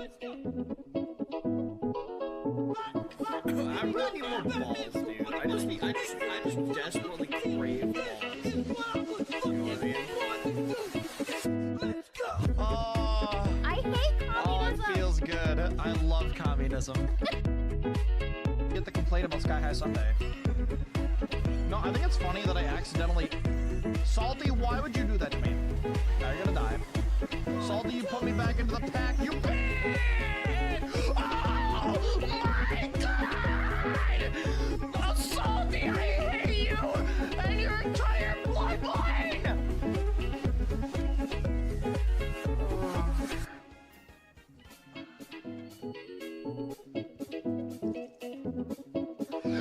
I really need more balls, dude. I just desperately crave balls. You know what I mean? I hate communism. Oh, it feels good. I love communism. Get the complaint about Sky High Sunday. No, I think it's funny that I accidentally... Salty, why would you do that to me? Now you're gonna die. Salty, you put me back into the pack. You bitch! Oh my god! Oh, Salty, I hate you and your entire bloodline!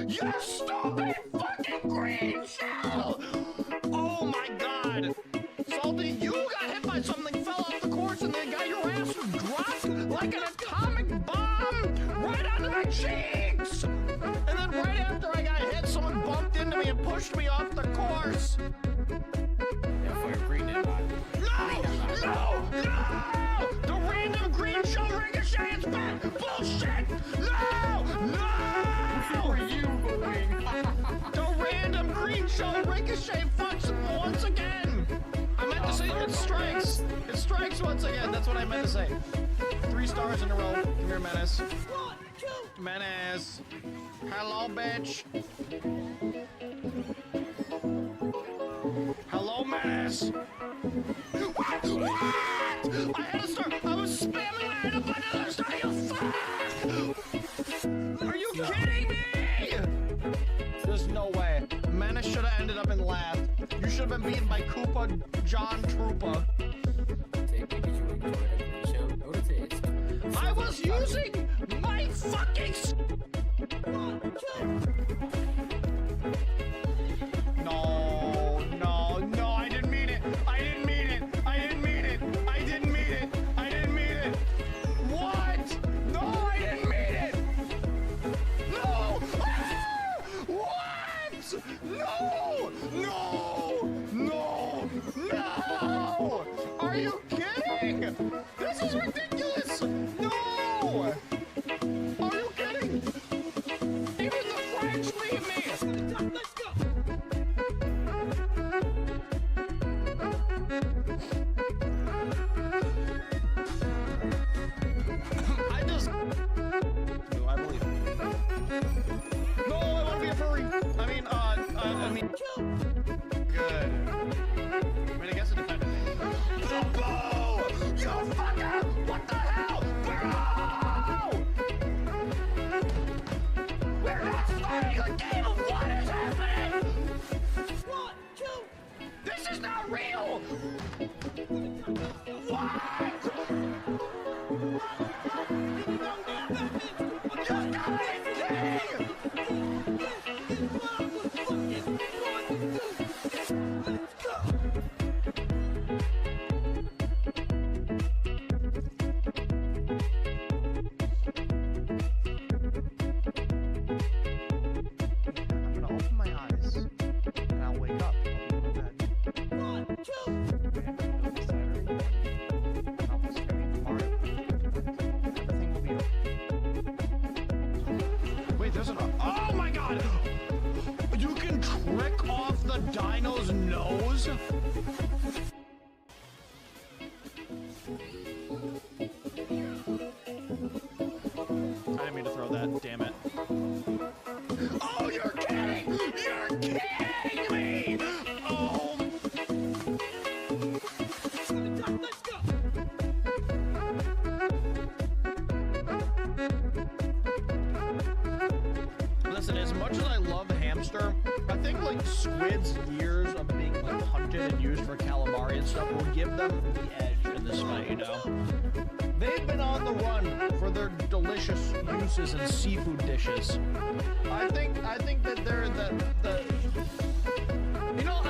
You stupid fucking green shell! Oh my god! Salty, you got hit by something, fell off the course, and then got your ass dropped like an atomic bomb right onto my cheeks! And then right after I got hit, someone bumped into me and pushed me off the course! Yeah, fire green it. No! No! No! The random green shell ricochet is back! Bullshit! No! No! Where are you going? The random green shell ricochet fucks once again! I meant to say it strikes! It strikes once again, that's what I meant to say. 3 stars in a row. Come here, Menace. Menace! Hello, bitch! Hello, Menace! What? What? I had a star! I was spamming my head up on another star, you fuck! Are you kidding me? There's no way. Menace should have ended up in last. You should have been beaten by Koopa John Troopa. I was using my fucking... No, no, no, I didn't mean it. I didn't mean it. I didn't mean it. I didn't mean it. I didn't mean it. What? No, I didn't mean it. No. Ah! What? No. No. No. No. Are you kidding? This is ridiculous. No. Are you kidding? Even the French leave me. Let's go. I just... No, I believe it. No, I want to be a furry. I mean, good. I mean, I guess it depended. Boo! You fucker! What the hell? Bro! We're not playing a game of what is happening! 1, 2... This is not real! What? You got anything! Let's go! I'm gonna open my eyes and I'll wake up. I'll go to bed. 1, 2. Everything will be okay. Wait, there's an... Oh my god! You can trick off the dino's nose? I didn't mean to throw that, damn it. Oh, you're kidding! You're kidding me! Oh! Let's go! Listen, as much as I love hamster, I think like squid's years of being like hunted and used for calamari and stuff will give them the edge in this fight, you know? They've been on the run for their delicious uses in seafood dishes. I think that they're the you know,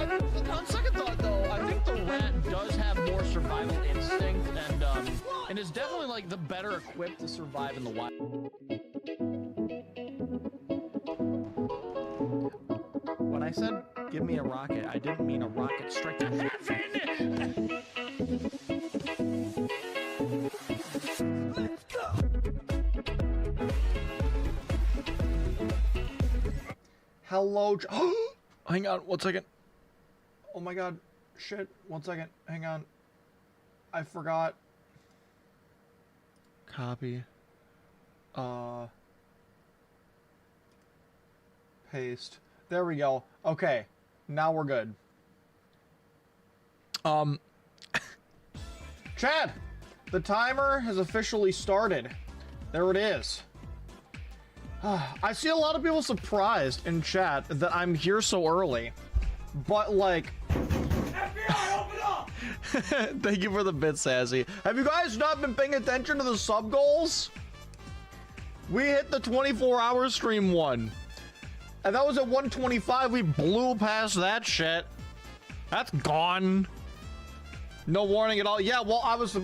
on second thought though, I think the rat does have more survival instinct and is definitely like the better equipped to survive in the wild. When I said give me a rocket, I didn't mean a rocket straight to heaven! Hello, hang on, 1 second. Oh my god, shit, 1 second, hang on. I forgot. Copy. Paste. There we go. Okay, now we're good. Chad, the timer has officially started. There it is. I see a lot of people surprised in chat that I'm here so early, but like, FBI, open up! Thank you for the bit, Sassy. Have you guys not been paying attention to the sub goals? We hit the 24-hour stream one, and that was at 125. We blew past that shit. That's gone. No warning at all. Yeah, well, I was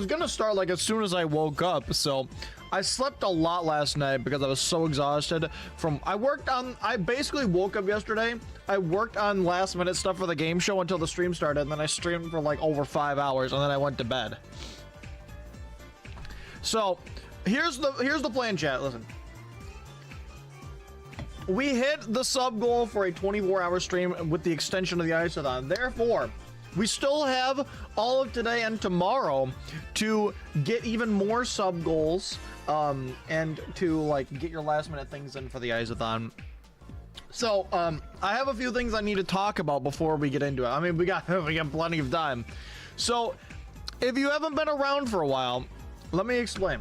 gonna start like as soon as I woke up, so I slept a lot last night because I was so exhausted from I basically woke up yesterday. I worked on last minute stuff for the game show until the stream started, and then I streamed for like over 5 hours, and then I went to bed. So here's the plan, chat. Listen. We hit the sub goal for a 24-hour stream with the extension of the ICEATHON. Therefore, we still have all of today and tomorrow to get even more sub goals, and to like get your last minute things in for the ICEATHON. So, I have a few things I need to talk about before we get into it. I mean, we got plenty of time. So, if you haven't been around for a while, let me explain.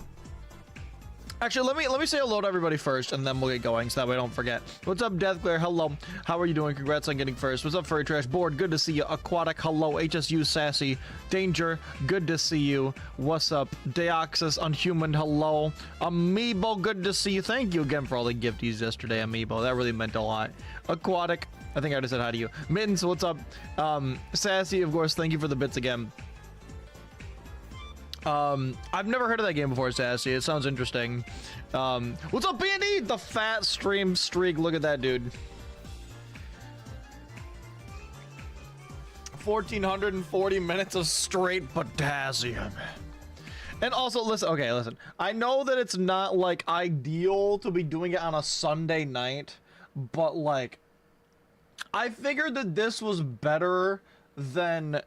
Actually, let me say hello to everybody first, and then we'll get going, so that way I don't forget. What's up, Deathglare? Hello. How are you doing? Congrats on getting first. What's up, Furry Trash? Board, good to see you. Aquatic, hello. HSU, Sassy. Danger, good to see you. What's up? Deoxys, Unhuman, hello. Amiibo, good to see you. Thank you again for all the gifties yesterday, Amiibo. That really meant a lot. Aquatic, I think I just said hi to you. Mittens, what's up? Sassy, of course, thank you for the bits again. I've never heard of that game before, Sassy. It sounds interesting. What's up, B&E? The fat stream streak. Look at that, dude. 1,440 minutes of straight potassium. And also, listen. I know that it's not, like, ideal to be doing it on a Sunday night, but, like, I figured that this was better than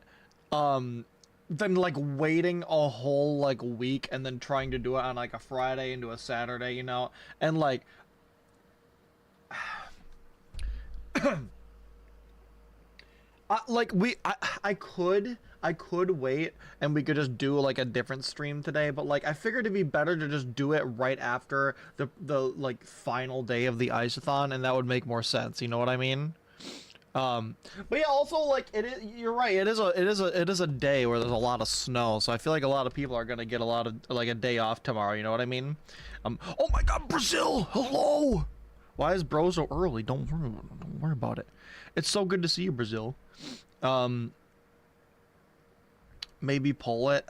like waiting a whole like week and then trying to do it on like a Friday into a Saturday, you know, and like I could wait and we could just do like a different stream today, but like I figured it'd be better to just do it right after the like final day of the ICEATHON, and that would make more sense, you know what I mean? But yeah, also like you're right, it is a day where there's a lot of snow, so I feel like a lot of people are gonna get a lot of like a day off tomorrow, you know what I mean? Oh my god, Brazil, hello. Why is bro so early? Don't worry about it. It's so good to see you, Brazil. Maybe pull it.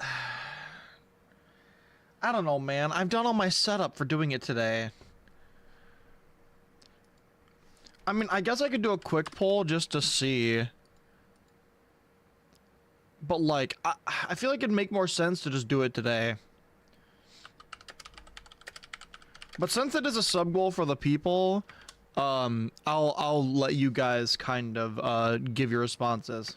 I don't know, man. I've done all my setup for doing it today. I mean, I guess I could do a quick poll just to see. But, like, I feel like it'd make more sense to just do it today. But since it is a sub goal for the people, I'll let you guys kind of give your responses.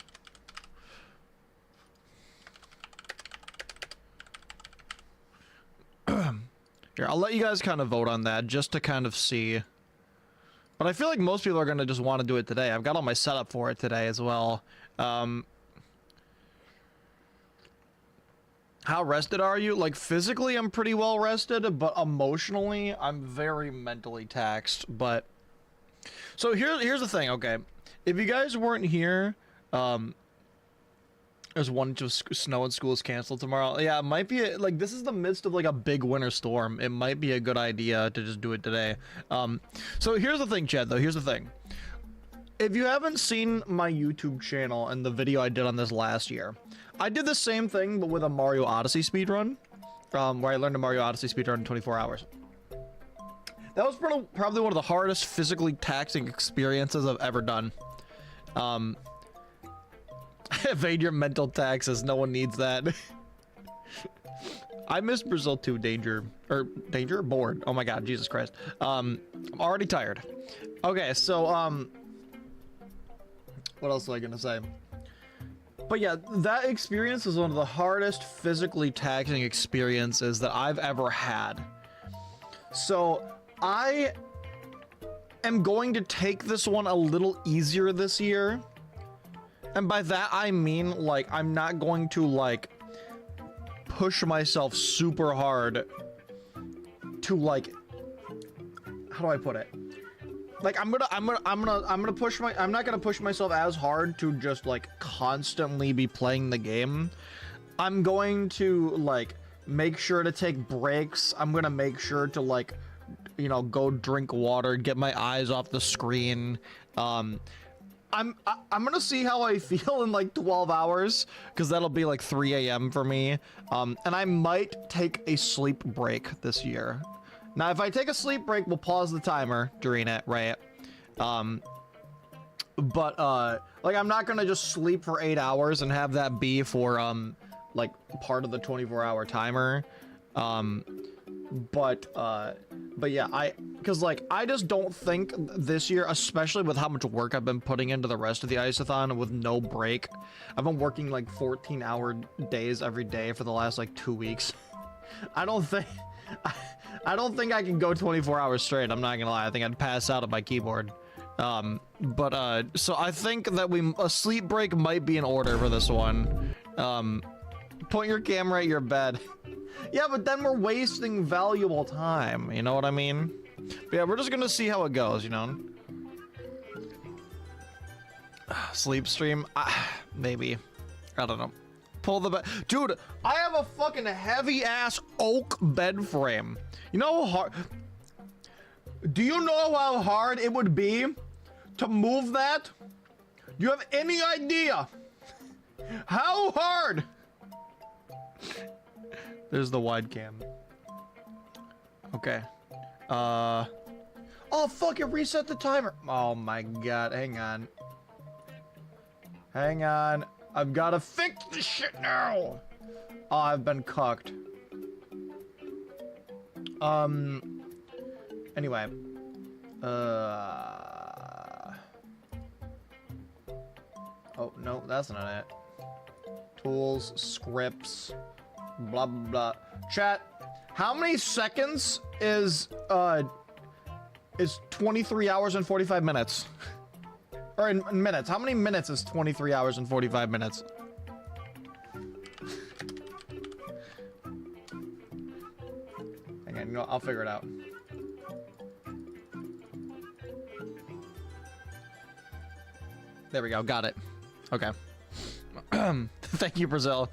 Here, I'll let you guys kind of vote on that just to kind of see. But I feel like most people are going to just want to do it today. I've got all my setup for it today as well. How rested are you? Like, physically, I'm pretty well rested, but emotionally, I'm very mentally taxed. But, so here's the thing, okay? If you guys weren't here, there's one just snow and school is canceled tomorrow. Yeah, it might be like this is the midst of like a big winter storm. It might be a good idea to just do it today. So here's the thing, Chad, though. Here's the thing. If you haven't seen my YouTube channel and the video I did on this last year, I did the same thing but with a Mario Odyssey speedrun, where I learned a Mario Odyssey speedrun in 24 hours. That was probably one of the hardest physically taxing experiences I've ever done. Evade your mental taxes. No one needs that. I miss Brazil too, danger bored. Oh my god, Jesus Christ. I'm already tired. Okay, so what else was I gonna say? But yeah, that experience is one of the hardest physically taxing experiences that I've ever had. So I am going to take this one a little easier this year. And by that I mean, like, I'm not going to, like, push myself super hard to, like, how do I put it? Like, I'm not gonna push myself as hard to just, like, constantly be playing the game. I'm going to, like, make sure to take breaks. I'm gonna make sure to, like, you know, go drink water, get my eyes off the screen. I'm gonna see how I feel in like 12 hours, because that'll be like 3 a.m. for me. And I might take a sleep break this year. Now, if I take a sleep break, we'll pause the timer during it, right? But like, I'm not gonna just sleep for 8 hours and have that be for like part of the 24-hour timer. But yeah, because like, I just don't think this year, especially with how much work I've been putting into the rest of the ICEATHON with no break. I've been working like 14-hour days every day for the last like 2 weeks. I don't think I can go 24 hours straight. I'm not gonna lie. I think I'd pass out at my keyboard. So I think that a sleep break might be in order for this one. Point your camera at your bed. Yeah, but then we're wasting valuable time. You know what I mean? But yeah, we're just gonna see how it goes, you know? Sleep stream? Maybe. I don't know. Pull the bed. Dude, I have a fucking heavy-ass oak bed frame. You know how hard... Do you know how hard it would be to move that? Do you have any idea? How hard? There's the wide cam. Okay. Oh, fuck, it reset the timer. Oh my god, hang on. Hang on. I've gotta fix this shit now. Oh, I've been cucked. Anyway. Oh, no, that's not it. Tools, scripts, blah, blah, blah. Chat, how many seconds is 23 hours and 45 minutes? Or in minutes. How many minutes is 23 hours and 45 minutes? Hang on, you know, I'll figure it out. There we go, got it. Okay. Thank you, Brazil.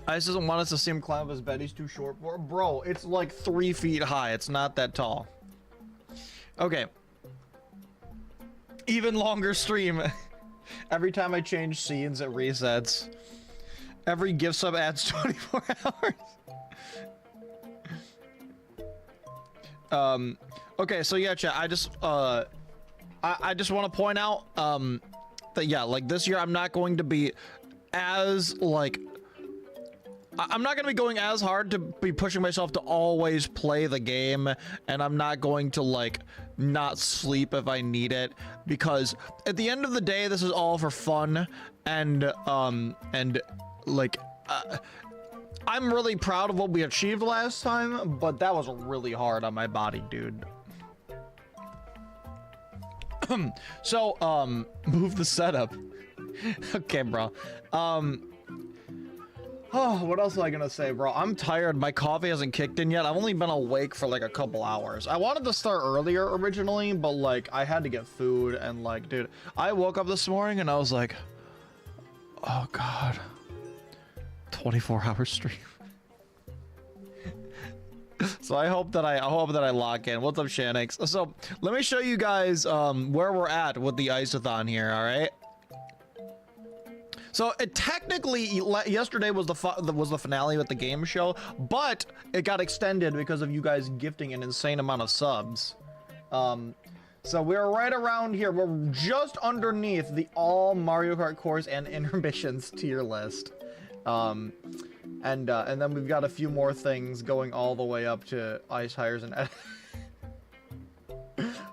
Ice doesn't want us to see him climb up his bed. He's too short for it. Bro, it's like 3 feet high. It's not that tall. Okay. Even longer stream. Every time I change scenes, it resets. Every gift sub adds 24 hours. Okay, so yeah, chat, I just want to point out, that yeah, like this year I'm not going to be as, like, I'm not going to be going as hard to be pushing myself to always play the game, and I'm not going to, like, not sleep if I need it, because at the end of the day, this is all for fun, and like, I'm really proud of what we achieved last time, but that was really hard on my body, dude. So, move the setup. Okay, bro. Oh, what else was I gonna say, bro? I'm tired. My coffee hasn't kicked in yet. I've only been awake for like a couple hours. I wanted to start earlier originally, but like I had to get food and like, dude, I woke up this morning and I was like, oh God, 24-hour stream. So I hope that I lock in. What's up, Shanix? So let me show you guys where we're at with the ICEATHON here. All right. So it technically yesterday was the finale with the game show, but it got extended because of you guys gifting an insane amount of subs. So we're right around here. We're just underneath the all Mario Kart course and intermissions tier list. And then we've got a few more things going all the way up to ice hires and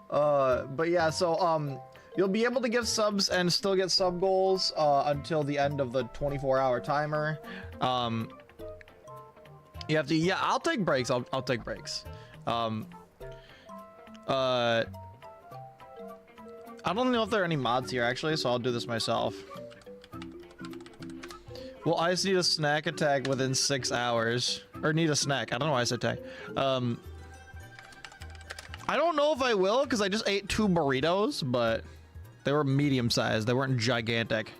but yeah, so you'll be able to give subs and still get sub goals until the end of the 24-hour timer. You have to, yeah, I'll take breaks. I'll take breaks. I don't know if there are any mods here actually, so I'll do this myself. Well, I just need a snack attack within 6 hours. Or need a snack. I don't know why I said tag. I don't know if I will, because I just ate 2 burritos, but they were medium sized. They weren't gigantic.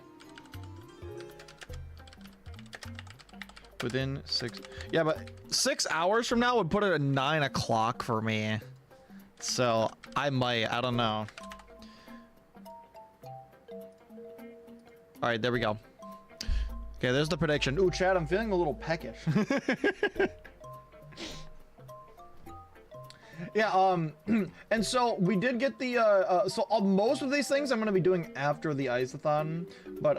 Within 6... Yeah, but 6 hours from now would put it at 9 o'clock for me. So, I might. I don't know. Alright, there we go. Okay, there's the prediction. Ooh, Chad, I'm feeling a little peckish. Yeah, and so we did get the, most of these things I'm going to be doing after the ICEATHON, but,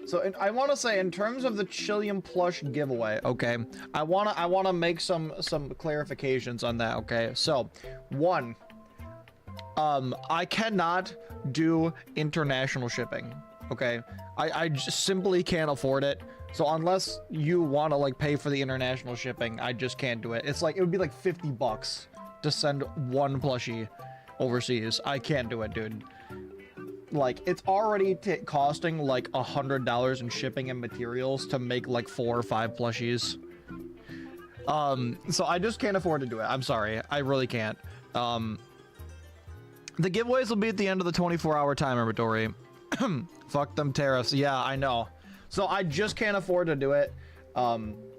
so I want to say, in terms of the Chilean plush giveaway, okay, I want to make some clarifications on that, okay? So, 1, I cannot do international shipping, okay? I just simply can't afford it. So unless you want to like pay for the international shipping, I just can't do it. It's like, it would be like 50 bucks to send 1 plushie overseas. I can't do it, dude. Like, it's already costing like $100 in shipping and materials to make like 4 or 5 plushies. So I just can't afford to do it. I'm sorry. I really can't. The giveaways will be at the end of the 24-hour time inventory. Fuck them tariffs. Yeah, I know. So I just can't afford to do it,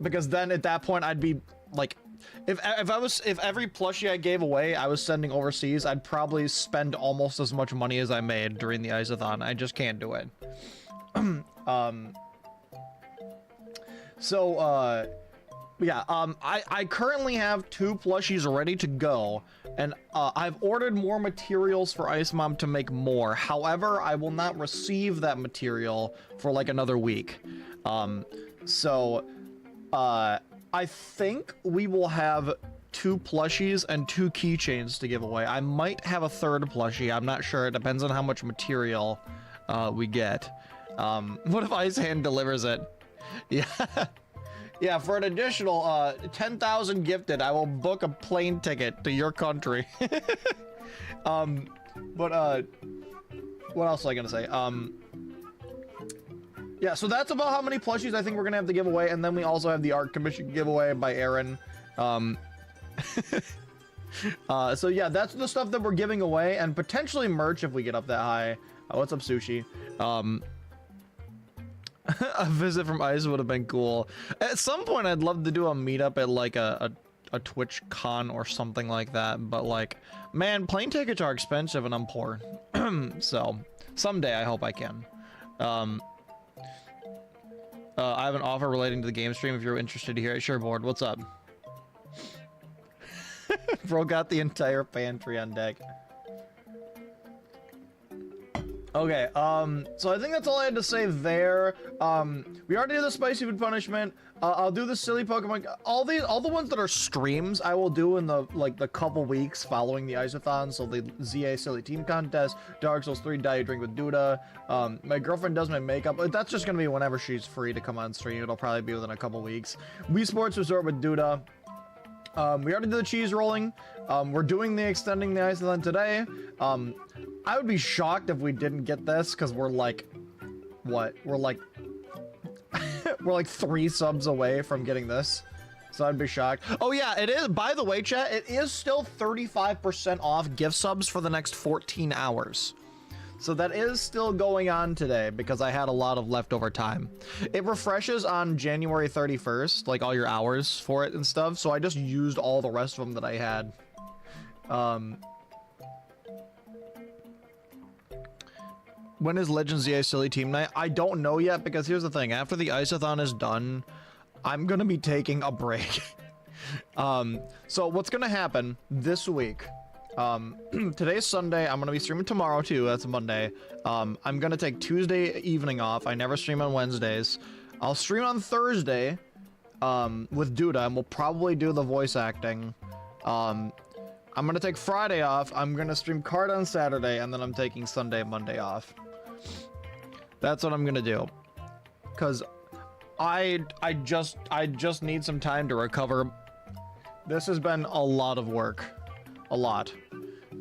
because then at that point I'd be like, if every plushie I gave away I was sending overseas, I'd probably spend almost as much money as I made during the ICEATHON. I just can't do it. Yeah, I currently have 2 plushies ready to go, and I've ordered more materials for Ice Mom to make more. However, I will not receive that material for like another week. I think we will have 2 plushies and 2 keychains to give away. I might have a 3rd plushie. I'm not sure. It depends on how much material we get. What if Ice Hand delivers it? Yeah. Yeah, for an additional 10,000 gifted, I will book a plane ticket to your country. What else was I gonna say? Yeah, so that's about how many plushies I think we're gonna have to give away, and then we also have the art commission giveaway by Aaron. So yeah, that's the stuff that we're giving away, and potentially merch if we get up that high. What's up, Sushi? A visit from Ice would have been cool. At some point, I'd love to do a meetup at like a Twitch con or something like that. But like, man, plane tickets are expensive and I'm poor. So someday I hope I can. I have an offer relating to the game stream if you're interested to hear it. Sure, board. What's up? Bro got the entire pantry on deck. Okay, so I think that's all I had to say there. We already did the spicy food punishment. I'll do the silly Pokemon. All the ones that are streams, I will do in the couple weeks following the ICEATHON. So the ZA silly team contest, Dark Souls 3 Diet Drink with Duda. My girlfriend does my makeup, but that's just gonna be whenever she's free to come on stream. It'll probably be within a couple weeks. Wii Sports Resort with Duda. We already did the cheese rolling. We're doing the extending the ICEATHON today. I would be shocked if we didn't get this, because we're like, what? We're like 3 subs away from getting this. So I'd be shocked. Oh yeah, it is, by the way, chat, it is still 35% off gift subs for the next 14 hours. So that is still going on today because I had a lot of leftover time. It refreshes on January 31st, like all your hours for it and stuff. So I just used all the rest of them that I had. When is Legends ZA Silly Team Night? I don't know yet, because here's the thing. After the ICEATHON is done, I'm gonna be taking a break. So what's gonna happen this week? Today's Sunday. I'm gonna be streaming tomorrow too. That's Monday. I'm gonna take Tuesday evening off. I never stream on Wednesdays. I'll stream on Thursday with Duda, and we'll probably do the voice acting. I'm gonna take Friday off. I'm gonna stream card on Saturday, and then I'm taking Sunday, Monday off. That's what I'm gonna do. Cause I just need some time to recover. This has been a lot of work. A lot.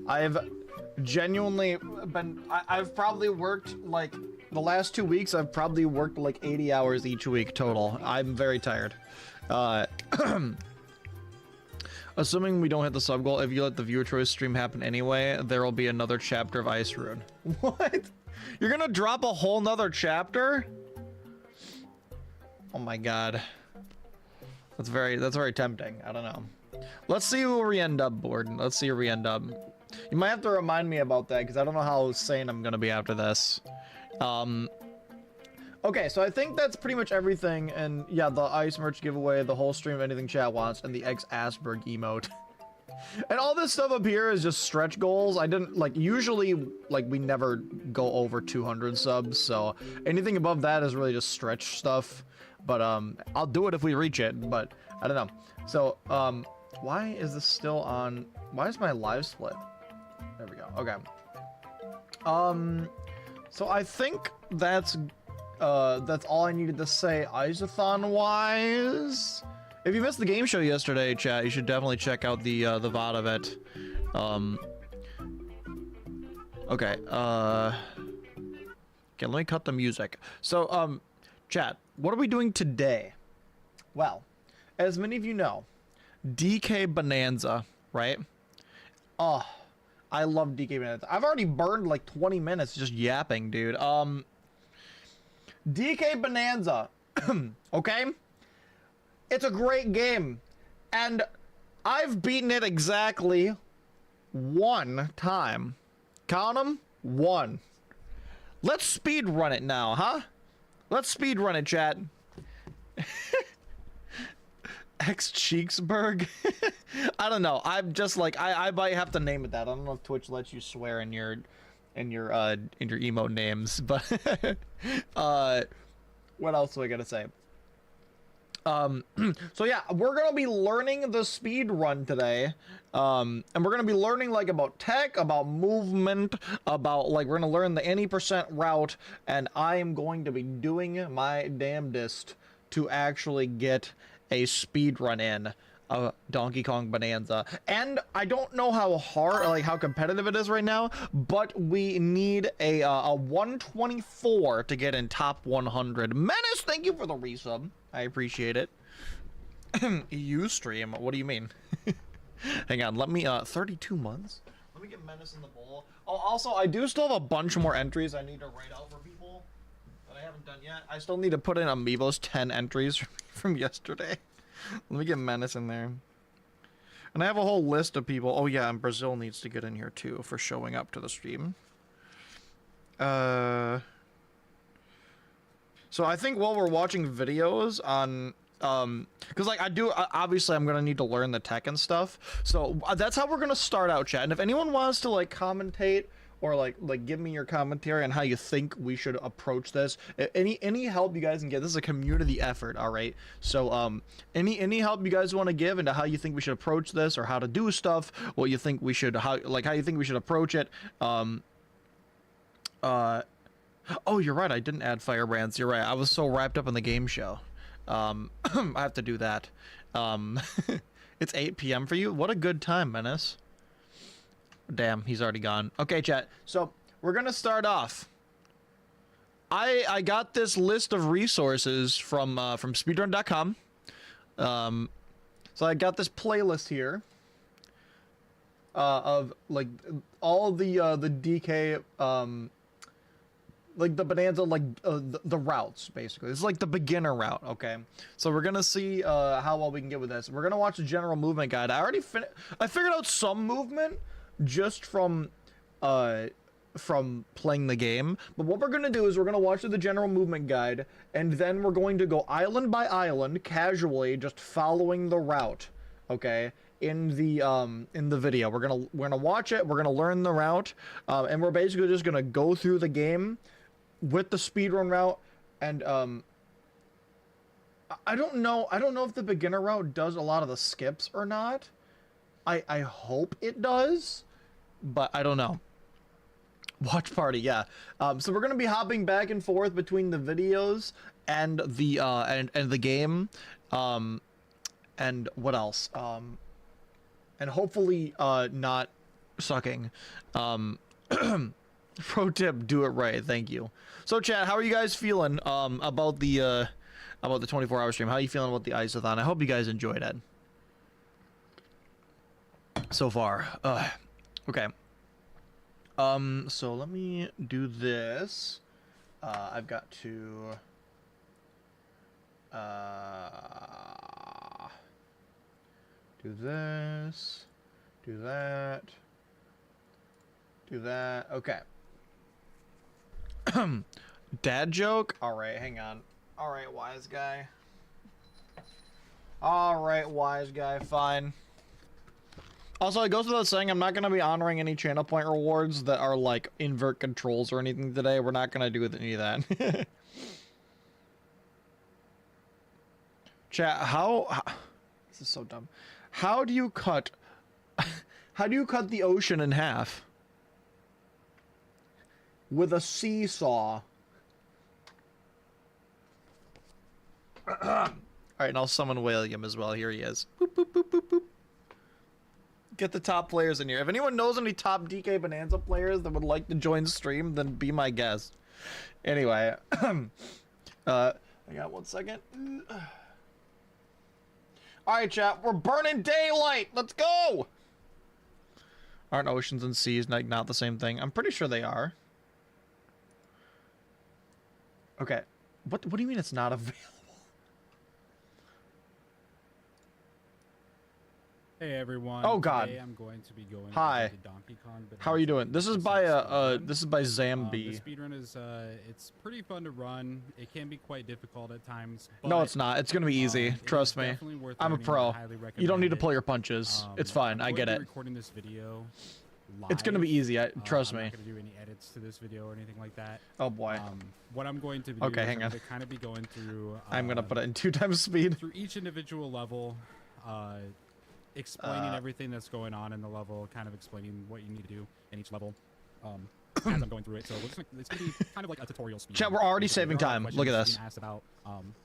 I've genuinely been, I've probably worked like, the last 2 weeks, I've probably worked like 80 hours each week total. I'm very tired. Assuming we don't hit the sub goal, if you let the viewer choice stream happen anyway, there will be another chapter of Ice Rune. What? You're gonna drop a whole nother chapter? Oh my god. That's very tempting. I don't know. Let's see where we end up, Borden. Let's see where we end up. You might have to remind me about that, because I don't know how sane I'm gonna be after this. Okay, so I think that's pretty much everything, and yeah, the ice merch giveaway, the whole stream of anything chat wants, and the X Asperg emote. And all this stuff up here is just stretch goals. I didn't, like, usually, like, we never go over 200 subs, so anything above that is really just stretch stuff. But, I'll do it if we reach it, but I don't know. So, why is this still on? Why is my live split? There we go. Okay. So I think that's all I needed to say ICEATHON wise. If you missed the game show yesterday, chat, you should definitely check out the VOD of it. Okay, okay, let me cut the music. So, chat, what are we doing today? Well, as many of you know, DK Bananza, right? Oh, I love DK Bananza. I've already burned like 20 minutes just yapping, dude. DK Bananza, okay? It's a great game, and I've beaten it exactly one time. Count them? One. Let's speed run it now, huh? Let's speed run it, chat. X Cheeksburg. I don't know. I'm just like I might have to name it that. I don't know if Twitch lets you swear in your emote names, but what else do I gotta say? So yeah, we're gonna be learning the speed run today, and we're gonna be learning like about tech, about movement, about like we're gonna learn the any percent route, and I am going to be doing my damnedest to actually get a speed run in Donkey Kong Bananza. And I don't know how hard, like how competitive it is right now, but we need a 124 to get in top 100. Menace, thank you for the resub. I appreciate it. EU stream, what do you mean? Hang on, let me 32 months. Let me get Menace in the bowl. Oh, also, I do still have a bunch more entries I need to write out for people that I haven't done yet. I still need to put in Amiibo's 10 entries from yesterday. Let me get Menace in there. And I have a whole list of people. Oh yeah, and Brazil needs to get in here too for showing up to the stream. So I think while we're watching videos on because like obviously I'm gonna need to learn the tech and stuff, so that's how we're gonna start out, chat. And if anyone wants to like commentate or like give me your commentary on how you think we should approach this, any help you guys can get, this is a community effort, all right? So any help you guys want to give into how you think we should approach this, or how to do stuff, what you think we should, how you think we should approach it. Oh, you're right, I didn't add Firebrands. You're right, I was so wrapped up in the game show. I have to do that. It's 8 p.m. for you? What a good time, Menace. Damn, he's already gone. Okay, chat. So we're gonna start off. I got this list of resources from Speedrun.com. So I got this playlist here of like all the DK like the Bananza, like the routes basically. It's like the beginner route. Okay, so we're gonna see how well we can get with this. We're gonna watch the general movement guide. I figured out some movement just from playing the game, but what we're gonna do is we're gonna watch the general movement guide, and then we're going to go island by island casually, just following the route, okay, in the video. We're gonna watch it, we're gonna learn the route, and we're basically just gonna go through the game with the speedrun route, and I don't know. I don't know if the beginner route does a lot of the skips or not. I hope it does, but I don't know. Watch party, yeah. So we're gonna be hopping back and forth between the videos and the and the game, and what else? And hopefully not sucking. Pro tip: do it right. Thank you. So chat, how are you guys feeling about the 24-hour stream? How are you feeling about the ICEATHON? I hope you guys enjoyed it so far. Okay. So let me do this. I've got to do this, do that, do that. Okay. Dad joke? Alright, hang on. Alright, wise guy. Alright, wise guy, fine. Also, it goes without saying, I'm not going to be honoring any channel point rewards that are like invert controls or anything today. We're not going to do any of that. Chat, how this is so dumb. How do you cut the ocean in half? With a seesaw. Alright, and I'll summon William as well. Here he is. Boop, boop, boop, boop, boop. Get the top players in here. If anyone knows any top DK Bananza players that would like to join the stream, then be my guest. Anyway, I got 1 second. Alright, chat, we're burning daylight. Let's go! Aren't oceans and seas not the same thing? I'm pretty sure they are. Okay. What do you mean it's not available? Hey everyone. Oh god. Today I'm going to be going Hi. to Donkey Kong. How are you doing? This is by Zambi. The speedrun is it's pretty fun to run. It can be quite difficult at times. But, No, it's not. It's gonna be easy. Trust me. I'm a pro. You don't need to pull your punches. It's fine. I get it. Recording this video live. It's gonna be easy. Trust me. I'm not gonna do any edits to this video or anything like that. Oh boy. What I'm going to do is hang on. to kind of be going through. I'm gonna put it in 2 times speed. Through each individual level. Explaining everything that's going on in the level, kind of explaining what you need to do in each level as I'm going through it. So it's going to be kind of like a tutorial speed. Chat, we're already saving time. Look at this. Asked about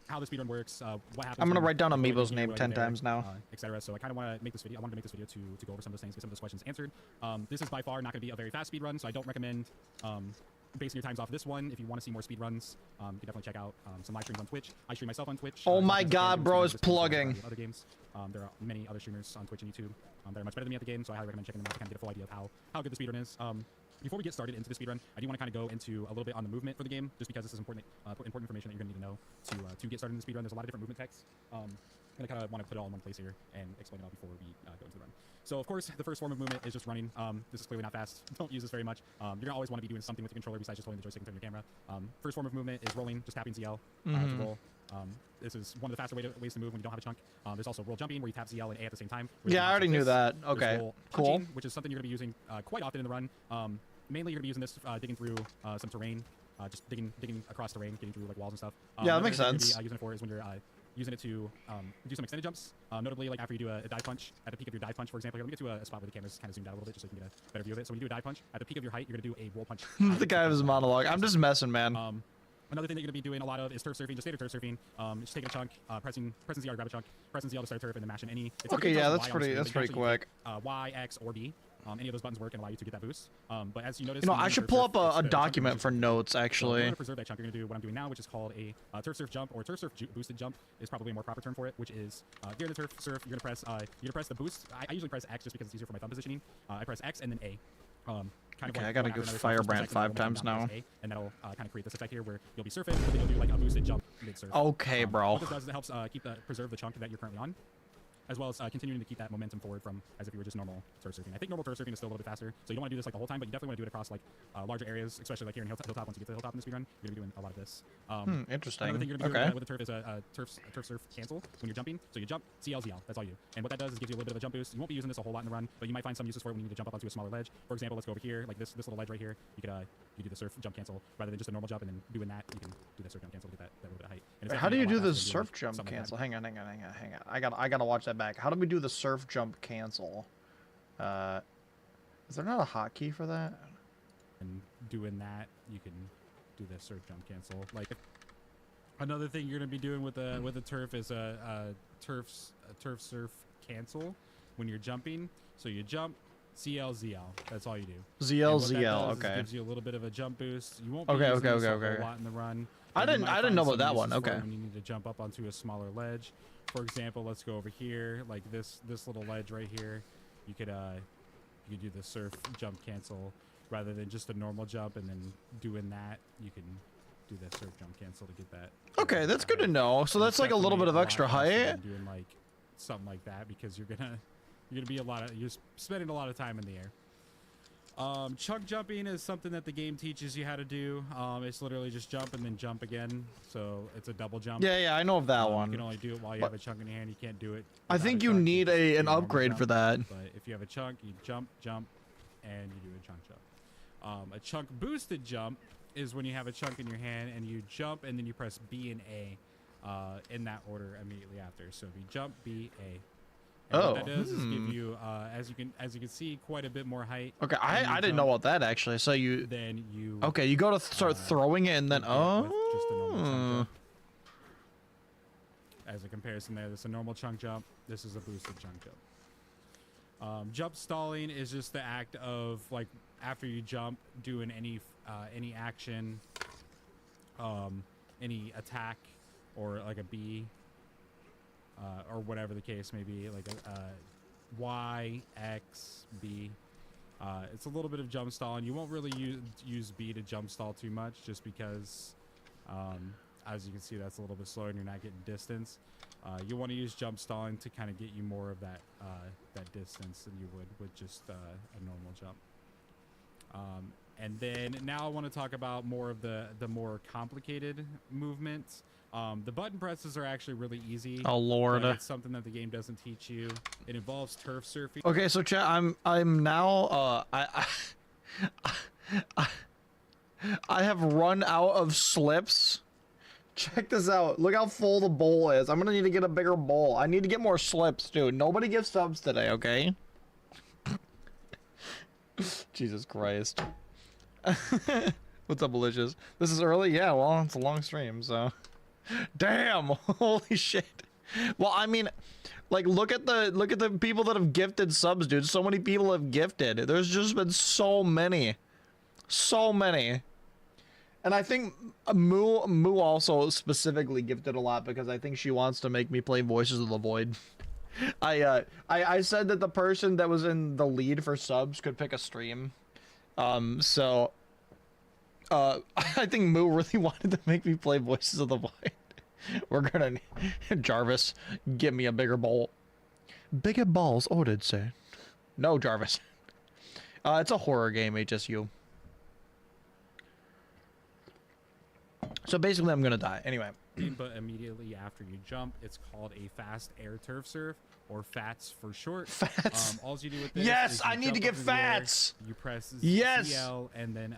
how the speedrun works, what happens. I'm gonna write down Amiibo's name 10 times now. Etc. So I kind of want to make this video. I wanted to make this video to go over some of those things, get some of those questions answered. This is by far not going to be a very fast speedrun, so I don't recommend basing your times off of this one. If you want to see more speed runs, you can definitely check out some live streams on Twitch. I stream myself on Twitch. Oh my god, bro, is plugging. Other games. There are many other streamers on Twitch and YouTube that are much better than me at the game, so I highly recommend checking them out to kind of get a full idea of how good the speedrun is. Before we get started into the speedrun, I do want to kind of go into a little bit on the movement for the game, just because this is important information that you're going to need to know to get started in the speedrun. There's a lot of different movement techs. And I kind of want to put it all in one place here and explain it all before we go into the run. So, of course, the first form of movement is just running. This is clearly not fast. Don't use this very much. You're going to always want to be doing something with the controller besides just holding the joystick and turning your camera. First form of movement is rolling, just tapping ZL to roll. This is one of the faster ways to move when you don't have a chunk. There's also roll jumping, where you tap ZL and A at the same time. Yeah, I already knew that. Okay, cool. Punching, which is something you're going to be using quite often in the run. Mainly, you're going to be using this digging through some terrain, just digging across terrain, getting through like walls and stuff. Yeah, that makes sense. Using it for is when you're using it to do some extended jumps, notably like after you do a dive punch. At the peak of your dive punch, for example, here, let me get to a spot where the camera's kind of zoomed out a little bit just so you can get a better view of it. So when you do a dive punch, at the peak of your height, you're going to do a roll punch. The guy of his monologue. I'm just messing, man. Another thing that you're going to be doing a lot of is turf surfing, just standard turf surfing. Just taking a chunk, pressing Z to grab a chunk, pressing ZL to start turf, and then mashing any. Okay, yeah, that's pretty quick. Y, X, or B. Any of those buttons work and allow you to get that boost. But as you notice, I should pull up a document for notes, actually. So to preserve that chunk, you're going to do what I'm doing now, which is called a turf surf jump, or turf surf boosted jump is probably a more proper term for it, which is here in the turf surf, you're going to press the boost. I usually press X just because it's easier for my thumb positioning. I press X and then A. Okay, I gotta go Firebrand 5 times now. And that'll kind of create this effect here where you'll be surfing, but then you'll do like a boosted jump mid-surf. Okay, bro. What this does is it helps preserve the chunk that you're currently on. as well as continuing to keep that momentum forward from as if you were just normal turf surfing. I think normal turf surfing is still a little bit faster, so you don't want to do this like the whole time, but you definitely want to do it across like larger areas, especially like here in Hilltop. Once you get to the Hilltop in the speedrun, you're gonna be doing a lot of this. Interesting. Another thing you're gonna be doing with the turf is a turf surf cancel when you're jumping. So you jump, CLZL, that's all you do. And what that does is gives you a little bit of a jump boost. You won't be using this a whole lot in the run, but you might find some uses for it when you need to jump up onto a smaller ledge. For example, let's go over here, like this little ledge right here. You could you do the surf jump cancel rather than just a normal jump, and then doing that, you can do the surf jump cancel to get that little bit of height. And How do you do the surf jump cancel? Hang on. I gotta watch that back. How do we do the surf jump cancel? Is there not a hotkey for that? And doing that, you can do the surf jump cancel. Like another thing you're gonna be doing with the turf is a turf surf cancel when you're jumping. So you jump, CLZL. That's all you do. ZL. Okay. It gives you a little bit of a jump boost. You won't be okay. a whole lot in the run. I didn't know about that one. Okay. When you need to jump up onto a smaller ledge, for example, let's go over here, like this little ledge right here. You could do the surf jump cancel rather than just a normal jump, and then doing that, you can do the surf jump cancel to get that. Okay, that's good to know. So that's like a little bit of extra height. Doing like something like that because you're gonna be you're spending a lot of time in the air. Chunk jumping is something that the game teaches you how to do. It's literally just jump and then jump again. So it's a double jump. Yeah, I know of that one. You can only do it while you have a chunk in your hand. You can't do it. I think you need an upgrade for that. But if you have a chunk, you jump, and you do a chunk jump. A chunk boosted jump is when you have a chunk in your hand and you jump and then you press B and A in that order immediately after. So if you jump, B, A. And what that does is give you, as you can see, quite a bit more height. Okay, I didn't know about that actually. So you okay, you go to start throwing it and then just a normal chunk jump. As a comparison, there, this is a normal chunk jump. This is a boosted chunk jump. Jump stalling is just the act of like after you jump, doing any action, any attack, or like a B. Or whatever the case may be, like Y, X, B. It's a little bit of jump stalling. You won't really use B to jump stall too much, just because, as you can see, that's a little bit slower and you're not getting distance. You want to use jump stalling to kind of get you more of that distance than you would with just a normal jump. And then now I want to talk about more of the more complicated movements. The button presses are actually really easy. Oh Lord! It's something that the game doesn't teach you. It involves turf surfing. Okay, so chat, I'm now I have run out of slips. Check this out. Look how full the bowl is. I'm gonna need to get a bigger bowl. I need to get more slips, dude. Nobody gives subs today, okay? Jesus Christ. What's up, Malicious? This is early? Yeah, well, it's a long stream, so. Damn! Holy shit! Well, I mean, like, look at the people that have gifted subs, dude. So many people have gifted. There's just been so many, and I think Moo also specifically gifted a lot because I think she wants to make me play Voices of the Void. I said that the person that was in the lead for subs could pick a stream, so. I think Moo really wanted to make me play Voices of the Void. We're gonna Jarvis, give me a bigger bowl. Bigger balls, Odin say. No, Jarvis. It's a horror game, HSU. So basically, I'm gonna die anyway. But immediately after you jump, it's called a fast air turf surf, or FATS for short. FATS. All you do with this yes, is I need to get FATS. You press yes. ZL and then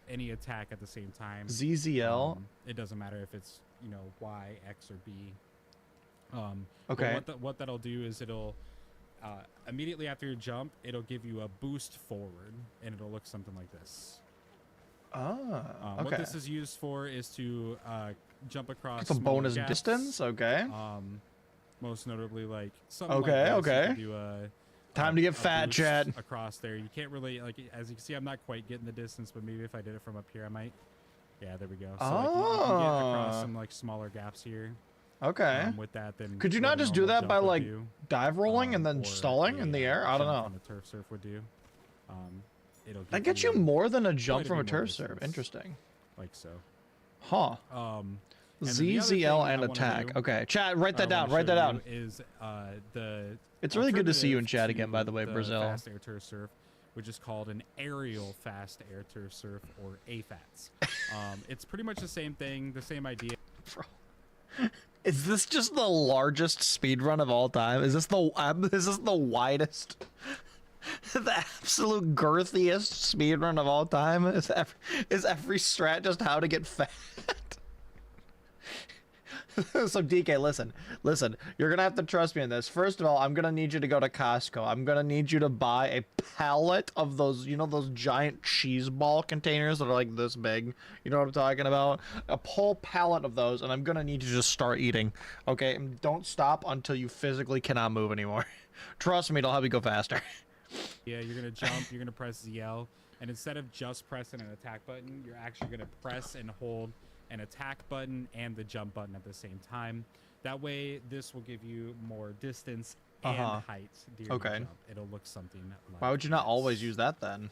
any attack at the same time. ZZL. It doesn't matter if it's Y, X, or B. Okay. What that'll do is it'll immediately after your jump, it'll give you a boost forward, and it'll look something like this. Okay. What this is used for is to jump across. It's a bonus gaps. Distance. Okay. Most notably, like something okay. like this. Okay. Do time to get fat, chat. Across there, you can't really as you can see, I'm not quite getting the distance, but maybe if I did it from up here, I might. Yeah, there we go. So like, you can get across some like smaller gaps here. Okay. With that, then could you not just do that by like dive rolling and then stalling in the air? I don't know. From a turf surf would do. That gets you more than a jump from a turf surf. Interesting. Like so. Huh. then Z, the other ZL, thing and I wanna attack. do, Okay, chat, write that I wanna down. Write that show down. you Is the It's really good to see you in alternative chat again, by the way, to Brazil. Fast air turf surf, which is called an aerial fast air turf surf, or AFATS. It's pretty much the same thing, the same idea. Bro. Is this just the largest speedrun of all time? Is this the widest, the absolute girthiest speedrun of all time? Is every strat just how to get fat? So DK, listen, you're gonna have to trust me on this. First of all, I'm gonna need you to go to Costco. I'm gonna need you to buy a pallet of those, you know, those giant cheese ball containers that are like this big. You know what I'm talking about? A whole pallet of those, and I'm gonna need you to just start eating. Okay, and don't stop until you physically cannot move anymore. Trust me, it'll help you go faster. Yeah, you're gonna jump, you're gonna press ZL, and instead of just pressing an attack button, you're actually gonna press and hold an attack button and the jump button at the same time. That way, this will give you more distance and height during the jump. It'll look something like Why would you not this. always use that then?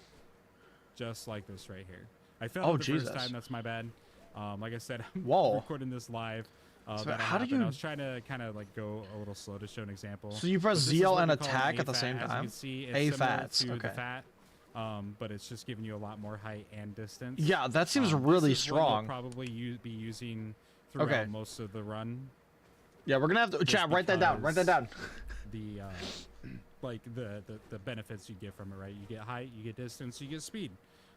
Just like this right here. I failed the Jesus. first time, that's my bad. Like I said, I'm Whoa. recording this live. So That'll how do happen. you... I was trying to kind of like go a little slow to show an example. So you press But this is ZL what and we call an attack at the AFAT. same As you time? can see, it's similar AFATs, to okay. the FAT, but it's just giving you a lot more height and distance. Yeah, that seems really this is what strong. you'll probably be using throughout most of the run. Yeah, we're gonna have to chat. Write that down. Write that down. The like the benefits you get from it, right? You get height, you get distance, you get speed,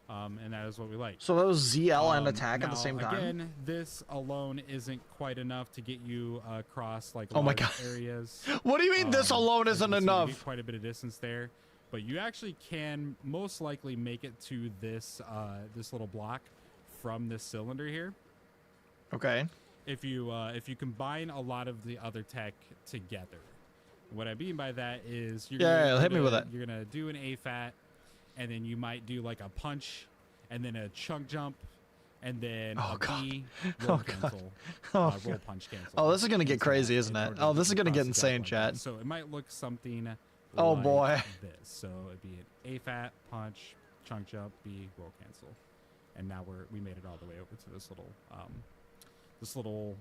and that is what we like. So that was ZL and attack at the Now, same time. Again, this alone isn't quite enough to get you across like Oh my large God. areas. What do you mean this alone as you isn't can see, you enough? get quite a bit of distance there, but you actually can most likely make it to this this little block from this cylinder here. Okay. If you combine a lot of the other tech together. What I mean by that is you're hit me with that. You're gonna do an AFAT, and then you might do like a punch, and then a chunk jump, and then a B, roll cancel, roll punch cancel. Oh, this is gonna get crazy, isn't it? Oh, this is gonna get insane, like chat. that. So it might look something Oh, like boy. this. So it'd be an AFAT, punch, chunk jump, B, roll cancel. And now we made it all the way over to this little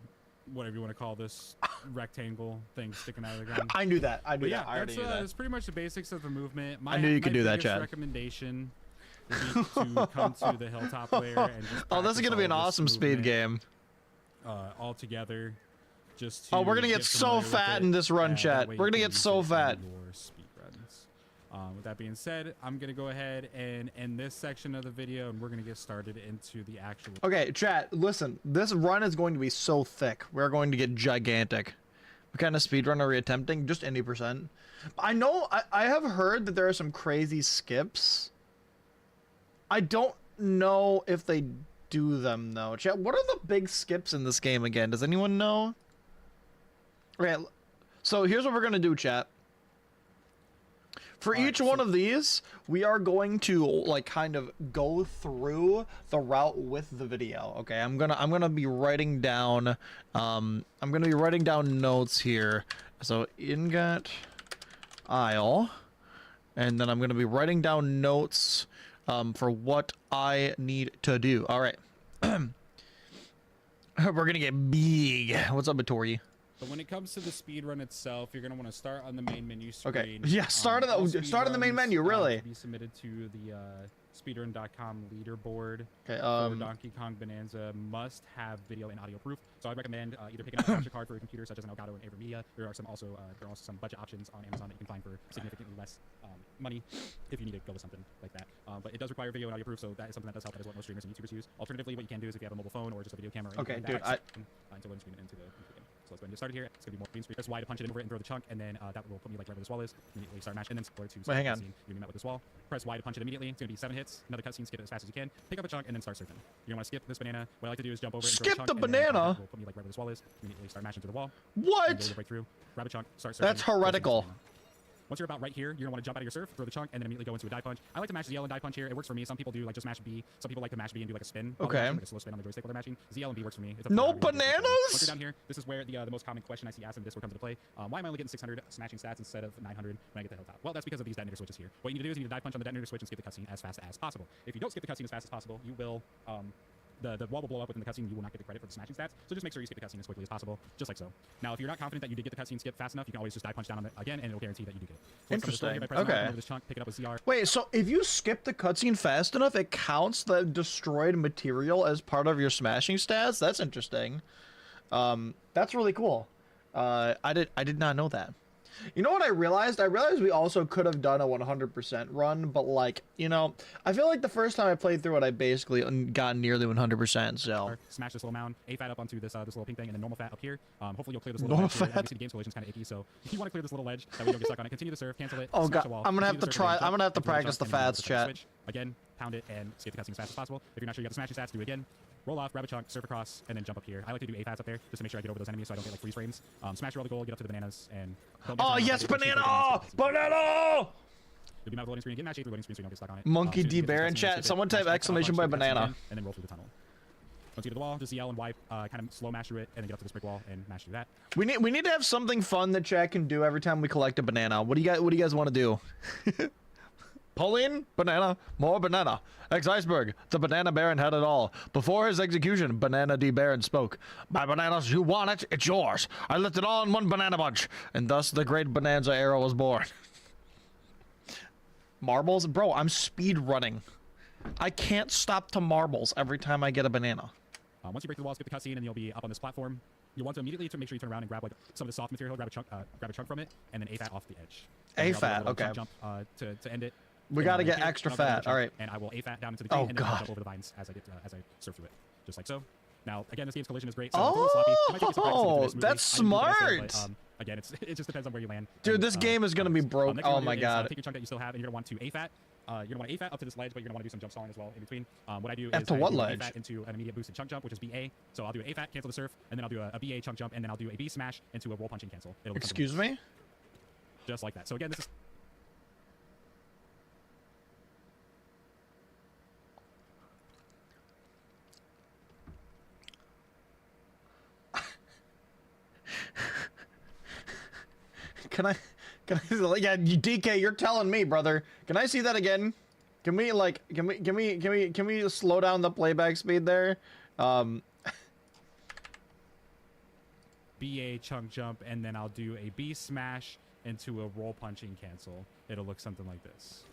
whatever you want to call this rectangle thing sticking out of the ground. I knew that. I knew Yeah, that. I already knew that. that's pretty much the basics of the movement. I knew you could do that, biggest Chad. recommendation would be to come to the hilltop layer and just Oh, this is practice gonna be an all this awesome speed movement, game. all together. Just to Oh, we're gonna get so familiar with fat it. in this run, That chat. way We're you gonna can get use so it in fat. your speed runs. With that being said, I'm gonna go ahead and end this section of the video, and we're gonna get started into the actual. Okay, chat, listen. This run is going to be so thick. We're going to get gigantic. What kind of speed run are we attempting? Just any percent. I know, I have heard that there are some crazy skips. I don't know if they do them, though. Chat, what are the big skips in this game again? Does anyone know? Okay, so here's what we're going to do, chat. For each one of these, we are going to like kind of go through the route with the video. Okay, I'm gonna be writing down notes here. So ingot aisle, and then I'm gonna be writing down notes for what I need to do. All right, we're gonna get big. What's up, Vittori? But when it comes to the speed run itself, you're gonna want to start on the main menu screen. Okay, yeah, start in the main menu, really. Be submitted to the speedrun.com leaderboard. Okay, for Donkey Kong Bananza must have video and audio proof. So I'd recommend either picking up a capture card for a computer such as an Elgato and AverMedia. There are also some budget options on Amazon that you can find for significantly less money if you need to go with something like that. But it does require video and audio proof, so that is something that does help. That is what most streamers and YouTubers use. Alternatively, what you can do is if you have a mobile phone or just a video camera. Or okay, anything dude, like that, until we're screen into the game. So let's go ahead and get started here. It's gonna be more green screen. Press Y to punch it over it and throw the chunk, and then that will put me like right where this wall is. Immediately start match, and then score to. Wait, hang on. You're gonna be met with this wall. Press Y to punch it immediately. It's gonna be 7 hits. Another cutscene. Skip it as fast as you can. Pick up a chunk and then start surfing. You're gonna want to skip this banana. What I like to do is jump over it and Skip throw the chunk, and then, banana? that will put me like right where this wall is. Immediately start mashing through the wall. What? Break through. Grab a chunk. Start surfing. That's heretical. Once you're about right here, you're gonna want to jump out of your surf, throw the chunk, and then immediately go into a dive punch. I like to mash ZL and dive punch here. It works for me. Some people do like just mash B. Some people like to mash B and do like a spin. Okay. Like a slow spin on the joystick while they're mashing. ZL and B works for me. It's up to No you how you want to do it. bananas? Once you're down here, this is where the most common question I see asked in this will come into play. Why am I only getting 600 smashing stats instead of 900 when I get the hilltop? Well, that's because of these detonator switches here. What you need to do is you need to dive punch on the detonator switch and skip the cutscene as fast as possible. If you don't skip the cutscene as fast as possible, you will the wall will blow up within the cutscene. You will not get the credit for the smashing stats. So just make sure you skip the cutscene as quickly as possible, just like so. Now, if you're not confident that you did get the cutscene skip fast enough, you can always just die punch down on it again, and it'll guarantee that you do get it. Interesting. By pressing Okay. over this chunk, pick it up with CR. Wait, so if you skip the cutscene fast enough, it counts the destroyed material as part of your smashing stats? That's interesting. That's really cool. I did not know that. You know what I realized? I realized we also could have done a 100% run, but like, you know, I feel like the first time I played through it, I basically got nearly 100%, so. Smash this little mound, A fat up onto this this little pink thing, and then normal fat up here. Hopefully you'll clear this little Normal ledge here. fat. Obviously the game's collision's kind of icky, so if you want to clear this little ledge, that way you don't get stuck on it, continue to serve, cancel it, Oh smash god, a wall, I'm gonna have continue to serve, try, jump, I'm gonna have to continue practice the jump, and then fats, switch. chat. Again, pound it and skip the cutscene as fast as possible. If you're not sure you got the smashing stats, do it again. Roll off, grab a chunk, surf across, and then jump up here. I like to do A-fats up there, just to make sure I get over those enemies so I don't get like freeze frames. Smash roll the goal, get up to the bananas, and... Oh yes, banana! Banana! You'll be met with loading screen. Get match 8 through loading screen so you don't get stuck on it. Monkey As soon as D you get to the Baron cutscene, chat. skip it, Someone type mash exclamation punch, by skip the cutscene banana. again, and then roll through the tunnel. Once you get to the wall, just yell and wipe, kind of slow mash through it, and then get up to this brick wall and mash through that. We need to have something fun that chat can do every time we collect a banana. What do you guys want to do? Pauline, banana, more banana. Ex-iceberg, the banana baron had it all. Before his execution, Banana D. Baron spoke. My bananas, you want it, it's yours. I left it all in one banana bunch. And thus the great Bonanza era was born. Marbles? Bro, I'm speed running. I can't stop to marbles every time I get a banana. Once you break through the wall, skip the cutscene, and you'll be up on this platform. You'll want to immediately make sure you turn around and grab like some of the soft material, grab a chunk from it, and then A-fat off the edge. A-fat, okay. Jump to end it. We gotta get extra fat. All right. And I will A-fat down into the green, Oh, and then I'll God. jump over the vines as I surf through it, just like so. Now, again, this game's collision is great. So it's a little sloppy. It might take you some practice to do this smoothly. That's I usually do this, smart. but, again, it just depends on where you land. Dude, And, this game is gonna be broke. next thing you Oh wanna my do is, God. take your chunk that you still have, and you're gonna want to A-fat. You're gonna want to A-fat up to this ledge, but you're gonna want to do some jump stalling as well in between. What I do is Up to I what do an ledge? A-fat into an immediate boosted chunk jump, which is BA. So I'll do an A-fat, cancel the surf, and then I'll do a BA chunk jump, and then I'll do a B smash into a roll punching cancel. It'll look something Excuse me? just like that. So again, this is Can I yeah, DK, you're telling me, brother. Can I see that again? Can we slow down the playback speed there? BA chunk jump, and then I'll do a B smash into a roll punching cancel. It'll look something like this.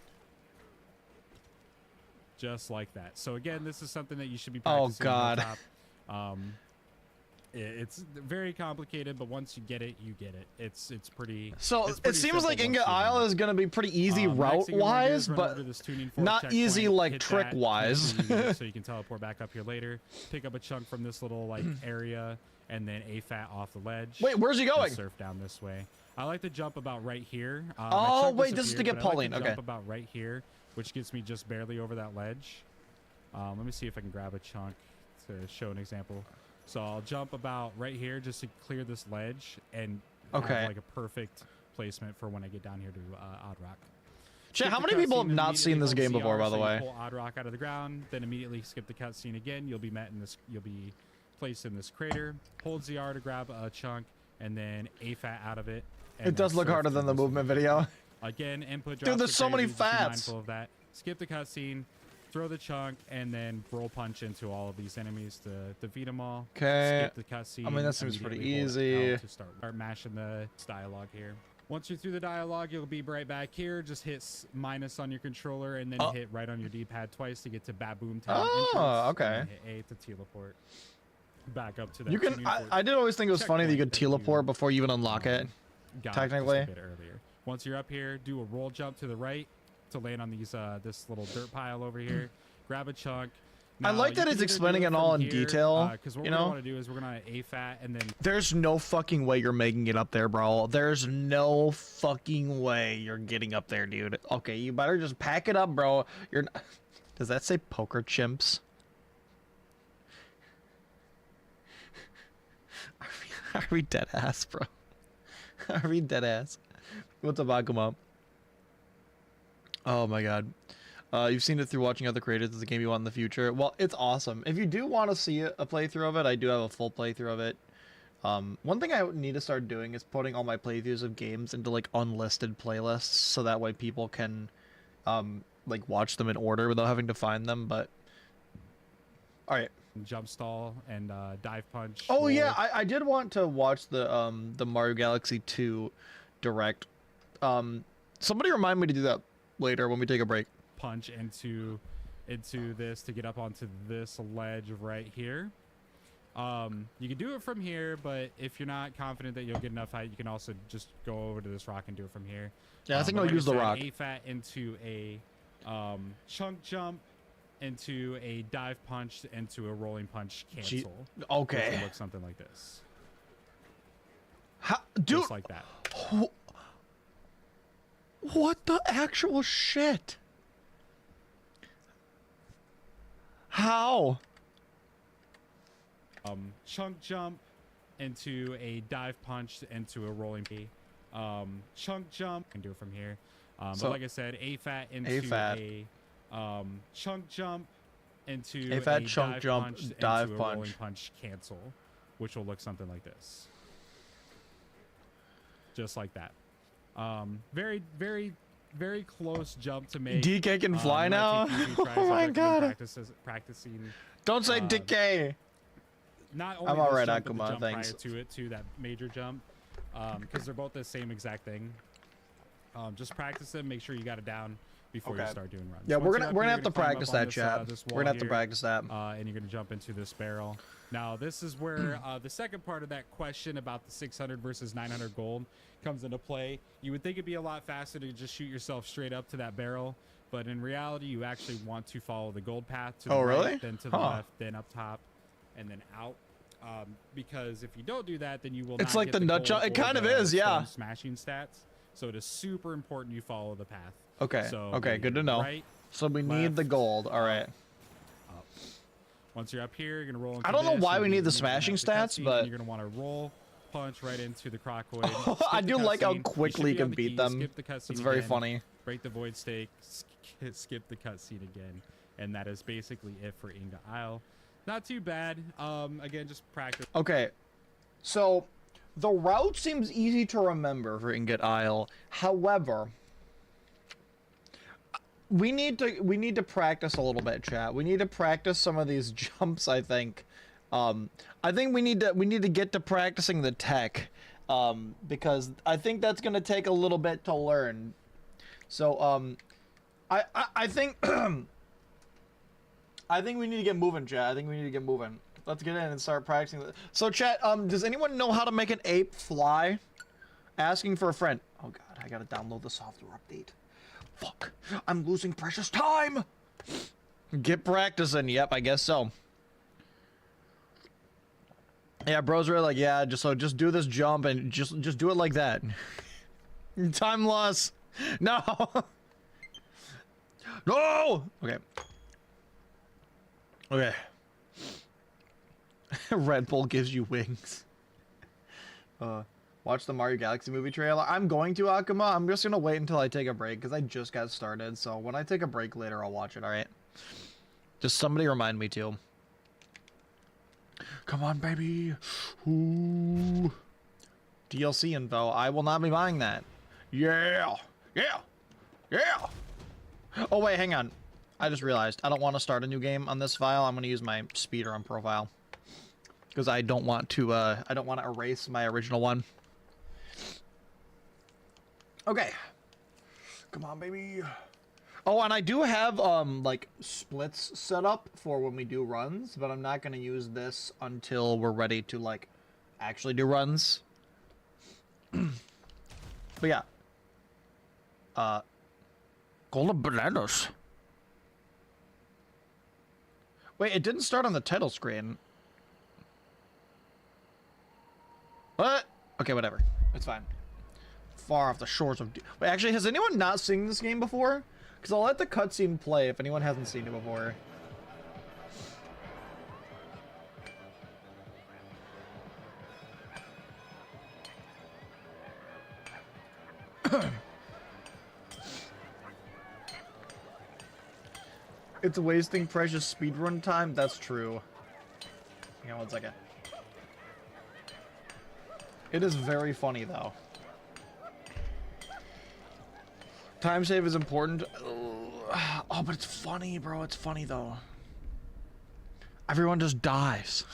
Just like that. So again, this is something that you should be practicing. God. on top. It's very complicated, but once you get it, you get it. It's pretty. So it's it pretty seems simple like once Ingot you learn Isle it. is gonna be pretty easy Next thing you wanna do route-wise, is run but over to this tuning fork not easy checkpoint, like hit that, trick-wise. make sure you use it so you can teleport back up here later. Pick up a chunk from this little like area, and then A-fat off the ledge. Wait, where's he and going? surf down this way. I like to jump about right here. My Oh, chunk wait, this is to disappeared, get but I Pauline, like to okay. jump about right here, which gets me just barely over that ledge. Let me see if I can grab a chunk to show an example. So I'll jump about right here just to clear this ledge and Okay. have like a perfect placement for when I get down here to Odd Rock. Chat, Skip how the many people cutscene have and not seen immediately this game hold before, CR, by the so you way? pull Odd Rock out of the ground, then immediately skip the cutscene again. You'll be met in this. You'll be placed in this crater. Hold ZR to grab a chunk, and then A-fat out of it. and It then does look surf harder than through the this movement video. Again, input Dude, drops there's are so many crazy, just be fats. mindful of that. Skip the cutscene, throw the chunk, and then roll punch into all of these enemies to defeat them all. Okay. Skip the cutscene. I mean, that seems pretty immediately hold easy. L to start mashing the dialogue here. Once you're through the dialogue, you'll be right back here. Just hit minus on your controller, and then hit right on your D-pad twice to get to Baboom Town entrance. Okay. And hit A to teleport back up to that. You can. tuning fork I did always think it was funny that you could checkpoint that teleport before you even unlock it. got technically. just a bit earlier. Once you're up here, do a roll jump to the right to land on these this little dirt pile over here. Grab a chunk. I like that it's explaining it all in detail, Because what you we're know? gonna want to do is we're gonna A-fat and then There's no fucking way you're making it up there, bro. There's no fucking way you're getting up there, dude. Okay, you better just pack it up, bro. You're. Does that say poker chimps? Are we dead ass, bro? Are we dead ass? What's up, Akuma? Oh my god. You've seen it through watching other creators. It's a game you want in the future. Well, it's awesome. If you do want to see a playthrough of it, I do have a full playthrough of it. One thing I need to start doing is putting all my playthroughs of games into like unlisted playlists, so that way people can like watch them in order without having to find them. But all right. jump stall and dive punch. Oh will- yeah, I did want to watch the Mario Galaxy 2 direct. Somebody remind me to do that later when we take a break. punch into this to get up onto this ledge right here. You can do it from here, but if you're not confident that you'll get enough height, you can also just go over to this rock and do it from here. Yeah, I think but I'll like use the said, rock. A-fat into a chunk jump, into a dive punch, into a rolling punch cancel. Okay. Which will look something like this. Dude, Just like that. what the actual shit? How? Chunk jump into a dive punch into a rolling chunk jump. I can do it from here. So, but like I said, A-fat into A-fat. a chunk jump into A-fat a chunk dive jump, punch dive into a rolling punch. punch cancel, which will look something like this. Just like that. Very, very, very close jump to make. DK can fly might now? take you a few tries. Oh I my recommend god. practicing. Don't say DK. Not only I'm this alright, jump, but the Akuma, jump thanks. prior to it, to that major jump, because they're both the same exact thing. Just practice them. Make sure you got it down before you Okay. start doing runs. Yeah, Once we're you're gonna up we're here, gonna you're have to climb up practice on that, this, chat. this We're wall gonna have to here, practice that. and you're gonna jump into this barrel. Now, this is where the second part of that question about the 600 versus 900 gold comes into play. You would think it'd be a lot faster to just shoot yourself straight up to that barrel, but in reality, you actually want to follow the gold path to the Oh, really? right, then to the Huh. left, then up top, and then out. Because if you don't do that, then you will. It's not like get the nut gold jump. It or kind of the is, yeah. stone smashing stats. So it is super important you follow the path. Okay. So Okay. Good to know. Right, So we need left, the gold. All right. up. Once you're up here, you're gonna roll. Into I don't know this, why you're we gonna need the use smashing cutscene, stats, and but- you're gonna want to roll, punch right into the crocoid. I skip do the like how cutscene. quickly should you be on can the beat key, them. Skip the cutscene It's very again, funny. Break the void stake. Skip the cutscene again, and that is basically it for Inga Isle. Not too bad. Again, just practice. Okay. So the route seems easy to remember for Ingot Isle. However, we need to practice a little bit, chat. We need to practice some of these jumps, I think. I think we need to get to practicing the tech. Because I think that's going to take a little bit to learn. So I think I think we need to get moving, chat. I think we need to get moving. Let's get in and start practicing. So, chat, does anyone know how to make an ape fly? Asking for a friend. Oh god, I gotta download the software update. Fuck, I'm losing precious time. Get practicing. Yep, I guess so. Yeah, bros are like, yeah, just do this jump and just do it like that. Time loss. No. No. Okay. Okay. Red Bull gives you wings. Watch the Mario Galaxy movie trailer. I'm going to, Akuma. I'm just gonna wait until I take a break because I just got started. So when I take a break later, I'll watch it. All right. Just somebody remind me to. Come on, baby. Ooh. DLC info. I will not be buying that. Yeah. Yeah. Yeah. Oh wait, hang on. I just realized I don't want to start a new game on this file. I'm going to use my speedrun profile because I don't want to erase my original one. Okay. Come on, baby. Oh, and I do have like splits set up for when we do runs, but I'm not going to use this until we're ready to like actually do runs. But yeah. Golden bananas. Wait, it didn't start on the title screen. What? Okay, whatever. It's fine. Far off the shores of... Wait, actually, has anyone not seen this game before? Because I'll let the cutscene play if anyone hasn't seen it before. It's wasting precious speedrun time? That's true. Hang on 1 second. It is very funny, though. Time save is important. Oh, but it's funny, bro. It's funny, though. Everyone just dies.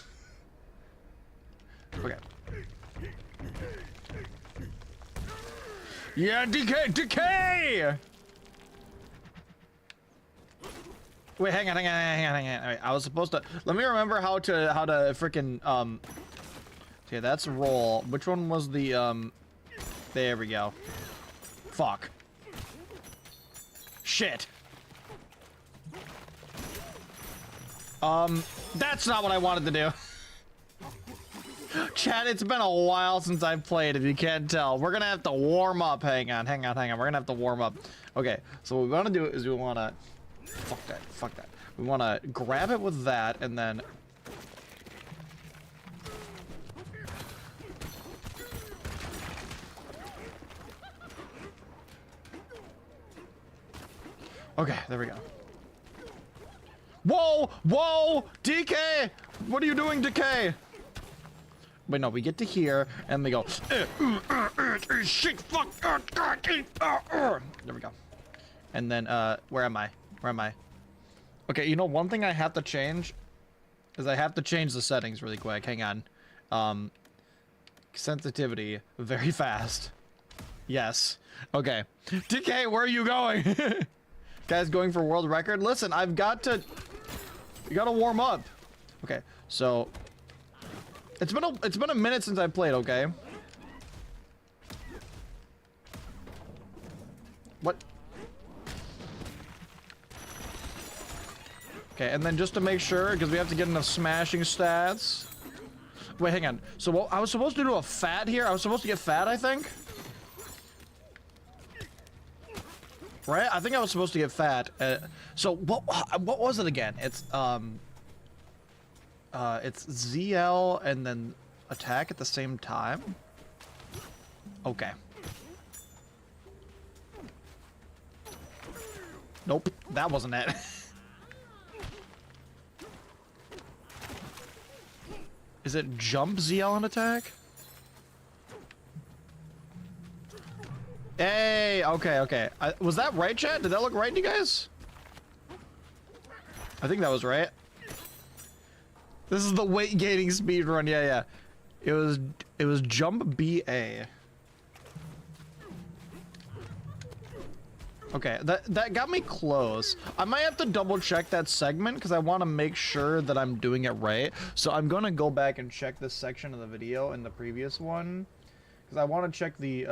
Okay. Yeah, decay! Wait, hang on. Alright, I was supposed to. Let me remember how to freaking Okay, that's roll. Which one was the There we go. Fuck. Shit. That's not what I wanted to do. Chat, it's been a while since I've played, if you can't tell. We're gonna have to warm up. Hang on. We're gonna have to warm up. Okay, so what we wanna do is we wanna... Fuck that. We wanna grab it with that, and then... Okay, there we go. Whoa! Whoa! DK! What are you doing, DK? Wait, no, we get to here, and they go, shit, fuck, there we go. And then, where am I? Okay, you know, one thing I have to change is I have to change the settings really quick. Hang on. Sensitivity, very fast. Yes. Okay. DK, where are you going? Guys going for world record? Listen, I've got to... You gotta warm up. Okay, so... It's been a minute since I played, okay? What? Okay, and then just to make sure, because we have to get enough smashing stats. Wait, hang on. So what, I was supposed to do a fat here? I was supposed to get fat, I think? Right? I think I was supposed to get fat. So what was it again? It's ZL and then attack at the same time? Okay. Nope, that wasn't it. Is it jump ZL and attack? Hey, okay. Was that right, chat? Did that look right to you guys? I think that was right. This is the weight gaining speedrun. Yeah. It was jump BA. Okay, that got me close. I might have to double check that segment because I want to make sure that I'm doing it right. So I'm gonna go back and check this section of the video in the previous one because I want to check the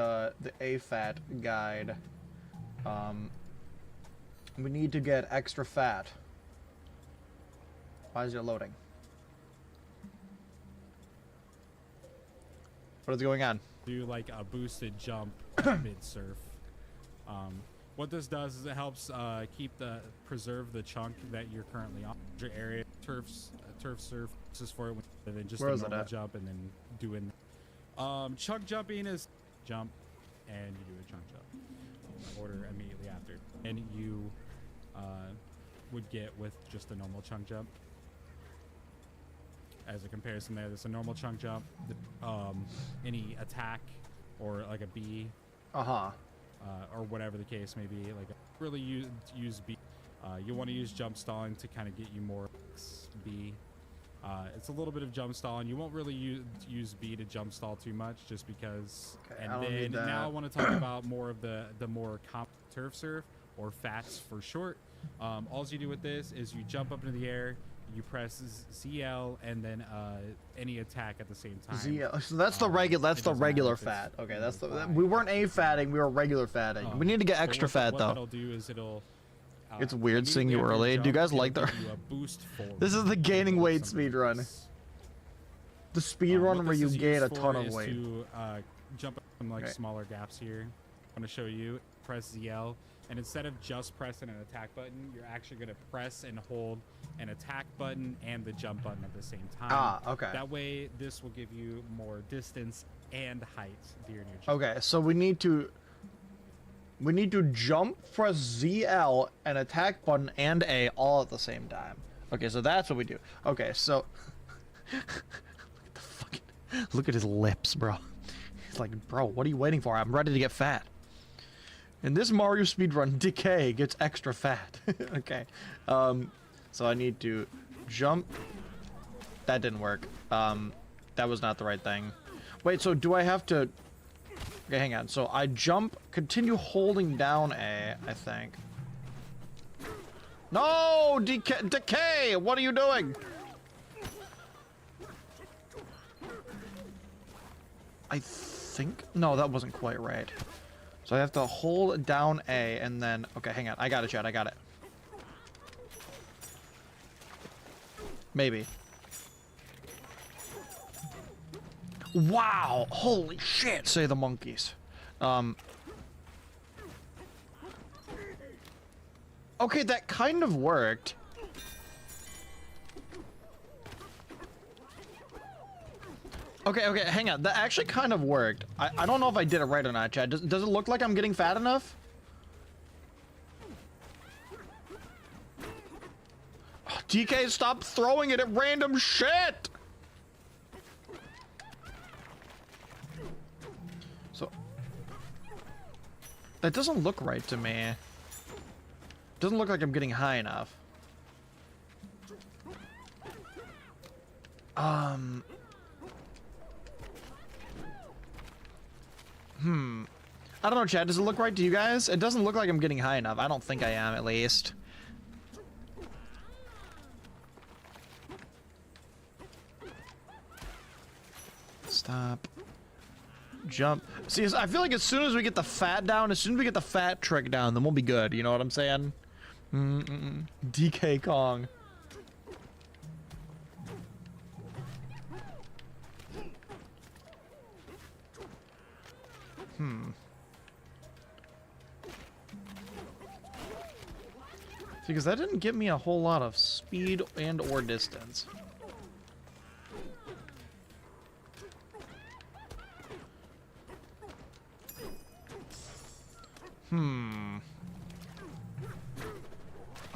AFAT guide. We need to get extra fat. Why is it loading? What is going on? Do like a boosted jump mid surf. What this does is it helps preserve the chunk that you're currently on. Your area turf surfaces for it, and then just a normal jump, and then doing chunk jumping is jump, and you do a chunk jump order immediately after, and you would get with just a normal chunk jump. As a comparison, there's a normal chunk jump, any attack or like a B. Or whatever the case may be, like really use B. You want to use jump stalling to kind of get you more B. It's a little bit of jump stalling. You won't really use B to jump stall too much, just because. Okay, and then now I want to talk about more of the more comp turf surf or FATS for short. All you do with this is you jump up into the air. You press ZL and then any attack at the same time. ZL. So that's the regular. That's the regular fat. Okay, that's the. We weren't A-fatting. We were regular fatting. We need to get extra fat though. What it'll do is it'll. It's weird seeing you early. Do you guys like the? This is the gaining weight speedrun. The speedrun where you gain a ton of weight. To jump from like smaller gaps here. I'm gonna show you. Press ZL. And instead of just pressing an attack button, you're actually going to press and hold an attack button and the jump button at the same time. Okay. That way, this will give you more distance and height during your jump. Okay, so we need to jump, press ZL, and attack button and A all at the same time. Okay, so that's what we do. Okay, so look at his lips, bro. He's like, bro, what are you waiting for? I'm ready to get fat. In this Mario speedrun, Decay gets extra fat. Okay. So I need to jump, That didn't work. That was not the right thing. Wait, so do I have to... Okay, hang on. So I jump, continue holding down A, I think. No! Decay! What are you doing? I think... No, that wasn't quite right. So I have to hold down A and then... Okay, hang on. I got it, Chad. I got it. Maybe. Wow! Holy shit! Say the monkeys. Okay, that kind of worked. Okay, hang on. That actually kind of worked. I don't know if I did it right or not, Chad. Does it look like I'm getting fat enough? Oh, DK, stop throwing it at random shit! So... That doesn't look right to me. Doesn't look like I'm getting high enough. I don't know, Chad. Does it look right to you guys? It doesn't look like I'm getting high enough. I don't think I am, at least. Stop. Jump. See, I feel like as soon as we get the fat down, as soon as we get the fat trick down, then we'll be good. You know what I'm saying? DK Kong. Because that didn't get me a whole lot of speed and or distance.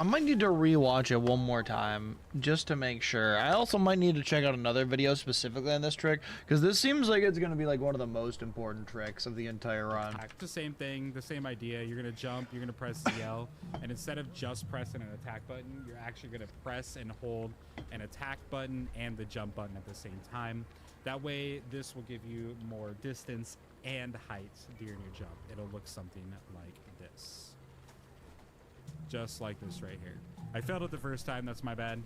I might need to rewatch it one more time just to make sure. I also might need to check out another video specifically on this trick because this seems like it's going to be like one of the most important tricks of the entire run. The same thing, the same idea. You're going to jump, you're going to press CL, and instead of just pressing an attack button, you're actually going to press and hold an attack button and the jump button at the same time. That way, this will give you more distance and height during your jump. It'll look something like this. Just like this right here. I failed it the first time. That's my bad.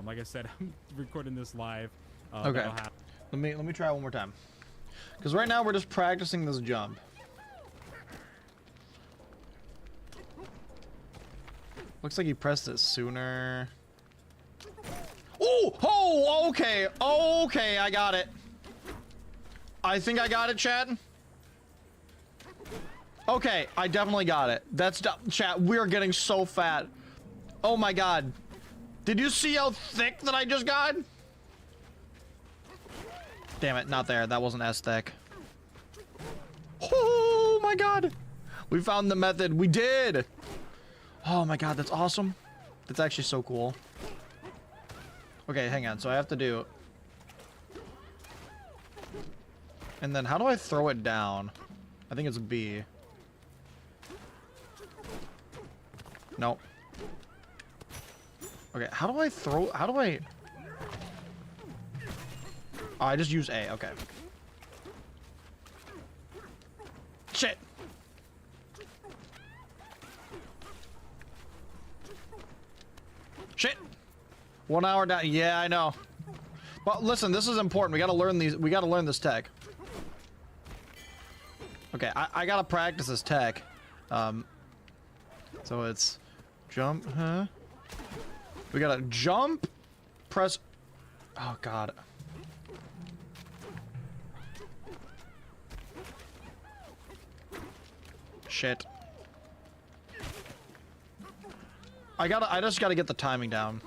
Like I said, I'm recording this live. Okay. Let me try it one more time. Because right now we're just practicing this jump. Looks like he pressed it sooner. Ooh! Oh! Okay! Okay, I got it. I think I got it, Chad. Okay, I definitely got it. That's chat. We're getting so fat. Oh my god. Did you see how thick that I just got? Damn it, not there. That wasn't as thick. Oh my god. We found the method. We did. Oh my god, that's awesome. That's actually so cool. Okay, hang on. So I have to do... And then how do I throw it down? I think it's B. Nope. Okay, how do I throw... How do I... Oh, I just use A. Okay. Shit! Shit! 1 hour down. Yeah, I know. But listen, this is important. We gotta learn these. We gotta learn this tech. Okay, I gotta practice this tech. So it's jump, huh? We gotta jump, press. Oh god. Shit. I just gotta get the timing down.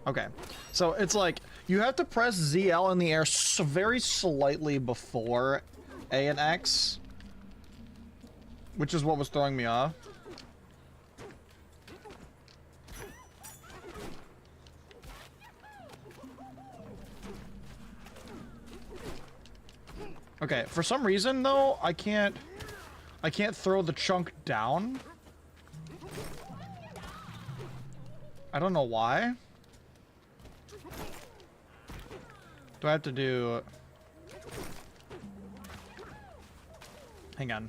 Okay, so it's like you have to press ZL in the air very slightly before A and X, which is what was throwing me off. Okay, for some reason though, I can't throw the chunk down. I don't know why. Do I have to do... Hang on.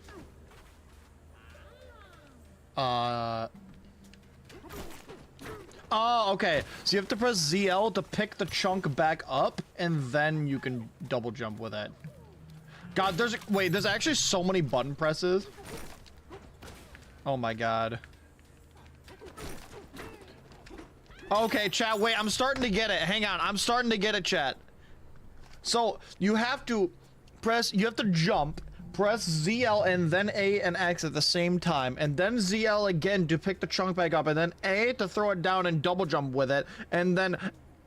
Oh, okay. So you have to press ZL to pick the chunk back up, and then you can double jump with it. God, wait, there's actually so many button presses. Oh my god. Okay, chat, wait, I'm starting to get it. Hang on, I'm starting to get it, chat. So, you have to jump, press ZL and then A and X at the same time, and then ZL again to pick the chunk back up, and then A to throw it down and double jump with it, and then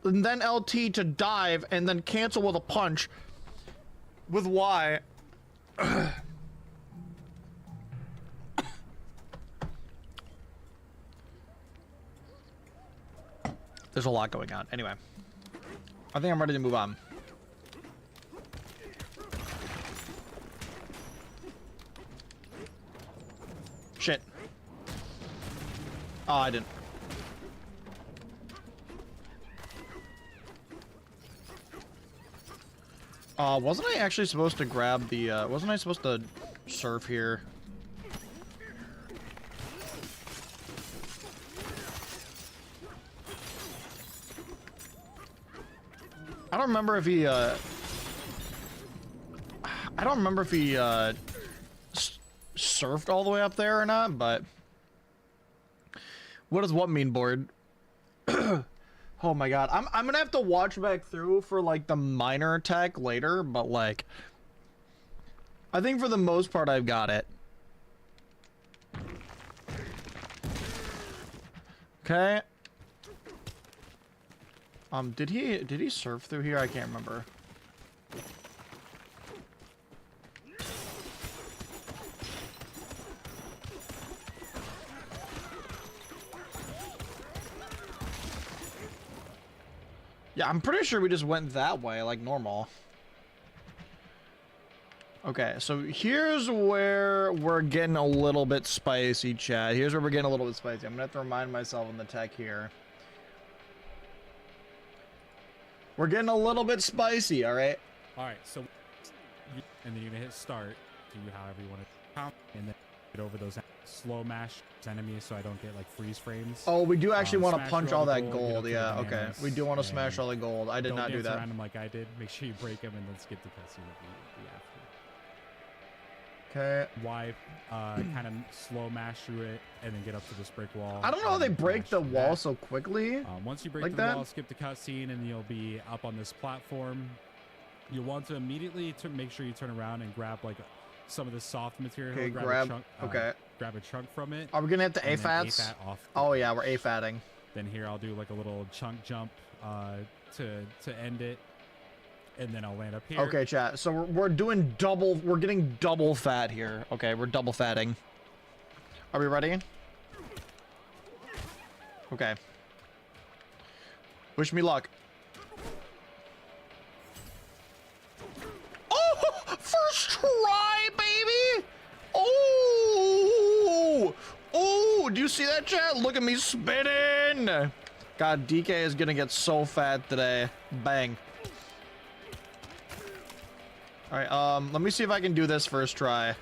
LT to dive, and then cancel with a punch with Y. There's a lot going on. Anyway, I think I'm ready to move on. Shit. Oh, I didn't. Wasn't I actually supposed to grab the, wasn't I supposed to surf here? I don't remember if he, I don't remember if he, surfed all the way up there or not, but... What does what mean, board? Oh my god, I'm gonna have to watch back through for, like, the minor attack later, but, like... I think for the most part I've got it. Okay. Did he surf through here? I can't remember. Yeah, I'm pretty sure we just went that way, like normal. Okay, so here's where we're getting a little bit spicy, chat. Here's where we're getting a little bit spicy. I'm gonna have to remind myself in the tech here. We're getting a little bit spicy, alright? Alright, so... And then you're gonna hit start, do however you want to count, and then get over those slow mash enemies so I don't get, like, freeze frames. Oh, we do actually want to punch all that gold, gold, yeah, okay. We do want to smash all the gold. I did not do that. Around them like I did. Make sure you break them and then skip the cutscene after. Okay. Y, kind of slow mash through it and then get up to this brick wall. I don't know how they break the wall so quickly. Once you break like the wall, skip the cutscene and you'll be up on this platform. You'll want to immediately make sure you turn around and grab like some of the soft material. Okay, grab a chunk, okay. Grab a chunk from it. Are we gonna have to AFATs? Oh yeah, we're AFATing. Then here I'll do like a little chunk jump to end it. And then I'll land up here. Okay, chat. So we're doing double. We're getting double fat here. Okay, we're double fatting. Are we ready? Okay. Wish me luck. Oh! First try, baby! Oh! Oh! Do you see that, chat? Look at me spinning! God, DK is gonna get so fat today. Bang. Alright, let me see if I can do this first try.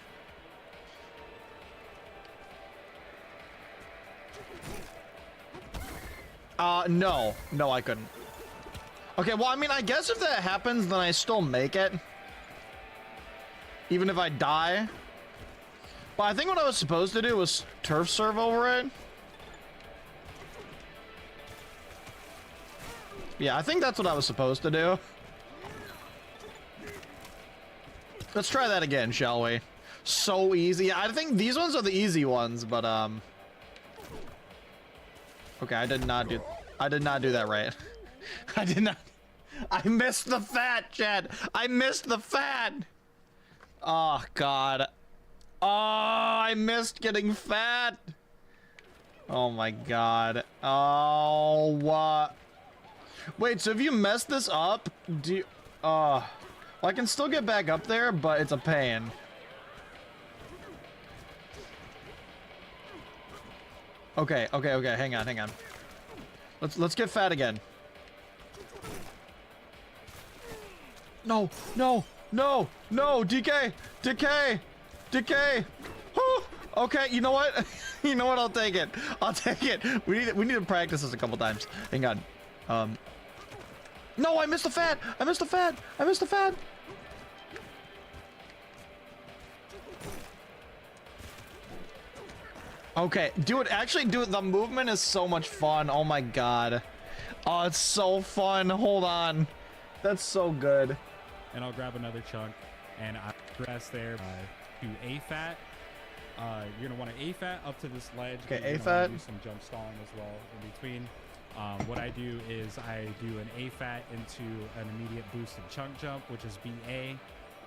No. No, I couldn't. Okay, well, I mean, I guess if that happens, then I still make it. Even if I die. But I think what I was supposed to do was turf serve over it. Yeah, I think that's what I was supposed to do. Let's try that again, shall we? So easy. I think these ones are the easy ones, but okay, I did not do that right. I did not. I missed the fat, Chad. I missed the fat. Oh god. Oh, I missed getting fat. Oh my god. Oh, what? Wait, so if you mess this up, do you, well, I can still get back up there, but it's a pain. Okay, hang on. Let's get fat again. No, no, no, no, DK, DK, DK. Whew. Okay, you know what? You know what? I'll take it. I'll take it. We need to practice this a couple times. Hang on. No, I missed the fat. I missed the fat. I missed the fat. Okay, dude, actually, dude, the movement is so much fun. Oh my god. Oh, it's so fun. Hold on. That's so good. And I'll grab another chunk, and I press there to A-fat. You're gonna want to A-fat up to this ledge. Okay, A-fat. Do some jump stalling as well in between. What I do is I do an A-fat into an immediate boosted chunk jump, which is BA.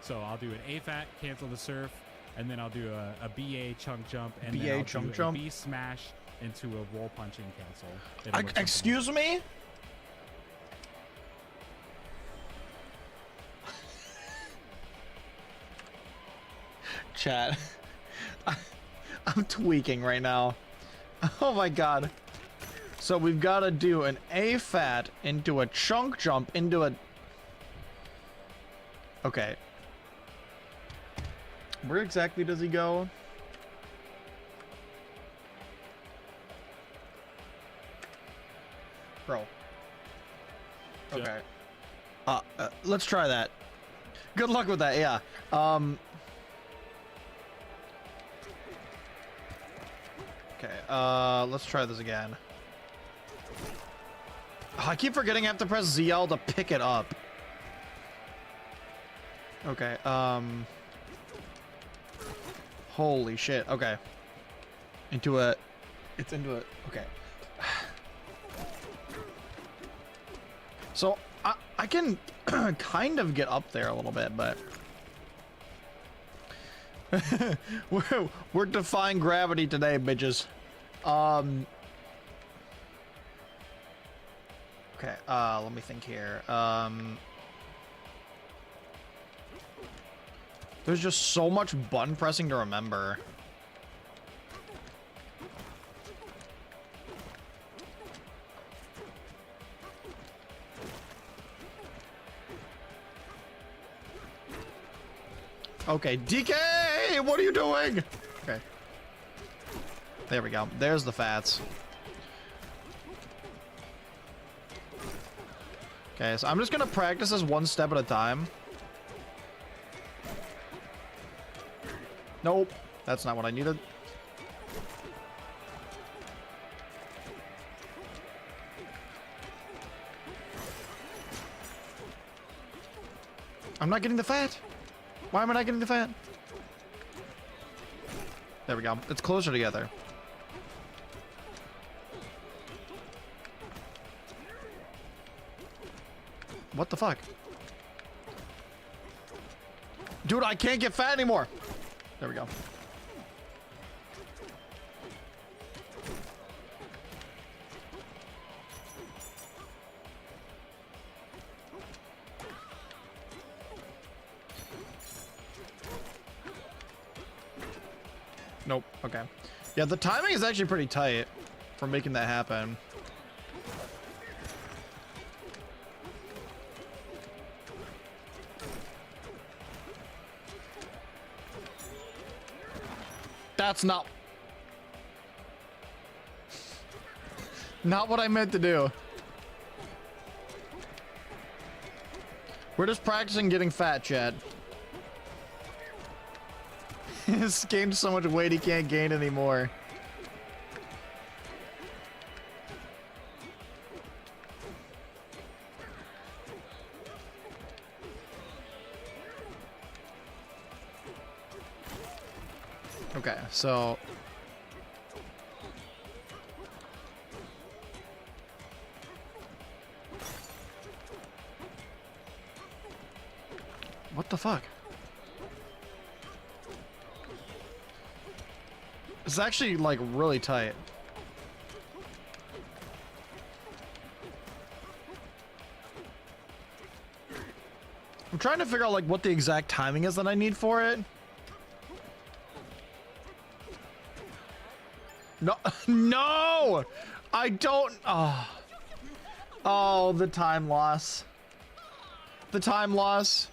So I'll do an A-fat, cancel the surf, and then I'll do a BA chunk jump, and then I'll do a B smash into a roll punching cancel. Excuse me? Chat. I'm tweaking right now. Oh my god. So we've got to do an A-fat into a chunk jump into a... Okay. Where exactly does he go? Bro. Okay. Let's try that. Good luck with that, yeah. Okay, let's try this again. Oh, I keep forgetting I have to press ZL to pick it up. Okay, holy shit, okay. It's into a, okay. So, I can kind of get up there a little bit, but... we're defying gravity today, bitches. Okay, let me think here. There's just so much button pressing to remember. Okay, DK, what are you doing? Okay. There we go. There's the fats. Okay, so I'm just gonna practice this one step at a time. Nope, that's not what I needed. I'm not getting the fat. Why am I not getting the fat? There we go. It's closer together. What the fuck? Dude, I can't get fat anymore. There we go. Nope. Okay. Yeah, the timing is actually pretty tight for making that happen. That's not what I meant to do. We're just practicing getting fat, Chad. He's gained so much weight he can't gain anymore. Okay, so... What the fuck? It's actually, like, really tight. I'm trying to figure out, like, what the exact timing is that I need for it. No, no! I don't... Oh. Oh, the time loss. the time loss.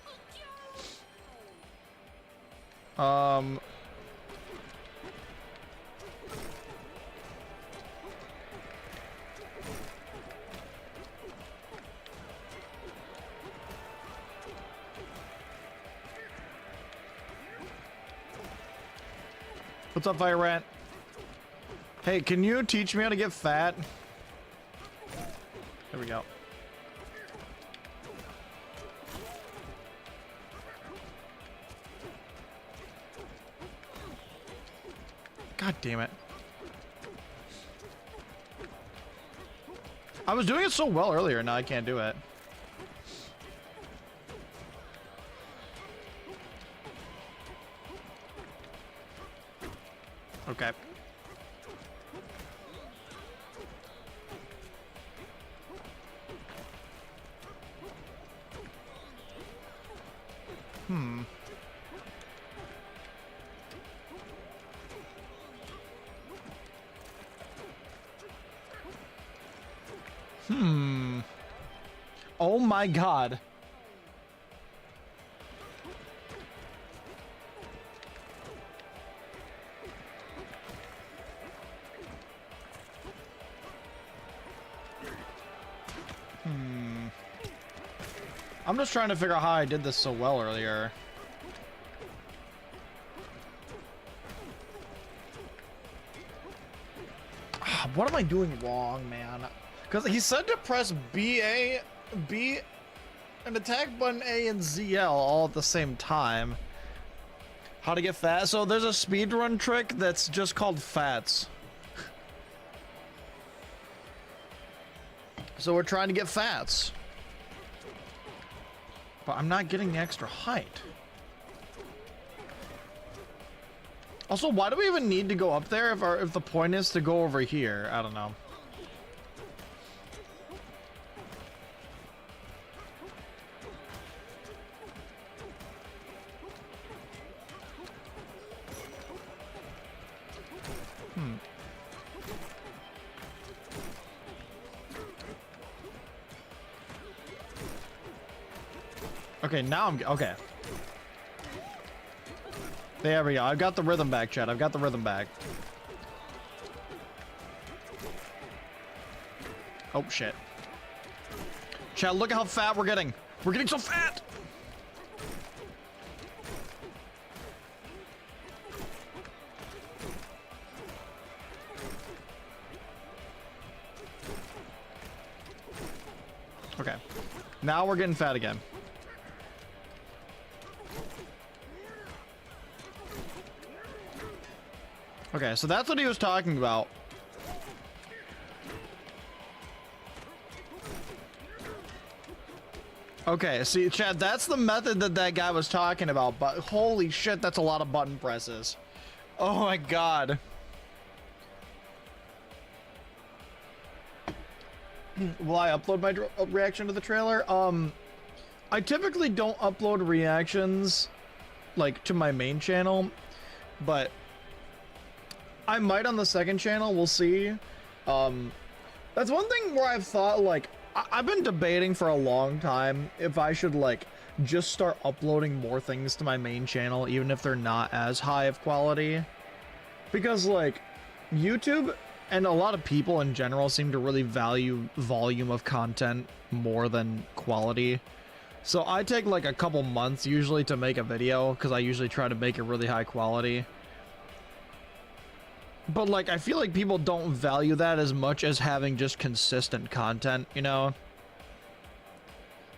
What's up, Fire Rat? Hey, can you teach me how to get fat? There we go. God damn it. I was doing it so well earlier, now I can't do it. Okay. Oh my God. I'm just trying to figure out how I did this so well earlier. What am I doing wrong, man? Because he said to press B, and attack button A and ZL all at the same time. How to get fat? So there's a speedrun trick that's just called fats. So we're trying to get fats. But I'm not getting the extra height. Also, why do we even need to go up there if the point is to go over here? I don't know. Okay, now I'm okay. There we go. I've got the rhythm back, Chad. I've got the rhythm back. Oh shit. Chad, look at how fat we're getting. We're getting so fat. Okay. Now we're getting fat again. Okay, so that's what he was talking about. Okay, see, Chad, that's the method that guy was talking about, but holy shit, that's a lot of button presses. Oh my god. Will I upload my reaction to the trailer? I typically don't upload reactions, like, to my main channel, but I might on the second channel, we'll see. That's one thing where I've thought, like, I've been debating for a long time if I should, like, just start uploading more things to my main channel, even if they're not as high of quality. Because, like, YouTube and a lot of people in general seem to really value volume of content more than quality. So I take, like, a couple months usually to make a video, because I usually try to make it really high quality. But, like, I feel like people don't value that as much as having just consistent content, you know?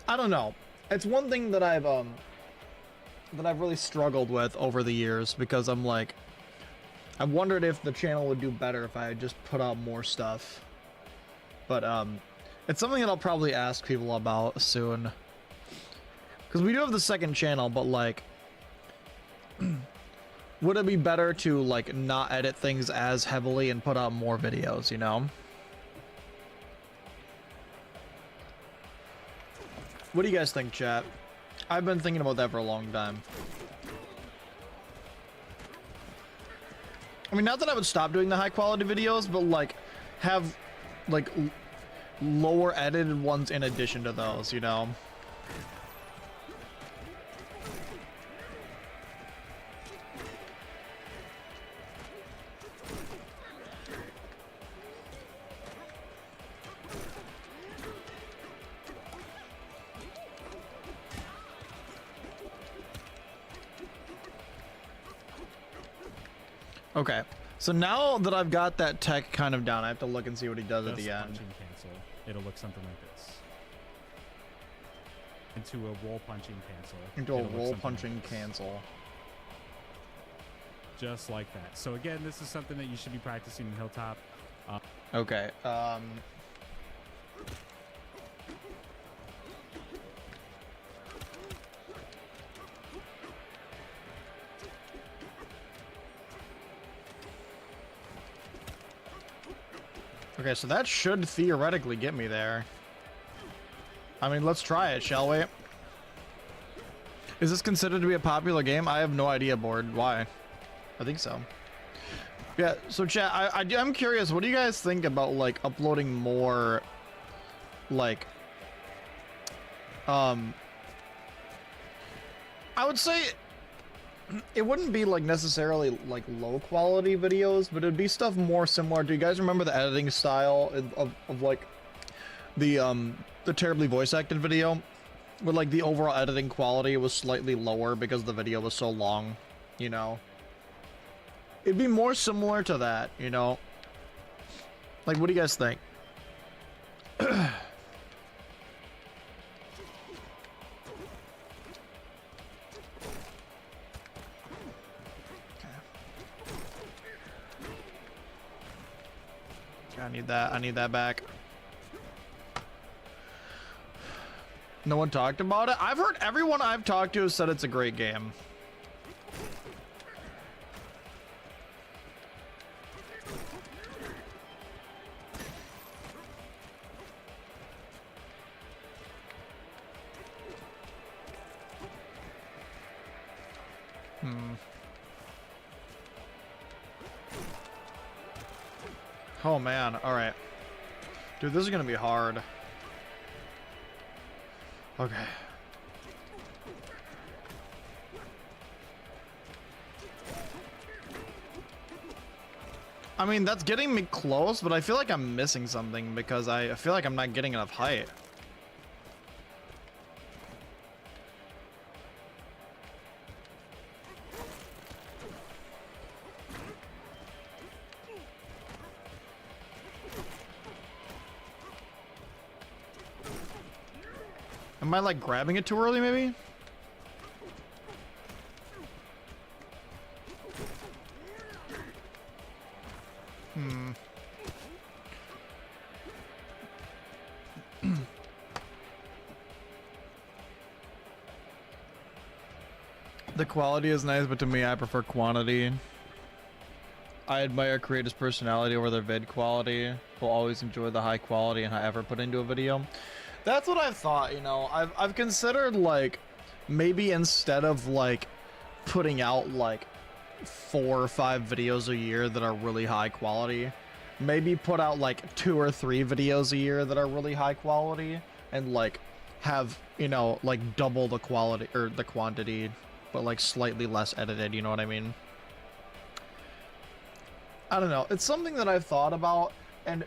I don't know. It's one thing that I've really struggled with over the years, because I'm like, I wondered if the channel would do better if I had just put out more stuff. But, it's something that I'll probably ask people about soon. Because we do have the second channel, but, like, would it be better to, like, not edit things as heavily and put out more videos, you know? What do you guys think, chat? I've been thinking about that for a long time. I mean, not that I would stop doing the high quality videos, but, like, have, like, lower edited ones in addition to those, you know? Okay, so now that I've got that tech kind of down, I have to look and see what he does at Just the end. punching cancel. It'll look something like this. Into a roll punching cancel. Into a It'll look roll something punching like this. cancel. Just like that. So again, this is something that you should be practicing in Hilltop. Okay, okay, so that should theoretically get me there. I mean, let's try it, shall we? Is this considered to be a popular game? I have no idea, Board. Why? I think so. Yeah, so chat, I'm curious, what do you guys think about, like, uploading more, like, I would say it wouldn't be, like, necessarily, like, low-quality videos, but it'd be stuff more similar. Do you guys remember the editing style of like, the terribly voice-acted video? Where, like, the overall editing quality was slightly lower because the video was so long, you know? It'd be more similar to that, you know? Like, what do you guys think? I need that back. No one talked about it? I've heard everyone I've talked to has said it's a great game. Oh man, alright. Dude, this is gonna be hard. Okay. I mean, that's getting me close, but I feel like I'm missing something because I feel like I'm not getting enough height. Am I like grabbing it too early, maybe? The quality is nice, but to me, I prefer quantity. I admire creators' personality over their vid quality. Will always enjoy the high quality and high effort put into a video. That's what I've thought, you know. I've considered, like, maybe instead of, like, putting out, like, 4 or 5 videos a year that are really high quality, maybe put out, like, 2 or 3 videos a year that are really high quality, and, like, have, you know, like, double the quality, or the quantity, but, like, slightly less edited, you know what I mean? I don't know. It's something that I've thought about, and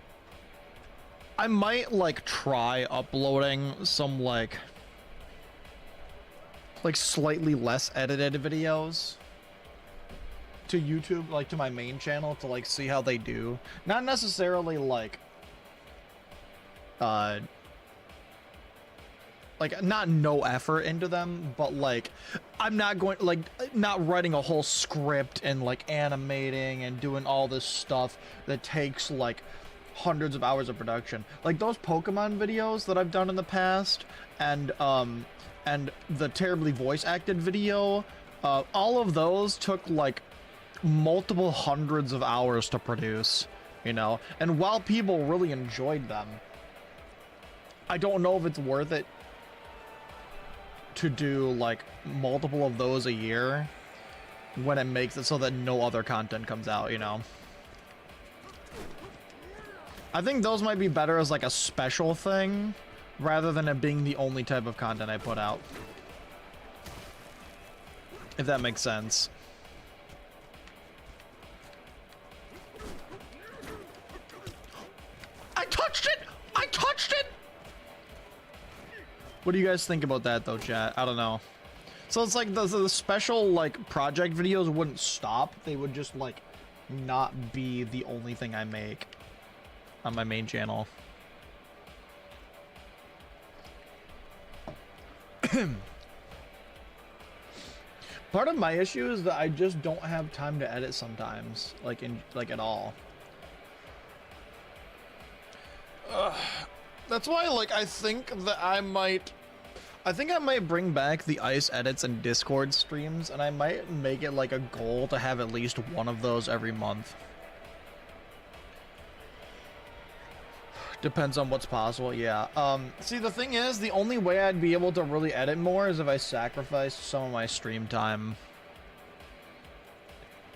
I might, like, try uploading some, like slightly less edited videos to YouTube, like, to my main channel to, like, see how they do. Not necessarily, like, not no effort into them, but, like, I'm not going, like, not writing a whole script and, like, animating and doing all this stuff that takes, like, hundreds of hours of production. Like, those Pokemon videos that I've done in the past, and the terribly voice acted video, all of those took, like, multiple hundreds of hours to produce, you know? And while people really enjoyed them, I don't know if it's worth it to do, like, multiple of those a year when it makes it so that no other content comes out, you know? I think those might be better as, like, a special thing rather than it being the only type of content I put out. If that makes sense. I touched it! I touched it! What do you guys think about that, though, chat? I don't know. So it's like the special, like, project videos wouldn't stop. They would just, like, not be the only thing I make on my main channel. Part of my issue is that I just don't have time to edit sometimes, like at all. That's why, like, I think I might bring back the ICE edits and Discord streams, and I might make it like a goal to have at least one of those every month. Depends on what's possible, yeah. See, the thing is, the only way I'd be able to really edit more is if I sacrificed some of my stream time.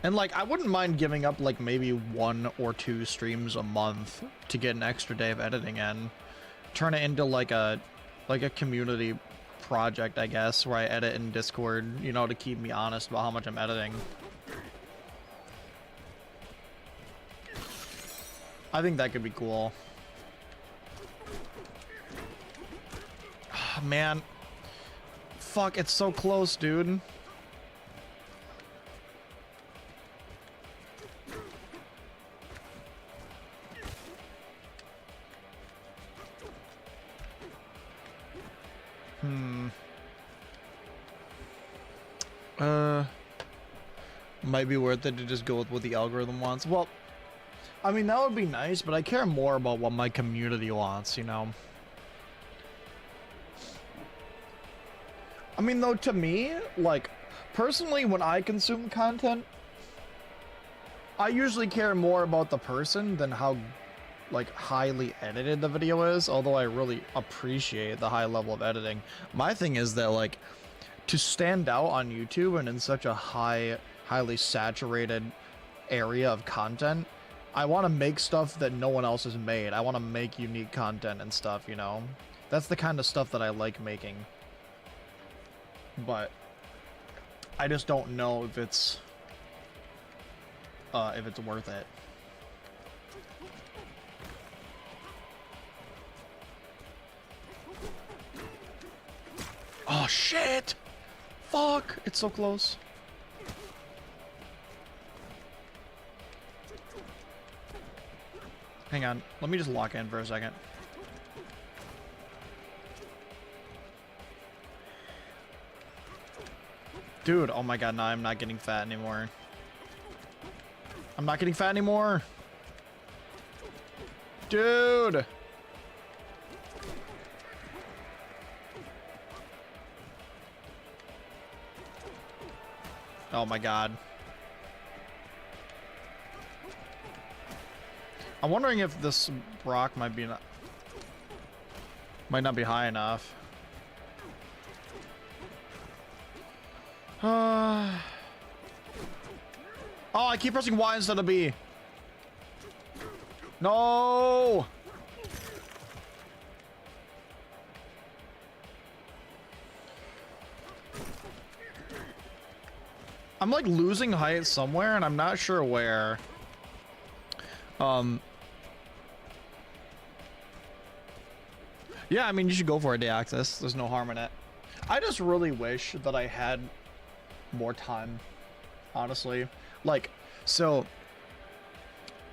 And, like, I wouldn't mind giving up, like, maybe 1 or 2 streams a month to get an extra day of editing in. Turn it into, like a community project, I guess, where I edit in Discord, you know, to keep me honest about how much I'm editing. I think that could be cool. Oh, man. Fuck, it's so close, dude. Might be worth it to just go with what the algorithm wants. Well, I mean, that would be nice, but I care more about what my community wants, you know? I mean, though, to me, like, personally, when I consume content, I usually care more about the person than how, like, highly edited the video is, although I really appreciate the high level of editing. My thing is that, like, to stand out on YouTube and in such a highly saturated area of content, I want to make stuff that no one else has made. I want to make unique content and stuff, you know? That's the kind of stuff that I like making. But I just don't know if it's worth it. Oh shit! Fuck! It's so close. Hang on, let me just lock in for a second. Dude, oh my god, no, I'm not getting fat anymore. I'm not getting fat anymore! Dude! Oh my god. I'm wondering if this rock might not be high enough. Oh, I keep pressing Y instead of B. No! I'm like losing height somewhere and I'm not sure where. Yeah, I mean, you should go for a day access. There's no harm in it. I just really wish that I had more time, honestly. Like, so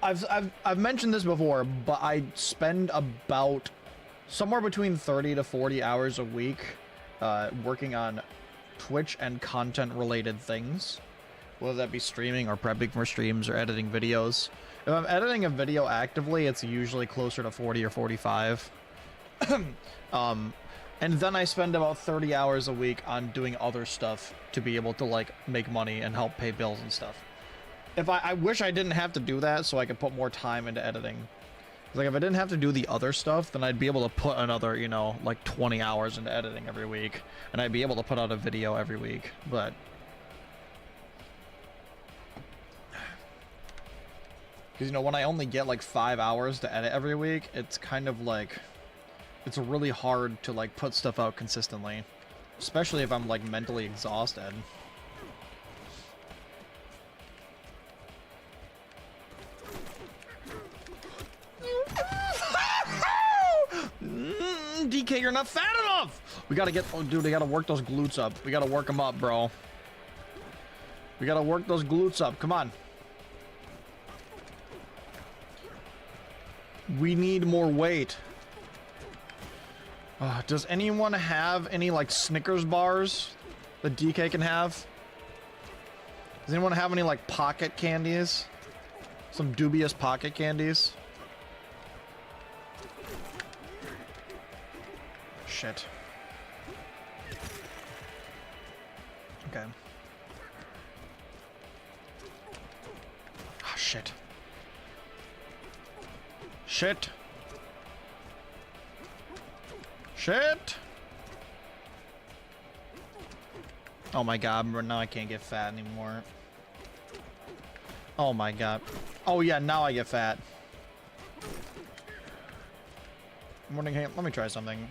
I've mentioned this before, but I spend about somewhere between 30 to 40 hours a week working on Twitch and content related things, whether that be streaming or prepping for streams or editing videos. If I'm editing a video actively, it's usually closer to 40 or 45. And then I spend about 30 hours a week on doing other stuff to be able to, like, make money and help pay bills and stuff. If I wish I didn't have to do that so I could put more time into editing. Like, if I didn't have to do the other stuff, then I'd be able to put another, you know, like 20 hours into editing every week. And I'd be able to put out a video every week. But because, you know, when I only get like 5 hours to edit every week, it's kind of like, it's really hard to like put stuff out consistently, especially if I'm like mentally exhausted. DK, you're not fat enough. We gotta get, oh dude, we gotta work those glutes up. We gotta work them up, bro. We gotta work those glutes up. Come on. We need more weight. Does anyone have any, like, Snickers bars that DK can have? Does anyone have any, like, pocket candies? Some dubious pocket candies? Shit. Okay. Ah, shit. Shit. Shit! Oh my god, now I can't get fat anymore. Oh my god. Oh yeah, now I get fat. Morning, hey, let me try something.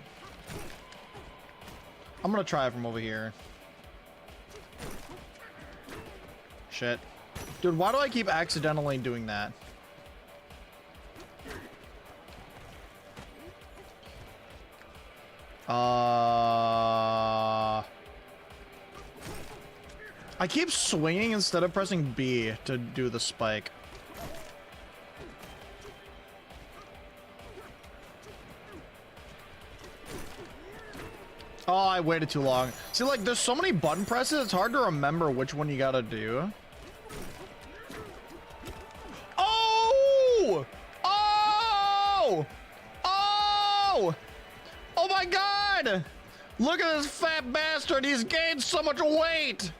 I'm gonna try it from over here. Shit. Dude, why do I keep accidentally doing that? I keep swinging instead of pressing B to do the spike. Oh, I waited too long. See, like, there's so many button presses, it's hard to remember which one you gotta do. Oh! Oh! Oh! Oh my god! Look at this fat bastard, he's gained so much weight!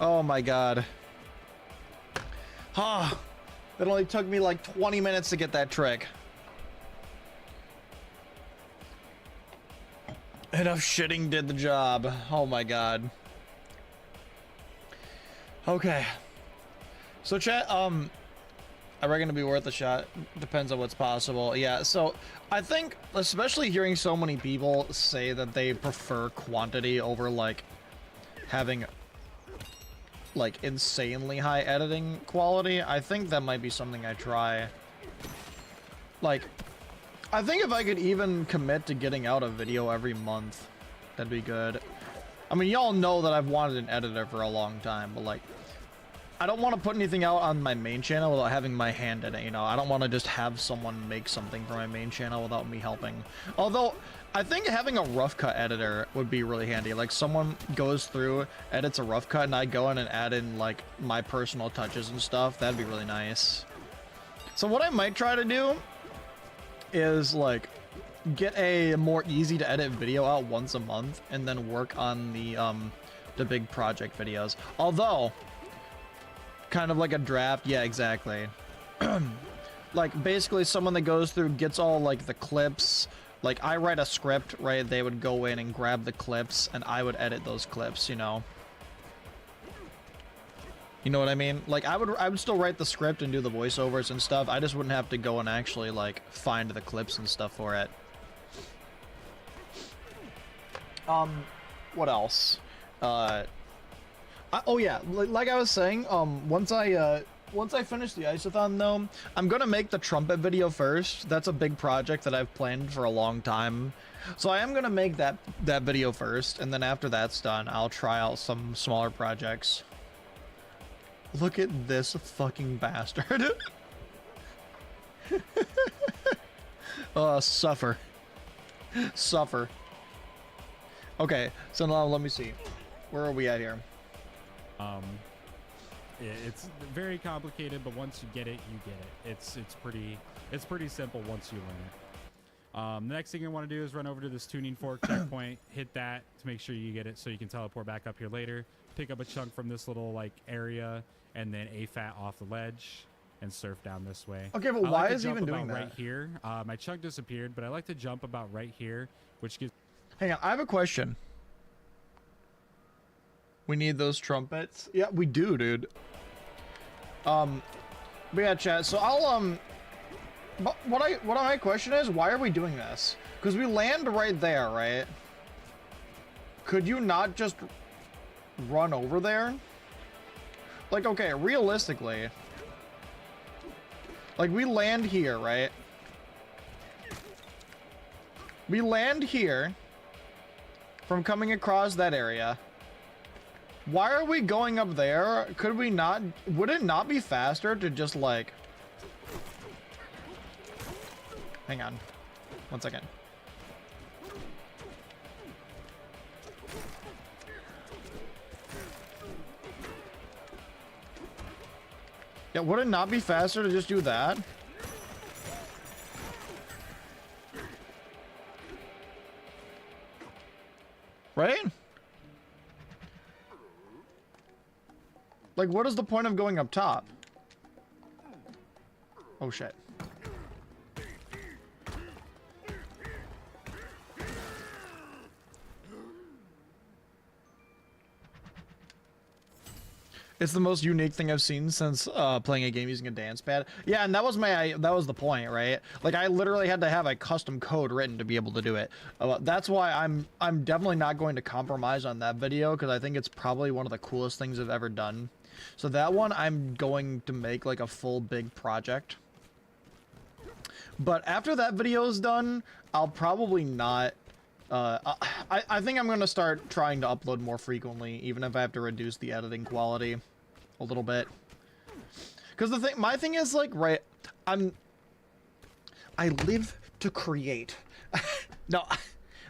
Oh my god. Ah, it only took me like 20 minutes to get that trick. Enough shitting did the job. Oh my god. Okay. So chat, I reckon it'd be worth a shot. Depends on what's possible. Yeah, so I think, especially hearing so many people say that they prefer quantity over like having like insanely high editing quality, I think that might be something I try. Like, I think if I could even commit to getting out a video every month, that'd be good. I mean, y'all know that I've wanted an editor for a long time, but like, I don't want to put anything out on my main channel without having my hand in it, you know? I don't want to just have someone make something for my main channel without me helping. Although, I think having a rough cut editor would be really handy. Like, someone goes through, edits a rough cut, and I go in and add in, like, my personal touches and stuff. That'd be really nice. So what I might try to do is, like, get a more easy-to-edit video out once a month, and then work on the big project videos. Although, kind of like a draft, yeah, exactly. Like, basically someone that goes through, gets all, like, the clips. Like, I write a script, right? They would go in and grab the clips, and I would edit those clips, you know? You know what I mean? Like, I would still write the script and do the voiceovers and stuff. I just wouldn't have to go and actually, like, find the clips and stuff for it. What else? Oh yeah, like I was saying, once I finish the ICEATHON though, I'm gonna make the trumpet video first. That's a big project that I've planned for a long time. So I am gonna make that video first, and then after that's done, I'll try out some smaller projects. Look at this fucking bastard. Suffer. Suffer. Okay, so now let me see. Where are we at here? It's very complicated, but once you get it, you get it. It's pretty simple once you learn it. The next thing you want to do is run over to this tuning fork checkpoint, hit that to make sure you get it so you can teleport back up here later, pick up a chunk from this little like area, and then AFAT off the ledge and surf down this way. Okay, but why is he even doing that? Right here, my chunk disappeared, but I like to jump about right here, which gives... Hang on, I have a question. We need those trumpets. Yeah, we do, dude. But yeah, chat. So I'll what my question is, why are we doing this? Because we land right there, right? Could you not just run over there? Like, okay, realistically, like we land here, right? We land here from coming across that area. Why are we going up there? Could we not... Would it not be faster to just, like... Hang on. 1 second. Yeah, would it not be faster to just do that? Right? Like, what is the point of going up top? Oh, shit. It's the most unique thing I've seen since playing a game using a dance pad. Yeah, and that was the point, right? Like, I literally had to have a custom code written to be able to do it. That's why I'm definitely not going to compromise on that video, because I think it's probably one of the coolest things I've ever done. So that one I'm going to make like a full big project. But after that video is done, I'll probably not. I think I'm gonna start trying to upload more frequently, even if I have to reduce the editing quality a little bit. Because my thing is like, right, I live to create. No,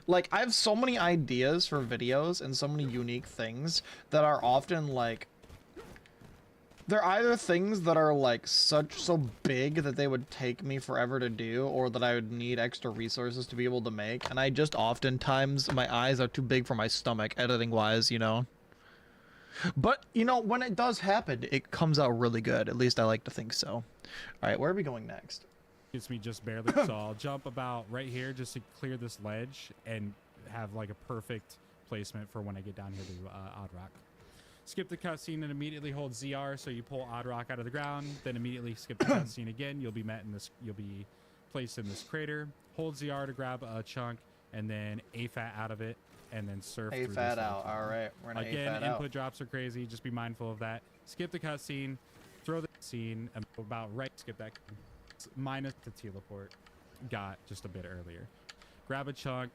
like I have so many ideas for videos and so many unique things that are often like, they're either things that are like so big that they would take me forever to do, or that I would need extra resources to be able to make, and I just oftentimes, my eyes are too big for my stomach editing wise, you know. But you know, when it does happen, it comes out really good. At least I like to think so. All right, where are we going next? Gets me just barely, so I'll jump about right here just to clear this ledge and have like a perfect placement for when I get down here to Odd Rock. Skip the cutscene and immediately hold ZR, so you pull Odd Rock out of the ground, then immediately skip the cutscene again. You'll be you'll be placed in this crater. Hold ZR to grab a chunk, and then AFAT out of it, and then surf through AFAT this out. All right, we're gonna again, AFAT out. input drops are crazy. Just be mindful of that. Skip the cutscene, throw the scene about right. Skip that minus the teleport. Got just a bit earlier. Grab a chunk.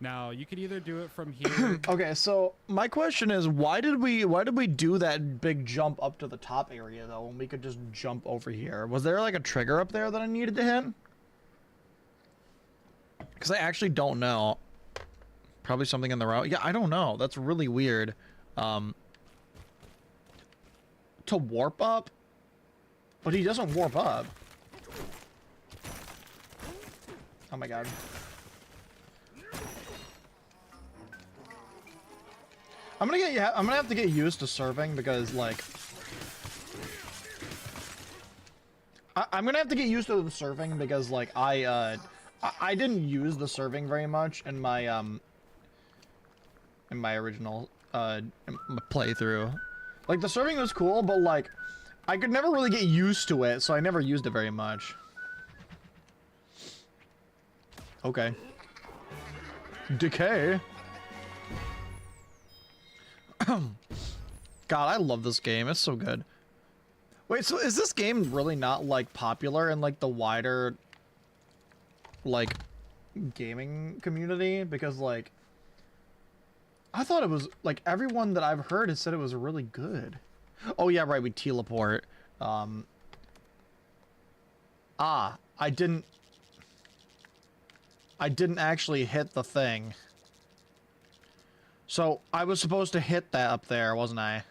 Now you could either do it from here. Okay, so my question is, why did we do that big jump up to the top area though, when we could just jump over here? Was there like a trigger up there that I needed to hit? Because I actually don't know. Probably something in the route. Yeah, I don't know. That's really weird. To warp up, but he doesn't warp up. Oh my god. I'm gonna have to get used to serving, because like I'm gonna have to get used to the serving, because like I didn't use the serving very much in my original playthrough. Like the serving was cool, but like I could never really get used to it, so I never used it very much. Okay. Decay. God, I love this game. It's so good. Wait, so is this game really not like popular in like the wider like gaming community? Because like I thought it was like, everyone that I've heard has said it was really good. Oh yeah, right, we teleport. I didn't actually hit the thing. So I was supposed to hit that up there, wasn't I?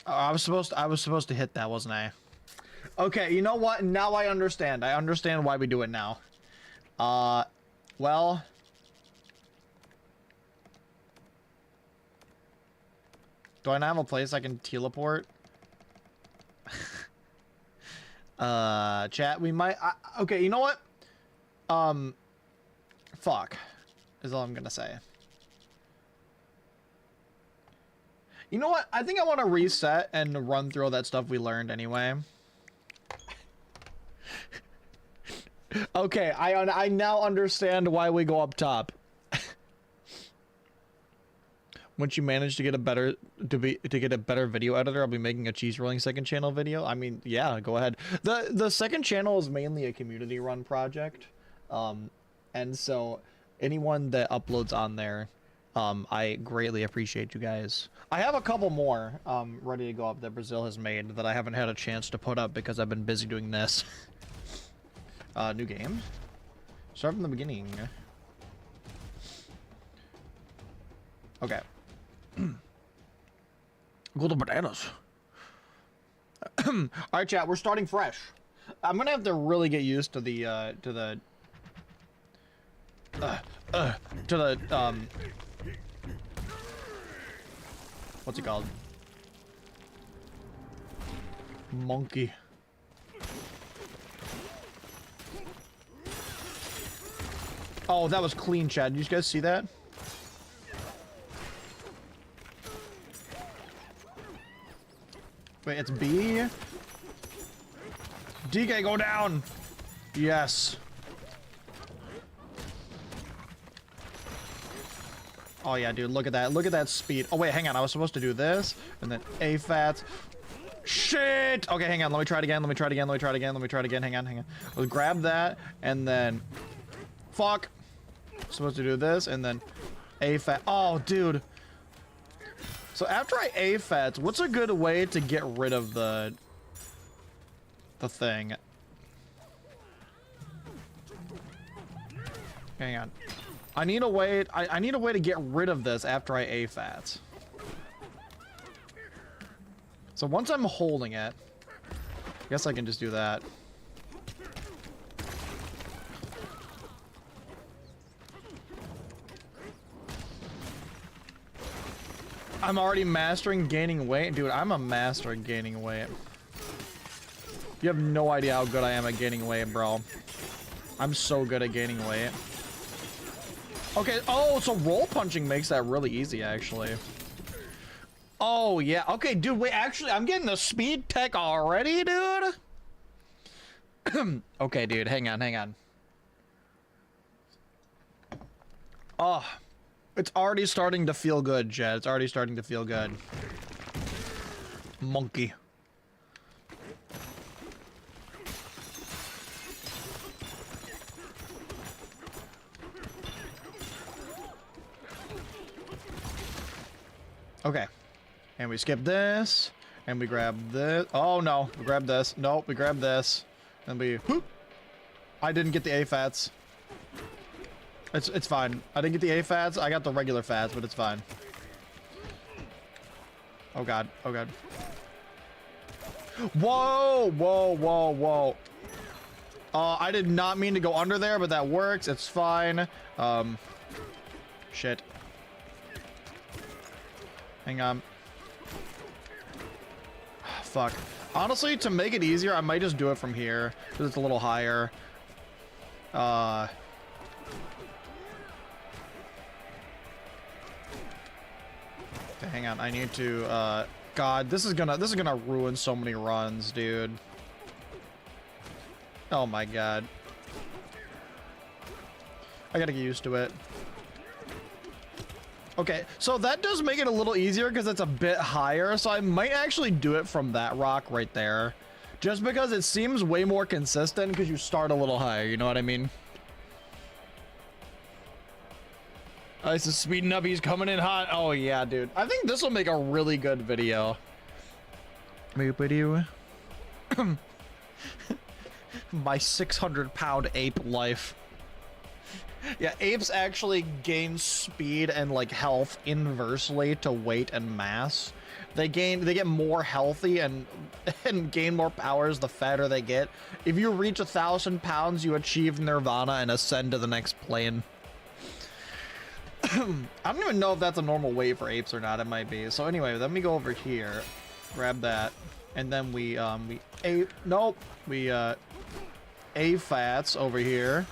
I was supposed to hit that, wasn't I? Okay, you know what? Now I understand. I understand why we do it now. Well, do I not have a place I can teleport? Chat, we might. Okay, you know what? Fuck. Is all I'm gonna say. You know what? I think I want to reset and run through all that stuff we learned anyway. Okay, I now understand why we go up top. Once you manage to get a better video editor, I'll be making a cheese rolling second channel video. I mean, yeah, go ahead. The second channel is mainly a community run project, and so anyone that uploads on there, I greatly appreciate you guys. I have a couple more ready to go up that Brazil has made that I haven't had a chance to put up because I've been busy doing this. New game. Start from the beginning. Okay. Go to bananas. All right, chat. We're starting fresh. I'm gonna have to really get used to the what's it called? Monkey. Oh, that was clean, Chad. Did you guys see that? Wait, it's B? DK, go down! Yes. Oh yeah, dude, look at that. Look at that speed. Oh wait, hang on. I was supposed to do this, and then A-fats. Shit! Okay, hang on. Let me try it again. Let me try it again. Let me try it again. Let me try it again. Hang on, hang on. Let's grab that, and then... Fuck! Supposed to do this, and then A-fat. Oh, dude. So after I A-fats, what's a good way to get rid of the thing? Hang on. I need a way. I need a way to get rid of this after I A-fats. So once I'm holding it, I guess I can just do that. I'm already mastering gaining weight. Dude, I'm a master at gaining weight. You have no idea how good I am at gaining weight, bro. I'm so good at gaining weight. Okay, oh, so roll punching makes that really easy, actually. Oh, yeah. Okay, dude, wait, actually, I'm getting the speed tech already, dude? Okay, dude, hang on, hang on. Oh, it's already starting to feel good, Jed. It's already starting to feel good. Monkey. Okay. And we skip this. And we grab this. Oh, no. We grab this. Nope, we grab this. And we... Whoop. I didn't get the A-fats. It's fine. I didn't get the A-fats. I got the regular fats, but it's fine. Oh, God. Oh, God. Whoa! Whoa, whoa, whoa. I did not mean to go under there, but that works. It's fine. Shit. Hang on. Fuck. Honestly, to make it easier, I might just do it from here, because it's a little higher. Okay, hang on. I need to, God, this is gonna ruin so many runs, dude. Oh my God. I gotta get used to it. Okay, so that does make it a little easier because it's a bit higher, so I might actually do it from that rock right there. Just because it seems way more consistent because you start a little higher, you know what I mean? Ice is speeding up, he's coming in hot. Oh yeah, dude. I think this will make a really good video. My 600-pound ape life. Yeah, apes actually gain speed and like health inversely to weight and mass. They get more healthy and gain more powers the fatter they get. If you reach 1,000 pounds, you achieve nirvana and ascend to the next plane. I don't even know if that's a normal weight for apes or not. It might be. So anyway, let me go over here, grab that, and then we A-fats over here.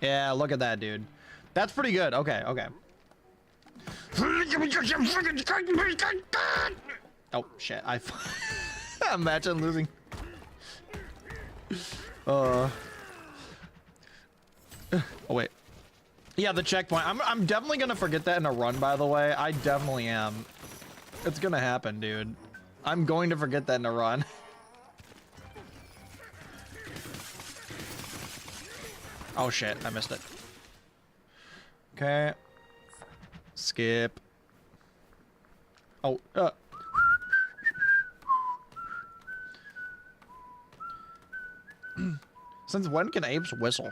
Yeah, look at that, dude. That's pretty good. Okay, okay. Oh, shit. Imagine losing. Oh, wait. Yeah, the checkpoint. I'm definitely gonna forget that in a run, by the way. I definitely am. It's gonna happen, dude. I'm going to forget that in a run. Oh shit, I missed it. Okay. Skip. Oh, Since when can apes whistle?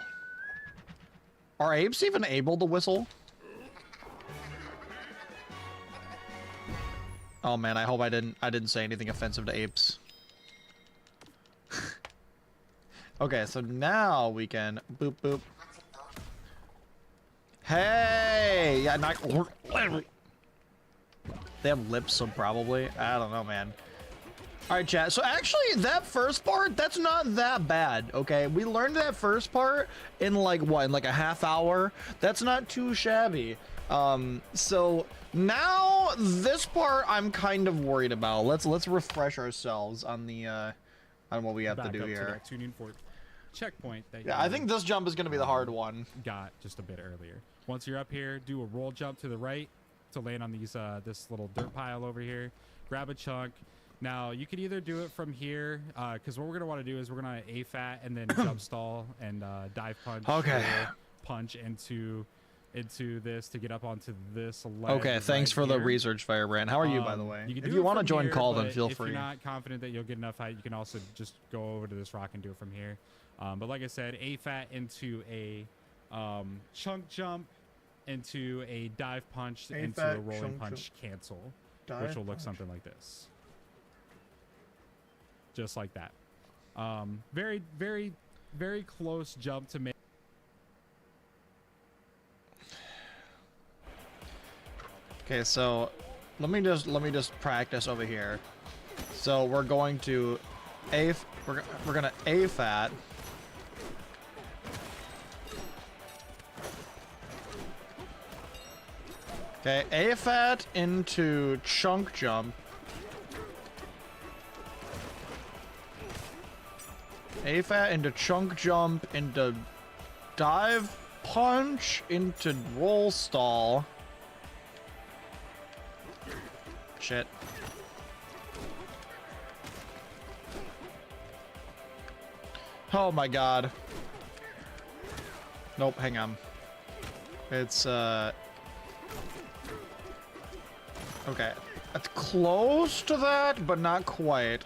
Are apes even able to whistle? Oh man, I hope I didn't say anything offensive to apes. Okay, so now we can boop boop. Hey, yeah, not. They have lips, so probably. I don't know, man. All right, chat. So actually, that first part, that's not that bad. Okay, we learned that first part in like what, in like a half hour. That's not too shabby. So now this part, I'm kind of worried about. Let's refresh ourselves on the on what we have to do here. To tuning fork checkpoint. That Yeah, I think this jump is gonna be the hard one. Got just a bit earlier. Once you're up here, do a roll jump to the right to land on these this little dirt pile over here. Grab a chunk. Now you could either do it from here, because what we're gonna want to do is we're gonna AFAT and then jump stall and dive punch. Okay. Punch into this to get up onto this ledge. Okay, thanks for the research, Firebrand. How are you, by the way? If you want to join call, then feel free. If you're not confident that you'll get enough height, you can also just go over to this rock and do it from here. But like I said, AFAT into a chunk jump, into a dive punch, into a rolling punch cancel, which will look something like this. Just like that. Very, very, very close jump to make. Okay, so let me just practice over here. So we're going to we're gonna AFAT. Okay, AFAT into chunk jump. AFAT into chunk jump, into dive punch, into roll stall. Shit. Oh my god. Nope, hang on. It's okay. It's close to that, but not quite.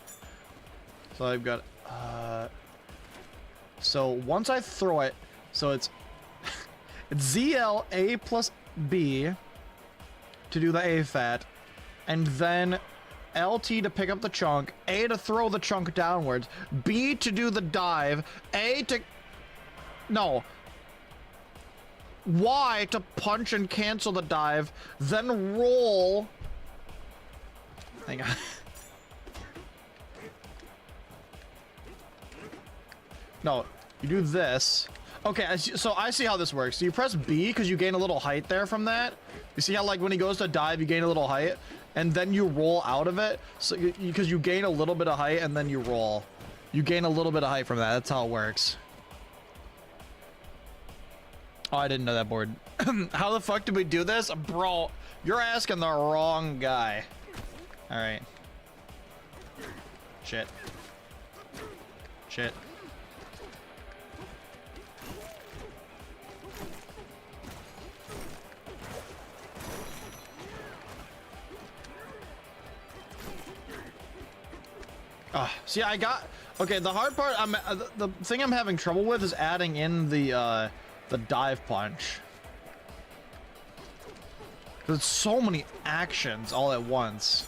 So I've got so once I throw it, so it's it's ZL A plus B to do the AFAT, and then LT to pick up the chunk, A to throw the chunk downwards, B to do the dive, A to no, Y to punch and cancel the dive, then roll. Hang on. No, you do this. Okay, so I see how this works. So you press B because you gain a little height there from that. You see how like when he goes to dive, you gain a little height, and then you roll out of it. So because you gain a little bit of height and then you roll. You gain a little bit of height from that. That's how it works. Oh, I didn't know that board. How the fuck did we do this? Bro, you're asking the wrong guy. All right. Shit. Shit. See, I got okay. The hard part, the thing I'm having trouble with is adding in the dive punch. There's so many actions all at once.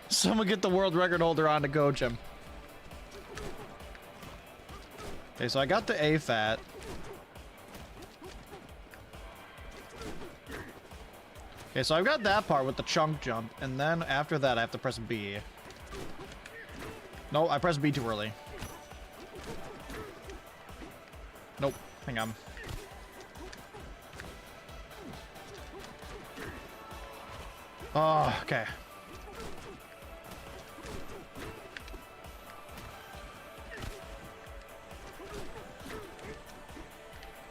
Someone get the world record holder on to coach him. Okay, so I got the AFAT. Okay, so I've got that part with the chunk jump, and then after that I have to press B. No, I pressed B too early. Nope, hang on. Oh, okay.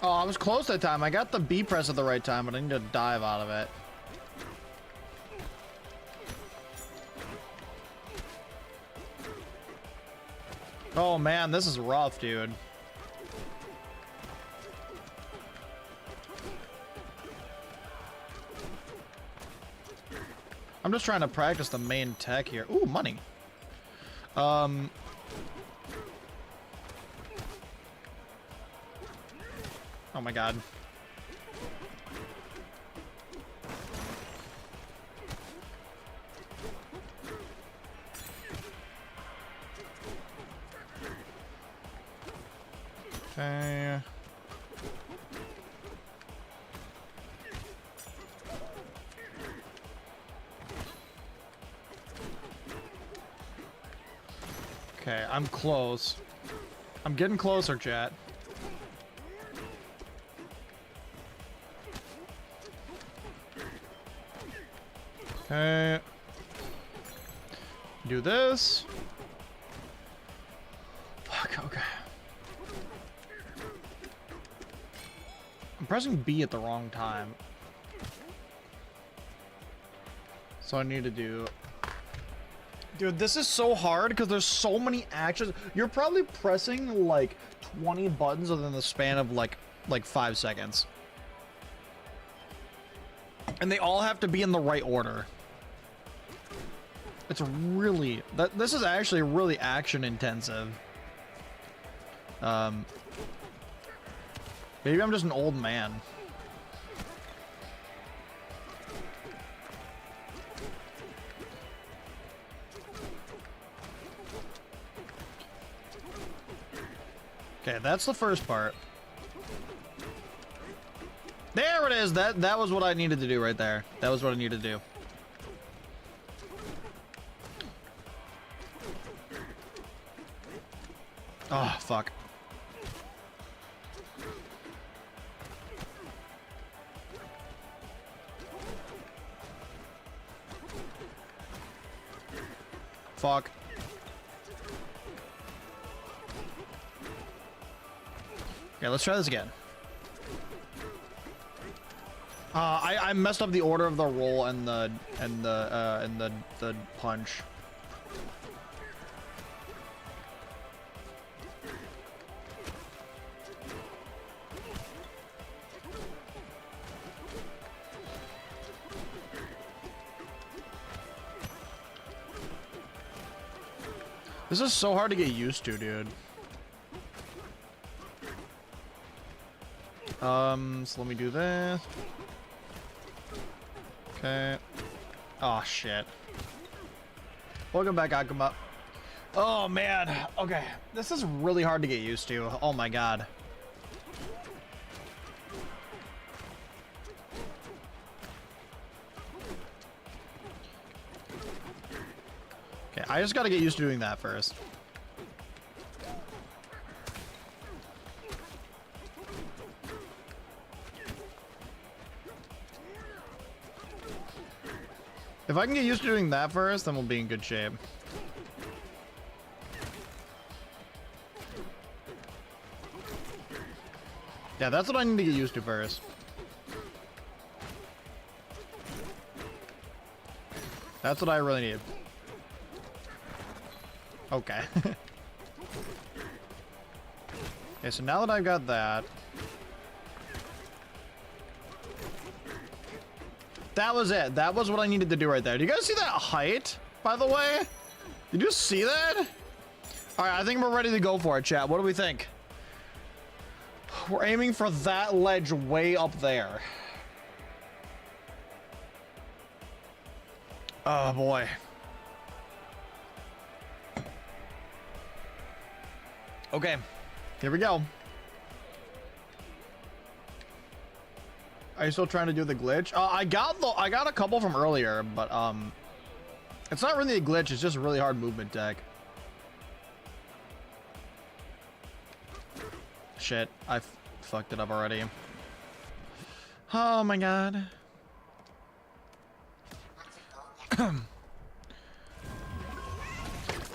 Oh, I was close that time. I got the B press at the right time, but I need to dive out of it. Oh man, this is rough, dude. I'm just trying to practice the main tech here. Ooh, money. Oh my god. Okay. Okay, I'm close. I'm getting closer, chat. Okay. Do this. Fuck, okay. I'm pressing B at the wrong time. So I need to do... Dude, this is so hard because there's so many actions. You're probably pressing like 20 buttons within the span of like 5 seconds. And they all have to be in the right order. It's really... This is actually really action intensive. Maybe I'm just an old man. Okay, that's the first part. There it is. That was what I needed to do right there. That was what I needed to do. Oh, fuck. Fuck. Okay, let's try this again. I messed up the order of the roll and the punch. This is so hard to get used to, dude. So let me do this. Okay. Oh, shit. Welcome back, Akuma. Oh, man. Okay. This is really hard to get used to. Oh, my God. Okay, I just gotta get used to doing that first. If I can get used to doing that first, then we'll be in good shape. Yeah, that's what I need to get used to first. That's what I really need. Okay. Okay, so now that I've got that... That was it. That was what I needed to do right there. Do you guys see that height, by the way? Did you see that? Alright, I think we're ready to go for it, chat. What do we think? We're aiming for that ledge way up there. Oh, boy. Okay, here we go. Are you still trying to do the glitch? I got a couple from earlier, but it's not really a glitch. It's just really hard movement tech. Shit, I fucked it up already. Oh my god.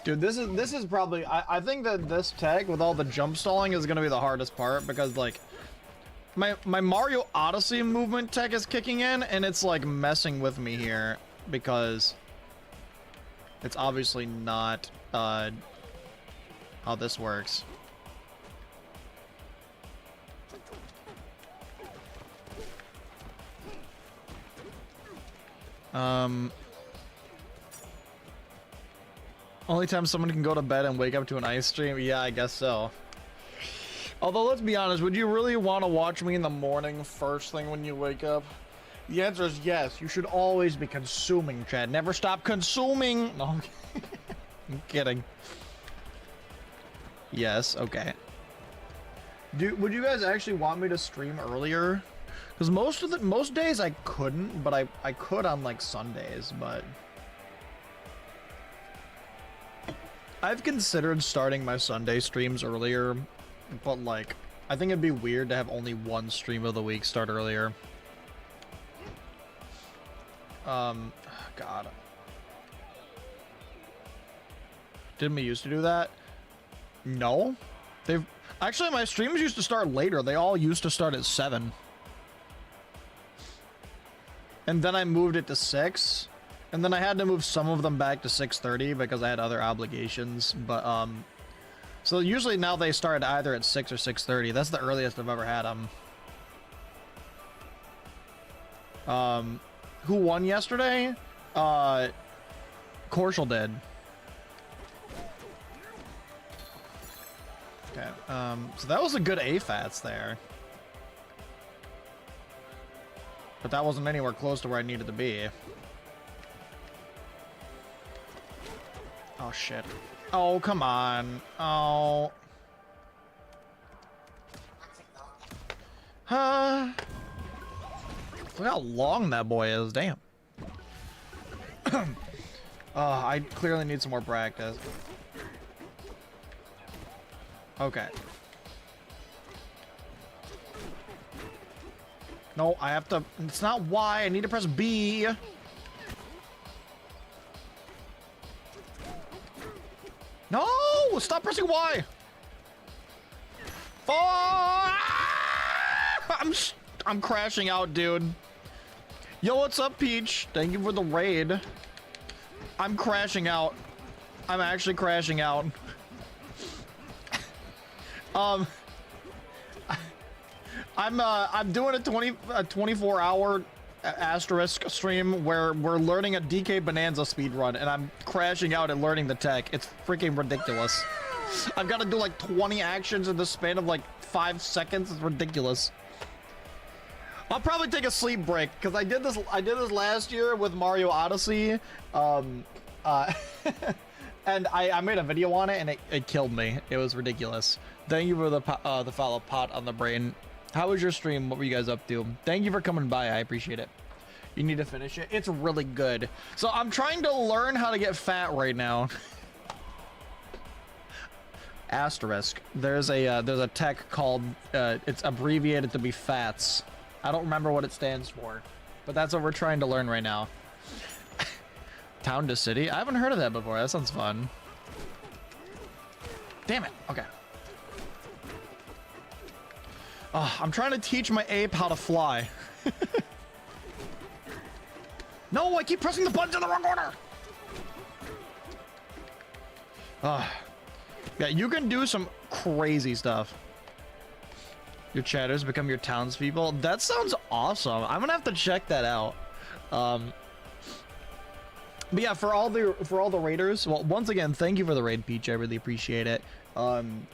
Dude, this is probably I think that this tech with all the jump stalling is gonna be the hardest part because like my Mario Odyssey movement tech is kicking in and it's like messing with me here because it's obviously not how this works. Only time someone can go to bed and wake up to an ice stream? Yeah, I guess so. Although, let's be honest, would you really want to watch me in the morning first thing when you wake up? The answer is yes. You should always be consuming, Chad. Never stop consuming. No, I'm kidding. Yes, okay. Would you guys actually want me to stream earlier? Because most days I couldn't, but I could on like Sundays, but I've considered starting my Sunday streams earlier, but like I think it'd be weird to have only one stream of the week start earlier. God. Didn't we used to do that? No. They've actually, my streams used to start later. They all used to start at 7. And then I moved it to 6. And then I had to move some of them back to 6:30 because I had other obligations. But, so usually now they start either at 6 or 6:30. That's the earliest I've ever had them. Who won yesterday? Korshal did. Okay, so that was a good AFATS there. But that wasn't anywhere close to where I needed to be. Oh, shit. Oh, come on. Oh. Look how long that boy is, damn. I clearly need some more practice. Okay. No, I have to... It's not Y. I need to press B. No! Stop pressing Y! Oh! I'm crashing out, dude. Yo, what's up, Peach? Thank you for the raid. I'm crashing out. I'm actually crashing out. I'm doing a 24-hour asterisk stream where we're learning a DK Bananza speedrun, and I'm crashing out and learning the tech. It's freaking ridiculous. I've got to do like 20 actions in the span of like 5 seconds. It's ridiculous. I'll probably take a sleep break because I did this last year with Mario Odyssey. And I made a video on it, and it killed me. It was ridiculous. Thank you for the follow pot on the brain. How was your stream? What were you guys up to? Thank you for coming by. I appreciate it. You need to finish it. It's really good. So I'm trying to learn how to get fat right now. Asterisk. There's a tech called it's abbreviated to be FATS. I don't remember what it stands for, but that's what we're trying to learn right now. Town to city? I haven't heard of that before. That sounds fun. Damn it. Okay. Oh, I'm trying to teach my ape how to fly. No, I keep pressing the buttons in the wrong order. Yeah, you can do some crazy stuff. Your chatters become your townspeople. That sounds awesome. I'm gonna have to check that out. But yeah, for all the raiders, well, once again, thank you for the raid, Peach. I really appreciate it. I'm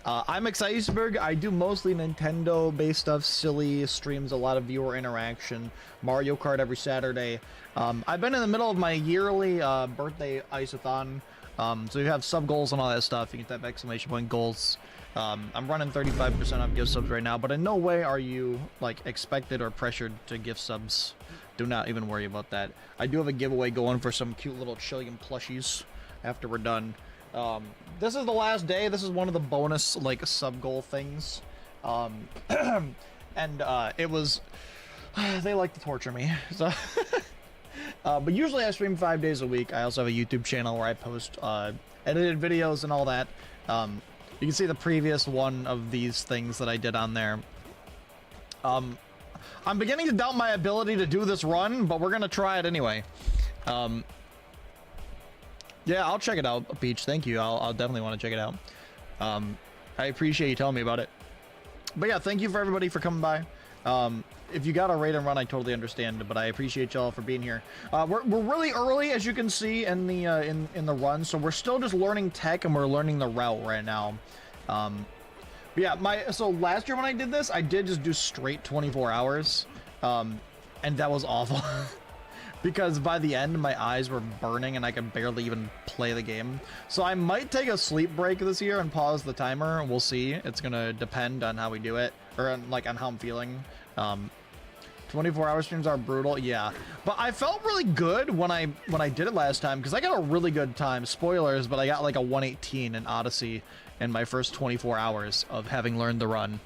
Iceberg. I do mostly Nintendo-based stuff, silly streams, a lot of viewer interaction, Mario Kart every Saturday. I've been in the middle of my yearly birthday ICEATHON, so you have sub goals and all that stuff. You get that exclamation point goals. I'm running 35% off gift subs right now, but in no way are you like expected or pressured to gift subs. Do not even worry about that. I do have a giveaway going for some cute little Chillian plushies after we're done. This is the last day. This is one of the bonus like sub goal things. And it was they like to torture me. So but usually I stream 5 days a week. I also have a YouTube channel where I post edited videos and all that. You can see the previous one of these things that I did on there. I'm beginning to doubt my ability to do this run, but we're gonna try it anyway. Yeah, I'll check it out, Peach. Thank you. I'll definitely want to check it out. I appreciate you telling me about it. But yeah, thank you for everybody for coming by. If you got a raid and run, I totally understand, but I appreciate y'all for being here. We're really early, as you can see in the in the run, so we're still just learning tech and we're learning the route right now. But yeah, so last year when I did this, I did just do straight 24 hours, and that was awful. Because by the end, my eyes were burning and I could barely even play the game. So I might take a sleep break this year and pause the timer. We'll see. It's gonna depend on how we do it, or on, like, on how I'm feeling. 24-hour streams are brutal, yeah. But I felt really good when I did it last time because I got a really good time. Spoilers, but I got like a 118 in Odyssey in my first 24 hours of having learned the run.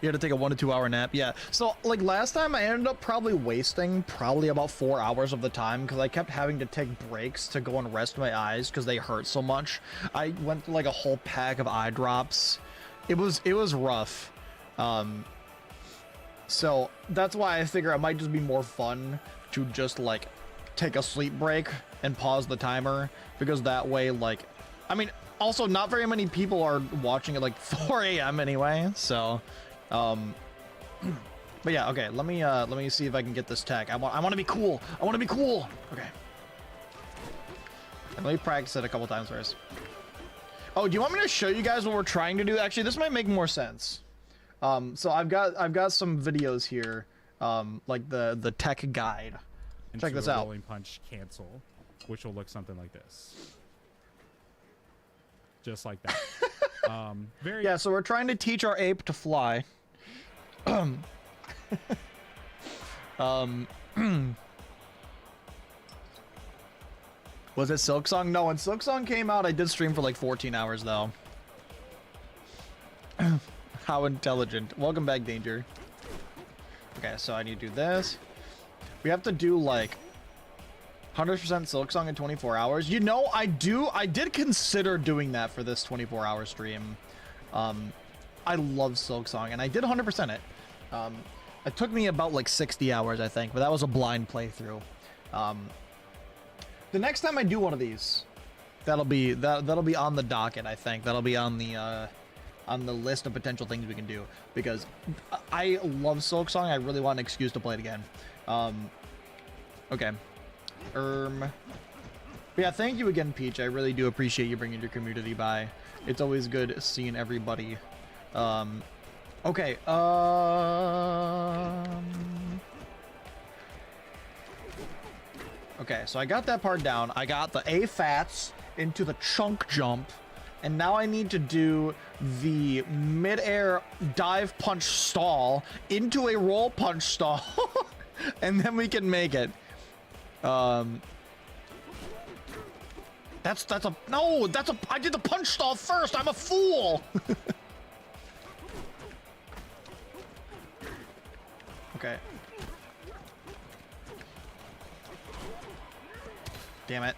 You had to take a 1 to 2 hour nap. Yeah. So like last time I ended up probably wasting about 4 hours of the time because I kept having to take breaks to go and rest my eyes because they hurt so much. I went through like a whole pack of eye drops. It was rough. So that's why I figure it might just be more fun to just like take a sleep break and pause the timer, because that way, like, I mean, also not very many people are watching at like 4 a.m. anyway, so but yeah, okay, let me see if I can get this tech. I want to be cool. I want to be cool. Okay. And let me practice it a couple times first. Oh, do you want me to show you guys what we're trying to do? Actually, this might make more sense. So I've got some videos here, like the tech guide. Check this out. Rolling punch cancel, which will look something like this. Just like that. Yeah, so we're trying to teach our ape to fly. Was it Silk Song? No, when Silk Song came out, I did stream for like 14 hours though. How intelligent. Welcome back, Danger. Okay, so I need to do this. We have to do like 100% Silk Song in 24 hours. You know, I did consider doing that for this 24-hour stream. I love Silk Song, and I did 100% it. It took me about like 60 hours, I think, but that was a blind playthrough. The next time I do one of these, that'll be on the docket, I think. That'll be on the list of potential things we can do, because I love Silk Song. I really want an excuse to play it again. Okay. But yeah, thank you again, Peach. I really do appreciate you bringing your community by. It's always good seeing everybody. Okay. Okay, so I got that part down. I got the A-Fats into the chunk jump. And now I need to do the mid-air dive punch stall into a roll punch stall. And then we can make it. I did the punch stall first. I'm a fool. Okay. Damn it.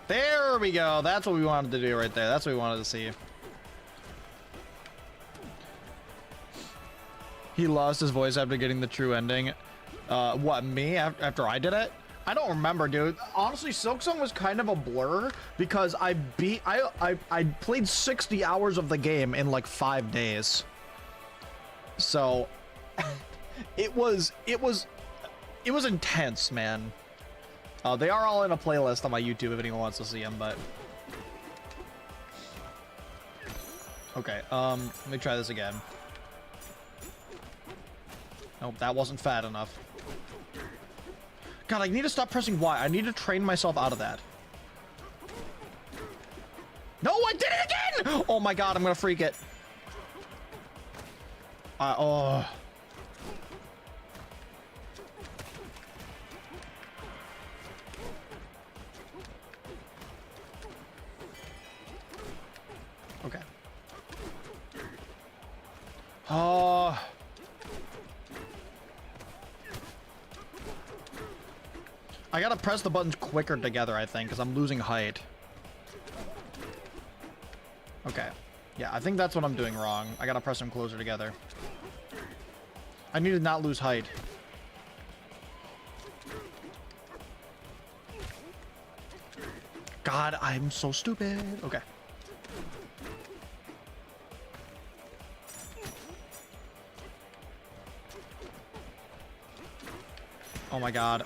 There we go. That's what we wanted to do right there. That's what we wanted to see. He lost his voice after getting the true ending. What, me? After I did it? I don't remember, dude. Honestly, Silk Song was kind of a blur because I played 60 hours of the game in like 5 days. So it was intense, man. They are all in a playlist on my YouTube if anyone wants to see them, but okay, let me try this again. Nope, that wasn't fat enough. God, I need to stop pressing Y. I need to train myself out of that. No, I did it again! Oh my God, I'm gonna freak it. Oh. Okay. Oh. I gotta press the buttons quicker together, I think, because I'm losing height. Okay. Yeah, I think that's what I'm doing wrong. I gotta press them closer together. I need to not lose height. God, I'm so stupid. Okay. Oh my god.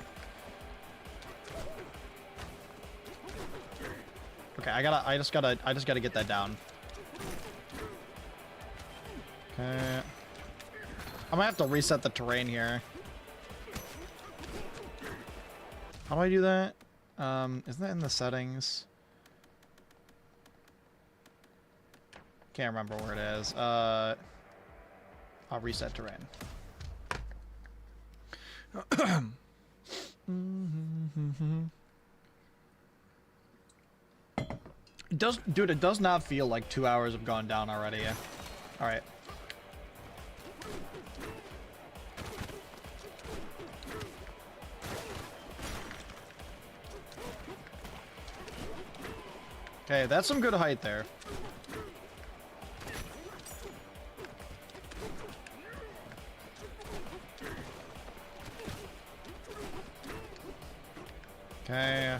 Okay, I just gotta get that down. Okay. I might have to reset the terrain here. How do I do that? Isn't that in the settings? Can't remember where it is. I'll reset terrain. Dude, it does not feel like 2 hours have gone down already. All right. Okay, that's some good height there. Okay.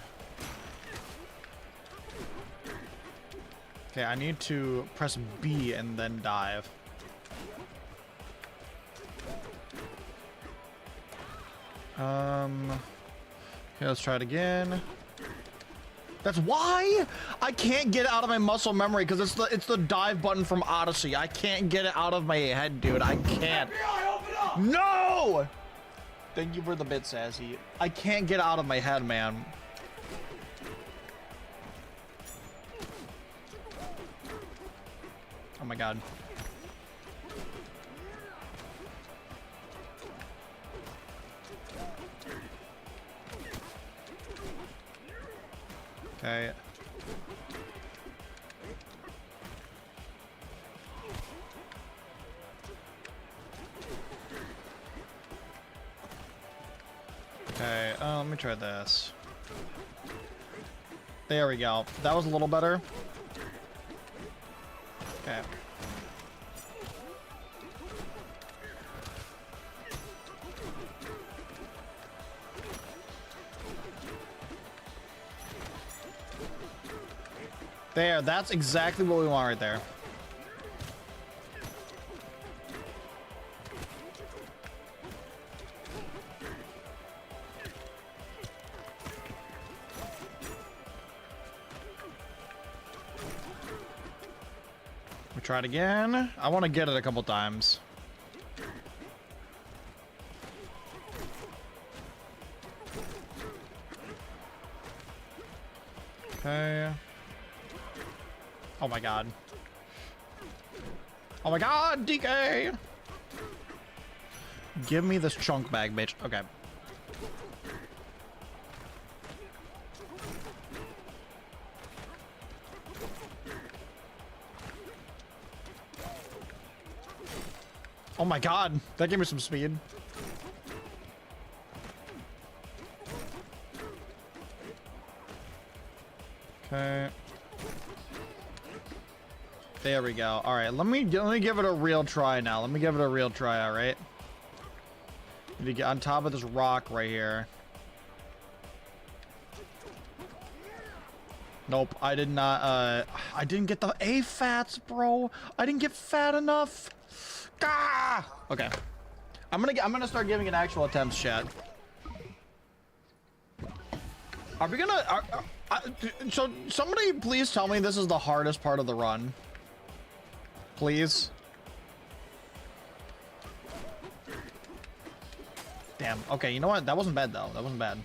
Okay, I need to press B and then dive. Okay, let's try it again. That's why I can't get it out of my muscle memory, because it's the dive button from Odyssey. I can't get it out of my head, dude. I can't. No! Thank you for the bit, Sassy. I can't get it out of my head, man. Oh my god. Okay. Okay, let me try this. There we go. That was a little better. Okay. There, that's exactly what we want right there. We try it again. I want to get it a couple times. Okay. Oh my god. Oh my god, DK! Give me this chunk bag, bitch. Okay. Oh my god, that gave me some speed. Okay. There we go. All right, let me give it a real try now. Let me give it a real try. All right. Need to get on top of this rock right here. Nope, I did not. I didn't get the A-fats, bro. I didn't get fat enough. Gah! Okay. I'm gonna start giving it actual attempts, chat. Are we gonna? So somebody please tell me this is the hardest part of the run. Please. Damn. Okay, you know what? That wasn't bad though. That wasn't bad.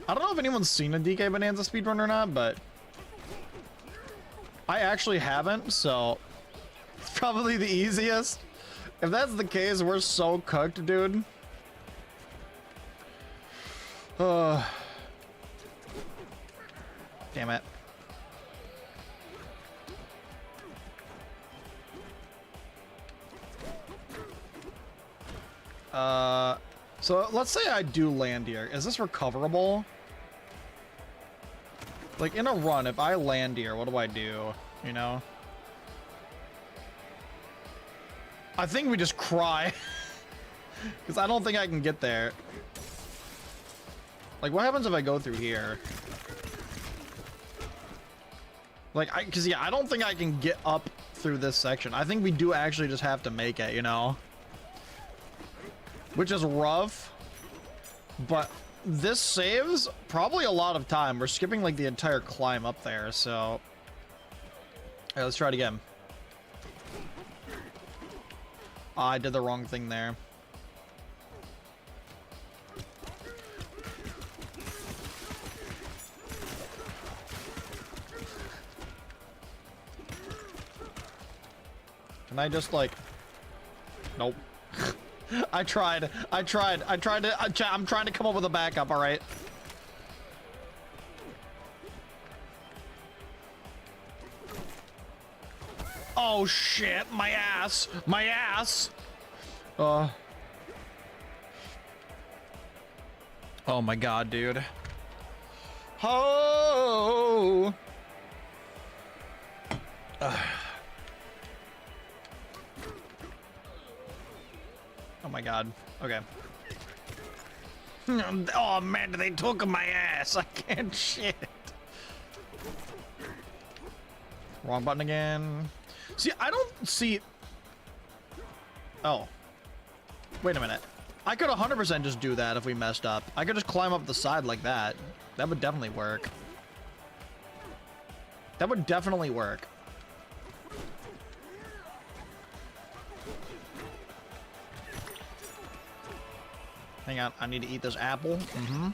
I don't know if anyone's seen a DK Bananza speedrun or not, but I actually haven't, so it's probably the easiest. If that's the case, we're so cooked, dude. Damn it. So let's say I do land here. Is this recoverable? Like in a run, if I land here, what do I do? You know? I think we just cry. Because I don't think I can get there. Like, what happens if I go through here? Like, because yeah, I don't think I can get up through this section. I think we do actually just have to make it, you know? which is rough, but this saves probably a lot of time. We're skipping like the entire climb up there, so okay, let's try it again. I did the wrong thing there. Can I just like... Nope. I'm trying to come up with a backup, alright? Oh shit, my ass! My ass! Oh my god, dude. Oh! Oh my god. Okay. Oh man, they took my ass. I can't shit. Wrong button again. See, I don't see... Oh. Wait a minute. I could 100% just do that if we messed up. I could just climb up the side like that. That would definitely work. That would definitely work. Hang on, I need to eat this apple. Mm-hmm.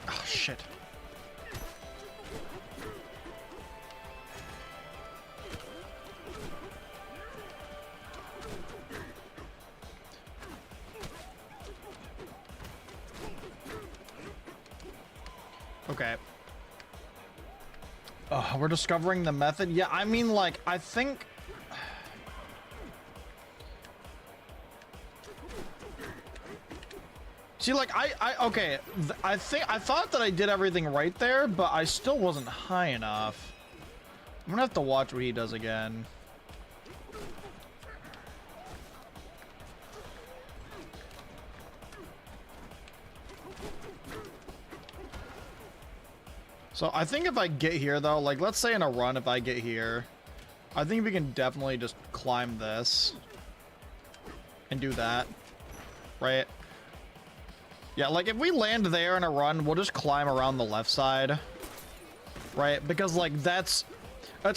Oh, shit. Okay. We're discovering the method. Yeah, I mean, like, I think... See, like, okay, I thought that I did everything right there, but I still wasn't high enough. I'm gonna have to watch what he does again. So I think if I get here though, like let's say in a run if I get here, I think we can definitely just climb this and do that, right? Yeah, like if we land there in a run, we'll just climb around the left side, right? Because like that's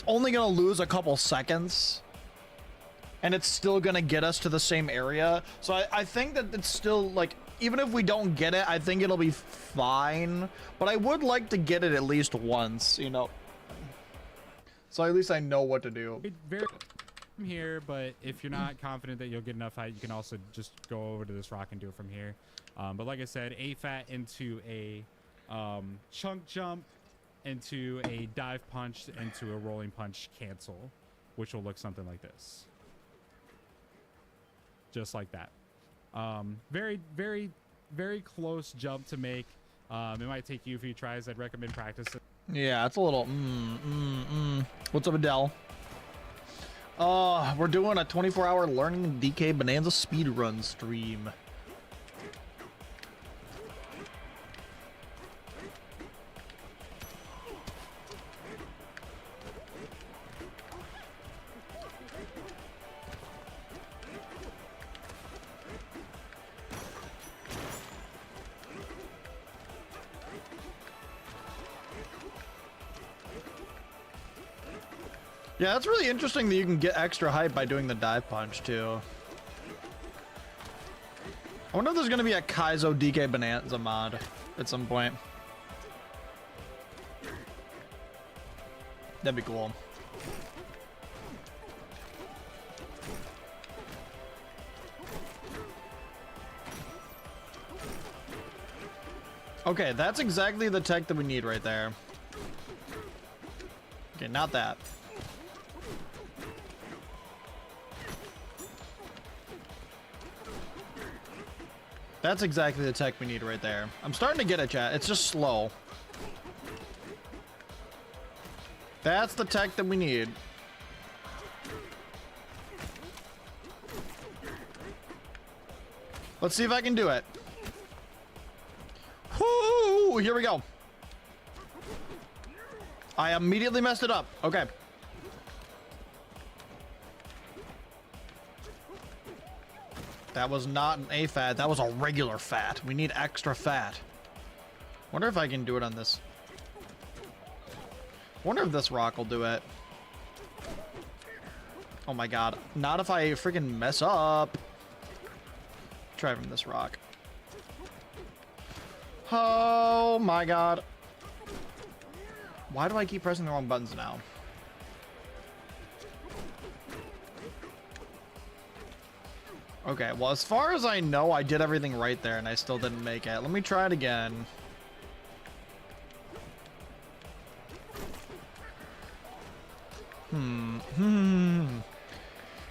only gonna lose a couple seconds and it's still gonna get us to the same area. So I think that it's still like, even if we don't get it, I think it'll be fine. But I would like to get it at least once, you know. So at least I know what to do. Very from here, but if you're not confident that you'll get enough height, you can also just go over to this rock and do it from here. But like I said, A-fat into a chunk jump, into a dive punch, into a rolling punch cancel, which will look something like this. Just like that. Very, very, very close jump to make. It might take you a few tries. I'd recommend practice it. Yeah, it's a little What's up, Adele? We're doing a 24-hour learning DK Bananza speedrun stream. Yeah, that's really interesting that you can get extra height by doing the dive punch, too. I wonder if there's going to be a Kaizo DK Bananza mod at some point. That'd be cool. Okay, that's exactly the tech that we need right there. Okay, not that. That's exactly the tech we need right there. I'm starting to get it, chat. It's just slow. That's the tech that we need. Let's see if I can do it. Whoo! Here we go. I immediately messed it up. Okay. That was not an A fat. That was a regular fat. We need extra fat. Wonder if I can do it on this. Wonder if this rock will do it. Oh my god. Not if I freaking mess up. Try from this rock. Oh my god. Why do I keep pressing the wrong buttons now? Okay, well, as far as I know, I did everything right there, and I still didn't make it. Let me try it again.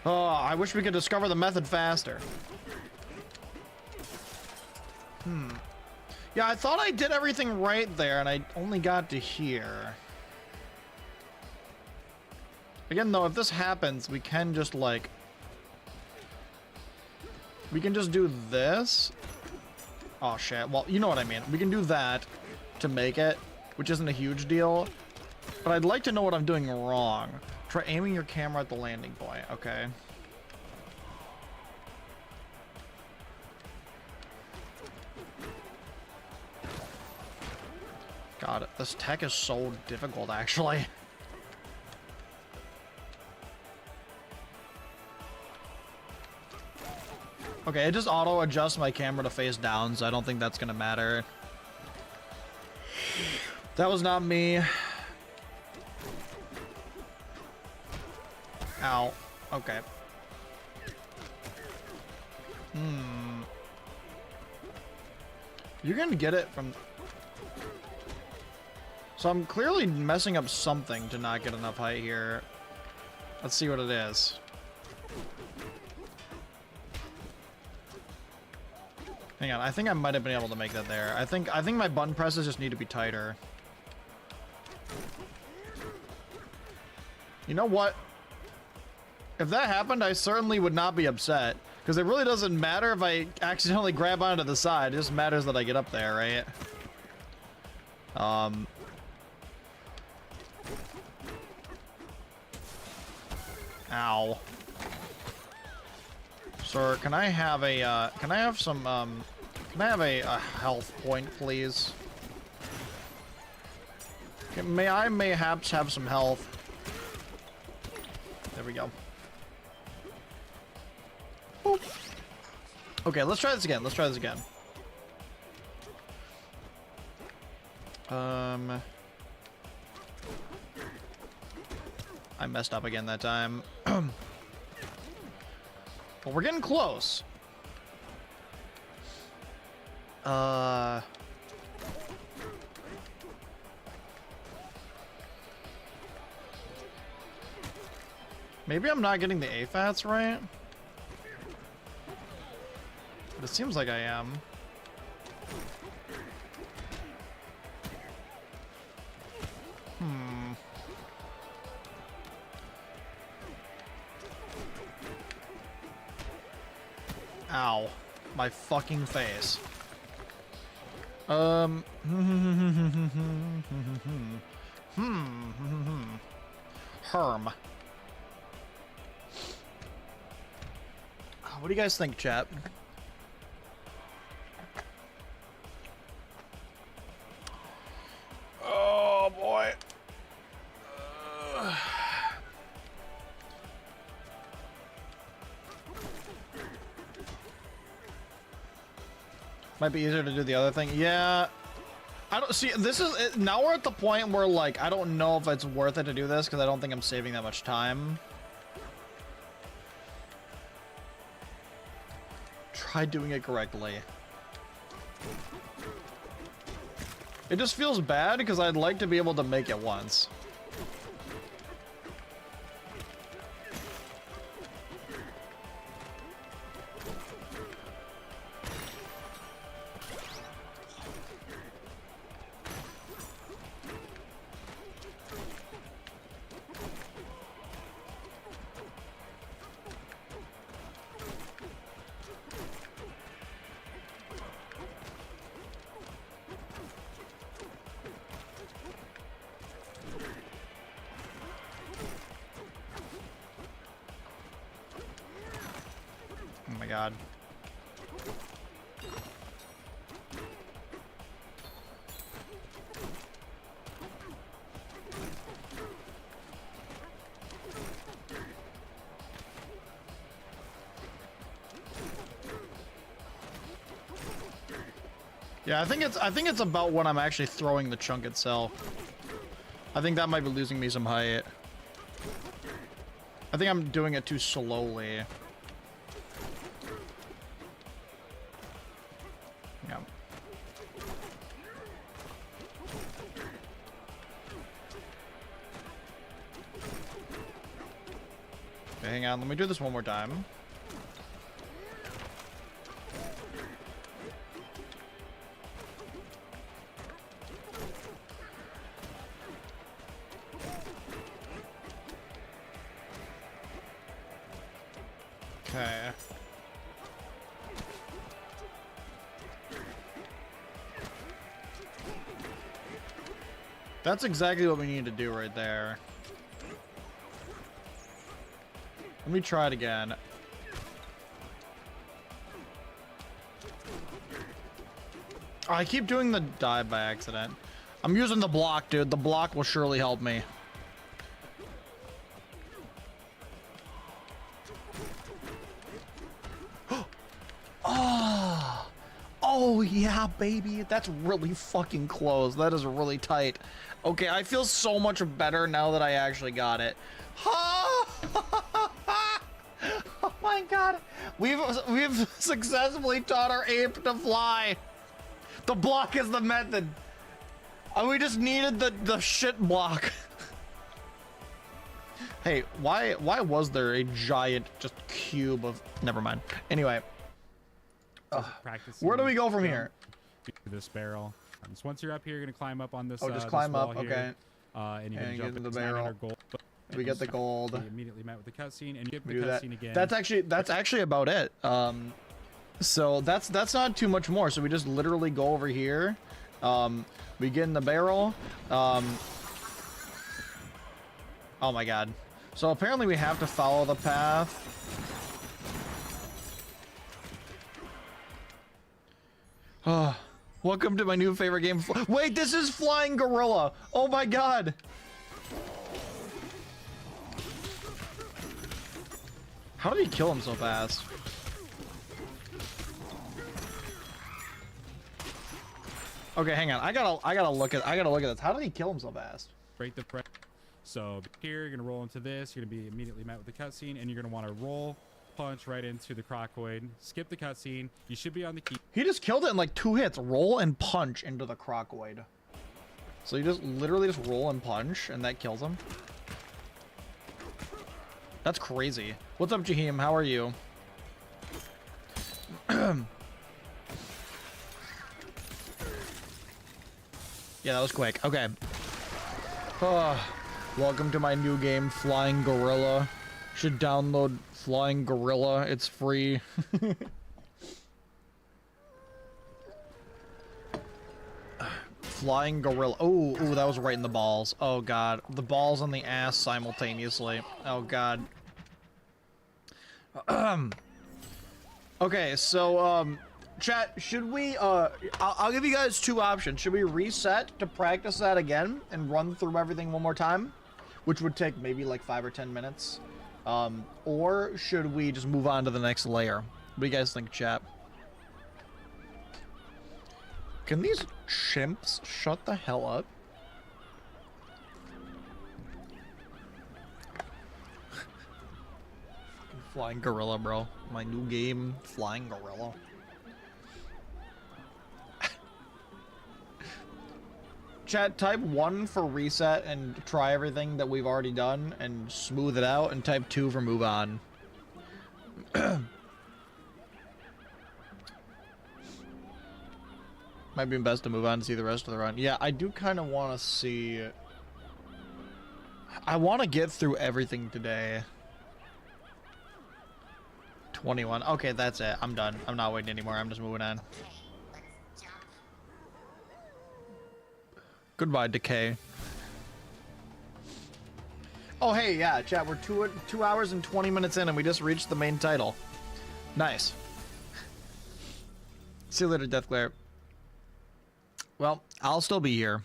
Oh, I wish we could discover the method faster. Yeah, I thought I did everything right there, and I only got to here. Again, though, if this happens, we can just, like... We can just do this. Oh, shit. Well, you know what I mean. We can do that to make it, which isn't a huge deal. But I'd like to know what I'm doing wrong. Try aiming your camera at the landing point. Okay. God, this tech is so difficult, actually. Okay, it just auto-adjusts my camera to face down, so I don't think that's gonna matter. That was not me. Ow. Okay. You're gonna get it from... So I'm clearly messing up something to not get enough height here. Let's see what it is. Hang on, I think I might have been able to make that there. I think my button presses just need to be tighter. You know what? If that happened, I certainly would not be upset. Because it really doesn't matter if I accidentally grab onto the side. It just matters that I get up there, right? Ow. Sir, can I have a, can I have some, can I have a health point, please? Okay, may I mayhaps have some health? There we go. Boop. Okay, let's try this again. Let's try this again. I messed up again that time. Well, we're getting close. Maybe I'm not getting the AFATs right. But it seems like I am. Ow. My fucking face. Herm. What do you guys think, chat? Oh, boy. Might be easier to do the other thing. Yeah. I don't see, this is, now we're at the point where, like, I don't know if it's worth it to do this because I don't think I'm saving that much time. Try doing it correctly. It just feels bad because I'd like to be able to make it once. god. Yeah, I think it's about when I'm actually throwing the chunk itself. I think that might be losing me some height. I think I'm doing it too slowly. Yeah. Okay, hang on, let me do this one more time. Okay. That's exactly what we need to do right there. Let me try it again. Oh, I keep doing the dive by accident. I'm using the block, dude. The block will surely help me. Oh, oh yeah, baby. That's really fucking close. That is really tight. Okay, I feel so much better now that I actually got it. Oh my god. We've successfully taught our ape to fly. The block is the method. And we just needed the shit block. Hey, why was there a giant just cube of... Never mind. Anyway. Where do we go from here? This barrel. So once you're up here, you're gonna climb up on this. Oh, just climb up. Okay. And you're gonna jump into the into barrel. gold. We get the gold. We immediately met with the cutscene, and you get We the do that. cutscene again. That's actually about it. So that's not too much more. So we just literally go over here. We get in the barrel. Oh my god. So apparently we have to follow the path. Oh, welcome to my new favorite game. Wait, this is Flying Gorilla. Oh my god. How did he kill him so fast? Okay, hang on. I gotta look at this. How did he kill him so fast? Break the press. So here you're gonna roll into this. You're gonna be immediately met with the cutscene, and you're gonna want to roll, punch right into the crocoid. Skip the cutscene. You should be on the key. He just killed it in like 2 hits. Roll and punch into the crocoid. So you just literally just roll and punch, and that kills him. That's crazy. What's up, Jaheim? How are you? Yeah, that was quick. Okay. Welcome to my new game, Flying Gorilla. Should download Flying Gorilla. It's free. Flying Gorilla. Oh, ooh, that was right in the balls. Oh god, the balls and the ass simultaneously. Oh god. Okay, so chat, should we I'll give you guys 2 options. Should we reset to practice that again and run through everything one more time, which would take maybe like 5 or 10 minutes, or should we just move on to the next layer? What do you guys think, chat? Can these chimps shut the hell up? Fucking Flying Gorilla, bro. My new game, Flying Gorilla. Chat, type 1 for reset and try everything that we've already done and smooth it out, and type 2 for move on. Might be best to move on to see the rest of the run. Yeah, I do kind of want to see... I want to get through everything today. 21. Okay, that's it. I'm done. I'm not waiting anymore. I'm just moving on. Goodbye, Decay. Oh, hey, yeah, chat. We're 2 hours and 20 minutes in, and we just reached the main title. Nice. See you later, Deathglare. Well, I'll still be here.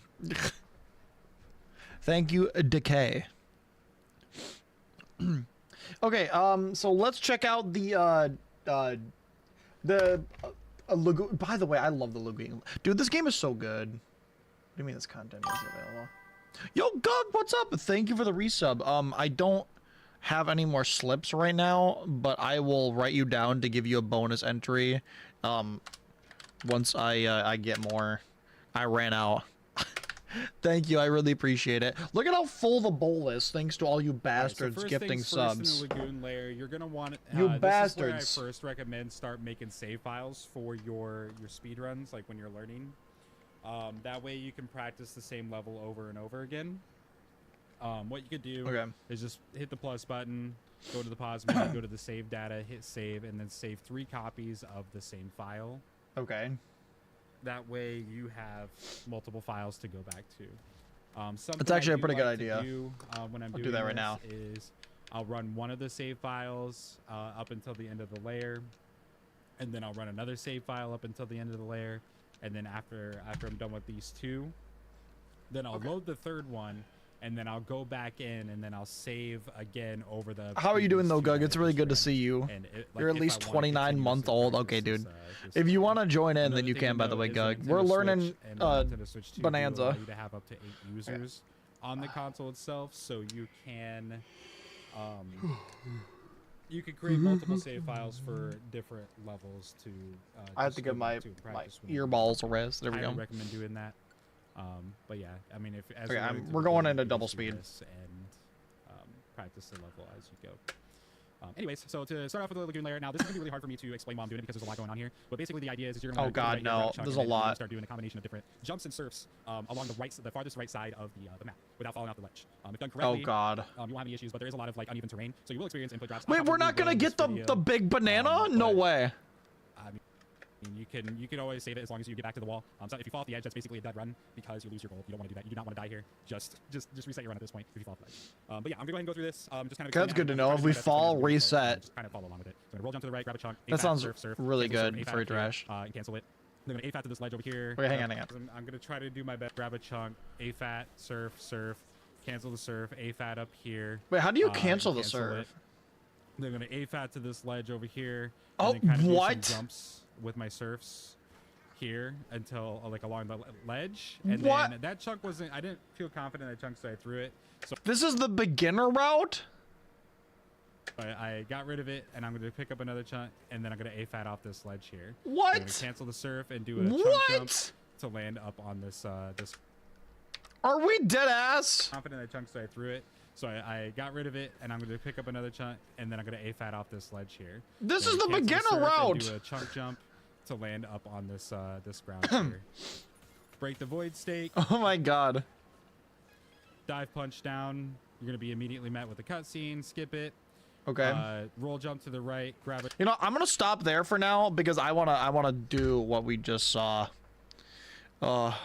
Thank you, Decay. Okay, so let's check out the Lagoon. By the way, I love the Lagoon. Dude, this game is so good. What do you mean this content is available? Yo, Gug, what's up? Thank you for the resub. I don't have any more slips right now, but I will write you down to give you a bonus entry. Once I get more. I ran out. Thank you, I really appreciate it. Look at how full the bowl is, thanks to all you bastards so gifting subs. In the Lagoon layer, you're gonna want you bastards. This is where I first recommend start making save files for your speed runs, like when you're learning. That way you can practice the same level over and over again. What you could do is just hit the plus button, go to the pause menu, go to the save data, hit save, and then save 3 copies of the same file. Okay. That way you have multiple files to go back to. It's actually a pretty good idea. When I'm I'll do that right now. Is I'll run one of the save files up until the end of the layer, and then I'll run another save file up until the end of the layer, and then after I'm done with these 2, then I'll load the 3rd one, and then I'll go back in, and then I'll save again over the... How are you doing though, Gug? It's really good to see you. You're at least 29-month-old. Okay, dude. If you want to join in, then you can, by the way, Gug. We're learning Bananza. You to have up to 8 users on the console itself, so you can create multiple save files for different levels to... I have to give my earballs a rest. There we go. I recommend doing that. But yeah, I mean, we're going into double speed and practice the level as you go. Anyways, so to start off with the Lagoon layer, now this is gonna be really hard for me to explain while I'm doing it because there's a lot going on here. But basically, the idea is you're gonna there's a lot. Start doing a combination of different jumps and surfs along the farthest right side of the map without falling off the ledge. If done correctly, you won't have any issues. But there is a lot of like uneven terrain, so you will experience input drops. Wait, we're not gonna get the big banana? No way. You can always save it as long as you get back to the wall. So if you fall off the edge, that's basically a dead run because you lose your gold. You don't want to do that. You do not want to die here. Just reset your run at this point if you fall off the edge. But yeah, I'm gonna go ahead and go through this. Just kind of. That's good to know. If we fall, reset. Just kind of follow along with it. So I'm gonna roll jump to the right, grab a chunk. That sounds really good for trash. And cancel it. I'm gonna AFAT to this ledge over here. Wait, hang on. I'm gonna try to do my best. Grab a chunk. AFAT, surf, cancel the surf. AFAT up here. Wait, how do you cancel the surf? They're gonna AFAT to this ledge over here. Oh, and then kind of what? Do some jumps with my surfs here until like along the ledge, and then that chunk wasn't. I didn't feel confident in that chunk, so I threw it. So this is the beginner route. I got rid of it, and I'm going to pick up another chunk, and then I'm going to AFAT off this ledge here. What? I'm going to cancel the surf and do a chunk jump to land up on this. This. Are we dead ass? Confident in that chunk, so I threw it. So I got rid of it, and I'm going to pick up another chunk, and then I'm going to AFAT off this ledge here. This is the beginner route. Do a chunk jump to land up on this this ground here. Break the void stake. Oh my god. Dive punch down. You're going to be immediately met with a cutscene. Skip it. Okay. Roll jump to the right. Grab it. You know, I'm gonna stop there for now because I wanna do what we just saw. Oh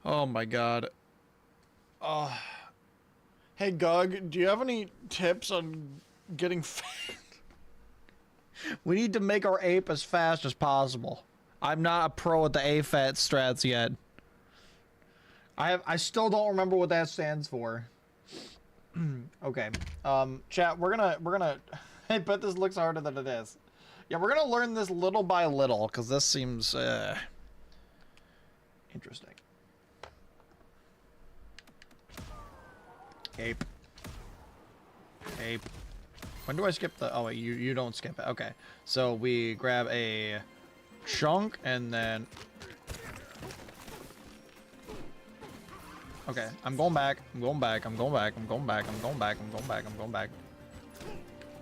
my god. Hey Gug, do you have any tips on getting fat? We need to make our ape as fast as possible. I'm not a pro at the AFAT strats yet. I still don't remember what that stands for. Okay. Chat, we're gonna I bet this looks harder than it is. Yeah, we're gonna learn this little by little because this seems interesting. Ape. When do I skip the... Oh, wait, you don't skip it. Okay. So we grab a chunk and then... Okay, I'm going back. I'm going back.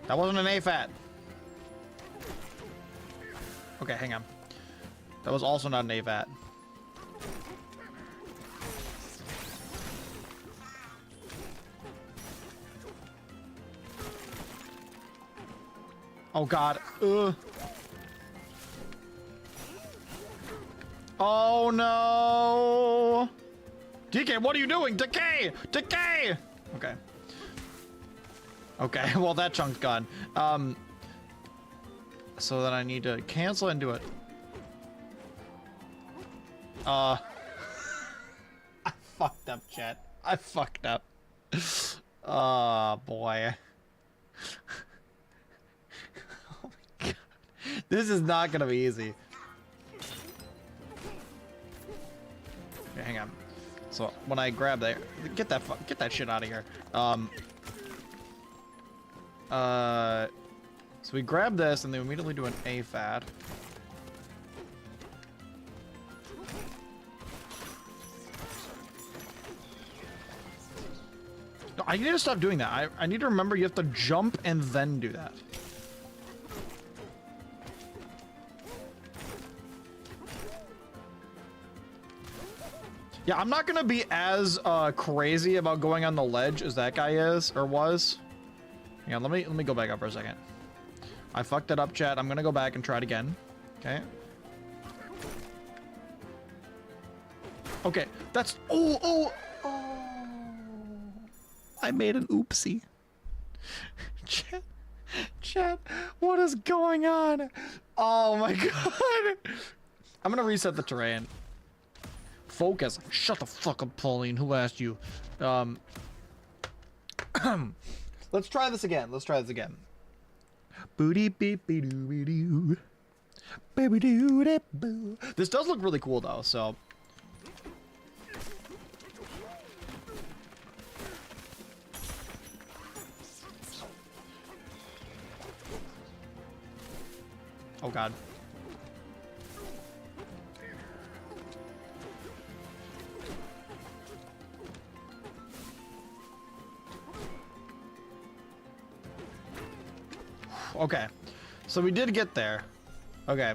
That wasn't an AFAT. Okay, hang on. That was also not an AFAT. Oh god. Oh no. DK, what are you doing? Decay! Okay. Okay, well that chunk's gone. So then I need to cancel and do it. I fucked up, chat. I fucked up. Oh, boy. Oh my god. This is not gonna be easy. Okay, hang on. So when I grab that, get that shit out of here. So we grab this and then immediately do an AFAD. No, I need to stop doing that. I need to remember you have to jump and then do that. Yeah, I'm not gonna be as crazy about going on the ledge as that guy is or was. Hang on, let me go back up for a second. I fucked it up, chat. I'm gonna go back and try it again. Okay. Okay, that's oh. I made an oopsie. Chat, what is going on? Oh my god. I'm gonna reset the terrain. Focus. Shut the fuck up, Pauline. Who asked you? Let's try this again. Booty beep doo doo. Baby doo boo. This does look really cool though, so. Oh god. Okay, so we did get there. Okay.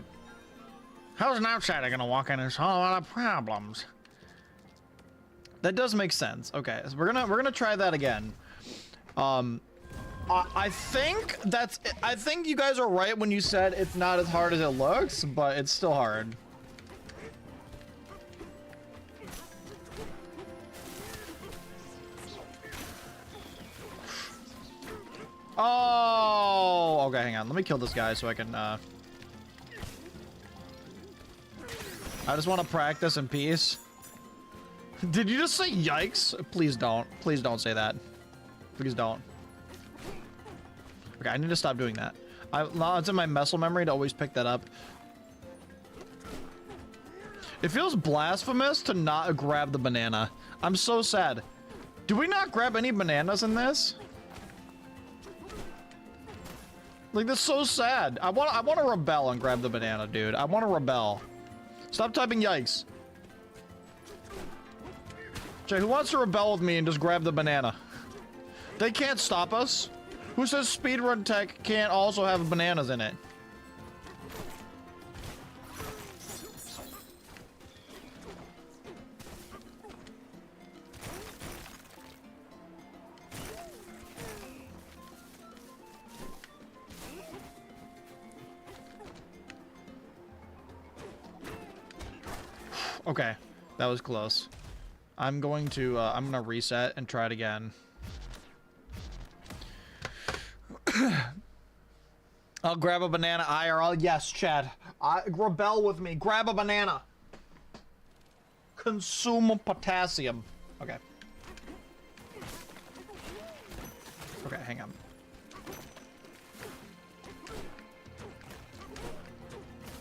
How's an outsider gonna walk in and solve a lot of problems? That does make sense. Okay, so we're gonna try that again. I think you guys are right when you said it's not as hard as it looks, but it's still hard. Oh, okay, hang on. Let me kill this guy so I can, I just want to practice in peace. Did you just say yikes? Please don't. Please don't say that. Please don't. Okay, I need to stop doing that. It's in my muscle memory to always pick that up. It feels blasphemous to not grab the banana. I'm so sad. Do we not grab any bananas in this? Like, that's so sad. I want to rebel and grab the banana, dude. I want to rebel. Stop typing yikes. Jay, who wants to rebel with me and just grab the banana? They can't stop us. Who says speedrun tech can't also have bananas in it? Okay, that was close. I'm gonna reset and try it again. I'll grab a banana IRL. Yes, Chad. Rebel with me. Grab a banana. Consume potassium. Okay. Okay, hang on.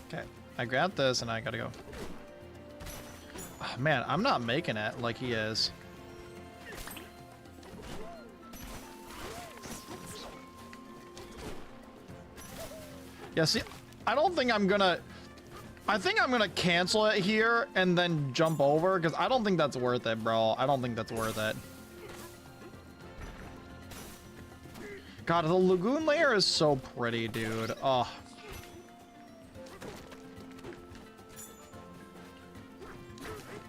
Okay, I grabbed this and I gotta go. Oh, man, I'm not making it like he is. Yeah, see, I don't think I'm gonna... I think I'm gonna cancel it here and then jump over, because I don't think that's worth it, bro. I don't think that's worth it. God, the lagoon layer is so pretty, dude. Oh.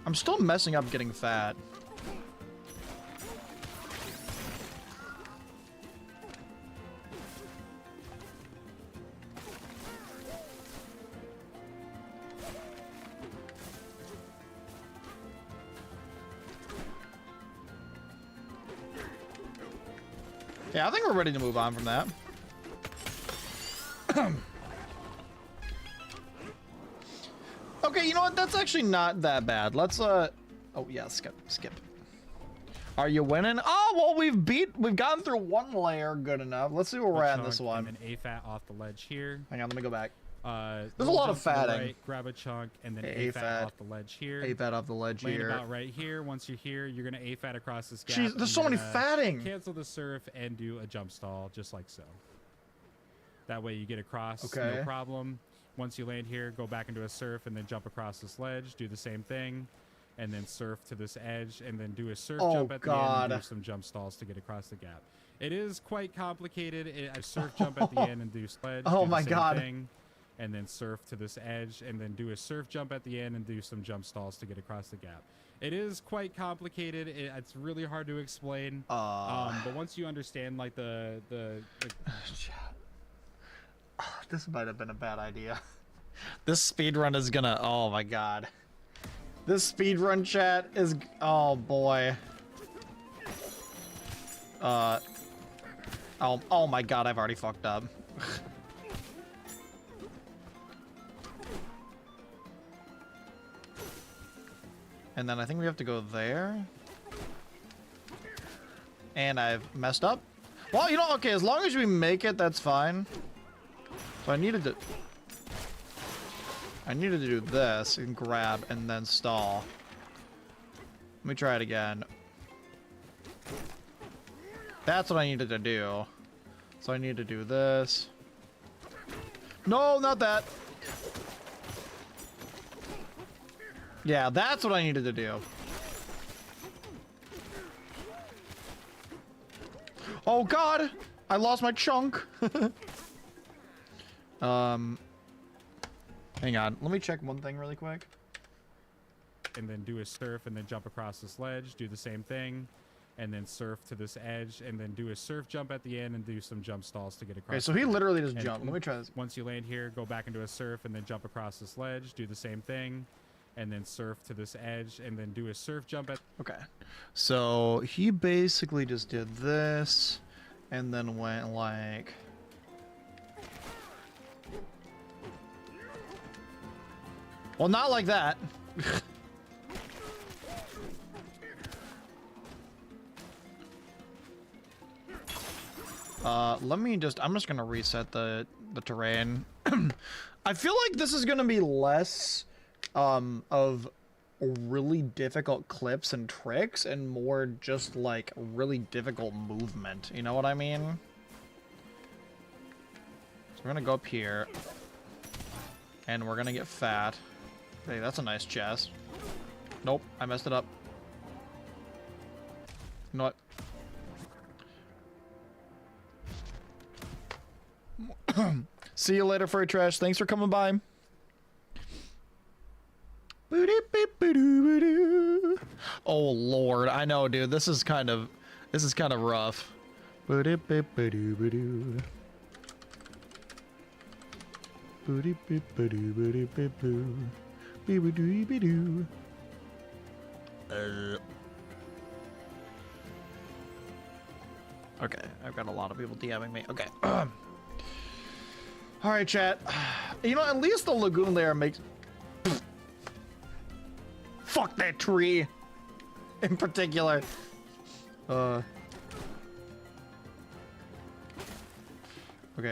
I'm still messing up getting fat. Yeah, I think we're ready to move on from that. Okay, you know what? That's actually not that bad. Let's oh yeah, skip. Are you winning? Oh well, we've gotten through one layer good enough. Let's see where we're at in this one. And then A-fat off the ledge here. Hang on, let me go back. There's a lot of fatting. Right, grab a chunk and then A-fat off the ledge here. A-fat off the ledge Land here. about right here. Once you're here, you're gonna A-fat across this gap. Jeez, there's so many fatting. Cancel the surf and do a jump stall just like so. That way you get across, okay. no problem. Once you land here, go back into a surf and then jump across this ledge. Do the same thing, and then surf to this edge, and then do a surf jump at the end and do some jump stalls to get across the gap. It is quite complicated. I surf jump at the end and do sledge. Oh do my the same God. Thing, and then surf to this edge, and then do a surf jump at the end and do some jump stalls to get across the gap. It is quite complicated. It's really hard to explain. But once you understand like the this might have been a bad idea. This speedrun is gonna, oh my God. This speedrun chat is, oh boy. Oh my God, I've already fucked up. And then I think we have to go there. And I've messed up. Well, you know, okay, as long as we make it, that's fine. So I needed to do this and grab and then stall. Let me try it again. That's what I needed to do. So I need to do this. No, not that. Yeah, that's what I needed to do. Oh God, I lost my chunk. Hang on, let me check one thing really quick. And then do a surf and then jump across this ledge. Do the same thing, and then surf to this edge, and then do a surf jump at the end and do some jump stalls to get across. Okay, so he literally just jumped. Let me try this. Once you land here, go back into a surf and then jump across this ledge. Do the same thing, and then surf to this edge, and then do a surf jump at. Okay, so he basically just did this, and then went like. Well, not like that. I'm just gonna reset the terrain. I feel like this is gonna be less of really difficult clips and tricks and more just like really difficult movement. You know what I mean? So we're gonna go up here and we're gonna get fat. Hey, that's a nice chest. Nope, I messed it up. You know what? See you later, Furry Trash. Thanks for coming by. Oh Lord, I know, dude. This is kind of rough. Okay, I've got a lot of people DMing me. Okay. All right, chat. You know, at least the lagoon layer makes. Fuck that tree. In particular. Okay.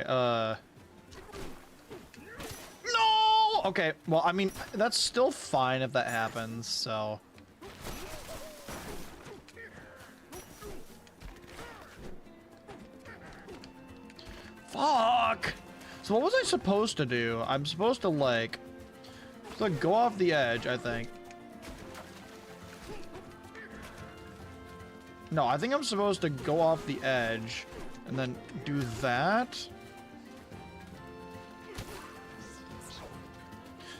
No. Okay. Well, I mean, that's still fine if that happens. So. Fuck! So what was I supposed to do? I'm supposed to like go off the edge, I think. No, I think I'm supposed to go off the edge and then do that.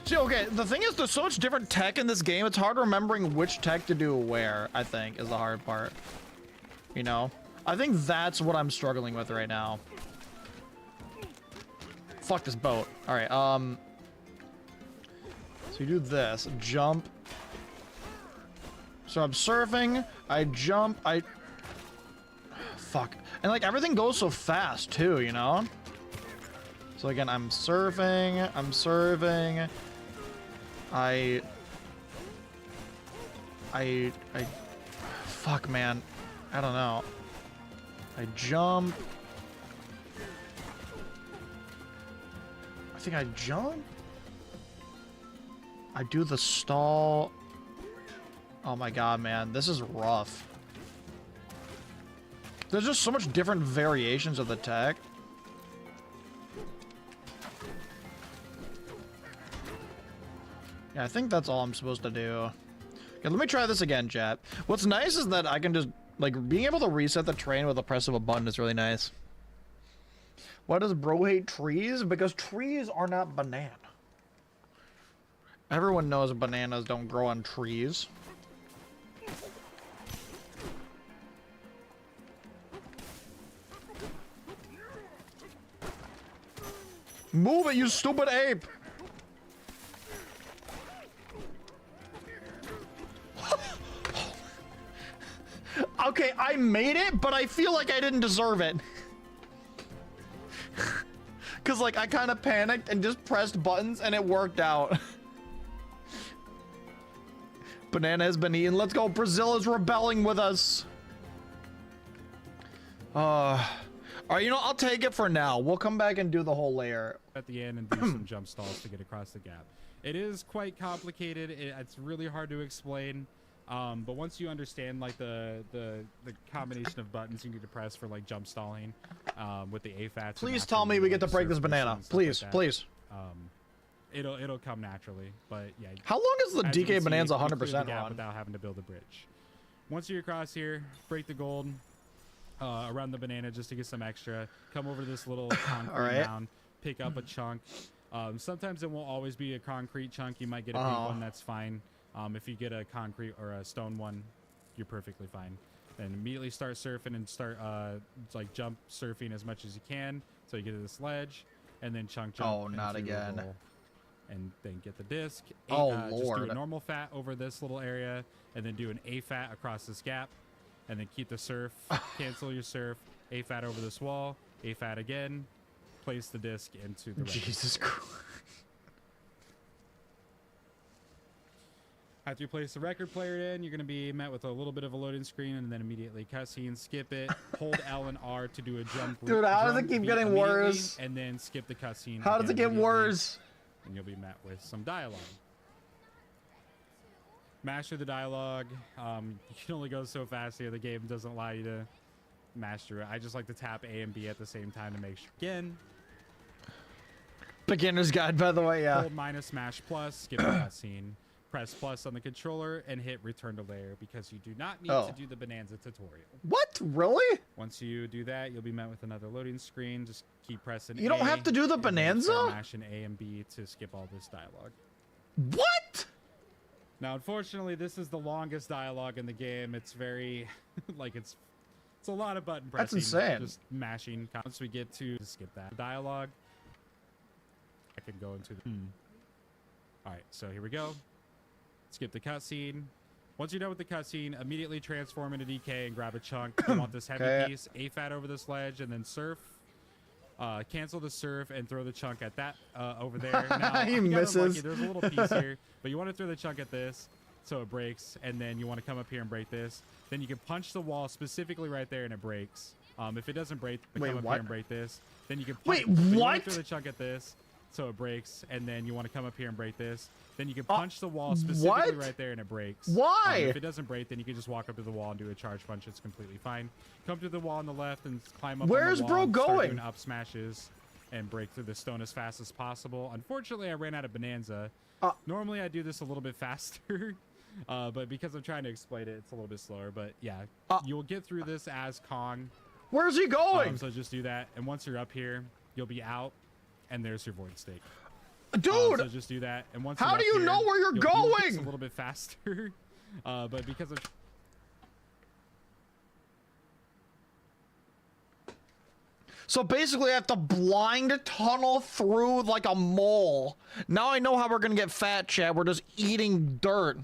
See, okay, the thing is there's so much different tech in this game, it's hard remembering which tech to do where, I think, is the hard part. You know? I think that's what I'm struggling with right now. Fuck this boat. Alright, so you do this. Jump. So I'm surfing. I jump. Fuck. And like everything goes so fast too, you know? So again, I'm surfing. Fuck, man. I don't know. I jump. I think I jump? I do the stall. Oh my god, man. This is rough. There's just so much different variations of the tech. Yeah, I think that's all I'm supposed to do. Okay, let me try this again, chat. What's nice is that I can just, like, being able to reset the train with the press of a button is really nice. Why does bro hate trees? Because trees are not banana. Everyone knows bananas don't grow on trees. Move it, you stupid ape! Okay, I made it, but I feel like I didn't deserve it. Cause like I kind of panicked and just pressed buttons and it worked out. Banana has been eaten. Let's go. Brazil is rebelling with us. Alright, you know, I'll take it for now. We'll come back and do the whole layer at the end and do some jump stalls to get across the gap. It is quite complicated. It's really hard to explain. But once you understand like the combination of buttons you need to press for like jump stalling, with the AFATs. Please tell me we get to break this banana. Please, like please. It'll come naturally, but yeah. How long is the DK Bonanza 100% run? Without having to build a bridge. Once you're across here, break the gold around the banana just to get some extra. Come over to this little concrete mound, pick up a chunk. Sometimes it won't always be a concrete chunk. You might get a big one. That's fine. If you get a concrete or a stone one, you're perfectly fine. Then immediately start surfing and start like jump surfing as much as you can. So you get to this ledge, and then chunk jump. Oh, not again. And then get the disc. Oh, Lord. Just do a normal fat over this little area, and then do an A fat across this gap, and then keep the surf. Cancel your surf. A fat over this wall. A fat again. Place the disc into the record. Jesus Christ. After you place the record player in, you're going to be met with a little bit of a loading screen and then immediately cutscene, skip it, hold L and R to do a jump. Dude, how does it keep getting worse? And then skip the cutscene. How does it get worse? And you'll be met with some dialogue. Master the dialogue. You can only go so fast here. The game doesn't allow you to master it. I just like to tap A and B at the same time to make sure. Again. Beginner's guide, by the way, yeah. Hold minus smash plus, skip the cutscene. Press plus on the controller and hit return to layer because you do not need to do the Bananza tutorial. What? Really? Once you do that, you'll be met with another loading screen. Just keep pressing You don't have to do the Bananza? Mashing A and B to skip all this dialogue. What? Now, unfortunately, this is the longest dialogue in the game. It's very, like, it's a lot of button pressing. That's insane. Just mashing. Once we get to skip that dialogue, I can go into the... All right, so here we go. Skip the cutscene. Once you're done with the cutscene, immediately transform into DK and grab a chunk. You want this heavy piece. A-fat over this ledge and then surf. Cancel the surf and throw the chunk at that over there. Now, he misses. There's a little piece here, but you want to throw the chunk at this so it breaks, and then you want to come up here and break this. Then you can punch the wall specifically right there and it breaks. If it doesn't break, come up here and break this. Then you can punch, throw the chunk at this so it breaks, and then you want to come up here and break this. Then you can punch the wall specifically right there and it breaks. Why? If it doesn't break, then you can just walk up to the wall and do a charge punch. It's completely fine. Come to the wall on the left and climb up. Where's on the wall bro and start going? doing up smashes and break through the stone as fast as possible. Unfortunately, I ran out of Bananza. Normally, I do this a little bit faster, but because I'm trying to explain it, it's a little bit slower. But yeah, you'll get through this as Kong. Where's he going? So just do that, and once you're up here, you'll be out, and there's your void stake. Dude, so just do that, and once how do you know where you're going? It's a little bit faster, but because of so basically, I have to blind tunnel through like a mole. Now I know how we're gonna get fat, Chad. We're just eating dirt.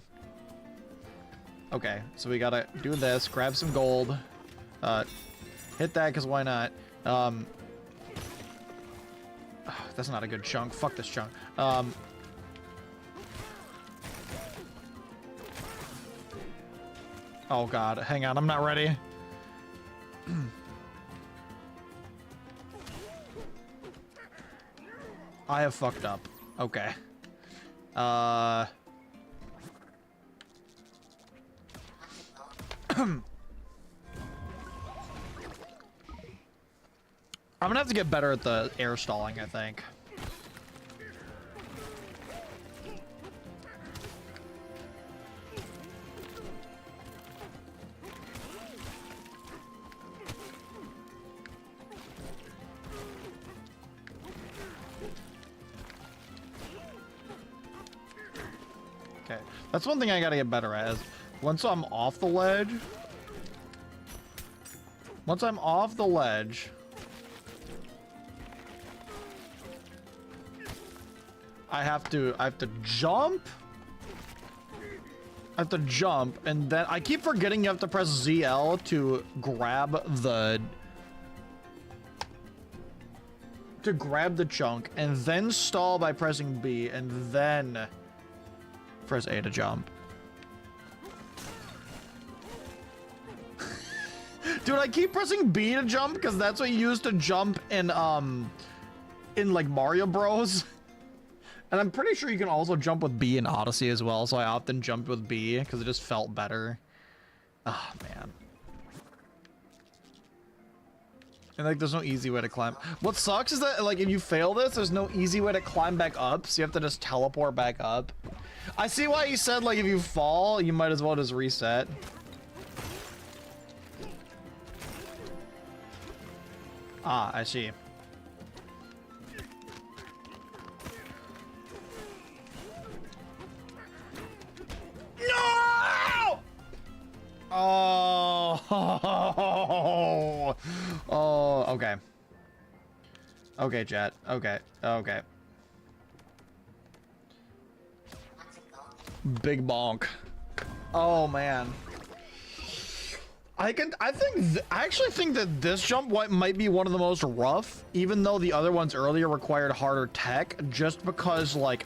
Okay, so we gotta do this. Grab some gold. Hit that, cause why not? That's not a good chunk. Fuck this chunk. Oh god, hang on, I'm not ready. I have fucked up. Okay. I'm gonna have to get better at the air stalling, I think. Okay, that's one thing I gotta get better at is once I'm off the ledge, I have to jump. I have to jump, and then I keep forgetting you have to press ZL to grab the chunk, and then stall by pressing B, and then press A to jump. Dude, I keep pressing B to jump because that's what you use to jump in like Mario Bros. And I'm pretty sure you can also jump with B in Odyssey as well, so I often jumped with B because it just felt better. Ah, man. And like, there's no easy way to climb. What sucks is that like, if you fail this, there's no easy way to climb back up, so you have to just teleport back up. I see why you said like, if you fall, you might as well just reset. Ah, I see. No! Oh. Oh, okay. Okay, chat. Okay. Okay. Big bonk. Oh, man. I actually think that this jump might be one of the most rough, even though the other ones earlier required harder tech, just because, like,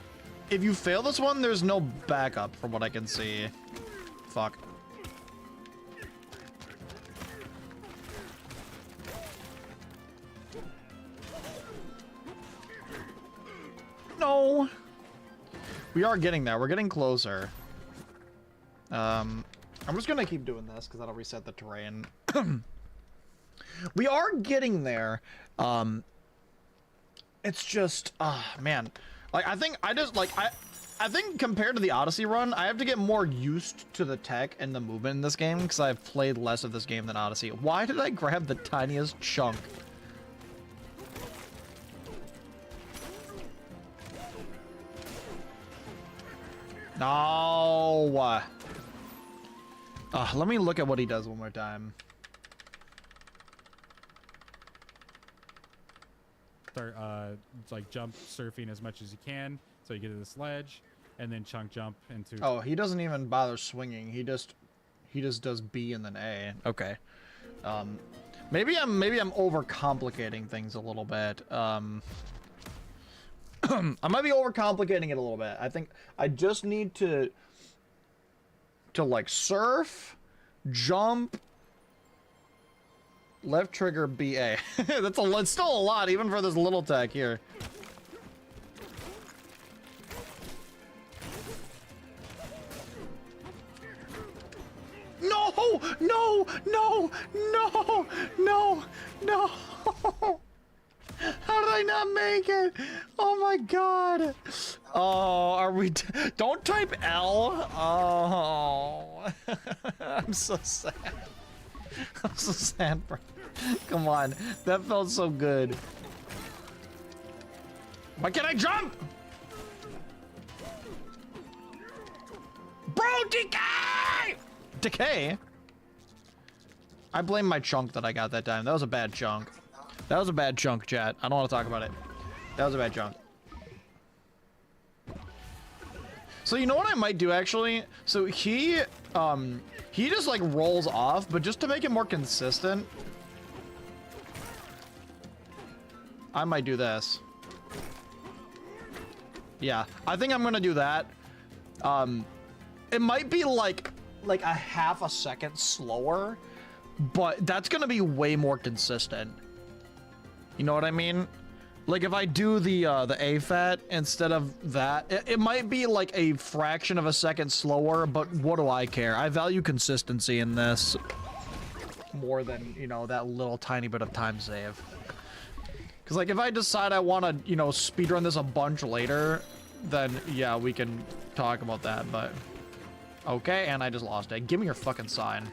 if you fail this one, there's no backup from what I can see. Fuck. No. We are getting there. We're getting closer. I'm just gonna keep doing this because that'll reset the terrain. We are getting there. It's just, man. Like, I think compared to the Odyssey run, I have to get more used to the tech and the movement in this game because I've played less of this game than Odyssey. Why did I grab the tiniest chunk? No. Let me look at what he does one more time. Start like jump surfing as much as you can so you get to this ledge, and then chunk jump into. Oh, he doesn't even bother swinging. He just does B and then A. Okay. Maybe I'm overcomplicating things a little bit. I might be overcomplicating it a little bit. I think I just need to like surf, jump, left trigger BA. It's still a lot even for this little tech here. No! No! No! No! No! No! How did I not make it? Oh my god. Oh, are we... Don't type L. Oh. I'm so sad. I'm so sad, bro. Come on. That felt so good. Why can't I jump? Bro, decay! Decay? I blame my chunk that I got that time. That was a bad chunk. That was a bad chunk, chat. I don't want to talk about it. That was a bad chunk. So you know what I might do actually? So he just like rolls off, but just to make it more consistent, I might do this. Yeah, I think I'm gonna do that. It might be like like a half a second slower, but that's gonna be way more consistent. You know what I mean? Like if I do the AFAT instead of that, it might be like a fraction of a second slower, but what do I care? I value consistency in this more than, you know, that little tiny bit of time save. Because like if I decide I want to, you know, speedrun this a bunch later, then yeah, we can talk about that, but okay, and I just lost it. Give me your fucking sign.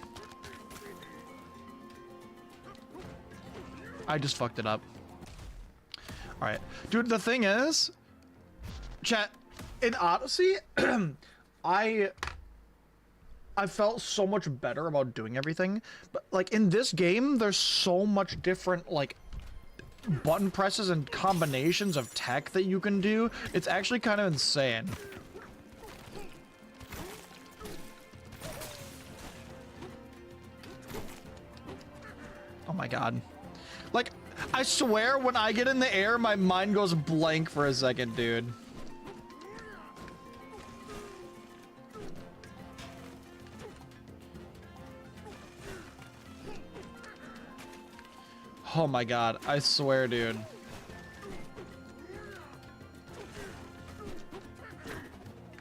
I just fucked it up. All right, dude, the thing is, chat, in Odyssey, I felt so much better about doing everything, but like in this game, there's so much different like button presses and combinations of tech that you can do. It's actually kind of insane. Oh my god. Like, I swear when I get in the air, my mind goes blank for a second, dude. Oh my god, I swear, dude.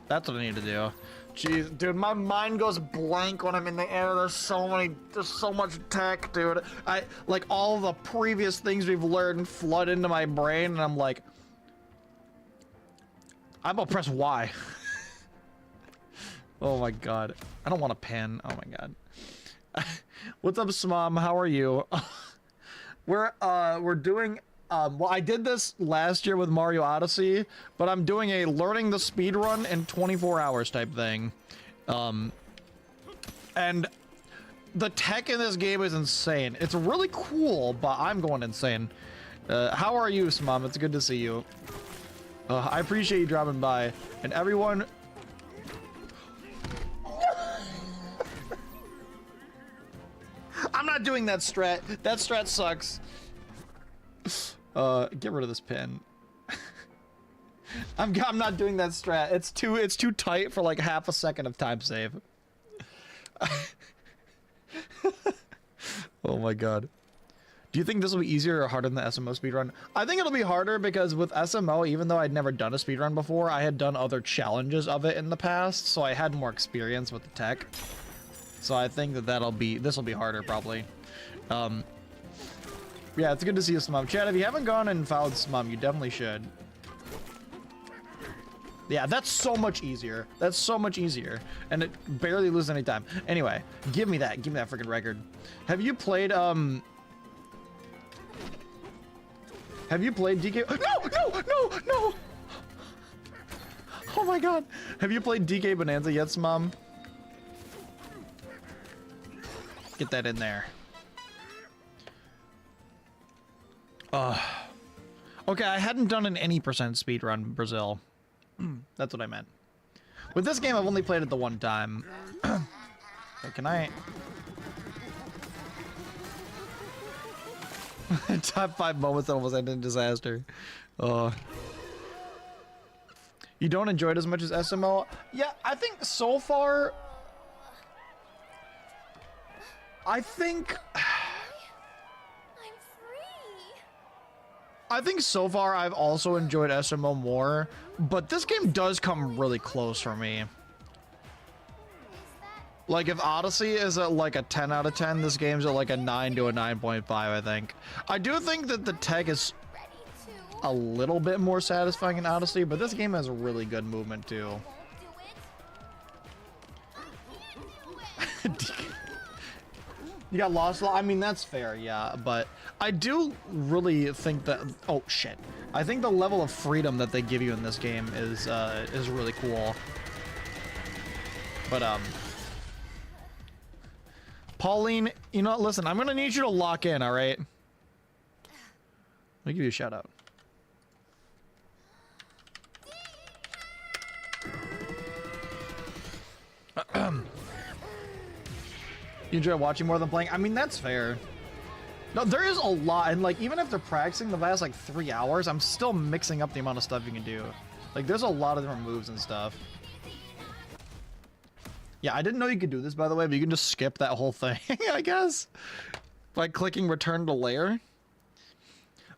That's what I need to do. Jeez, dude, my mind goes blank when I'm in the air. There's so much tech, dude. Like, all the previous things we've learned flood into my brain, and I'm like, I'm gonna press Y. Oh my god. I don't want a pen. Oh my god. What's up, Smom? How are you? We're doing, well, I did this last year with Mario Odyssey, but I'm doing a learning the speedrun in 24 hours type thing. And the tech in this game is insane. It's really cool, but I'm going insane. How are you, Smom? It's good to see you. I appreciate you dropping by. And everyone... I'm not doing that strat. That strat sucks. Get rid of this pin. I'm not doing that strat. It's too tight for like half a second of time save. Oh my god. Do you think this will be easier or harder than the SMO speedrun? I think it'll be harder because with SMO, even though I'd never done a speedrun before, I had done other challenges of it in the past, so I had more experience with the tech. So I think that this will be harder probably. Yeah, it's good to see you, Smum. Chad, if you haven't gone and followed Smum, you definitely should. Yeah, that's so much easier. That's so much easier. And it barely loses any time. Anyway, give me that freaking record. Have you played, Have you played DK? No! Oh my god. Have you played DK Bananza yet, Smum? Get that in there. Okay, I hadn't done an any percent speedrun Brazil. That's what I meant. With this game, I've only played it the one time. Wait, can I... Top 5 moments that almost ended in disaster. You don't enjoy it as much as SMO? Yeah, I think so far... I think so far I've also enjoyed SMO more, but this game does come really close for me. Like if Odyssey is at like a 10 out of 10, this game's at like a 9 to a 9.5, I think. I do think that the tech is a little bit more satisfying in Odyssey, but this game has really good movement too. You got lost. I mean, that's fair, yeah, but I do really think that... Oh, shit. I think the level of freedom that they give you in this game is really cool. But, Pauline, you know what? Listen, I'm gonna need you to lock in, alright? Let me give you a shout out. You enjoy watching more than playing? I mean, that's fair. No, there is a lot, and like, even after practicing the last like 3 hours, I'm still mixing up the amount of stuff you can do. Like, there's a lot of different moves and stuff. Yeah, I didn't know you could do this, by the way, but you can just skip that whole thing, I guess, by clicking return to layer.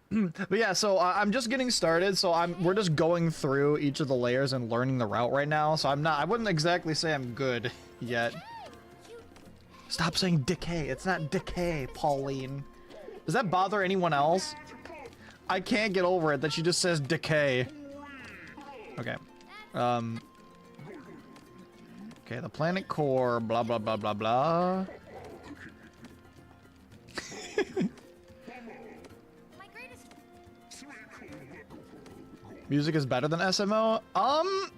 But yeah, so I'm just getting started, so we're just going through each of the layers and learning the route right now, so I wouldn't exactly say I'm good yet. Stop saying decay. It's not decay, Pauline. Does that bother anyone else? I can't get over it that she just says decay. Okay. Okay, the planet core, blah, blah, blah, blah, blah. Music is better than SMO? I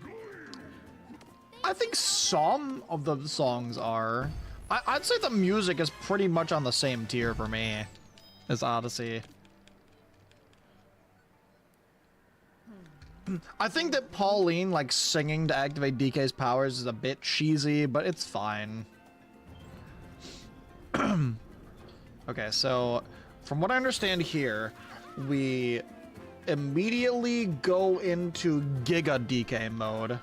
think some of the songs are. I'd say the music is pretty much on the same tier for me as Odyssey. I think that Pauline, like, singing to activate DK's powers is a bit cheesy, but it's fine. Okay, so from what I understand here, we immediately go into Giga DK mode. And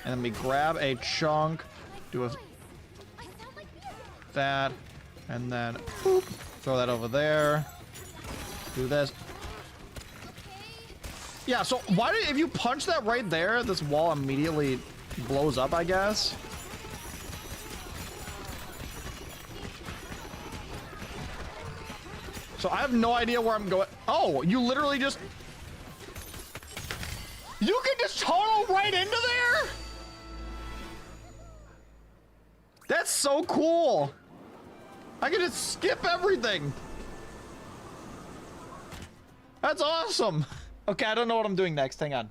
then we grab a chunk, do that, and then boop, throw that over there. Do this. Yeah, so why did, if you punch that right there, this wall immediately blows up, I guess? So I have no idea where I'm going. Oh, you literally just... You can just tunnel right into there? That's so cool. I can just skip everything. That's awesome. Okay, I don't know what I'm doing next. Hang on.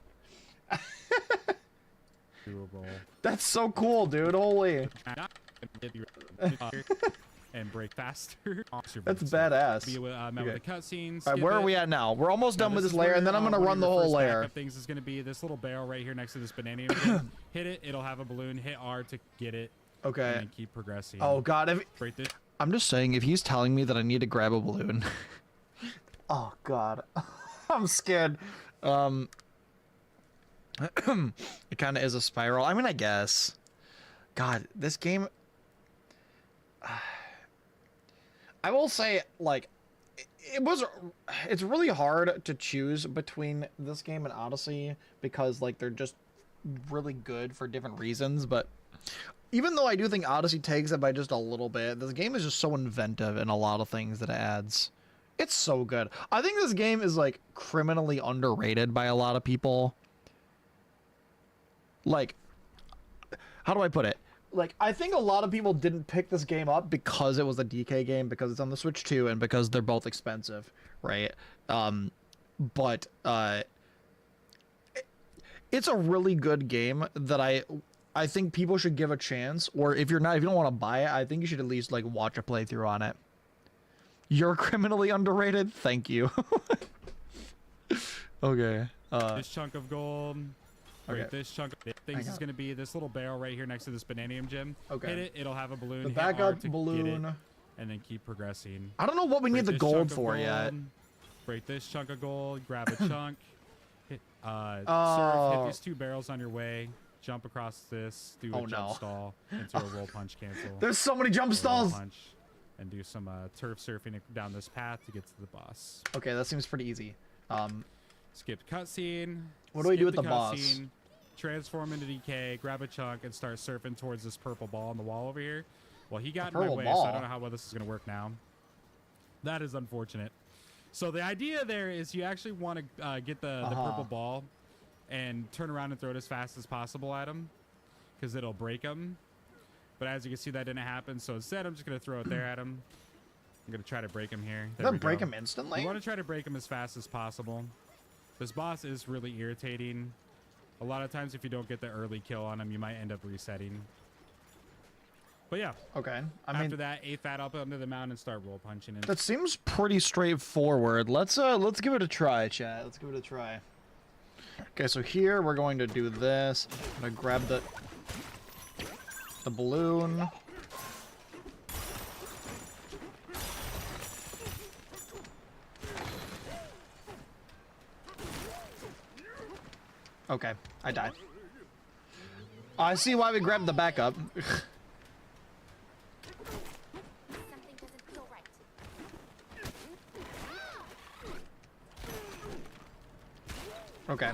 That's so cool, dude. Holy. And break faster. That's badass. Met with the cutscenes. All right, where are we at now? We're almost done with this layer, and then I'm gonna run the whole layer. Things is gonna be this little barrel right here next to this banana. Hit it, it'll have a balloon. Hit R to get it. Okay. And keep progressing. Oh god, Break this. I'm just saying, if he's telling me that I need to grab a balloon. Oh god, I'm scared. It kind of is a spiral. I mean, I guess. God, this game. I will say, like, it's really hard to choose between this game and Odyssey because, like, they're just really good for different reasons. But even though I do think Odyssey takes it by just a little bit, this game is just so inventive in a lot of things that it adds. It's so good. I think this game is, like, criminally underrated by a lot of people. Like, how do I put it? Like, I think a lot of people didn't pick this game up because it was a DK game, because it's on the Switch 2, and because they're both expensive, right? It's a really good game that I think people should give a chance, or if you don't want to buy it, I think you should at least, like, watch a playthrough on it. You're criminally underrated? Thank you. Okay. This chunk of gold. Okay. This chunk of things is going to be this little barrel right here next to this bananium gem. Okay. Hit it, it'll have a balloon. The Hit R backup to balloon. get it, and then keep progressing. I don't know what we need the gold for yet. Break this chunk of gold, grab a chunk. Hit, surf, hit these two barrels on your way. Jump across this, do a jump stall into a roll punch cancel. There's so many jump stalls! Punch, and do some turf surfing down this path to get to the boss. Okay, that seems pretty easy. Skip cutscene. What do we do with the boss? Transform into DK, grab a chunk, and start surfing towards this purple ball on the wall over here. Well, he got in my way, so I don't know how well this is going to work now. That is unfortunate. So the idea there is you actually want to get the purple ball and turn around and throw it as fast as possible at him, because it'll break him. But as you can see, that didn't happen. So instead, I'm just going to throw it there at him. I'm going to try to break him here. Does that break him instantly? You want to try to break him as fast as possible. This boss is really irritating. A lot of times, if you don't get the early kill on him, you might end up resetting. But yeah. Okay. After that, A-Fat up onto the mountain and start roll punching. That seems pretty straightforward. Let's give it a try, chat. Let's give it a try. Okay, so here we're going to do this. I'm gonna grab the balloon. Okay, I died. I see why we grabbed the backup. Something doesn't feel right. Okay.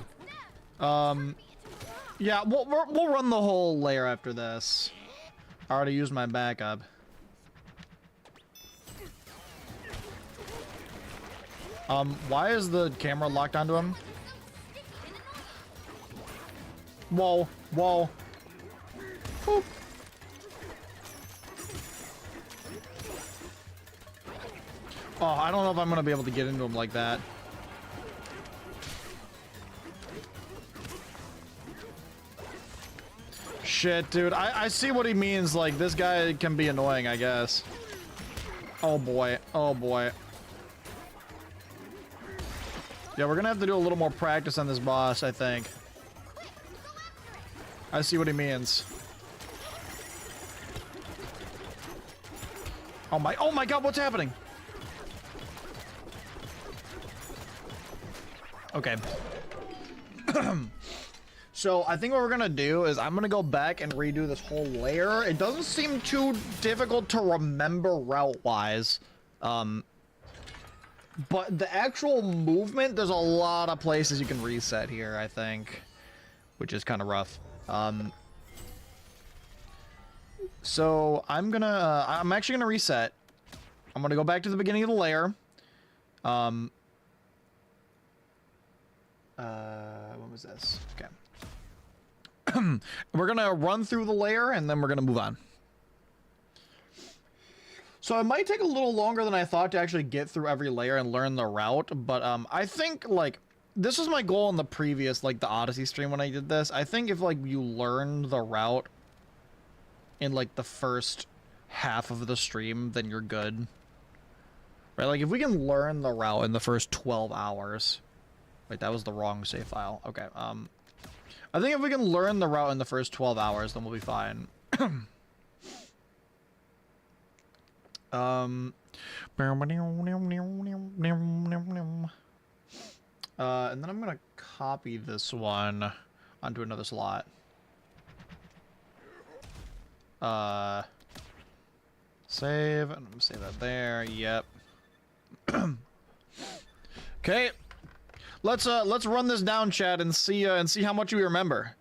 Yeah, we'll run the whole layer after this. I already used my backup. Why is the camera locked onto him? Whoa, whoa. Boop. Oh, I don't know if I'm gonna be able to get into him like that. Shit, dude. I see what he means. Like, this guy can be annoying, I guess. Oh, boy. Oh, boy. Yeah, we're gonna have to do a little more practice on this boss, I think. I see what he means. Oh my god, what's happening? Okay. So I think what we're gonna do is I'm gonna go back and redo this whole layer. It doesn't seem too difficult to remember route-wise. But the actual movement, there's a lot of places you can reset here, I think. Which is kind of rough. So I'm actually gonna reset. I'm gonna go back to the beginning of the layer. What was this? Okay. We're gonna run through the layer and then we're gonna move on. So it might take a little longer than I thought to actually get through every layer and learn the route, but I think, like, this was my goal in the previous, like, the Odyssey stream when I did this. I think if, like, you learn the route in, like, the first half of the stream, then you're good. Right, like, if we can learn the route in the first 12 hours... Wait, that was the wrong save file. Okay, I think if we can learn the route in the first 12 hours, then we'll be fine. And then I'm gonna copy this one onto another slot. Save, and I'm gonna save that there. Yep. Okay. Let's run this down, chat, and see how much we remember.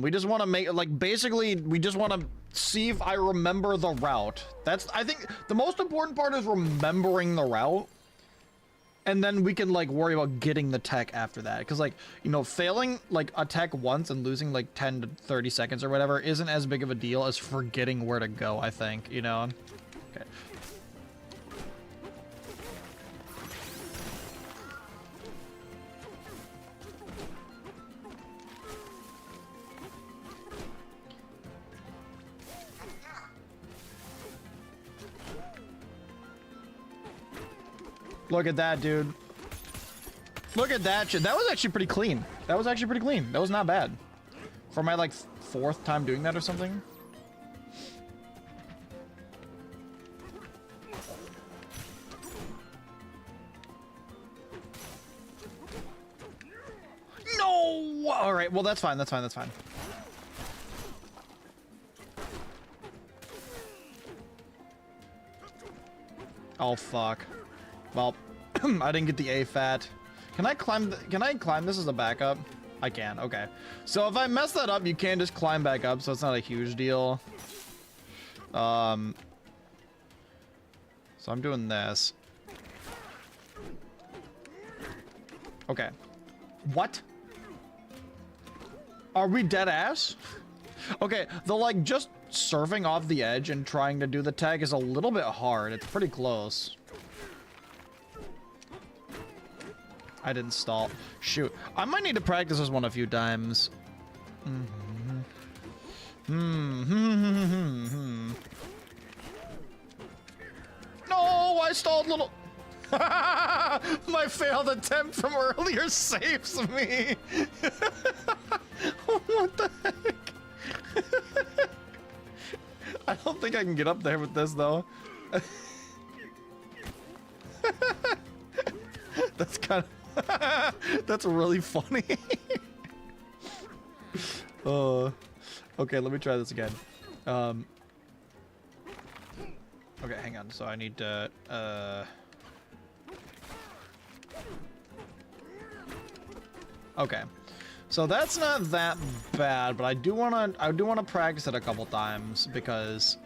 We just want to make, like, basically we just want to see if I remember the route. That's, I think the most important part is remembering the route, and then we can, like, worry about getting the tech after that. Because, like, you know, failing, like, a tech once and losing, like, 10 to 30 seconds or whatever isn't as big of a deal as forgetting where to go, I think, you know? Okay. Look at that, dude. Look at that shit. That was actually pretty clean. That was actually pretty clean. That was not bad. For my, like, 4th time doing that or something. No! Alright, well, that's fine. That's fine. That's fine. Oh, fuck. Well, I didn't get the AFAT. Can I climb this as a backup? I can, okay. So if I mess that up, you can just climb back up, so it's not a huge deal. So I'm doing this. Okay. What? Are we dead ass? Okay, the, like, just surfing off the edge and trying to do the tag is a little bit hard. It's pretty close. I didn't stall. Shoot. I might need to practice this one a few times. No, I stalled little... My failed attempt from earlier saves me. What the heck? I don't think I can get up there with this, though. That's kind of... That's really funny. Okay, let me try this again. Okay, hang on. So I need to, okay. So that's not that bad, but I do wanna practice it a couple times because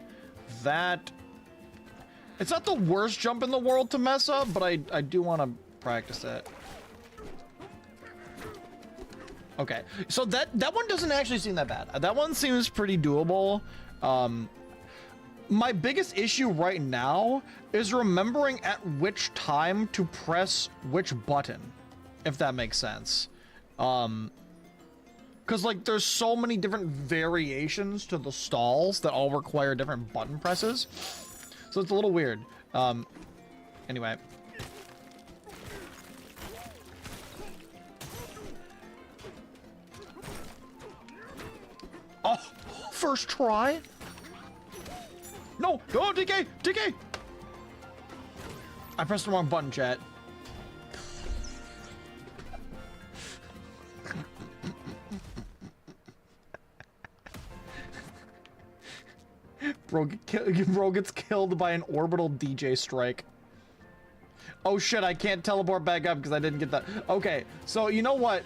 that, it's not the worst jump in the world to mess up, but I do wanna practice it. Okay, so that one doesn't actually seem that bad. That one seems pretty doable. My biggest issue right now is remembering at which time to press which button, if that makes sense. Because, like, there's so many different variations to the stalls that all require different button presses. So it's a little weird. Anyway. Oh, first try? No, go, DK, DK! I pressed the wrong button, chat. Bro gets killed by an orbital DJ strike. Oh shit, I can't teleport back up because I didn't get that. Okay, so you know what?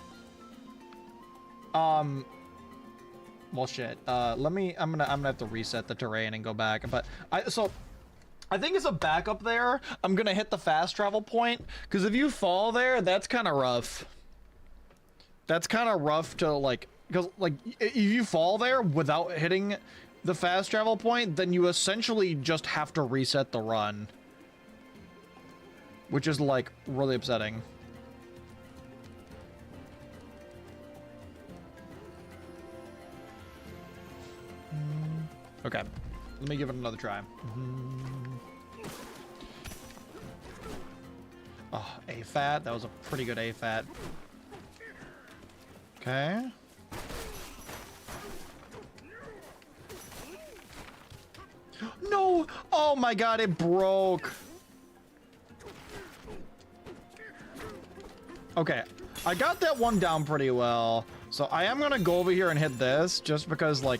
Well shit. I'm gonna have to reset the terrain and go back. But I think as a backup there, I'm gonna hit the fast travel point, because if you fall there, that's kinda rough. That's kinda rough to like, because like if you fall there without hitting the fast travel point, then you essentially just have to reset the run, which is like really upsetting. Okay, let me give it another try. Oh, A-Fat, that was a pretty good A-Fat. Okay. No! Oh my god, it broke! Okay, I got that one down pretty well. So I am gonna go over here and hit this, just because, like...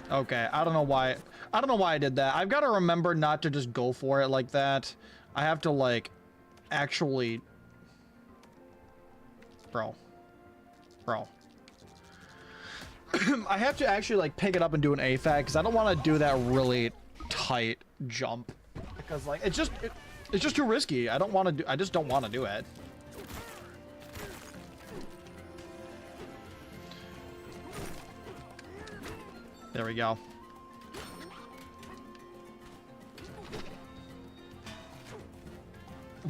Okay, I don't know why I did that. I've got to remember not to just go for it like that. I have to, like, actually... Bro. I have to actually, like, pick it up and do an AFAT, because I don't want to do that really tight jump. Because, like, it's just too risky. I just don't want to do it. There we go.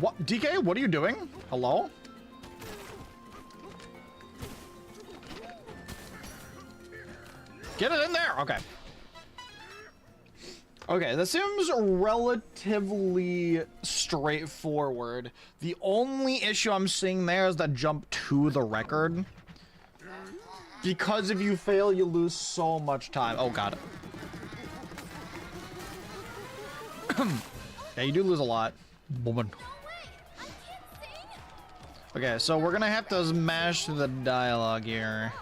What? DK, what are you doing? Hello? Get it in there! Okay. Okay, this seems relatively straightforward. The only issue I'm seeing there is that jump to the record. Because if you fail, you lose so much time. Oh, god. Yeah, you do lose a lot. Woman. Okay, so we're gonna have to smash through the dialogue here.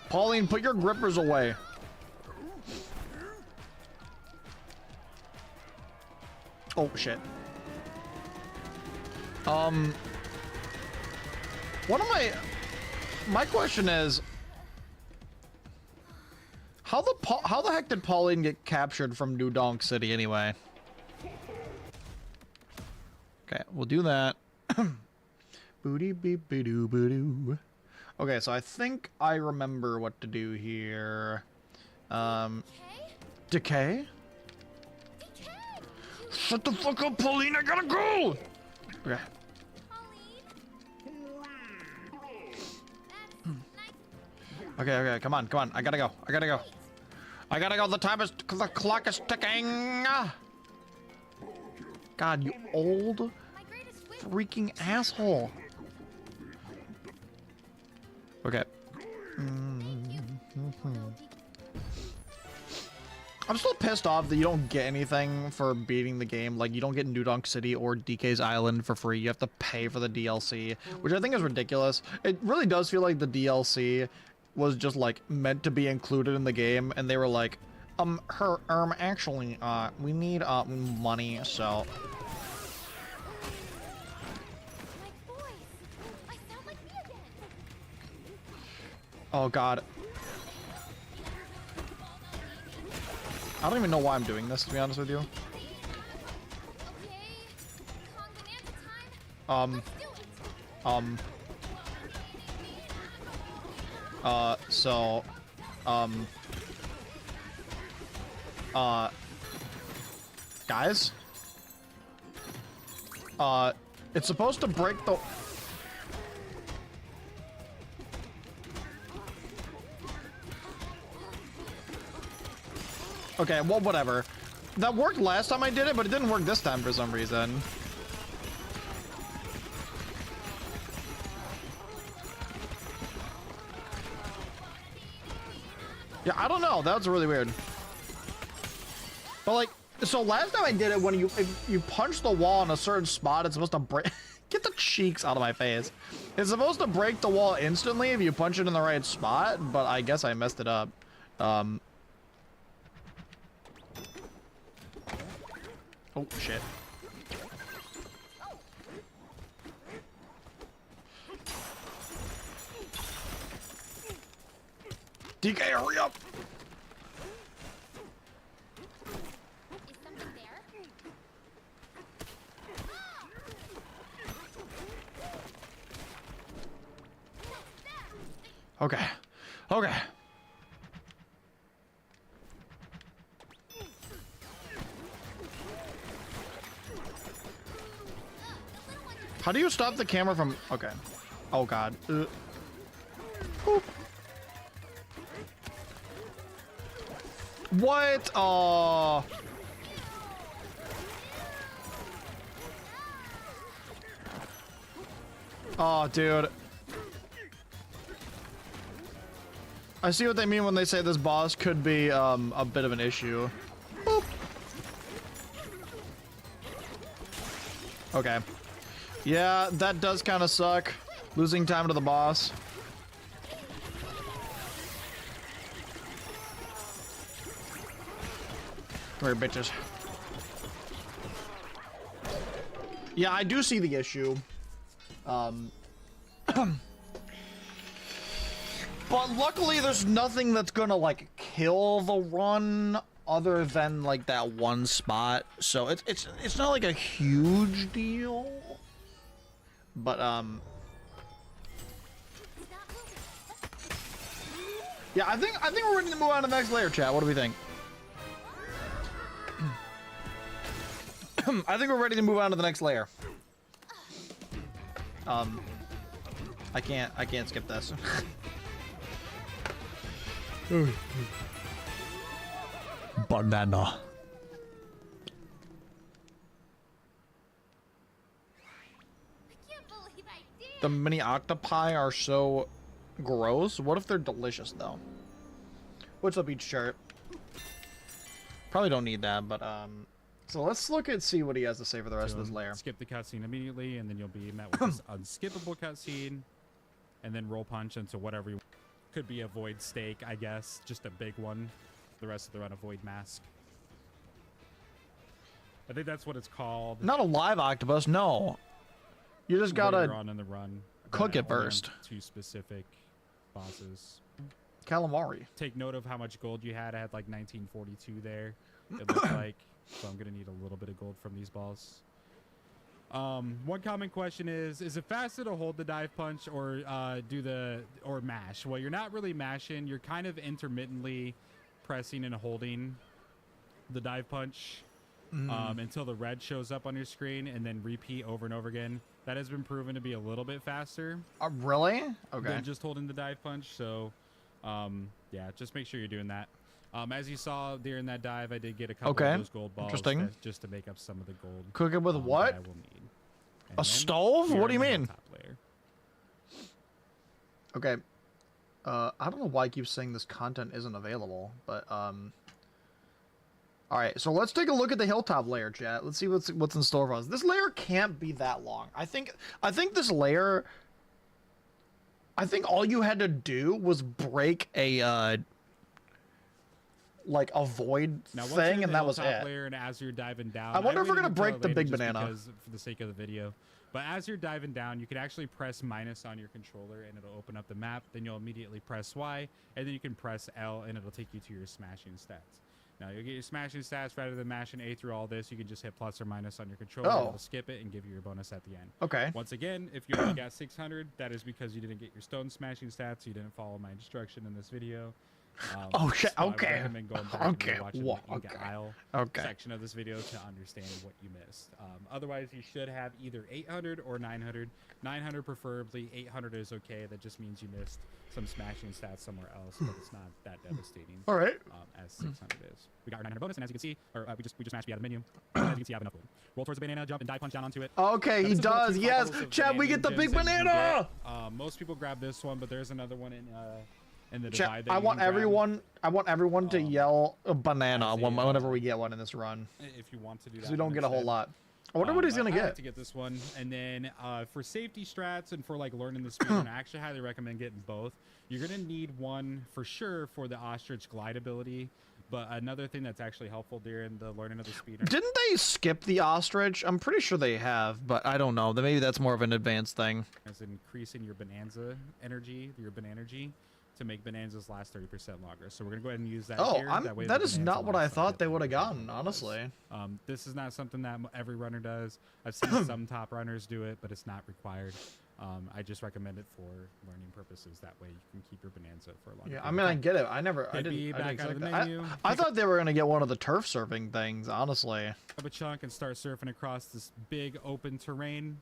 Pauline, put your grippers away. Oh, shit. What am my question is, how the heck did Pauline get captured from New Donk City anyway? Okay, we'll do that. Booty beep be doo boo doo. Okay, so I think I remember what to do here. Decay? Shut the fuck up, Pauline, I gotta go! Okay. Okay, come on, I gotta go. The clock is ticking. God, you old freaking asshole. Okay. I'm still pissed off that you don't get anything for beating the game. Like, you don't get New Donk City or DK's Island for free. You have to pay for the DLC, which I think is ridiculous. It really does feel like the DLC was just, like, meant to be included in the game, and they were like, actually, we need, money, so... My voice. I sound like me again. Oh, God. I don't even know why I'm doing this, to be honest with you. Okay. Kong Bananza time. Let's do it. So, guys? It's supposed to break the... Okay, well, whatever. That worked last time I did it, but it didn't work this time for some reason. Yeah, I don't know. That was really weird. But, like, so last time I did it, when if you punch the wall in a certain spot, it's supposed to break... Get the cheeks out of my face. It's supposed to break the wall instantly if you punch it in the right spot, but I guess I messed it up. Oh, shit. DK, hurry up! Is something there? Okay. Okay. How do you stop the camera from... Okay. Oh, God. Boop. What? Oh. Oh, dude. I see what they mean when they say this boss could be a bit of an issue. Boop. Okay. Yeah, that does kind of suck. Losing time to the boss. Come here, bitches. Yeah, I do see the issue. But luckily there's nothing that's gonna like kill the run other than like that one spot. So it's not like a huge deal. But yeah, I think we're ready to move on to the next layer, chat. What do we think? I think we're ready to move on to the next layer. I can't skip this. Banana. I can't believe I did. The mini octopi are so gross. What if they're delicious though? What's up, each shirt? Probably don't need that, but so let's look and see what he has to say for the rest of this layer. Skip the cutscene immediately, and then you'll be met with this unskippable cutscene, and then roll punch into whatever you could be a void stake, I guess, just a big one. The rest of the run, a void mask. I think that's what it's called. Not a live octopus, no. You just gotta Later on in the run, cook it only on first. 2 specific bosses. Calamari. Take note of how much gold you had. I had like 1942 there. It looked like. So I'm gonna need a little bit of gold from these balls. One common question is it faster to hold the dive punch or or mash? Well, you're not really mashing. You're kind of intermittently pressing and holding the dive punch until the red shows up on your screen, and then repeat over and over again. That has been proven to be a little bit faster. Really? Okay. Than just holding the dive punch. So, yeah, just make sure you're doing that. As you saw during that dive, I did get a couple of those gold balls just to make up some of the gold. Cook it with what? That I will need. And A then stove? we are What do you in the mean? top layer. Okay. I don't know why I keep saying this content isn't available, but All right, so let's take a look at the hilltop layer, chat. Let's see what's in store for us. This layer can't be that long. I think this layer. I think all you had to do was break a like a void thing, and that was it. Layer, and as you're diving down, I wonder if we're gonna break the big banana. Because, for the sake of the video. But as you're diving down, you can actually press minus on your controller, and it'll open up the map. Then you'll immediately press Y, and then you can press L, and it'll take you to your smashing stats. Now you'll get your smashing stats rather than mashing A through all this. You can just hit plus or minus on your controller. Oh. It'll skip it and give you your bonus at the end. Okay. Once again, if you only got 600, that is because you didn't get your stone smashing stats. You didn't follow my instruction in this video. Okay. So Okay. I recommend going back and watching the Inga Isle section of this video to understand what you missed. Otherwise, you should have either 800 or 900. 900 preferably. 800 is okay. That just means you missed some smashing stats somewhere else, but it's not that devastating. All right. As 600 is. We got our 900 bonus, and as you can see, or we just smashed me out of the menu. As you can see, I have enough gold. Roll towards the banana, jump, and dive punch down onto it. Okay, he does. Yes, Chad, we get the big banana. Most people grab this one, but there's another one in the Chat, divide. I want everyone to yell a banana whenever we get one in this run. If you want to do that, because we don't get a whole lot. I wonder what he's gonna I get. like to get this one, and then for safety strats and for like learning the speedrun, I actually highly recommend getting both. You're gonna need one for sure for the ostrich glide ability, but another thing that's actually helpful during the learning of the speedrun. Didn't they skip the ostrich? I'm pretty sure they have, but I don't know. Maybe that's more of an advanced thing. Is increasing your Bananza energy, your Bananza, to make Bananzas last 30% longer. So we're gonna go ahead and use that. Oh, here. that is not what I thought they would have gotten, honestly. This is not something that every runner does. I've seen some top runners do it, but it's not required. I just recommend it for learning purposes. That way you can keep your Bonanza for a long time. Yeah, I mean, I get it. I didn't expect that. I thought they were gonna get one of the turf surfing things, honestly. Grab a chunk and start surfing across this big open terrain.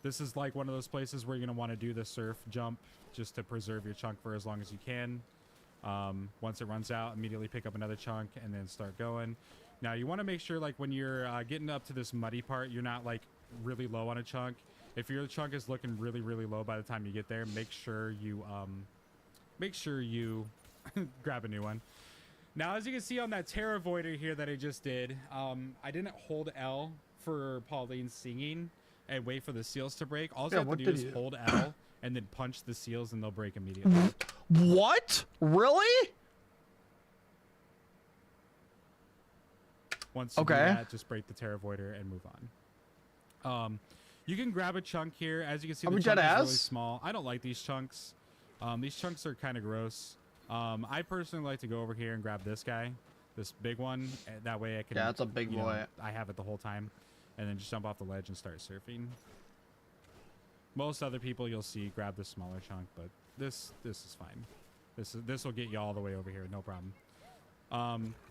This is like one of those places where you're gonna want to do the surf jump just to preserve your chunk for as long as you can. Once it runs out, immediately pick up another chunk and then start going. Now you want to make sure, like, when you're getting up to this muddy part, you're not like really low on a chunk. If your chunk is looking really, really low by the time you get there, make sure you grab a new one. Now, as you can see on that Terra Voider here that I just did, I didn't hold L for Pauline singing and wait for the seals to break. All you have to do is hold L and then punch the seals and they'll break immediately. What? Really? Once you do that, just break the Terra Voider and move on. You can grab a chunk here. As you can see, the chunk is really small. I don't like these chunks. These chunks are kind of gross. I personally like to go over here and grab this guy, this big one. That way I can. Yeah, it's a big boy. I have it the whole time, and then just jump off the ledge and start surfing. Most other people you'll see grab the smaller chunk, but this is fine. This will get you all the way over here, no problem.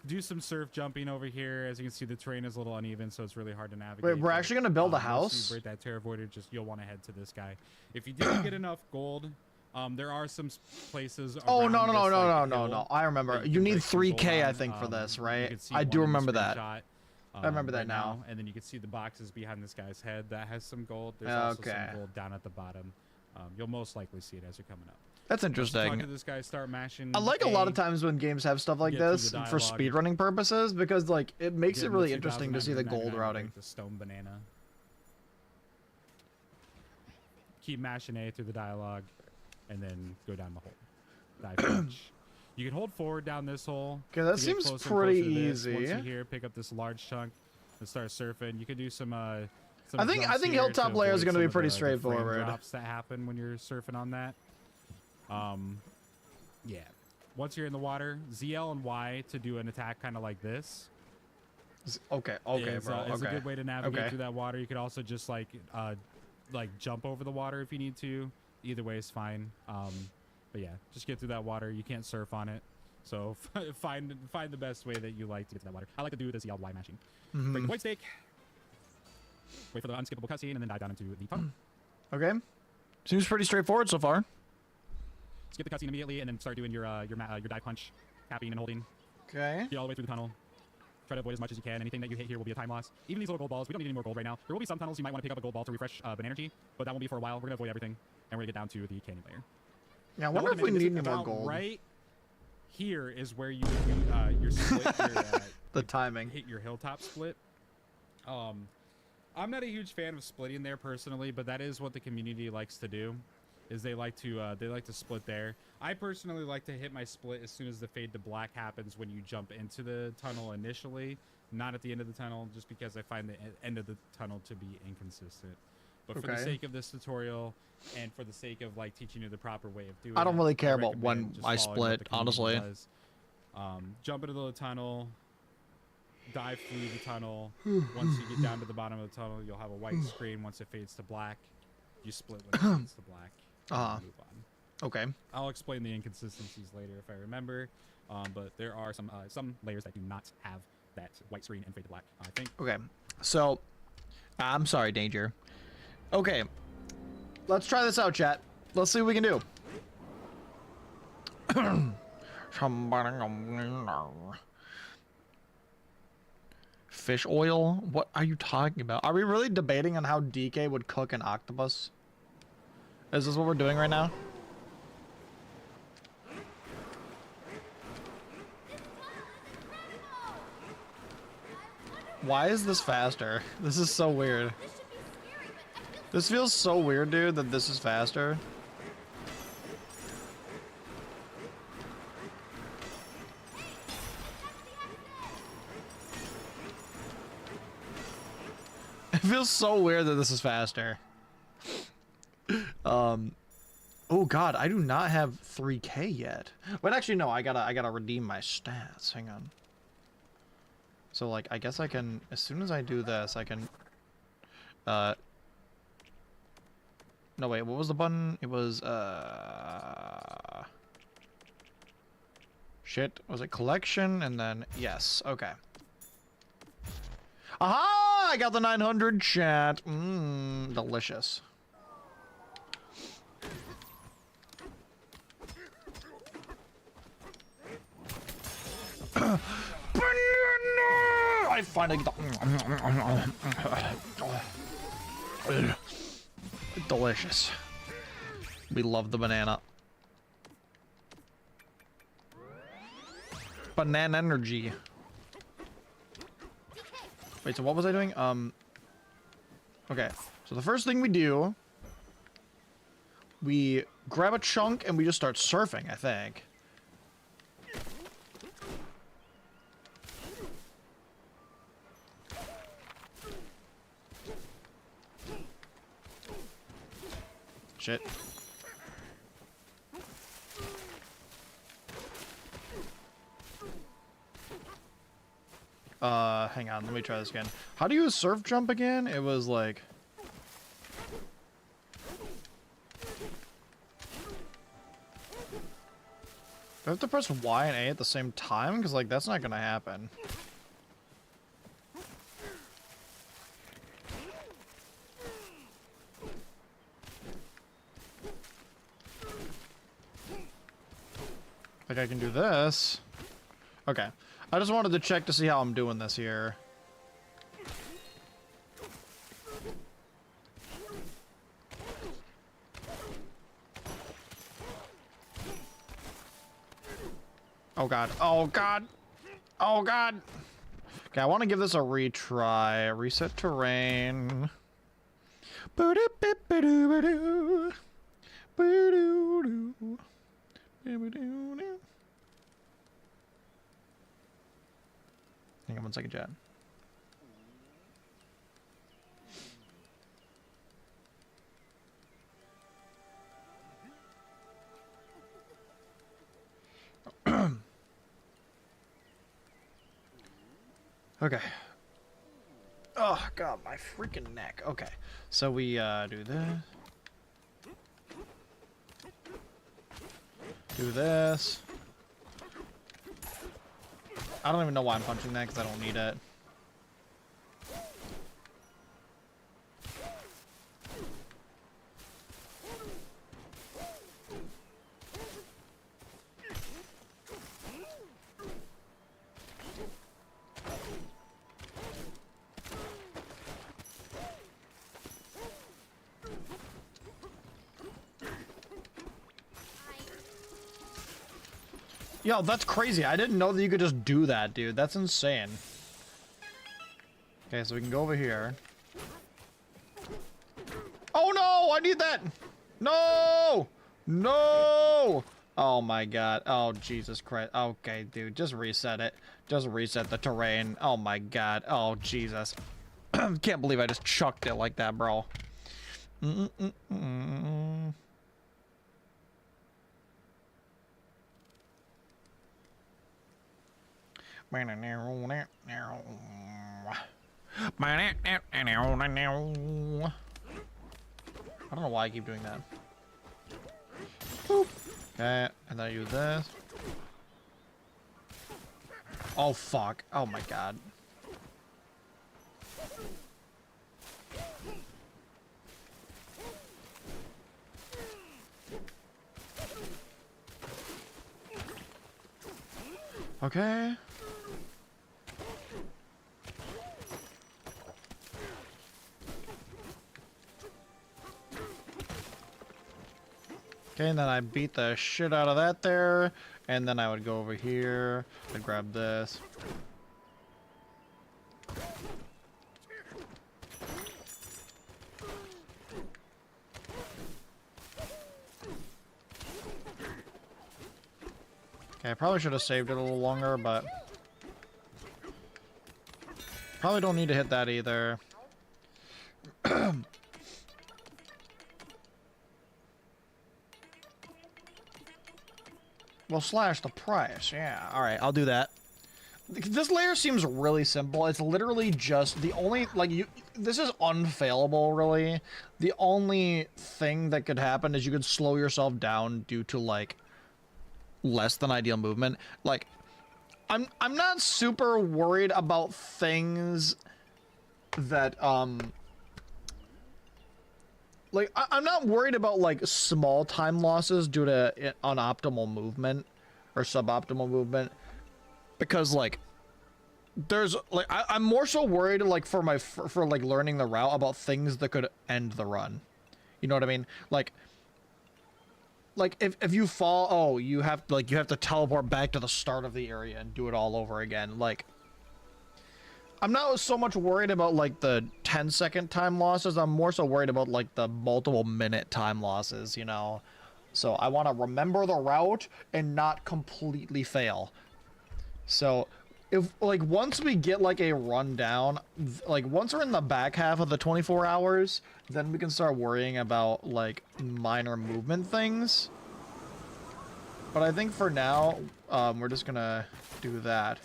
Do some surf jumping over here. As you can see, the terrain is a little uneven, so it's really hard to navigate. Wait, we're actually gonna build a house? Once you break that Terra Voider, you'll want to head to this guy. If you didn't get enough gold, there are some places. Oh no! I remember. You need 3K, I think, for this, right? I do remember that. I remember that now. And then you can see the boxes behind this guy's head that has some gold. There's also some gold down at the bottom. You'll most likely see it as you're coming up. That's interesting. Talk to this guy, start mashing. I like a lot of times when games have stuff like this for speedrunning purposes, because like it makes it really interesting to see the gold routing. The stone banana. Keep mashing A through the dialogue, and then go down the hole. Dive punch. You can hold forward down this hole. Okay, that seems pretty easy. Once you're here, pick up this large chunk and start surfing. You can do some. I think hilltop layer is going to be pretty straightforward. Drops that happen when you're surfing on that. Yeah. Once you're in the water, ZL and Y to do an attack kind of like this. Okay, bro. It's a good way to navigate through that water. You could also just like jump over the water if you need to. Either way is fine. But yeah, just get through that water. You can't surf on it, so find the best way that you like to get to that water. I like to do the ZL Y mashing. Break the white stake. Wait for the unskippable cutscene, and then dive down into the tunnel. Okay, seems pretty straightforward so far. Skip the cutscene immediately, and then start doing your dive punch, tapping and holding. Okay. Get all the way through the tunnel. Try to avoid as much as you can. Anything that you hit here will be a time loss. Even these little gold balls, we don't need any more gold right now. There will be some tunnels you might want to pick up a gold ball to refresh energy, but that won't be for a while. We're gonna avoid everything, and we're gonna get down to the canyon layer. Yeah, I wonder if we need any more gold. Right here is where you do your split, The timing. hit your hilltop split. I'm not a huge fan of splitting there personally, but that is what the community likes to do. Is they like to split there. I personally like to hit my split as soon as the fade to black happens when you jump into the tunnel initially, not at the end of the tunnel, just because I find the end of the tunnel to be inconsistent. But for the sake of this tutorial and for the sake of like teaching you the proper way of doing it, I don't really care about recommend when just I following what split, the community honestly. does. Jump into the tunnel, dive through the tunnel. Once you get down to the bottom of the tunnel, you'll have a white screen. Once it fades to black, you split when it fades to black. And move on. Okay. I'll explain the inconsistencies later if I remember. But there are some layers that do not have that white screen and fade to black, I think. Okay. So, I'm sorry, Danger. Okay. Let's try this out, chat. Let's see what we can do. Fish oil? What are you talking about? Are we really debating on how DK would cook an octopus? Is this what we're doing right now? Why is this faster? This is so weird. This should be scary, but I feel This feels so weird, dude, that this is faster. It feels so weird that this is faster. Oh god, I do not have 3K yet. But actually no, I gotta redeem my stats. Hang on. So like I guess I can, as soon as I do this, I can no wait, what was the button? It was shit, was it collection and then yes, okay. Aha! I got the 900 chat. Delicious. Banana! I finally get the delicious. We love the banana. Banana energy. Wait, so what was I doing? Okay. So the first thing we do, we grab a chunk and we just start surfing, I think. Shit. Hang on, let me try this again. How do you surf jump again? It was like... Do I have to press Y and A at the same time? Because, like, that's not gonna happen. Like, I can do this. Okay. I just wanted to check to see how I'm doing this here. Oh god. Oh god. Oh god. Okay, I want to give this a retry. Reset terrain. Boo-doo-bip-ba-doo-ba-doo. Boo-doo-doo. Boo-doo-doo. Hang on 1 second, chat. Okay. Oh god, my freaking neck. Okay, so we do this. Do this. I don't even know why I'm punching that because I don't need it. Yo, that's crazy. I didn't know that you could just do that, dude. That's insane. Okay, so we can go over here. Oh no! I need that! No! No! Oh my god. Oh, Jesus Christ. Okay, dude. Just reset it. Just reset the terrain. Oh my god. Oh, Jesus. Can't believe I just chucked it like that, bro. I don't know why I keep doing that. Boop. Okay, and then I do this. Oh, fuck. Oh, my God. Okay. Okay, and then I beat the shit out of that there, and then I would go over here and grab this. Okay, I probably should have saved it a little longer, but probably don't need to hit that either. Well, slash the price. Yeah. All right, I'll do that. This layer seems really simple. It's literally just the only, like, this is unfailable, really. The only thing that could happen is you could slow yourself down due to, like, less than ideal movement. Like, I'm not super worried about things that, like, I'm not worried about, like, small time losses due to unoptimal movement or suboptimal movement, because, like, there's, like, I'm more so worried, like, for like, learning the route about things that could end the run. You know what I mean? Like, if you fall, oh, you have to teleport back to the start of the area and do it all over again. Like, I'm not so much worried about, like, the 10-second time losses. I'm more so worried about, like, the multiple minute time losses, you know? So I want to remember the route and not completely fail. So if, like, once we get, like, a rundown, like, once we're in the back half of the 24 hours, then we can start worrying about, like, minor movement things. But I think for now, we're just gonna do that.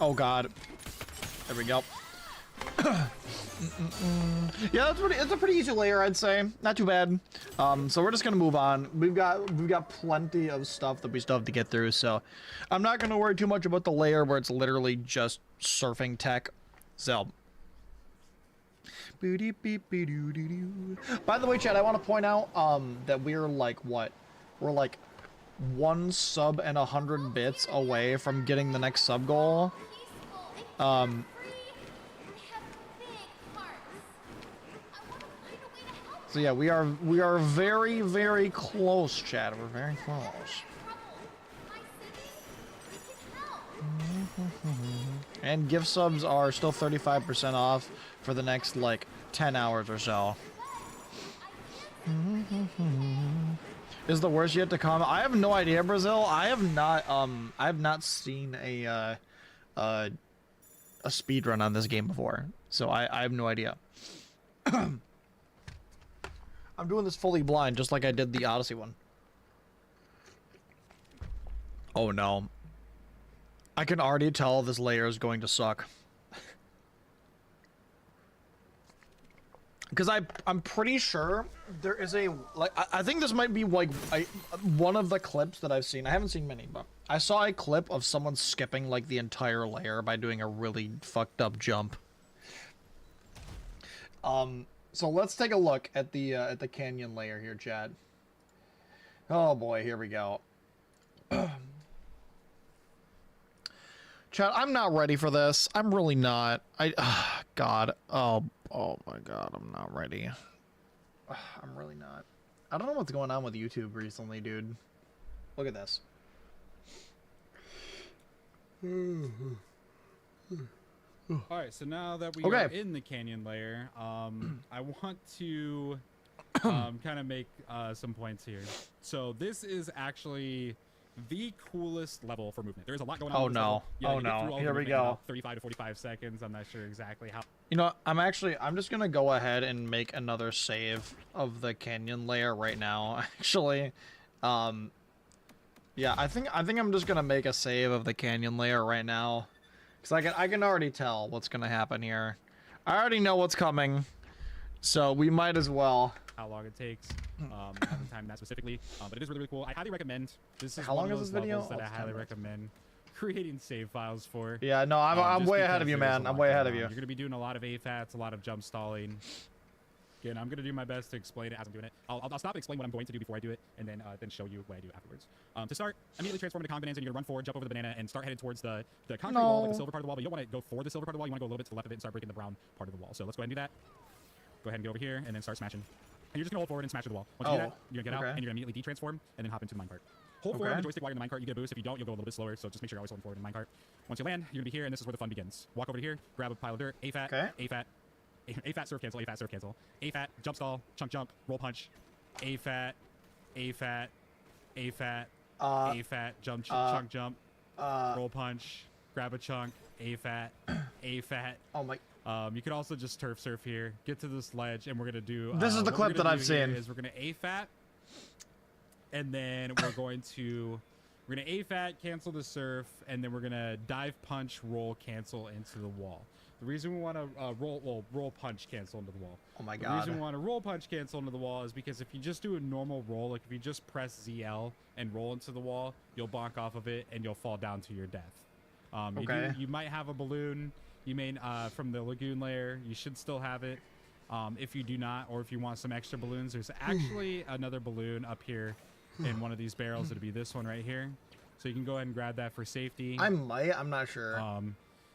Oh god. There we go. Yeah, it's a pretty easy layer, I'd say. Not too bad. So we're just gonna move on. We've got plenty of stuff that we still have to get through, so I'm not gonna worry too much about the layer where it's literally just surfing tech. So by the way, Chad, I want to point out that we're like what? We're like 1 sub and 100 bits away from getting the next sub goal. So yeah, we are very, very close, Chad. We're very close. And gift subs are still 35% off for the next, like, 10 hours or so. Is the worst yet to come? I have no idea, Brazil. I have not seen a speed run on this game before, so I have no idea. I'm doing this fully blind, just like I did the Odyssey one. Oh no. I can already tell this layer is going to suck. Because I'm pretty sure there is a, like, I think this might be, like, one of the clips that I've seen. I haven't seen many, but I saw a clip of someone skipping, like, the entire layer by doing a really fucked up jump. So let's take a look at the canyon layer here, Chad. Oh boy, here we go. Chat, I'm not ready for this. I'm really not. God. Oh my God, I'm not ready. I'm really not. I don't know what's going on with YouTube recently, dude. Look at this. Alright, so now that we are in the canyon layer, I want to kind of make some points here. So this is actually the coolest level for movement. There's a lot going on. Oh no. Oh no. Here we go. 35 to 45 seconds. I'm not sure exactly how. You know, I'm just gonna go ahead and make another save of the canyon layer right now. Actually, yeah, I think I'm just gonna make a save of the canyon layer right now, because I can already tell what's gonna happen here. I already know what's coming, so we might as well. How long it takes. I haven't timed that specifically, but it is really, really cool. I highly recommend. This is How long one of is those this video? levels that I highly recommend creating save files for. Yeah, no, I'm just way ahead because of you, there's man. a I'm lot way going ahead of on. you. You're gonna be doing a lot of AFATs, a lot of jump stalling. Again, I'm gonna do my best to explain it as I'm doing it. I'll stop and explain what I'm going to do before I do it, and then show you what I do afterwards. To start, immediately transform into Bananza, and you're gonna run forward, jump over the banana, and start heading towards the concrete wall, like the silver part of the wall. But you don't want to go for the silver part of the wall. You want to go a little bit to the left of it and start breaking the brown part of the wall. So let's go ahead and do that. Go ahead and go over here, and then start smashing. And you're just gonna hold forward and smash through the wall. Once you do that, you're gonna get out, and you're gonna immediately de-transform, and then hop into the minecart. Hold forward on the joystick while you're in the minecart. You get a boost. If you don't, you'll go a little bit slower. So just make sure you're always holding forward in the minecart. Once you land, you're gonna be here, and this is where the fun begins. Walk over to here, grab a pile of dirt, AFAT, AFAT, AFAT, surf cancel, AFAT, surf cancel, AFAT, jump stall, chunk jump, roll punch, AFAT, AFAT, AFAT, AFAT, jump, chunk jump, roll punch, grab a chunk, AFAT, AFAT. Oh my. You could also just turf surf here, get to this ledge, and we're gonna do. This is the clip that I've seen. We're gonna AFAT, and then we're going to AFAT, cancel the surf, and then we're gonna dive punch, roll, cancel into the wall. The reason we want to roll punch, cancel into the wall. Oh my God. The reason we want to roll punch, cancel into the wall is because if you just do a normal roll, like if you just press ZL and roll into the wall, you'll bonk off of it and you'll fall down to your death. You might have a balloon. You may from the lagoon layer. You should still have it. If you do not, or if you want some extra balloons, there's actually another balloon up here in one of these barrels. It'll be this one right here. So you can go ahead and grab that for safety. I'm not sure.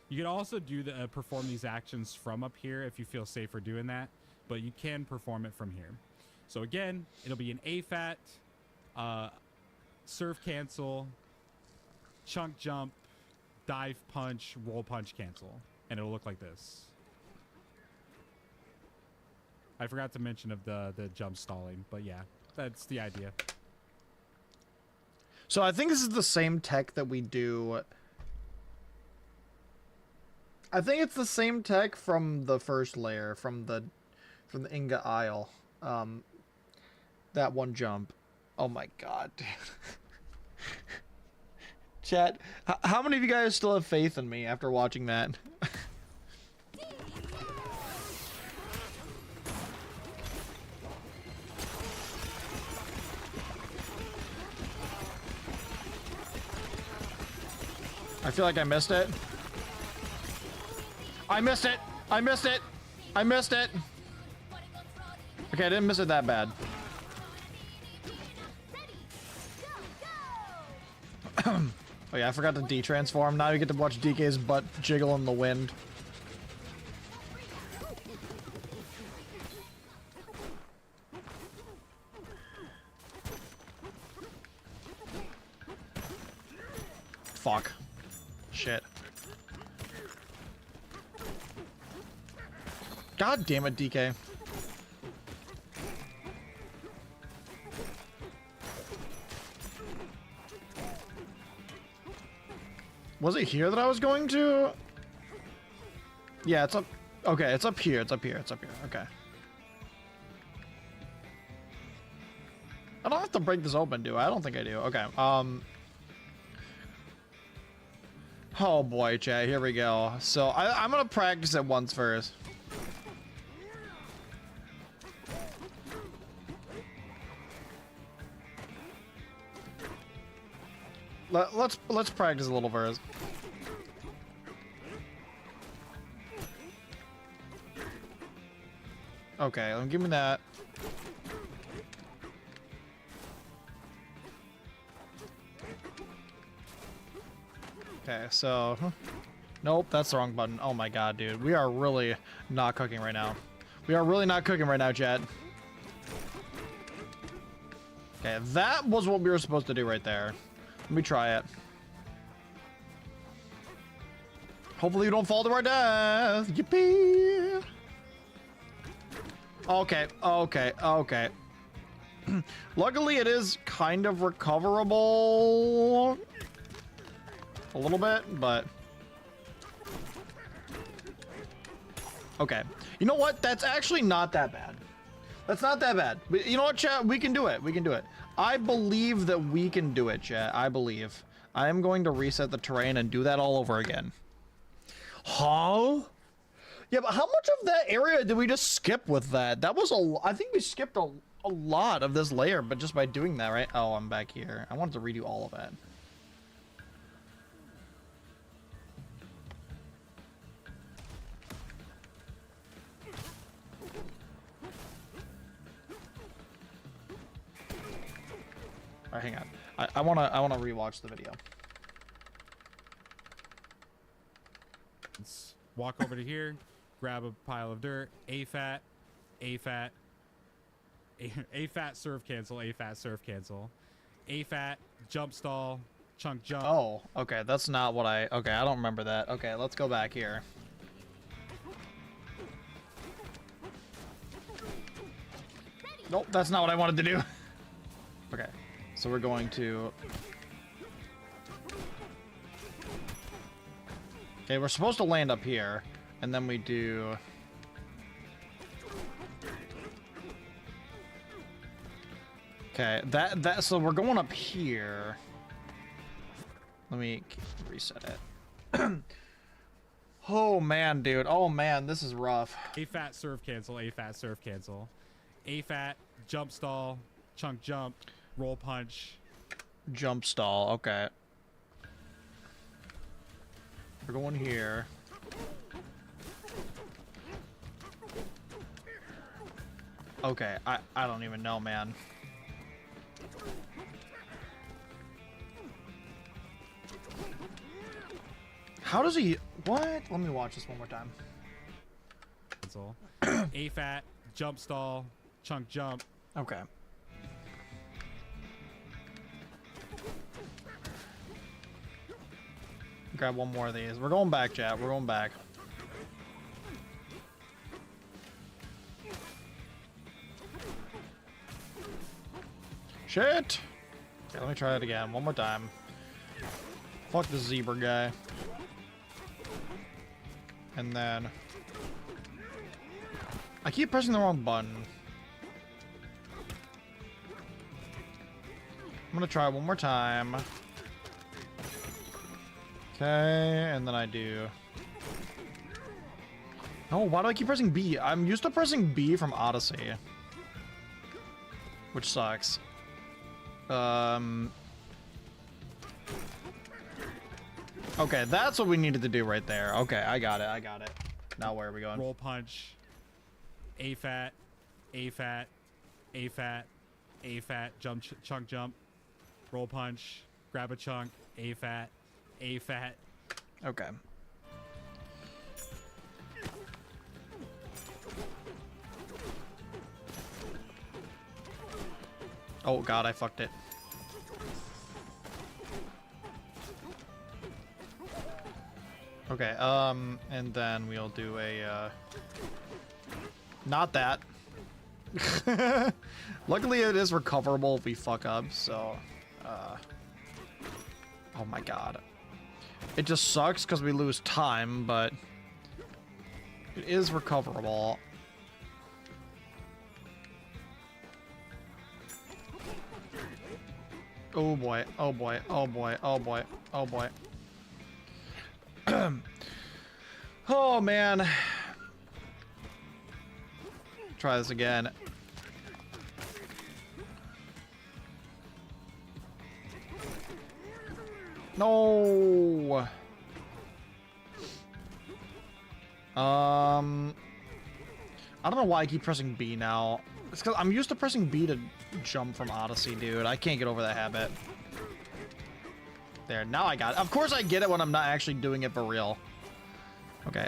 You can also do perform these actions from up here if you feel safer doing that, but you can perform it from here. So again, it'll be an AFAT, surf cancel, chunk jump, dive punch, roll punch cancel, and it'll look like this. I forgot to mention of the jump stalling, but yeah, that's the idea. So I think this is the same tech that we do. I think it's the same tech from the first layer, from the Inga Isle. That one jump. Oh my God, dude. Chat, how many of you guys still have faith in me after watching that? I feel like I missed it. I missed it! I missed it! I missed it! Okay, I didn't miss it that bad. Oh yeah, I forgot to de-transform. Now you get to watch DK's butt jiggle in the wind. Fuck. Shit. God damn it, DK. Was it here that I was going to? Yeah, it's up. Okay, it's up here. It's up here. It's up here. Okay. I don't have to break this open, do I? I don't think I do. Okay. Oh boy, chat. Here we go. So I'm gonna practice it once first. Let's practice a little first. Okay, give me that. Okay, so... Nope, that's the wrong button. Oh my god, dude. We are really not cooking right now. We are really not cooking right now, chat. Okay, that was what we were supposed to do right there. Let me try it. Hopefully you don't fall to our death. Yippee! Okay, okay, okay. Luckily, it is kind of recoverable. A little bit, but... Okay. You know what? That's actually not that bad. That's not that bad. But you know what, chat? We can do it. We can do it. I believe that we can do it, chat. I believe. I am going to reset the terrain and do that all over again. Huh? Yeah, but how much of that area did we just skip with that? That was I think we skipped a lot of this layer, but just by doing that, right? Oh, I'm back here. I wanted to redo all of it. All right, hang on. I wanna rewatch the video. Let's walk over to here, grab a pile of dirt, A-fat, A-fat, A-fat, serve cancel, A-fat, serve cancel, A-fat, jump stall, chunk jump. Oh, okay, that's not what okay, I don't remember that. Okay, let's go back here. Nope, that's not what I wanted to do. Okay, so we're going to... Okay, we're supposed to land up here, and then we do... Okay, so we're going up here. Let me reset it. Oh man, dude. Oh man, this is rough. A-fat, serve cancel, A-fat, serve cancel, A-fat, jump stall, chunk jump, roll punch. Jump stall, okay. We're going here. Okay, I don't even know, man. How does he... What? Let me watch this one more time. Cancel. A-fat, jump stall, chunk jump. Okay. Grab one more of these. We're going back, chat. We're going back. Shit! Okay, let me try it again. One more time. Fuck the zebra guy. And then... I keep pressing the wrong button. I'm gonna try one more time. Okay, and then I do... Oh, why do I keep pressing B? I'm used to pressing B from Odyssey. Which sucks. Okay, that's what we needed to do right there. Okay, I got it, I got it. Now where are we going? Roll punch, A-fat, A-fat, A-fat, A-fat, jump, chunk jump, roll punch, grab a chunk, A-fat, A-fat. Okay. Oh god, I fucked it. Okay, and then we'll do a, not that. Luckily it is recoverable if we fuck up, so, oh my god. It just sucks because we lose time, but it is recoverable. Oh boy, oh boy, oh boy, oh boy, oh boy. Oh man. Try this again. No. I don't know why I keep pressing B now. It's because I'm used to pressing B to jump from Odyssey, dude. I can't get over that habit. There, now I got it. Of course I get it when I'm not actually doing it for real. Okay,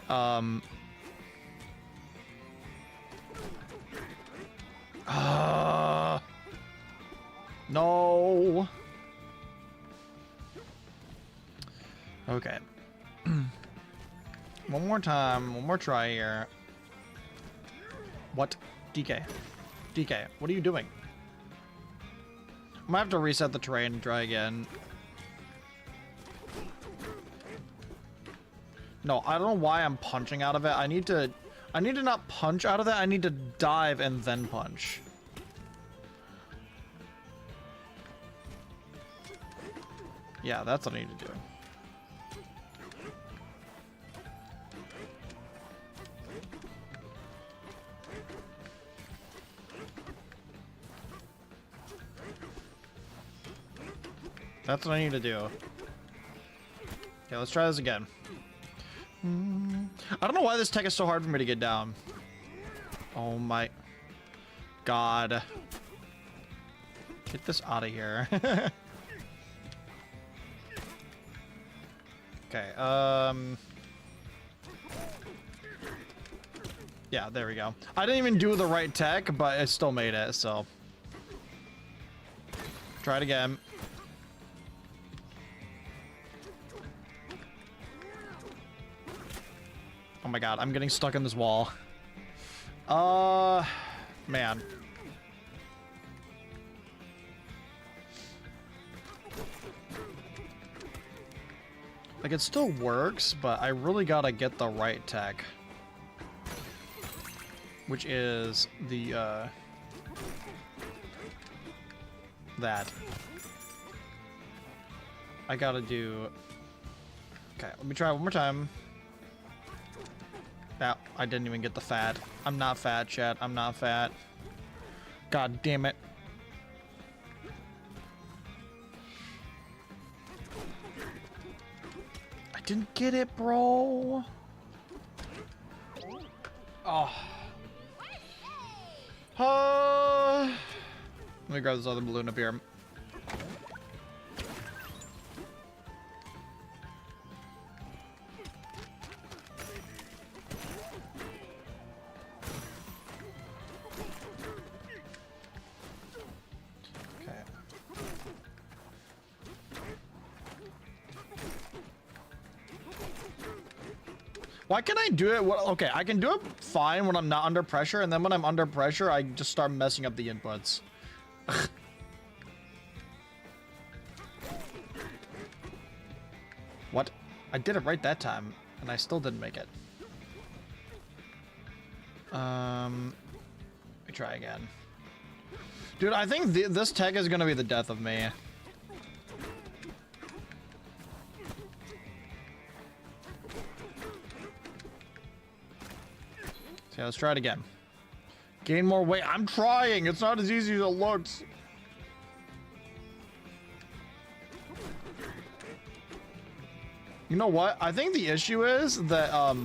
no. Okay. One more time, one more try here. What? DK. DK, what are you doing? I might have to reset the terrain and try again. No, I don't know why I'm punching out of it. I need to not punch out of it. I need to dive and then punch. Yeah, that's what I need to do. That's what I need to do. Okay, let's try this again. I don't know why this tech is so hard for me to get down. Oh my god. Get this out of here. Okay, yeah, there we go. I didn't even do the right tech, but it still made it, so. Try it again. Oh my god, I'm getting stuck in this wall. Man. Like, it still works, but I really gotta get the right tech. Which is the, that. I gotta do... Okay, let me try one more time. Yeah, I didn't even get the fat. I'm not fat, chat. I'm not fat. God damn it. I didn't get it, bro. Oh. Let me grab this other balloon up here. Why can I do it? Okay, I can do it fine when I'm not under pressure, and then when I'm under pressure, I just start messing up the inputs. What? I did it right that time, and I still didn't make it. Let me try again. Dude, I think this tech is gonna be the death of me. So yeah, let's try it again. Gain more weight. I'm trying. It's not as easy as it looks. You know what? I think the issue is that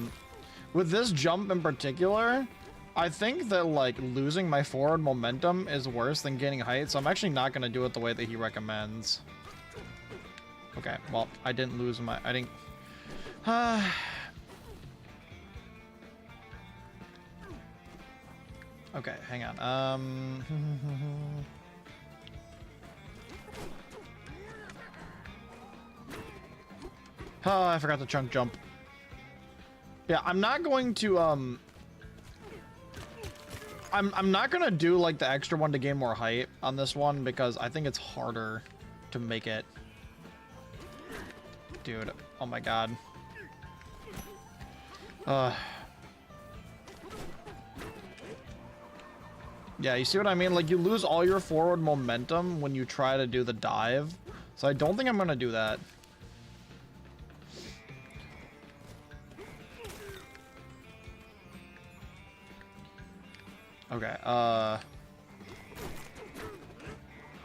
with this jump in particular, I think that like losing my forward momentum is worse than gaining height, so I'm actually not going to do it the way that he recommends. Okay, well, I didn't lose my... I didn't... Okay, hang on. Oh, I forgot the chunk jump. Yeah, I'm not going to I'm not gonna do like the extra one to gain more height on this one because I think it's harder to make it. Dude, oh my god. Yeah, you see what I mean? Like, you lose all your forward momentum when you try to do the dive. So I don't think I'm gonna do that. Okay,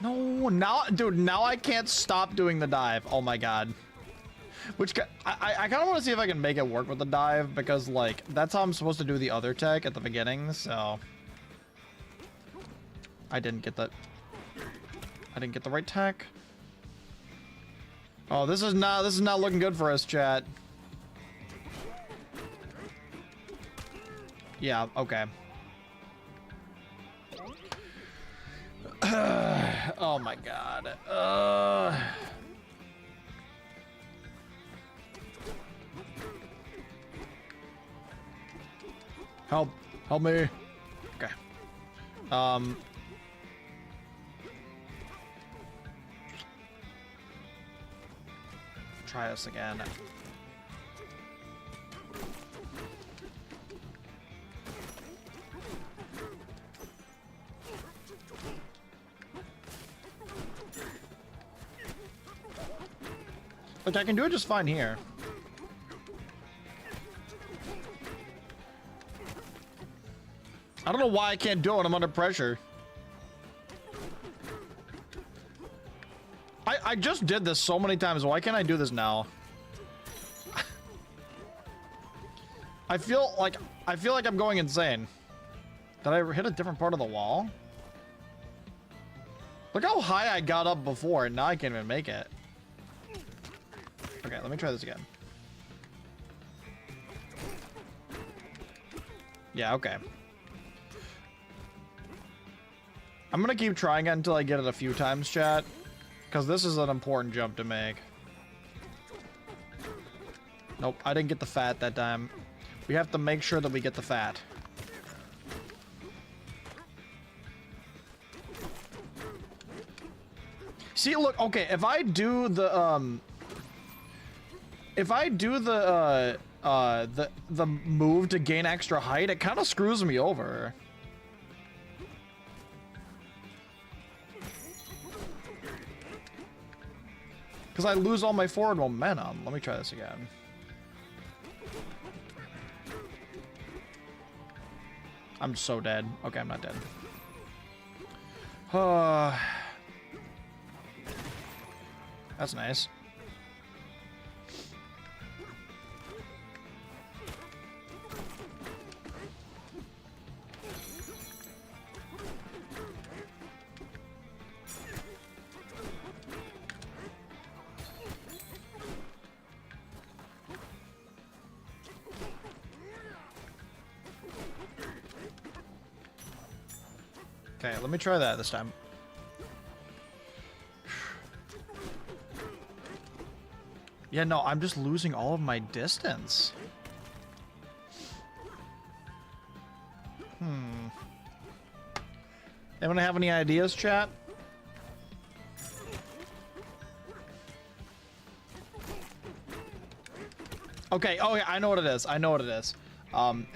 no, now, dude, now I can't stop doing the dive. Oh my god. Which, I kind of want to see if I can make it work with the dive, because, like, that's how I'm supposed to do the other tech at the beginning, so... I didn't get the right tech. Oh, this is not looking good for us, chat. Yeah, okay. Oh my god. Help me. Okay. Try this again. Look, I can do it just fine here. I don't know why I can't do it when I'm under pressure. I just did this so many times. Why can't I do this now? I feel like I'm going insane. Did I hit a different part of the wall? Look how high I got up before, and now I can't even make it. Okay, let me try this again. Yeah, okay. I'm gonna keep trying it until I get it a few times, chat. Because this is an important jump to make. Nope, I didn't get the fat that time. We have to make sure that we get the fat. See, look, okay, if I do the, the move to gain extra height, it kind of screws me over. Because I lose all my forward momentum. Let me try this again. I'm so dead. Okay, I'm not dead. That's nice. Okay, let me try that this time. Yeah, no, I'm just losing all of my distance. Anyone have any ideas, chat? Okay, oh yeah, I know what it is. I know what it is.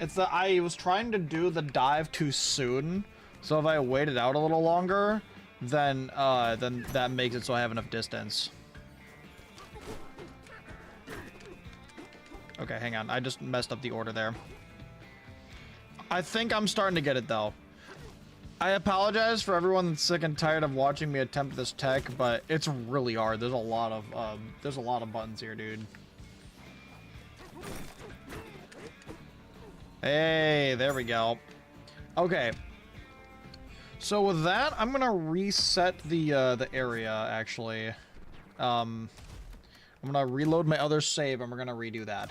It's that I was trying to do the dive too soon. So if I waited out a little longer, then that makes it so I have enough distance. Okay, hang on. I just messed up the order there. I think I'm starting to get it though. I apologize for everyone that's sick and tired of watching me attempt this tech, but it's really hard. There's a lot of buttons here, dude. Hey, there we go. Okay. So with that, I'm gonna reset the area, actually. I'm gonna reload my other save, and we're gonna redo that.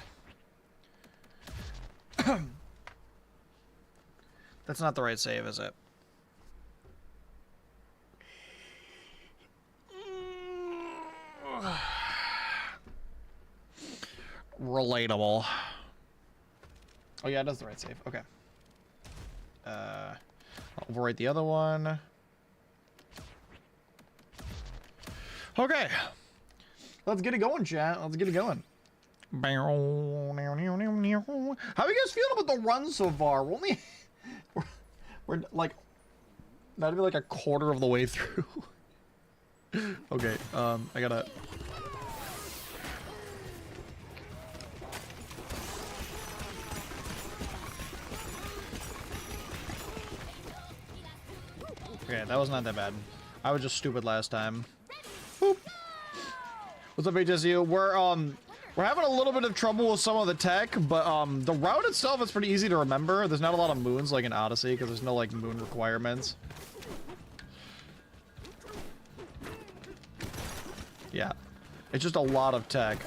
That's not the right save, is it? Relatable. Oh yeah, that's the right save. Okay. I'll overwrite the other one. Okay. Let's get it going, chat. Let's get it going. How are you guys feeling about the run so far? We're only... we're like... not even like a quarter of the way through. Okay, I gotta... Okay, that was not that bad. I was just stupid last time. Boop. What's up, HSU? We're having a little bit of trouble with some of the tech, but the route itself is pretty easy to remember. There's not a lot of moons like in Odyssey because there's no like moon requirements. Yeah. It's just a lot of tech.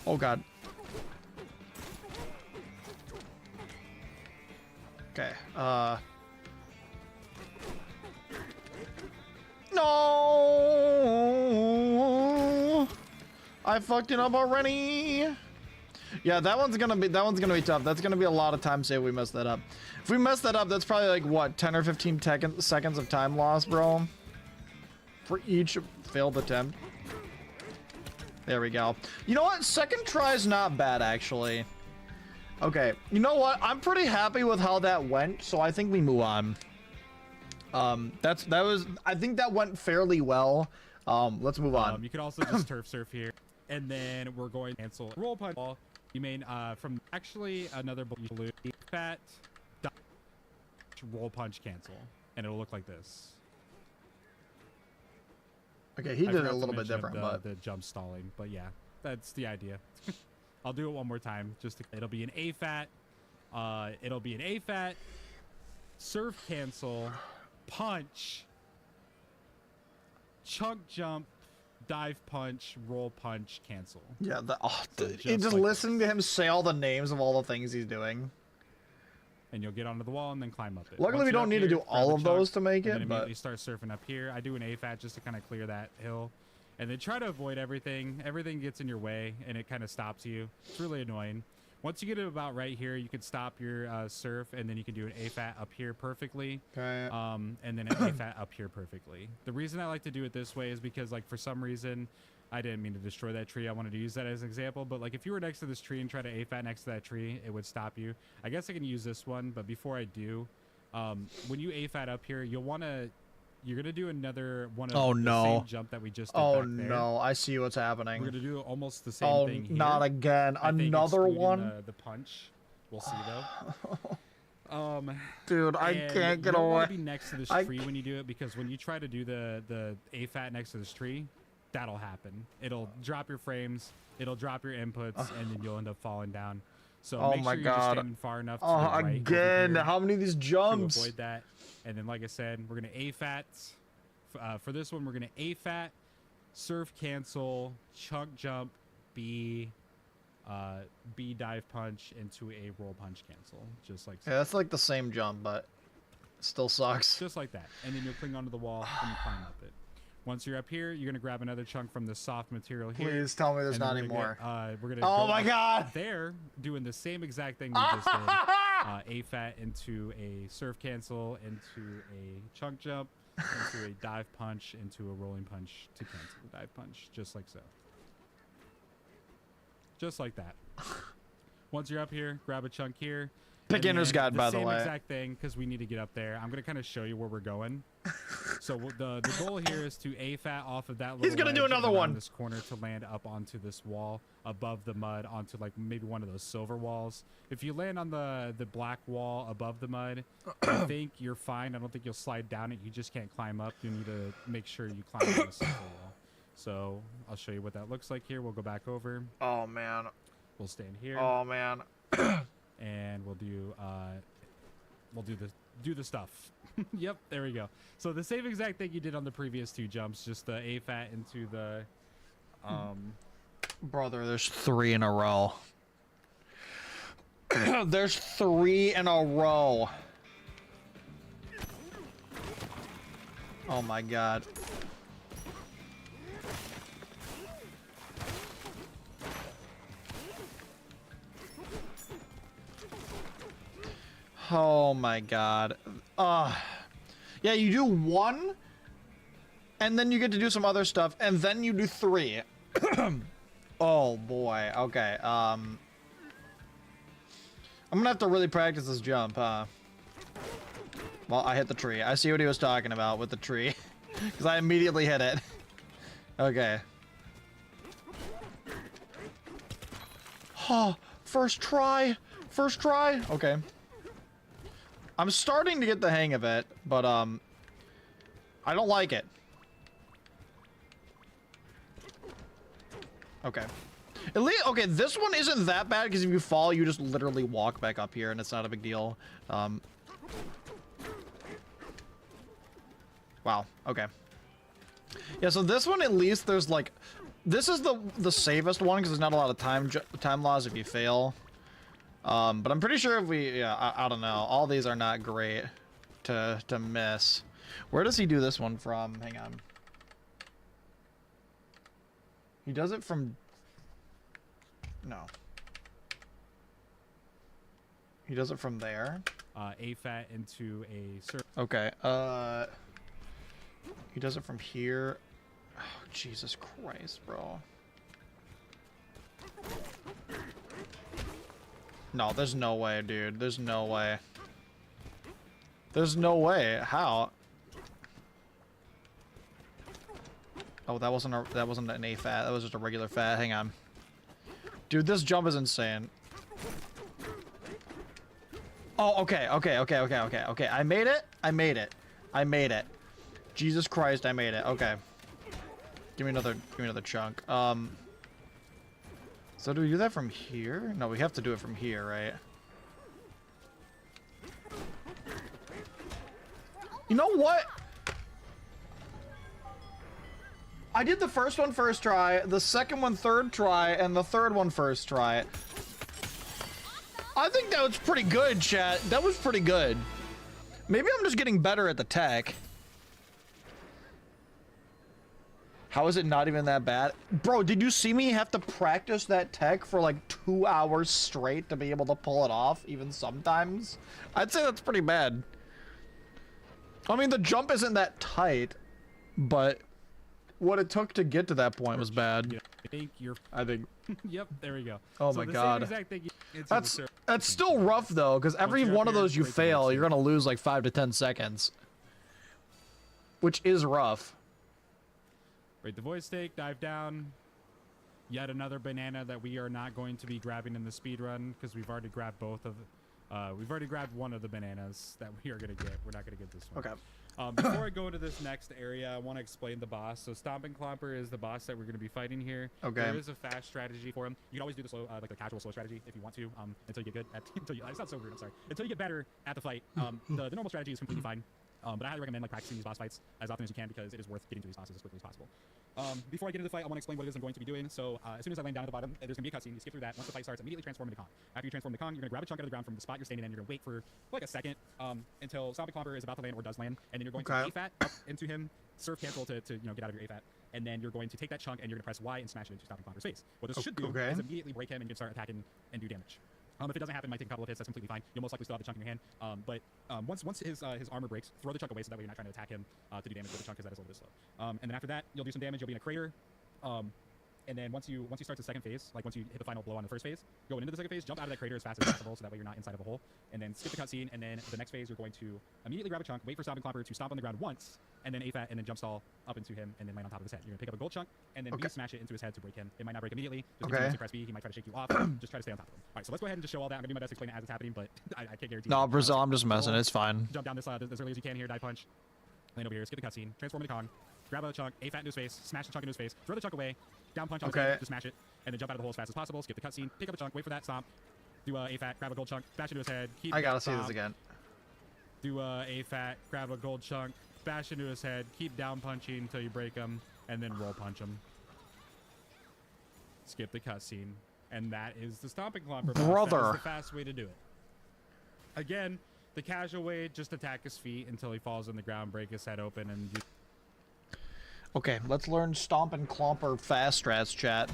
Oh god. Okay, no! I fucked it up already. Yeah, that one's gonna be tough. That's gonna be a lot of time save if we mess that up. If we mess that up, that's probably like what, 10 or 15 seconds of time loss, bro. For each failed attempt. There we go. You know what? Second try is not bad, actually. Okay, you know what? I'm pretty happy with how that went, so I think we move on. I think that went fairly well. Let's move on. You could also just turf surf here, and then we're going to cancel roll punch ball. You may from actually another blue fat roll punch cancel, and it'll look like this. Okay, he did it a little bit different, but the jump stalling. But yeah, that's the idea. I'll do it one more time. It'll be an AFAT. It'll be an AFAT. Surf cancel, punch, chunk jump, dive punch, roll punch, cancel. Yeah, just like listening to him say all the names of all the things he's doing. And you'll get onto the wall and then climb up it. Luckily, we don't need to do all of those to make it, but immediately but start surfing up here. I do an AFAT just to kind of clear that hill, and then try to avoid everything. Everything gets in your way, and it kind of stops you. It's really annoying. Once you get it about right here, you can stop your surf, and then you can do an AFAT up here perfectly. Okay. And then an AFAT up here perfectly. The reason I like to do it this way is because, like, for some reason, I didn't mean to destroy that tree. I wanted to use that as an example, but like if you were next to this tree and try to AFAT next to that tree, it would stop you. I guess I can use this one, but before I do, when you AFAT up here, you're gonna do another one of the same jump that we just did back there. No, I see what's happening. We're gonna do almost the same thing here. Not again. Another one. The punch. We'll see though. Dude, I can't get away. You want to be next to this tree when you do it, because when you try to do the AFAT next to this tree, that'll happen. It'll drop your frames, it'll drop your inputs, and then you'll end up falling down. So make sure you're just standing far enough to the right again, how many of these jumps? To avoid that. And then, like I said, we're going to AFAT. For this one, we're going to AFAT, surf cancel, chunk jump, B dive punch into a roll punch cancel. Just like so. Yeah, that's like the same jump, but it still sucks. Just like that. And then you'll cling onto the wall and climb up it. Once you're up here, you're going to grab another chunk from the soft material here. Please tell me there's not any more. We're going to oh my god! There, doing the same exact thing we just did. AFAT into a surf cancel, into a chunk jump, into a dive punch, into a rolling punch to cancel the dive punch. Just like so. Just like that. Once you're up here, grab a chunk here. Beginner's guide, by the way. Same exact thing, because we need to get up there. I'm going to kind of show you where we're going. So the goal here is to AFAT off of that little He's gonna do another one. This corner to land up onto this wall above the mud, onto like maybe one of those silver walls. If you land on the black wall above the mud, I think you're fine. I don't think you'll slide down it. You just can't climb up. You need to make sure you climb on the silver wall. So I'll show you what that looks like here. We'll go back over. Oh man. We'll stand here. Oh man. And we'll do the stuff. Yep, there we go. So the same exact thing you did on the previous two jumps, just the AFAT into the Brother, there's 3 in a row. There's 3 in a row. Oh my god. Oh my god. Yeah, you do 1, and then you get to do some other stuff, and then you do 3. Oh boy. Okay. I'm gonna have to really practice this jump, huh? Well, I hit the tree. I see what he was talking about with the tree, because I immediately hit it. Okay. Oh, first try. First try. Okay. I'm starting to get the hang of it, but I don't like it. Okay. At least, okay, this one isn't that bad because if you fall, you just literally walk back up here and it's not a big deal. Wow. Okay. Yeah. So this one, at least, there's like, this is the safest one because there's not a lot of time loss if you fail. But I'm pretty sure if we, yeah, I don't know. All these are not great to miss. Where does he do this one from? Hang on. He does it from... No. He does it from there. AFAT into a... Okay. He does it from here. Oh, Jesus Christ, bro. No, there's no way, dude. There's no way. There's no way. How? Oh, that wasn't an AFAT. That was just a regular fat. Hang on. Dude, this jump is insane. Oh, okay. I made it. Jesus Christ, I made it. Okay. Give me another chunk. So do we do that from here? No, we have to do it from here, right? You know what? I did the first one first try, the second one third try, and the third one first try. I think that was pretty good, chat. That was pretty good. Maybe I'm just getting better at the tech. How is it not even that bad? Bro, did you see me have to practice that tech for like 2 hours straight to be able to pull it off, even sometimes? I'd say that's pretty bad. I mean, the jump isn't that tight, but what it took to get to that point was bad. I think. Yep, there we go. Oh my god. That's still rough though, because every one of those you fail, you're gonna lose like 5 to 10 seconds. Which is rough. Break the void stake, dive down. Yet another banana that we are not going to be grabbing in the speed run because we've already grabbed both of we've already grabbed one of the bananas that we are gonna get. We're not gonna get this one. Okay. Before I go into this next area, I want to explain the boss. So Stomping Clomper is the boss that we're going to be fighting here. Okay. There is a fast strategy for him. You can always do the slow, like the casual slow strategy if you want to, until you get good at, it sounds so weird, I'm sorry. Until you get better at the fight. The normal strategy is completely fine. But I highly recommend like practicing these boss fights as often as you can because it is worth getting to these bosses as quickly as possible. Before I get into the fight, I want to explain what it is I'm going to be doing. So as soon as I land down at the bottom, there's going to be a cutscene. You skip through that. Once the fight starts, immediately transform into Kong. After you transform into Kong, you're going to grab a chunk out of the ground from the spot you're standing in. You're going to wait for like a second until Stomping Clomper is about to land or does land, and then you're going to AFAT up into him, surf cancel to get out of your AFAT, and then you're going to take that chunk and you're going to press Y and smash it into Stomping Clomper's face. What this should do is immediately break him and you can start attacking and do damage. If it doesn't happen, it might take a couple of hits. That's completely fine. You'll most likely still have the chunk in your hand. But once his armor breaks, throw the chunk away so that way you're not trying to attack him to do damage with the chunk because that is a little bit slow. And then after that, you'll do some damage. You'll be in a crater. And then once you start the second phase, like once you hit the final blow on the first phase, go into the second phase, jump out of that crater as fast as possible so that way you're not inside of a hole. And then skip the cutscene. And then the next phase, you're going to immediately grab a chunk, wait for Stomping Clomper to stomp on the ground once, and then AFAT and then jump stall up into him and then land on top of his head. You're gonna pick up a gold chunk and then B smash it into his head to break him. It might not break immediately. Just continue to press B. He might try to shake you off. Just try to stay on top of him. All right, so let's go ahead and just show all that. I'm gonna do my best to explain it as it's happening, but I can't guarantee. No, Brazil, I'm just messing. It's fine. Jump down this as early as you can here. Dive punch. Land over here. Skip the cutscene. Transform into Kong. Grab a chunk. AFAT into his face. Smash the chunk into his face. Throw the chunk away. Down punch on his head to smash it, and then jump out of the hole as fast as possible. Skip the cutscene. Pick up a chunk. Wait for that stomp. Do a AFAT. Grab a gold chunk. Bash into his head. Keep I gotta see this again. Do a AFAT. Grab a gold chunk. Bash into his head. Keep down punching until you break him, and then roll punch him. Skip the cutscene, and that is the Stomping Clomper. Brother, that is the fast way to do it. Again, the casual way, just attack his feet until he falls on the ground, break his head open, and. Okay, let's learn Stomping Clomper fast strats, chat.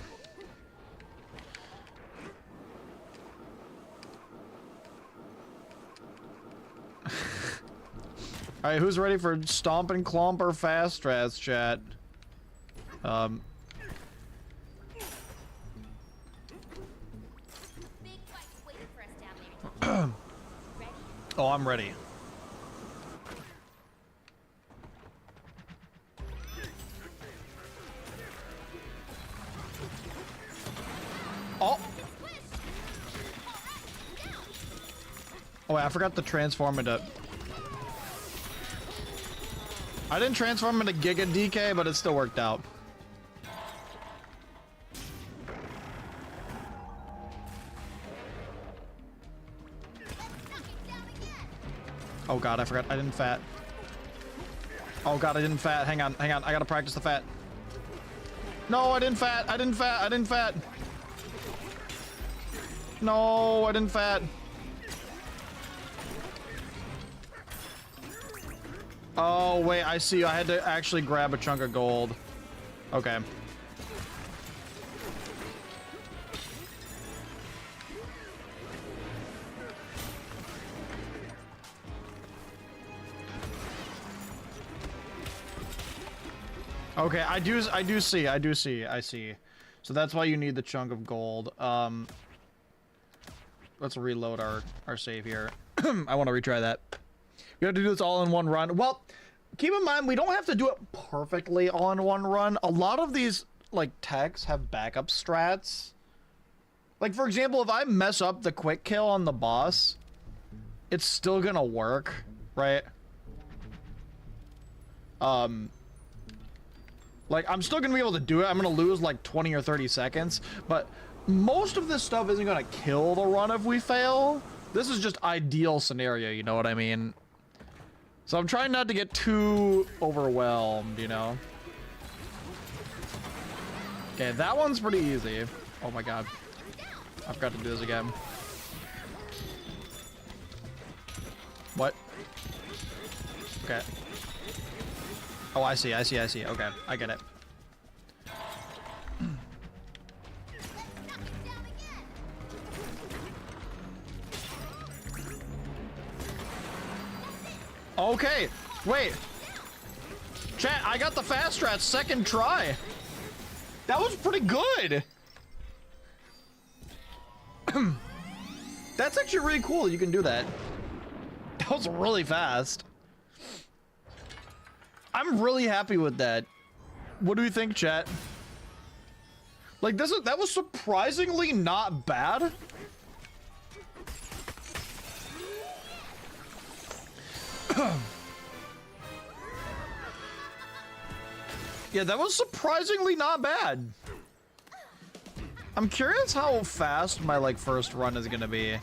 Alright, who's ready for Stomping Clomper fast strats, chat? Oh, I'm ready. Oh! Oh wait, I forgot to transform into... I didn't transform into Giga DK, but it still worked out. Oh god, I forgot. I didn't fat. Oh god, I didn't fat. Hang on, hang on. I gotta practice the fat. No, I didn't fat. I didn't fat. I didn't fat. No, I didn't fat. Oh, wait, I see. I had to actually grab a chunk of gold. Okay. Okay, I see. So that's why you need the chunk of gold. Let's reload our save here. I want to retry that. We have to do this all in one run. Well, keep in mind, we don't have to do it perfectly all in one run. A lot of these, like, techs have backup strats. Like, for example, if I mess up the quick kill on the boss, it's still gonna work, right? Like, I'm still gonna be able to do it. I'm gonna lose, like, 20 or 30 seconds, but most of this stuff isn't gonna kill the run if we fail. This is just ideal scenario, you know what I mean? So I'm trying not to get too overwhelmed, you know? Okay, that one's pretty easy. Oh my god. I forgot to do this again. What? Okay. Oh, I see. Okay, I get it. Okay, wait. Chat, I got the fast strat second try. That was pretty good. That's actually really cool. You can do that. That was really fast. I'm really happy with that. What do you think, chat? Like, that was surprisingly not bad. Yeah, that was surprisingly not bad. I'm curious how fast my, like, first run is gonna be. I'm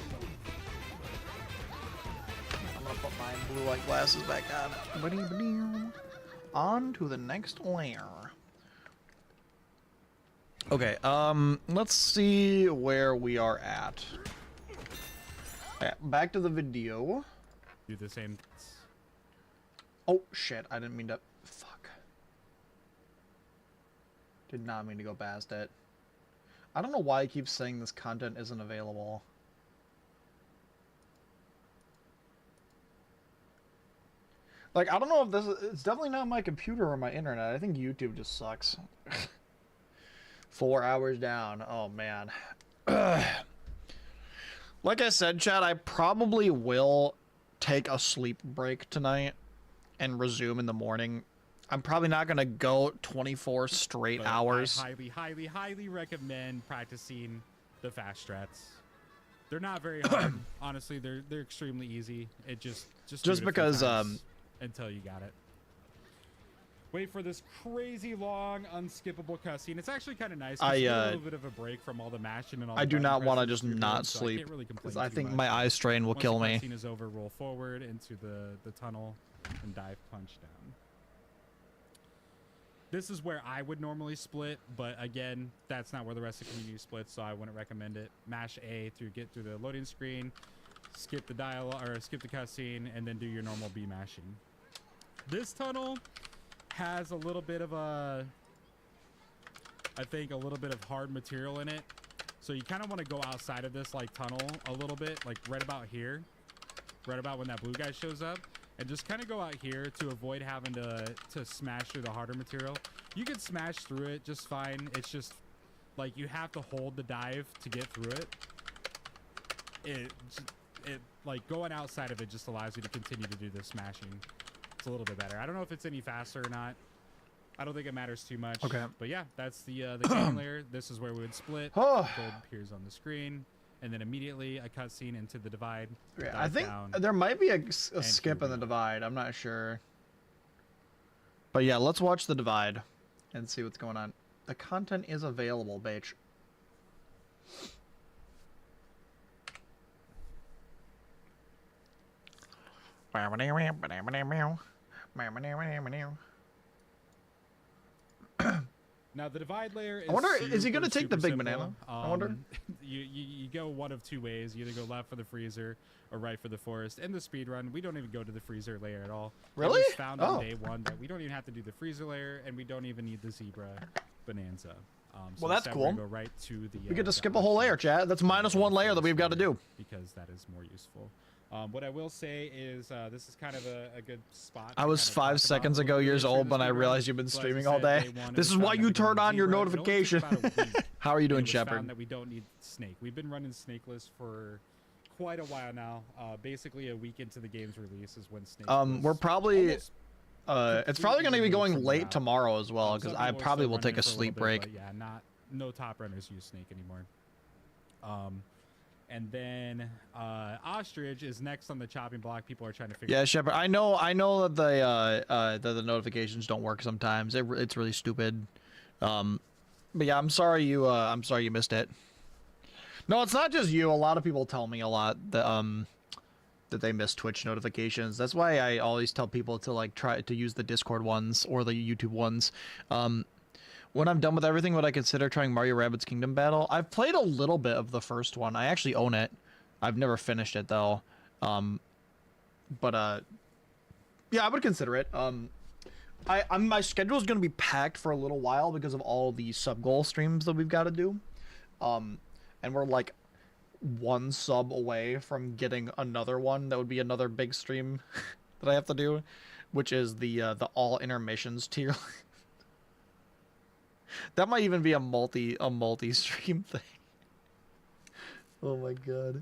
gonna put my blue light glasses back on. On to the next layer. Okay, let's see where we are at. Okay, back to the video. Do the same. Oh, shit, I didn't mean to... Fuck. Did not mean to go past it. I don't know why I keep saying this content isn't available. Like, I don't know if this is... It's definitely not my computer or my internet. I think YouTube just sucks. 4 hours down. Oh, man. Like I said, chat, I probably will take a sleep break tonight and resume in the morning. I'm probably not going to go 24 straight hours. I highly recommend practicing the fast strats. They're not very hard. Honestly, they're extremely easy. It just because until you got it. Wait for this crazy long unskippable cutscene. It's actually kind of nice. You get a little bit of a break from all the mashing and all. I do not want to just not sleep. So I think my eye strain will kill me. Once the cutscene is over, roll forward into the tunnel and dive punch down. This is where I would normally split, but again, that's not where the rest of the community splits, so I wouldn't recommend it. Mash A to get through the loading screen, skip the dialogue or skip the cutscene, and then do your normal B mashing. This tunnel has a little bit of I think a little bit of hard material in it, so you kind of want to go outside of this like tunnel a little bit, like right about here, right about when that blue guy shows up, and just kind of go out here to avoid having to smash through the harder material. You can smash through it just fine. It's just like you have to hold the dive to get through it. It like going outside of it just allows you to continue to do the smashing. It's a little bit better. I don't know if it's any faster or not. I don't think it matters too much. Okay. But yeah, that's the game layer. This is where we would split. Gold appears on the screen, and then immediately a cutscene into the divide. Yeah, I think there might be a skip in the divide. I'm not sure. But yeah, let's watch the divide and see what's going on. The content is available, bitch. Now the divide layer is I wonder, is he gonna super, take the super big simple. banana? I wonder. You go one of two ways. You either go left for the freezer or right for the forest. In the speed run, we don't even go to the freezer layer at all. Really? It was found on Oh. day one that we don't even have to do the freezer layer, and we don't even need the zebra bonanza. So Well, that's instead we're gonna cool. Go right to the, We get to the skip a whole layer, ostrich. chat. That's minus one layer that we've got to do. Because that is more useful. What I will say is this is kind of a good spot. I was 5 seconds ago years old when I realized you've been streaming all day. This is why you turn on your notification. How are you doing, Shepard? That we don't need snake. We've been running snakeless for quite a while now. Basically a week into the game's release is when snake. We're probably almost it's probably going to be completely going removed late from tomorrow as well, because some I people are probably still will take running a it for sleep bit, break. but yeah, no top runners use snake anymore. And then ostrich is next on the chopping block. People are trying to figure. Yeah, Shepard. I know that the notifications don't work sometimes. It's really stupid. But yeah, I'm sorry you missed it. No, it's not just you. A lot of people tell me a lot that they miss Twitch notifications. That's why I always tell people to like try to use the Discord ones or the YouTube ones. When I'm done with everything, would I consider trying Mario Rabbids Kingdom Battle? I've played a little bit of the first one. I actually own it. I've never finished it though. But yeah, I would consider it. My schedule is going to be packed for a little while because of all the sub goal streams that we've got to do. And we're like one sub away from getting another one that would be another big stream that I have to do, which is the all intermissions tier. That might even be a multi-stream thing. Oh my god.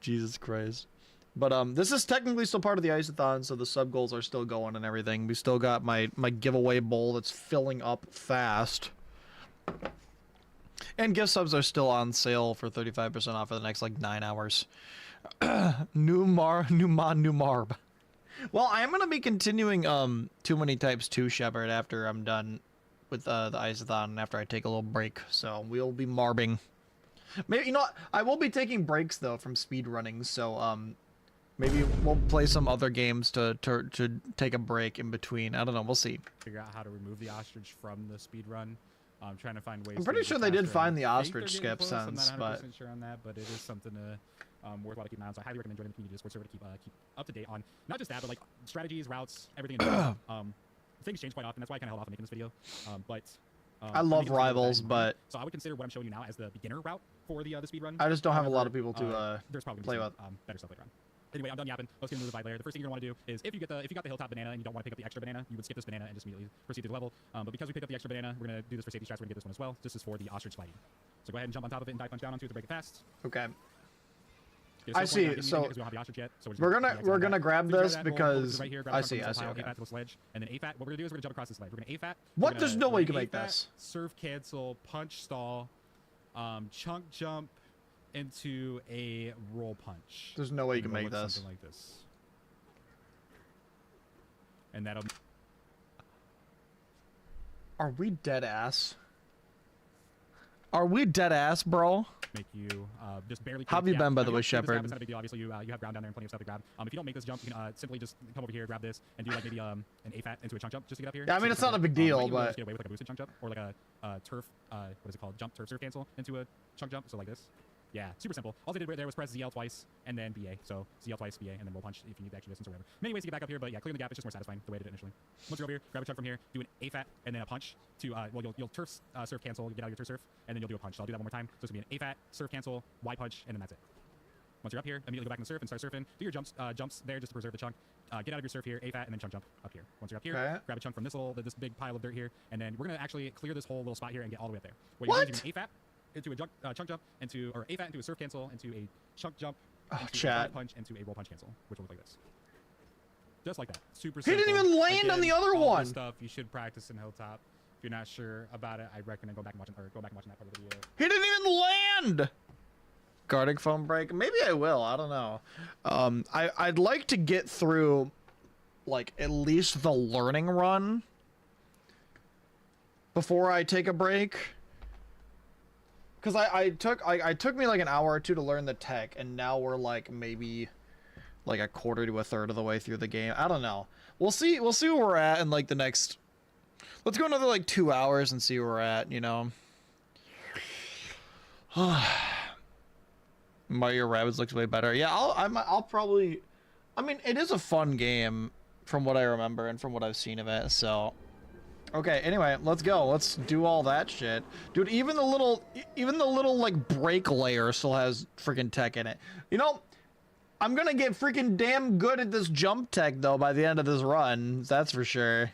Jesus Christ. But this is technically still part of the ICEATHON, so the sub goals are still going and everything. We still got my giveaway bowl that's filling up fast. And gift subs are still on sale for 35% off for the next like 9 hours. New Marb. Well, I am gonna be continuing Too Many Types 2 Shepard after I'm done with the ICEATHON and after I take a little break, so we'll be marbing. Maybe, you know what? I will be taking breaks though from speedrunning, so maybe we'll play some other games to take a break in between. I don't know, we'll see. Figure out how to remove the ostrich from the speed run. I'm trying to find ways. I'm pretty sure they did find the ostrich skip I'm sense, not but 100% sure on that, but it is something to worthwhile to keep an eye on. So I highly recommend joining the community Discord server to keep up to date on not just that, but like strategies, routes, everything. In general. Things change quite often. That's why I kind of held off on making this video. I love Rivals, but so I would consider what I'm showing you now as the beginner route for the speed run. I just don't have a lot However, of people to there's probably play some, with. better stuff later on. Anyway, I'm done yapping. Let's get into the divide layer. The first thing you're gonna want to do is if you got the hilltop banana and you don't want to pick up the extra banana, you would skip this banana and just immediately proceed to the level. But because we picked up the extra banana, we're gonna do this for safety strats. We're gonna get this one as well. This is for the ostrich sliding. So go ahead and jump on top of it and dive punch down onto it to break it fast. Okay. Get a I skill point see, without hitting so anything because we don't have the ostrich yet, so we're gonna grab So you this grab that goal, because right here, grab I it from see, the I see. pile, Okay. A-fat to the sledge, and then A-fat. What we're gonna do is we're gonna jump across this ledge. We're gonna A-fat. What? There's no way you can we're make gonna this. Surf cancel, punch stall, chunk jump into a roll punch. There's no way you And can it'll make look this. something like this. And that'll Are we dead ass? Are we dead ass, bro? make you just barely. How have you been, by the way, Shepard? It's not a big deal. Obviously, you have ground down there and plenty of stuff to grab. If you don't make this jump, you can simply just come over here, grab this, and do like maybe an A-fat into a chunk jump just to get up here. Yeah, I mean, So it's not a big right deal, here, we'll but just get away with like a boosted chunk jump or like a turf. What is it called? Turf surf cancel into a chunk jump. So like this. Yeah, super simple. All they did right there was press ZL twice and then BA. So ZL twice, BA, and then roll punch if you need the extra distance or whatever. Many ways to get back up here, but yeah, clearing the gap is just more satisfying the way I did it initially. Once you're over here, grab a chunk from here, do an A-fat and then a punch to, well, you'll turf surf cancel, get out of your turf surf, and then you'll do a punch. So I'll do that one more time. So it's going to be an A-fat, surf cancel, Y punch, and then that's it. Once you're up here, immediately go back in the surf and start surfing. Do your jumps there just to preserve the chunk. Get out of your surf here, A-fat, and then chunk jump up here. Once you're up here, Okay. grab a chunk from this big pile of dirt here, and then we're going to actually clear this whole little spot here and get all the way up there. What? You're going to do an A-fat into a chunk jump, or A-fat into a surf cancel, into a chunk jump, into a chat. Y punch, into a roll punch cancel, which will look like this. Just like that. Super He simple. didn't even land on Again, the other all one. this stuff you should practice in Hilltop. If you're not sure about it, I recommend go back and watching that part of the video. He didn't even land. Guarding foam break. Maybe I will. I don't know. I'd like to get through, like, at least the learning run before I take a break. Because I took me like an hour or two to learn the tech, and now we're like maybe like a quarter to a third of the way through the game. I don't know. We'll see where we're at in like the next. Let's go another like 2 hours and see where we're at. You know. Mario Rabbids looks way better. Yeah, I'll probably. I mean, it is a fun game from what I remember and from what I've seen of it. So. Okay, anyway, let's go. Let's do all that shit. Dude, even the little like brake layer still has freaking tech in it. You know, I'm gonna get freaking damn good at this jump tech though by the end of this run. That's for sure.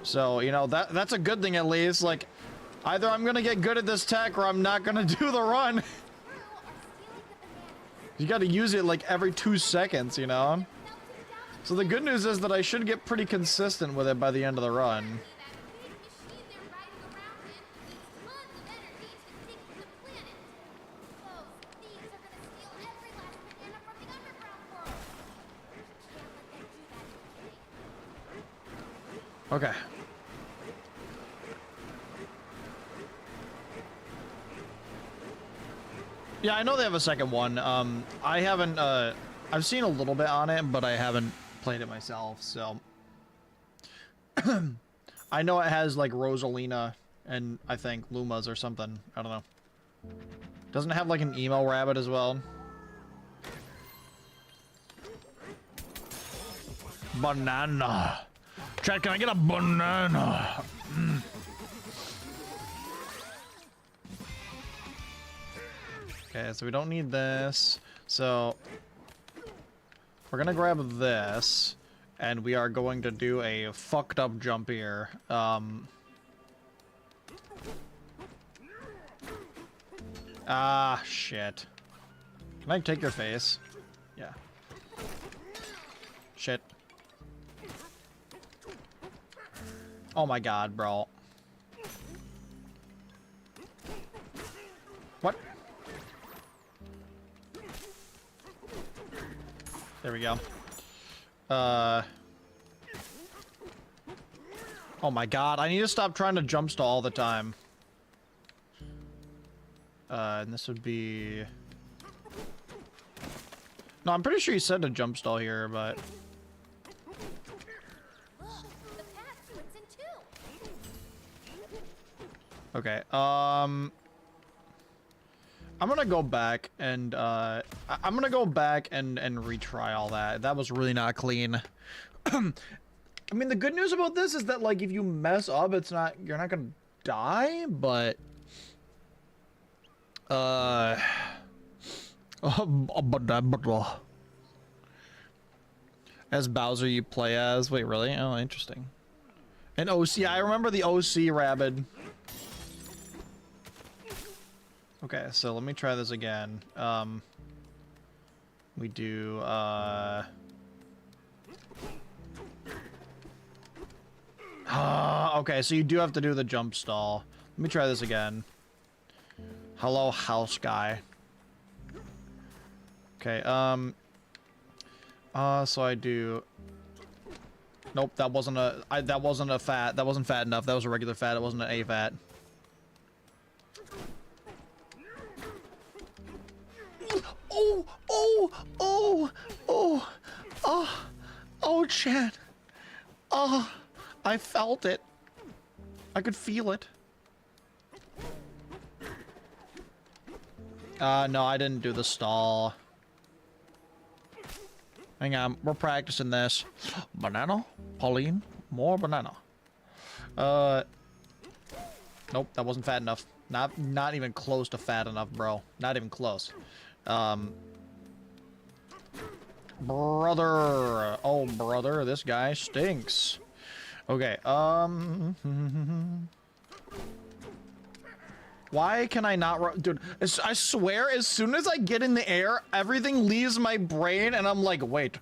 So, you know, that's a good thing at least. Like, either I'm gonna get good at this tech or I'm not gonna do the run. You gotta use it like every 2 seconds, you know? So the good news is that I should get pretty consistent with it by the end of the run. Okay. Yeah, I know they have a second one. I haven't, I've seen a little bit on it, but I haven't played it myself, so. I know it has, like, Rosalina and, I think, Lumas or something. I don't know. Doesn't it have, like, an emo rabbit as well? Banana. Chad, can I get a banana? Okay, so we don't need this. So we're gonna grab this, and we are going to do a fucked up jump here. Ah, shit. Can I take your face? Yeah. Shit. Oh my god, bro. What? There we go. Oh my god, I need to stop trying to jump stall all the time. And this would be... No, I'm pretty sure you said to jump stall here, but... Okay, I'm gonna go back and, I'm gonna go back and retry all that. That was really not clean. I mean, the good news about this is that, like, if you mess up, it's not, you're not gonna die, but... As Bowser you play as? Wait, really? Oh, interesting. And OC, I remember the OC Rabid. Okay, so let me try this again. We do, okay, so you do have to do the jump stall. Let me try this again. Hello, house guy. Okay, so I do... Nope, that wasn't a... that wasn't a fat. That wasn't fat enough. That was a regular fat. It wasn't an A fat. Oh, oh, oh, oh, oh, oh, Chad. Oh, I felt it. I could feel it. No, I didn't do the stall. Hang on, we're practicing this. Banana? Pauline? More banana. Nope, that wasn't fat enough. Not even close to fat enough, bro. Not even close. Brother. Oh, brother, this guy stinks. Okay, why can I not dude, I swear, as soon as I get in the air, everything leaves my brain, and I'm like, wait,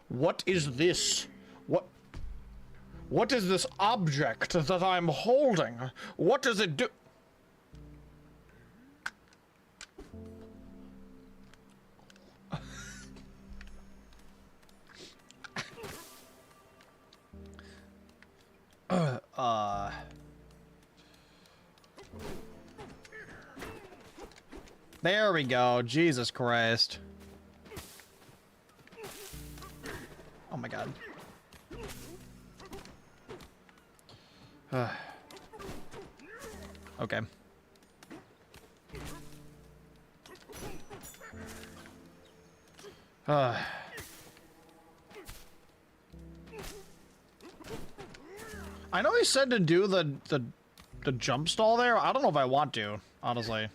what is this? What is this object that I'm holding? What does it do? There we go. Jesus Christ. Okay. I know he said to do the jump stall there. I don't know if I want to, honestly.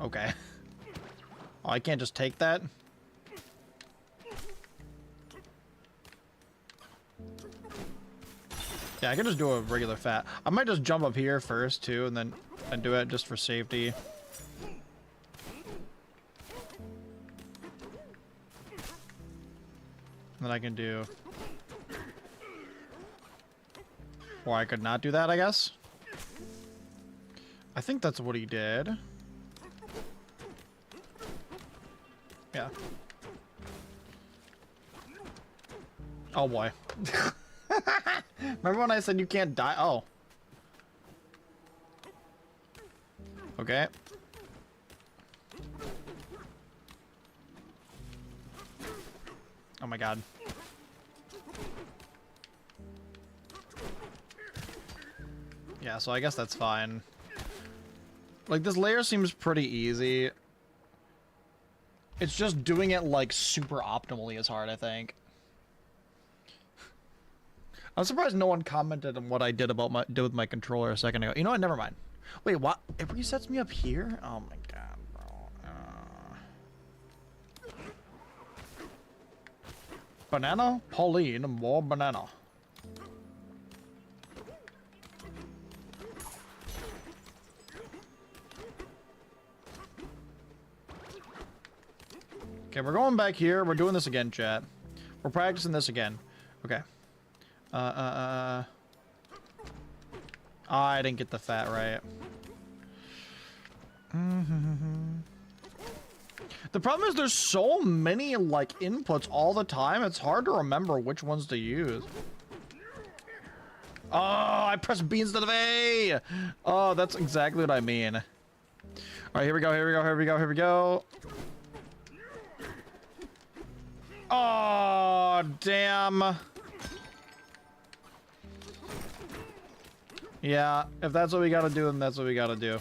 Okay. Oh, I can't just take that? Yeah, I can just do a regular fat. I might just jump up here first, too, and then do it just for safety. And then I can do... Or I could not do that, I guess? I think that's what he did. Yeah. Oh boy. Remember when I said you can't die? Oh. Okay. Oh my god. Yeah, so I guess that's fine. Like, this layer seems pretty easy. It's just doing it, like, super optimally is hard, I think. I'm surprised no one commented on what I did with my controller a second ago. You know what? Never mind. Wait, what? It resets me up here? Oh my god, bro. Banana? Pauline, more banana. Okay, we're going back here. We're doing this again, chat. We're practicing this again. Okay. Oh, I didn't get the fat right. The problem is there's so many, like, inputs all the time, it's hard to remember which ones to use. Oh, I pressed B instead of A! Oh, that's exactly what I mean. Alright, here we go, here we go, here we go, here we go. Oh, damn. Yeah, if that's what we gotta do, then that's what we gotta do.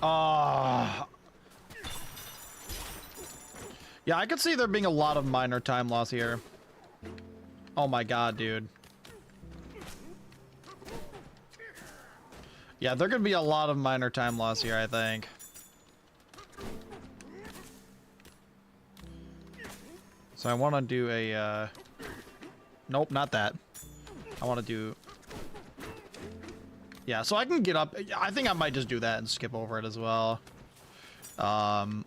Ah. Yeah, I could see there being a lot of minor time loss here. Oh my god, dude. Yeah, there could be a lot of minor time loss here, I think. So I want to do a, nope, not that. I want to do... Yeah, so I can get up. I think I might just do that and skip over it as well. Oh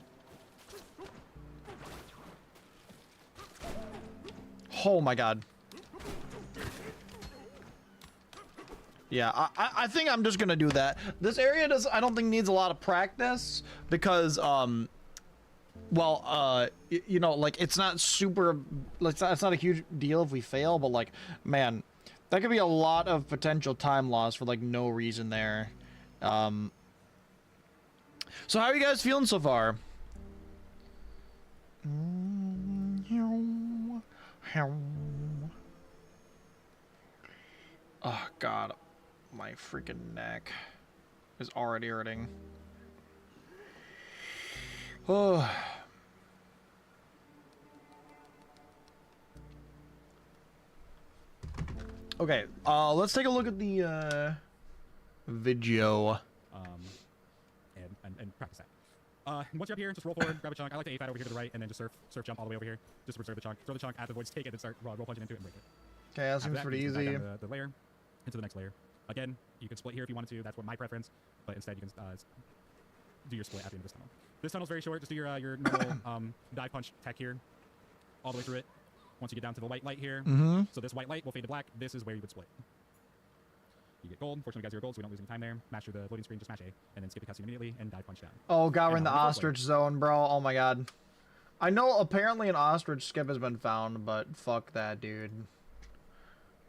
my god. Yeah, I think I'm just gonna do that. This area I don't think needs a lot of practice because, well, you know, like, it's not super, like, it's not a huge deal if we fail, but, like, man, that could be a lot of potential time loss for, like, no reason there. So how are you guys feeling so far? Oh, God. My freaking neck is already hurting. Oh. Okay, let's take a look at the video. And practice that. Once you're up here, just roll forward, grab a chunk. I like to A-fat over here to the right, and then just surf jump all the way over here. Just preserve the chunk. Throw the chunk at the voids, take it, and start roll punching into it and break it. Okay, that seems pretty easy. The layer into the next layer. Again, you can split here if you wanted to. That's what my preference. But instead, you can do your split at the end of this tunnel. This tunnel's very short. Just do your normal dive punch tech here, all the way through it. Once you get down to the white light here, so this white light will fade to black. This is where you would split. You get gold. Fortunately, we got 0 gold, so we don't lose any time there. Mash through the loading screen, just mash A, and then skip the cutscene immediately and dive punch down. Oh god, we're in the ostrich zone, bro. Oh my god. I know apparently an ostrich skip has been found, but fuck that, dude.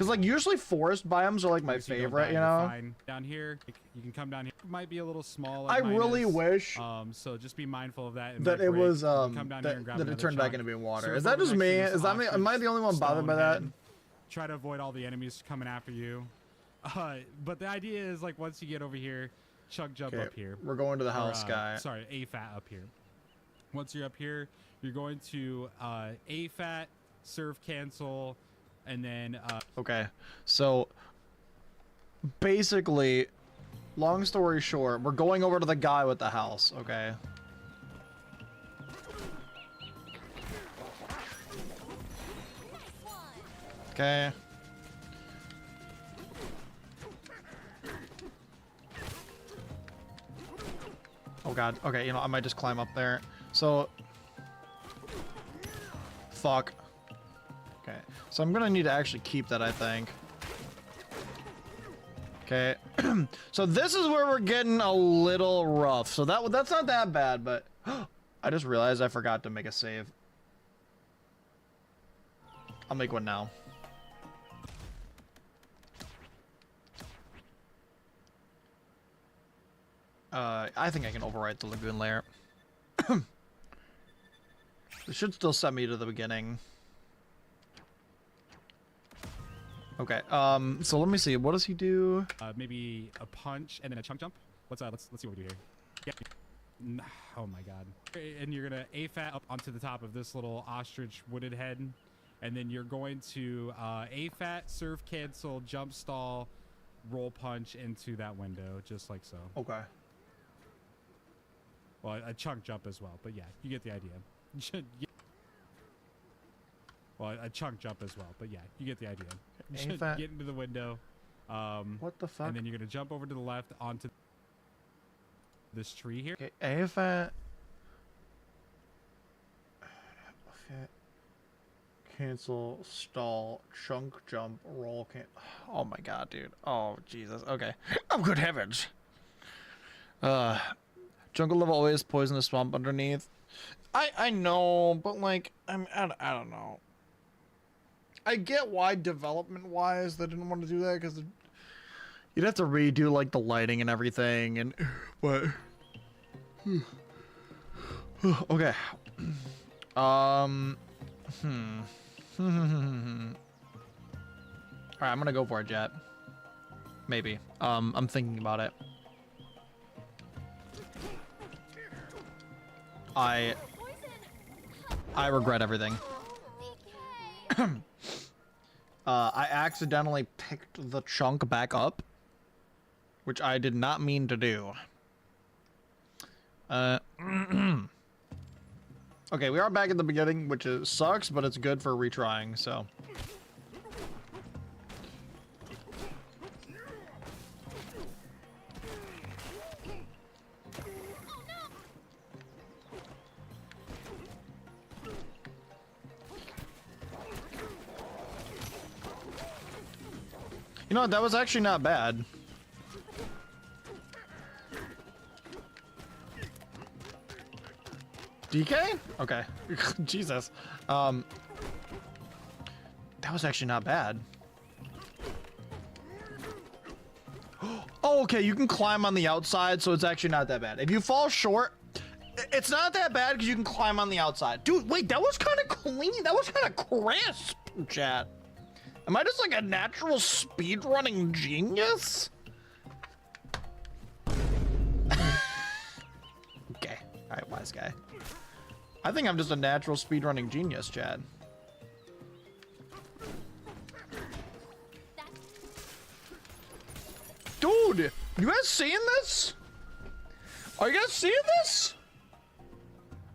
Cause like usually forest biomes are like my So you don't favorite, die, you you're know. fine. Down here, you can come down here. It might be a little small. I like really minus, wish so just be mindful of that. that it was come down here and grab that it another turned back chunk. into being water. Surf Is that over just next to me? this Is that me? Am I the only one bothered by that? stone head. Try to avoid all the enemies coming after you. But the idea is like once you get over here, chug jump up here. We're going to the house, guy. Sorry, AFAT up here. Once you're up here, you're going to AFAT, serve cancel, and then Okay, so basically, long story short, we're going over to the guy with the house. Okay. Okay. Oh god. Okay, you know, I might just climb up there. So fuck. Okay. So I'm gonna need to actually keep that, I think. Okay. So this is where we're getting a little rough. So that's not that bad, but I just realized I forgot to make a save. I'll make one now. I think I can overwrite the lagoon layer. It should still set me to the beginning. Okay, so let me see. What does he do? maybe a punch and then a chunk jump. Let's see what we do here. Yeah. Oh my god. And you're gonna AFAT up onto the top of this little ostrich wooded head, and then you're going to AFAT, serve cancel, jump stall, roll punch into that window, just like so. Okay. Well, a chunk jump as well, but yeah, you get the idea. You should. Well, a chunk jump as well, but yeah, you get the idea. You should get into the window. What the fuck? And then you're gonna jump over to the left onto this tree here. Okay, AFAT. Okay. Cancel, stall, chunk jump, roll, oh my god, dude. Oh, Jesus. Okay. Oh, good heavens. Jungle level always poisonous swamp underneath. I know, but like, I don't know. I get why development-wise they didn't want to do that, because you'd have to redo like the lighting and everything, and but okay. All right, I'm gonna go for it, Jet. Maybe. I'm thinking about it. I regret everything. I accidentally picked the chunk back up, which I did not mean to do. Okay, we are back at the beginning, which sucks, but it's good for retrying, so. You know what, that was actually not bad. DK? Okay. Jesus. That was actually not bad. Oh, okay, you can climb on the outside, so it's actually not that bad. If you fall short, it's not that bad because you can climb on the outside. Dude, wait, that was kind of clean. That was kind of crisp, chat. Am I just like a natural speedrunning genius? Okay. Alright, wise guy. I think I'm just a natural speedrunning genius, Chad. Dude! You guys seeing this? Are you guys seeing this?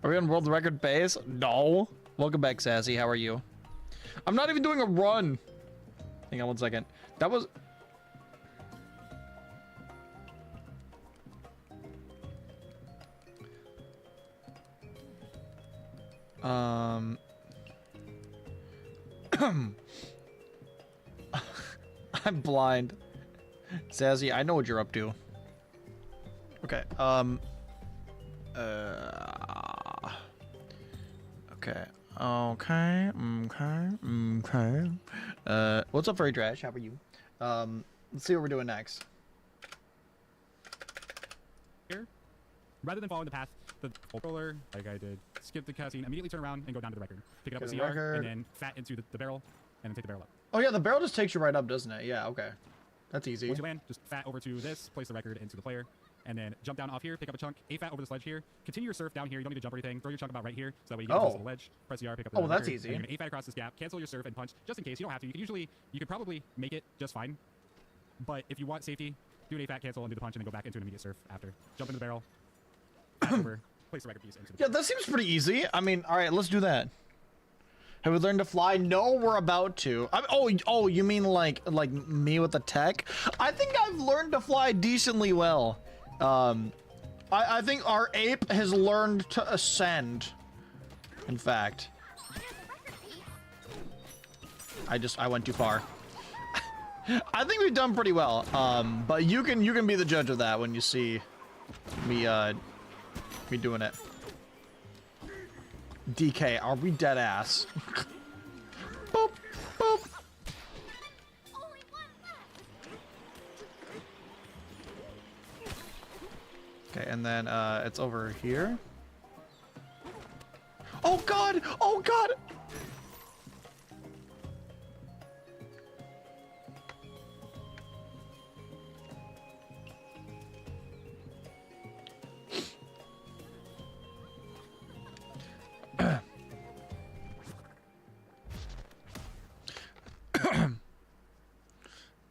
Are we on world record base? No. Welcome back, Sassy. How are you? I'm not even doing a run. Hang on one second. That was... I'm blind. Sassy, I know what you're up to. Okay, okay. Okay. What's up, Furry Trash? How are you? Let's see what we're doing next. Here, rather than following the path, the roller, like I did, skip the cutscene, immediately turn around and go down to the record. Pick it up with the CR, record. and then fat into the barrel, and then take the barrel up. Oh yeah, the barrel just takes you right up, doesn't it? Yeah, okay. That's easy. Once you land, just fat over to this, place the record into the player, and then jump down off here, pick up a chunk, A fat over the sledge here, continue your surf down here, you don't need to jump or anything, throw your chunk about right here, so that way you get to the ledge, press CR, pick up the that's record, easy. and you're gonna A fat across this gap, cancel your surf and punch, just in case, you don't have to, you could probably make it just fine, but if you want safety, do an A fat cancel and do the punch and then go back into an immediate surf after. Jump into the barrel, over, place the record piece into the Yeah, that seems pretty easy. I mean, alright, let's do that. Have we learned to fly? No, we're about to. Oh, you mean like me with the tech? I think I've learned to fly decently well. I think our ape has learned to ascend. In fact. I went too far. I think we've done pretty well. But you can be the judge of that when you see me doing it. DK, are we dead ass? Boop, boop. Only one left. Okay, and then it's over here. Oh god! Oh god!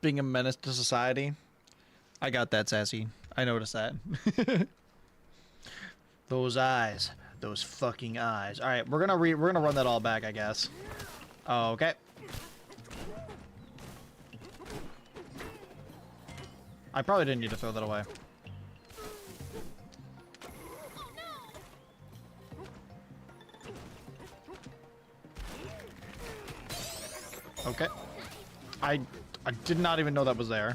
Being a menace to society. I got that, Sassy. I noticed that. Those eyes. Those fucking eyes. Alright, we're gonna run that all back, I guess. Okay. I probably didn't need to throw that away. Okay. I did not even know that was there.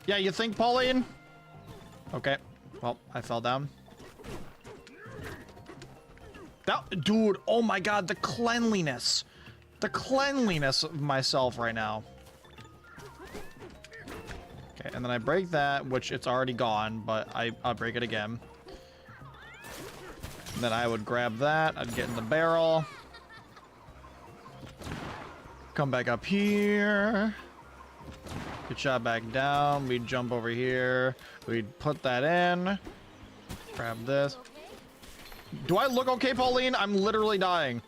Yeah, you think, Pauline? Okay. Well, I fell down. Dude, oh my god, the cleanliness. The cleanliness of myself right now. Okay, and then I break that, which it's already gone, but I'll break it again. And then I would grab that, I'd get in the barrel. Come back up here. Get shot back down, we'd jump over here. We'd put that in. Grab this. Do I look okay, Pauline? I'm literally dying.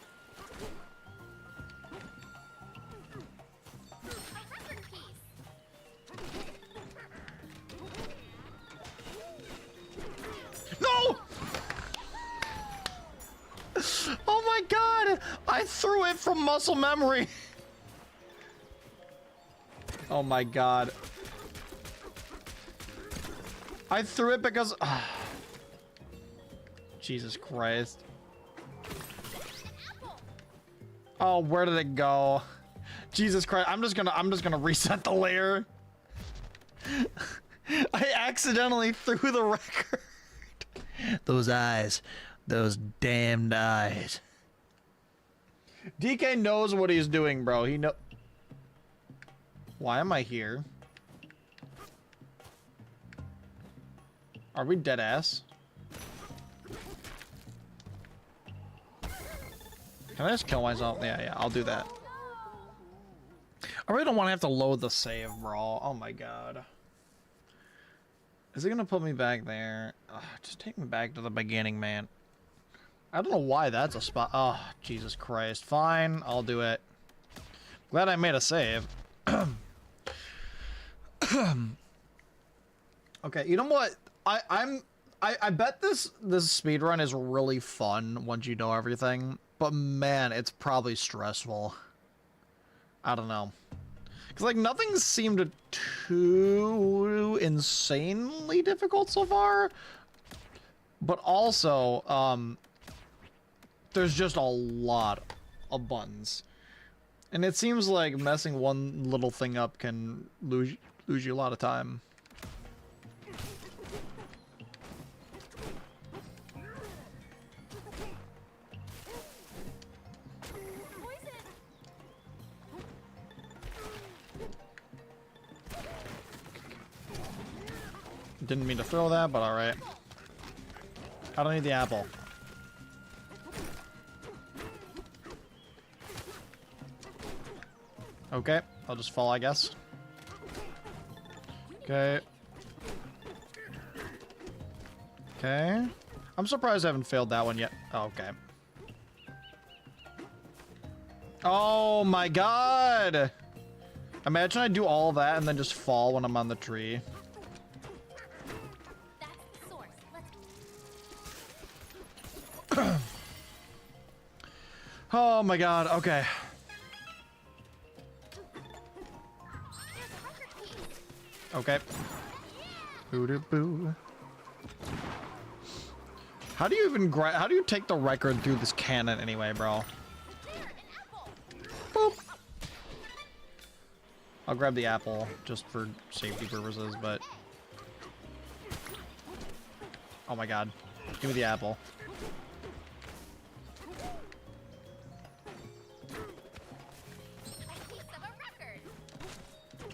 No! Oh my god! I threw it from muscle memory. Oh my god. I threw it because... Jesus Christ. Oh, where did it go? Jesus Christ, I'm just gonna reset the layer. I accidentally threw the record. Those eyes. Those damned eyes. DK knows what he's doing, bro. He know... Why am I here? Are we dead ass? Can I just kill myself? Yeah, I'll do that. I really don't want to have to load the save, bro. Oh my god. Is it gonna put me back there? Ugh, just take me back to the beginning, man. I don't know why that's a spot. Oh, Jesus Christ. Fine, I'll do it. Glad I made a save. Okay, you know what? I bet this speedrun is really fun once you know everything, but man, it's probably stressful. I don't know. Cause like nothing seemed too insanely difficult so far, but also there's just a lot of buttons, and it seems like messing one little thing up can lose you a lot of time. Didn't mean to throw that, but alright. I don't need the apple. Okay, I'll just fall, I guess. Okay. Okay. I'm surprised I haven't failed that one yet. Oh, okay. Oh my god! Imagine I do all that and then just fall when I'm on the tree. That's the source. Let's Oh my god, okay. Okay. Boo-doo-boo. How do you even how do you take the record through this cannon anyway, bro? Boop. I'll grab the apple just for safety purposes, but... Oh my god. Give me the apple.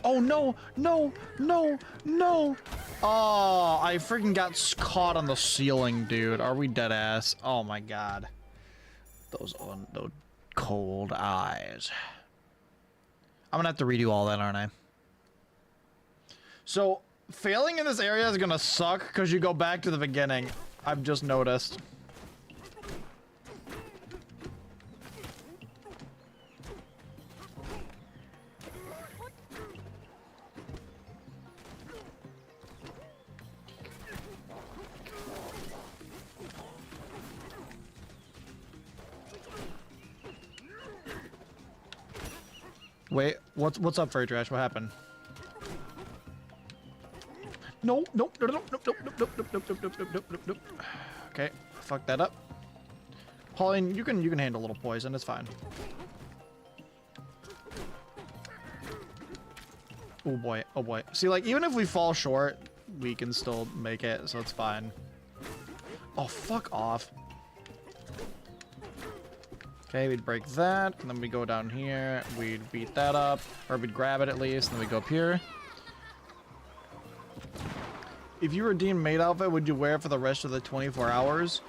Oh no, no, no, no! Oh, I freaking got caught on the ceiling, dude. Are we dead ass? Oh my god. Those cold eyes. I'm gonna have to redo all that, aren't I? So, failing in this area is gonna suck because you go back to the beginning. I've just noticed. Wait, what's up, Fairy Trash? What happened? No, nope, no, no, nope, nope, nope, nope, nope, nope, nope, nope, nope, nope, nope. Okay, fuck that up. Pauline, you can handle a little poison. It's fine. Oh boy, oh boy. See, like, even if we fall short, we can still make it, so it's fine. Oh, fuck off. Okay, we'd break that, and then we go down here, we'd beat that up, or we'd grab it at least, and then we go up here. If you redeem maid outfit, would you wear it for the rest of the 24 hours?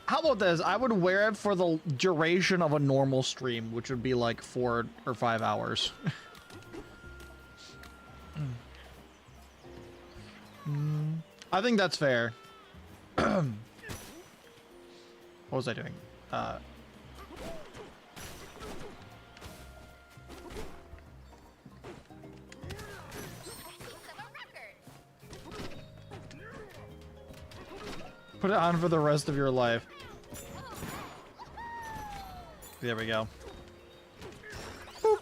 How about this? I would wear it for the duration of a normal stream, which would be like 4 or 5 hours. I think that's fair. What was I doing? Put it on for the rest of your life. There we go. Boop.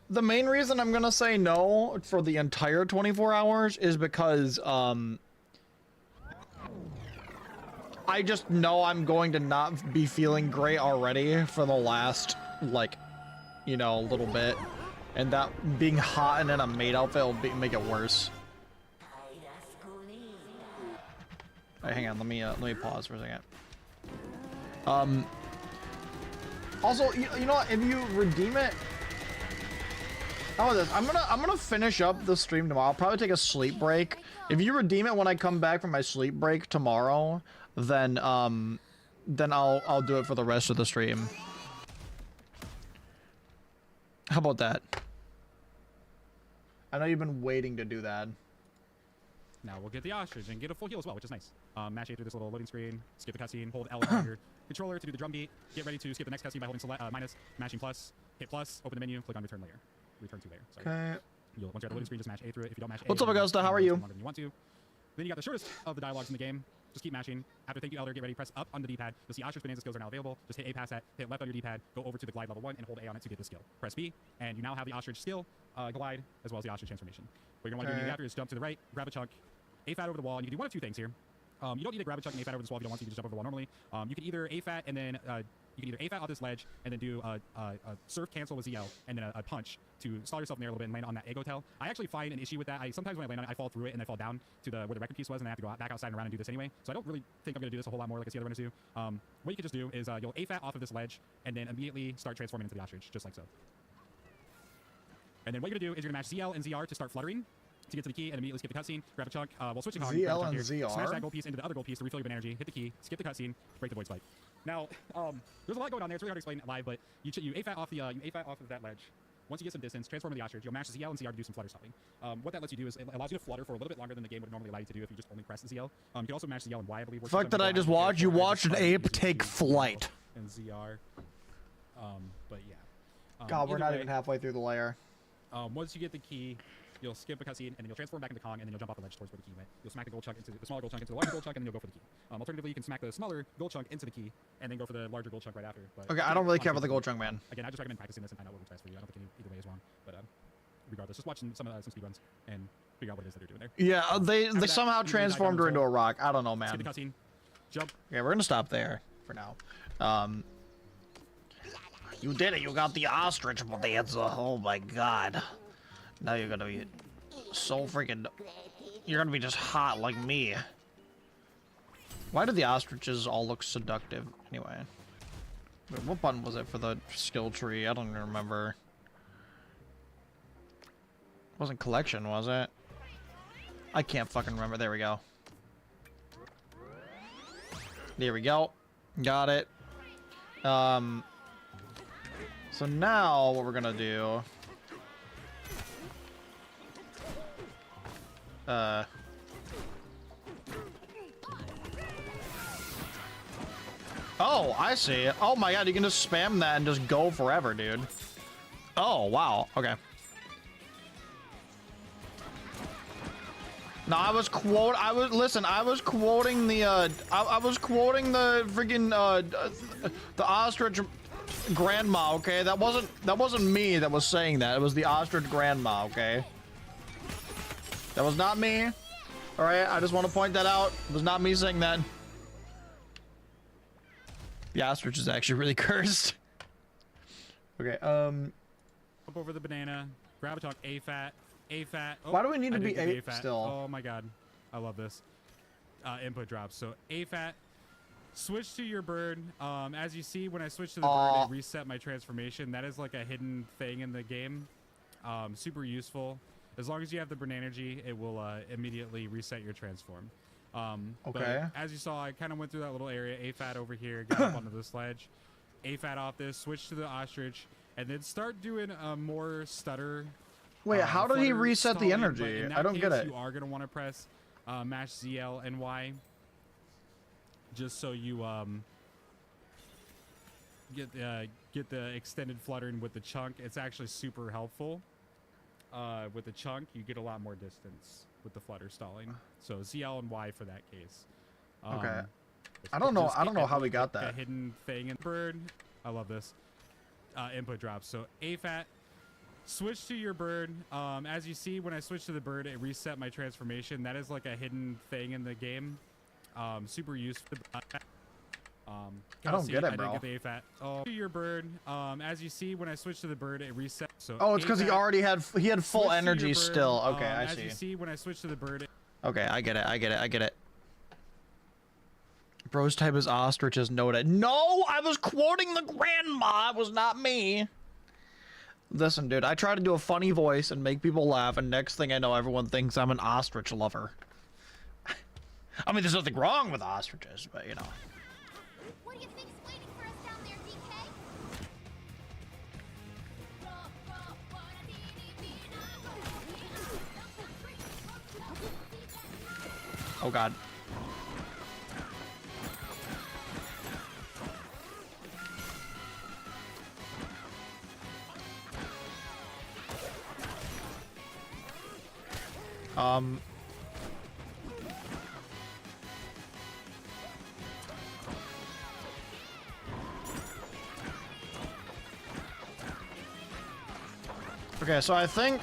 The main reason I'm gonna say no for the entire 24 hours is because, I just know I'm going to not be feeling great already for the last, like, you know, little bit. And that being hot and in a maid outfit will make it worse. Right, hang on, let me pause for a second. Also, you know what? If you redeem it, how about this? I'm gonna finish up the stream tomorrow. I'll probably take a sleep break. If you redeem it when I come back from my sleep break tomorrow, then I'll do it for the rest of the stream. How about that? I know you've been waiting to do that. Now we'll get the ostrich and get a full heal as well, which is nice. Mash A through this little loading screen, skip the cutscene, hold L on your controller to do the drum beat, get ready to skip the next cutscene by holding select, minus, mashing plus, hit plus, open the menu, click on return layer. Return to layer. Sorry. Okay. Once you're at the loading screen, just mash A through it. If you don't mash A, what's up, Augusta? How are you? Than you want to. Then you got the shortest of the dialogues in the game. Just keep mashing. After thank you, Elder, get ready, press up on the D-pad. You'll see Ostrich Bananza skills are now available. Just hit A past that, hit left on your D-pad, go over to the glide level 1, and hold A on it to get the skill. Press B, and you now have the Ostrich skill, glide, as well as the Ostrich transformation. What you're going to want to do immediately after is jump to the right, grab a chunk, A-fat over the wall, and you can do one of two things here. You don't need to grab a chunk and A-fat over this wall if you don't want to. You can just jump over the wall normally. You can either A-fat and then you can either A-fat off this ledge and then do a surf cancel with ZL and then a punch to stall yourself in there a little bit and land on that egg hotel. I actually find an issue with that. Sometimes when I land on it, I fall through it and I fall down to where the record piece was, and I have to go back outside and around and do this anyway. So I don't really think I'm going to do this a whole lot more like I see other runners do. What you can just do is you'll A-fat off of this ledge and then immediately start transforming into the ostrich, just like so. And then what you're gonna do is you're gonna mash ZL and ZR to start fluttering to get to the key and immediately skip the cutscene, grab a chunk, while switching hog, grab a ZL chunk and here, ZR? smash that gold piece into the other gold piece to refill your energy, hit the key, skip the cutscene, break the void spike. Now, there's a lot going on there. It's really hard to explain live, but you AFAT off the you AFAT off of that ledge. Once you get some distance, transform into the ostrich. You'll mash ZL and ZR to do some flutter stopping. What that lets you do is it allows you to flutter for a little bit longer than the game would normally allow you to do if you just only press ZL. You can also mash ZL and Y, I believe. Fuck did I just watch? You watched an ape take flight. And ZR. But yeah. God, we're either not way, even halfway through the layer. Once you get the key, you'll skip a cutscene, and then you'll transform back into Kong, and then you'll jump off the ledge towards where the key went. You'll smack the gold chunk into the smaller gold chunk into the larger gold chunk, and then you'll go for the key. Alternatively, you can smack the smaller gold chunk into the key, and then go for the larger gold chunk right after. But Okay, I don't really care about the gold chunk, man. Again, I just recommend practicing this and find out what works best for you. I don't think either way is wrong, but regardless, just watching some speedruns and figure out what it is that they're doing there. Yeah, they somehow transformed her into a rock. I don't know, Skip the man. cutscene, jump. Okay, we're gonna stop there for now. You did it. You got the ostrich Bananza. Oh my god. Now you're gonna be so freaking... You're gonna be just hot like me. Why do the ostriches all look seductive anyway? Wait, what button was it for the skill tree? I don't even remember. It wasn't collection, was it? I can't fucking remember. There we go. There we go. Got it. So now what we're gonna do... Oh, I see. Oh my god, you can just spam that and just go forever, dude. Oh, wow. Okay. No, I was quoting the, I was quoting the freaking, the ostrich grandma, okay? That wasn't me that was saying that. It was the ostrich grandma, okay? That was not me. Alright, I just want to point that out. It was not me saying that. The ostrich is actually really cursed. Okay, Jump over the banana, grab a chunk, AFAT. Oh, why do we need to I be didn't get the ape still? Oh my god. I love this. Input drops. So AFAT. Switch to your bird. As you see, when I switch to the bird, it reset my transformation. That is like a hidden thing in the game. Super useful. As long as you have the burn energy, it will immediately reset your transform. Okay. But as you saw, I kind of went through that little area. AFAT over here, got up onto this ledge. AFAT off this, switch to the ostrich, and then start doing a more stutter. Wait, how did he flutter reset the stalling, energy? but in that I don't get case, it. You are going to want to press mash ZL and Y, just so you get the extended fluttering with the chunk. It's actually super helpful. With the chunk, you get a lot more distance with the flutter stalling. So ZL and Y for that case. Okay. I don't know how we got that. A hidden thing in bird. I love this. Input drops. So AFAT. Switch to your bird. As you see, when I switch to the bird, it reset my transformation. That is like a hidden thing in the game. Super useful. I don't get it, bro. I didn't get the AFAT. To your bird. As you see, when I switch to the bird, it reset. So Oh, it's because he already had full switch to energy your bird. still. Okay, I As see. you see, when I switch to the bird. Okay, I get it. Bro's type is ostriches. Noted. No, I was quoting the grandma. It was not me. Listen, dude, I try to do a funny voice and make people laugh, and next thing I know, everyone thinks I'm an ostrich lover. I mean, there's nothing wrong with ostriches, but you know. What do you think's waiting for us down there, DK? Oh god. Okay, so I think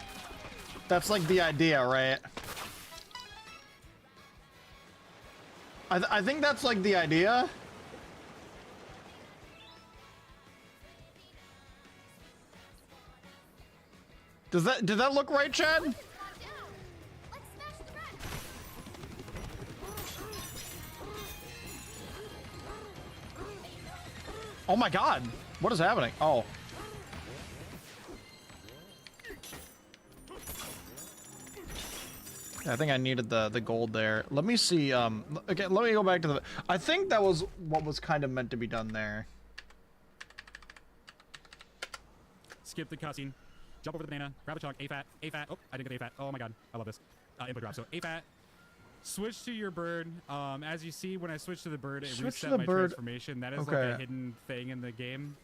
that's like the idea, right? I think that's like the idea. Did that look right, Chad? Let's smash the wreck. Oh my god. What is happening? Oh. I think I needed the gold there. Let me see. Okay, let me go back to the. I think that was what was kind of meant to be done there. Skip the cutscene. Jump over the banana. Grab a chunk. A-fat. A-fat. Oh, I didn't get A-fat. Oh my god. I love this. Input drop. So A-fat. Switch to your bird. As you see, when I switch to the bird, it reset my transformation. That is like a hidden thing in the game.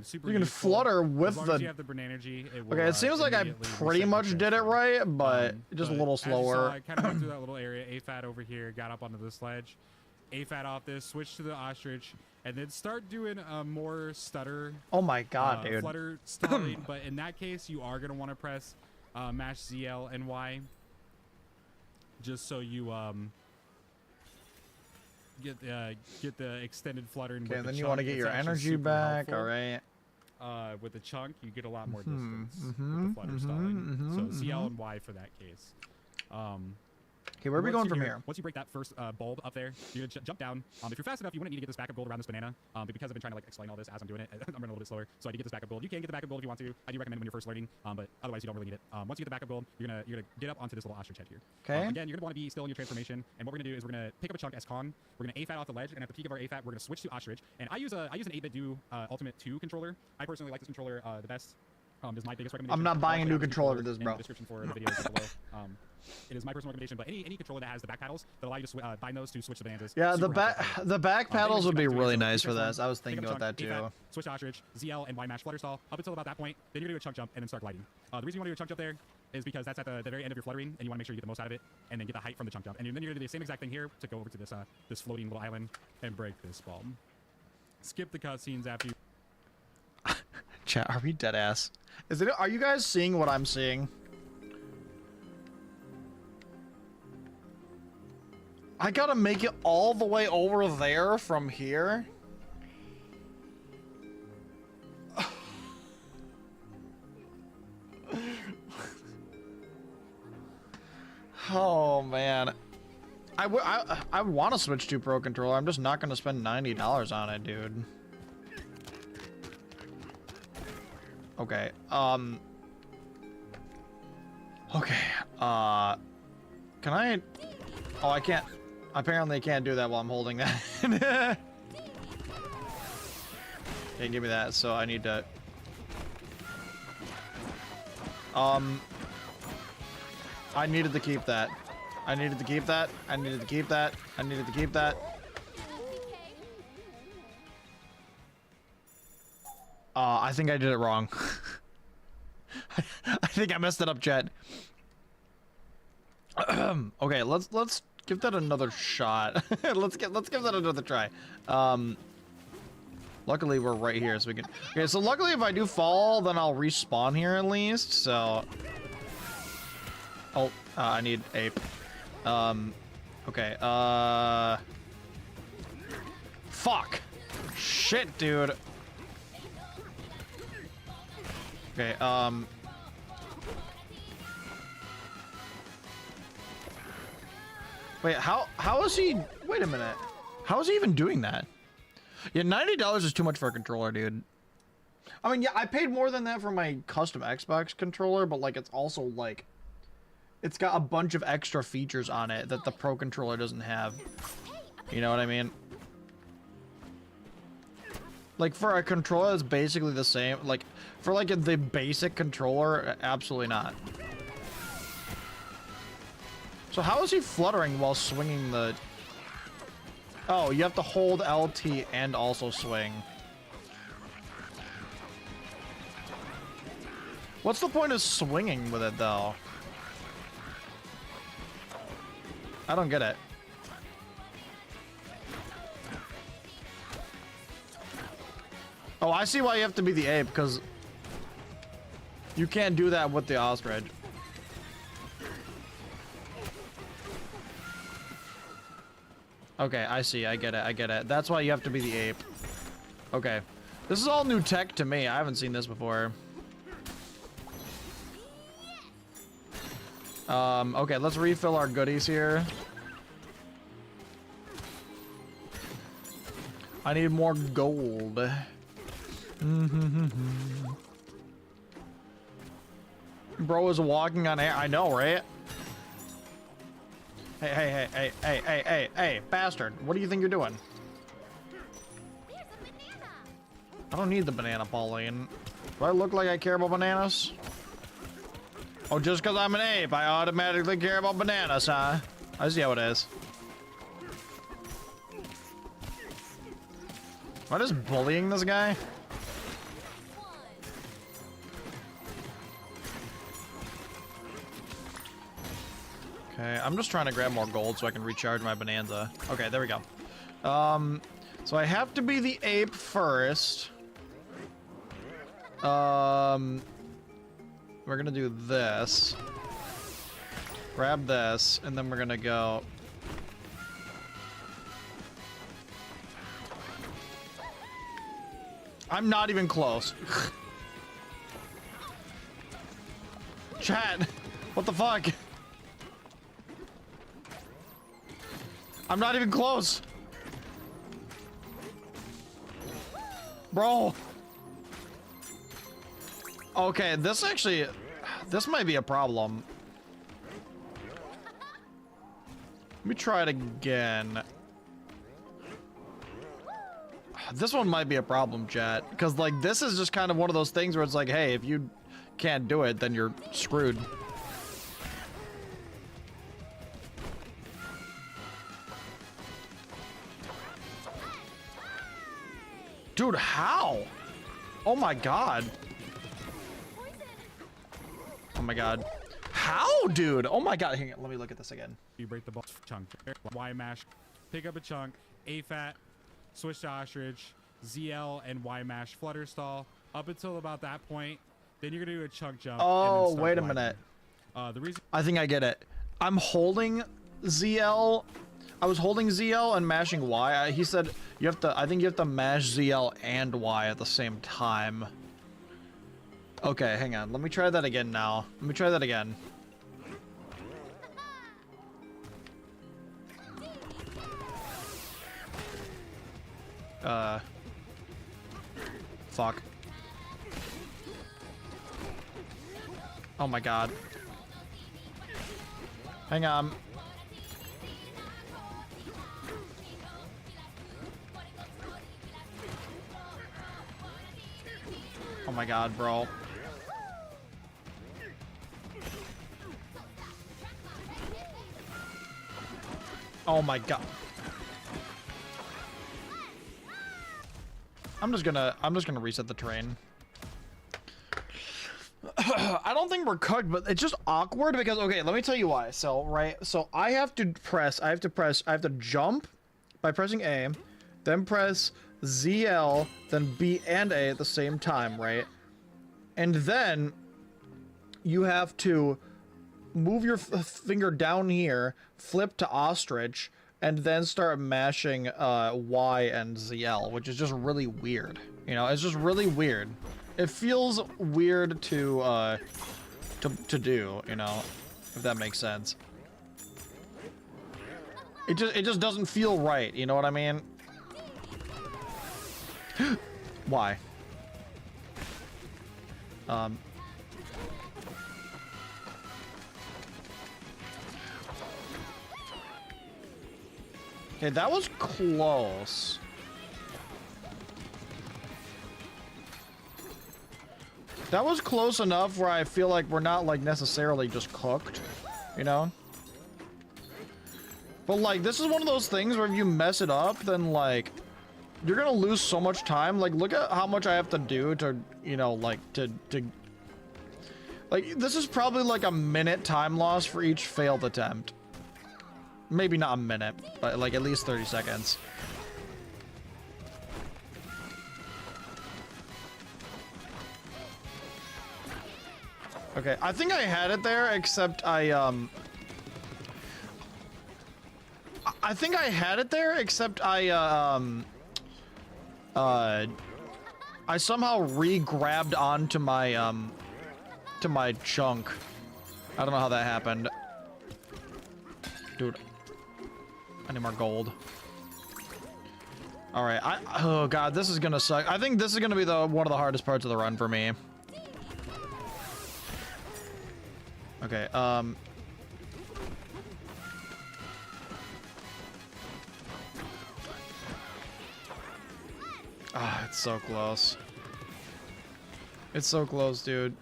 Super. You can useful. flutter with as long the. as you have the bird energy, it will, Okay, it seems like I pretty much did it right, but just a little slower. I kind of went through that little area. A-fat over here. Got up onto the sledge. A-fat off this. Switch to the ostrich. And then start doing more stutter. Oh my god, dude. Flutter stalling. But in that case, you are going to want to press mash ZL and Y. Just so you get the extended fluttering. Okay, with then the you want to chunk. get It's your actually energy super back, helpful. alright. With the chunk, you get a lot more distance with the flutter stalling. So ZL and Y for that case. Okay, where are we going from here? Once you break that first bulb up there, you're gonna jump down. If you're fast enough, you wouldn't need to get this backup gold around this banana. But because I've been trying to like explain all this as I'm doing it, I'm running a little bit slower. So I did get this backup gold. You can get the backup gold if you want to. I do recommend when you're first learning, but otherwise you don't really need it. Once you get the backup gold, you're gonna get up onto this little ostrich head here. Okay. Again, you're gonna want to be still in your transformation. And what we're gonna do is we're gonna pick up a chunk S-Con. We're gonna A-fat off the ledge, and at the peak of our A-fat, we're gonna switch to ostrich. And I use an 8-bit do Ultimate 2 controller. I personally like this controller the best. Is my biggest recommendation. I'm not buying a new controller for for this, bro. In the description for the video below. It is my personal recommendation, but any controller that has the back paddles that allow you to bind those to switch the Bananzas. Yeah, super helpful. the back paddles would be really so nice for transform, this. I was pick thinking up a about that chunk, too. A-fat, switch to ostrich, ZL and Y mash flutter stall up until about that point. Then you're gonna do a chunk jump and then start gliding. The reason you want to do a chunk jump there is because that's at the very end of your fluttering, and you want to make sure you get the most out of it, and then get the height from the chunk jump. And then you're gonna do the same exact thing here to go over to this this floating little island and break this ball. Skip the cutscenes after you. Chat, are we dead ass? Is it? Are you guys seeing what I'm seeing? I gotta make it all the way over there from here. Oh man, I want to switch to Pro Controller. I'm just not gonna spend $90 on it, dude. Okay. Okay. Can I? Oh, I can't. Apparently, I can't do that while I'm holding that. Okay, give me that. So I need to. I needed to keep that. I needed to keep that. I needed to keep that. I needed to keep that. I think I did it wrong. I think I messed it up, chat. Okay, let's give that another shot. let's give that another try. Luckily we're right here, so we can. Okay, so luckily if I do fall, then I'll respawn here at least. So. Oh, I need ape. Okay. Fuck. Shit, dude. Okay, wait, how is he, wait a minute. How is he even doing that? Yeah, $90 is too much for a controller, dude. I mean, yeah, I paid more than that for my custom Xbox controller, but like, it's also like, it's got a bunch of extra features on it that the Pro controller doesn't have. You know what I mean? Like, for a controller that's basically the same, like, for like the basic controller, absolutely not. So how is he fluttering while swinging the... Oh, you have to hold LT and also swing. What's the point of swinging with it, though? I don't get it. Oh, I see why you have to be the ape, because you can't do that with the ostrich. Okay, I see. I get it. I get it. That's why you have to be the ape. Okay. This is all new tech to me. I haven't seen this before. Okay, let's refill our goodies here. I need more gold. Bro is walking on air. I know, right? Hey, bastard. What do you think you're doing? There's a banana. I don't need the banana, Pauline. Do I look like I care about bananas? Oh, just because I'm an ape, I automatically care about bananas, huh? I see how it is. Am I just bullying this guy? Okay, I'm just trying to grab more gold so I can recharge my Bananza. Okay, there we go. So I have to be the ape first. We're gonna do this. Grab this, and then we're gonna go. I'm not even close. Chat, what the fuck? I'm not even close. Bro. Okay, this might be a problem. Let me try it again. This one might be a problem, chat. Because, like, this is just kind of one of those things where it's like, hey, if you can't do it, then you're screwed. Dude, how? Oh my god. Oh my god. How, dude? Oh my god. Hang on, let me look at this again. You break the ball chunk. Y mash, pick up a chunk, A fat, switch to ostrich, ZL and Y mash flutter stall. Up until about that point, then you're gonna do a chunk jump. Oh, and then wait a start minute. The reason I think I get it. I'm holding ZL. I was holding ZL and mashing Y. He said you have to. I think you have to mash ZL and Y at the same time. Okay, hang on. Let me try that again now. Let me try that again. Fuck. Oh my god. Hang on. Oh my god, bro. Oh my god. I'm just gonna reset the train. I don't think we're cooked, but it's just awkward because, okay, let me tell you why. So, right, so I have to jump by pressing A, then press ZL, then B and A at the same time, right? And then you have to move your finger down here, flip to ostrich, and then start mashing Y and ZL, which is just really weird. You know, it's just really weird. It feels weird to do, you know, if that makes sense. It just doesn't feel right, you know what I mean? Why? Okay, that was close. That was close enough where I feel like we're not, like, necessarily just cooked, you know? But, like, this is one of those things where if you mess it up, then, like, you're gonna lose so much time. Like, look at how much I have to do to, you know, like, to like, this is probably, like, a minute time loss for each failed attempt. Maybe not a minute, but, like, at least 30 seconds. Okay, I think I had it there, except I think I had it there, except I somehow re-grabbed onto my, to my chunk. I don't know how that happened. Dude, I need more gold. All right, oh god, this is gonna suck. I think this is gonna be one of the hardest parts of the run for me. Okay, Ah, it's so close. It's so close, dude.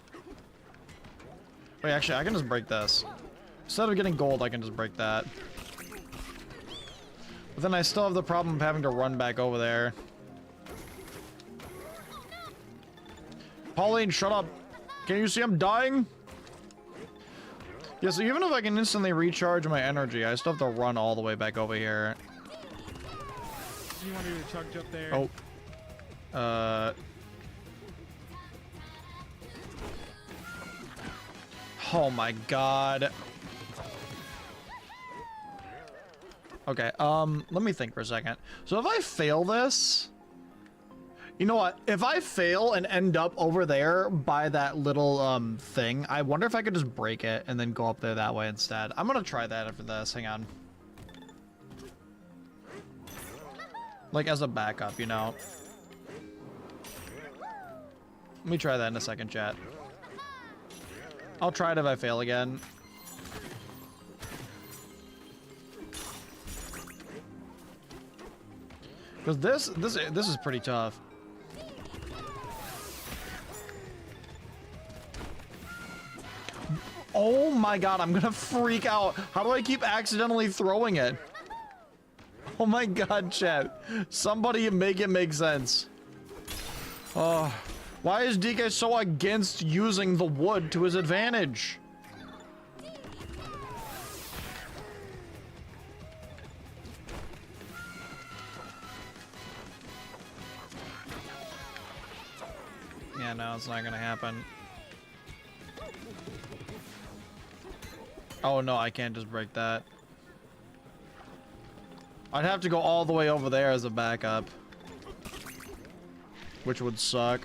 Wait, actually, I can just break this. Instead of getting gold, I can just break that. But then I still have the problem of having to run back over there. Pauline, shut up. Can you see I'm dying? Yeah, so even if I can instantly recharge my energy, I still have to run all the way back over here. You want to do a chug jump there? Oh. Oh my god. Okay, let me think for a second. So if I fail this... You know what? If I fail and end up over there by that little, thing, I wonder if I could just break it and then go up there that way instead. I'm gonna try that after this. Hang on. Like, as a backup, you know? Let me try that in a second, chat. I'll try it if I fail again. Because this is pretty tough. Oh my god, I'm gonna freak out. How do I keep accidentally throwing it? Oh my god, chat. Somebody make it make sense. Oh, why is DK so against using the wood to his advantage? Yeah, no, it's not gonna happen. Oh no, I can't just break that. I'd have to go all the way over there as a backup. Which would suck.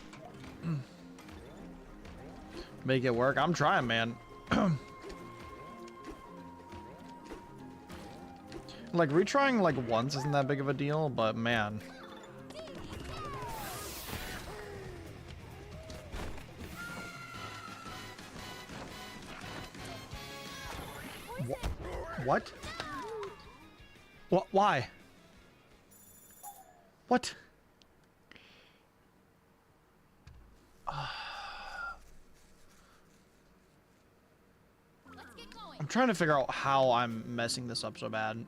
Make it work. I'm trying, man. Like, retrying like once isn't that big of a deal, but man. What? What? Why? What? I'm trying to figure out how I'm messing this up so bad.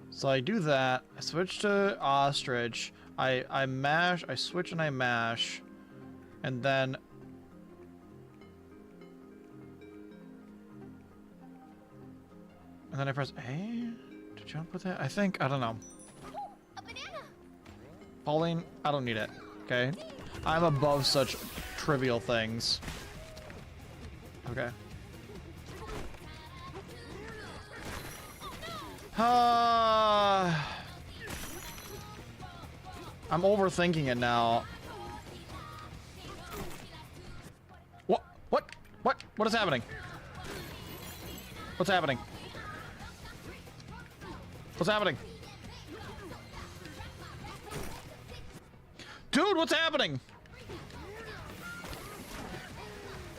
So I do that. I switch to ostrich. I mash. I switch and I mash, and then. And then I press A to jump with it. I think, I don't know. A banana. Pauline, I don't need it, okay? I'm above such trivial things. Okay. I'm overthinking it now. What? What? What? What is happening? What's happening? What's happening? Dude, what's happening?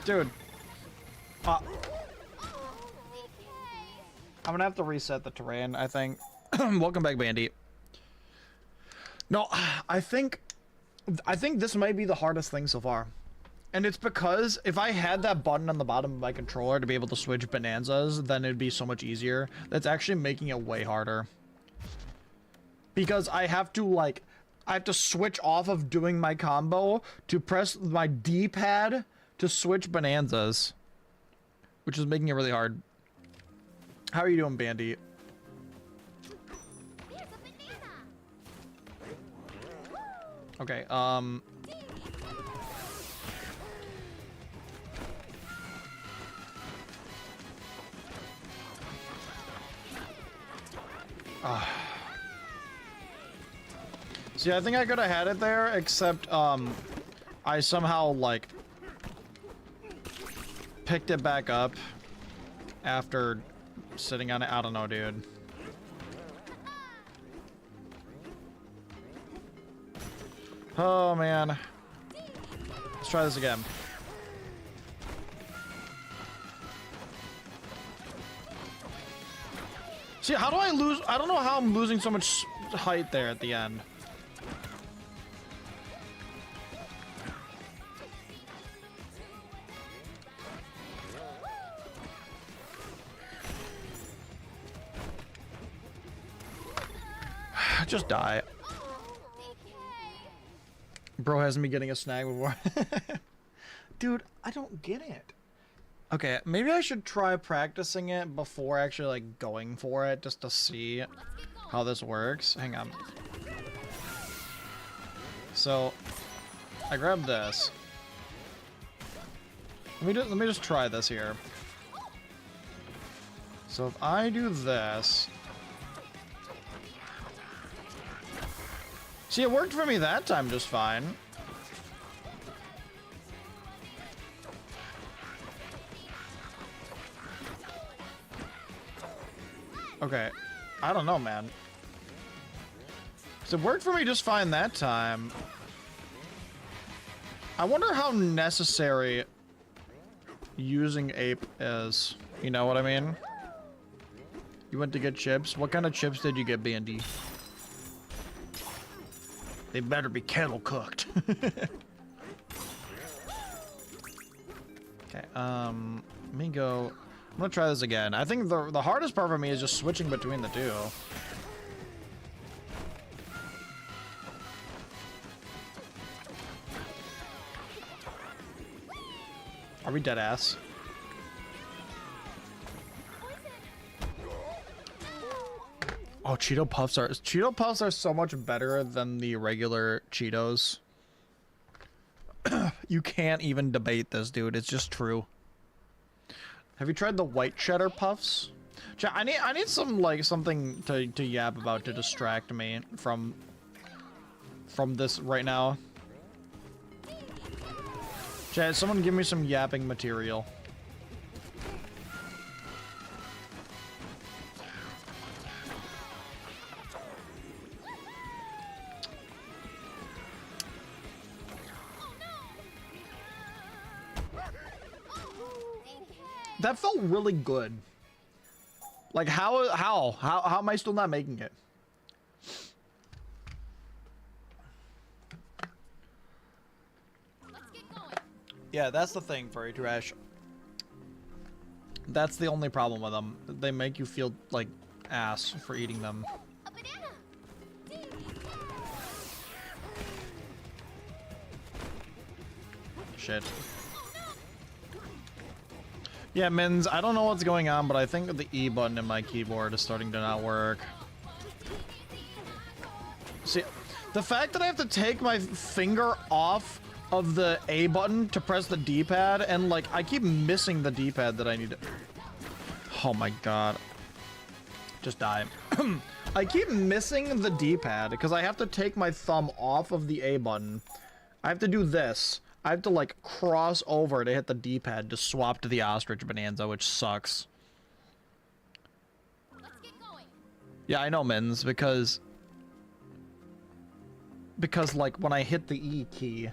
Dude. I'm gonna have to reset the terrain, I think. Welcome back, Bandy. No, I think this might be the hardest thing so far. And it's because if I had that button on the bottom of my controller to be able to switch Bananzas, then it'd be so much easier. That's actually making it way harder. Because I have to switch off of doing my combo to press my D-pad to switch Bananzas. Which is making it really hard. How are you doing, Bandy? There's a banana. Okay, see, I think I could have had it there, except, I somehow, like, picked it back up after sitting on it. I don't know, dude. Oh, man. Let's try this again. See, how do I lose? I don't know how I'm losing so much height there at the end. Just die. Bro hasn't been getting a snag before. Dude, I don't get it. Okay, maybe I should try practicing it before actually like going for it just to see how this works. Hang on. So I grabbed this. Let me just try this here. So if I do this, see, it worked for me that time just fine. Okay, I don't know, man. So it worked for me just fine that time. I wonder how necessary using ape is. You know what I mean? You went to get chips? What kind of chips did you get, Bandy? They better be kettle cooked. Okay, let me go. I'm gonna try this again. I think the hardest part for me is just switching between the two. Are we dead ass? Oh, Cheeto Puffs are so much better than the regular Cheetos. You can't even debate this, dude. It's just true. Have you tried the white cheddar puffs? I need some like something to yap about to distract me from this right now. Chat, someone give me some yapping material. That felt really good. Like how am I still not making it? Yeah, that's the thing, Furry Trash. That's the only problem with them. They make you feel like ass for eating them. A banana. Shit. Yeah, Mins, I don't know what's going on, but I think the E button in my keyboard is starting to not work. See, the fact that I have to take my finger off of the A button to press the D-pad, and like, I keep missing the D-pad that I need to... Oh my god. Just die. I keep missing the D-pad because I have to take my thumb off of the A button. I have to do this. I have to like cross over to hit the D-pad to swap to the ostrich Bananza, which sucks. Let's get going. Yeah, I know, Mins, because like when I hit the E key,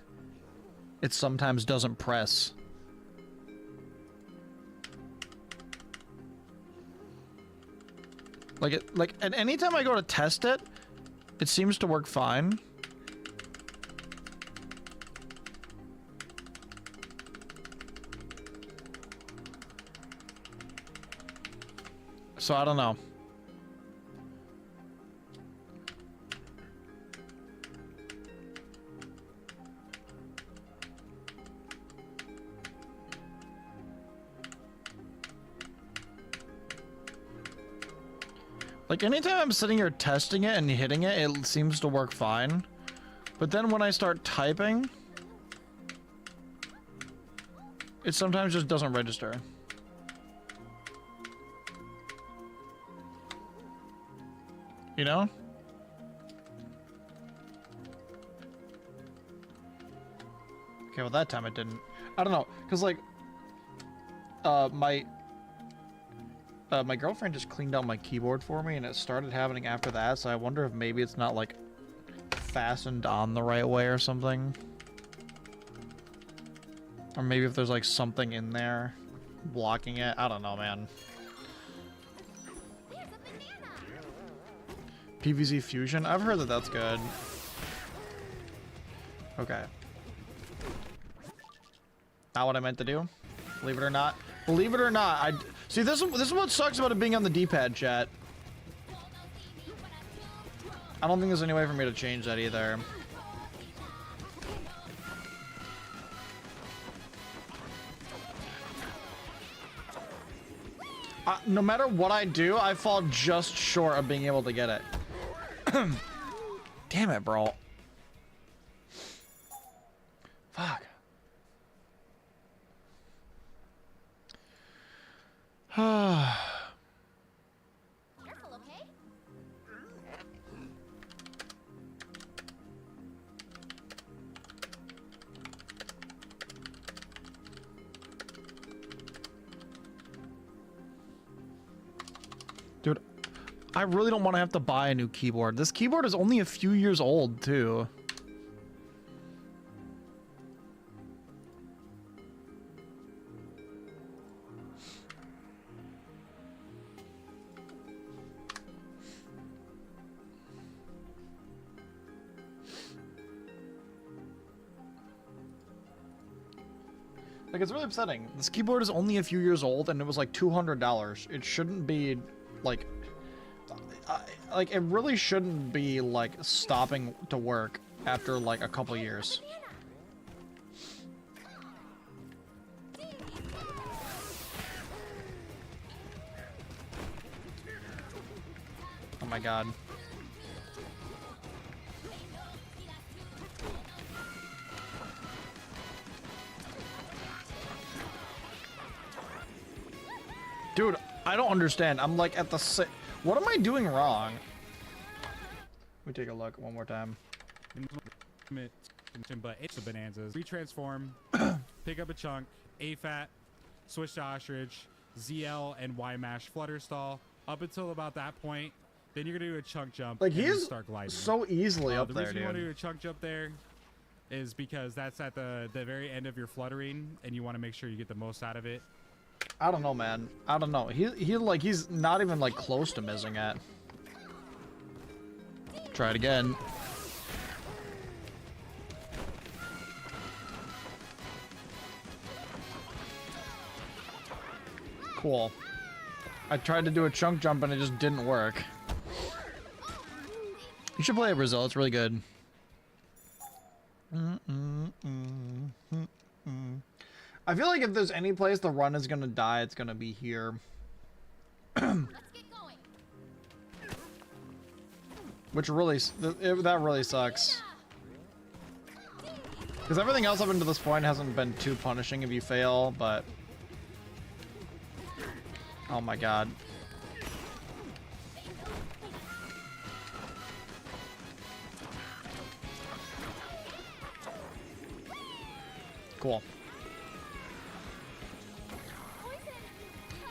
it sometimes doesn't press. Like at any time I go to test it, it seems to work fine. So I don't know. Like anytime I'm sitting here testing it and hitting it, it seems to work fine. But then when I start typing, it sometimes just doesn't register. You know? Okay, well that time it didn't. I don't know, cause like, my girlfriend just cleaned out my keyboard for me, and it started happening after that. So I wonder if maybe it's not like fastened on the right way or something, or maybe if there's like something in there blocking it. I don't know, man. PVZ Fusion? I've heard that that's good. Okay. Not what I meant to do. Believe it or not. Believe it or not, I... See, this is what sucks about it being on the D-pad, chat. I don't think there's any way for me to change that either. No matter what I do, I fall just short of being able to get it. Damn it, bro. Fuck. Careful, okay? Dude, I really don't want to have to buy a new keyboard. This keyboard is only a few years old, too. Like, it's really upsetting. This keyboard is only a few years old, and it was like $200. It shouldn't be, like... like, it really shouldn't be, like, stopping to work after, like, a couple years. Oh my god. Dude, I don't understand. I'm like at the what am I doing wrong? Let me take a look one more time. But it's the Bananzas. Retransform, pick up a chunk, A-Fat, switch to Ostrich, ZL, and Y-Mash Flutter Stall. Up until about that point, then you're gonna do a chunk jump. Like, and then he's start gliding. so easily up the there, reason dude. you want to do a chunk jump there is because that's at the very end of your fluttering, and you want to make sure you get the most out of it. I don't know, man. I don't know. He's not even like close to missing it. Try it again. Cool. I tried to do a chunk jump and it just didn't work. You should play it, Brazil. It's really good. I feel like if there's any place the run is gonna die, it's gonna be here. Let's get going. Which really, that really sucks. Because everything else up until this point hasn't been too punishing if you fail, but... Oh my god. Cool.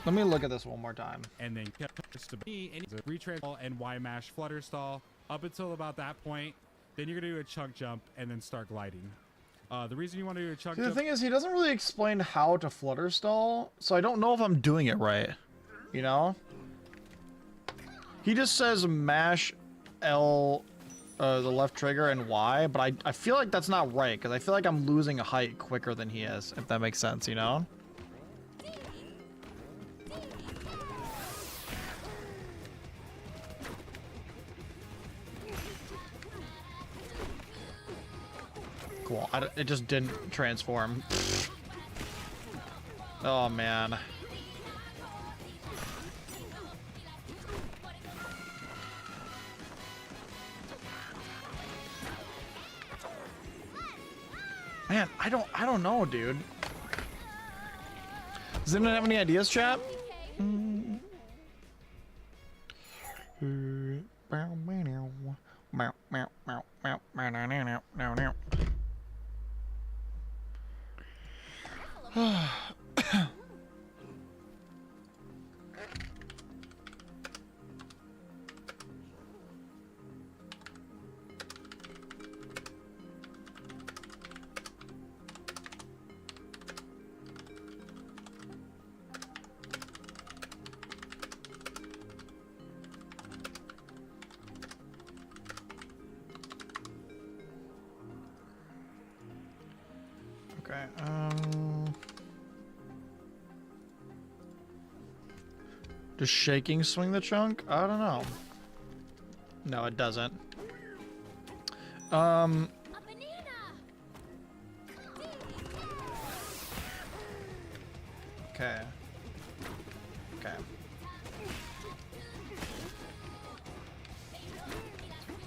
Let me look at this one more time. And then just to be any retransform and Y-Mash Flutter Stall. Up until about that point, then you're gonna do a chunk jump and then start gliding. The reason you want to do a chunk jump... The thing is, he doesn't really explain how to flutter stall, so I don't know if I'm doing it right. You know? He just says mash L, the left trigger, and Y, but I feel like that's not right, because I feel like I'm losing a height quicker than he is, if that makes sense, you know? Cool. It just didn't transform. Oh, man. Man, I don't know, dude. Does anyone have any ideas, chat? Okay, does shaking swing the chunk? I don't know. No, it doesn't. A banana. Okay. Okay.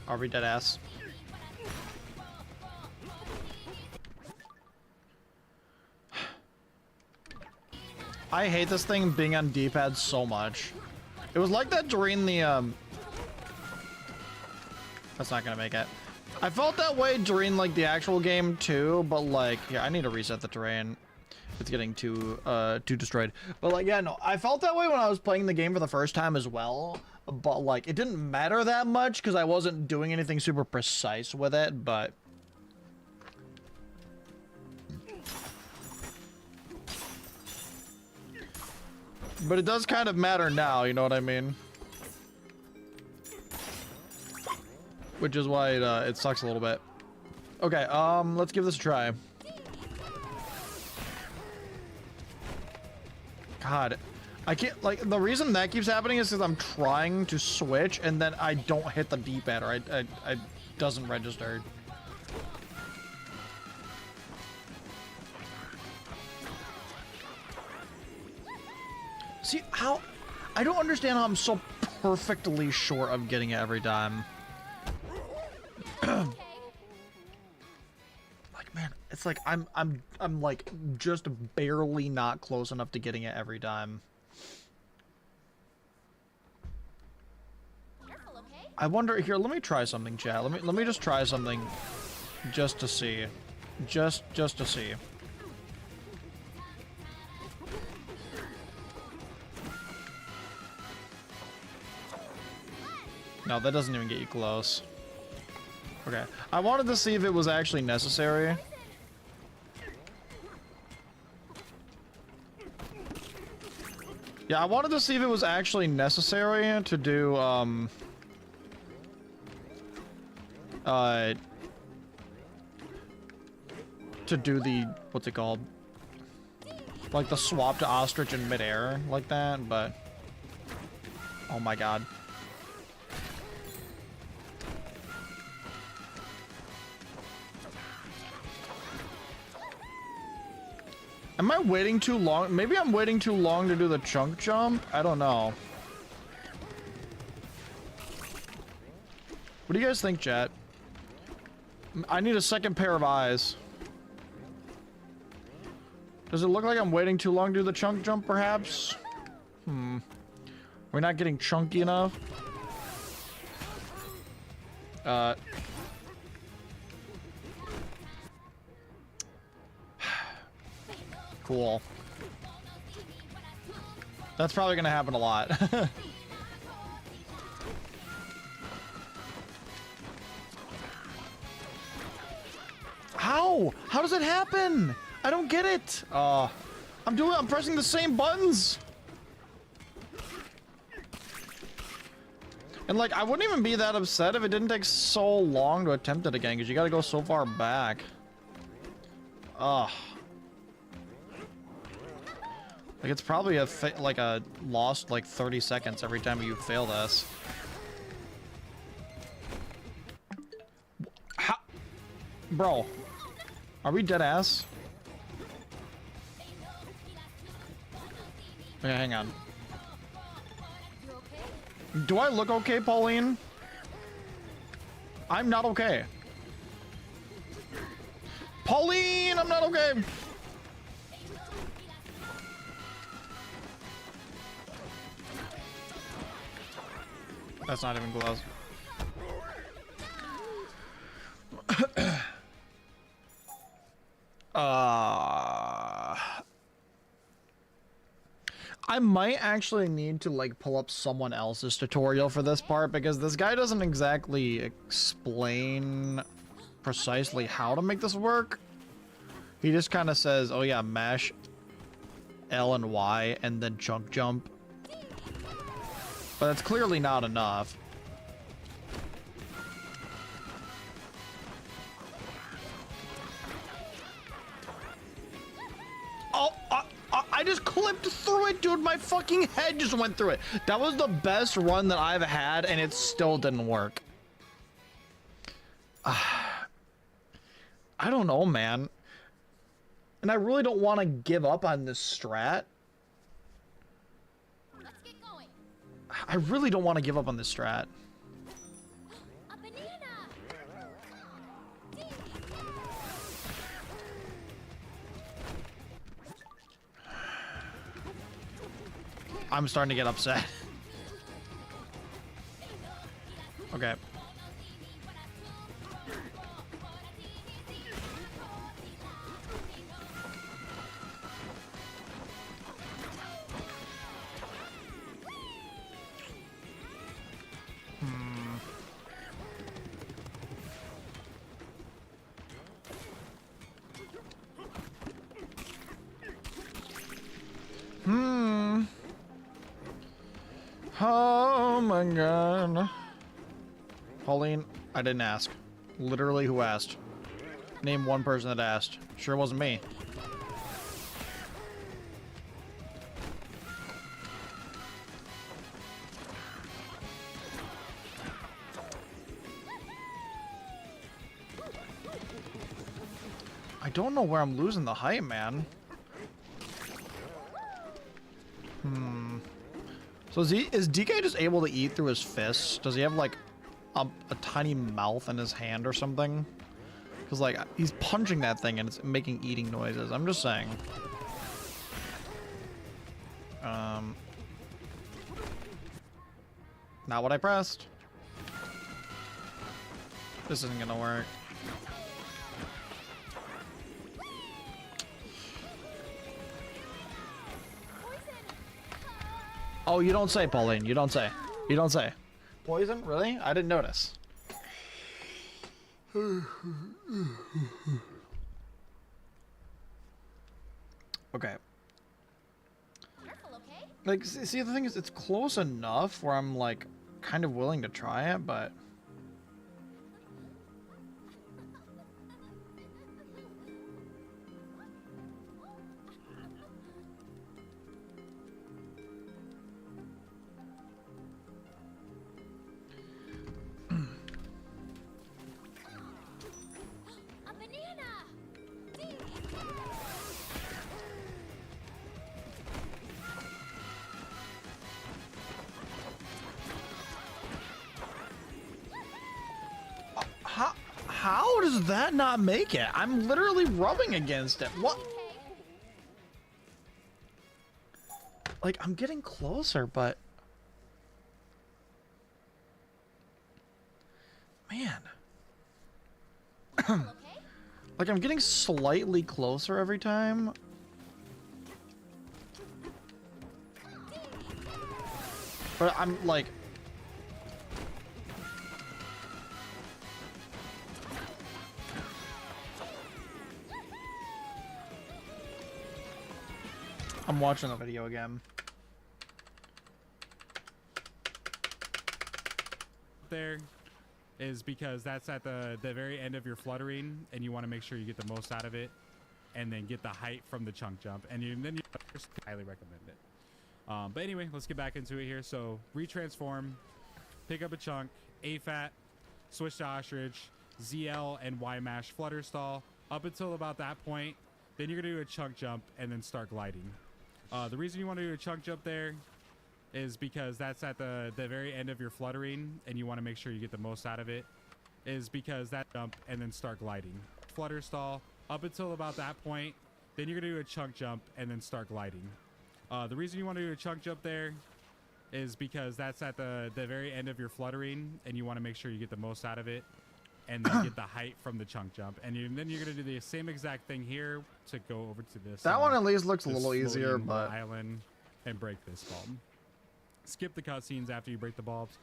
Are we dead ass? I hate this thing being on D-pad so much. It was like that during the, That's not gonna make it. I felt that way during, like, the actual game, too, but, like... Yeah, I need to reset the terrain. It's getting too destroyed. But, like, yeah, no, I felt that way when I was playing the game for the first time as well. But, like, it didn't matter that much, because I wasn't doing anything super precise with it, but... But it does kind of matter now, you know what I mean? Which is why it sucks a little bit. Okay, let's give this a try. God, I can't, like, the reason that keeps happening is because I'm trying to switch and then I don't hit the D-pad or I doesn't register. See, how... I don't understand how I'm so perfectly short of getting it every time. Okay. Like, man, it's like I'm like just barely not close enough to getting it every time. Careful, okay? I wonder here, let me try something, chat. Let me just try something just to see. Just to see. No, that doesn't even get you close. Okay. I wanted to see if it was actually necessary. Yeah, I wanted to see if it was actually necessary to do, to do the, what's it called? Like the swap to ostrich in midair, like that, but... Oh my god. Am I waiting too long? Maybe I'm waiting too long to do the chunk jump? I don't know. What do you guys think, chat? I need a second pair of eyes. Does it look like I'm waiting too long to do the chunk jump, perhaps? We're not getting chunky enough? Cool. That's probably gonna happen a lot. How? How does it happen? I don't get it. I'm pressing the same buttons. And like, I wouldn't even be that upset if it didn't take so long to attempt it again, because you gotta go so far back. Ugh. Like, it's probably a lost, like, 30 seconds every time you fail this. How? Bro. Are we dead ass? Okay, hang on. You okay? Do I look okay, Pauline? I'm not okay. Pauline, I'm not okay. That's not even close. I might actually need to like pull up someone else's tutorial for this part because this guy doesn't exactly explain precisely how to make this work. He just kind of says, oh yeah, mash L and Y and then chunk jump. But that's clearly not enough. Oh, I just clipped through it, dude. My fucking head just went through it. That was the best run that I've had, and it still didn't work. I don't know, man. And I really don't want to give up on this strat. Let's get going. I really don't want to give up on this strat. A banana. I'm starting to get upset. Okay. Oh my god. Pauline, I didn't ask. Literally, who asked? Name one person that asked. Sure wasn't me. I don't know where I'm losing the height, man. So is DK just able to eat through his fists? Does he have like a tiny mouth in his hand or something? Because like he's punching that thing and it's making eating noises. I'm just saying. Not what I pressed. This isn't gonna work. Oh, you don't say, Pauline. You don't say. You don't say. Poison? Really? I didn't notice. Okay. Careful, okay? Like, see, the thing is, it's close enough where I'm, like, kind of willing to try it, but... A banana. How does that not make it? I'm literally rubbing against it. What? Like, I'm getting closer, but... Man. Okay? Like, I'm getting slightly closer every time. But I'm, like... I'm watching the video again. There is because that's at the very end of your fluttering, and you want to make sure you get the most out of it, and then get the height from the chunk jump, and then you highly recommend it. But anyway, let's get back into it here. So retransform, pick up a chunk, A-Fat, switch to ostrich, ZL and Y mash flutter stall up until about that point. Then you're gonna do a chunk jump and then start gliding. The reason you want to do a chunk jump there is because that's at the very end of your fluttering, and you want to make sure you get the most out of it, is because that jump and then start gliding. Flutter stall up until about that point. Then you're gonna do a chunk jump and then start gliding. The reason you want to do a chunk jump there is because that's at the very end of your fluttering, and you want to make sure you get the most out of it, and then get the height from the chunk jump. And then you're gonna do the same exact thing here to go over to this. That one at least looks a this little easier, floating but... island and break this bulb. Skip the cutscenes after you break the bulbs.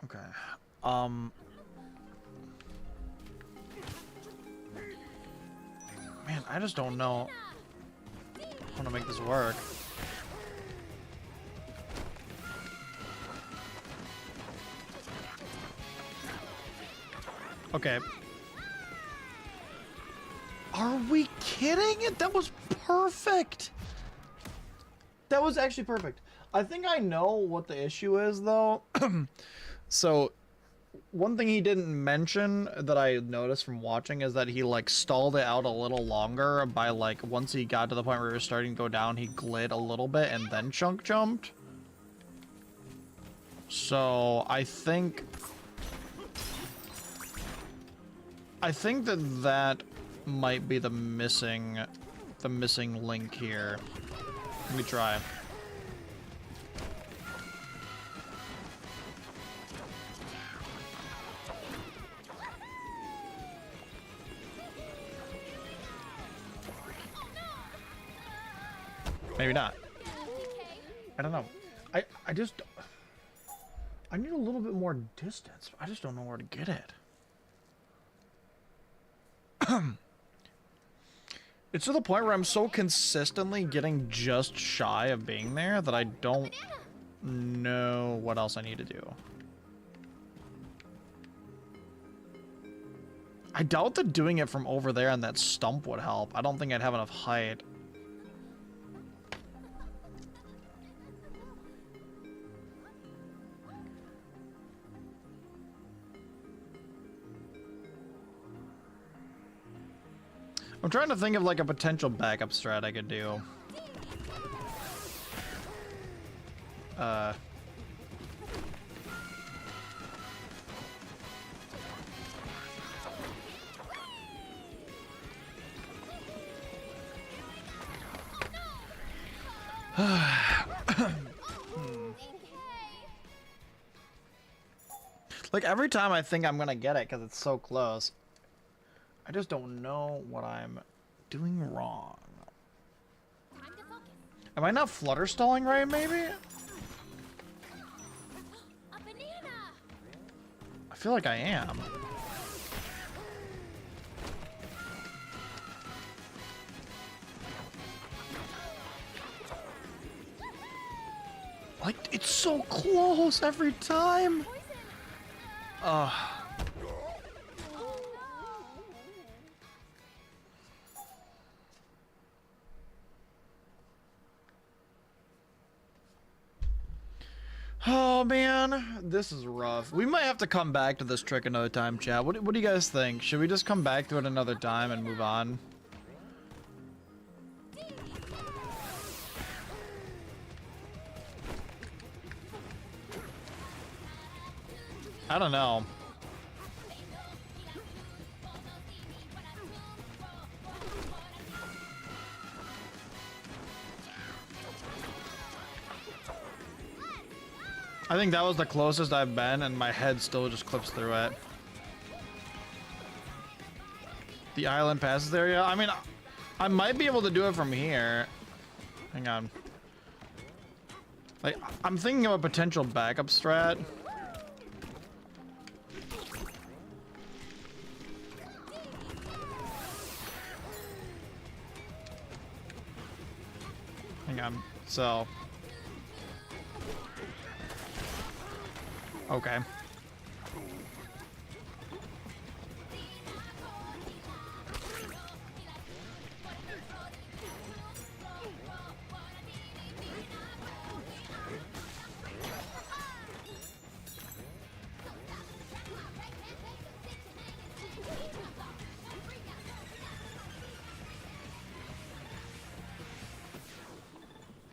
Okay. Man, I just don't know how to make this work. Okay. Are we kidding? That was perfect. That was actually perfect. I think I know what the issue is, though. So, one thing he didn't mention that I noticed from watching is that he like stalled it out a little longer by like once he got to the point where he was starting to go down, he glid a little bit and then chunk jumped. So I think that might be the missing link here. Let me try. Maybe not. I don't know. I need a little bit more distance. I just don't know where to get it. It's to the point where I'm so consistently getting just shy of being there that I don't know what else I need to do. I doubt that doing it from over there on that stump would help. I don't think I'd have enough height. I'm trying to think of like a potential backup strat I could do. Like every time I think I'm gonna get it because it's so close, I just don't know what I'm doing wrong. Am I not flutter stalling right, maybe? A banana. I feel like I am. Like, it's so close every time. Oh man, this is rough. We might have to come back to this trick another time, chat. What do you guys think? Should we just come back to it another time and move on? I don't know. I think that was the closest I've been, and my head still just clips through it. The island passes there, yeah? I mean, I might be able to do it from here. Hang on. Like, I'm thinking of a potential backup strat. Hang on. So... okay.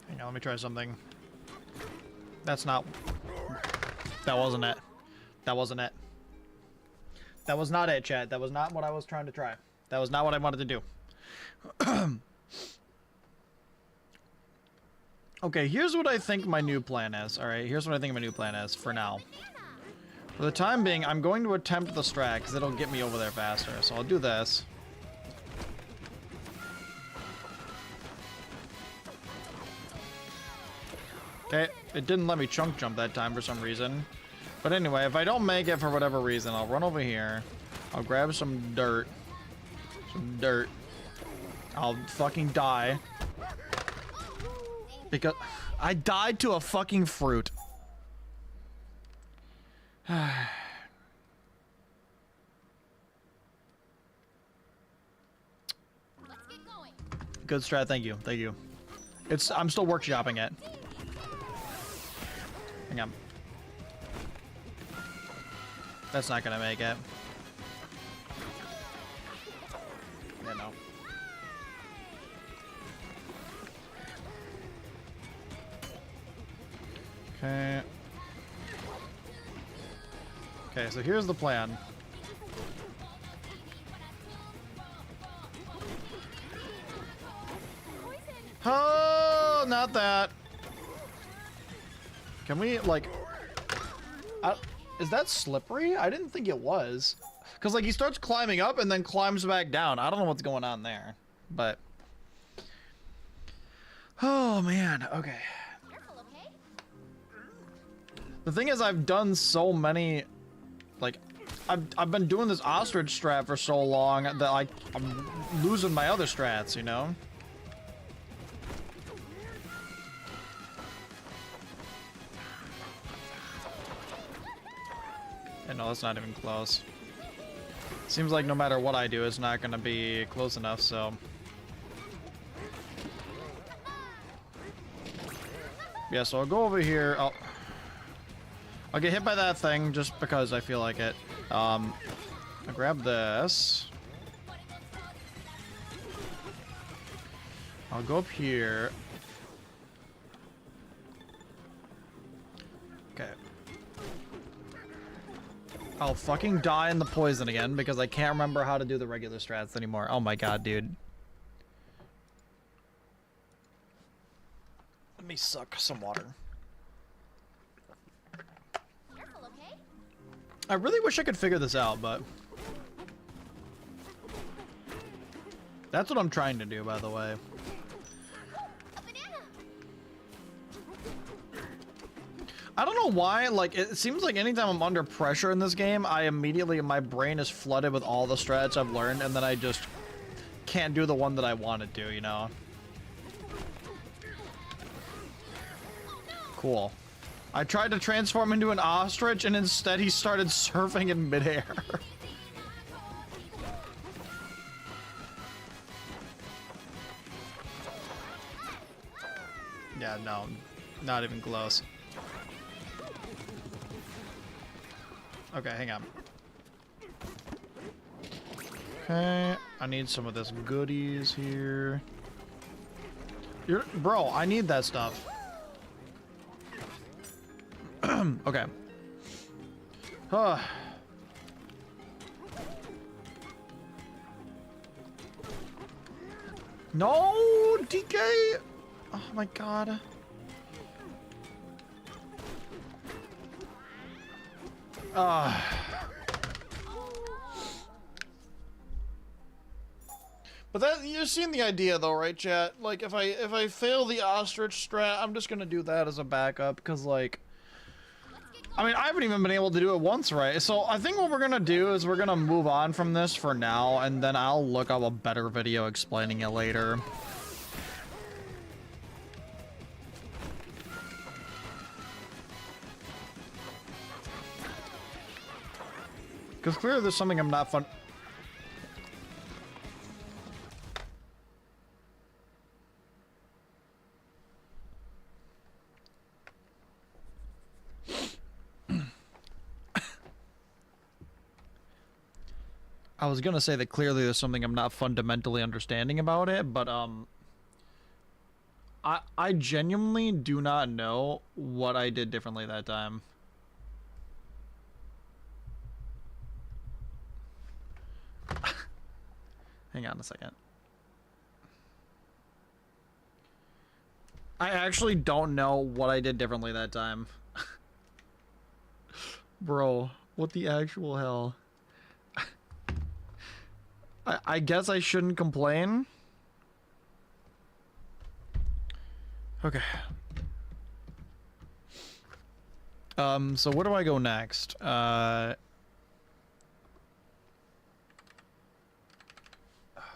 Hang on, let me try something. That's not... that wasn't it. That wasn't it. That was not it, chat. That was not what I was trying to try. That was not what I wanted to do. Okay, here's what I think my new plan is. Alright, here's what I think my new plan is for now. For the time being, I'm going to attempt the strat because it'll get me over there faster. So I'll do this. Okay, it didn't let me chunk jump that time for some reason. But anyway, if I don't make it for whatever reason, I'll run over here. I'll grab some dirt. Some dirt. I'll fucking die. Because I died to a fucking fruit. Let's get going. Good strat, thank you, thank you. I'm still workshopping it. Hang on. That's not gonna make it. Yeah, no. Okay. Okay, so here's the plan. Oh, not that. Can we, like... is that slippery? I didn't think it was. Because, like, he starts climbing up and then climbs back down. I don't know what's going on there. But... oh, man. Okay. Careful, okay? The thing is, I've done so many... like, I've been doing this ostrich strat for so long that, like, I'm losing my other strats, you know? Yeah, no, that's not even close. Seems like no matter what I do, it's not gonna be close enough, so... yeah, so I'll go over here. I'll get hit by that thing just because I feel like it. I'll grab this. I'll go up here. Okay. I'll fucking die in the poison again because I can't remember how to do the regular strats anymore. Oh my god, dude. Let me suck some water. Careful, okay? I really wish I could figure this out, but... that's what I'm trying to do, by the way. A banana! I don't know why, like, it seems like anytime I'm under pressure in this game, my brain is flooded with all the strats I've learned, and then I just can't do the one that I wanted to, you know? Cool. I tried to transform into an ostrich, and instead he started surfing in midair. Yeah, no. Not even close. Okay, hang on. Okay, I need some of this goodies here. Bro, I need that stuff. Okay. No, DK! Oh my god. But that, you're seeing the idea though, right, chat? Like, if I fail the ostrich strat, I'm just gonna do that as a backup, because, like... I mean, I haven't even been able to do it once, right? So I think what we're gonna do is we're gonna move on from this for now, and then I'll look up a better video explaining it later. Because clearly there's something I'm not fun... I was gonna say that clearly there's something I'm not fundamentally understanding about it, but I genuinely do not know what I did differently that time. Hang on a second. I actually don't know what I did differently that time. Bro, what the actual hell? I guess I shouldn't complain. Okay. So where do I go next? Oh,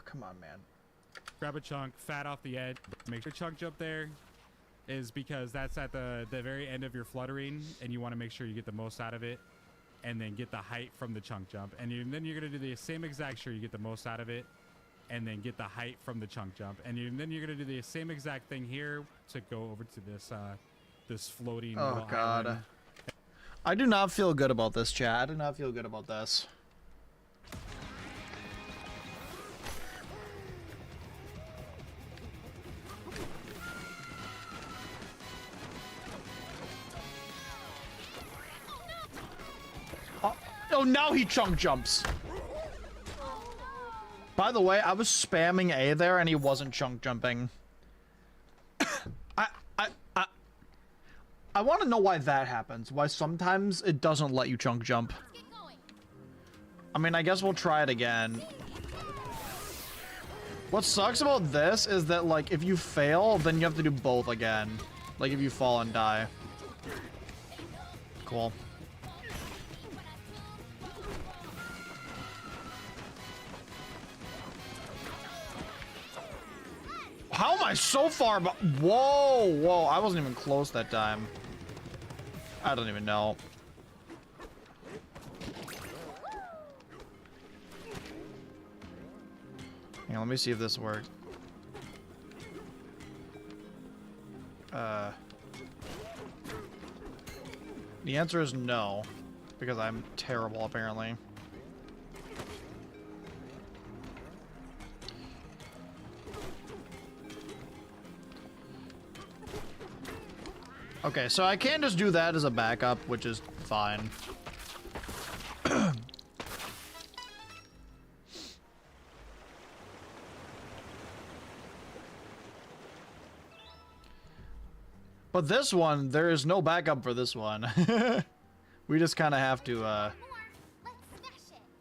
come on, man. Grab a chunk, fat off the edge. Make sure chunk jump there is because that's at the very end of your fluttering, and you want to make sure you get the most out of it, and then get the height from the chunk jump. And then you're going to do the same exact sure you get the most out of it, and then get the height from the chunk jump. And then you're going to do the same exact thing here to go over to this this floating Oh little god. island. I do not feel good about this, chat. I do not feel good about this. Oh, now he chunk jumps. By the way, I was spamming A there and he wasn't chunk jumping. I want to know why that happens. Why sometimes it doesn't let you chunk jump. I mean, I guess we'll try it again. What sucks about this is that, like, if you fail, then you have to do both again. Like, if you fall and die. Cool. How am I so far? Whoa, whoa! I wasn't even close that time. I don't even know. Hang on, let me see if this works. The answer is no, because I'm terrible apparently. Okay, so I can just do that as a backup, which is fine. But this one, there is no backup for this one. We just kind of have to,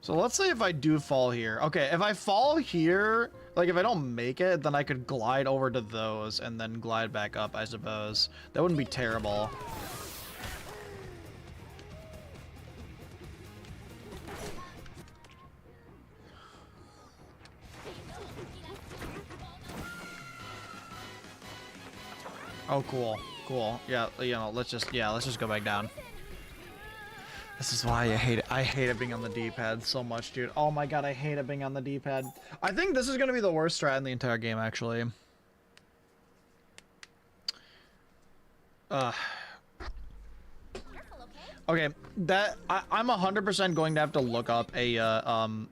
So let's say if I do fall here. Okay, if I fall here, like if I don't make it, then I could glide over to those and then glide back up, I suppose. That wouldn't be terrible. Oh, cool. Cool. Yeah, you know, let's just go back down. This is why I hate it. I hate it being on the D-pad so much, dude. Oh my god, I hate it being on the D-pad. I think this is gonna be the worst strat in the entire game, actually. Okay, that I'm 100% going to have to look up a I'm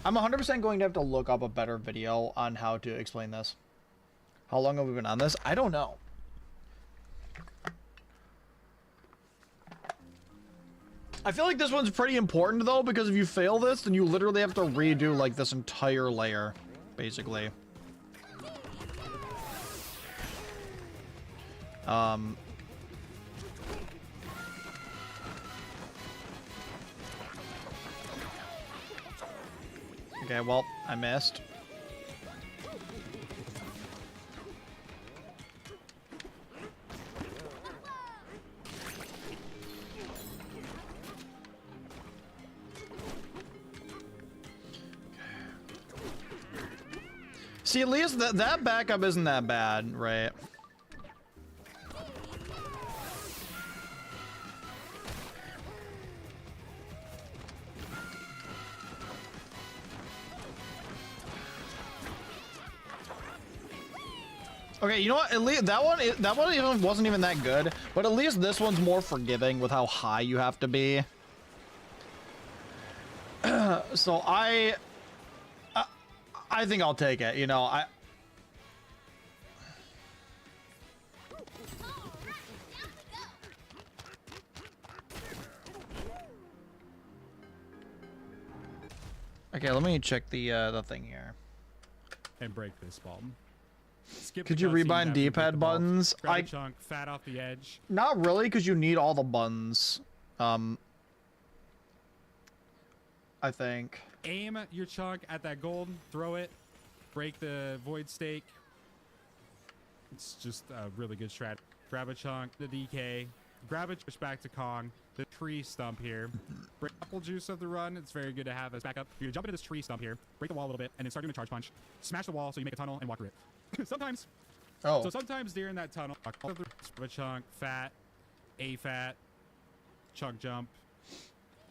100% going to have to look up a better video on how to explain this. How long have we been on this? I don't know. I feel like this one's pretty important though, because if you fail this, then you literally have to redo like this entire layer, basically. Okay, well, I missed. See, at least that backup isn't that bad, right? Okay, you know what? At least that one even wasn't even that good, but at least this one's more forgiving with how high you have to be. So I think I'll take it, you know, Okay, let me check the thing here. And break this bomb. Skip Could you rebind D-pad buttons? Grab a chunk, fat off the edge. Not really, because you need all the buttons. I think. Aim your chunk at that gold, throw it, break the void stake. It's just a really good strat. Grab a chunk, the DK, grab it, push back to Kong, the tree stump here. Break apple juice of the run, it's very good to have as backup. You jump into this tree stump here, break the wall a little bit, and then start doing a charge punch. Smash the wall so you make a tunnel and walk through it. Sometimes. Oh. So sometimes during that tunnel, a chunk, fat, a fat, chunk jump.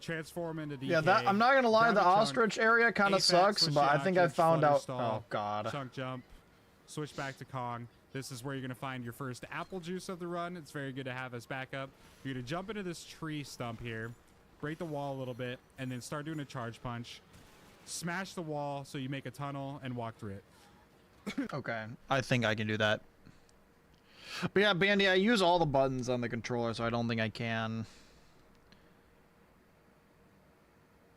Transform into DK. Yeah, that I'm not gonna lie, the ostrich area kind of sucks, but I think I found out. Oh god. Chunk jump, switch back to Kong, This is where you're going to find your first apple juice of the run. It's very good to have as backup. You're going to jump into this tree stump here, break the wall a little bit, and then start doing a charge punch. Smash the wall so you make a tunnel and walk through it. Okay, I think I can do that. But yeah, Bandy, I use all the buttons on the controller, so I don't think I can.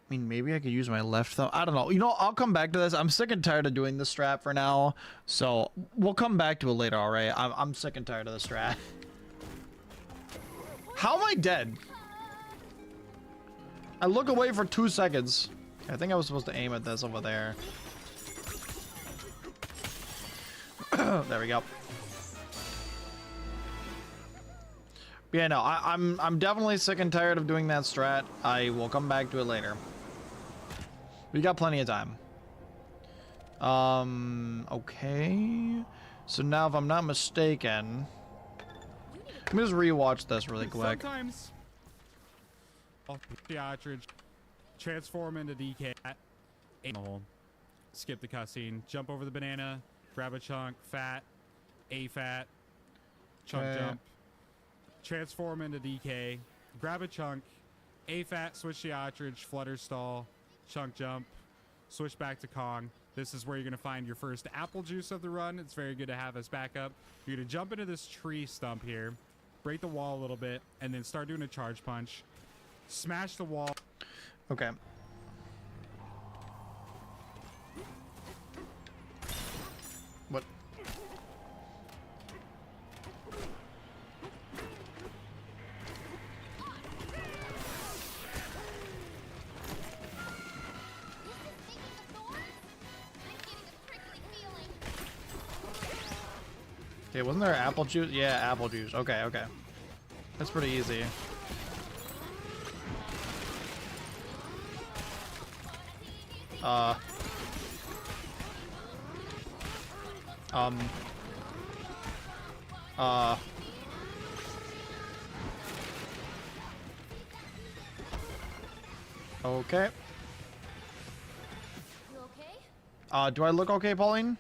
I mean, maybe I could use my left thumb. I don't know. You know, I'll come back to this. I'm sick and tired of doing this strat for now, so we'll come back to it later, all right? I'm sick and tired of the strat. How am I dead? I look away for 2 seconds. I think I was supposed to aim at this over there. There we go. But yeah, no, I'm definitely sick and tired of doing that strat. I will come back to it later. We got plenty of time. Okay. So now, if I'm not mistaken, let me just rewatch this really quick. Sometimes, theatrage, transform into DK, aim the hole, skip the cutscene, jump over the banana, grab a chunk, fat, a fat, chunk jump, transform into DK, grab a chunk, a fat, switch theatrage, flutter stall, chunk jump, switch back to Kong. This is where you're going to find your first apple juice of the run. It's very good to have as backup. You're going to jump into this tree stump here, break the wall a little bit, and then start doing a charge punch. Smash the wall. Okay. What? Okay, wasn't there apple juice? Yeah, apple juice. Okay, okay. That's pretty easy. Okay. You okay? Do I look okay, Pauline?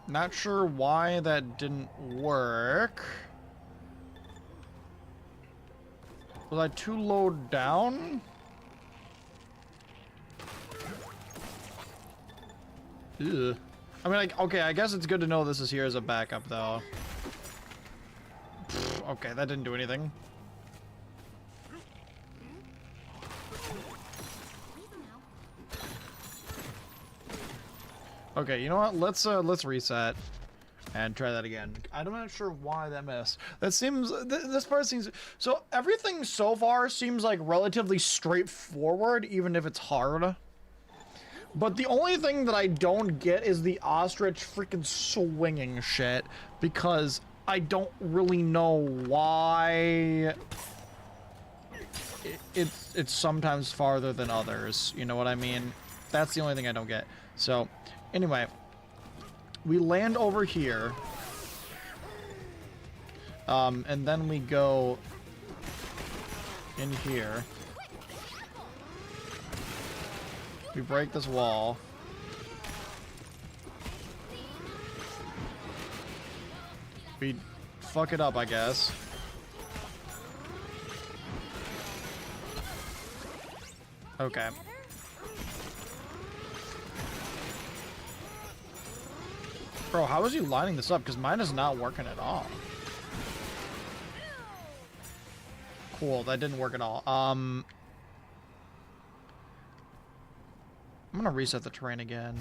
Not sure why that didn't work. Was I too low down? Ugh. I mean, like, okay, I guess it's good to know this is here as a backup, though. Pfft, okay, that didn't do anything. Okay, you know what? Let's reset and try that again. I'm not sure why that missed. That seems this part seems so everything so far seems like relatively straightforward, even if it's hard. But the only thing that I don't get is the ostrich freaking swinging shit, because I don't really know why it's sometimes farther than others. You know what I mean? That's the only thing I don't get. So, anyway, we land over here, and then we go in here. We break this wall. We fuck it up, I guess. Okay. Bro, how is he lining this up? Because mine is not working at all. Cool, that didn't work at all. I'm gonna reset the terrain again.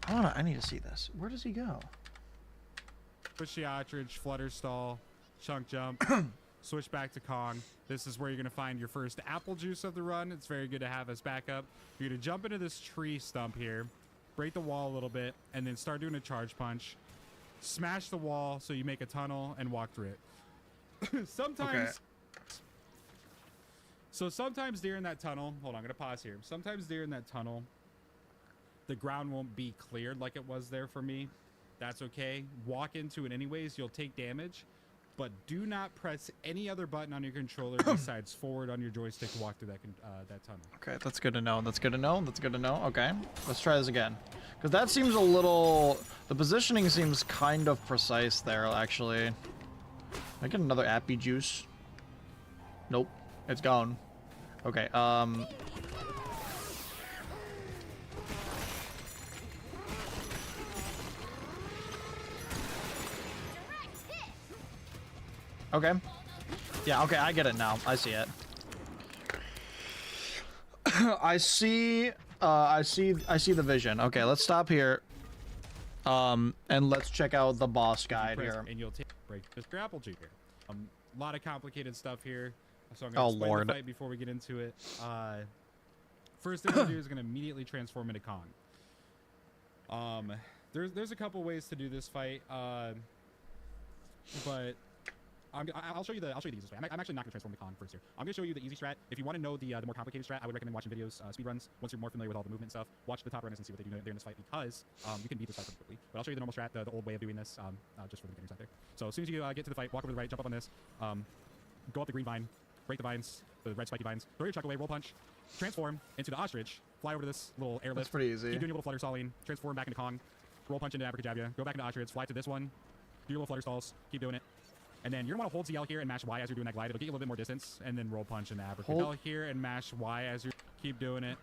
I need to see this. Where does he go? Push the ostrich, flutter stall, chunk jump, switch back to Kong. This is where you're going to find your first apple juice of the run. It's very good to have as backup. You're going to jump into this tree stump here, break the wall a little bit, and then start doing a charge punch. Smash the wall so you make a tunnel and walk through it. Sometimes... Okay. So sometimes during that tunnel, hold on, I'm going to pause here. Sometimes during that tunnel, the ground won't be cleared like it was there for me. That's okay. Walk into it anyways, you'll take damage. but do not press any other button on your controller besides forward on your joystick to walk through that tunnel. Okay, that's good to know. That's good to know. That's good to know. Okay, let's try this again. Because that seems a little... The positioning seems kind of precise there, actually. I get another appy juice. Nope, it's gone. Okay, Okay. Yeah, okay, I get it now. I see it. I see the vision. Okay, let's stop here. And let's check out the boss guide here. And you'll take a break. Just grapple jig here. A lot of complicated stuff here. So I'm gonna explain the fight before we get into it. First thing we'll do is gonna immediately transform into Kong. There's a couple ways to do this fight. But I'll show you the easiest way. I'm actually not gonna transform to Kong first here. I'm gonna show you the easy strat. If you want to know the more complicated strat, I would recommend watching videos, speedruns. Once you're more familiar with all the movement stuff, watch the top runners and see what they do there in this fight, because you can beat this fight pretty quickly. But I'll show you the normal strat, the old way of doing this, just for the beginners out there. So as soon as you get to the fight, walk over to the right, jump up on this, go up the green vine, break the vines, the red spiky vines, throw your chuck away, roll punch, transform into the ostrich, fly over to this little airlift. That's pretty easy. Keep doing your little flutter stalling, transform back into Kong, roll punch into abracadabra, go back into ostrich, fly to this one, do your little flutter stalls, keep doing it. And then you're going to want to hold ZL here and mash Y as you're doing that glide. It'll get you a little bit more distance. And then roll punch into abracadabra here and mash Y as you keep doing it.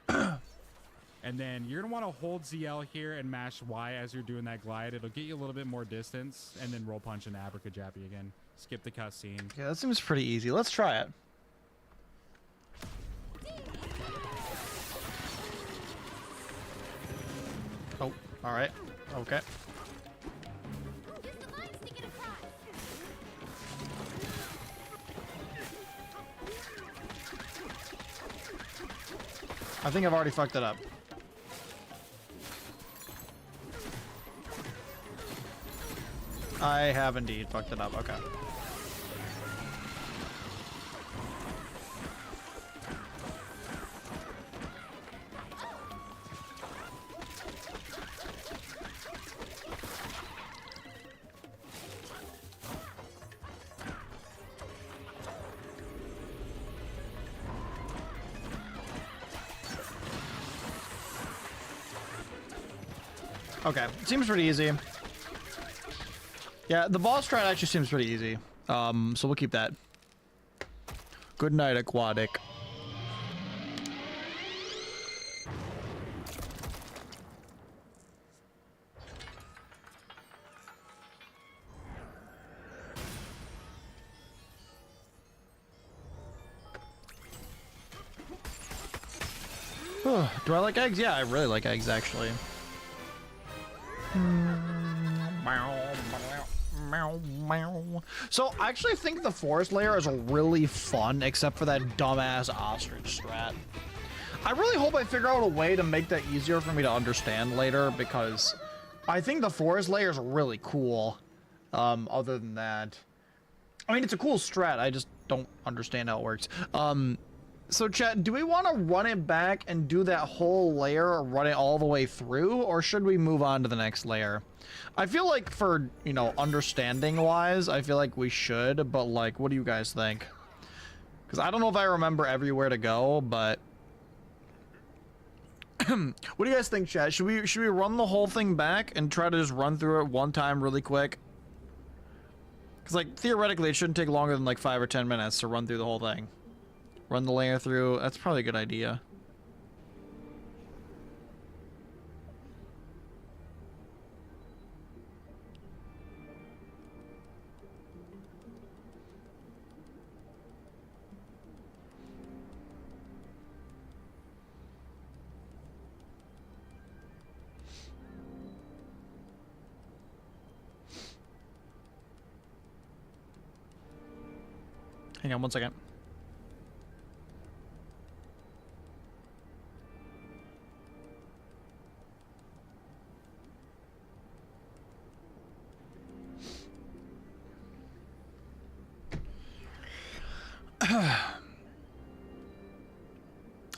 And then you're going to want to hold ZL here and mash Y as you're doing that glide. It'll get you a little bit more distance. And then roll punch into abracadabra again. Skip the cutscene. Yeah, that seems pretty easy. Let's try it. Oh, all right. Okay. I think I've already fucked it up. I have indeed fucked it up. Okay. Okay, seems pretty easy. Yeah, the boss strat actually seems pretty easy. So we'll keep that. Good night, Aquatic. Do I like eggs? Yeah, I really like eggs, actually. So I actually think the forest layer is really fun, except for that dumbass ostrich strat. I really hope I figure out a way to make that easier for me to understand later, because I think the forest layer is really cool. Other than that, I mean, it's a cool strat. I just don't understand how it works. So chat, do we want to run it back and do that whole layer or run it all the way through, or should we move on to the next layer? I feel like for, you know, understanding wise, I feel like we should, but like, what do you guys think? Because I don't know if I remember everywhere to go, but what do you guys think, chat? Should we run the whole thing back and try to just run through it one time really quick? Because like, theoretically, it shouldn't take longer than like 5 or 10 minutes to run through the whole thing. Run the layer through. That's probably a good idea. Hang on one second.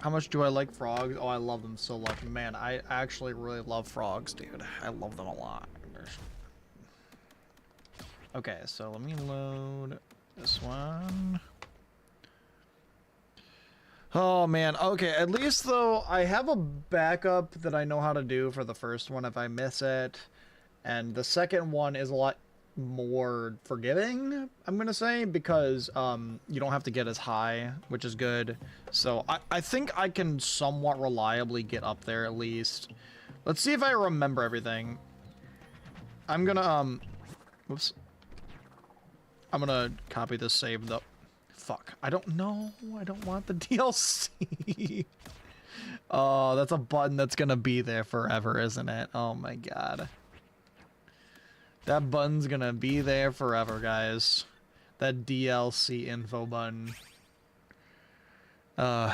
How much do I like frogs? Oh, I love them so much. Man, I actually really love frogs, dude. I love them a lot. Okay, so let me load this one. Oh man, okay, at least though I have a backup that I know how to do for the first one if I miss it. And the second one is a lot more forgiving, I'm gonna say, because you don't have to get as high, which is good. So I think I can somewhat reliably get up there at least. Let's see if I remember everything. I'm gonna whoops. I'm gonna copy this save though. Fuck, I don't know. I don't want the DLC. Oh, that's a button that's gonna be there forever, isn't it? Oh my god. That button's gonna be there forever, guys. That DLC info button. Okay,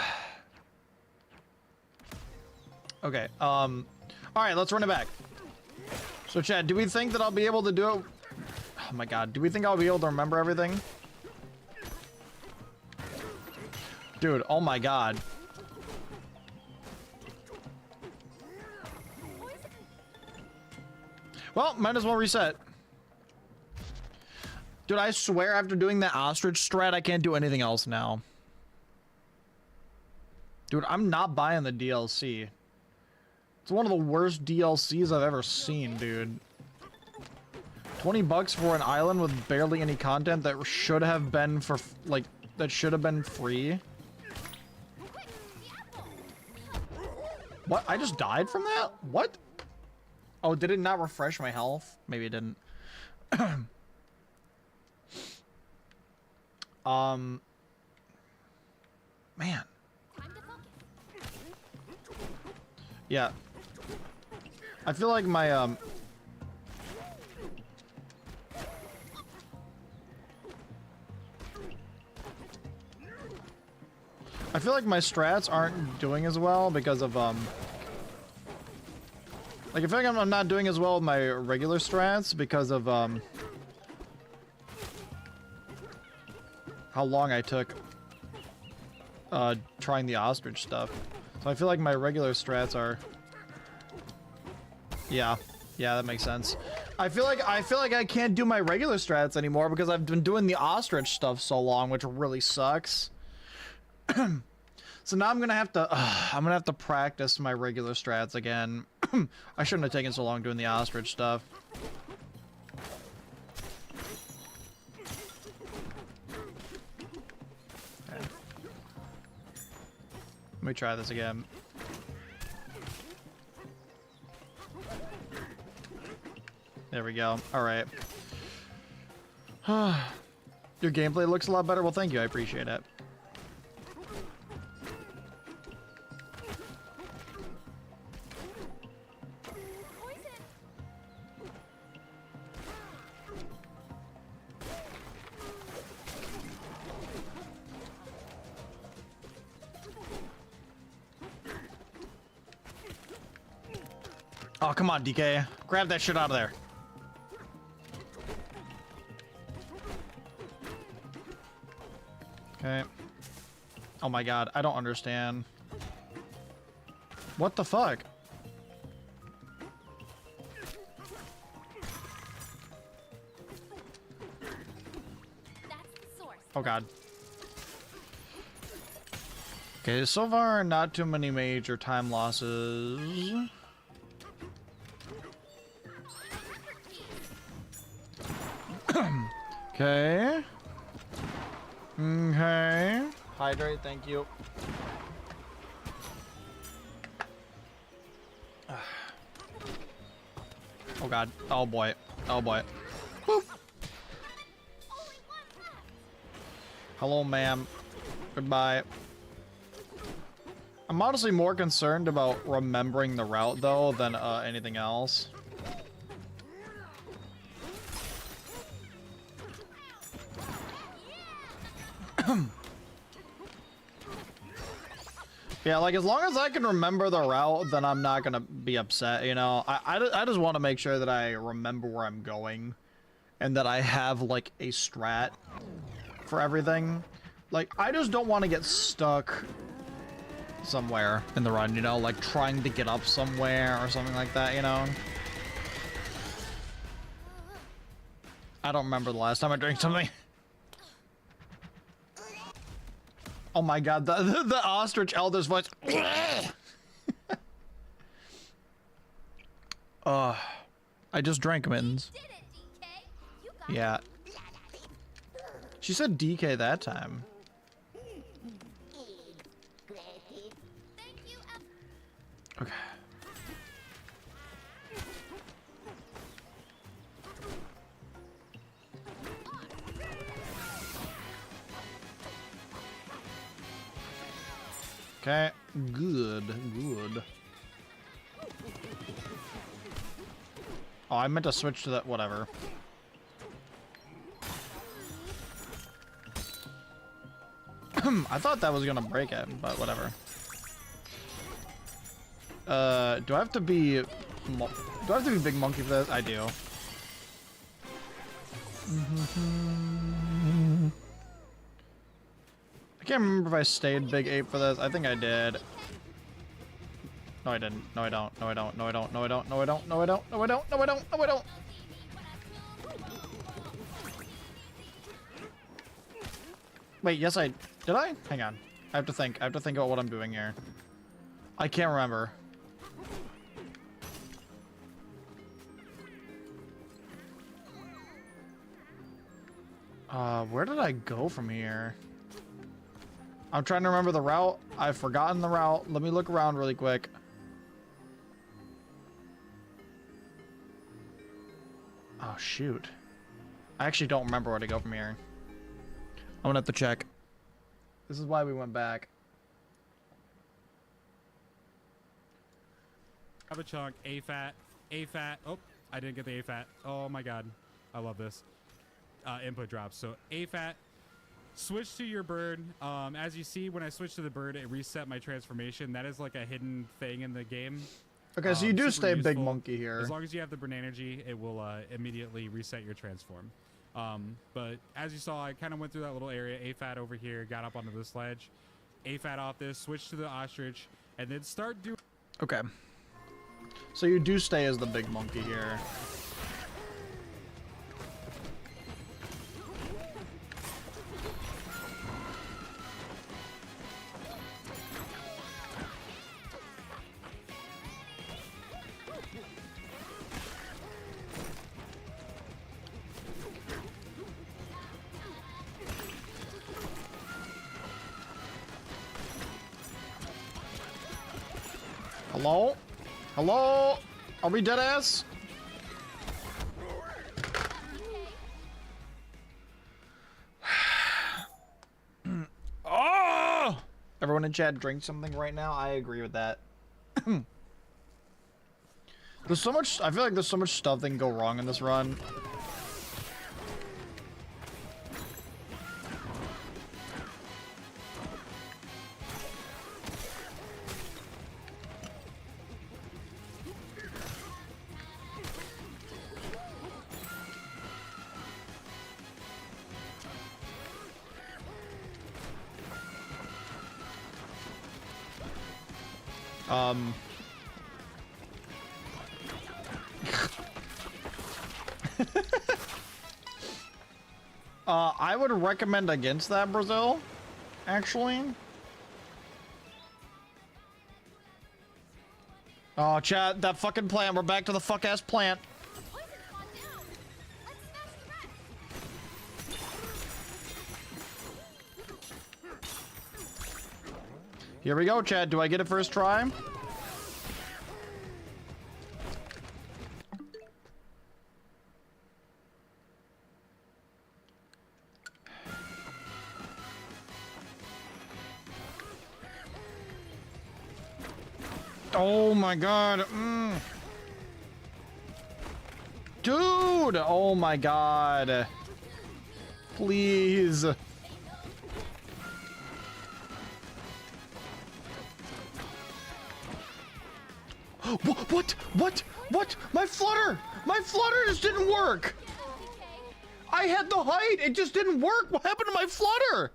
alright, let's run it back. So Chad, do we think that I'll be able to do it? Oh my god, do we think I'll be able to remember everything? Dude, oh my god. Well, might as well reset. Dude, I swear after doing that ostrich strat, I can't do anything else now. Dude, I'm not buying the DLC. It's one of the worst DLCs I've ever seen, dude. 20 bucks for an island with barely any content that should have been for, like, that should have been free. What? I just died from that? What? Oh, did it not refresh my health? Maybe it didn't. Man. Yeah. I feel like my, I feel like my strats aren't doing as well because of, like, I feel like I'm not doing as well with my regular strats because of, how long I took, trying the ostrich stuff. So I feel like my regular strats are... Yeah, that makes sense. I feel like I can't do my regular strats anymore because I've been doing the ostrich stuff so long, which really sucks. So now I'm gonna have to practice my regular strats again. I shouldn't have taken so long doing the ostrich stuff. Okay. Let me try this again. There we go. All right. Your gameplay looks a lot better. Well, thank you. I appreciate it. Oh, come on, DK. Grab that shit out of there. Okay. Oh my god, I don't understand. What the fuck? Oh god. Okay, so far not too many major time losses. Okay. Okay. Hydrate, thank you. Oh god. Oh boy. Oh boy. Boop. Hello, ma'am. Goodbye. I'm honestly more concerned about remembering the route, though, than anything else. Yeah, like, as long as I can remember the route, then I'm not gonna be upset, you know? I just want to make sure that I remember where I'm going, and that I have, like, a strat for everything. Like, I just don't want to get stuck somewhere in the run, you know? Like, trying to get up somewhere or something like that, you know? I don't remember the last time I drank something. Oh my god, the ostrich elder's voice. I just drank mittens. Did it, DK. You got Yeah. it. She said DK that time. Thank you. Okay. Okay, good. Oh, I meant to switch to that, whatever. I thought that was gonna break it, but whatever. Do I have to be... Big Monkey for this? I do. I can't remember if I stayed Big Ape for this. I think I did. No, I didn't. No, I don't. No, I don't. No, I don't. No, I don't. No, I don't. No, I don't. No, I don't. No, I don't. No, I don't. Wait, yes, I... Did I? Hang on. I have to think. I have to think about what I'm doing here. I can't remember. Where did I go from here? I'm trying to remember the route. I've forgotten the route. Let me look around really quick. Oh, shoot. I actually don't remember where to go from here. I'm gonna have to check. This is why we went back. Have a chunk. A-fat. A-fat. Oh, I didn't get the A-fat. Oh my god. I love this. Input drops. So A-fat. Switch to your bird. As you see, when I switch to the bird, it reset my transformation. That is like a hidden thing in the game. Okay, so you do stay useful. Big Monkey here. As long as you have the burn energy, it will immediately reset your transform. But as you saw, I kind of went through that little area. A-fat over here, got up onto this ledge. A-fat off this, switch to the ostrich, and then start doing... Okay. So you do stay as the Big Monkey here. Hello? Hello? Are we dead ass? Oh! Everyone in chat drink something right now? I agree with that. There's so much, I feel like there's so much stuff that can go wrong in this run. I would recommend against that, Brazil, actually. Oh, chat, that fucking plant. We're back to the fuck-ass plant. Poison's gone down. Let's smash the rest. Here we go, chat. Do I get it first try? Oh my god. Dude! Oh my god. Please. What? My flutter! My flutter just didn't work! I had the height! It just didn't work! What happened to my flutter?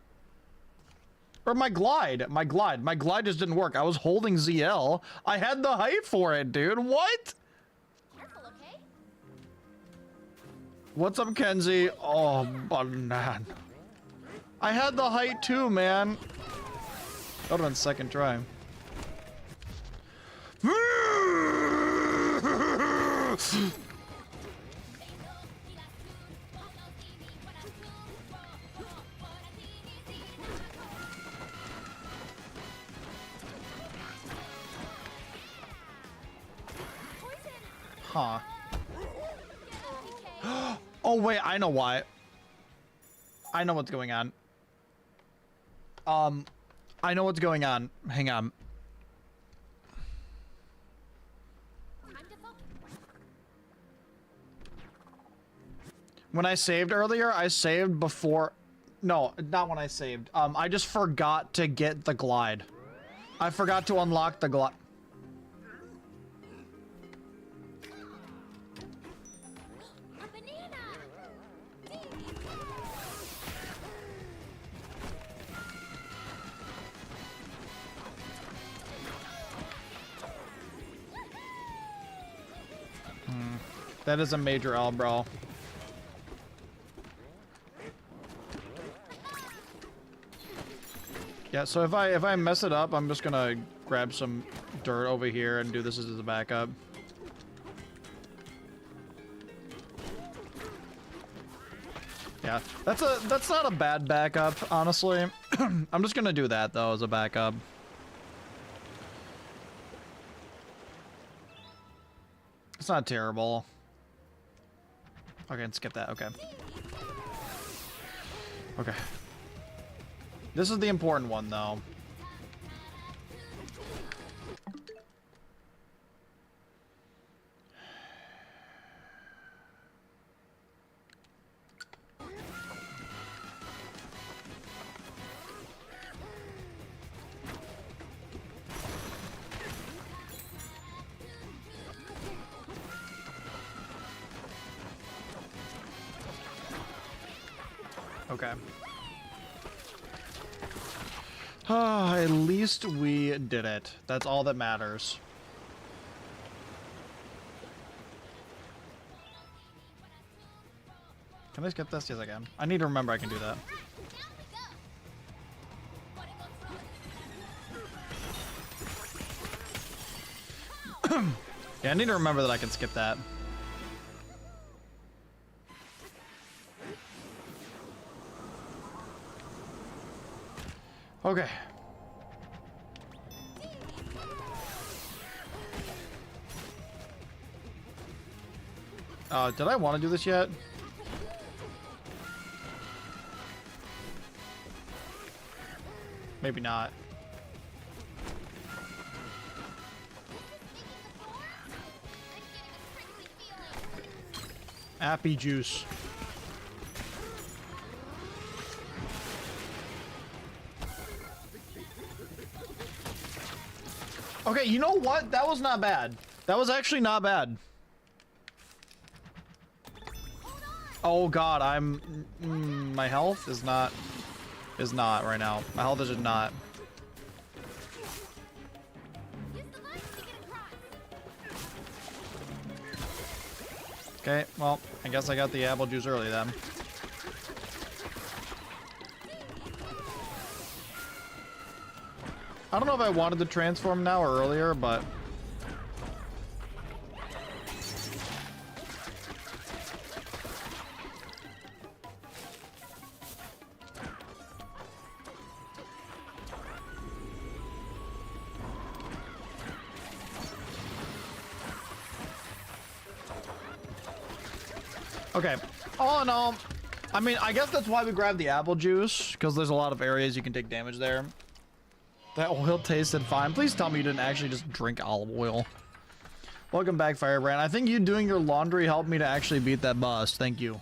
Or my glide. My glide just didn't work. I was holding ZL. I had the height for it, dude. What? Careful, okay? What's up, Kenzie? Oh, man. I had the height too, man. That would've been second try. Huh. Oh wait, I know why. I know what's going on. I know what's going on. Hang on. When I saved earlier, I saved before... No, not when I saved. I just forgot to get the glide. I forgot to unlock the glide. That is a major L, bro. Yeah, so if I mess it up, I'm just gonna grab some dirt over here and do this as a backup. Yeah, that's not a bad backup, honestly. I'm just gonna do that though as a backup. It's not terrible. Okay, skip that. Okay. Okay. This is the important one, though. Okay. At least we did it. That's all that matters. Can I skip this? Yes, I can. I need to remember I can do that. Yeah, I need to remember that I can skip that. Okay. Did I want to do this yet? Maybe not. Appy juice. Okay, you know what? That was not bad. That was actually not bad. Oh god, my health is not right now. My health is just not. Okay, well, I guess I got the apple juice early then. I don't know if I wanted to transform now or earlier, but... Okay, all in all, I mean, I guess that's why we grabbed the apple juice, because there's a lot of areas you can take damage there. That oil tasted fine. Please tell me you didn't actually just drink olive oil. Welcome back, Firebrand. I think you doing your laundry helped me to actually beat that boss. Thank you.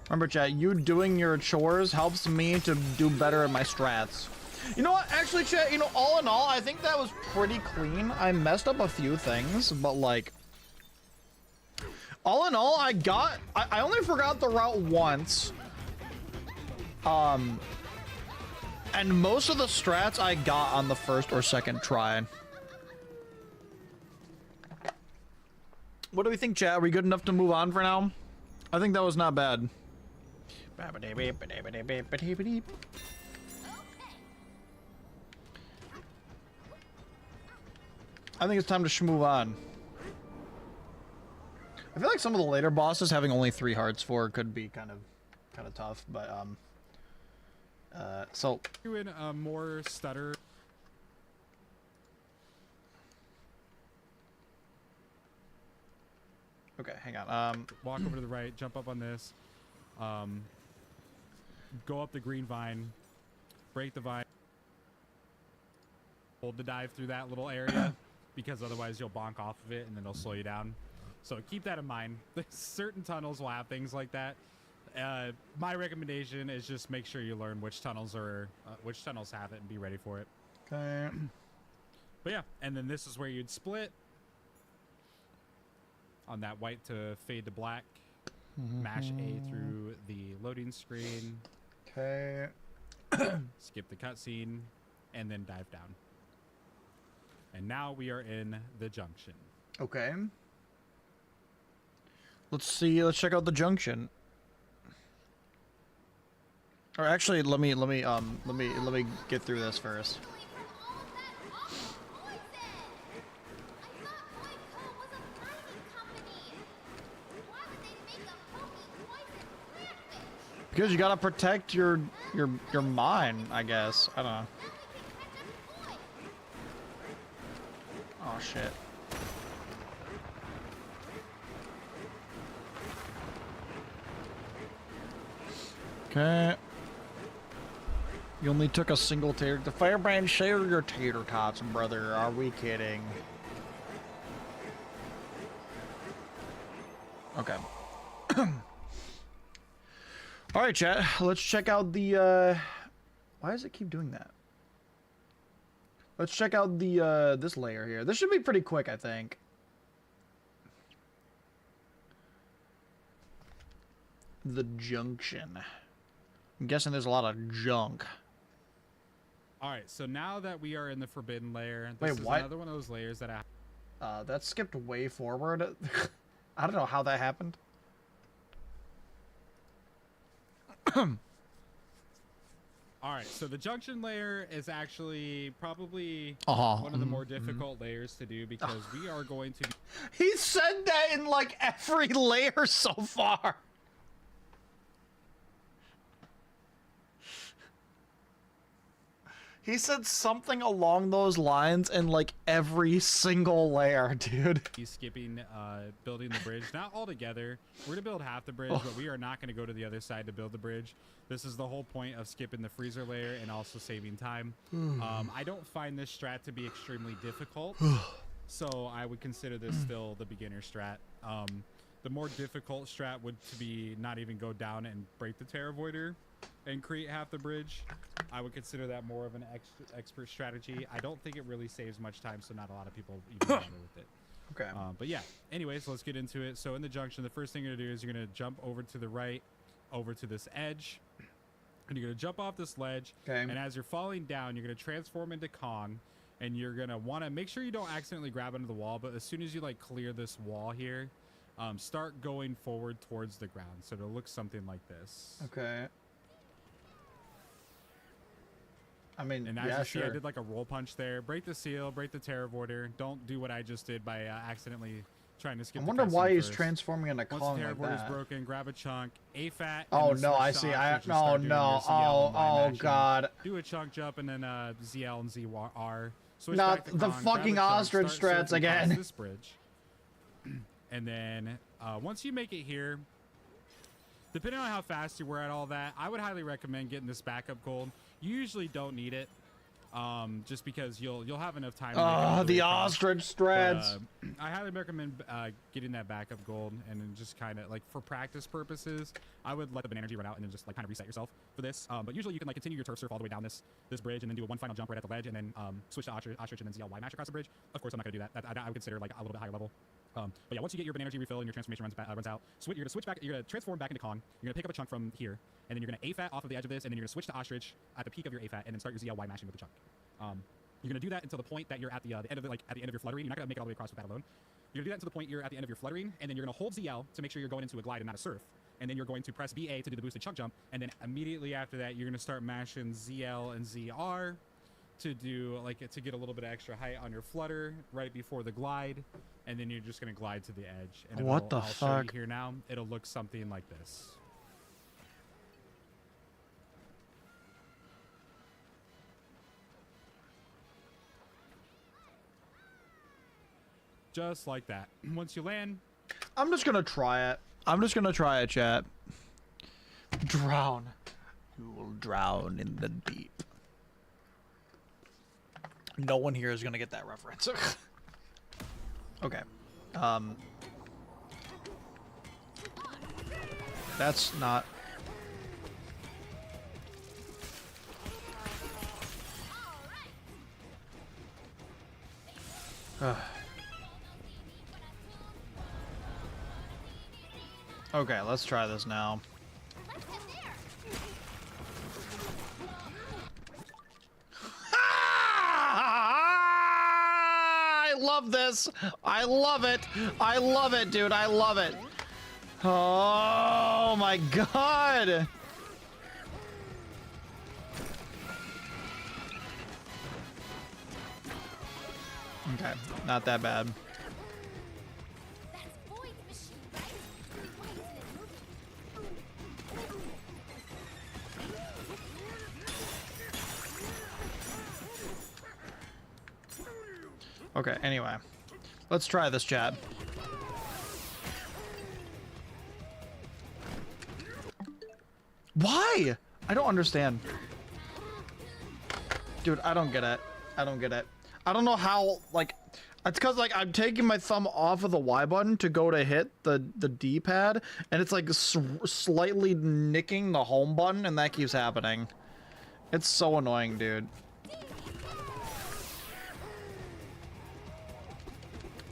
Remember, chat, you doing your chores helps me to do better at my strats. You know what? Actually, chat, you know, all in all, I think that was pretty clean. I messed up a few things, but like... all in all, I only forgot the route once. And most of the strats I got on the first or second try. What do we think, chat? Are we good enough to move on for now? I think that was not bad. I think it's time to move on. I feel like some of the later bosses having only 3 hearts for could be kind of tough, but so Doing more stutter. okay, hang on. Walk over to the right, jump up on this, go up the green vine, break the vine, hold the dive through that little area because otherwise you'll bonk off of it and then it'll slow you down. So keep that in mind. Certain tunnels will have things like that. My recommendation is just make sure you learn which tunnels have it and be ready for it. Okay. But yeah, and then this is where you'd split on that white to fade to black. Mash A through the loading screen. Okay. Skip the cutscene, and then dive down. And now we are in the junction. Okay. Let's see. Let's check out the junction. Or actually, let me get through this first. Because you gotta protect your mine, I guess. I don't know. Oh shit. Okay. You only took a single tater. The firebrand, share your tater tots, brother. Are we kidding? Okay. All right, chat. Let's check out the. Why does it keep doing that? Let's check out the this layer here. This should be pretty quick, I think. The junction. I'm guessing there's a lot of junk. All right, so now that we are in the forbidden layer, this Wait, is what? another one of those layers that That skipped way forward. I don't know how that happened. All right, so the junction layer is actually probably Uh-huh. one of the more difficult layers to do because we are going to be... He said that in like every layer so far. He said something along those lines in like every single layer, dude. skipping building the bridge. Not all together. We're gonna build half the bridge, but we are not gonna go to the other side to build the bridge. This is the whole point of skipping the freezer layer and also saving time. I don't find this strat to be extremely difficult, so I would consider this still the beginner strat. The more difficult strat would to be not even go down and break the Terra Voider and create half the bridge. I would consider that more of an expert strategy. I don't think it really saves much time, so not a lot of people even bother with it. Okay. But yeah, anyways, let's get into it. So in the junction, the first thing you're gonna do is you're gonna jump over to the right, over to this edge, and you're gonna jump off this ledge. Okay. And as you're falling down, you're gonna transform into Kong, and you're gonna wanna make sure you don't accidentally grab onto the wall, but as soon as you like clear this wall here, start going forward towards the ground. So it'll look something like this. Okay. I mean, And as yeah, you see, sure. I did like a roll punch there. Break the seal, break the Terra Voider. Don't do what I just did by accidentally trying to skip I the wonder cutscene why he's first. transforming into Once Kong the Terra like Voider's that. broken, grab a chunk, AFAT. Oh and then no, switch I to see. Ostrich and No, start doing no. your ZL and Y Oh mashing. god. Do a chunk jump and then ZL and ZR. Switch Not back to the Kong, grab fucking a chunk, ostrich start strats surfing across again. This bridge. And then once you make it here, depending on how fast you were at all that, I would highly recommend getting this backup gold. You usually don't need it, just because you'll have enough time. To make it all Oh, the way the across. ostrich strats. I highly recommend getting that backup gold, and then just kind of like for practice purposes, I would let the banana energy run out and then just like kind of reset yourself for this. But usually you can like continue your turf surf all the way down this bridge and then do one final jump right at the ledge and then switch to ostrich and then ZL Y mash across the bridge. Of course, I'm not gonna do that. I would consider like a little bit higher level. But yeah, once you get your banana energy refill and your transformation runs out, you're gonna switch back. You're gonna transform back into Kong. You're gonna pick up a chunk from here, and then you're gonna AFAT off of the edge of this, and then you're gonna switch to ostrich at the peak of your AFAT, and then start your ZL Y mashing with the chunk. You're gonna do that until the point that you're at the end of it, like at the end of your fluttering. You're not gonna make it all the way across with that alone. You're gonna do that to the point you're at the end of your fluttering, and then you're gonna hold ZL to make sure you're going into a glide and not a surf. And then you're going to press BA to do the boosted chunk jump, and then immediately after that, you're gonna start mashing ZL and ZR to do to get a little bit of extra height on your flutter right before the glide, and then you're just gonna glide to the edge. And What the I'll show you fuck? here now. It'll look something like this. Just like that. Once you land, I'm just gonna try it. I'm just gonna try it, chat. Drown. You will drown in the deep. No one here is gonna get that reference. Okay. That's not... Okay, let's try this now. Let's get there. I love this. I love it. I love it, dude. I love it. Oh my god. Okay, not that bad. That's Void's machine, right? Why isn't it moving? Okay, anyway. Let's try this, chat. Why? I don't understand. Dude, I don't get it. I don't get it. I don't know how, like, it's because, like, I'm taking my thumb off of the Y button to go to hit the D-pad, and it's, like, slightly nicking the home button, and that keeps happening. It's so annoying, dude.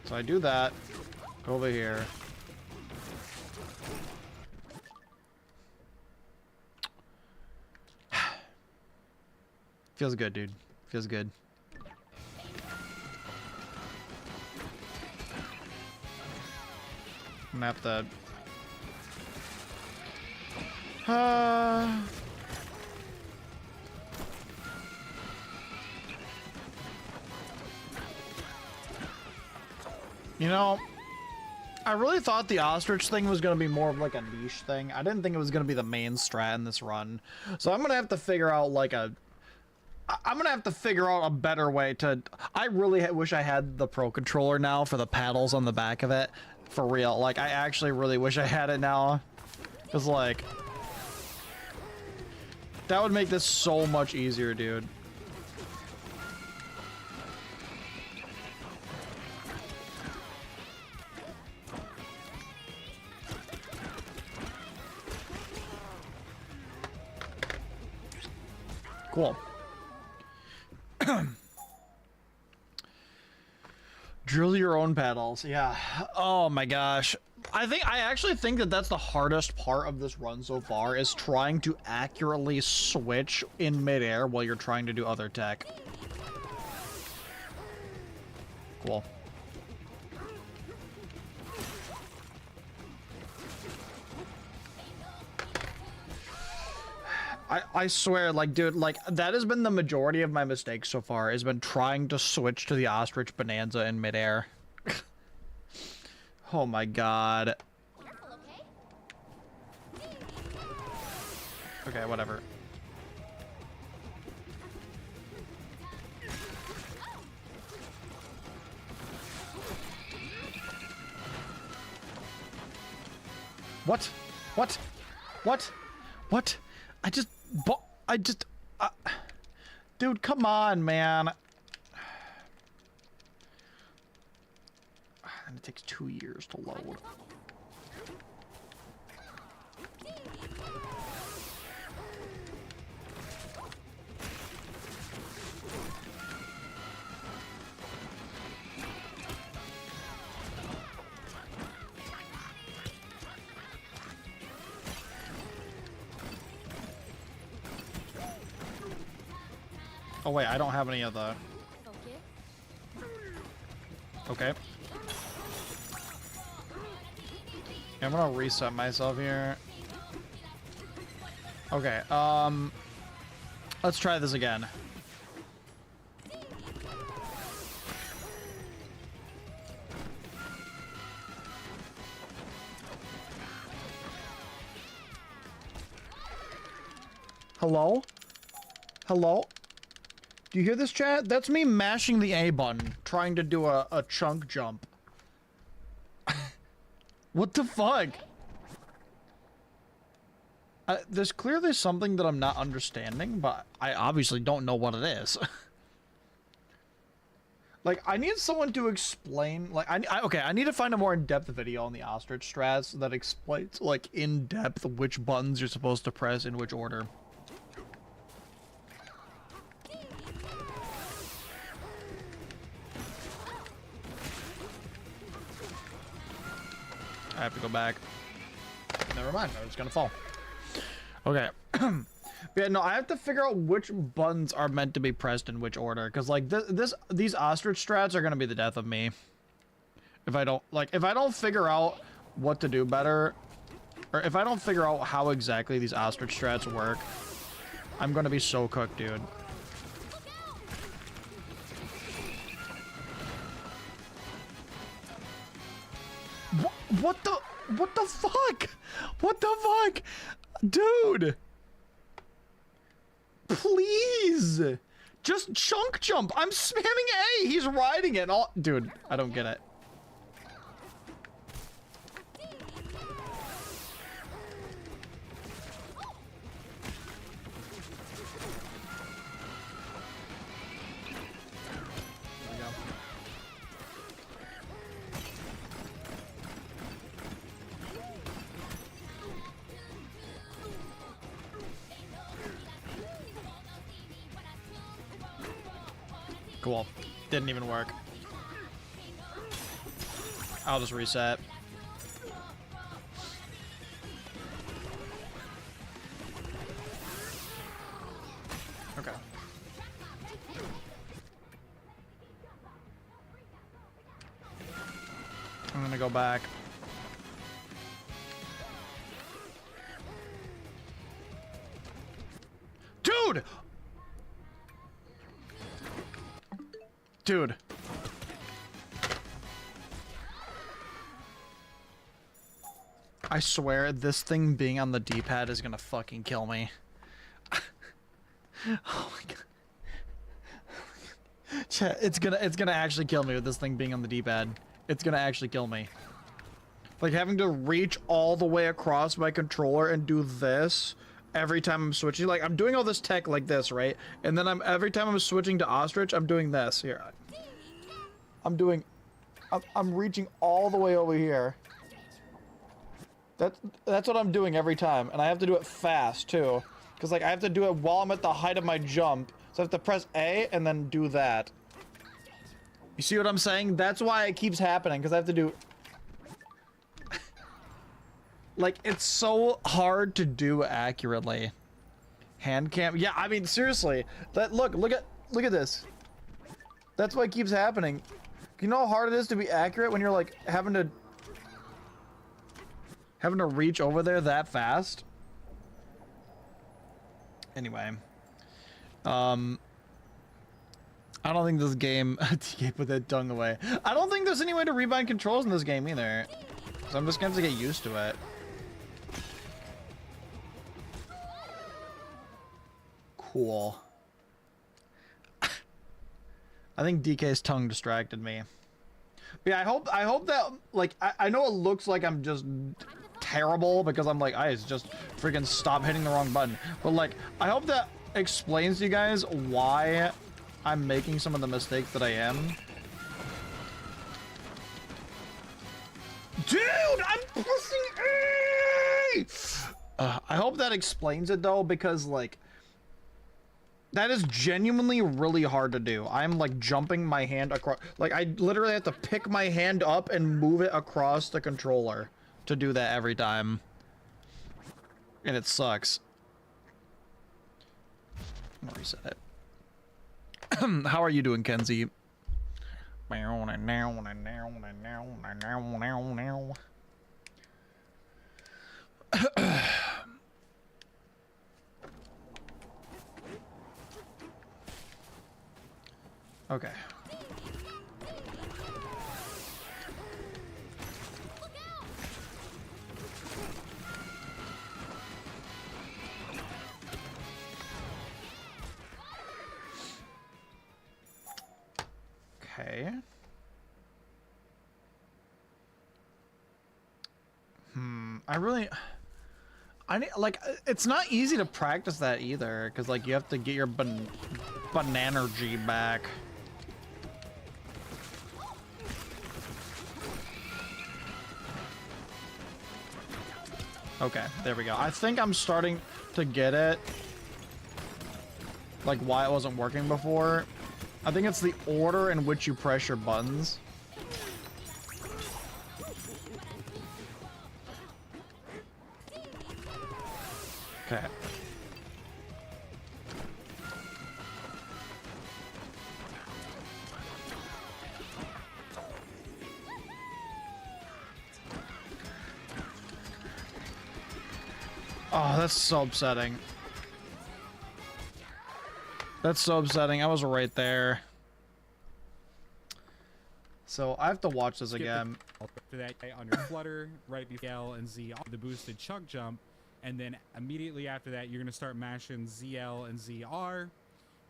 So I do that. Go over here. Feels good, dude. Feels good. I'm gonna have to... You know, I really thought the ostrich thing was going to be more of like a niche thing. I didn't think it was going to be the main strat in this run. So I'm going to have to figure out like a... I'm going to have to figure out a better way to... I really wish I had the Pro Controller now for the paddles on the back of it. For real. Like, I actually really wish I had it now. Because, like... That would make this so much easier, dude. Cool. Drill your own paddles. Yeah. Oh my gosh. I actually think that that's the hardest part of this run so far, is trying to accurately switch in midair while you're trying to do other tech. Cool. I swear, like, dude, like, that has been the majority of my mistakes so far, has been trying to switch to the ostrich Bananza in midair. Oh my god. Careful, okay? Okay, whatever. What? What? What? What? Dude, come on, man. And it takes 2 years to load. Oh wait, I don't have any of the... Focus. Okay. I'm gonna reset myself here. Okay, let's try this again. Hello? Hello? Do you hear this, chat? That's me mashing the A button, trying to do a chunk jump. What the fuck? There's clearly something that I'm not understanding, but I obviously don't know what it is. Like, I need someone to explain, like, okay, I need to find a more in-depth video on the ostrich strats that explains, like, in-depth which buttons you're supposed to press in which order. I have to go back. Never mind, I was gonna fall. Okay. Yeah, no, I have to figure out which buttons are meant to be pressed in which order, because like these ostrich strats are gonna be the death of me. If I don't figure out what to do better, or if I don't figure out how exactly these ostrich strats work, I'm gonna be so cooked, dude. What the fuck? What the fuck? Dude! Please! Just chunk jump! I'm spamming A! He's riding it all- Dude, I don't get it. Cool. Didn't even work. I'll just reset. Okay. I'm gonna go back. Dude! Dude. I swear this thing being on the D-pad is gonna fucking kill me. Oh my god. Chat, it's gonna actually kill me with this thing being on the D-pad. It's gonna actually kill me. Like having to reach all the way across my controller and do this every time I'm switching. Like I'm doing all this tech like this, right? And then every time I'm switching to ostrich, I'm doing this. Here. I'm reaching all the way over here. That's what I'm doing every time, and I have to do it fast too, because like I have to do it while I'm at the height of my jump. So I have to press A and then do that. You see what I'm saying? That's why it keeps happening, because I have to do. Like it's so hard to do accurately. Hand cam. Yeah, I mean seriously. Look at this. That's why it keeps happening. You know how hard it is to be accurate when you're like having to reach over there that fast? Anyway. I don't think this game TK put that tongue away. I don't think there's any way to rebind controls in this game either. So I'm just gonna have to get used to it. Cool. I think DK's tongue distracted me. But yeah, I hope that, like, I know it looks like I'm just terrible because I'm like, I just freaking stop hitting the wrong button. But like, I hope that explains to you guys why I'm making some of the mistakes that I am. Dude, I'm pressing A! I hope that explains it though, because like, that is genuinely really hard to do. I'm like jumping my hand across, like I literally have to pick my hand up and move it across the controller to do that every time. And it sucks. I'm gonna reset it. How are you doing, Kenzie? Okay. Okay. I need, like, it's not easy to practice that either, because, like, you have to get your Bananergy back. Okay, there we go. I think I'm starting to get it. Like, why it wasn't working before. I think it's the order in which you press your buttons. Okay. Oh, that's so upsetting. That's so upsetting. I was right there. So I have to watch this again. To that on your flutter, right before L and Z, the boosted chunk jump, and then immediately after that, you're gonna start mashing ZL and ZR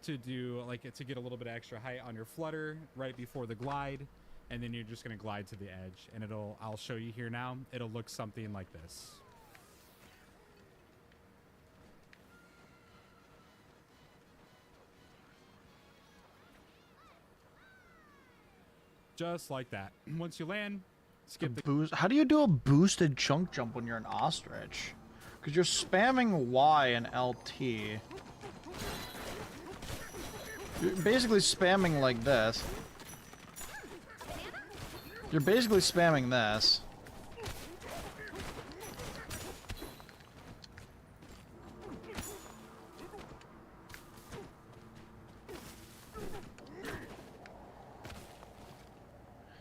to do like to get a little bit of extra height on your flutter right before the glide, and then you're just gonna glide to the edge, and I'll show you here now. It'll look something like this. Just like that. Once you land, skip the boost. How do you do a boosted chunk jump when you're an ostrich? Because you're spamming Y and LT. You're basically spamming like this. You're basically spamming this.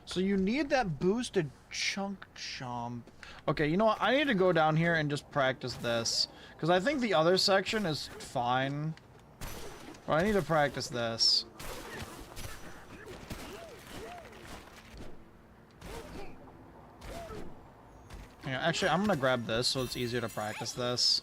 So you need that boosted chunk jump. Okay, you know what? I need to go down here and just practice this. Because I think the other section is fine. But I need to practice this. Yeah, actually, I'm gonna grab this so it's easier to practice this.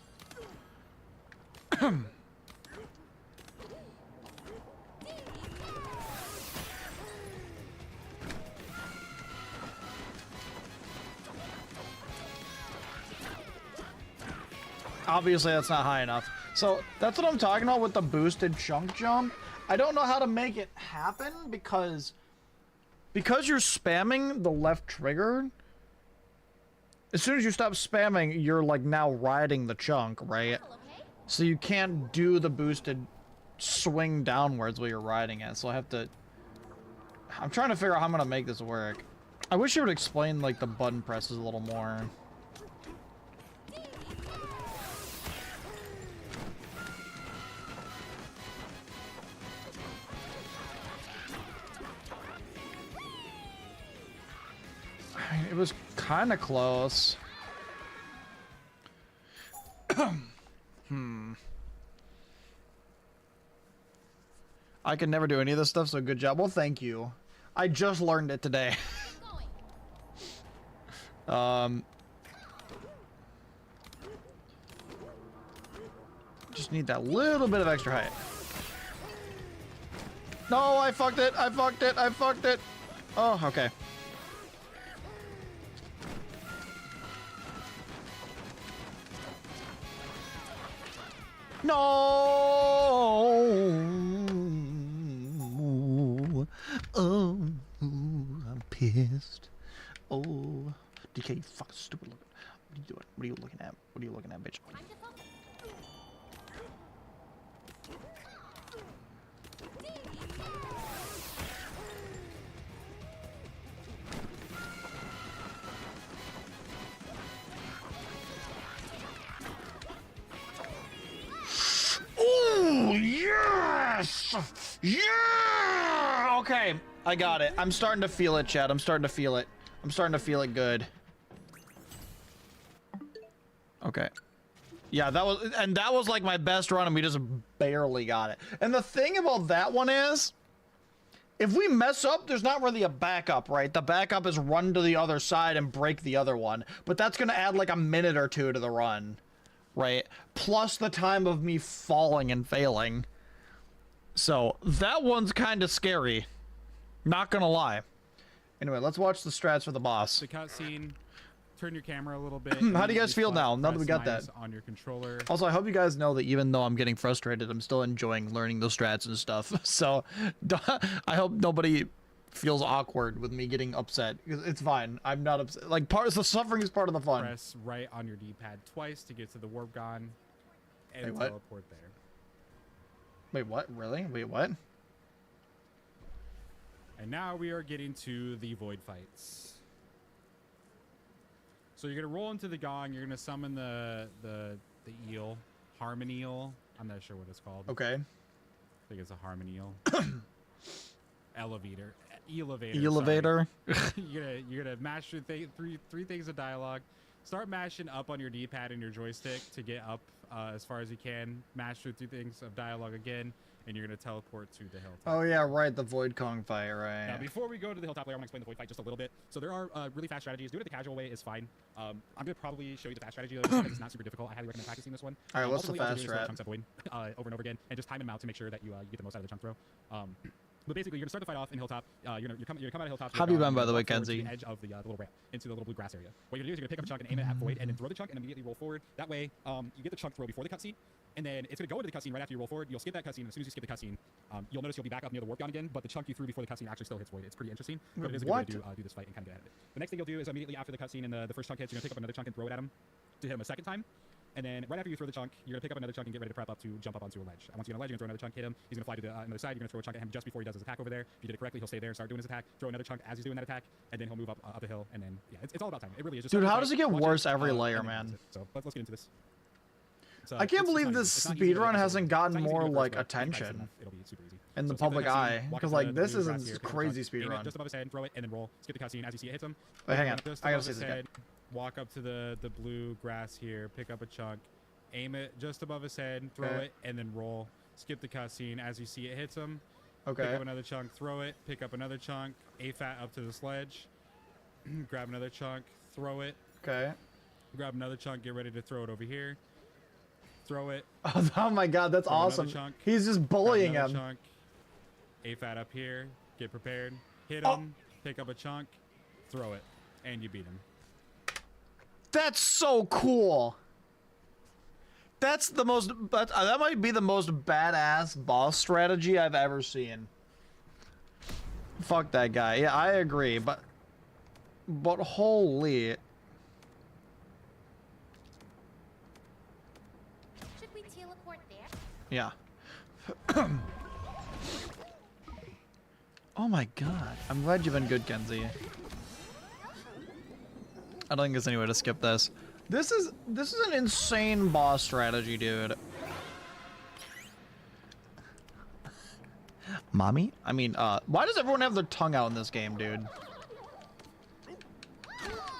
Obviously, that's not high enough. So, that's what I'm talking about with the boosted chunk jump. I don't know how to make it happen because you're spamming the left trigger. As soon as you stop spamming, you're like now riding the chunk, right? So you can't do the boosted swing downwards while you're riding it. So I have to... I'm trying to figure out how I'm going to make this work. I wish you would explain like the button presses a little more. It was kind of close. I can never do any of this stuff, so good job. Well, thank you. I just learned it today. Just need that little bit of extra height. No, I fucked it. I fucked it. I fucked it. Oh, okay. No! Oh, I'm pissed. Oh, DK, you fucking stupid looking. What are you doing? What are you looking at? What are you looking at, bitch? Oh, yes! Yeah! Okay, I got it. I'm starting to feel it, Chad. I'm starting to feel it. I'm starting to feel it good. Okay. Yeah, that was like my best run, and we just barely got it. And the thing about that one is, If we mess up, there's not really a backup, right? The backup is run to the other side and break the other one. But that's going to add like a minute or two to the run, right? Plus the time of me falling and failing. So that one's kind of scary. Not going to lie. Anyway, let's watch the strats for the boss. The cutscene. Turn your camera a little bit. How do you guys feel now that we got that? On your controller. Also, I hope you guys know that even though I'm getting frustrated, I'm still enjoying learning those strats and stuff. So, I hope nobody feels awkward with me getting upset. It's fine. I'm not upset. Like, the suffering is part of the fun. Press right on your D-pad twice to get to the warp gun and Wait, what? teleport there. Wait, what? Really? Wait, what? And now we are getting to the void fights. So you're gonna roll into the gong. You're gonna summon the eel, Harmon eel. I'm not sure what it's called. Okay. I think it's a Harmon eel. Elevator. Elevator. you're gonna mash through three things of dialogue. Start mashing up on your D-pad and your joystick to get up as far as you can. Mash through 3 things of dialogue again, and you're gonna teleport to the hilltop. Oh yeah, right. The Void Kong fight, right? Now, before we go to the hilltop layer, I want to explain the void fight just a little bit. So there are really fast strategies. Doing it the casual way is fine. I'm gonna probably show you the fast strategy though, just because it's not super difficult. I highly recommend practicing this one. All right, what's the ultimately, fast all you strat? do is throw chunks of void over and over again, and just time them out to make sure that you get the most out of the chunk throw. But basically, you're gonna start the fight off in hilltop. You're gonna come out of hilltop. How have you been, by the way, walk forward Kenzie? to the edge of the little ramp into the little blue grass area. What you're gonna do is you're gonna pick up a chunk and aim it at void, and then throw the chunk and immediately roll forward. That way, you get the chunk throw before the cutscene, and then it's gonna go into the cutscene right after you roll forward. You'll skip that cutscene, and as soon as you skip the cutscene, you'll notice you'll be back up near the warp gun again. But the chunk you threw before the cutscene actually still hits void. It's pretty interesting, but it is a good way to do this fight and kind of get ahead of it. The next thing you'll do is immediately after the cutscene and the first chunk hits, you're gonna pick up another chunk and throw it at him to hit him a second time. And then right after you throw the chunk, you're gonna pick up another chunk and get ready to prep up to jump up onto a ledge. And once you get on a ledge, you're gonna throw another chunk, hit him. He's gonna fly to the another side. You're gonna throw a chunk at him just before he does his attack over there. If you did it correctly, he'll stay there and start doing his attack. Throw another chunk as he's doing that attack, and then he'll move up the hill. And then yeah, it's all about time. It really is. Just Dude, start how the does it fight, get watch worse every layer, and then man? that's it. So let's get into this. I can't believe this speedrun hasn't gotten more like like attention It'll be super easy. in the So skip public cutscene, eye, walk because up to like the this blue isn't grass here, pick up the crazy chunk, aim it speedrun. just above his head, throw it, and then roll. Skip the cutscene as you see it hits him. Wait, hang on. Just I gotta above see his this again. head, walk up to the blue grass here, pick up a chunk, aim it just above his head, throw Okay. it, and then roll. Skip the cutscene as you see it hits him. Pick Okay. up another chunk, throw it, pick up another chunk, AFAT up to the sledge, grab another chunk, throw it, Okay. grab another chunk, get ready to throw it over here, throw it, Oh my god, that's Throw another awesome. chunk. He's just grab bullying another him. chunk, AFAT up here, get prepared, hit Oh. him, pick up a chunk, throw it, and you beat him. That's so cool. That's the most. That might be the most badass boss strategy I've ever seen. Fuck that guy. Yeah, I agree, but holy. Should we teleport there? Yeah. Oh my god. I'm glad you've been good, Kenzie. I don't think there's any way to skip this. This is an insane boss strategy, dude. Mommy? I mean, why does everyone have their tongue out in this game, dude?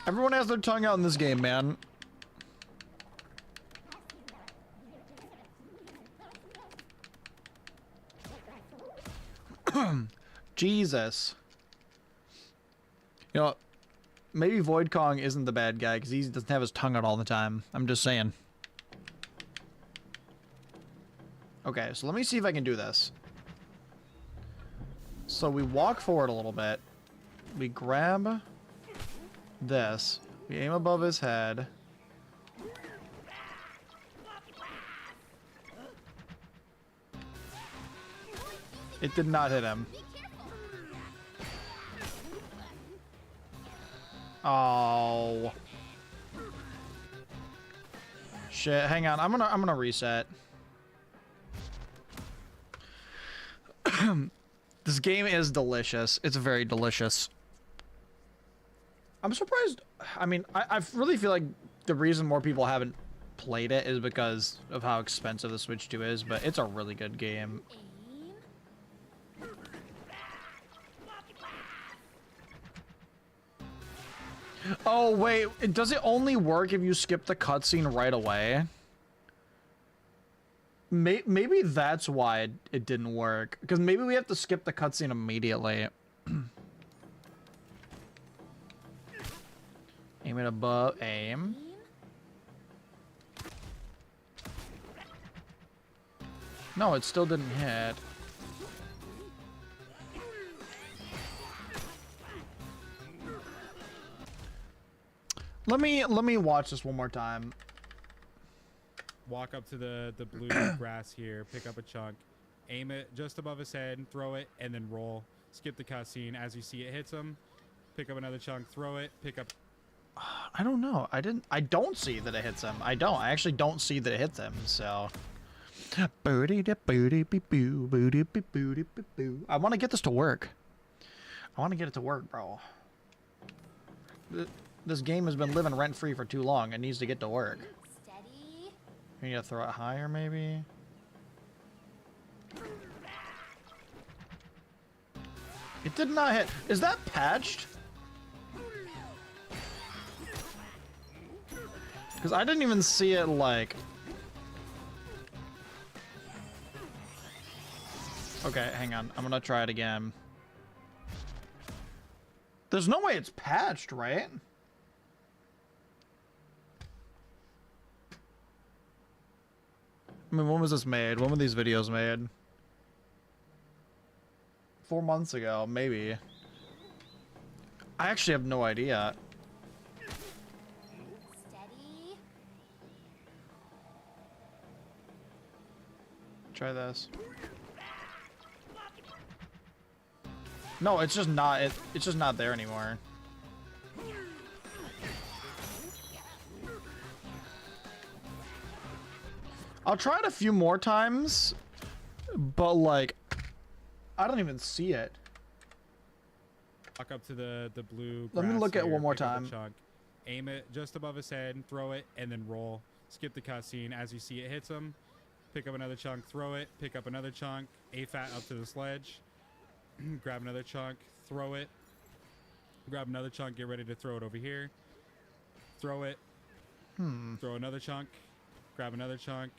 Everyone has their tongue out in this game, man. Jesus. You know, maybe Void Kong isn't the bad guy because he doesn't have his tongue out all the time. I'm just saying. Okay, so let me see if I can do this. So we walk forward a little bit. We grab this. We aim above his head. It did not hit him. Be careful. Oh. Shit, hang on. I'm gonna reset. This game is delicious. It's very delicious. I'm surprised. I mean, I really feel like the reason more people haven't played it is because of how expensive the Switch 2 is, but it's a really good game. Aim. Oh, wait. Does it only work if you skip the cutscene right away? Maybe that's why it didn't work. Because maybe we have to skip the cutscene immediately. Aim it above. Aim. No, it still didn't hit. Let me watch this one more time. Walk up to the blue grass here, pick up a chunk, aim it just above his head, throw it, and then roll. Skip the cutscene. As you see it hits him, pick up another chunk, throw it, pick up. I don't know. I don't see that it hits him. I actually don't see that it hits him, so. I want to get this to work. I want to get it to work, bro. This game has been living rent-free for too long. It needs to get to work. Steady. You need to throw it higher, maybe? It did not hit. Is that patched? Because I didn't even see it, like... Okay, hang on. I'm gonna try it again. There's no way it's patched, right? I mean, when was this made? When were these videos made? 4 months ago, maybe. I actually have no idea. Steady. Try this. No, it's just not. It's just not there anymore. I'll try it a few more times, but like, I don't even see it. Walk up to the blue. Let me grass look at it here, one more pick up a time. chunk, aim it just above his head, throw it, and then roll. Skip the cutscene. As you see it hits him, pick up another chunk, throw it, pick up another chunk, A-fat up to the sledge, grab another chunk, throw it, grab another chunk, get ready to throw it over here, throw it, throw another chunk, grab another chunk,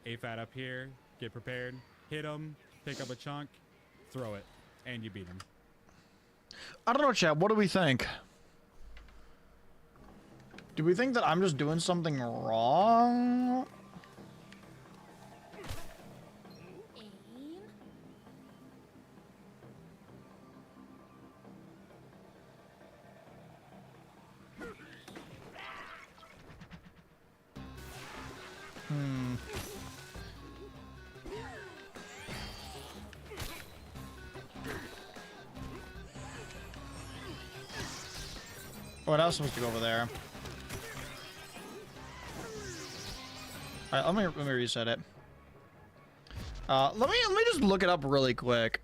A-fat up here, get prepared, hit him, pick up a chunk, throw it, and you beat him. I don't know, chat. What do we think? Do we think that I'm just doing something wrong? Aim. What else supposed to go over there? All right, let me reset it. Let me just look it up really quick.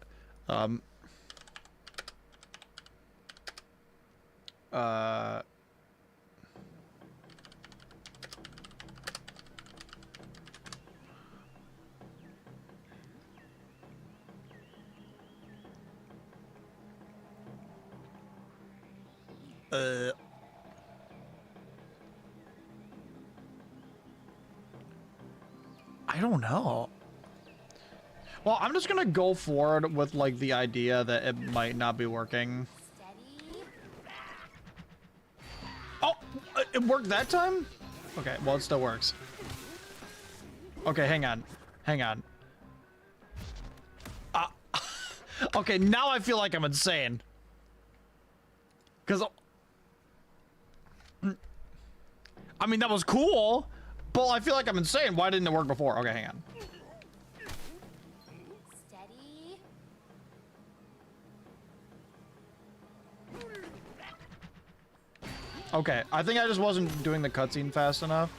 I don't know. Well, I'm just gonna go forward with like the idea that it might not be working. Steady. Oh, it worked that time? Okay, well, it still works. Okay, hang on. Hang on. Okay, now I feel like I'm insane. Because... I mean, that was cool, but I feel like I'm insane. Why didn't it work before? Okay, hang on. Steady. Okay, I think I just wasn't doing the cutscene fast enough.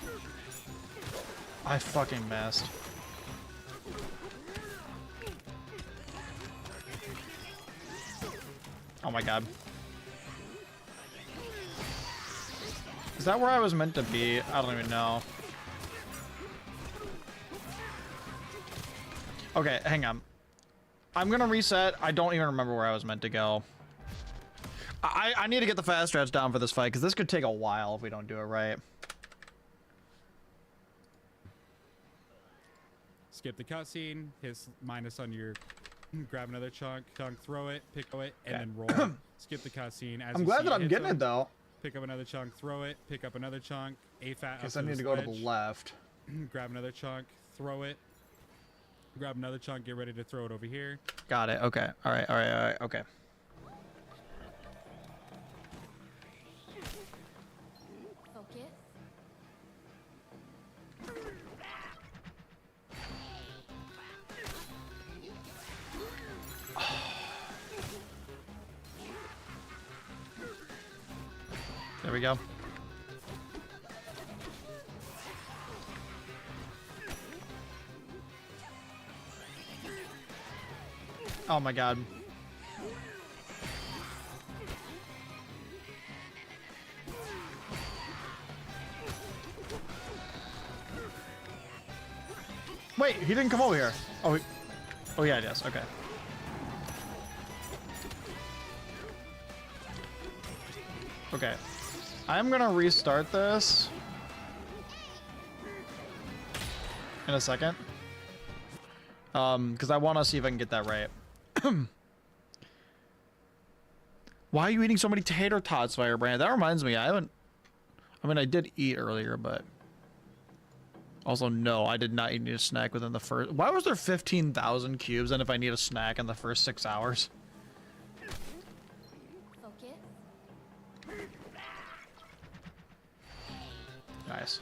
I fucking messed. Oh my god. Is that where I was meant to be? I don't even know. Okay, hang on. I'm gonna reset. I don't even remember where I was meant to go. I need to get the fast strats down for this fight, because this could take a while if we don't do it right. Skip the cutscene. Hit minus on your. Grab another chunk, throw it, pick it, and then roll. Skip the cutscene. I'm glad that I'm getting it though. Pick up another chunk, throw it, pick up another chunk. AFAT. Guess I need to go to the left. Grab another chunk, throw it. Grab another chunk, get ready to throw it over here. Got it. Okay. All right. Okay. Focus. There we go. Oh my god. Wait, he didn't come over here. Oh, oh yeah, it is. Okay. Okay. I'm gonna restart this in a second. Because I want to see if I can get that right. Why are you eating so many tater tots, Firebrand? That reminds me, I mean, I did eat earlier, but also, no, I did not eat a snack within the first. Why was there 15,000 cubes? And if I need a snack in the first 6 hours? Focus. Nice.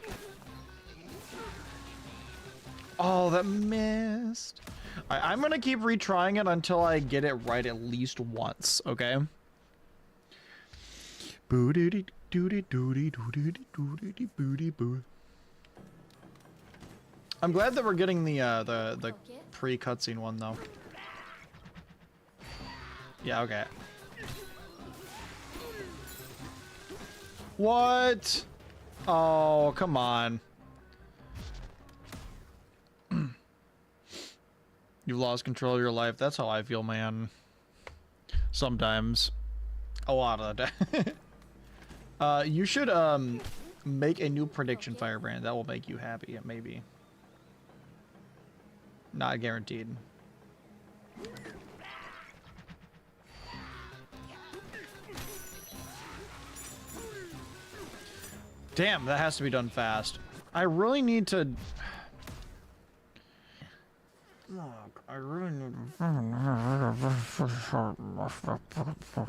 Oh, that missed. I'm gonna keep retrying it until I get it right at least once, okay? Booty doody doody doody doody booty boo. I'm glad that we're getting the pre-cutscene one though. Yeah, okay. What? Oh, come on. You've lost control of your life. That's how I feel, man. Sometimes. A lot of the time. You should make a new prediction, Firebrand. That will make you happy, maybe. Not guaranteed. Damn, that has to be done fast. I really need to... I really need to...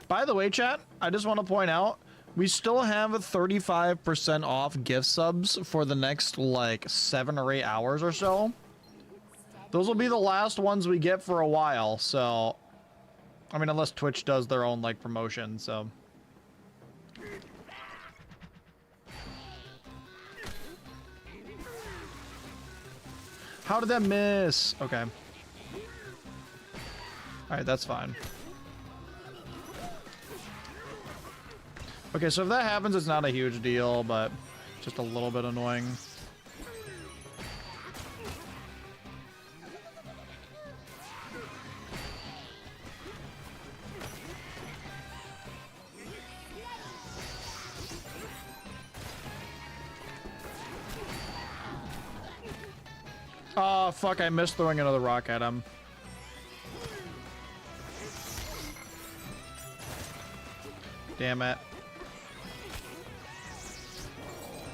By the way, chat, I just want to point out, we still have 35% off gift subs for the next, like, 7 or 8 hours or so. Those will be the last ones we get for a while, so... I mean, unless Twitch does their own, like, promotion, so... How did that miss? Okay. Alright, that's fine. Okay, so if that happens, it's not a huge deal, but just a little bit annoying. Oh, fuck, I missed throwing another rock at him. Damn it.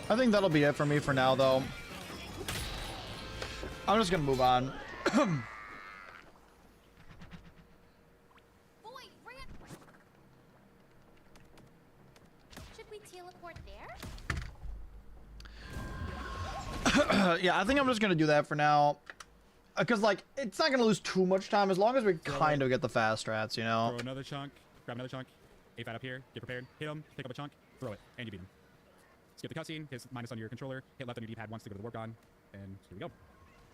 I think that'll be it for me for now, though. I'm just gonna move on. Should we teleport there? Yeah, I think I'm just gonna do that for now. Because, like, it's not gonna lose too much time as long as we kind of get the fast strats, you know? Throw another chunk, grab another chunk, AFAT up here, get prepared, hit him, pick up a chunk, throw it, and you beat him. Skip the cutscene, hit minus on your controller, hit left on your D-pad once to go to the warp gun, and here we go.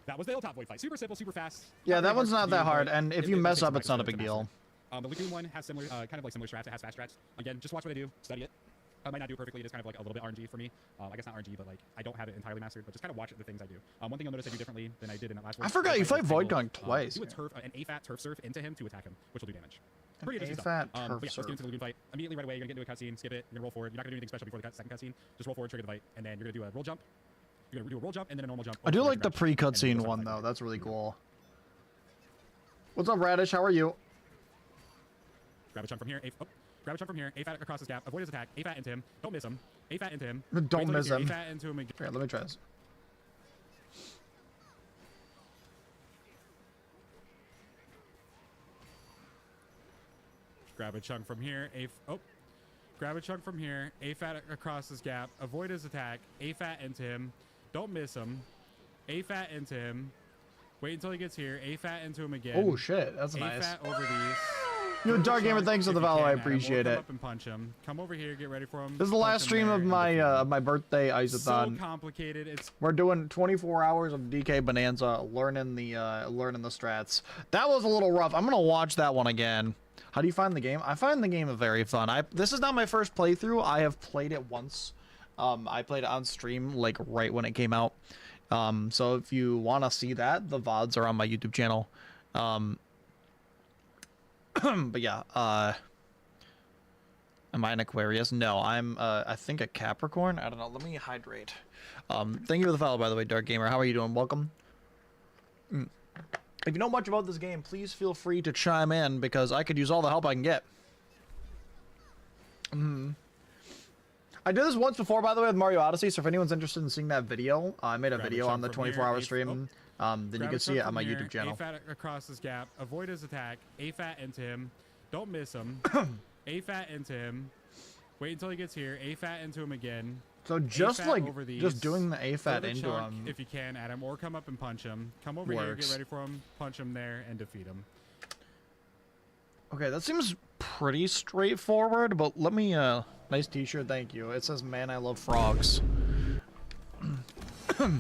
That was the Hilltop Void fight. Super simple, super fast. Yeah, that one's not that hard, and if you mess up, it's not a big deal. The Lagoon one has similar, kind of like similar strats. It has fast strats. Again, just watch what they do, study it. I might not do it perfectly. It is kind of like a little bit RNG for me. I guess not RNG, but like I don't have it entirely mastered. But just kind of watch the things I do. One thing you'll notice I do differently than I did in that last one. I forgot you fight Void Gong twice. Do a turf, an AFAT turf surf into him to attack him, which will do damage. Pretty interesting AFAT stuff. turf But yeah, let's surf. get into the Lagoon fight. Immediately right away, you're gonna get into a cutscene, skip it, you're gonna roll forward. You're not gonna do anything special before the second cutscene. Just roll forward, trigger the fight, and then you're gonna do a roll jump, You're gonna do a roll jump and then a normal jump. I do over like the grab jump, and then pre-cutscene go one side though. by side. That's really cool. What's up, Radish? How are you? Grab a chunk from here. Grab a chunk from here. A-fat across his gap. Avoid his attack. A-fat into him. Don't miss him. A-fat into him. Don't Wait till he miss gets here. him. A-fat into him again. Here, let me try this. Grab a chunk from here. Grab a chunk from here. A-fat across his gap. Avoid his attack. A-fat into him. Don't miss him. A-fat into him. Wait until he gets here. A-fat into him again. Oh shit, that's nice. A-fat over these. Yo, Dark Gamer, thanks for the follow. I Adam, appreciate come it. up and punch him. Come over here. Get ready for him. This is the Punch last him stream there of and my defeat him. my birthday So ICEATHON. complicated. It's We're doing 24 hours of DK Bananza, learning the strats. That was a little rough. I'm gonna watch that one again. How do you find the game? I find the game very fun. This is not my first playthrough. I have played it once. I played it on stream like right when it came out. So if you want to see that, the VODs are on my YouTube channel. But yeah, am I an Aquarius? No, I'm I think a Capricorn. I don't know. Let me hydrate. Thank you for the follow, by the way, Dark Gamer. How are you doing? Welcome. If you know much about this game, please feel free to chime in because I could use all the help I can get. I did this once before, by the way, with Mario Odyssey, so if anyone's interested in seeing that video, I made a Grab a video on the chunk from 24-hour here, stream. Then you grab can a see chunk it on from my here, YouTube channel. A-fat across his gap. Avoid his attack. A-fat into him. Don't miss him. A-fat into him. Wait until he gets here. A-fat into him again. So just A-fat like, over these. just doing the AFAT Throw the into chunk him. if you can, Adam, or come up and punch him. Come over here, Works. get ready for him, punch him there, and defeat him. Okay, that seems pretty straightforward, but let me, nice t-shirt, thank you. It says, man, I love frogs. Alright,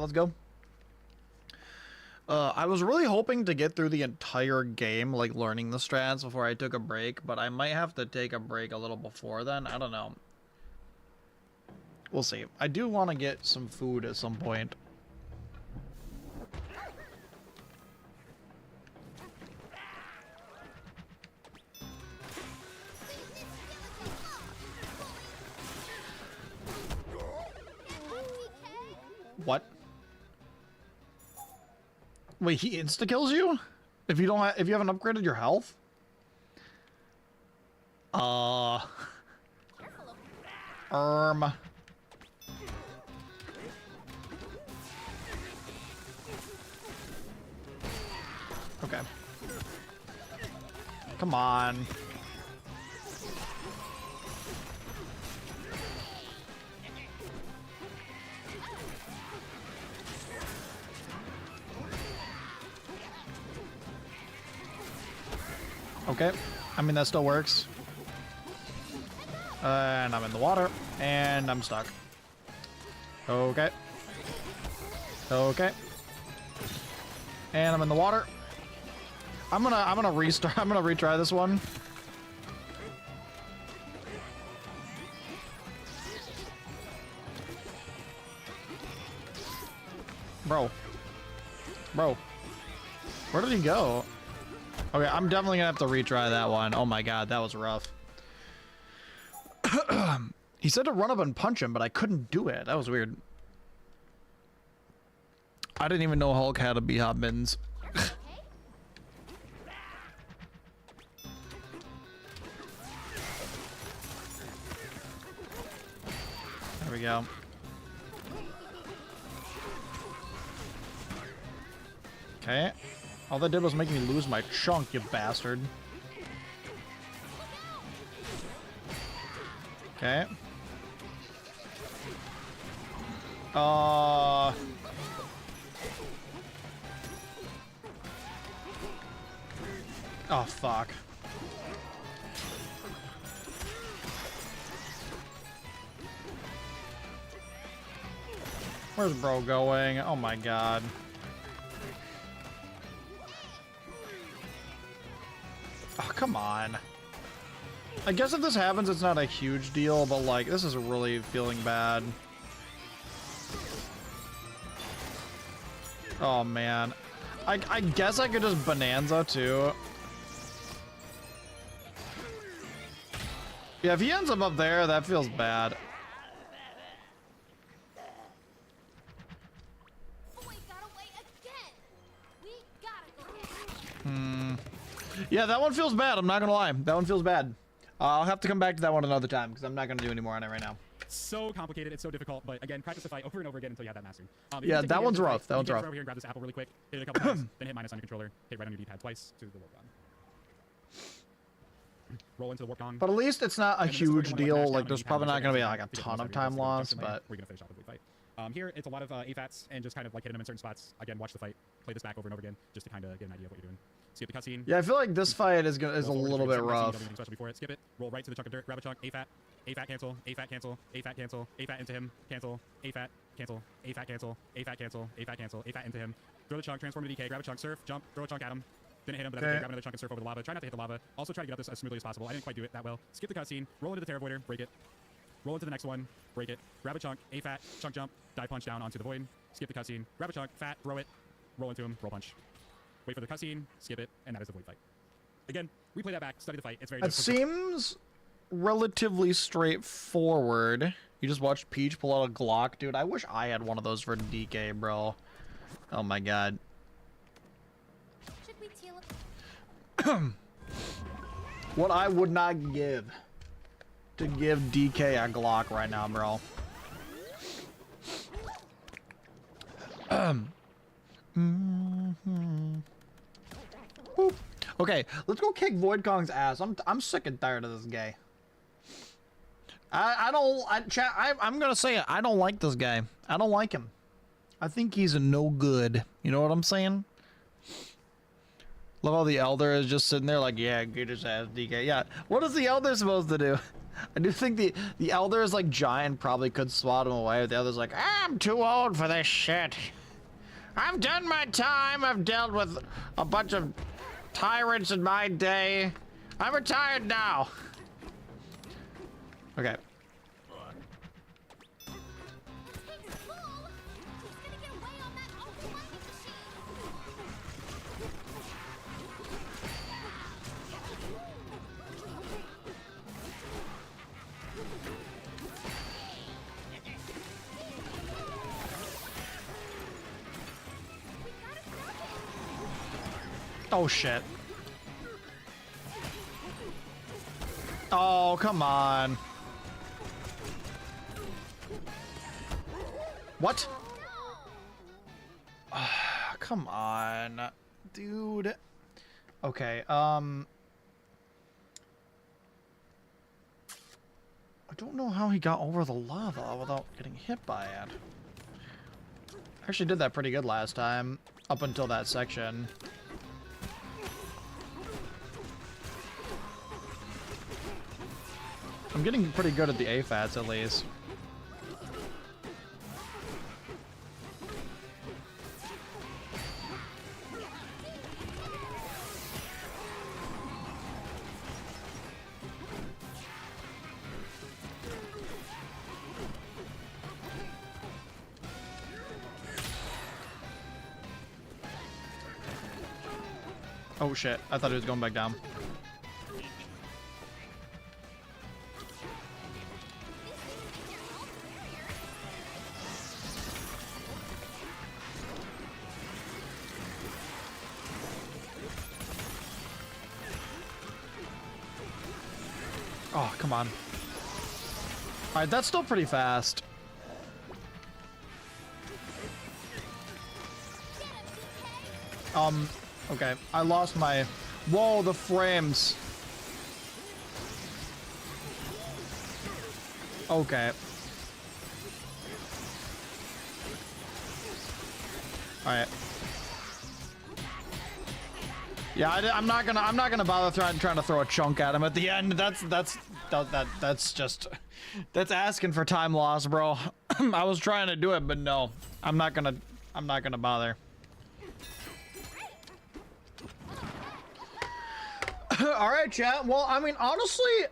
let's go. I was really hoping to get through the entire game, like, learning the strats before I took a break, but I might have to take a break a little before then. I don't know. We'll see. I do want to get some food at some point. What? Wait, he insta-kills you? If you haven't upgraded your health? Okay. Come on. Okay. I mean, that still works. And I'm in the water. And I'm stuck. Okay. Okay. And I'm in the water. I'm gonna restart. I'm gonna retry this one. Bro. Where did he go? Okay, I'm definitely gonna have to retry that one. Oh my god, that was rough. He said to run up and punch him, but I couldn't do it. That was weird. I didn't even know Hulk had a B-hop mittens. There we go. Okay. All that did was make me lose my chunk, you bastard. Okay. Oh, fuck. Where's bro going? Oh my god. Oh, come on. I guess if this happens, it's not a huge deal, but like, this is really feeling bad. Oh man. I guess I could just Bananza too. Yeah, if he ends up there, that feels bad. Boy got away again. We gotta go get him. Yeah, that one feels bad. I'm not gonna lie. That one feels bad. I'll have to come back to that one another time because I'm not gonna do any more on it right now. It's so complicated. It's so difficult. But again, practice the fight over and over again until you have that mastery. Yeah, that one's rough. That one's rough. Over here and grab this apple really quick. Hit it a couple times. Then hit minus on your controller. Hit right on your D-pad twice to the warp gong. Roll into the warp gong. But at least it's not a And then this is where huge you wanna, deal. mash Like, down there's on the probably D-pad not gonna be to like a get ton most of your time best loss, junction lane. but We're gonna finish off the blue fight. Here, it's a lot of AFATs and just kind of like hitting them in certain spots. Again, watch the fight. Play this back over and over again just to kind of get an idea of what you're doing. Skip the cutscene. yeah, I feel like this fight is a Roll forward little to the bit cutscene, rough. don't do anything special before it. Skip it. Roll right to the chunk of dirt. Grab a chunk. AFAT. AFAT cancel. AFAT cancel. AFAT cancel. AFAT into him. Cancel. AFAT cancel. AFAT cancel. AFAT cancel. AFAT cancel. AFAT into him. Throw the chunk. Transform to DK. Grab a chunk. Surf. Jump. Throw a chunk at him. Didn't hit him, but that's okay. Grab another chunk and surf over the lava. Try not to hit the lava. Also try to get up this as smoothly as possible. I didn't quite do it that well. Skip the cutscene. Roll into the Terror Voider. Break it. Roll into the next one. Break it. Grab a chunk. AFAT. Chunk jump. Dive punch down onto the void. Skip the cutscene. Grab a chunk. Fat. Throw it. Roll into him. Roll punch. Wait for the cutscene. Skip it. And that is the void fight. Again, replay that back. Study the fight. It's very It seems relatively straightforward. You just watched Peach pull out a Glock. Dude, I wish I had one of those for DK, bro. Oh my god. Should we teal up? What I would not give to give DK a Glock right now, bro. Boop. Okay, let's go kick Void Kong's ass. I'm sick and tired of this guy. I'm gonna say it. I don't like this guy. I don't like him. I think he's a no good. You know what I'm saying? Love how the Elder is just sitting there like, yeah, get his ass, DK. Yeah, what is the Elder supposed to do? I do think the Elder is like giant, probably could swat him away. The Elder's like, I'm too old for this shit. I've done my time. I've dealt with a bunch of tyrants in my day. I'm retired now. Okay. Hey, fool! He's gonna get away on that awful monkey machine. Oh shit. Oh, come on. What? Come on, dude. Okay, I don't know how he got over the lava without getting hit by it. I actually did that pretty good last time, up until that section. I'm getting pretty good at the AFATs at least. Oh shit, I thought he was going back down. Oh, come on. Alright, that's still pretty fast. Okay. I lost my... Whoa, the frames. Okay. Alright. Yeah, I'm not gonna bother trying to throw a chunk at him at the end. That's just asking for time loss, bro. I was trying to do it, but no, I'm not gonna bother. All right, chat. Well, I mean, honestly,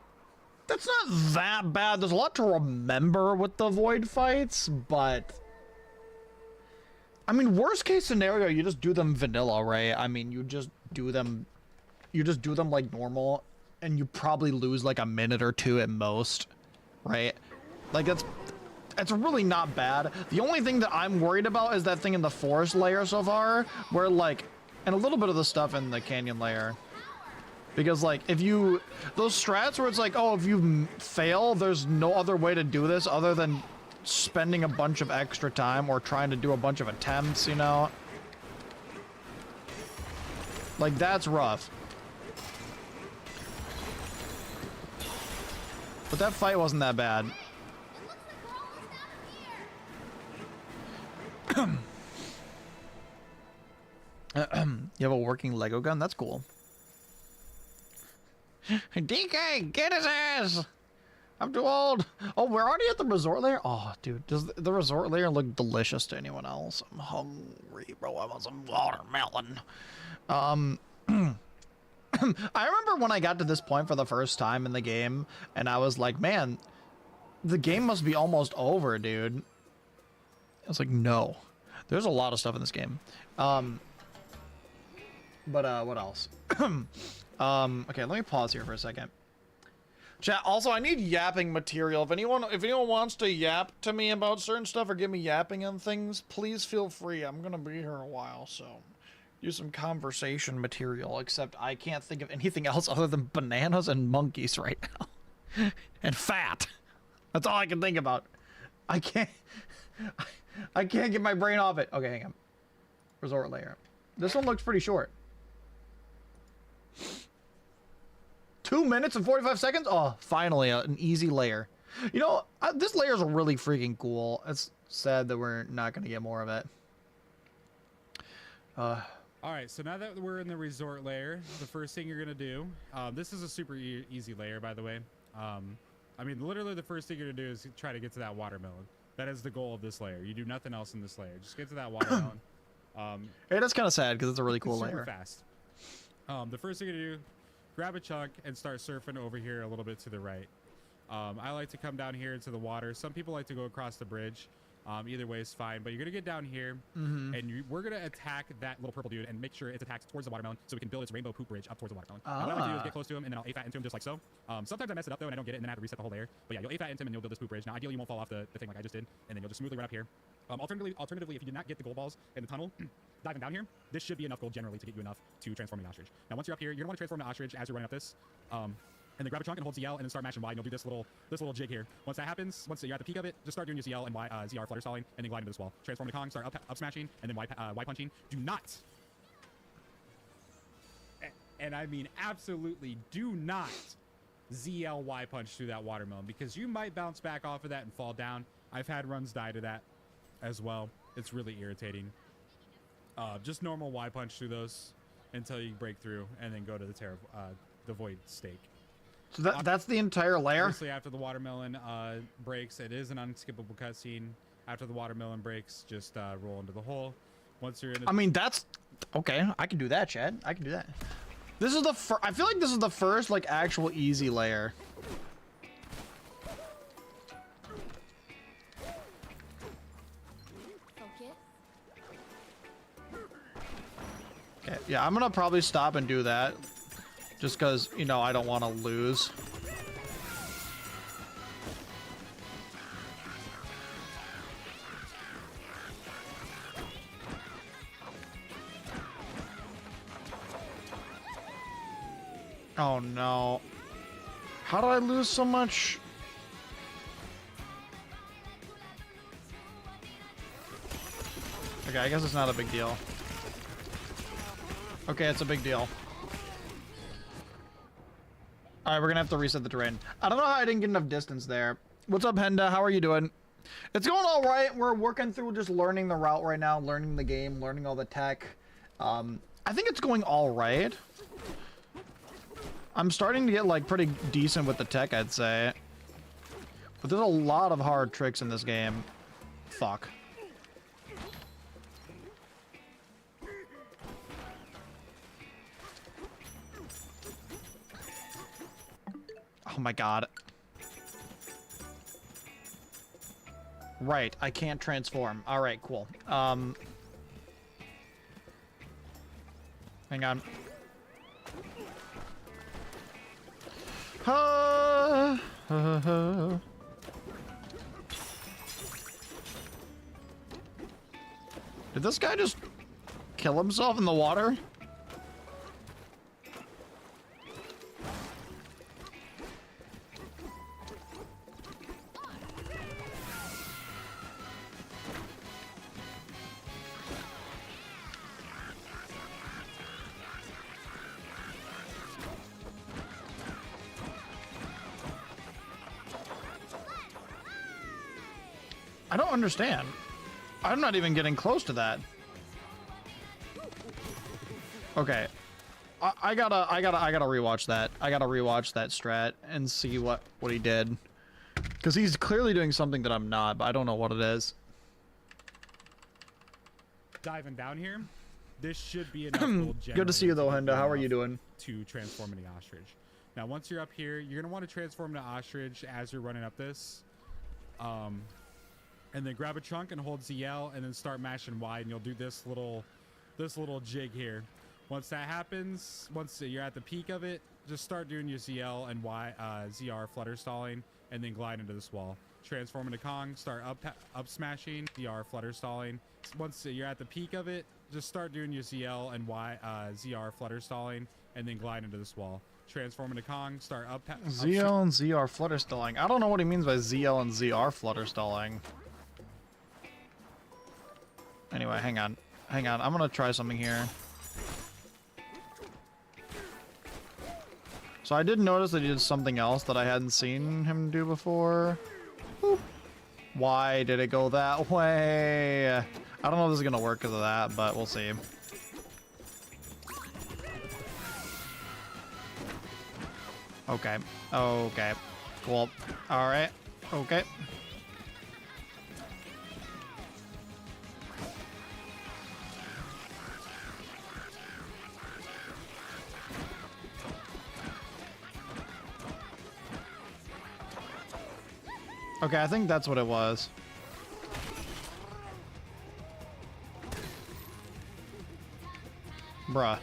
that's not that bad. There's a lot to remember with the void fights, but I mean, worst case scenario, you just do them vanilla, right? I mean, you just do them like normal, and you probably lose like a minute or two at most, right? Like that's really not bad. The only thing that I'm worried about is that thing in the forest layer so far, where like, and a little bit of the stuff in the canyon layer. Because like, if you, those strats where it's like, oh, if you fail, there's no other way to do this other than spending a bunch of extra time or trying to do a bunch of attempts, you know? Like, that's rough. But that fight wasn't that bad. It looks like we're almost out of here. You have a working Lego gun? That's cool. DK, get his ass! I'm too old. Oh, we're already at the resort layer? Oh, dude, does the resort layer look delicious to anyone else? I'm hungry, bro. I want some watermelon. I remember when I got to this point for the first time in the game, and I was like, man, the game must be almost over, dude. I was like, no. There's a lot of stuff in this game. But what else? Okay, let me pause here for a second. Chat, also, I need yapping material. If anyone wants to yap to me about certain stuff or give me yapping on things, please feel free. I'm gonna be here a while, so do some conversation material, except I can't think of anything else other than bananas and monkeys right now. And fat. That's all I can think about. I can't get my brain off it. Okay, hang on. Resort layer. This one looks pretty short. 2 minutes and 45 seconds? Oh, finally, an easy layer. You know, this layer is really freaking cool. It's sad that we're not going to get more of it. All right, so now that we're in the resort layer, the first thing you're going to do, this is a super easy layer, by the way. I mean, literally the first thing you're going to do is try to get to that watermelon. That is the goal of this layer. You do nothing else in this layer. Just get to that watermelon. Hey, that's kind of sad because it's a really cool super layer. Fast. The first thing you're going to do, grab a chunk and start surfing over here a little bit to the right. I like to come down here into the water. Some people like to go across the bridge. Either way is fine, but you're gonna get down here, and we're gonna attack that little purple dude and make sure it's attacked towards the watermelon, so we can build its rainbow poop bridge up towards the watermelon. Now, what I like to do is get close to him, and then I'll AFAT into him just like so. Sometimes I mess it up though, and I don't get it, and then I have to reset the whole layer. But yeah, you'll AFAT into him, and you'll build this poop bridge. Now, ideally, you won't fall off the thing like I just did, and then you'll just smoothly run up here. Alternatively, if you did not get the gold balls in the tunnel, diving down here, this should be enough gold generally to get you enough to transform an ostrich. Now, once you're up here, you're gonna want to transform an ostrich as you're running up this. And then grab a chunk and hold ZL and then start mashing Y, and you'll do this little jig here. Once that happens, once you're at the peak of it, just start doing your ZL and Y, ZR flutter stalling, and then glide into this wall. Transform to Kong, start up smashing, and then Y punching. Do not, and I mean absolutely do not, ZL Y punch through that watermelon, because you might bounce back off of that and fall down. I've had runs die to that as well. It's really irritating. Just normal Y punch through those until you break through, and then go to the void stake. So that's the entire layer? Obviously, after the watermelon breaks, it is an unskippable cutscene. After the watermelon breaks, just roll into the hole. Once you're in it, I mean, that's... Okay, I can do that, Chad. I can do that. This is the first... I feel like this is the first, like, actual easy layer. Focus. Okay, yeah, I'm gonna probably stop and do that. Just because, you know, I don't want to lose. Oh no. How did I lose so much? Okay, I guess it's not a big deal. Okay, it's a big deal. Alright, we're gonna have to reset the terrain. I don't know how I didn't get enough distance there. What's up, Henda? How are you doing? It's going alright. We're working through just learning the route right now, learning the game, learning all the tech. I think it's going alright. I'm starting to get, like, pretty decent with the tech, I'd say. But there's a lot of hard tricks in this game. Fuck. Oh my god. Right, I can't transform. Alright, cool. Hang on. Ha, ha, ha. Did this guy just kill himself in the water? I don't understand. I'm not even getting close to that. Okay. I gotta rewatch that. I gotta rewatch that strat and see what he did. Because he's clearly doing something that I'm not, but I don't know what it is. Diving down here, this should be enough gold. Good to see you though, Henda. How are you doing? To transform into ostrich. Now, once you're up here, you're gonna want to transform into ostrich as you're running up this. And then grab a chunk and hold ZL and then start mashing Y, and you'll do this little jig here. Once that happens, once you're at the peak of it, just start doing your ZL and Y, ZR flutter stalling, and then glide into this wall. Transform into Kong, start up smashing, ZR flutter stalling. Once you're at the peak of it, just start doing your ZL and Y, ZR flutter stalling, and then glide into this wall. Transform into Kong, start up ZL and ZR flutter stalling. I don't know what he means by ZL and ZR flutter stalling. Anyway, hang on. Hang on. I'm gonna try something here. So I did notice that he did something else that I hadn't seen him do before. Boop. Why did it go that way? I don't know if this is gonna work because of that, but we'll see. Okay. Okay. Cool. Alright. Okay. Okay, I think that's what it was. Bruh.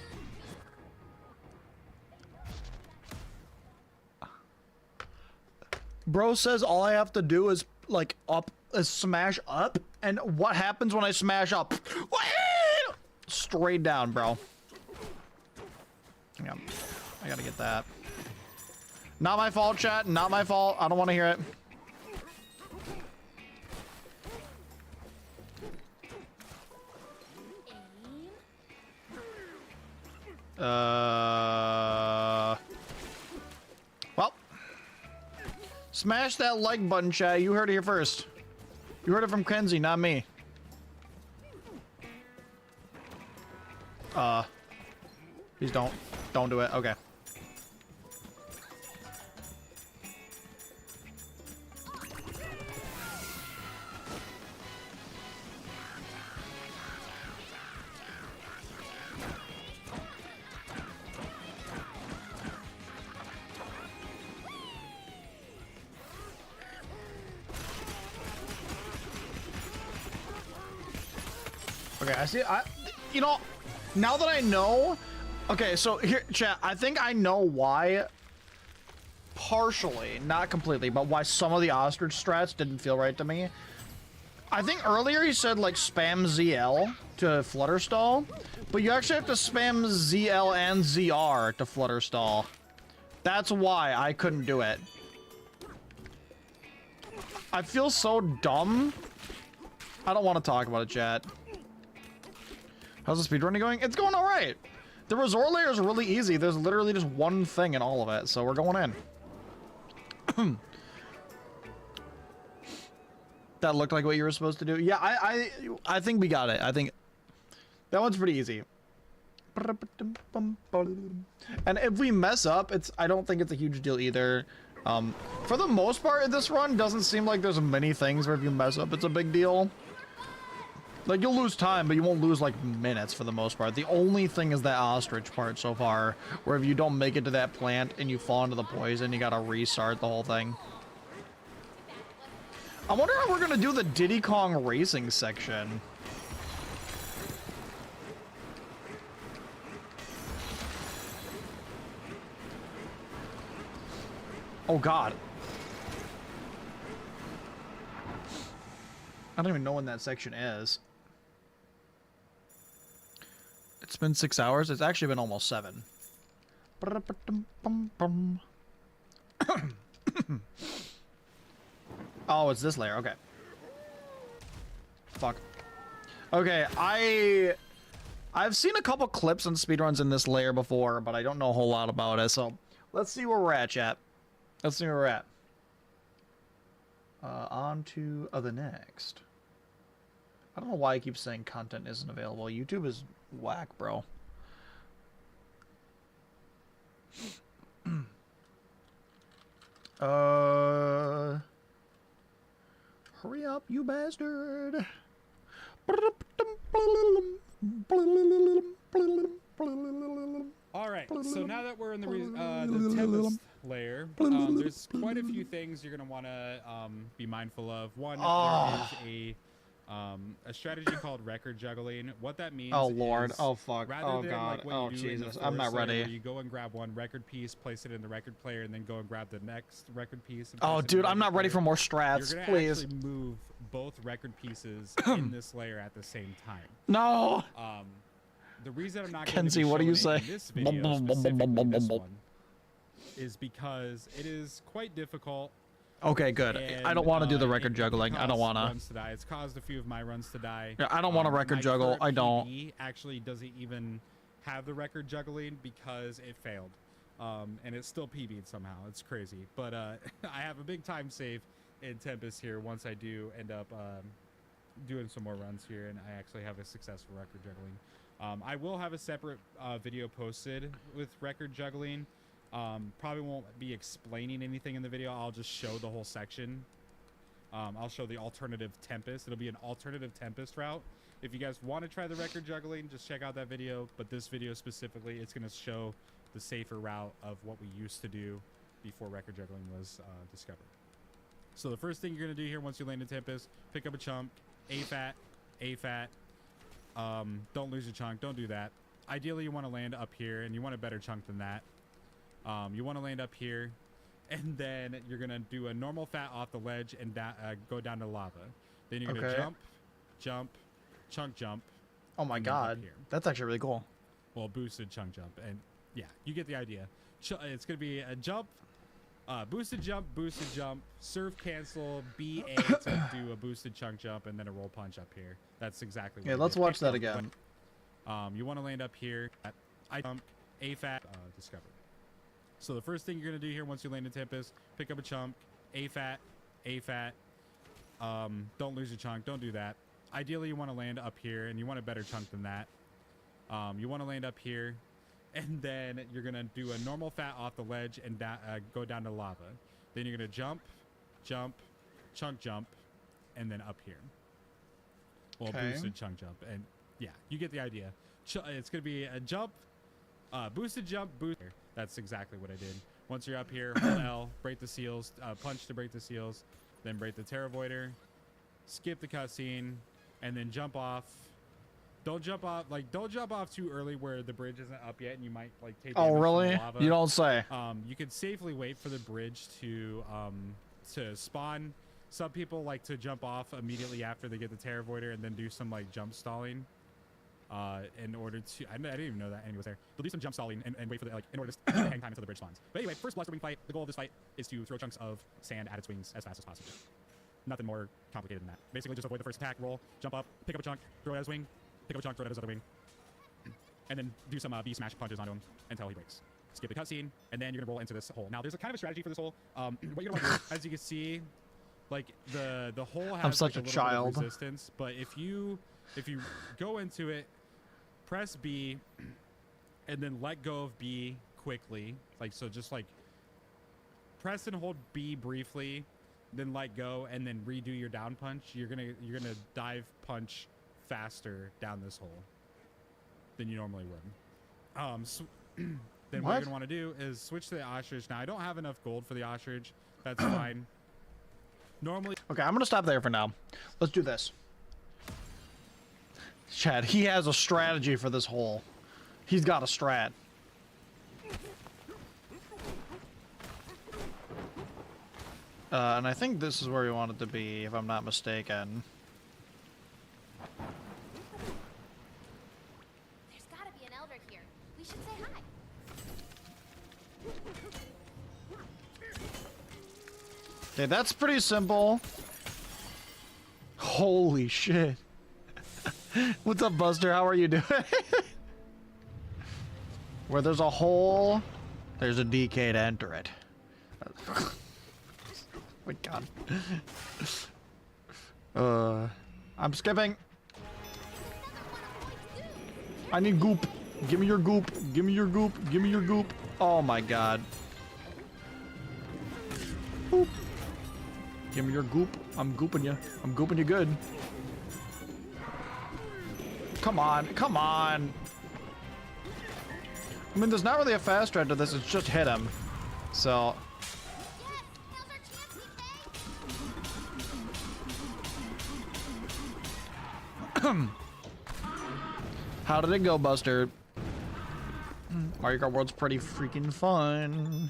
Bro says all I have to do is like smash up, and what happens when I smash up? Straight down, bro. Yeah, I gotta get that. Not my fault, chat. Not my fault. I don't want to hear it. Well, smash that like button, chat. You heard it here first. You heard it from Kenzie, not me. Please don't do it. Okay. Okay, I see. You know, now that I know, okay, so here, chat, I think I know why, partially, not completely, but why some of the ostrich strats didn't feel right to me. I think earlier he said, like, spam ZL to flutter stall, but you actually have to spam ZL and ZR to flutter stall. That's why I couldn't do it. I feel so dumb. I don't want to talk about it, chat. How's the speedrunning going? It's going all right. The resort layer is really easy. There's literally just one thing in all of it, so we're going in. That looked like what you were supposed to do. Yeah, I think we got it. I think that one's pretty easy. And if we mess up, I don't think it's a huge deal either. For the most part, this run doesn't seem like there's many things where if you mess up, it's a big deal. Like, you'll lose time, but you won't lose, like, minutes for the most part. The only thing is that ostrich part so far, where if you don't make it to that plant and you fall into the poison, you gotta restart the whole thing. I wonder how we're gonna do the Diddy Kong racing section. Oh god. I don't even know when that section is. It's been 6 hours. It's actually been almost 7. Oh, it's this layer. Okay. Fuck. Okay, I've seen a couple clips and speedruns in this layer before, but I don't know a whole lot about it. So let's see where we're at, chat. Let's see where we're at. On to the next. I don't know why I keep saying content isn't available. YouTube is whack, bro. Hurry up, you bastard. All right, so now that we're in the Tempest layer, there's quite a few things you're gonna want to be mindful of. One, there is a strategy called record juggling. What that means Lord. is Oh fuck. rather Oh than god. like what Oh you do in the Jesus. I'm not first layer ready. where you go and grab one record piece, place it in the record player, and then go and grab the next record piece. And Oh place it in dude, the I'm not record ready player. for more You're strats, gonna please. actually move both record pieces in this layer at the same time. No. The reason I'm not Kenzie, going what to do be you showing say? it in this video, specifically this one, is because it is quite difficult. Okay, good. I don't want to do the record it juggling. I don't caused want to. runs to die. It's caused a few of my runs to die. Yeah, I don't want to record my juggle. current I don't. PB actually doesn't even have the record juggling because it failed. And it's still PB'd somehow. It's crazy. But I have a big time save in Tempest here once I do end up doing some more runs here and I actually have a successful record juggling. I will have a separate video posted with record juggling. Probably won't be explaining anything in the video. I'll just show the whole section. I'll show the alternative Tempest. It'll be an alternative Tempest route. If you guys want to try the record juggling, just check out that video. But this video specifically, it's going to show the safer route of what we used to do before record juggling was discovered. So the first thing you're going to do here once you land in Tempest, pick up a chunk, A-fat, A-fat. Don't lose your chunk. Don't do that. Ideally, you want to land up here, and you want a better chunk than that. You want to land up here, and then you're going to do a normal fat off the ledge and go down to lava. Then you're going to jump, jump, chunk jump. Oh my god. That's actually really cool. Well, boosted chunk jump. And yeah, you get the idea. It's going to be a jump, boosted jump, serve cancel, BA to do a boosted chunk jump, and then a roll punch up here. That's exactly what let's watch that again. You want to land up here. I jump, A-fat, discovered. So the first thing you're going to do here once you land in Tempest, pick up a chunk, A-fat, A-fat. Don't lose your chunk. Don't do that. Ideally, you want to land up here, and you want a better chunk than that. You want to land up here, and then you're going to do a normal fat off the ledge and go down to lava. Then you're going to jump, jump, chunk jump, and then up here. Well, boosted chunk jump. And yeah, you get the idea. It's going to be a jump, boosted jump, booster. That's exactly what I did. Once you're up here, hold L, break the seals, punch to break the seals, then break the Terra Voider, skip the cutscene, and then jump off. Don't jump off too early where the bridge isn't up yet and you might like take damage from the lava. You don't say. You could safely wait for the bridge to spawn. Some people like to jump off immediately after they get the Terra Voider and then do some like jump stalling. In order to, I didn't even know that Annie was there. They'll do some jump stalling and wait for the in order to hang time until the bridge spawns. But anyway, first Bluster Wing fight. The goal of this fight is to throw chunks of sand at its wings as fast as possible. Nothing more complicated than that. Basically, just avoid the first attack, roll, jump up, pick up a chunk, throw it at his wing, pick up a chunk, throw it at his other wing, and then do some B smash punches onto him until he breaks. Skip the cutscene, and then you're gonna roll into this hole. Now, there's a kind of a strategy for this hole. What you're gonna want to do, as you can see, like the hole has such like, a little child. bit of resistance, but if you go into it, press B, and then let go of B quickly. Like so, just like press and hold B briefly, then let go, and then redo your down punch. You're gonna dive punch faster down this hole than you normally would. Then what you're gonna want to do is switch to the ostrich. Now I don't have enough gold for the ostrich. That's fine. Normally. Okay, I'm gonna stop there for now. Let's do this. Chad, he has a strategy for this hole. He's got a strat. And I think this is where we want it to be, if I'm not mistaken. There's gotta be an elder here. We should say hi. Okay, that's pretty simple. Holy shit. What's up, Buster? How are you doing? Where there's a hole, there's a DK to enter it. Oh my god. I'm skipping. I need goop. Give me your goop. Give me your goop. Give me your goop. Oh my god. Boop. Give me your goop. I'm gooping you. I'm gooping you good. Come on. Come on. I mean, there's not really a fast strat to this. It's just hit him. So... How did it go, Buster? Mario Kart World's pretty freaking fun.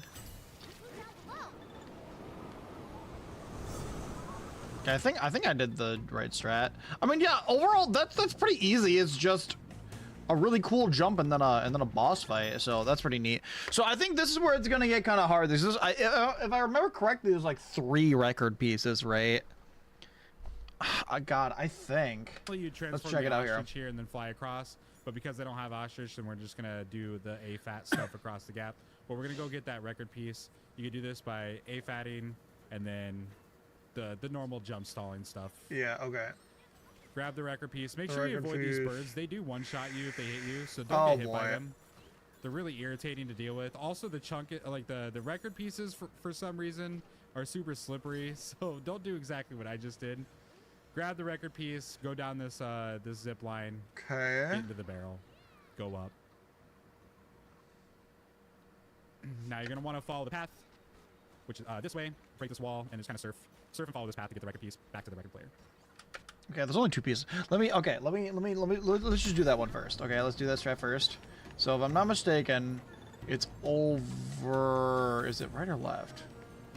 Okay, I think I did the right strat. I mean, yeah, overall that's pretty easy. It's just a really cool jump and then a boss fight. So that's pretty neat. So I think this is where it's gonna get kind of hard. This is if I remember correctly, there's like 3 record pieces, right? God, I think. Well, you Let's transform check the it out ostrich here and then fly across. But because they don't have ostrich, then we're just gonna do the AFAT stuff across the gap. But we're gonna go get that record piece. You can do this by AFATting and then the normal jump stalling stuff. Yeah. Okay. Grab the record piece. Make The sure you record avoid these piece. birds. They do one-shot you if they hit you, so don't get hit by boy. them. They're really irritating to deal with. Also, the the record pieces for some reason are super slippery. So don't do exactly what I just did. Grab the record piece. Go down this this zip line. Okay. Get into the barrel. Go up. Now you're gonna want to follow the path, which is this way. Break this wall and just kind of surf and follow this path to get the record piece back to the record player. Okay, there's only 2 pieces. Let's just do that one first. Okay, let's do that strat first. So if I'm not mistaken, it's over. Is it right or left?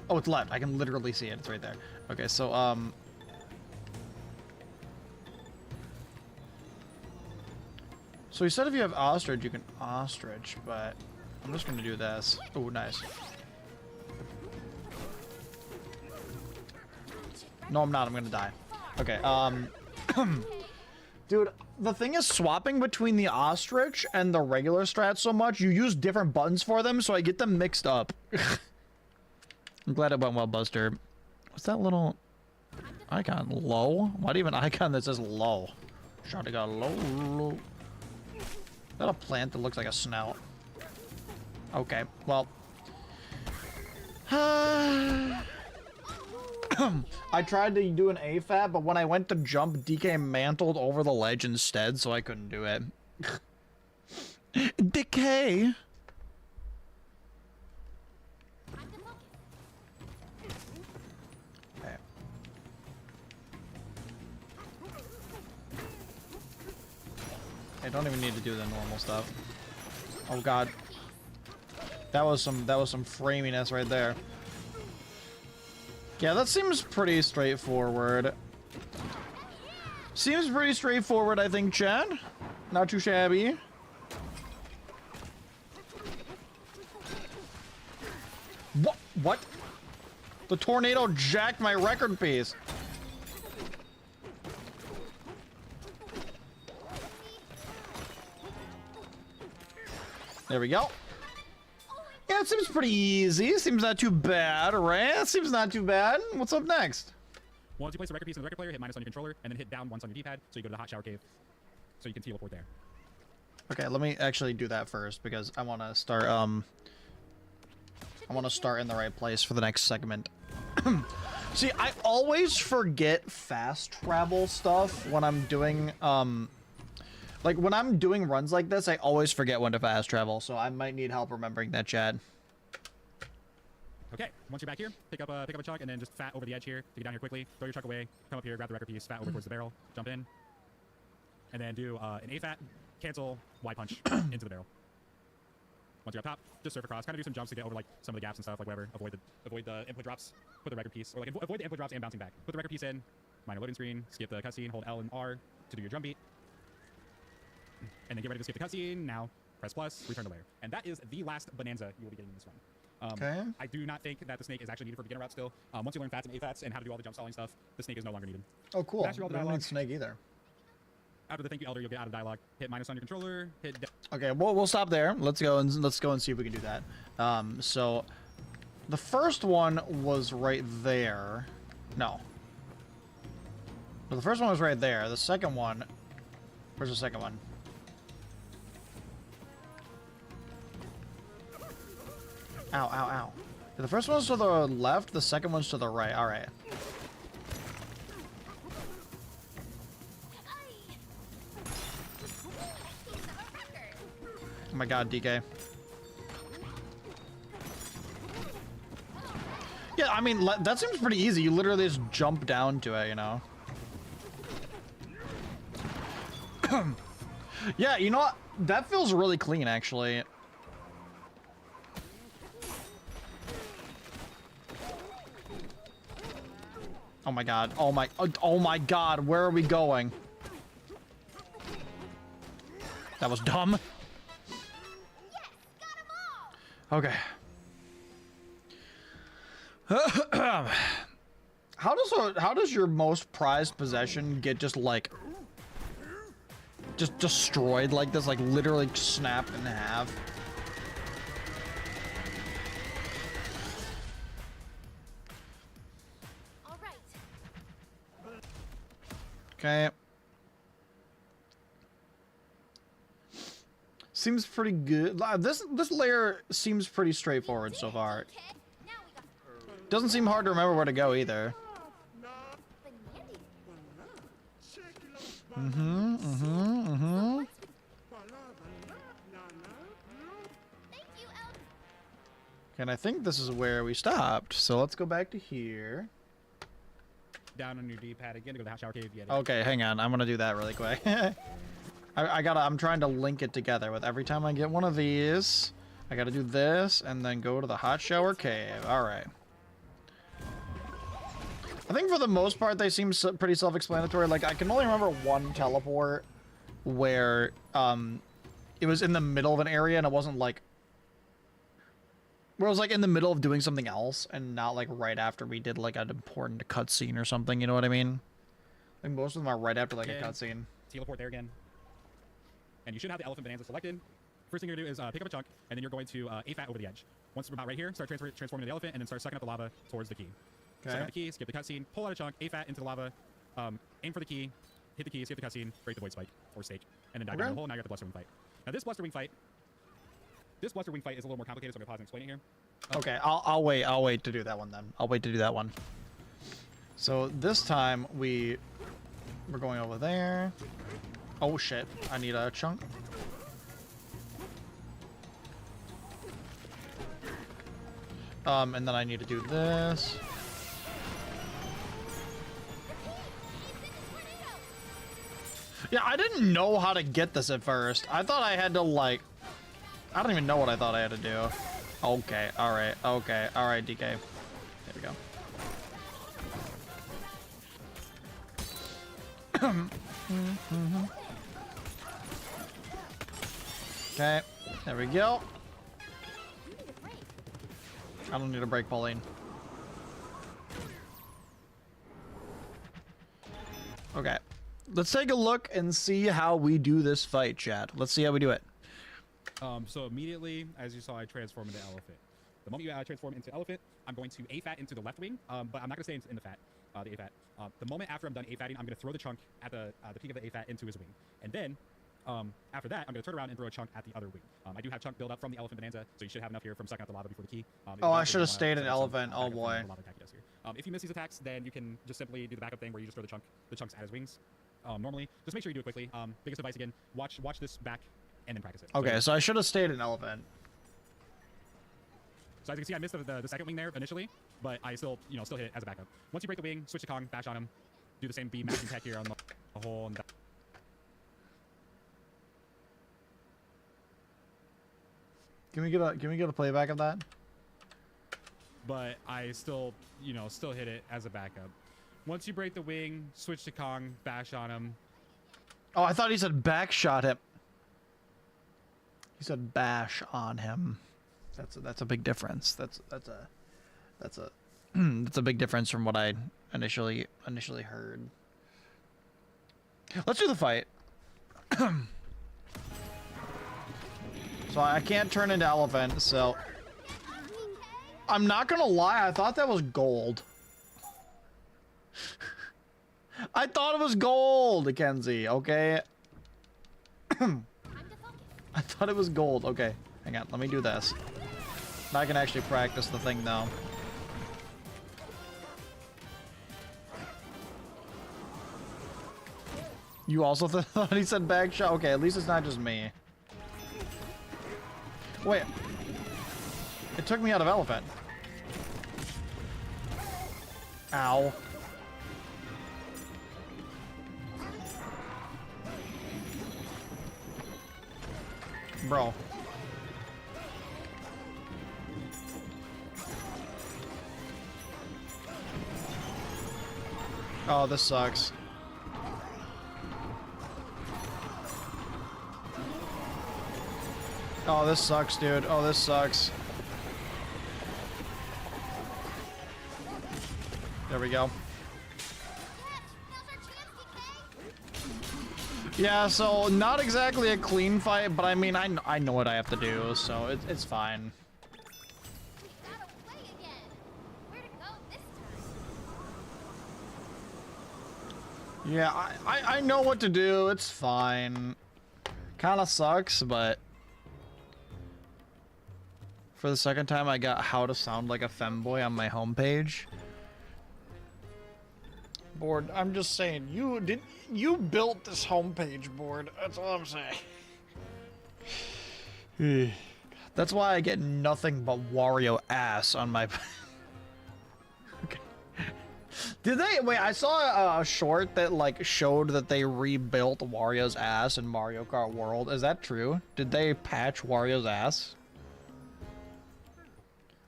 Oh, it's left. I can literally see it. It's right there. Okay, so so you said if you have ostrich, you can ostrich, but I'm just gonna do this. Oh, nice. No, I'm not. I'm gonna die. Okay, dude, the thing is swapping between the ostrich and the regular strat so much, you use different buttons for them, so I get them mixed up. I'm glad it went well, Buster. What's that little icon? Low? Why do you have an icon that says low? Trying to go low, low. Is that a plant that looks like a snout? Okay, well. I tried to do an AFAT, but when I went to jump, DK mantled over the ledge instead, so I couldn't do it. DK! Okay. I don't even need to do the normal stuff. Oh god. That was some framiness right there. Yeah, that seems pretty straightforward. Seems pretty straightforward, I think, Chad. Not too shabby. What? The tornado jacked my record piece. There we go. Yeah, it seems pretty easy. Seems not too bad, right? Seems not too bad. What's up next? Once you place the record piece in the record player, hit minus on your controller, and then hit down once on your D-pad, so you go to the hot shower cave. So you can teleport there. Okay, let me actually do that first, because I want to start, I want to start in the right place for the next segment. See, I always forget fast travel stuff when I'm doing, like, when I'm doing runs like this, I always forget when to fast travel, so I might need help remembering that, Chad. Okay, once you're back here, pick up a chuck, and then just fat over the edge here to get down here quickly. Throw your chuck away, come up here, grab the record piece, fat over towards the barrel, jump in, and then do an A-fat, cancel, Y punch into the barrel. Once you're up top, just surf across, kind of do some jumps to get over like some of the gaps and stuff, like whatever. Avoid the input drops. Put the record piece, or like avoid the input drops and bouncing back. Put the record piece in. Minor loading screen. Skip the cutscene. Hold L and R to do your drum beat. And then get ready to skip the cutscene. Now press plus. Return to lair. And that is the last Bananza you will be getting in this run. Okay. I do not think that the snake is actually needed for beginner route still. Once you learn fats and AFATs and how to do all the jump stalling stuff, the snake is no longer needed. Oh, cool. Master all the I don't dialogue. need snake either. After the thank you elder, you'll get out of dialogue. Hit minus on your controller. Hit. Okay, we'll stop there. Let's go and see if we can do that. So the first one was right there. No. The first one was right there. The second one. Where's the second one? Ow, ow, ow. The first one's to the left, the second one's to the right. Alright. Oh my god, DK. Yeah, I mean, that seems pretty easy. You literally just jump down to it, you know? Yeah, you know what? That feels really clean, actually. Oh my god. Oh my god. Where are we going? That was dumb. Yes, got 'em all. Okay. How does your most prized possession get just like just destroyed like this, like literally snapped in half? All right. Okay. Seems pretty good. This layer seems pretty straightforward so far. Okay. Now we got Doesn't seem hard to remember where to go either. bananas. Mm-hmm. Thank you, elder. And I think this is where we stopped. So let's go back to here. Down on your D-pad again to go to the hot shower cave. Yeah. Okay, hang on. I'm gonna do that really quick. I'm trying to link it together with every time I get one of these. I gotta do this and then go to the hot shower cave. Alright. I think for the most part they seem pretty self-explanatory. Like, I can only remember one teleport where it was in the middle of an area and it wasn't like... Where it was like in the middle of doing something else and not like right after we did like an important cutscene or something, you know what I mean? I think most of them are right after like a cutscene. Teleport there again. And you should have the elephant Bananza selected. First thing you're gonna do is pick up a chunk, and then you're going to AFAT over the edge. Once we're about right here, start transforming the elephant, and then start sucking up the lava towards the key. Okay. Suck up the key, skip the cutscene, pull out a chunk, AFAT into the lava, aim for the key, hit the key, skip the cutscene, break the void spike, or stake, and then dive down the hole. Now you're at the Bluster Wing fight. Now this Bluster Wing fight is a little more complicated, so I'm gonna pause and explain it here. Okay, I'll wait to do that one then. I'll wait to do that one. So this time we're going over there. Oh shit, I need a chunk. And then I need to do this. Yeah, I didn't know how to get this at first. I thought I had to like... I don't even know what I thought I had to do. Okay, alright, okay, alright, DK. There we go. Okay, there we go. I don't need a break, Pauline. Okay. Let's take a look and see how we do this fight, chat. Let's see how we do it. So immediately, as you saw, I transform into elephant. The moment you transform into elephant, I'm going to AFAT into the left wing, but I'm not going to stay in the fat, the AFAT. The moment after I'm done AFATing, I'm going to throw the chunk at the peak of the AFAT into his wing. And then, after that, I'm going to turn around and throw a chunk at the other wing. I do have chunk build up from the elephant Bananza, so you should have enough here from sucking out the lava before the key. Oh, I should have stayed in elephant. Oh boy. If you miss these attacks, then you can just simply do the backup thing where you just throw the chunks at his wings. Normally, just make sure you do it quickly. Biggest advice again: watch this back and then practice it. Okay, so I should have stayed in elephant. So as you can see, I missed the second wing there initially, but I still hit it as a backup. Once you break the wing, switch to Kong, bash on him, do the same beam matching tech here on the hole. And Can we get a playback of that? But I still, you know, still hit it as a backup. Once you break the wing, switch to Kong, bash on him. Oh, I thought he said back shot him. He said bash on him. That's a big difference. That's a that's a big difference from what I initially heard. Let's do the fight. So I can't turn into elephant, so I'm not gonna lie, I thought that was gold. I thought it was gold, Kenzie, okay? I thought it was gold. Okay, hang on, let me do this. Now I can actually practice the thing now. You also thought he said back shot? Okay, at least it's not just me. Wait. It took me out of elephant. Ow. Bro. Oh, this sucks. Oh, this sucks, dude. Oh, this sucks. There we go. Yeah, so not exactly a clean fight, but I mean, I know what I have to do, so it's fine. Yeah, I know what to do. It's fine. Kind of sucks, but for the second time, I got how to sound like a femboy on my homepage. Board, I'm just saying, you built this homepage, Board. That's all I'm saying. That's why I get nothing but Wario ass on my. Okay. Did they? Wait, I saw a short that like showed that they rebuilt Wario's ass in Mario Kart World. Is that true? Did they patch Wario's ass?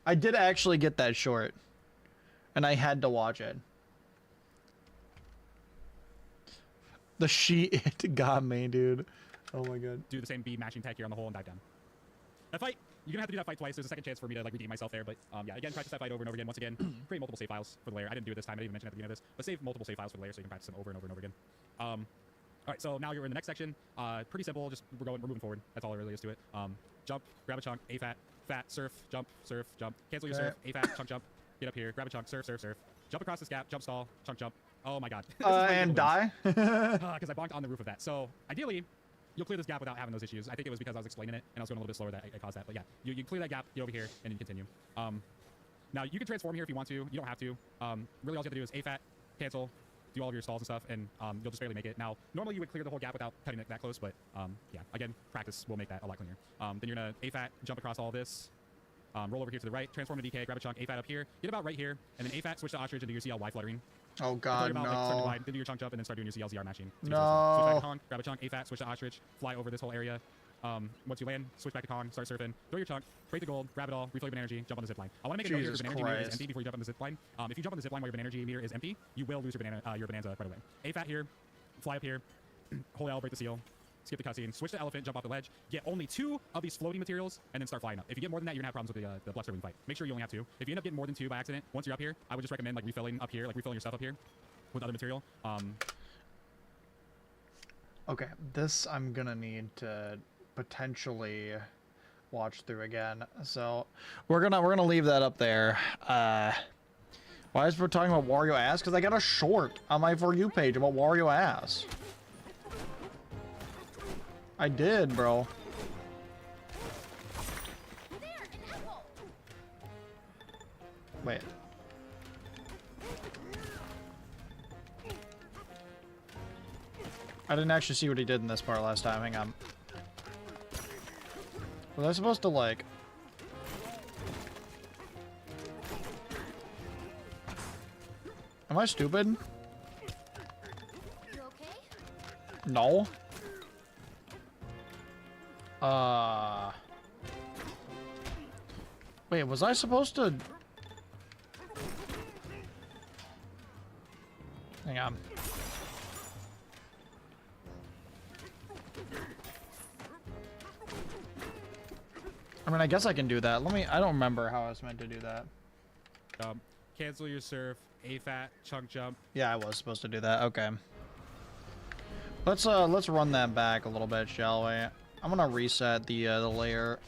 I did actually get that short, and I had to watch it. The it got me, dude. Oh my god. Do the same B mashing tech here on the hole and dive down. That fight, you're gonna have to do that fight twice. There's a second chance for me to like redeem myself there, but yeah, again, practice that fight over and over again. Once again, create multiple save files for the layer. I didn't do it this time. I didn't even mention at the beginning of this, but save multiple save files for the layer so you can practice them over and over and over again. All right, so now you're in the next section. Pretty simple. Just we're moving forward. That's all there really is to it. Jump, grab a chunk, A fat, surf, jump, cancel your surf, A fat, chunk, jump, get up here, grab a chunk, surf, jump across this gap, jump stall, chunk, jump. Oh my god. And die? Because I bonked on the roof of that. So ideally, you'll clear this gap without having those issues. I think it was because I was explaining it and I was going a little bit slower that I caused that. But yeah, you clear that gap, get over here, and you continue. Now you can transform here if you want to. You don't have to. Really all you have to do is A fat, cancel, do all of your stalls and stuff, and you'll just barely make it. Now, normally you would clear the whole gap without cutting it that close, but yeah, again, practice will make that a lot cleaner. Then you're gonna A fat, jump across all of this. Roll over here to the right, transform to DK, grab a chunk, A fat up here, get about right here, and then A fat, switch to ostrich, and do your CL fluttering. Oh god, about, no. Like, start to glide, then do your chunk jump, and then start doing your CL ZR mashing. No. Switch back to Kong, grab a chunk, A fat, switch to ostrich, fly over this whole area. Once you land, switch back to Kong, start surfing, throw your chunk, break the gold, grab it all, refill your banana energy, jump on the zipline. I want to make it know your banana energy meter is empty before you jump on the zipline. If you jump on the zipline while your banana energy meter is empty, you will lose your Bananza right away. A fat here, fly up here, hold L, break the seal. Skip the cutscene, switch to elephant, jump off the ledge, get only 2 of these floating materials, and then start flying up. If you get more than that, you're gonna have problems with the Bluster fight. Make sure you only have 2. If you end up getting more than 2 by accident, once you're up here, I would just recommend like refilling up here, like refilling your stuff up here with other material. Okay, this I'm gonna need to potentially watch through again. So we're gonna leave that up there. Why is we're talking about Wario ass? Because I got a short on my For You page about Wario ass. I did, bro. Wait. I didn't actually see what he did in this part last time. Hang on. Was I supposed to, like... Am I stupid? You okay? No. Wait, was I supposed to... Hang on. I mean, I guess I can do that. Let me... I don't remember how I was meant to do that. Cancel your surf, AFAT, chunk jump. Yeah, I was supposed to do that. Okay. Let's run that back a little bit, shall we? I'm gonna reset the layer.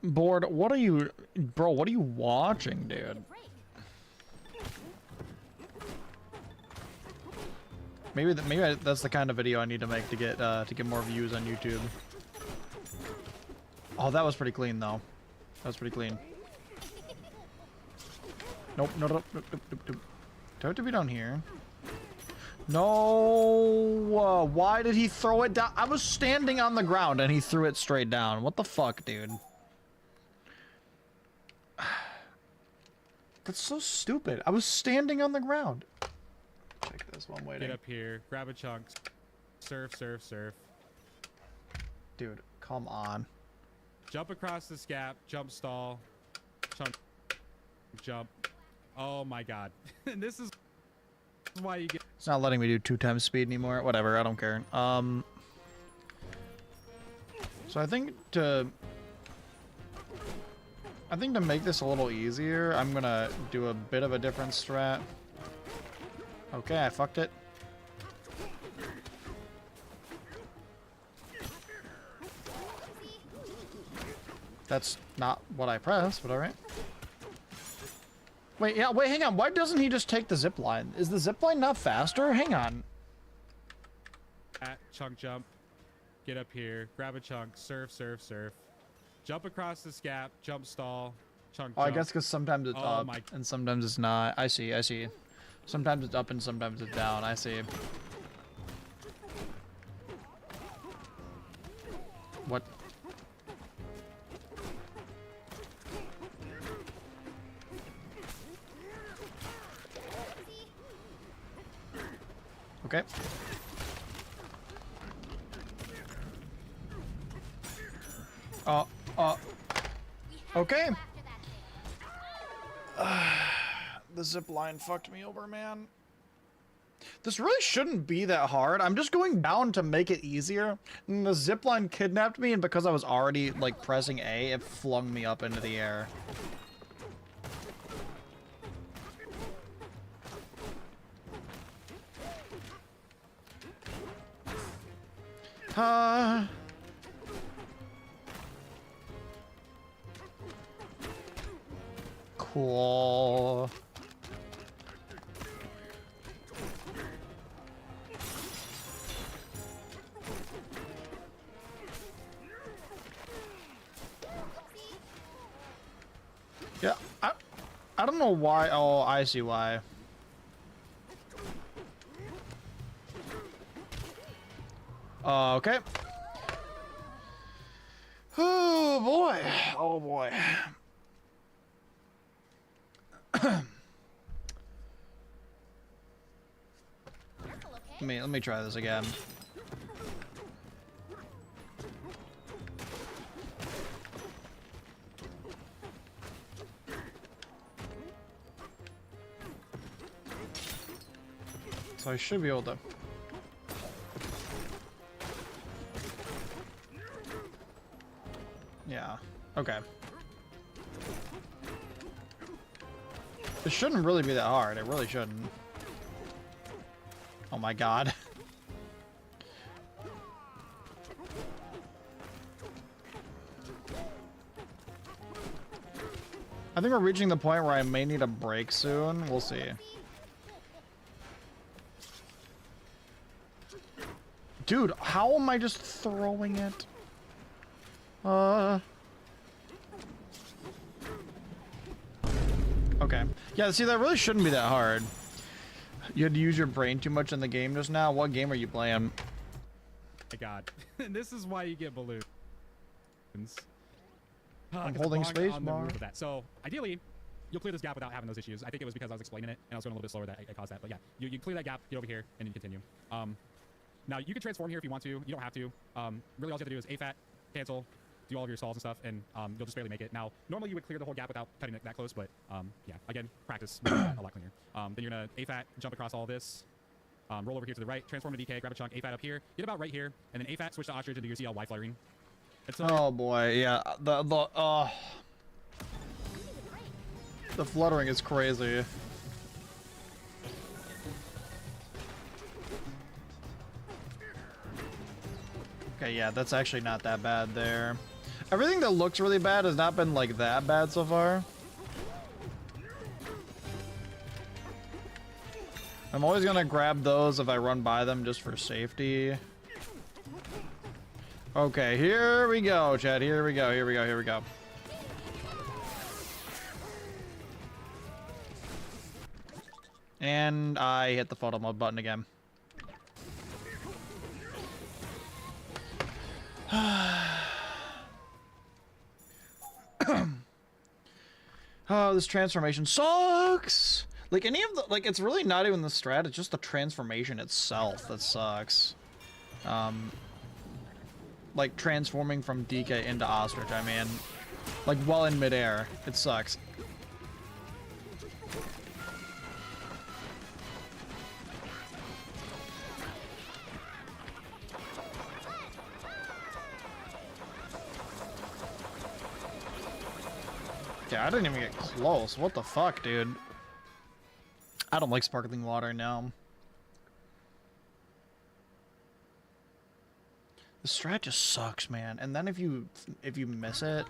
Board, what are you... Bro, what are you watching, dude? Maybe that's the kind of video I need to make to get more views on YouTube. Oh, that was pretty clean, though. That was pretty clean. Nope, nope. Do I have to be down here? No! Why did he throw it down? I was standing on the ground and he threw it straight down. What the fuck, dude? That's so stupid. I was standing on the ground. Check this while I'm waiting. Get up here, grab a chunk, surf, surf, surf. Dude, come on. Jump across this gap, jump stall, chunk, jump. Oh my god. And this is why you get... It's not letting me do 2 times speed anymore. Whatever, I don't care. So I think to make this a little easier, I'm gonna do a bit of a different strat. Okay, I fucked it. That's not what I pressed, but alright. Wait, yeah, wait, hang on. Why doesn't he just take the zip line? Is the zip line not faster? Hang on. Chunk jump, get up here, grab a chunk, surf, surf, surf. Jump across this gap, jump stall, chunk Oh, jump. I guess because sometimes it's up my... and sometimes it's not. I see, I see. Sometimes it's up and sometimes it's down. I see. What? Okay. Okay. The zip line fucked me over, man. This really shouldn't be that hard. I'm just going down to make it easier. And the zip line kidnapped me, and because I was already, like, pressing A, it flung me up into the air. Cool. Yeah, I don't know why. Oh, I see why. Okay. Oh boy. Oh boy. Let me try this again. So I should be able to. Yeah. Okay. This shouldn't really be that hard. It really shouldn't. Oh my god. I think we're reaching the point where I may need a break soon. We'll see. Dude, how am I just throwing it? Okay. Yeah, see, that really shouldn't be that hard. You had to use your brain too much in the game just now. What game are you playing? My god. And this is why you get balloons. I'm holding space bar. So, ideally, you'll clear this gap without having those issues. I think it was because I was explaining it, and I was going a little bit slower that it caused that. But yeah, you clear that gap, get over here, and you continue. Now, you can transform here if you want to. You don't have to. Really, all you have to do is AFAT, cancel, do all of your stalls and stuff, and you'll just barely make it. Now, normally you would clear the whole gap without cutting it that close, but yeah, again, practice makes it a lot cleaner. Then you're going to AFAT, jump across all this, roll over here to the right, transform to DK, grab a chunk, AFAT up here, get about right here, and then AFAT, switch to Ostrich, and do your CL Y fluttering. Oh boy, yeah. The fluttering is crazy. Okay, yeah, that's actually not that bad there. Everything that looks really bad has not been like that bad so far. I'm always gonna grab those if I run by them just for safety. Okay, here we go, Chad. Here we go, here we go, here we go. And I hit the photo mode button again. Oh, this transformation sucks! Like, any of the... Like, it's really not even the strat, it's just the transformation itself that sucks. Like, transforming from DK into Ostrich, I mean. Like, while in midair. It sucks. Yeah, I didn't even get close. What the fuck, dude? I don't like sparkling water now. The strat just sucks, man. And then if you miss it,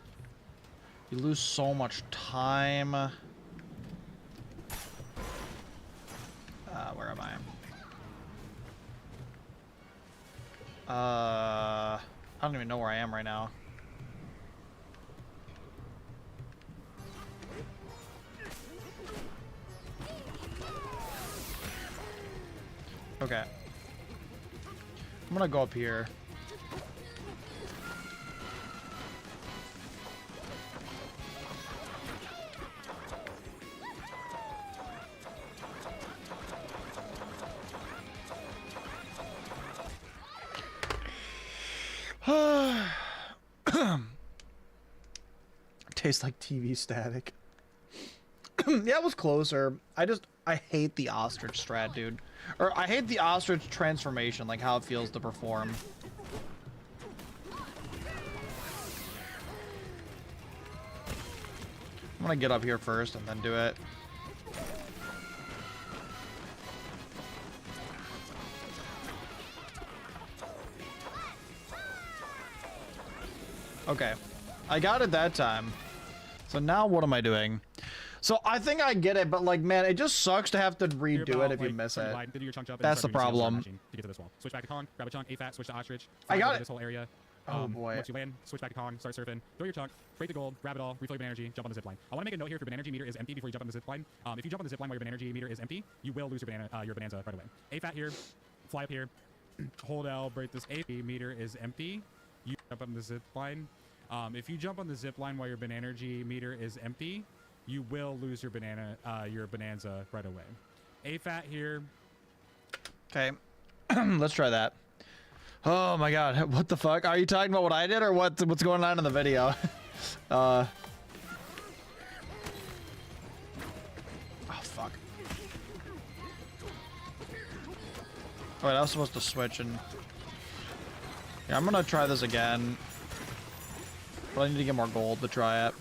you lose so much time. Where am I? I don't even know where I am right now. Okay. I'm gonna go up here. Tastes like TV static. Yeah, it was closer. I hate the ostrich strat, dude. Or I hate the ostrich transformation, like how it feels to perform. I'm gonna get up here first and then do it. Okay. I got it that time. So now what am I doing? So I think I get it, but like, man, it just sucks to have to redo it if you miss it. That's the problem. To get to this wall. Switch back to Kong, grab a chunk, AFAT, switch to Ostrich. I got it. This whole area. Oh boy. Once you land, switch back to Kong, start surfing, throw your chunk, break the gold, grab it all, refill your banana energy, jump on the zipline. I want to make a note here if your banana energy meter is empty before you jump on the zipline. If you jump on the zipline while your banana energy meter is empty, you will lose your Bananza right away. AFAT here, fly up here, hold L, break this AP meter is empty. You jump on the zipline. If you jump on the zipline while your banana energy meter is empty, you will lose your Bananza right away. AFAT here. Okay, let's try that. Oh my god, what the fuck? Are you talking about what I did or what's going on in the video? Oh fuck. Wait, I was supposed to switch and... Yeah, I'm gonna try this again. But I need to get more gold to try it.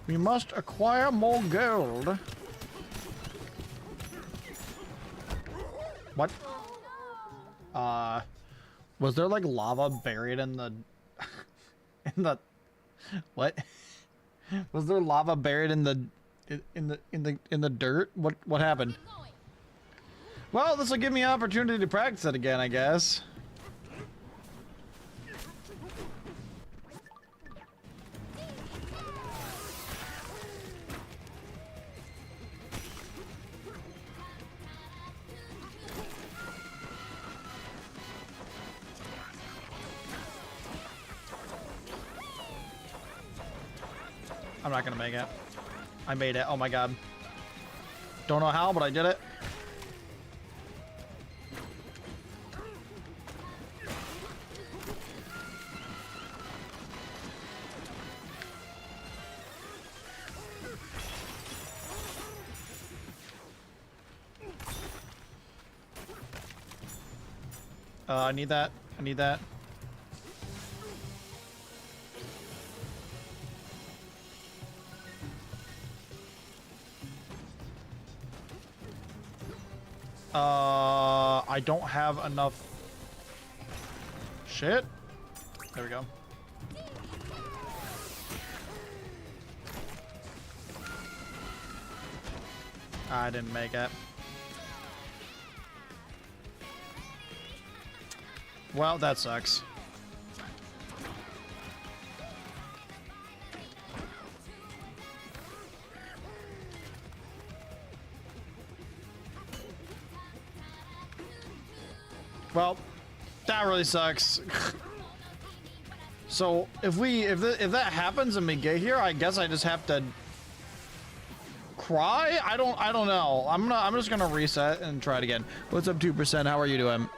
We must acquire more gold. What? Was there like lava buried in the in the what? Was there lava buried in the dirt? What happened? Well, this will give me an opportunity to practice it again, I guess. I'm not gonna make it. I made it. Oh my god. Don't know how, but I did it. I need that. I need that. I don't have enough. Shit. There we go. I didn't make it. Well, that sucks. Well, that really sucks. So if that happens and we get here, I guess I just have to cry. I don't know. I'm just gonna reset and try it again. What's up, 2%? How are you doing?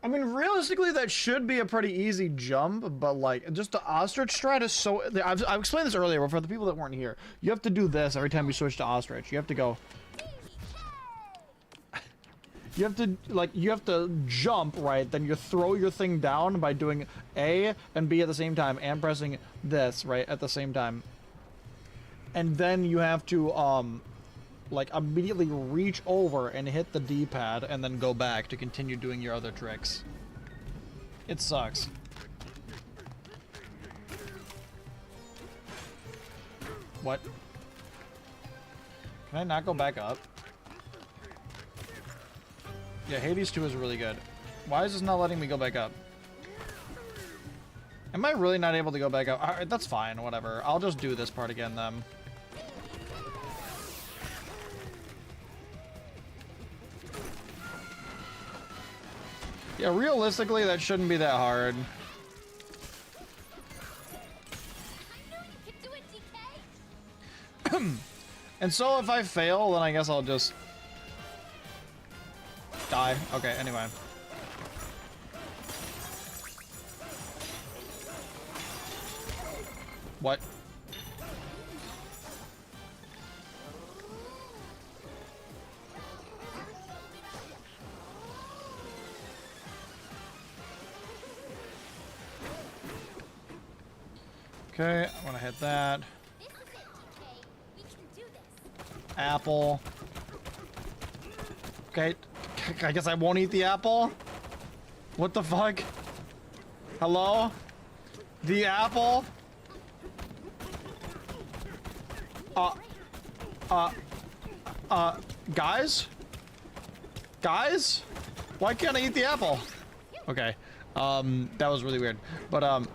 I mean, realistically, that should be a pretty easy jump, but like, just the ostrich strat is so. I've explained this earlier, but for the people that weren't here, you have to do this every time you switch to ostrich. You have to go. You have to jump, right? Then you throw your thing down by doing A and B at the same time and pressing this, right, at the same time. And then you have to, like, immediately reach over and hit the D-pad and then go back to continue doing your other tricks. It sucks. What? Can I not go back up? Yeah, Hades 2 is really good. Why is this not letting me go back up? Am I really not able to go back up? Alright, that's fine, whatever. I'll just do this part again then. Yeah, realistically, that shouldn't be that hard. And so if I fail, then I guess I'll just die. Okay, anyway. What? Okay, I'm gonna hit that. Apple. Okay, I guess I won't eat the apple. What the fuck? Hello? The apple? Guys? Guys? Why can't I eat the apple? Okay, that was really weird. But,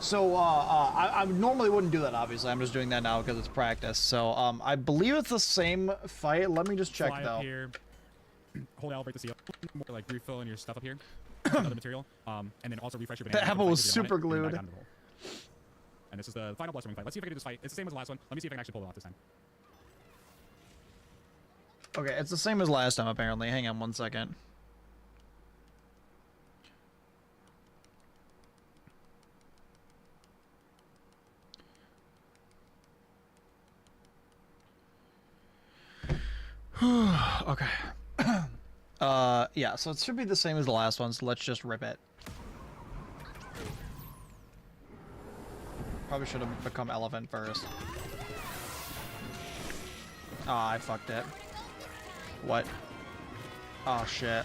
so, I normally wouldn't do that, obviously. I'm just doing that now because it's practice. So, I believe it's the same fight. Let me just check, Fly though. Up here. Hold L, break the seal. More like refilling your stuff up here. Another material. And then also refresh your banana. The apple was super glued. And this is the final blood swimming fight. Let's see if I can do this fight. It's the same as the last one. Let me see if I can actually pull it off this time. Okay, it's the same as last time, apparently. Hang on one second. Okay. Yeah, so it should be the same as the last one, so let's just rip it. Probably should have become elephant first. Ah, I fucked it. What? Oh shit.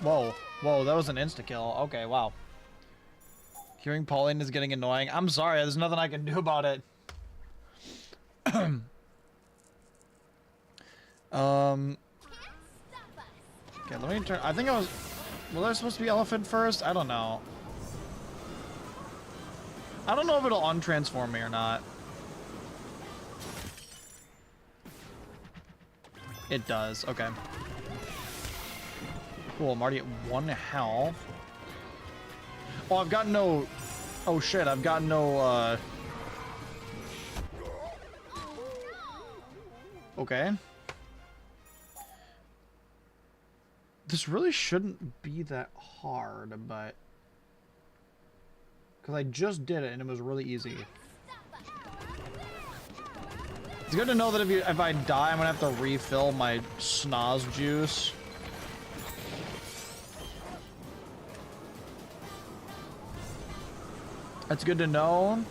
Whoa. Whoa, that was an insta-kill. Okay, wow. Hearing Pauline is getting annoying. I'm sorry, there's nothing I can do about it. Okay, let me turn. I think was I supposed to be elephant first? I don't know. I don't know if it'll untransform me or not. It does. Okay. Cool, I'm already at 1 health. Oh, I've got no... Oh shit, I've got no, Okay. This really shouldn't be that hard, but... Because I just did it and it was really easy. It's good to know that if I die, I'm gonna have to refill my snaz juice. That's good to know.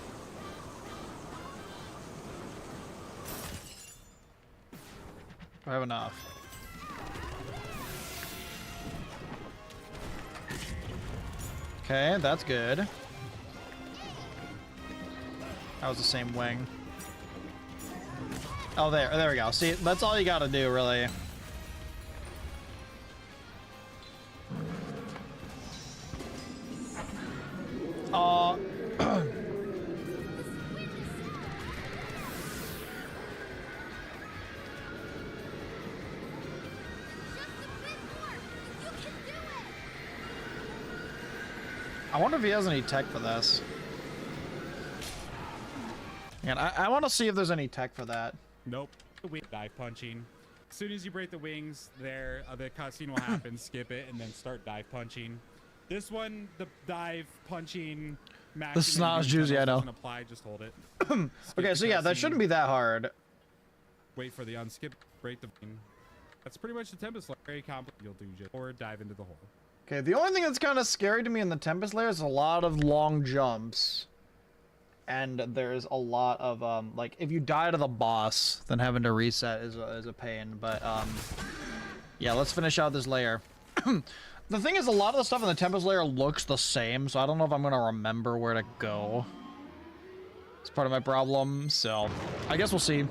I have enough. Okay, that's good. That was the same wing. Oh, there we go. See, that's all you gotta do, really. I wonder if he has any tech for this. And I want to see if there's any tech for that. Nope. Dive punching. As soon as you break the wings, there the cutscene will happen. Skip it and then start dive punching. This one, the dive punching. The snaz juice, yeah, I know. Apply, just hold it. Okay, so yeah, that shouldn't be that hard. Wait for the unskip. Break the wing. That's pretty much the Tempest layer. Very complex. You'll do just or dive into the hole. Okay, the only thing that's kind of scary to me in the Tempest layer is a lot of long jumps. And there's a lot of, like, if you die to the boss, then having to reset is a pain. But, yeah, let's finish out this layer. The thing is, a lot of the stuff in the Tempest layer looks the same, so I don't know if I'm going to remember where to go. It's part of my problem, so I guess we'll see.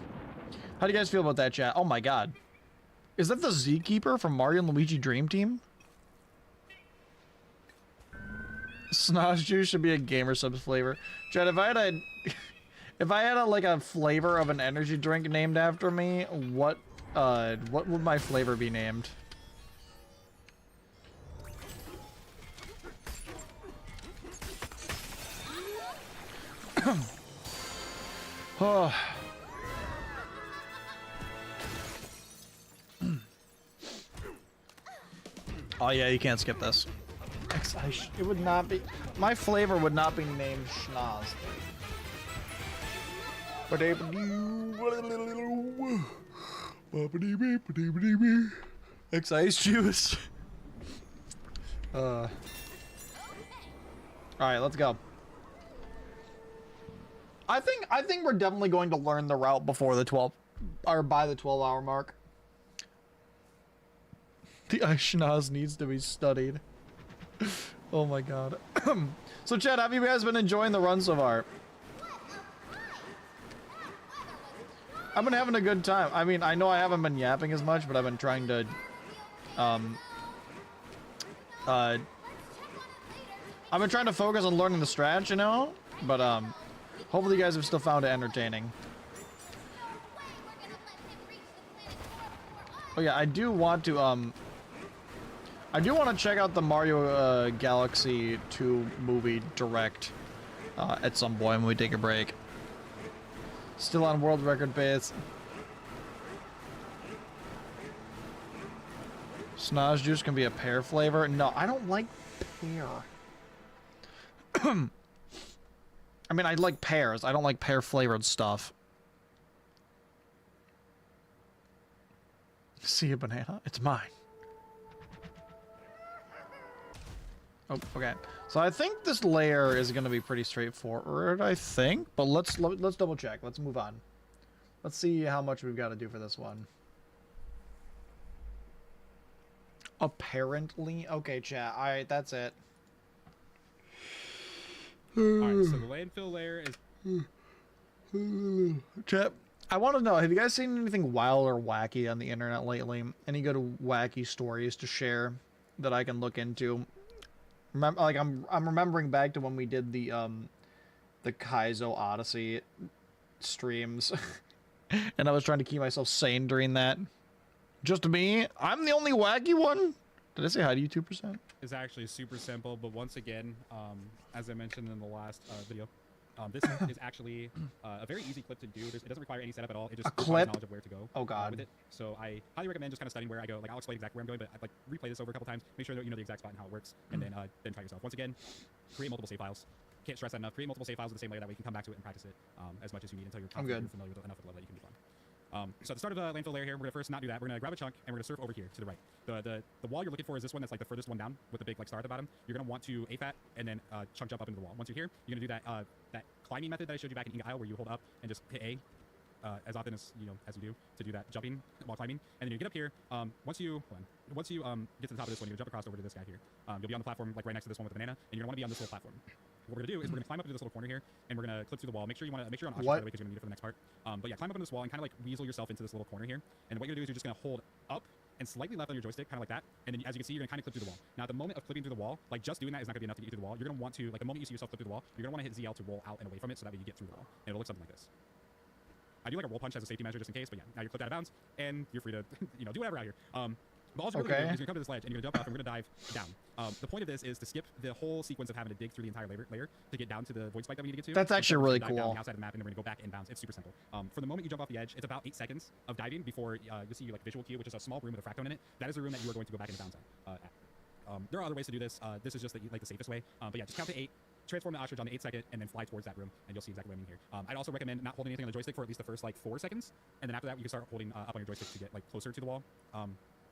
How do you guys feel about that, chat? Oh my god. Is that the Z-Keeper from Mario and Luigi Dream Team? Snaz juice should be a gamer subs flavor. Chad, if I had like a flavor of an energy drink named after me, what would my flavor be named? Oh. Oh yeah, you can't skip this. It would not be. My flavor would not be named Schnoz. Ice juice. All right, let's go. I think we're definitely going to learn the route before the 12, or by the 12-hour mark. The ice schnoz needs to be studied. Oh my god. So Chad, have you guys been enjoying the run so far? I've been having a good time. I mean, I know I haven't been yapping as much, but I've been trying to I've been trying to focus on learning the strat, you know? But hopefully you guys have still found it entertaining. Oh yeah, I do want to check out the Mario Galaxy 2 movie direct at some point when we take a break. Still on world record pace. Snaz juice can be a pear flavor. No, I don't like pear. I mean, I like pears. I don't like pear flavored stuff. See a banana? It's mine. Oh, okay. So I think this layer is going to be pretty straightforward, I think. But let's double check. Let's move on. Let's see how much we've got to do for this one. Apparently. Okay, chat. All right, that's it. Alright, so the landfill layer is... Chat, I want to know, have you guys seen anything wild or wacky on the internet lately? Any good wacky stories to share that I can look into? Remember, like I'm remembering back to when we did the Kaizo Odyssey streams, and I was trying to keep myself sane during that. Just me? I'm the only wacky one? Did I say hi to you 2%? Is actually super simple, but once again, as I mentioned in the last video, this is actually a very easy clip to do. It doesn't require any setup at all. It just requires knowledge of where to go. Oh God. With it. So I highly recommend just kind of studying where I go. Like I'll explain exactly where I'm going, but I'd like replay this over a couple times, make sure that you know the exact spot and how it works, and then try yourself. Once again, create multiple save files. Can't stress that enough. Create multiple save files with the same layer, that way you can come back to it and practice it as much as you need until you're familiar with enough of the level that you can be fine. So at the start of the landfill layer here, we're gonna first not do that. We're gonna grab a chunk and we're gonna surf over here to the right. The wall you're looking for is this one that's like the furthest one down with the big like star at the bottom. You're gonna want to AFAT and then chunk jump up into the wall. Once you're here, you're gonna do that climbing method that I showed you back in Inga Isle, where you hold up and just hit A as often as you do to do that jumping while climbing. And then you get up here. Once you get to the top of this one, you're gonna jump across over to this guy here. You'll be on the platform like right next to this one with the banana, and you're gonna want to be on this little platform. What we're gonna do is we're gonna climb up into this little corner here, and we're gonna clip through the wall. Make sure you're on ostrich, by the way, because you're gonna need it for the next part. But yeah, climb up into this wall and kind of like weasel yourself into this little corner here. And what you're gonna do is you're just gonna hold up and slightly left on your joystick, kind of like that. And then as you can see, you're gonna kind of clip through the wall. Now, at the moment of clipping through the wall, like just doing that is not gonna be enough to get you through the wall. You're gonna want to, like the moment you see yourself clip through the wall, you're gonna want to hit ZL to roll out and away from it, so that way you get through the wall. And it'll look something like this. I do like a roll punch as a safety measure just in case, but yeah, now you're clipped out of bounds, and you're free to, do whatever out here. But all you're gonna do is you're gonna come to this ledge and you're gonna jump off and we're gonna dive down. The point of this is to skip the whole sequence of having to dig through the entire layer to get down to the void spike that we need to get to. That's actually really dive down cool. the outside of the map, and then we're gonna go back inbounds. It's super simple. For the moment you jump off the edge, it's about 8 seconds of diving before you'll see like visual cue, which is a small room with a fractone in it. That is the room that you are going to go back into bounds at. There are other ways to do this. This is just the safest way. But yeah, just count to 8. Transform the ostrich on the 8 second, and then fly towards that room, and you'll see exactly what I mean here. I'd also recommend not holding anything on the joystick for at least the first like 4 seconds, and then after that you can start holding up on your joystick to get like closer to the wall.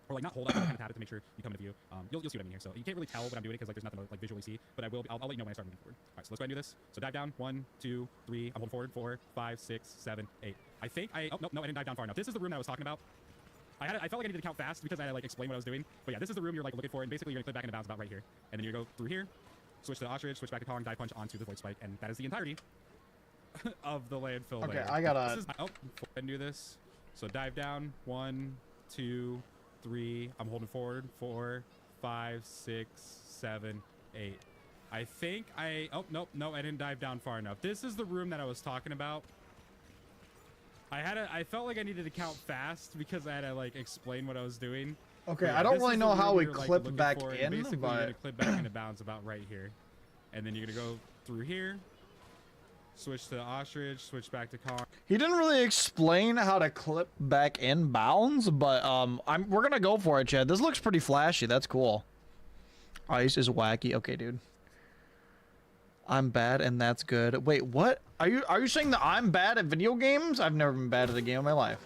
Or like not hold up, but kind of tap it to make sure you come into view. You'll see what I mean here. So you can't really tell what I'm doing because like there's nothing to like visually see, but I'll let you know when I start moving forward. All right, so let's go ahead and do this. So dive down, 1, 2, 3. I'm holding forward, 4, 5, 6, 7, 8. I think I didn't dive down far enough. This is the room that I was talking about. I felt like I needed to count fast because I had to like explain what I was doing. But yeah, this is the room you're like looking for, and basically you're gonna clip back into bounds about right here, and then you go through here, switch to the ostrich, switch back to Kong, dive punch onto the void spike, and that is the entirety of the landfill layer. Okay, I gotta. And do this. So dive down, 1, 2, 3. I'm holding forward, 4, 5, 6, 7, 8. I think I. Oh no, I didn't dive down far enough. This is the room that I was talking about. I felt like I needed to count fast because I had to like explain what I was doing. Okay, yeah, I don't really know how we like, clip back in, basically but you're gonna clip back into bounds about right here, and then you're gonna go through here, switch to ostrich, switch back to Kong. he didn't really explain how to clip back in bounds, but we're gonna go for it, Chad. This looks pretty flashy. That's cool. Ice is wacky. Okay, dude. I'm bad and that's good. Wait, what? Are you saying that I'm bad at video games? I've never been bad at a game in my life.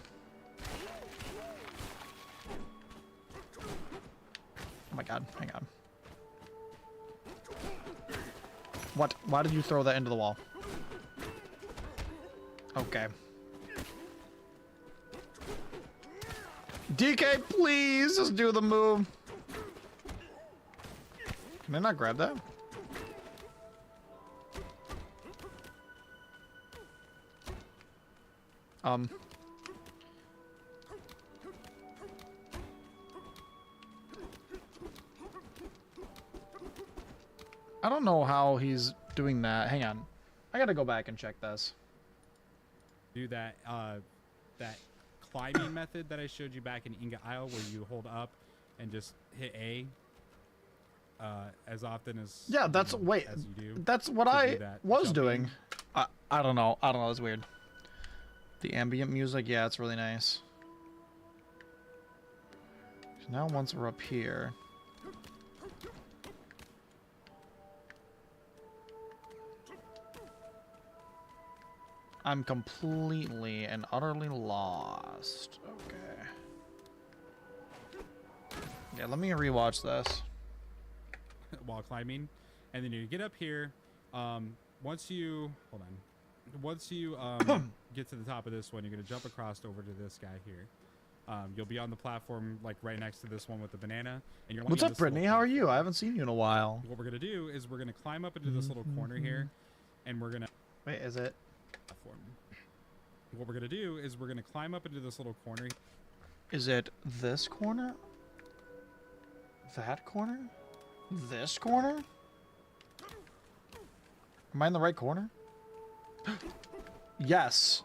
Oh my god, hang on. What? Why did you throw that into the wall? Okay. DK, please just do the move. Can I not grab that? I don't know how he's doing that. Hang on. I gotta go back and check this. Do that climbing method that I showed you back in Inga Isle, where you hold up and just hit A as often as yeah, that's wait. As you do that's what I was doing. I don't know. It's weird. The ambient music, yeah, it's really nice. So now once we're up here. I'm completely and utterly lost. Okay. Yeah, let me rewatch this. While climbing, and then you get up here. Once you get to the top of this one, you're gonna jump across over to this guy here. You'll be on the platform like right next to this one with the banana. And you're. What's up, Brittany? How are you? I haven't seen you in a while. What we're gonna do is we're gonna climb up into this little corner here, and we're gonna. Wait, is it? Platform. What we're gonna do is we're gonna climb up into this little corner. Is it this corner? That corner? This corner? Am I in the right corner? Yes.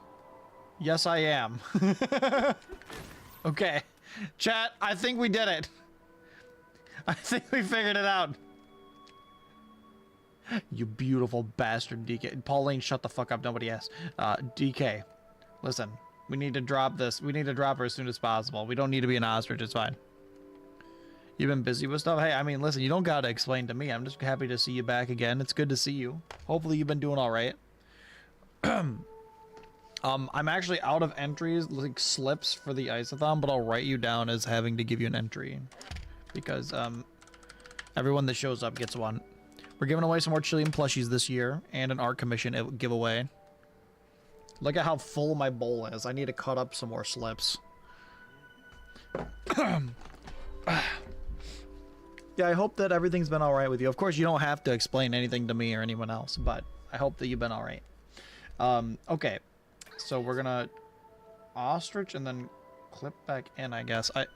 Yes, I am. Okay. Chat, I think we did it. I think we figured it out. You beautiful bastard, DK. Pauline, shut the fuck up. Nobody asked. DK, listen. We need to drop this. We need to drop her as soon as possible. We don't need to be an ostrich. It's fine. You've been busy with stuff? Hey, I mean, listen, you don't gotta explain to me. I'm just happy to see you back again. It's good to see you. Hopefully you've been doing all right. I'm actually out of entries, like slips for the ICEATHON, but I'll write you down as having to give you an entry. Because, everyone that shows up gets one. We're giving away some more Chilean plushies this year, and an art commission giveaway. Look at how full my bowl is. I need to cut up some more slips. Yeah, I hope that everything's been alright with you. Of course, you don't have to explain anything to me or anyone else, but I hope that you've been alright. Okay. So we're gonna ostrich and then clip back in, I guess. Let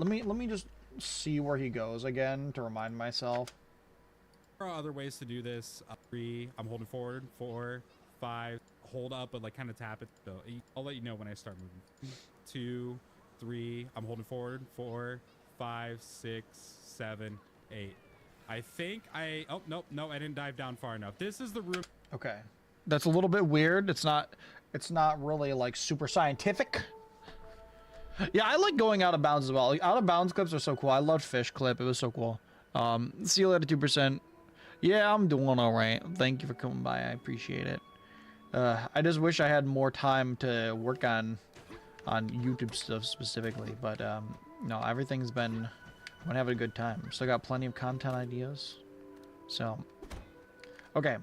me just see where he goes again to remind myself. There are other ways to do this. 3, I'm holding forward. 4, 5, hold up, but like kind of tap it. So I'll let you know when I start moving. 2, 3, I'm holding forward. 4, 5, 6, 7, 8. I think oh, no, I didn't dive down far enough. This is the room. Okay. That's a little bit weird. It's not really like super scientific. Yeah, I like going out of bounds as well. Like, out of bounds clips are so cool. I loved fish clip. It was so cool. See you later, 2%. Yeah, I'm doing all right. Thank you for coming by. I appreciate it. I just wish I had more time to work on YouTube stuff specifically, but no, everything's been. I'm having a good time. Still got plenty of content ideas. So, okay.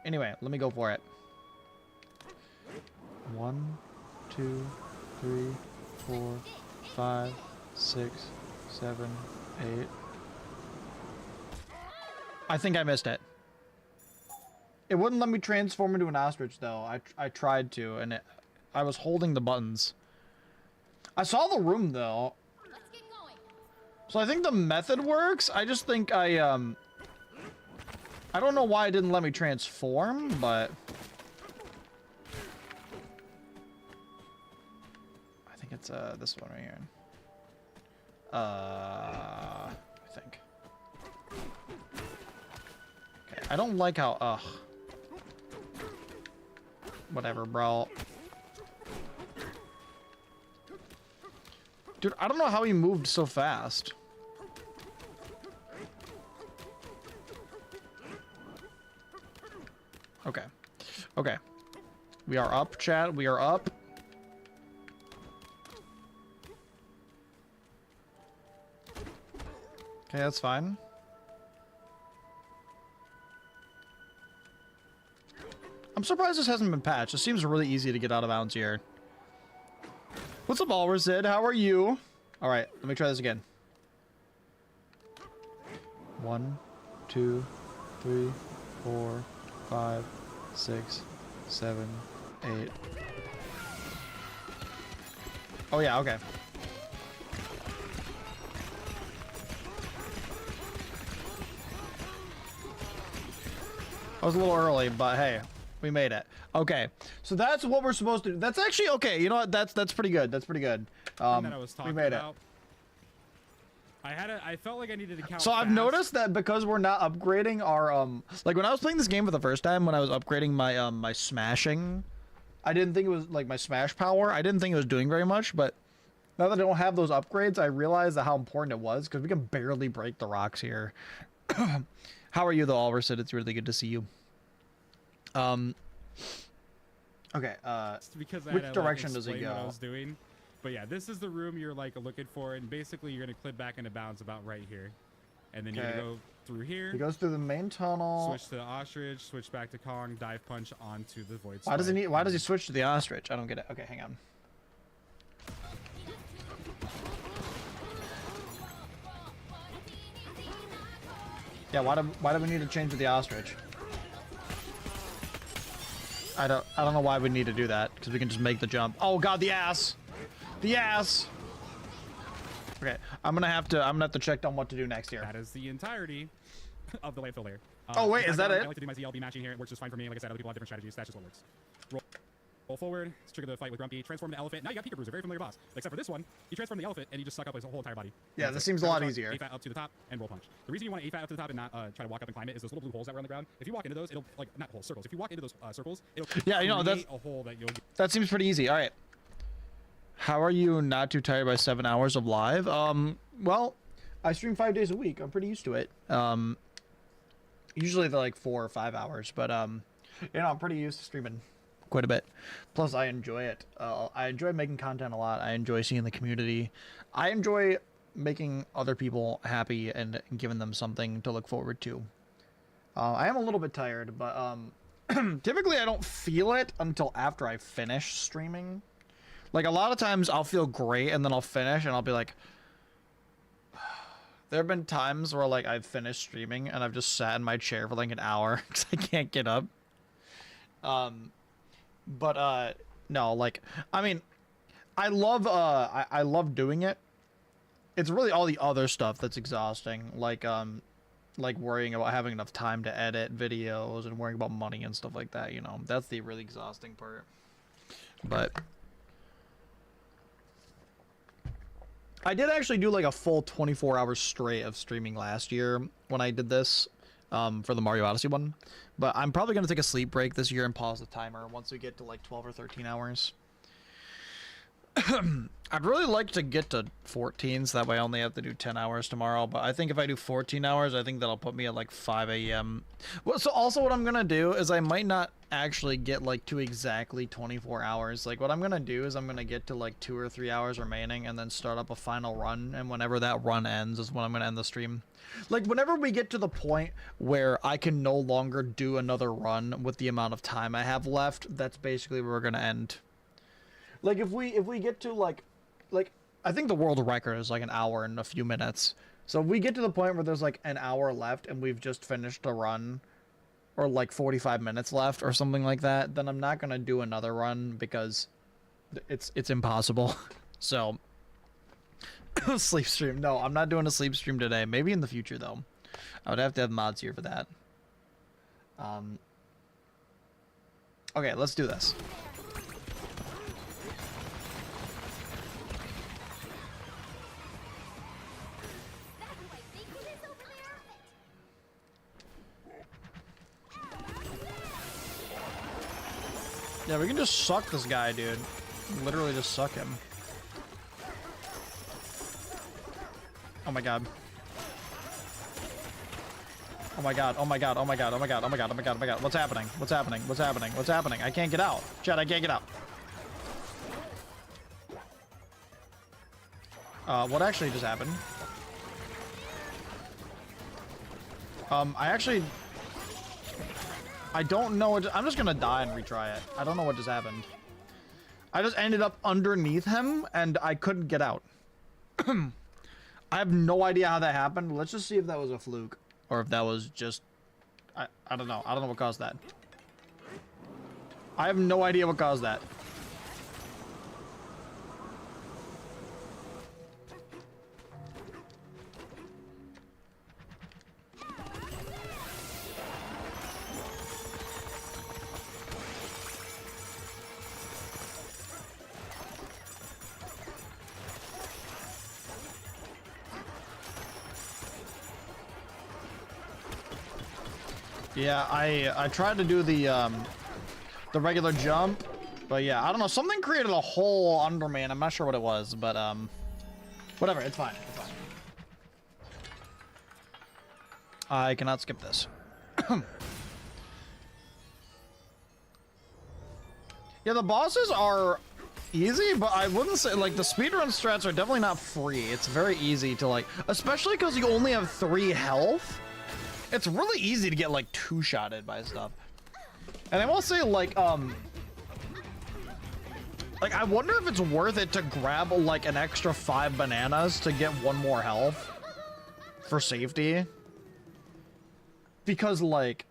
Anyway, let me go for it. 1, 2, 3, 4, 5, 6, 7, 8. I think I missed it. It wouldn't let me transform into an ostrich though. I tried to, and I was holding the buttons. I saw the room though. Let's get going. So I think the method works. I just think I don't know why it didn't let me transform, but I think it's this one right here. I think. Okay, I don't like how whatever, bro. Dude, I don't know how he moved so fast. Okay. Okay. We are up, chat. We are up. Okay, that's fine. I'm surprised this hasn't been patched. It seems really easy to get out of bounds here. What's up, Alrizid? How are you? All right, let me try this again. 1, 2, 3, 4, 5, 6, 7, 8. Oh yeah, okay. I was a little early, but hey, we made it. Okay, so that's what we're supposed to do. That's actually okay. You know what? That's pretty good. That's pretty good. That I was talking we made about. it. I felt like I needed to count. So I've noticed that because we're not upgrading our like when I was playing this game for the first time, when I was upgrading my my smashing, I didn't think it was like my smash power. I didn't think it was doing very much, but now that I don't have those upgrades, I realize how important it was because we can barely break the rocks here. How are you though, Alversid? It's really good to see you. Okay, because I which had to, direction like, does he explain go? what I was doing. But yeah, this is the room you're like looking for, and basically you're gonna clip back into bounds about right here, and then you're gonna go through here. He goes through the main tunnel. Switch to the ostrich, switch back to Kong, dive punch onto the void. Why does he need? Why does he switch to the ostrich? I don't get it. Okay, hang on. Yeah, why do we need to change to the ostrich? I don't know why we need to do that because we can just make the jump. Oh god, the ass, the ass. Okay, I'm gonna have to check on what to do next here. That is the entirety of the landfill layer. Oh wait, is that it? I like to do my ZLB matching here. It works just fine for me. Like I said, other people have different strategies. That's just what works. Roll. Roll forward, trigger the fight with Grumpy, transform the elephant. Now you got Pika Bruiser, very familiar boss. Except for this one, you transform the elephant and you just suck up his whole entire body. Yeah, this seems a lot easier. A-fat up to the top and roll punch. The reason you want to A-fat up to the top and not try to walk up and climb it is those little blue holes that were on the ground. If you walk into those, it'll like not holes, circles. If you walk into those circles, it'll yeah, you know that's a hole that you'll get. That seems pretty easy. All right. How are you not too tired by 7 hours of live? Well, I stream 5 days a week. I'm pretty used to it. Usually they're like 4 or 5 hours, but you know, I'm pretty used to streaming quite a bit. Plus, I enjoy it. I enjoy making content a lot. I enjoy seeing the community. I enjoy making other people happy and giving them something to look forward to. I am a little bit tired, but typically I don't feel it until after I finish streaming. Like, a lot of times I'll feel great and then I'll finish and I'll be like... There have been times where, like, I've finished streaming and I've just sat in my chair for like an hour because I can't get up. No, like, I mean, I love doing it. It's really all the other stuff that's exhausting, like worrying about having enough time to edit videos and worrying about money and stuff like that, you know. That's the really exhausting part. But I did actually do like a full 24 hours straight of streaming last year when I did this for the Mario Odyssey one. But I'm probably going to take a sleep break this year and pause the timer once we get to like 12 or 13 hours. I'd really like to get to 14, so that way I only have to do 10 hours tomorrow. But I think if I do 14 hours, I think that'll put me at like 5 a.m. Well, so also what I'm going to do is I might not actually get like to exactly 24 hours. Like what I'm going to do is I'm going to get to like 2 or 3 hours remaining and then start up a final run. And whenever that run ends is when I'm going to end the stream. Like whenever we get to the point where I can no longer do another run with the amount of time I have left, that's basically where we're going to end. Like if we get to like I think the world record is like an hour and a few minutes. So if we get to the point where there's like an hour left and we've just finished a run, or like 45 minutes left or something like that, then I'm not gonna do another run because it's impossible. So sleep stream. No, I'm not doing a sleep stream today. Maybe in the future though. I would have to have mods here for that. Okay, let's do this. Yeah, we can just suck this guy, dude. Literally just suck him. Oh my god. Oh my god, oh my god, oh my god, oh my god, oh my god, oh my god, oh my god. What's happening? What's happening? What's happening? What's happening? I can't get out. Chad, I can't get out. What actually just happened? I don't know what... I'm just gonna die and retry it. I don't know what just happened. I just ended up underneath him, and I couldn't get out. I have no idea how that happened. Let's just see if that was a fluke. Or if that was just... I don't know. I don't know what caused that. I have no idea what caused that. Yeah, I tried to do the regular jump, but yeah, I don't know. Something created a hole under me, and I'm not sure what it was, but whatever. It's fine. It's fine. I cannot skip this. Yeah, the bosses are easy, but I wouldn't say, like, the speedrun strats are definitely not free. It's very easy to, like, especially because you only have 3 health. It's really easy to get, like, 2-shotted by stuff. And I will say, like, I wonder if it's worth it to grab, like, an extra 5 bananas to get 1 more health for safety. Because, like,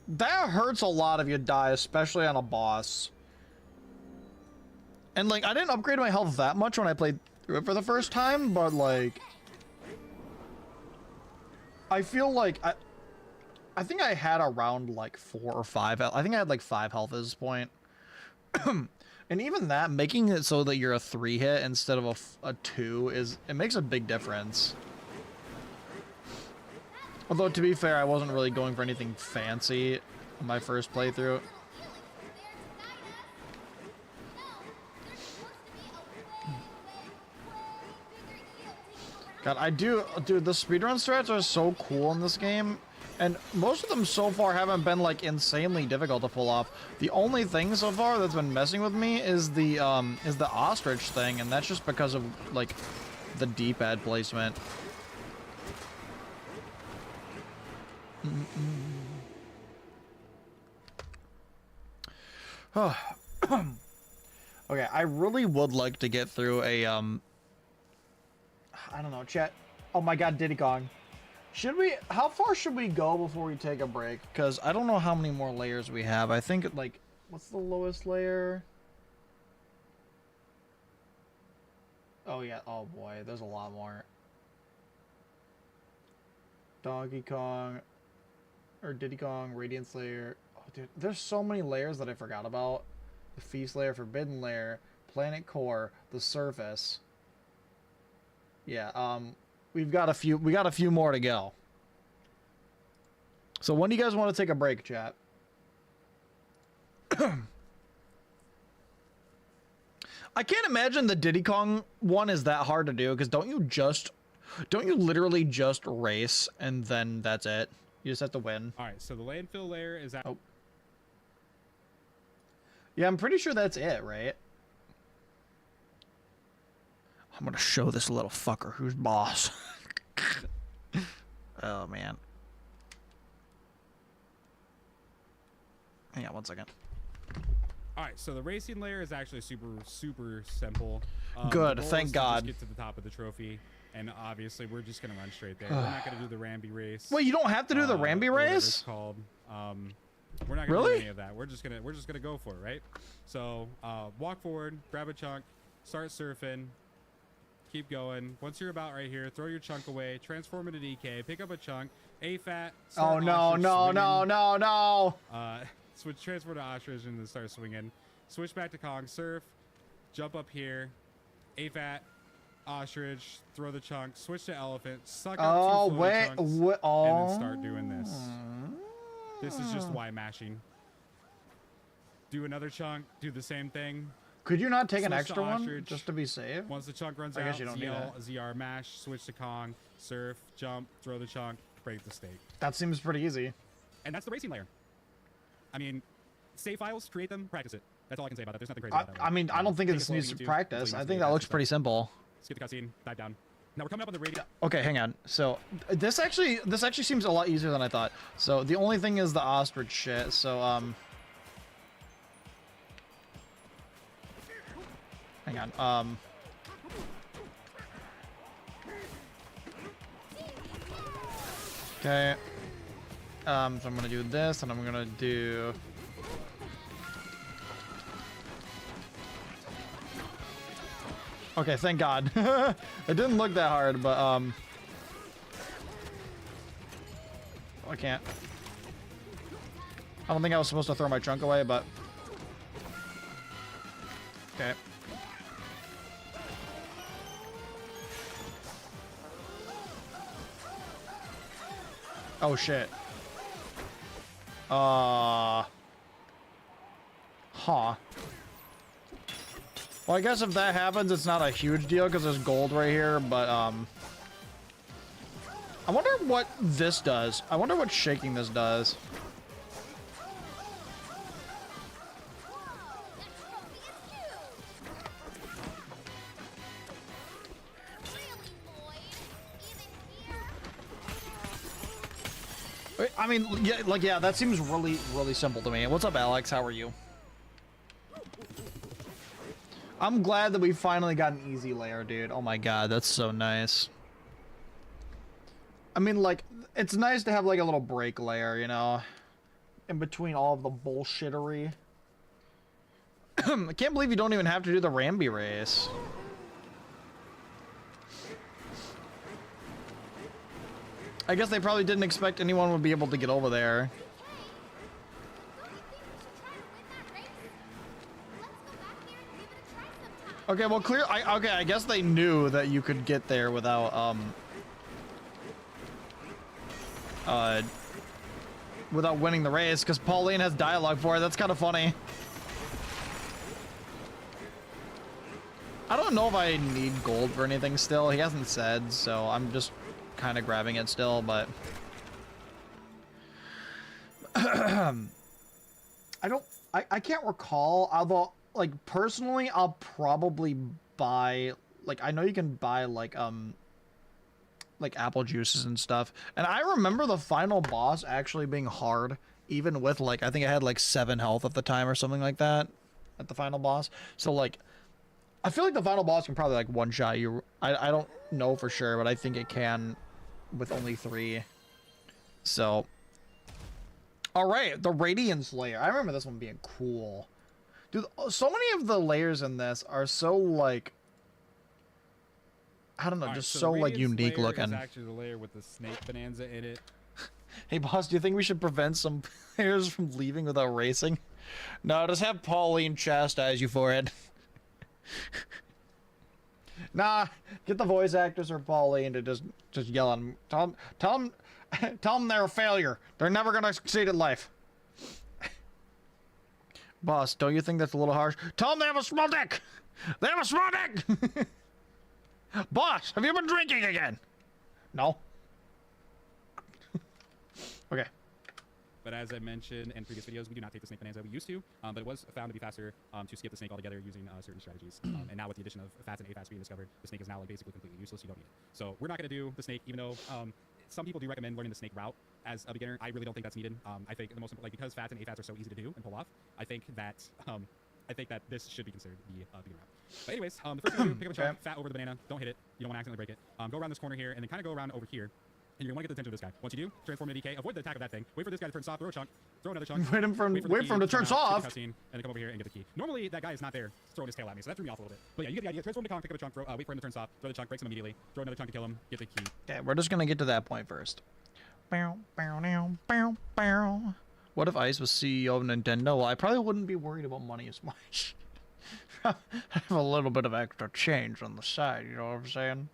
that hurts a lot if you die, especially on a boss. And, like, I didn't upgrade my health that much when I played through it for the first time, but, like... I feel like I think I had around like 4 or 5. I think I had like 5 health at this point. And even that, making it so that you're a 3 hit instead of a 2 it makes a big difference. Although to be fair, I wasn't really going for anything fancy on my first playthrough. God, I do, dude, the speedrun strats are so cool in this game, and most of them so far haven't been like insanely difficult to pull off. The only thing so far that's been messing with me is the ostrich thing, and that's just because of like the D-pad placement. Oh. Okay, I really would like to get through a I don't know, chat. Oh my god, Diddy Kong. How far should we go before we take a break? Because I don't know how many more layers we have. I think, like, what's the lowest layer? Oh yeah, oh boy, there's a lot more. Donkey Kong, or Diddy Kong, Radiance layer. Oh dude, there's so many layers that I forgot about. The Feast layer, Forbidden layer, Planet Core, the Surface. Yeah, we got a few more to go. So when do you guys want to take a break, chat? I can't imagine the Diddy Kong one is that hard to do, because don't you literally just race and then that's it? You just have to win. All right, so the landfill layer is at. Oh. Yeah, I'm pretty sure that's it, right? I'm gonna show this little fucker who's boss. Oh man. Hang on 1 second. All right, so the racing layer is actually super simple. Good, thank God. Just get to the top of the trophy, and obviously we're just gonna run straight there. We're not gonna do the Ramby race. Wait, you don't have to do the Ramby race? It's called. We're not gonna do any of that. We're just gonna go for it, right? So walk forward, grab a chunk, start surfing. Keep going. Once you're about right here, throw your chunk away, transform into DK, pick up a chunk, A-Fat. Oh no, no. Switch, transfer to Ostrich, and then start swinging. Switch back to Kong, surf, jump up here, A-Fat, Ostrich, throw the chunk, switch to Elephant, suck up 2 floating chunks, and then start doing this. This is just Y mashing. Do another chunk, do the same thing. Could you not take an extra one just to be safe? Once the chunk runs I out, guess you don't need it. ZR mash, switch to Kong, surf, jump, throw the chunk, break the stake. That seems pretty easy. And that's the racing layer. I mean, save files, create them, practice it. That's all I can say about that. There's nothing crazy about that. I mean, I don't think this needs to practice. I think that looks pretty simple. Skip the cutscene, dive down. Now we're coming up on the radio. Okay, hang on. So this actually seems a lot easier than I thought. So the only thing is the ostrich shit. So hang on. Okay. So I'm gonna do this, and I'm gonna do. Okay, thank God. It didn't look that hard, but I can't. I don't think I was supposed to throw my trunk away, but okay. Oh shit. Huh. Well, I guess if that happens, it's not a huge deal because there's gold right here, but I wonder what this does. I wonder what shaking this does. I mean, yeah, that seems really simple to me. What's up, Alex? How are you? I'm glad that we finally got an easy layer, dude. Oh my God, that's so nice. I mean, like, it's nice to have, like, a little break layer, you know? In between all of the bullshittery. I can't believe you don't even have to do the Ramby race. I guess they probably didn't expect anyone would be able to get over there. Okay, well, okay, I guess they knew that you could get there without, without winning the race, because Pauline has dialogue for it. That's kind of funny. I don't know if I need gold for anything still. He hasn't said, so I'm just kind of grabbing it still, but... I can't recall, although, like, personally, I'll probably buy, like, I know you can buy, like apple juices and stuff. And I remember the final boss actually being hard, even with, like, I think I had, like, 7 health at the time or something like that at the final boss. So, like, I feel like the final boss can probably, like, one-shot you. I don't know for sure, but I think it can with only 3. So... Alright, the Radiance layer. I remember this one being cool. Dude, so many of the layers in this are so, like... I don't know, just so, like, unique looking. Is actually the layer with the snake Bananza in it. Hey, boss, do you think we should prevent some players from leaving without racing? No, just have Pauline chastise you for it. Nah, get the voice actors or Pauline to just yell at them. Tell them they're a failure. They're never gonna succeed in life. Boss, don't you think that's a little harsh? Tell them they have a small dick! They have a small dick! Boss, have you been drinking again? No. Okay. But as I mentioned in previous videos, we do not take the snake Bananza. We used to, but it was found to be faster to skip the snake altogether using certain strategies. And now with the addition of FATs and AFATs being discovered, the snake is now, like, basically completely useless. You don't need it. So we're not going to do the snake, even though some people do recommend learning the snake route as a beginner. I really don't think that's needed. I think the most important, like, because FATs and AFATs are so easy to do and pull off, I think that this should be considered the beginner route. But anyways, the first thing you do, pick up a chunk, fat over the banana. Don't hit it. You don't want to accidentally break it. Go around this corner here, and then kind of go around over here. And you're going to want to get the attention of this guy. Once you do, transform into DK. Avoid the attack of that thing. Wait for this guy to turn soft. Throw a chunk. Throw another chunk. Wait for him to turn soft. And then come over here and get the key. Normally, that guy is not there throwing his tail at me, so that threw me off a little bit. But yeah, you get the idea. Transform to Kong, pick up a chunk, wait for him to turn soft, throw the chunk, breaks him immediately, throw another chunk to kill him, get the key. Okay, we're just going to get to that point first. What if Ice was CEO of Nintendo? Well, I probably wouldn't be worried about money as much. I have a little bit of extra change on the side, you know what I'm saying?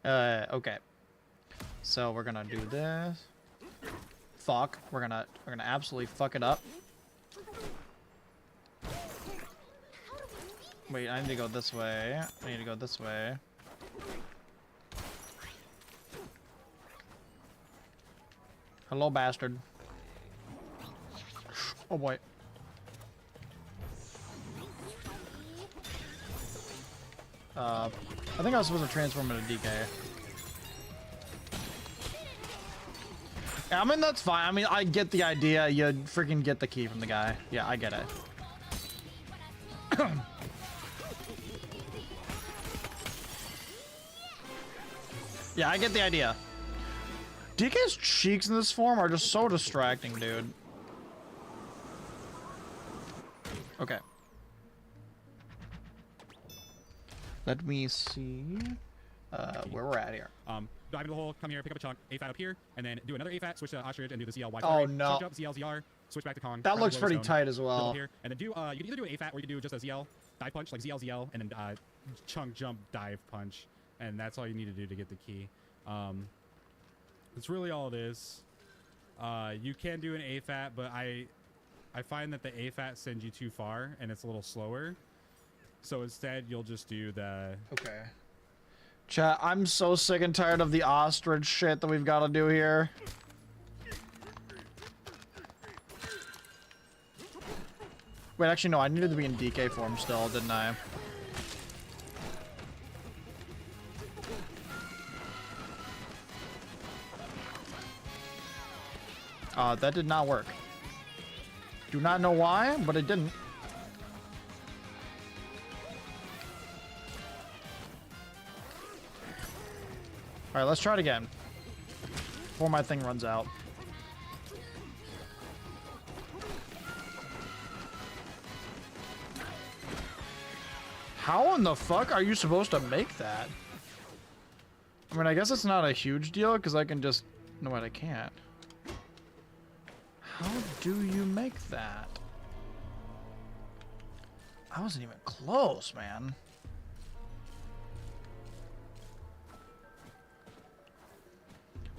Okay. So we're gonna do this. Fuck. We're gonna absolutely fuck it up. Wait, I need to go this way. I need to go this way. Hello, bastard. Oh boy. I think I was supposed to transform into DK. I mean, that's fine. I mean, I get the idea. You freaking get the key from the guy. Yeah, I get it. Yeah, I get the idea. DK's cheeks in this form are just so distracting, dude. Okay. Let me see where we're at here. Dive into the hole, come here, pick up a chunk, AFAT up here, and then do another AFAT, switch to Ostrich, and do the ZL Y. Oh no. Chunk up, ZL ZR, switch back to Kong. That looks pretty tight as well. Here, and then do, you can either do an AFAT or you can do just a ZL dive punch, like ZL ZL, and then chunk jump dive punch. And that's all you need to do to get the key. That's really all it is. You can do an AFAT, but I find that the AFAT sends you too far, and it's a little slower. So instead, you'll just do the... Okay. Chat, I'm so sick and tired of the ostrich shit that we've got to do here. Wait, actually, no, I needed to be in DK form still, didn't I? That did not work. Do not know why, but it didn't. Alright, let's try it again. Before my thing runs out. How in the fuck are you supposed to make that? I mean, I guess it's not a huge deal, because I can just No, wait, I can't. How do you make that? I wasn't even close, man.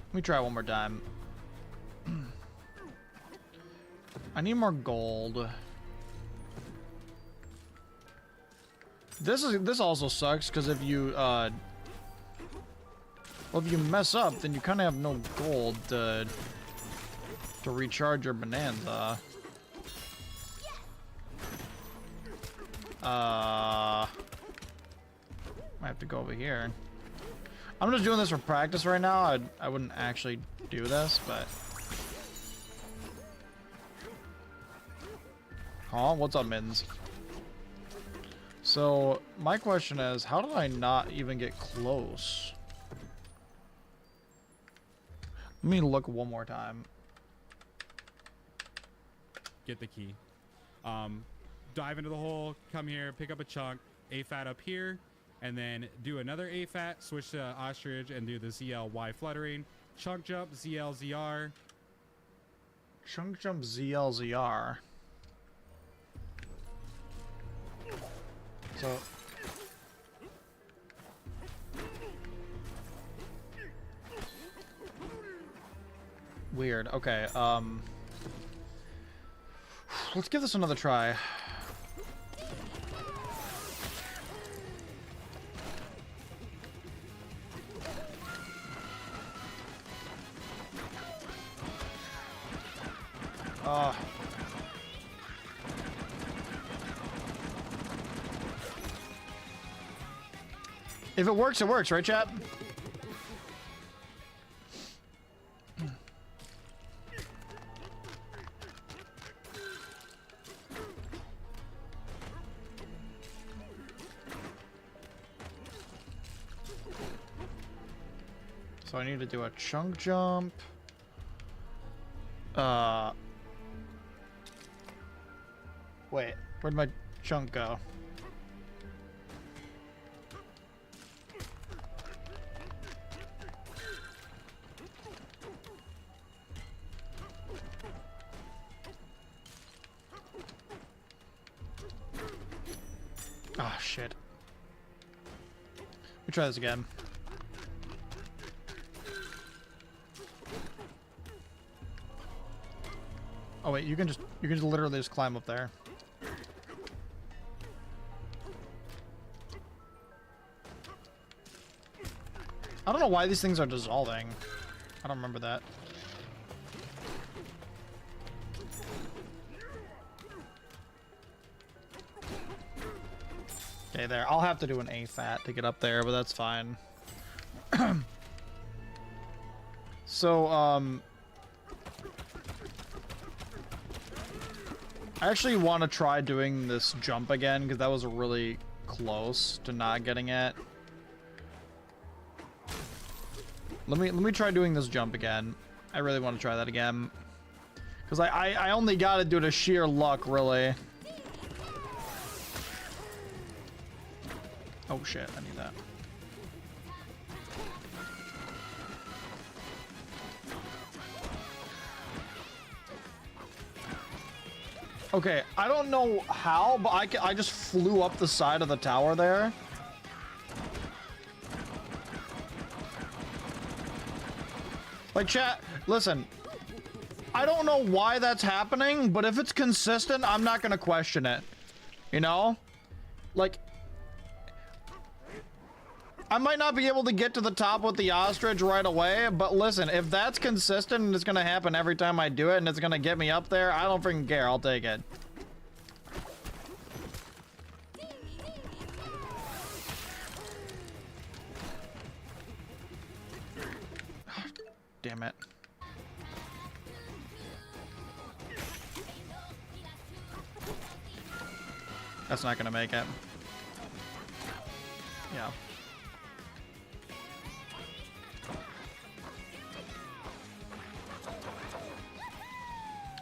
Let me try one more time. I need more gold. This also sucks because if you well, if you mess up, then you kind of have no gold to recharge your Bananza. Might have to go over here. I'm just doing this for practice right now. I wouldn't actually do this, but. Huh? What's up, Mittens? So, my question is, how did I not even get close? Let me look one more time. Get the key. Dive into the hole, come here, pick up a chunk, AFAT up here, and then do another AFAT, switch to ostrich, and do the ZLY fluttering. Chunk jump, ZLZR. Chunk jump ZLZR. So weird. Okay, let's give this another try. If it works, right, chat? So I need to do a chunk jump. Wait, where'd my chunk go? Ah, shit. Let me try this again. Oh wait, you can just literally just climb up there. I don't know why these things are dissolving. I don't remember that. Okay, there. I'll have to do an AFAT to get up there, but that's fine. So, I actually want to try doing this jump again, because that was really close to not getting it. Let me try doing this jump again. I really want to try that again. Because I only got to do it to sheer luck, really. Oh shit, I need that. Okay, I don't know how, but I just flew up the side of the tower there. Like, chat, listen. I don't know why that's happening, but if it's consistent, I'm not gonna question it. You know? Like, I might not be able to get to the top with the ostrich right away, but listen, if that's consistent and it's gonna happen every time I do it and it's gonna get me up there, I don't freaking care. I'll take it. Damn it. That's not gonna make it. Yeah.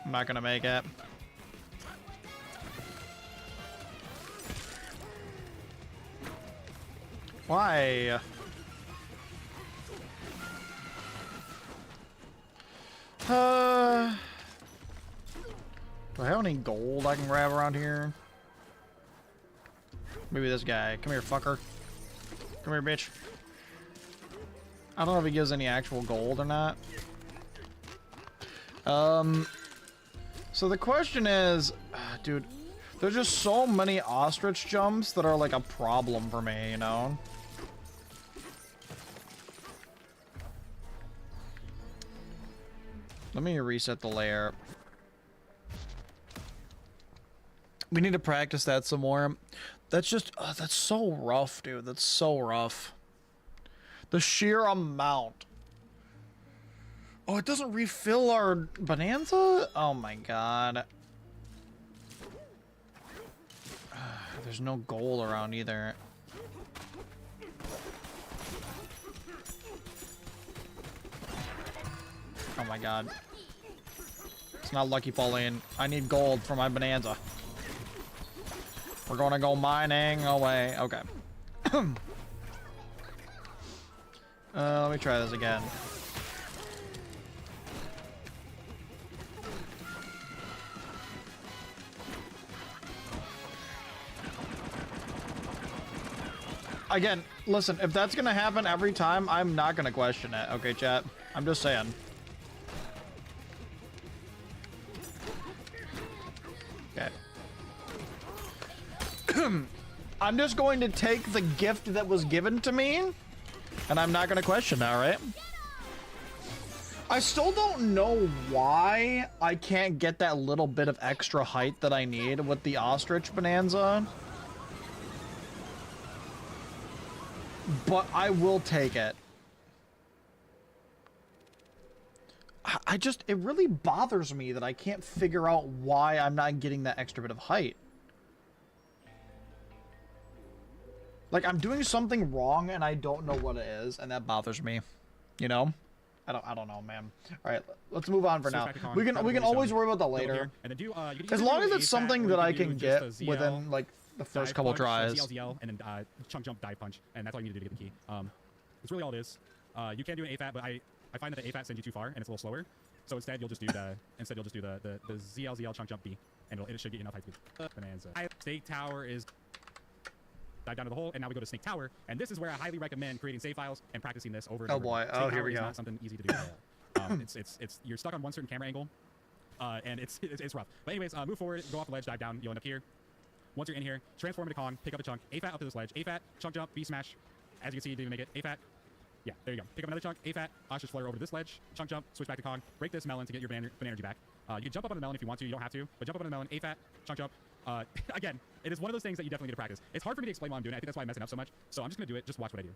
I'm not gonna make it. Why? Do I have any gold I can grab around here? Maybe this guy. Come here, fucker. Come here, bitch. I don't know if he gives any actual gold or not. So the question is, dude, there's just so many ostrich jumps that are like a problem for me, you know? Let me reset the layer. We need to practice that some more. That's just, that's so rough, dude. That's so rough. The sheer amount. Oh, it doesn't refill our Bananza? Oh my god. There's no gold around either. Oh my god. It's not Lucky Pauline. I need gold for my Bananza. We're gonna go mining away. Okay. Let me try this again. Again, listen, if that's gonna happen every time, I'm not gonna question it. Okay, chat? I'm just saying. Okay. I'm just going to take the gift that was given to me, and I'm not gonna question that, right? I still don't know why I can't get that little bit of extra height that I need with the ostrich Bananza. But I will take it. I just, it really bothers me that I can't figure out why I'm not getting that extra bit of height. Like, I'm doing something wrong and I don't know what it is, and that bothers me. You know? I don't know, man. All right, let's move on for now. We can always worry about that later. As long as it's something that I can get within like the first couple tries. ZL, and then chunk jump dive punch, and that's all you need to do to get the key. That's really all it is. You can do an AFAT, but I find that the AFAT sends you too far and it's a little slower. So instead you'll just do the ZL chunk jump B, and it should get you enough height to Bananza. Snake Tower is dive down to the hole, and now we go to Snake Tower, and this is where I highly recommend creating save files and practicing this over and over. Oh boy! Snake here we go. Is not something easy to do at all. It's you're stuck on one certain camera angle, and it's rough. But anyways, move forward, go off the ledge, dive down. You'll end up here. Once you're in here, transform into Kong, pick up a chunk, AFAT up to this ledge, AFAT, chunk jump, B smash. As you can see, you didn't even make it. AFAT. Yeah, there you go. Pick up another chunk, AFAT, ostrich flare over to this ledge, chunk jump, switch back to Kong, break this melon to get your energy back. You can jump up on the melon if you want to, you don't have to, but jump up on the melon, AFAT, chunk jump. Again, it is one of those things that you definitely need to practice. It's hard for me to explain why I'm doing it. I think that's why I'm messing up so much. So I'm just going to do it. Just watch what I do.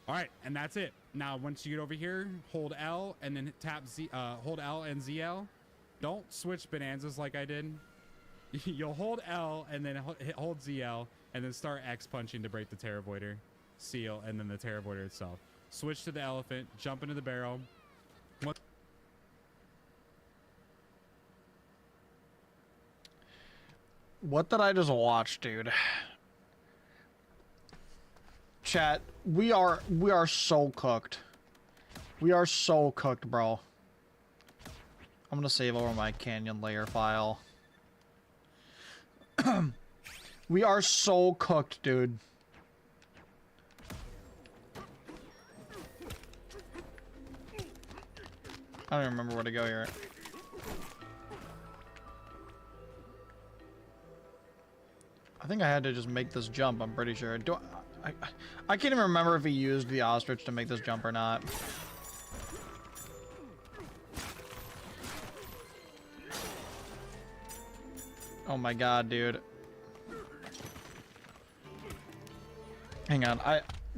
All right, and that's it. Now, once you get over here, hold L and then tap Z. Hold L and ZL. Don't switch Bananzas like I did. You'll hold L and then hold ZL and then start X punching to break the Terravoider seal and then the Terravoider itself. Switch to the elephant. Jump into the barrel. What did I just watch, dude? Chat, we are so cooked. We are so cooked, bro. I'm gonna save over my canyon layer file. We are so cooked, dude. I don't even remember where to go here. I think I had to just make this jump, I'm pretty sure. I can't even remember if he used the ostrich to make this jump or not. Oh my god, dude. Hang on,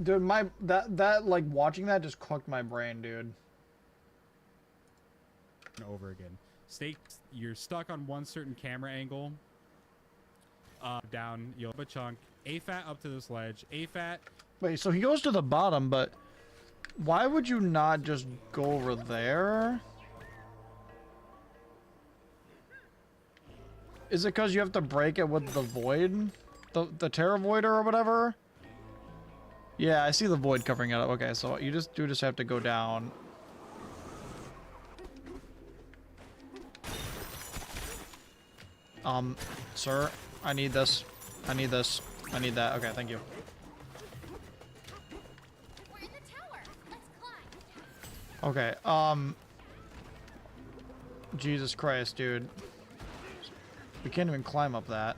dude, that like watching that just cooked my brain, dude. Over again. You're stuck on one certain camera angle. Down, you'll have a chunk. A-fat up to this ledge. A-fat. Wait, so he goes to the bottom, but why would you not just go over there? Is it because you have to break it with the void? The Terra Voider or whatever? Yeah, I see the void covering it up. Okay, so you just have to go down. Sir, I need this. I need this. I need that. Okay, thank you. We're in the tower. Let's climb. Okay, Jesus Christ, dude. We can't even climb up that.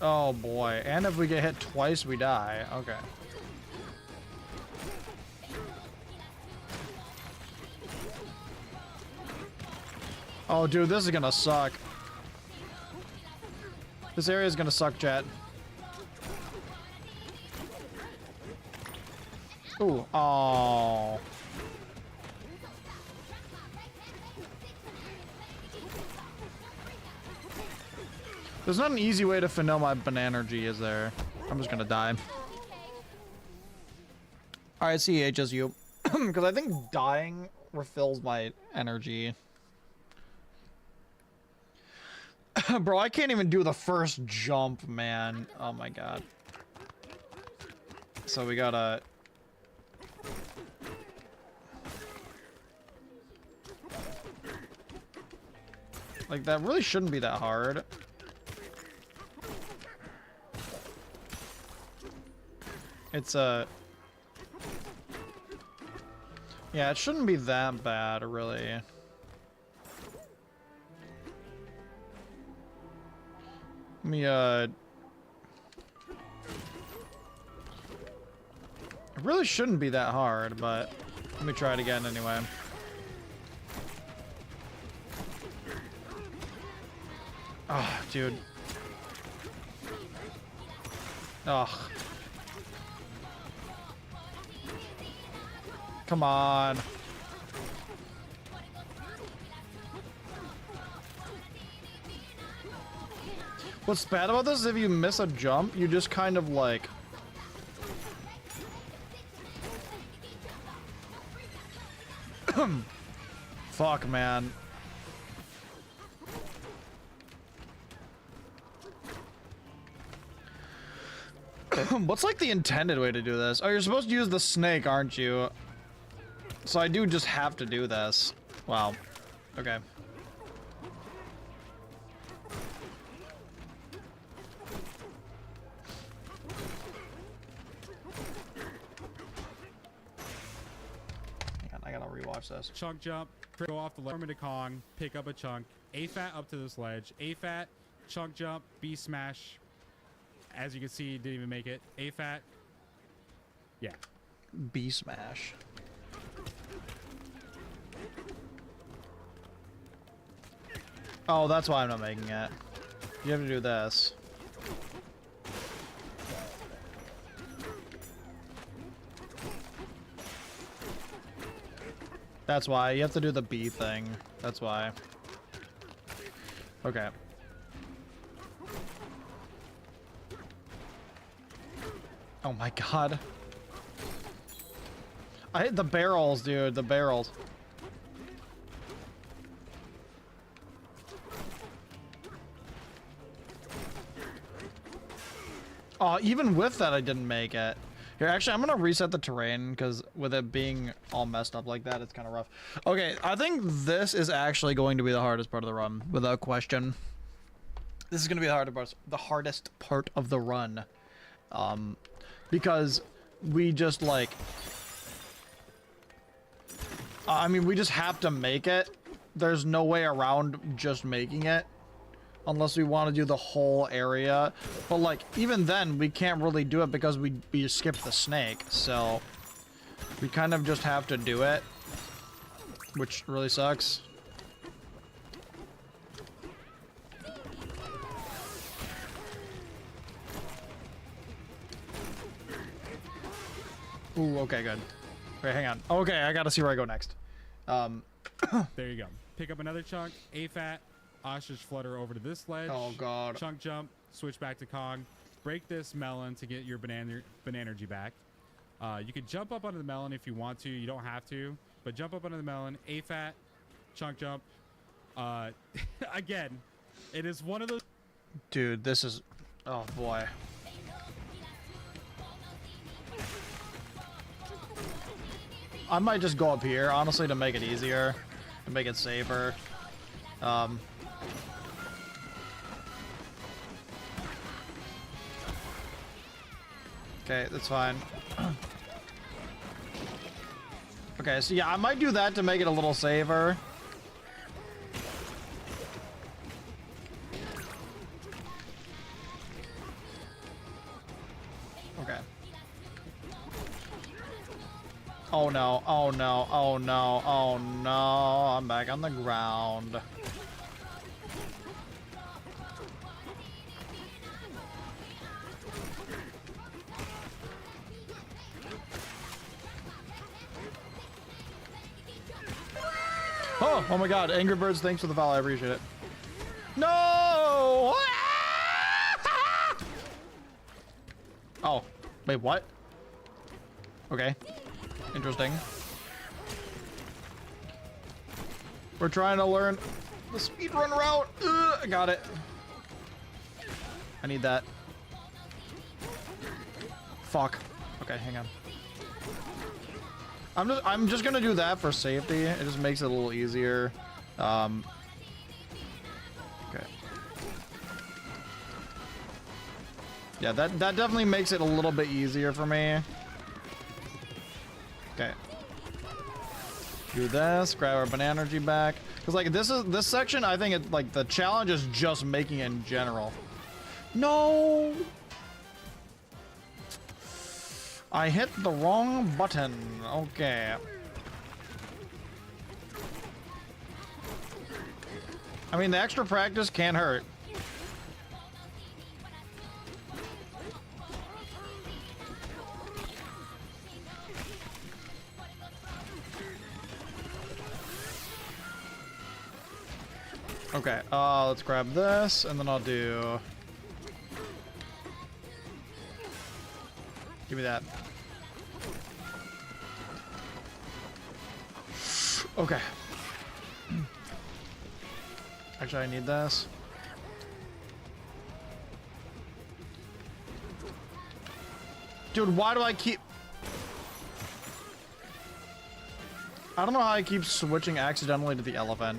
Oh boy, and if we get hit twice, we die. Okay. Oh, dude, this is gonna suck. This area is gonna suck, chat. Ooh, oh. There's not an easy way to finesse my Bananza, is there? I'm just gonna die. Alright, CHSU. Because I think dying refills my energy. Bro, I can't even do the first jump, man. Oh my god. So we gotta... Like, that really shouldn't be that hard. It's a... Yeah, it shouldn't be that bad, really. Let me, It really shouldn't be that hard, but let me try it again anyway. Oh, dude. Ugh. Come on. What's bad about this is if you miss a jump, you just kind of like... Fuck, man. What's like the intended way to do this? Oh, you're supposed to use the snake, aren't you? So I do just have to do this. Wow. Okay. Hang on, I gotta rewatch this. Chunk jump. Go off the ledge. To Kong. Pick up a chunk. A-fat up to this ledge. A-fat. Chunk jump. B smash. As you can see, didn't even make it. A-fat. Yeah. B smash. Oh, that's why I'm not making it. You have to do this. That's why. You have to do the B thing. That's why. Okay. Oh my god. I hit the barrels, dude. The barrels. Oh, even with that, I didn't make it. Here, actually, I'm gonna reset the terrain, because with it being all messed up like that, it's kind of rough. Okay, I think this is actually going to be the hardest part of the run, without question. This is gonna be the hardest part of the run. Because we just, like... I mean, we just have to make it. There's no way around just making it. Unless we want to do the whole area. But, like, even then, we can't really do it because we skipped the snake. So, we kind of just have to do it. Which really sucks. Ooh, okay, good. Wait, hang on. Okay, I gotta see where I go next. There you go. Pick up another chunk. AFAT. Ostrich flutter over to this ledge. Oh god. Chunk jump. Switch back to Kong. Break this melon to get your Bananergy back. You could jump up onto the melon if you want to. You don't have to. But jump up onto the melon. AFAT. Chunk jump. Again, it is one of those... Dude, this is... Oh boy. I might just go up here, honestly, to make it easier. To make it safer. Okay, that's fine. Okay, so yeah, I might do that to make it a little safer. Okay. Oh no, oh no, oh no, oh no, I'm back on the ground. Oh my god, Angry Birds, thanks for the follow, I appreciate it. No! Oh, wait, what? Okay, interesting. We're trying to learn the speedrun route. I got it. I need that. Fuck. Okay, hang on. I'm just gonna do that for safety. It just makes it a little easier. Okay. Yeah, that definitely makes it a little bit easier for me. Okay. Do this, grab our Bananergy back. Cause like this section, I think it like the challenge is just making it in general. No! I hit the wrong button. Okay. I mean, the extra practice can't hurt. Okay, let's grab this, and then I'll do... Give me that. Okay. Actually, I need this. Dude, why do I keep... I don't know how I keep switching accidentally to the elephant.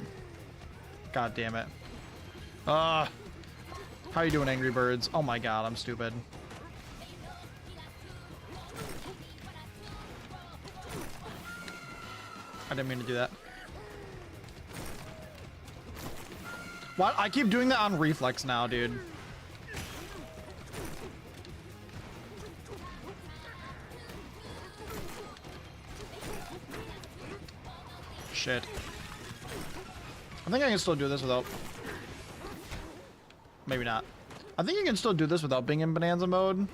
God damn it. How you doing, Angry Birds? Oh my god, I'm stupid. I didn't mean to do that. What? I keep doing that on reflex now, dude. Shit. I think I can still do this without... Maybe not. I think you can still do this without being in Bananza mode.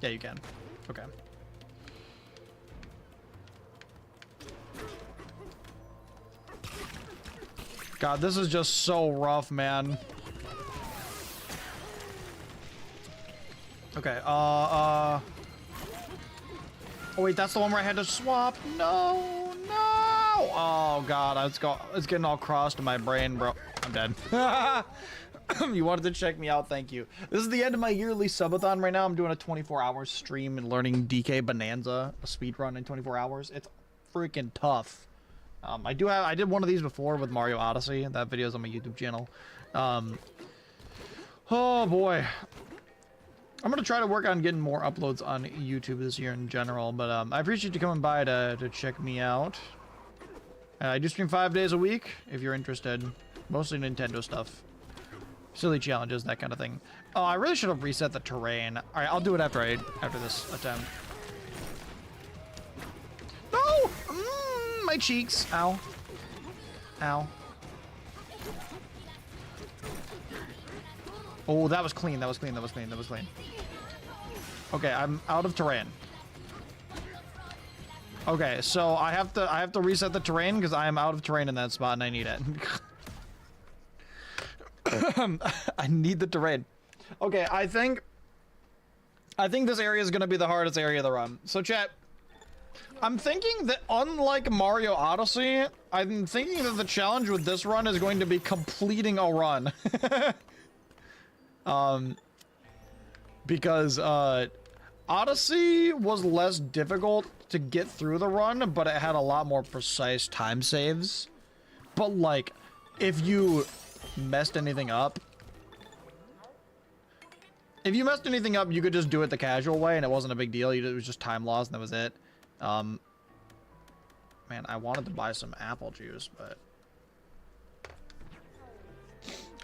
Yeah, you can. Okay. God, this is just so rough, man. Okay, oh wait, that's the one where I had to swap. No, no. Oh god, it's getting all crossed in my brain, bro. I'm dead. You wanted to check me out, thank you. This is the end of my yearly subathon right now. I'm doing a 24-hour stream and learning DK Bananza, a speedrun in 24 hours. It's freaking tough. I did one of these before with Mario Odyssey. That video's on my YouTube channel. Oh boy. I'm gonna try to work on getting more uploads on YouTube this year in general, but I appreciate you coming by to check me out. I do stream 5 days a week if you're interested. Mostly Nintendo stuff. Silly challenges, that kind of thing. Oh, I really should have reset the terrain. Alright, I'll do it after this attempt. No! My cheeks. Ow. Ow. Oh, that was clean. That was clean. That was clean. That was clean. Okay, I'm out of terrain. Okay, so I have to reset the terrain because I am out of terrain in that spot and I need it. I need the terrain. Okay, I think this area is gonna be the hardest area to run. So chat, I'm thinking that unlike Mario Odyssey, I'm thinking that the challenge with this run is going to be completing a run. Because Odyssey was less difficult to get through the run, but it had a lot more precise time saves. But like, if you messed anything up, you could just do it the casual way and it wasn't a big deal. It was just time loss and that was it. Man, I wanted to buy some apple juice, but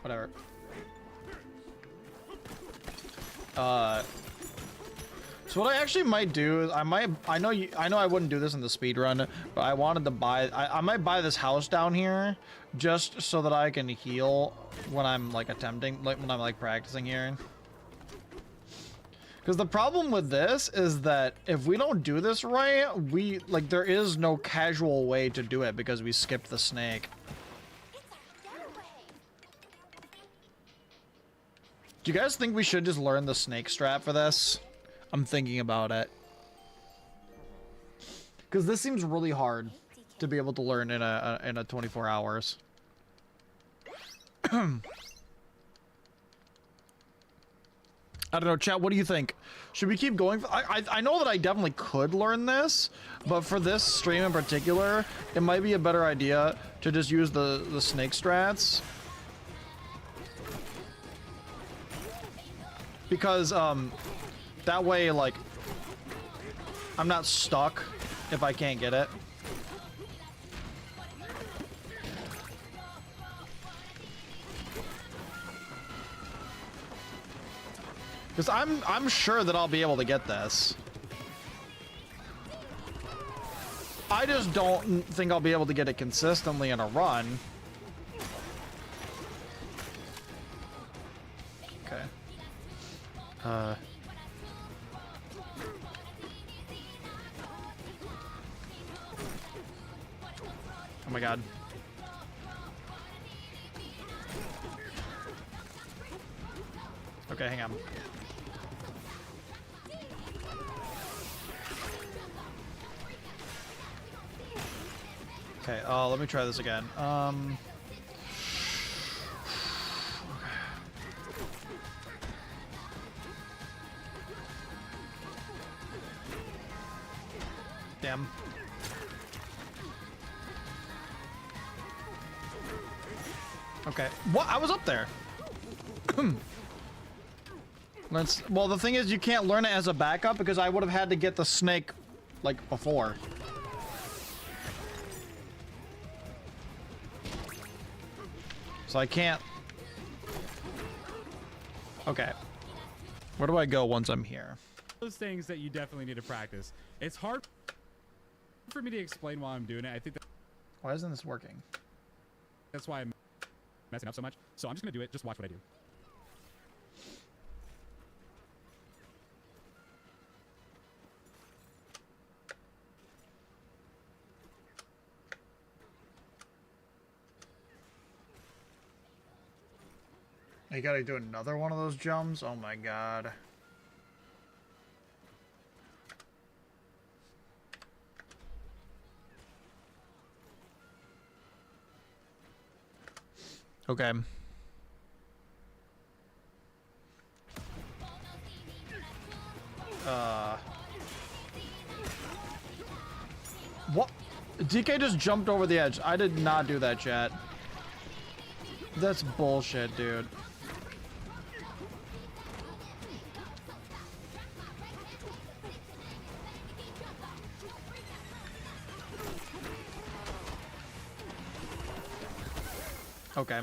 whatever. So what I actually might do is I know I wouldn't do this in the speedrun, but I wanted to buy, I might buy this house down here just so that I can heal when I'm like attempting, like when I'm like practicing here. Because the problem with this is that if we don't do this right, there is no casual way to do it because we skipped the snake. Do you guys think we should just learn the snake strat for this? I'm thinking about it. Because this seems really hard to be able to learn in a 24 hours. I don't know, chat, what do you think? Should we keep going? I know that I definitely could learn this, but for this stream in particular, it might be a better idea to just use the snake strats. Because, that way, like, I'm not stuck if I can't get it. Because I'm sure that I'll be able to get this. I just don't think I'll be able to get it consistently in a run. Okay. Oh my god. Okay, hang on. Okay, let me try this again. Damn. Okay. What? I was up there. Well, the thing is, you can't learn it as a backup because I would have had to get the snake, like, before. So I can't. Okay. Where do I go once I'm here? Those things that you definitely need to practice. It's hard for me to explain while I'm doing it. I think Why isn't this working? that's why I'm messing up so much. So I'm just gonna do it. Just watch what I do. You gotta do another one of those jumps? Oh my god. Okay. What? DK just jumped over the edge. I did not do that, chat. That's bullshit, dude. Okay.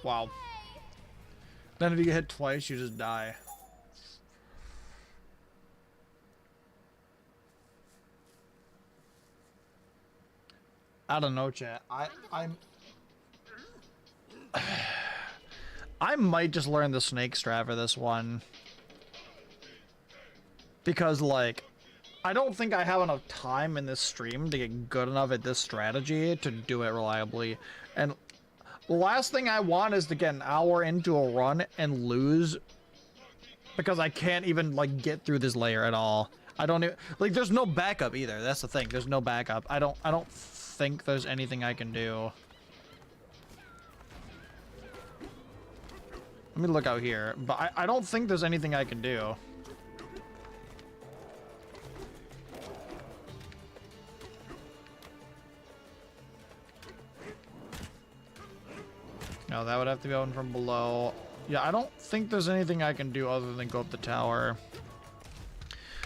Wow. Then if you get hit twice, you just die. I don't know, chat. I might just learn the snake strat for this one. Because, like, I don't think I have enough time in this stream to get good enough at this strategy to do it reliably. And the last thing I want is to get an hour into a run and lose because I can't even, like, get through this layer at all. I don't even, like, there's no backup either. That's the thing. There's no backup. I don't think there's anything I can do. Let me look out here, but I don't think there's anything I can do. No, that would have to be open from below. Yeah, I don't think there's anything I can do other than go up the tower.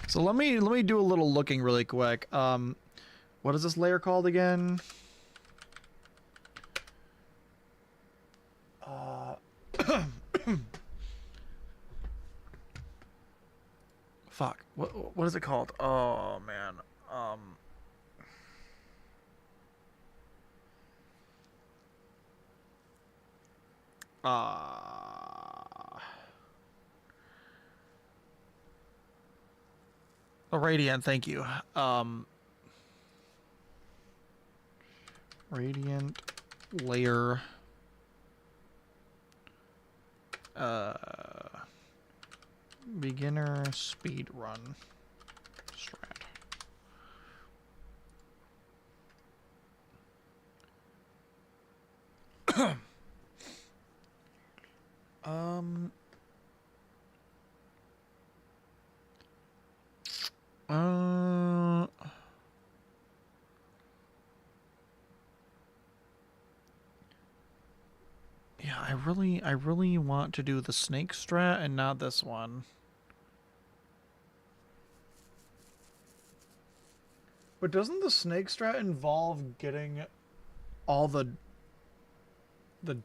So let me do a little looking really quick. What is this layer called again? Fuck. What is it called? Oh man. A radiant, thank you. Radiant layer. Beginner speed run strat. Yeah, I really want to do the snake strat and not this one. But doesn't the snake strat involve getting all the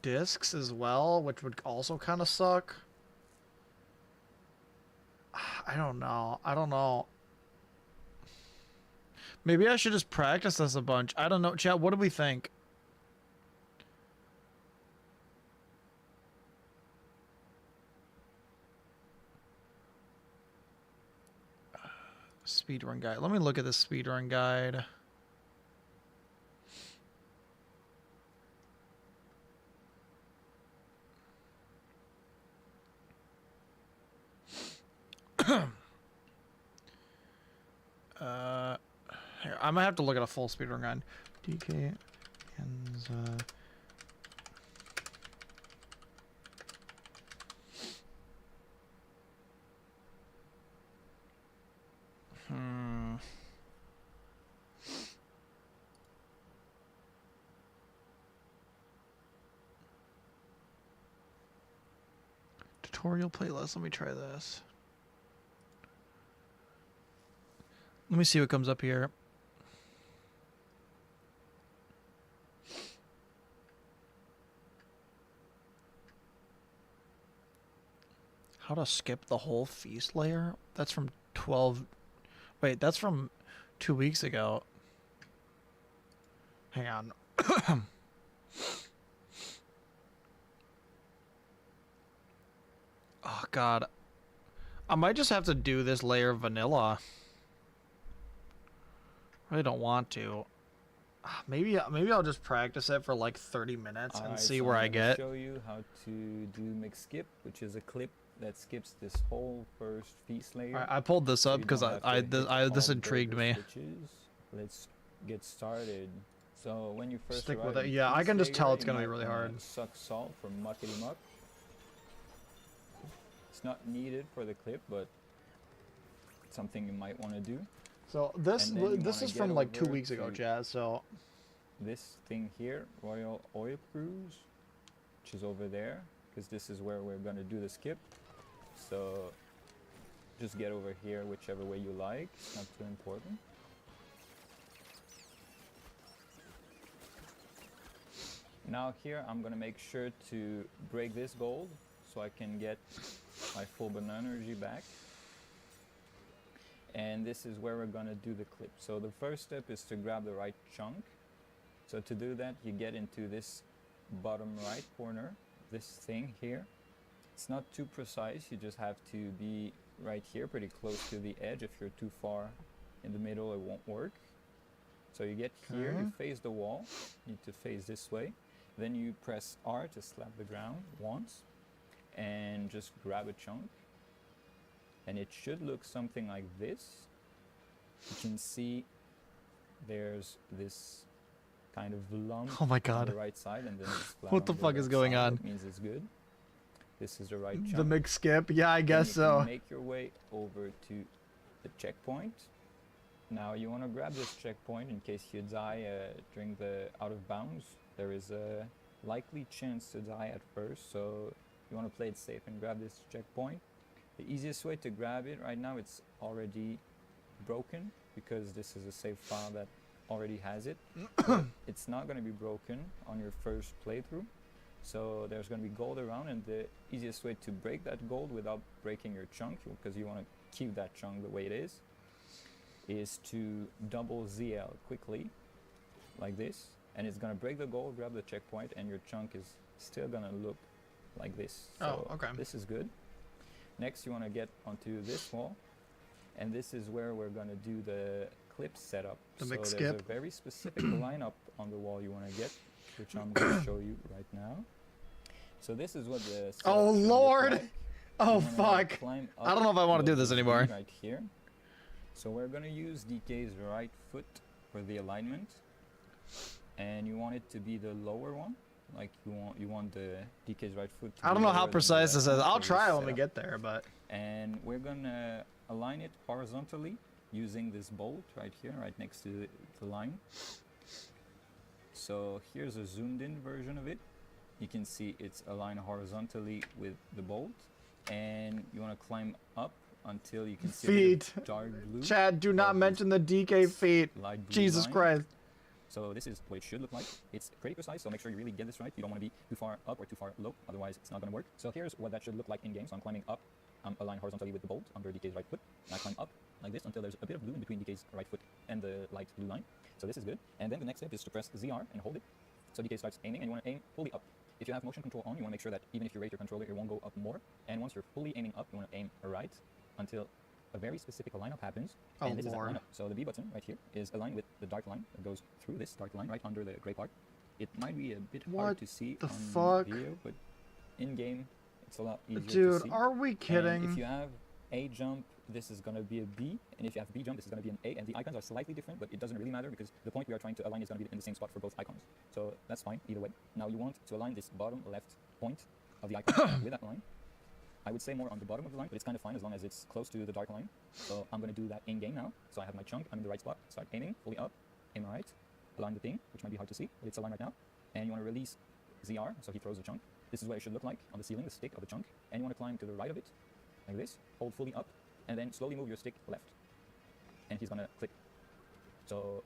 discs as well, which would also kind of suck? I don't know. Maybe I should just practice this a bunch. I don't know. Chat, what do we think? Speedrun guide. Let me look at the speedrun guide. Here, I might have to look at a full speedrun guide. DK Bananza. Tutorial playlist. Let me try this. Let me see what comes up here. How to skip the whole feast layer? That's from 12... Wait, that's from 2 weeks ago. Hang on. Oh, God. I might just have to do this layer vanilla. I really don't want to. Maybe I'll just practice it for like 30 minutes and see where I get. Show you how to do mix skip, which is a clip that skips this whole first feast layer. Right, I pulled this up because this intrigued me. Let's get started. So when you first Stick arrive with it. in Yeah, I feast can just tell layer, it's gonna you be really might wanna hard. Suck salt from muckety muck. It's not needed for the clip, but it's something you might want to do. So this is from like 2 weeks ago, Jazz. So this thing here, Royal Oil Cruise, which is over there, because this is where we're gonna do the skip. So just get over here whichever way you like. It's not too important. Now here I'm gonna make sure to break this gold so I can get my full banana energy back. And this is where we're gonna do the clip. So the first step is to grab the right chunk. So to do that, you get into this bottom right corner, this thing here. It's not too precise, you just have to be right here, pretty close to the edge. If you're too far in the middle, it won't work. So you get here, you face the wall, you need to face this way. Then you press R to slap the ground once, and just grab a chunk. And it should look something like this. You can see there's this kind of lump Oh my on God. the right side, and then it's flat What the on fuck is left going side. on? That means it's good. This is the right The chunk. mix skip? Yeah, I Then guess you can so. make your way over to the checkpoint. Now you want to grab this checkpoint in case you die during the out of bounds. There is a likely chance to die at first, so you want to play it safe and grab this checkpoint. The easiest way to grab it right now, it's already broken because this is a save file that already has it. But it's not going to be broken on your first playthrough. So there's going to be gold around, and the easiest way to break that gold without breaking your chunk, because you want to keep that chunk the way it is to double ZL quickly, like this, and it's going to break the gold, grab the checkpoint, and your chunk is still going to look like this. So Oh, okay. this is good. Next, you want to get onto this wall, and this is where we're going to do the clip setup. The so mix there's skip. a very specific lineup on the wall you want to get, which I'm going to show you right now. So this is what the setup Oh should look Lord! like. Oh You wanna fuck! climb I don't know if I want to do this the anymore. right here. So we're going to use DK's right foot for the alignment, and you want it to be the lower one. Like you want the DK's right foot to I be don't know lower how than the precise left this is. one I'll for this try when we setup. get there, but And we're gonna align it horizontally using this bolt right here, right next to the line. So here's a zoomed in version of it. You can see it's aligned horizontally with the bolt, and you want to climb up until you can see a bit feet. of dark blue. Chad, do not above mention the DK feet. this light blue Jesus line. Christ. So this is what it should look like. It's pretty precise, so make sure you really get this right. You don't want to be too far up or too far low, otherwise it's not going to work. So here's what that should look like in game. So I'm climbing up, I'm aligned horizontally with the bolt under DK's right foot, and I climb up like this until there's a bit of blue in between DK's right foot and the light blue line. So this is good. And then the next step is to press ZR and hold it. So DK starts aiming, and you want to aim fully up. If you have motion control on, you want to make sure that even if you rate your controller, it won't go up more. And once you're fully aiming up, you want to aim right until a very specific lineup happens. Oh, And this is that Lord. lineup. So the B button right here is aligned with the dark line that goes through this dark line right under the gray part. It might be a bit What hard to see the on fuck? video, but in game it's a lot easier to Dude, see. are we And if kidding? you have A jump, this is going to be a B, and if you have B jump, this is going to be an A, and the icons are slightly different, but it doesn't really matter because the point we are trying to align is going to be in the same spot for both icons. So that's fine either way. Now you want to align this bottom left point of the icon with that line. I would say more on the bottom of the line, but it's kind of fine as long as it's close to the dark line. So I'm going to do that in game now. So I have my chunk, I'm in the right spot, start aiming, fully up, aim right, align the thing, which might be hard to see, but it's aligned right now. And you want to release ZR, so he throws the chunk. This is what it should look like on the ceiling, the stick of the chunk. And you want to climb to the right of it, like this, hold fully up, and then slowly move your stick left. And he's going to clip. So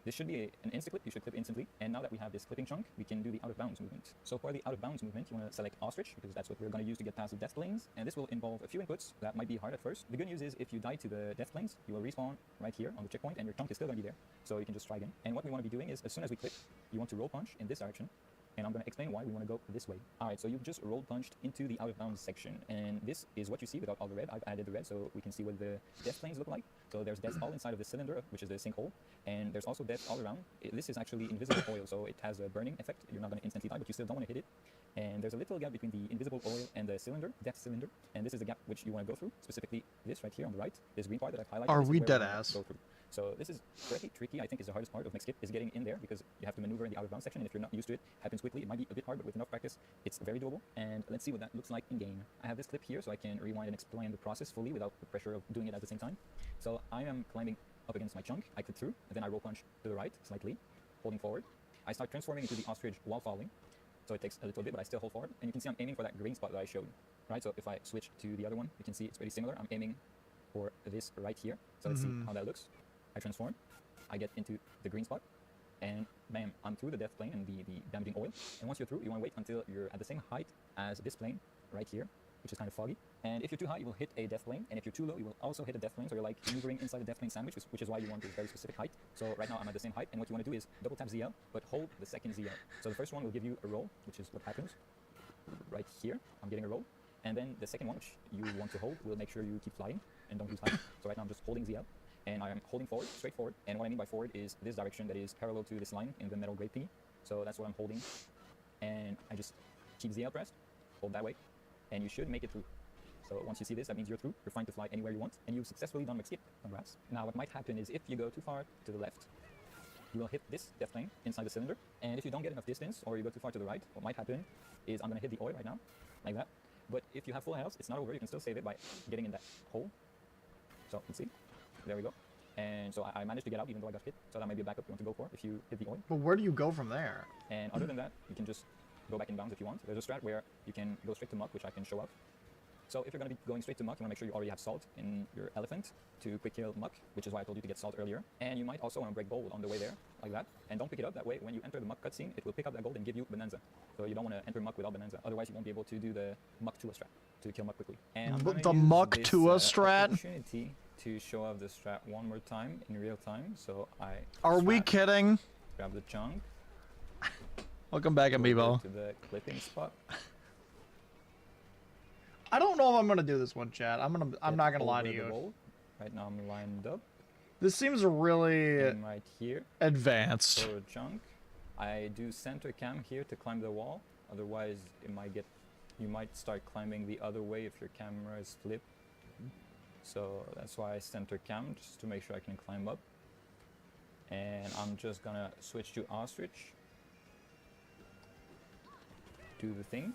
this should be an insta clip, you should clip instantly. And now that we have this clipping chunk, we can do the out of bounds movement. So for the out of bounds movement, you want to select ostrich, because that's what we're going to use to get past the death planes. And this will involve a few inputs that might be hard at first. The good news is if you die to the death planes, you will respawn right here on the checkpoint, and your chunk is still going to be there. So you can just try again. And what we want to be doing is, as soon as we clip, you want to roll punch in this direction. And I'm going to explain why we want to go this way. Alright, so you've just roll punched into the out of bounds section, and this is what you see without all the red. I've added the red so we can see what the death planes look like. So there's death all inside of the cylinder, which is the sinkhole, and there's also death all around. This is actually invisible oil, so it has a burning effect. You're not going to instantly die, but you still don't want to hit it. And there's a little gap between the invisible oil and the cylinder, death cylinder, and this is the gap which you want to go through, specifically this right here on the right, this green part that I've highlighted. Are this is we where dead wanna ass? go through. So this is pretty tricky. I think is the hardest part of next skip is getting in there because you have to maneuver in the out of bounds section, and if you're not used to it, happens quickly. It might be a bit hard, but with enough practice, it's very doable. And let's see what that looks like in game. I have this clip here so I can rewind and explain the process fully without the pressure of doing it at the same time. So I am climbing up against my chunk. I clip through, and then I roll punch to the right slightly, holding forward. I start transforming into the ostrich while falling. So it takes a little bit, but I still hold forward. And you can see I'm aiming for that green spot that I showed. Right. So if I switch to the other one, you can see it's pretty similar. I'm aiming for this right here. So let's see how that looks. I transform. I get into the green spot, and bam, I'm through the death plane and the damaging oil. And once you're through, you want to wait until you're at the same height as this plane right here, which is kind of foggy. And if you're too high, you will hit a death lane. And if you're too low, you will also hit a death lane. So you're like maneuvering inside a death lane sandwich, which is why you want this very specific height. So right now I'm at the same height. And what you want to do is double tap ZL, but hold the second ZL. So the first one will give you a roll, which is what happens right here. I'm getting a roll. And then the second one, which you want to hold, will make sure you keep flying and don't lose height. So right now I'm just holding ZL. And I'm holding forward, straight forward. And what I mean by forward is this direction that is parallel to this line in the metal grade thingy. So that's what I'm holding. And I just keep ZL pressed, hold that way, and you should make it through. So once you see this, that means you're through. You're fine to fly anywhere you want, and you've successfully done skip. Congrats. Now what might happen is if you go too far to the left, you will hit this death lane inside the cylinder. And if you don't get enough distance, or you go too far to the right, what might happen is I'm gonna hit the oil right now, like that. But if you have full health, it's not over. You can still save it by getting in that hole. So let's see. There we go. And so I managed to get out even though I got hit. So that might be a backup you want to go for if you hit the oil. But where do you go from there? And other than that, you can just go back in bounds if you want. There's a strat where you can go straight to muck, which I can show up. So if you're going to be going straight to muck, you want to make sure you already have salt in your elephant to quick kill muck, which is why I told you to get salt earlier. And you might also want to break gold on the way there, like that. And don't pick it up that way. When you enter the muck cutscene, it will pick up that gold and give you Bananza. So you don't want to enter muck without Bananza. Otherwise, you won't be able to do the muck to a strat to kill muck quickly. And I'm gonna The use muck this, to a strat? opportunity to show off the strat one more time in real time. So I Are we strat, kidding? grab the chunk. Welcome back, go Amiibo. to the clipping spot. I don't know if I'm gonna do this one, chat. I'm not gonna lie over to the you. wall. Right now I'm lined up. This seems really And right here, advanced. throw a chunk. I do center cam here to climb the wall. Otherwise, you might start climbing the other way if your camera is flipped. So that's why I center cam, just to make sure I can climb up. And I'm just gonna switch to ostrich. Do the thing.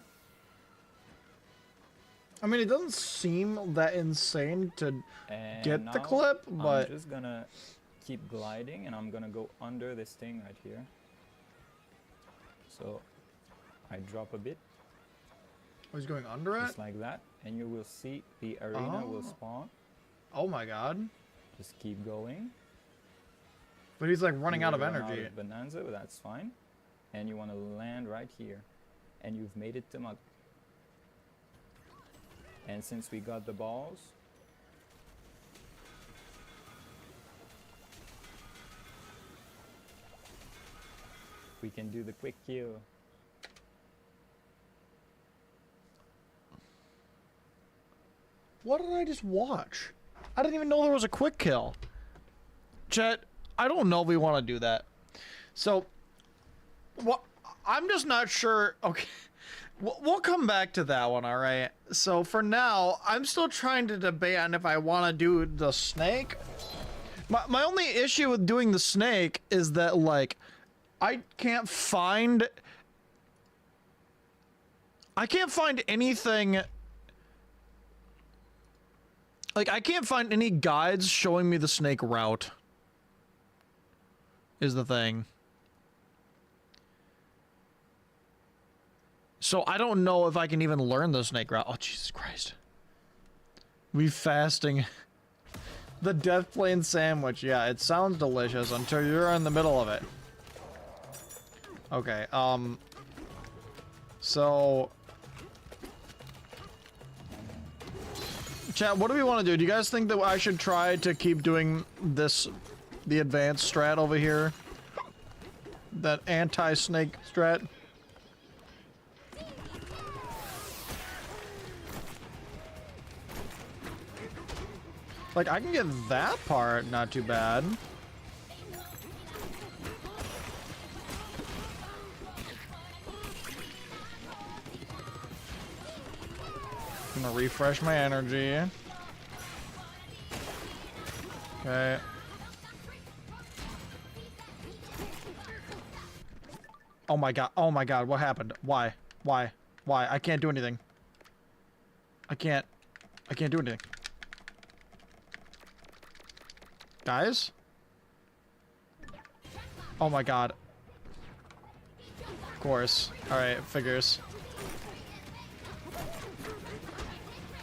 I mean, it doesn't seem that insane to And get the now clip, but I'm just gonna keep gliding, and I'm gonna go under this thing right here. So I drop a bit, I was going under it. just like that, and you will see the arena will Oh. spawn. Oh my god! Just keep going. But he's like running You out of will run energy. Out of Bananza, but that's fine. And you want to land right here, and you've made it to mud. And since we got the balls, we can do the quick kill. What did I just watch? I didn't even know there was a quick kill. Chet, I don't know if we want to do that. So, what? I'm just not sure. Okay, we'll come back to that one. All right. So for now, I'm still trying to debate on if I want to do the snake. My only issue with doing the snake is that like, I can't find anything. Like, I can't find any guides showing me the snake route. Is the thing. So I don't know if I can even learn the snake route. Oh, Jesus Christ. We fasting. The death plane sandwich. Yeah, it sounds delicious until you're in the middle of it. Okay, so... Chat, what do we want to do? Do you guys think that I should try to keep doing this, the advanced strat over here? That anti-snake strat? Like, I can get that part not too bad. I'm gonna refresh my energy. Okay. Oh my god, what happened? Why? Why? I can't do anything. I can't do anything. Guys? Oh my god. Of course. Alright, figures.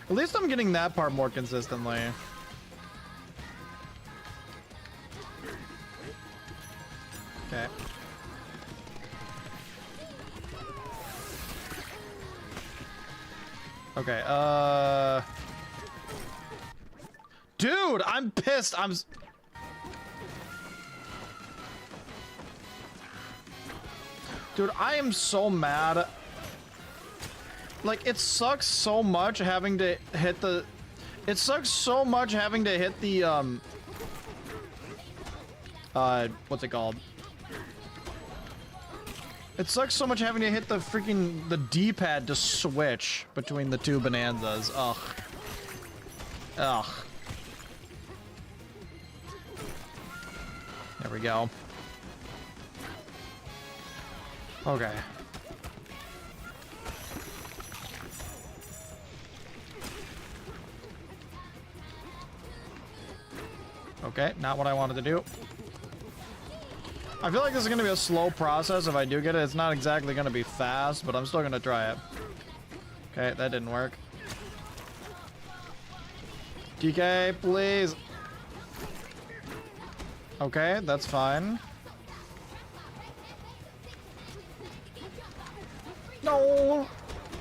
At least I'm getting that part more consistently. Okay. Okay, Dude, I'm pissed. Dude, I am so mad. Like, it sucks so much having to hit the... It sucks so much having to hit the, what's it called? It sucks so much having to hit the freaking... the D-pad to switch between the two Bananzas. Ugh. Ugh. There we go. Okay. Okay, not what I wanted to do. I feel like this is going to be a slow process if I do get it. It's not exactly going to be fast, but I'm still going to try it. Okay, that didn't work. DK, please. Okay, that's fine. No!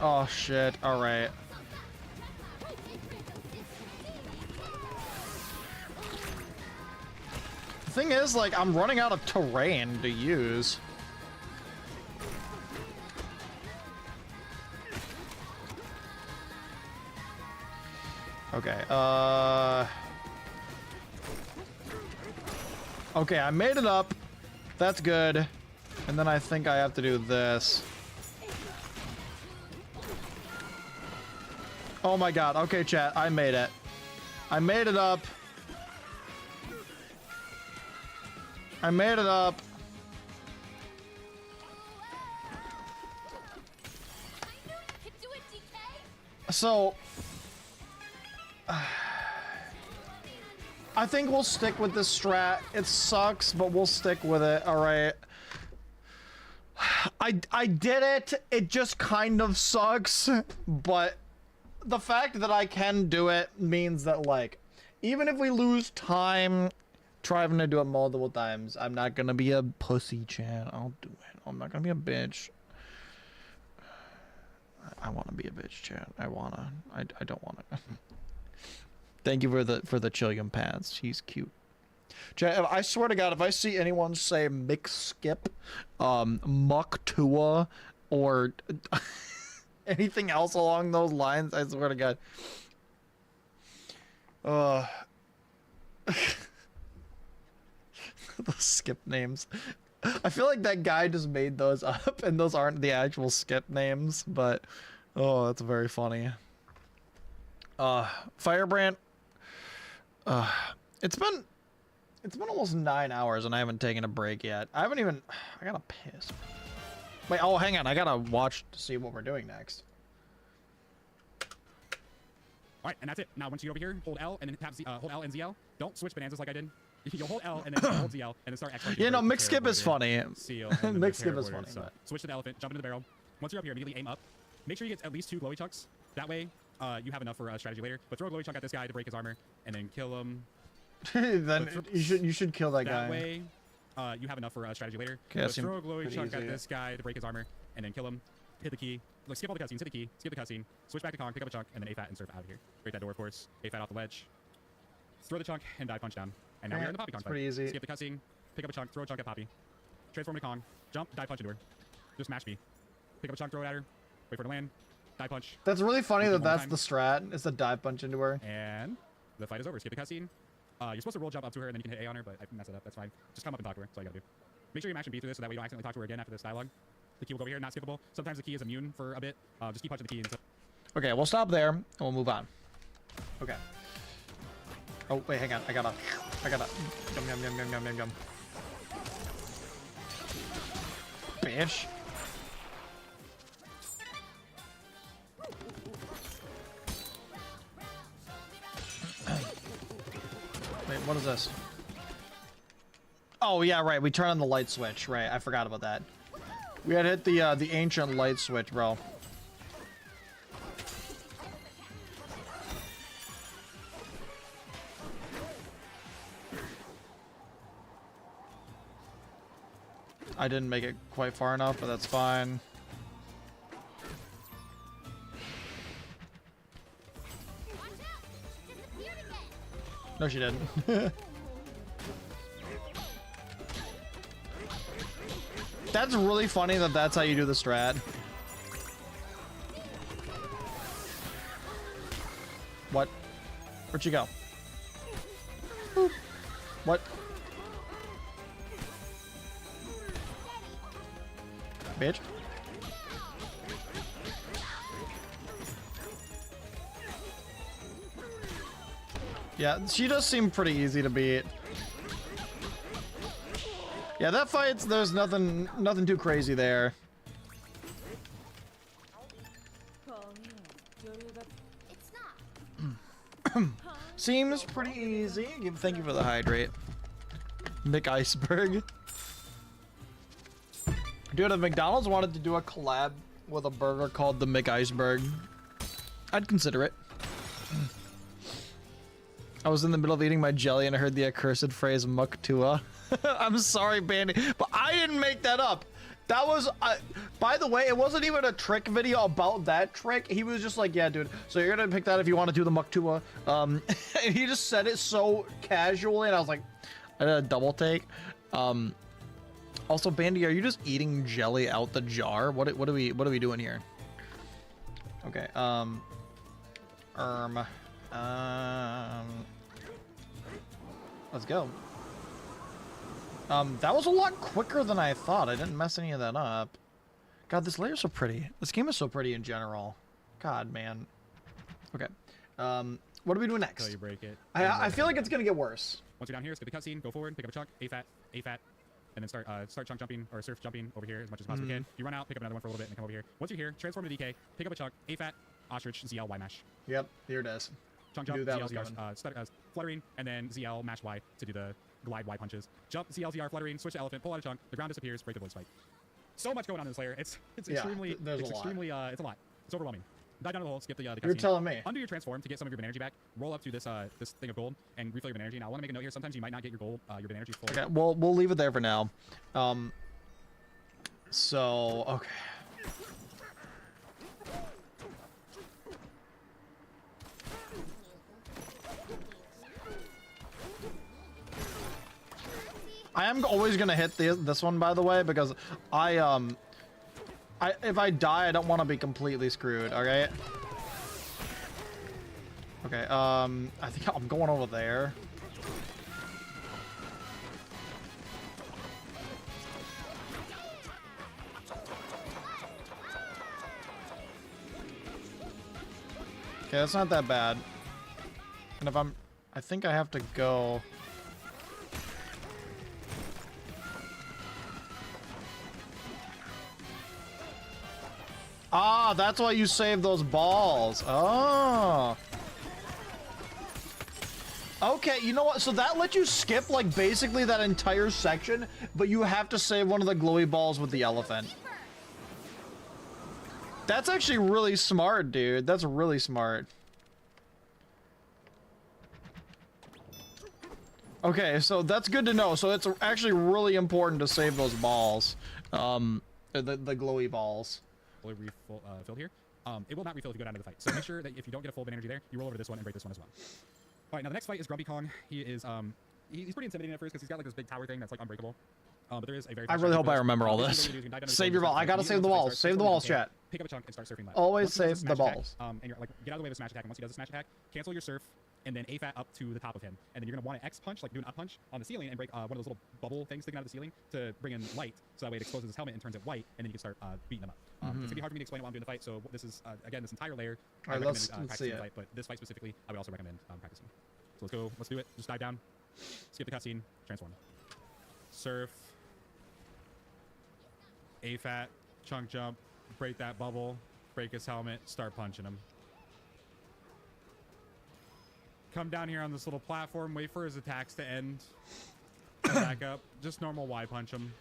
Oh, shit. Alright. The thing is, like, I'm running out of terrain to use. Okay, okay, I made it up. That's good. And then I think I have to do this. Oh my god. Okay, chat. I made it. I made it up. I made it up. So... I think we'll stick with this strat. It sucks, but we'll stick with it. All right. I did it. It just kind of sucks, but the fact that I can do it means that, like, even if we lose time trying to do it multiple times, I'm not gonna be a pussy, chat. I'll do it. I'm not gonna be a bitch. I want to be a bitch, chat. I don't want to. Thank you for the Chillium pads. She's cute. Chat, I swear to God, if I see anyone say mix skip, muck tua, or anything else along those lines, I swear to God. Those skip names. I feel like that guy just made those up, and those aren't the actual skip names, but oh, that's very funny. Firebrand. It's been almost 9 hours and I haven't taken a break yet. I gotta piss. Wait, oh, hang on. I gotta watch to see what we're doing next. All right, and that's it. Now, once you get over here, hold L and then tap Z, hold L and ZL. Don't switch Bananzas like I did. You'll hold L and then hold ZL and then start X. Yeah, no, mix skip is funny. Seal. Mix skip is funny. So switch to the elephant, jump into the barrel. Once you're up here, immediately aim up. Make sure you get at least 2 glowy chunks. That way, you have enough for strategy later. But throw a glowy chunk at this guy to break his armor and then kill him. Then you should kill that guy. That way, you have enough for strategy later. Okay, throw a glowy chunk at this guy to break his armor and then kill him. Hit the key. Like, skip all the cutscenes. Hit the key. Skip the cutscene. Switch back to Kong. Pick up a chunk and then AFAT and surf out of here. Break that door, of course. AFAT off the ledge. Throw the chunk and dive punch down. And now we're in the Poppy Kong fight. Pretty easy. Skip the cutscene. Pick up a chunk. Throw a chunk at Poppy. Transform to Kong. Jump. Dive punch into her. Just smash me. Pick up a chunk. Throw it at her. Wait for it to land. Dive punch. That's really funny that that's the strat. It's the dive punch into her. And the fight is over. Skip the cutscene. You're supposed to roll jump up to her and then you can hit A on her, but I messed it up. That's fine. Just come up and talk to her. That's all you gotta do. Make sure you mash and B through this so that way you don't accidentally talk to her again after this dialogue. The key will go over here, not skippable. Sometimes the key is immune for a bit. Just keep punching the key until... Okay, we'll stop there and we'll move on. Okay. Oh, wait, hang on. I gotta... Yum, yum, yum, yum, yum, yum, yum. Bitch. Wait, what is this? Oh, yeah, right. We turn on the light switch. Right, I forgot about that. We had hit the ancient light switch, bro. I didn't make it quite far enough, but that's fine. No, she didn't. That's really funny that that's how you do the strat. What? Where'd you go? Boop. What? Bitch. Yeah, she does seem pretty easy to beat. Yeah, that fight's, there's nothing too crazy there. It's not. Seems pretty easy. Thank you for the hydrate. Mick Iceberg. Dude, if McDonald's wanted to do a collab with a burger called the Mick Iceberg, I'd consider it. I was in the middle of eating my jelly and I heard the accursed phrase Muktua. I'm sorry, Bandy, but I didn't make that up. That was, by the way, it wasn't even a trick video about that trick. He was just like, yeah, dude, so you're gonna pick that if you want to do the Muktua. And he just said it so casually, and I was like, I did a double take. Also, Bandy, are you just eating jelly out the jar? What are we doing here? Okay, let's go. That was a lot quicker than I thought. I didn't mess any of that up. God, this layer's so pretty. This game is so pretty in general. God, man. Okay. What are we doing next? Until you break it. I feel like it's gonna get worse. Once you're down here, skip the cutscene, go forward, pick up a chunk, A fat, and then start chunk jumping or surf jumping over here as much as possibly can. You run out, pick up another one for a little bit, and then come over here. Once you're here, transform to DK, pick up a chunk, A fat, ostrich, ZL, Y mash. Yep, here it is. Chunk Knew jump, that ZL, was ZR, fluttering, and then ZL, mash Y to do the glide Y punches. Jump, ZL, ZR, fluttering, switch to elephant, pull out a chunk, the ground disappears, break the voice fight. So much going on in this layer. It's extremely, it's a lot. It's overwhelming. Dive down the hole, skip the cutscene. You're telling me. Undo your transform to get some of your energy back. Roll up to this this thing of gold and refill your energy. Now I want to make a note here. Sometimes you might not get your gold, your energy full. Okay, we'll leave it there for now. So okay. I am always gonna hit this one, by the way, because if I die, I don't want to be completely screwed. Okay. Okay. I think I'm going over there. Okay, that's not that bad. And if I think I have to go. Ah, that's why you save those balls. Oh. Okay, you know what? So that lets you skip, like, basically that entire section, but you have to save one of the glowy balls with the elephant. That's actually really smart, dude. That's really smart. Okay, so that's good to know. So it's actually really important to save those balls. The glowy balls. Filled here. It will not refill if you go down to the fight. So make sure that if you don't get a full energy there, you roll over to this one and break this one as well. All right, now the next fight is Grumpy Kong. He is he's pretty intimidating at first because he's got like this big tower thing that's like unbreakable. But there is a very. I really hope I remember all this. Save your ball. I gotta save the balls. Save the balls, chat. Pick up a chunk and start surfing left. Always save the balls. And you're like, get out of the way of the smash attack. And once he does the smash attack, cancel your surf, and then A-Fat up to the top of him. And then you're gonna want to X punch, like do an up punch on the ceiling and break one of those little bubble things sticking out of the ceiling to bring in light. So that way it exposes his helmet and turns it white, and then you can start beating them up. It's gonna be hard for me to explain it while I'm doing the fight. So this is again this entire layer. All right, let's see it. The fight, but this fight specifically, I would also recommend practicing. So let's go. Let's do it. Just dive down. Skip the cutscene. Transform. Surf. A-Fat. Chunk jump. Break that bubble. Break his helmet. Start punching him. Come down here on this little platform. Wait for his attacks to end. Come back up. Just normal Y punch him.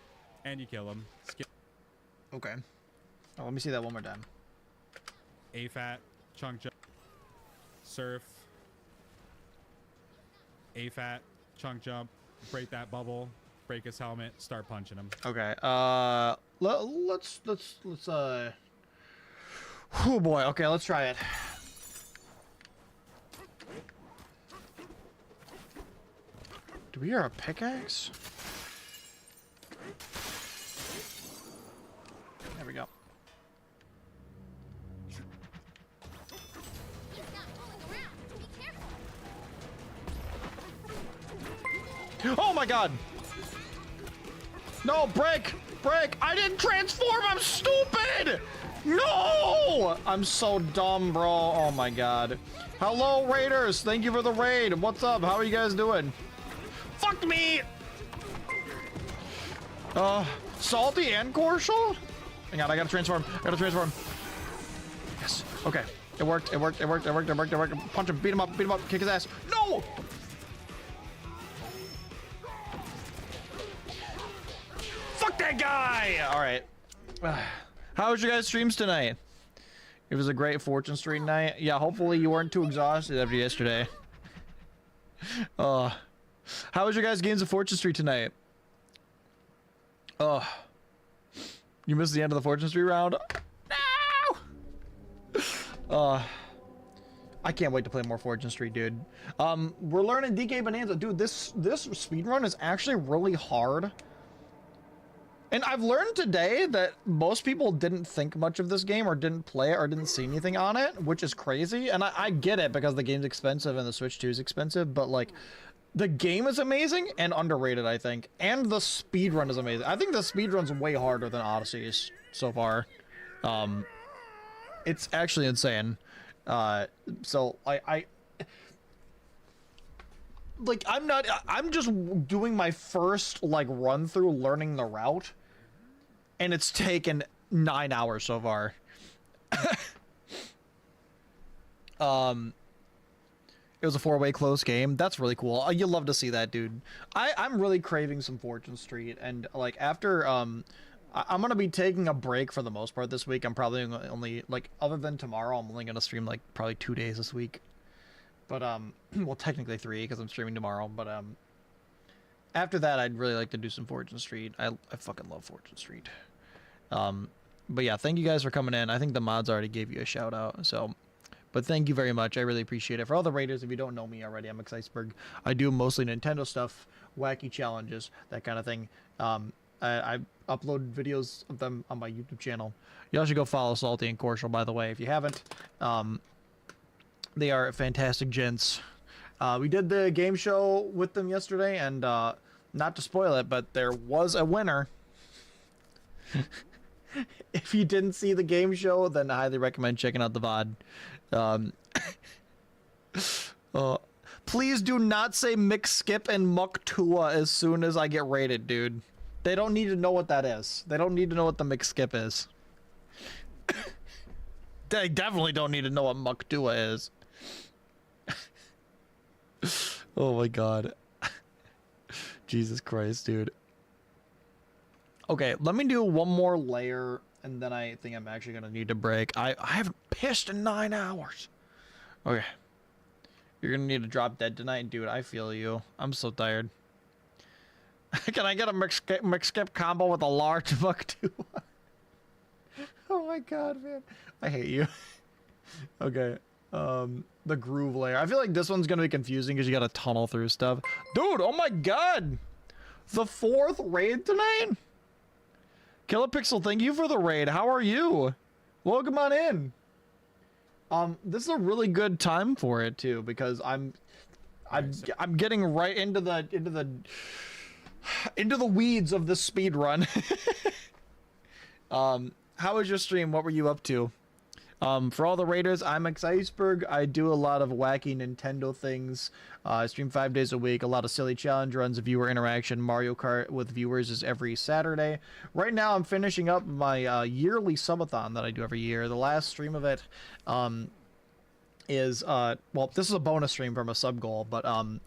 And you kill him. Skip. Okay. Oh, let me see that one more time. A-Fat. Chunk jump. Surf. A-Fat. Chunk jump. Break that bubble. Break his helmet. Start punching him. Okay. Let's oh boy. Okay, let's try it. Do we hear a pickaxe? There we go. He's not fooling around. Be careful. Oh my god! No, break! Break! I didn't transform! I'm stupid! No! I'm so dumb, bro. Oh my god. Hello, Raiders! Thank you for the raid. What's up? How are you guys doing? Fuck me! Salty and Corshal? Hang on, I gotta transform. I gotta transform. Yes. Okay. It worked. It worked. It worked. It worked. It worked. It worked. Punch him. Beat him up. Beat him up. Kick his ass. No! Fuck that guy! Alright. How was your guys' streams tonight? It was a great Fortune Street night. Yeah, hopefully you weren't too exhausted after yesterday. How was your guys' games of Fortune Street tonight? You missed the end of the Fortune Street round? No! I can't wait to play more Fortune Street, dude. We're learning DK Bananza. Dude, this speedrun is actually really hard. And I've learned today that most people didn't think much of this game or didn't play it or didn't see anything on it, which is crazy. And I get it because the game's expensive and the Switch 2 is expensive, but like the game is amazing and underrated, I think. And the speedrun is amazing. I think the speedrun's way harder than Odyssey's so far. It's actually insane. So I'm just doing my first like run through learning the route, and it's taken 9 hours so far. It was a 4-way close game. That's really cool. You love to see that, dude. I'm really craving some Fortune Street, and like after I'm gonna be taking a break for the most part this week. I'm probably only like, other than tomorrow, I'm only gonna stream like probably 2 days this week. But well, technically 3 because I'm streaming tomorrow. But after that, I'd really like to do some Fortune Street. I fucking love Fortune Street. But yeah, thank you guys for coming in. I think the mods already gave you a shout out. So, but thank you very much. I really appreciate it. For all the raiders, if you don't know me already, I'm ICEATHON. I do mostly Nintendo stuff, wacky challenges, that kind of thing. I upload videos of them on my YouTube channel. Y'all should go follow Salty and Corshal, by the way, if you haven't. They are fantastic gents. We did the game show with them yesterday, and not to spoil it, but there was a winner. If you didn't see the game show, then I highly recommend checking out the VOD. Please do not say Mix Skip and Muck Tua as soon as I get rated, dude. They don't need to know what that is. They don't need to know what the Mix Skip is. They definitely don't need to know what Muck Tua is. Oh my god. Jesus Christ, dude. Okay, let me do one more layer, and then I think I'm actually gonna need to break. I haven't pissed in 9 hours. Okay. You're gonna need to drop dead tonight, dude. I feel you. I'm so tired. Can I get a mix skip combo with a large Muck Tua? Oh my god, man. I hate you. Okay. The groove layer. I feel like this one's gonna be confusing because you gotta tunnel through stuff. Dude, oh my god! The 4th raid tonight? Killer Pixel, thank you for the raid. How are you? Welcome on in. This is a really good time for it too, because I'm getting right into the weeds of the speed run. How was your stream? What were you up to? For all the raiders, I'm ICEATHON. I do a lot of wacky Nintendo things. I stream 5 days a week, a lot of silly challenge runs, viewer interaction. Mario Kart with viewers is every Saturday. Right now, I'm finishing up my yearly subathon that I do every year. The last stream of it is, well, this is a bonus stream from a sub goal, but I'm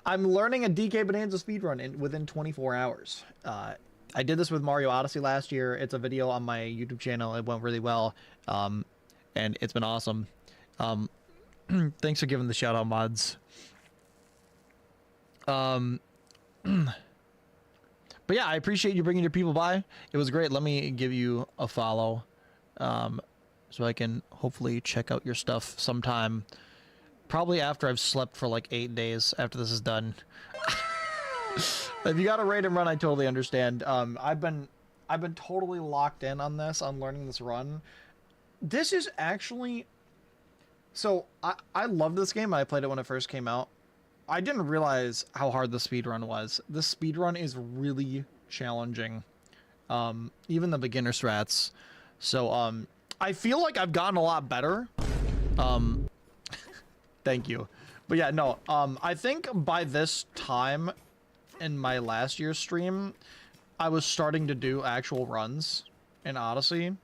learning a DK Bananza speedrun within 24 hours. I did this with Mario Odyssey last year. It's a video on my YouTube channel. It went really well, and it's been awesome. Thanks for giving the shout out, mods. But yeah, I appreciate you bringing your people by. It was great. Let me give you a follow, so I can hopefully check out your stuff sometime. Probably after I've slept for like 8 days after this is done. If you got a raid and run, I totally understand. I've been totally locked in on this, on learning this run. This is actually... So, I love this game. I played it when it first came out. I didn't realize how hard the speedrun was. The speedrun is really challenging. Even the beginner strats. So, I feel like I've gotten a lot better. Thank you. But yeah, no, I think by this time in my last year's stream, I was starting to do actual runs in Odyssey.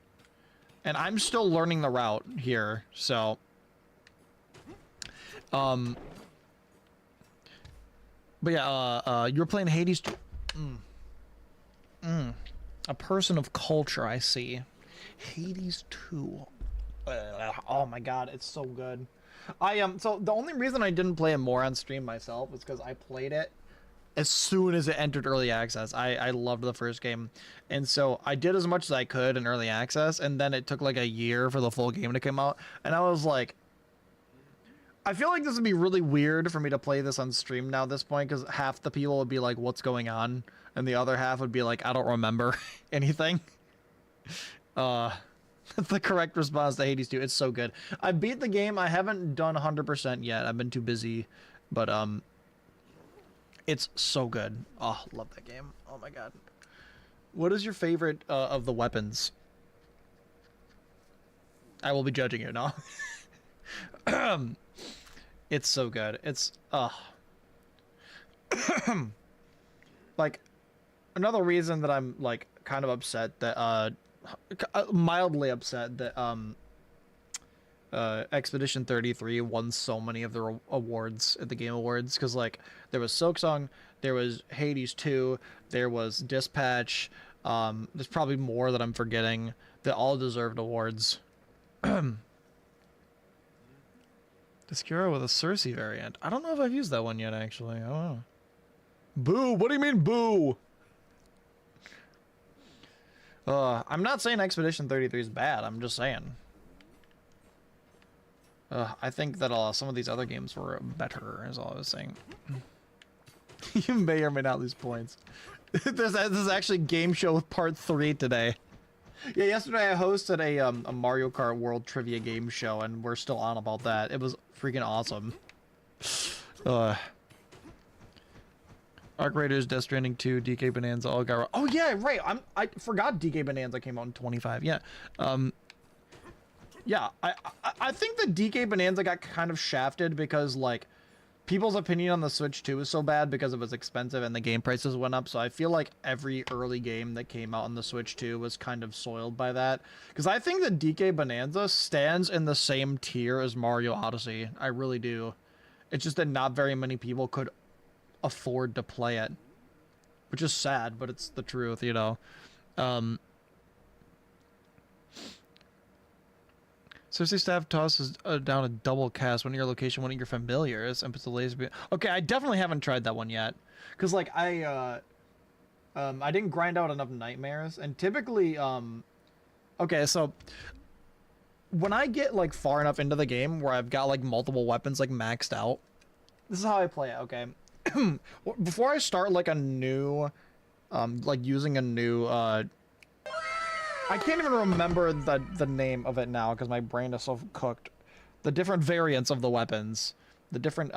And I'm still learning the route here, so... But yeah, you were playing Hades 2. A person of culture, I see. Hades 2. Oh my god, it's so good. So the only reason I didn't play it more on stream myself was because I played it as soon as it entered early access. I loved the first game, and so I did as much as I could in early access, and then it took like a year for the full game to come out, and I was like, I feel like this would be really weird for me to play this on stream now at this point, because half the people would be like, what's going on? And the other half would be like, I don't remember anything. The correct response to Hades 2. It's so good. I beat the game. I haven't done 100% yet. I've been too busy. But, it's so good. Oh, love that game. Oh my god. What is your favorite of the weapons? I will be judging you now. It's so good. It's like another reason that I'm like kind of upset that mildly upset that Expedition 33 won so many of their awards at the Game Awards, because like there was Silksong, there was Hades 2, there was Dispatch, there's probably more that I'm forgetting that all deserved awards. Discura with a Cersei variant. I don't know if I've used that one yet, actually. I don't know. Boo! What do you mean, boo? I'm not saying Expedition 33 is bad. I'm just saying. I think that some of these other games were better, is all I was saying. You may or may not lose points. This is actually Game Show with Part 3 today. Yeah, yesterday I hosted a Mario Kart World Trivia game show, and we're still on about that. It was freaking awesome. Arc Raiders, Death Stranding 2, DK Bonanza, all got... Oh yeah, right. I forgot DK Bonanza came out in 25. Yeah. Yeah, I think that DK Bonanza got kind of shafted because like people's opinion on the Switch 2 was so bad because it was expensive and the game prices went up. So I feel like every early game that came out on the Switch 2 was kind of soiled by that. Because I think that DK Bonanza stands in the same tier as Mario Odyssey. I really do. It's just that not very many people could afford to play it, which is sad, but it's the truth, you know. Cersei staff tosses down a double cast, one at your location, one at your familiars, and puts the laser. Okay, I definitely haven't tried that one yet, because like I didn't grind out enough nightmares, and typically okay, so when I get like far enough into the game where I've got like multiple weapons like maxed out, this is how I play it. Okay, before I start like a new like using a new I can't even remember the name of it now because my brain is so cooked. The different variants of the weapons. The different,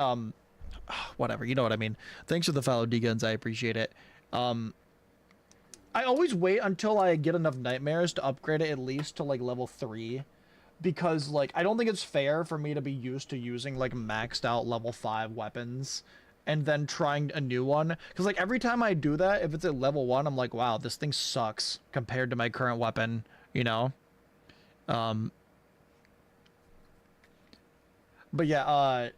whatever, you know what I mean. Thanks for the follow, D-Guns, I appreciate it. I always wait until I get enough nightmares to upgrade it at least to, like, level 3. Because, like, I don't think it's fair for me to be used to using, like, maxed out level 5 weapons and then trying a new one. Because, like, every time I do that, if it's at level 1, I'm like, wow, this thing sucks compared to my current weapon, you know? But yeah,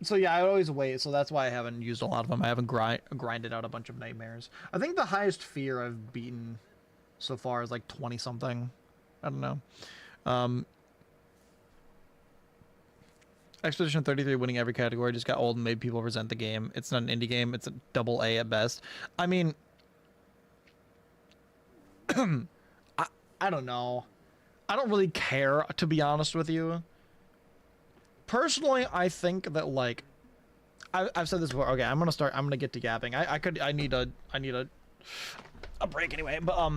so yeah, I always wait, so that's why I haven't used a lot of them. I haven't grinded out a bunch of nightmares. I think the highest fear I've beaten so far is like 20-something. I don't know. Expedition 33 winning every category just got old and made people resent the game. It's not an indie game. It's a AA at best. I mean, I don't know. I don't really care, to be honest with you. personally, I think that like I've said this before. Okay, I'm gonna get to gapping. I need a break anyway. But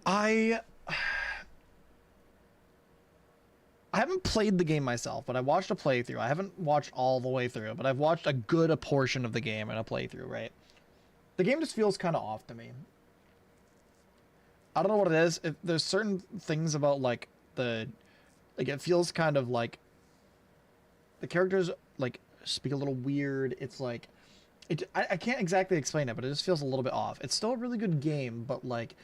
I haven't played the game myself, but I watched a playthrough. I haven't watched all the way through, but I've watched a good portion of the game in a playthrough. Right, the game just feels kind of off to me. I don't know what it is. If there's certain things about like it feels kind of like the characters like speak a little weird. It's like I can't exactly explain it, but it just feels a little bit off. It's still a really good game, but like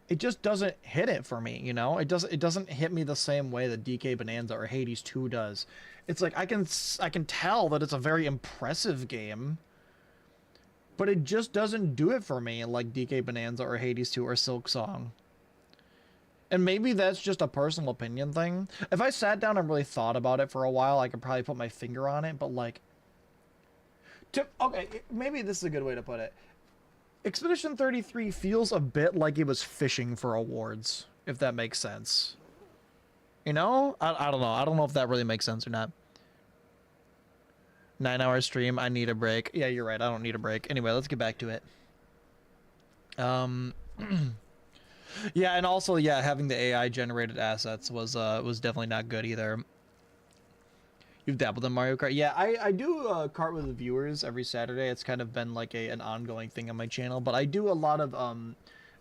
it just doesn't hit it for me, you know? It doesn't hit me the same way that DK Bonanza or Hades 2 does. It's like I can tell that it's a very impressive game, but it just doesn't do it for me like DK Bonanza or Hades 2 or Silk Song. And maybe that's just a personal opinion thing. If I sat down and really thought about it for a while, I could probably put my finger on it, but like okay, maybe this is a good way to put it. Expedition 33 feels a bit like it was fishing for awards, if that makes sense. You know? I don't know. I don't know if that really makes sense or not. 9-hour stream, I need a break. Yeah, you're right. I don't need a break. Anyway, let's get back to it. Yeah, and also, yeah, having the AI generated assets was definitely not good either. You've dabbled in Mario Kart? Yeah, I do kart with the viewers every Saturday. It's kind of been like an ongoing thing on my channel, but I do a lot of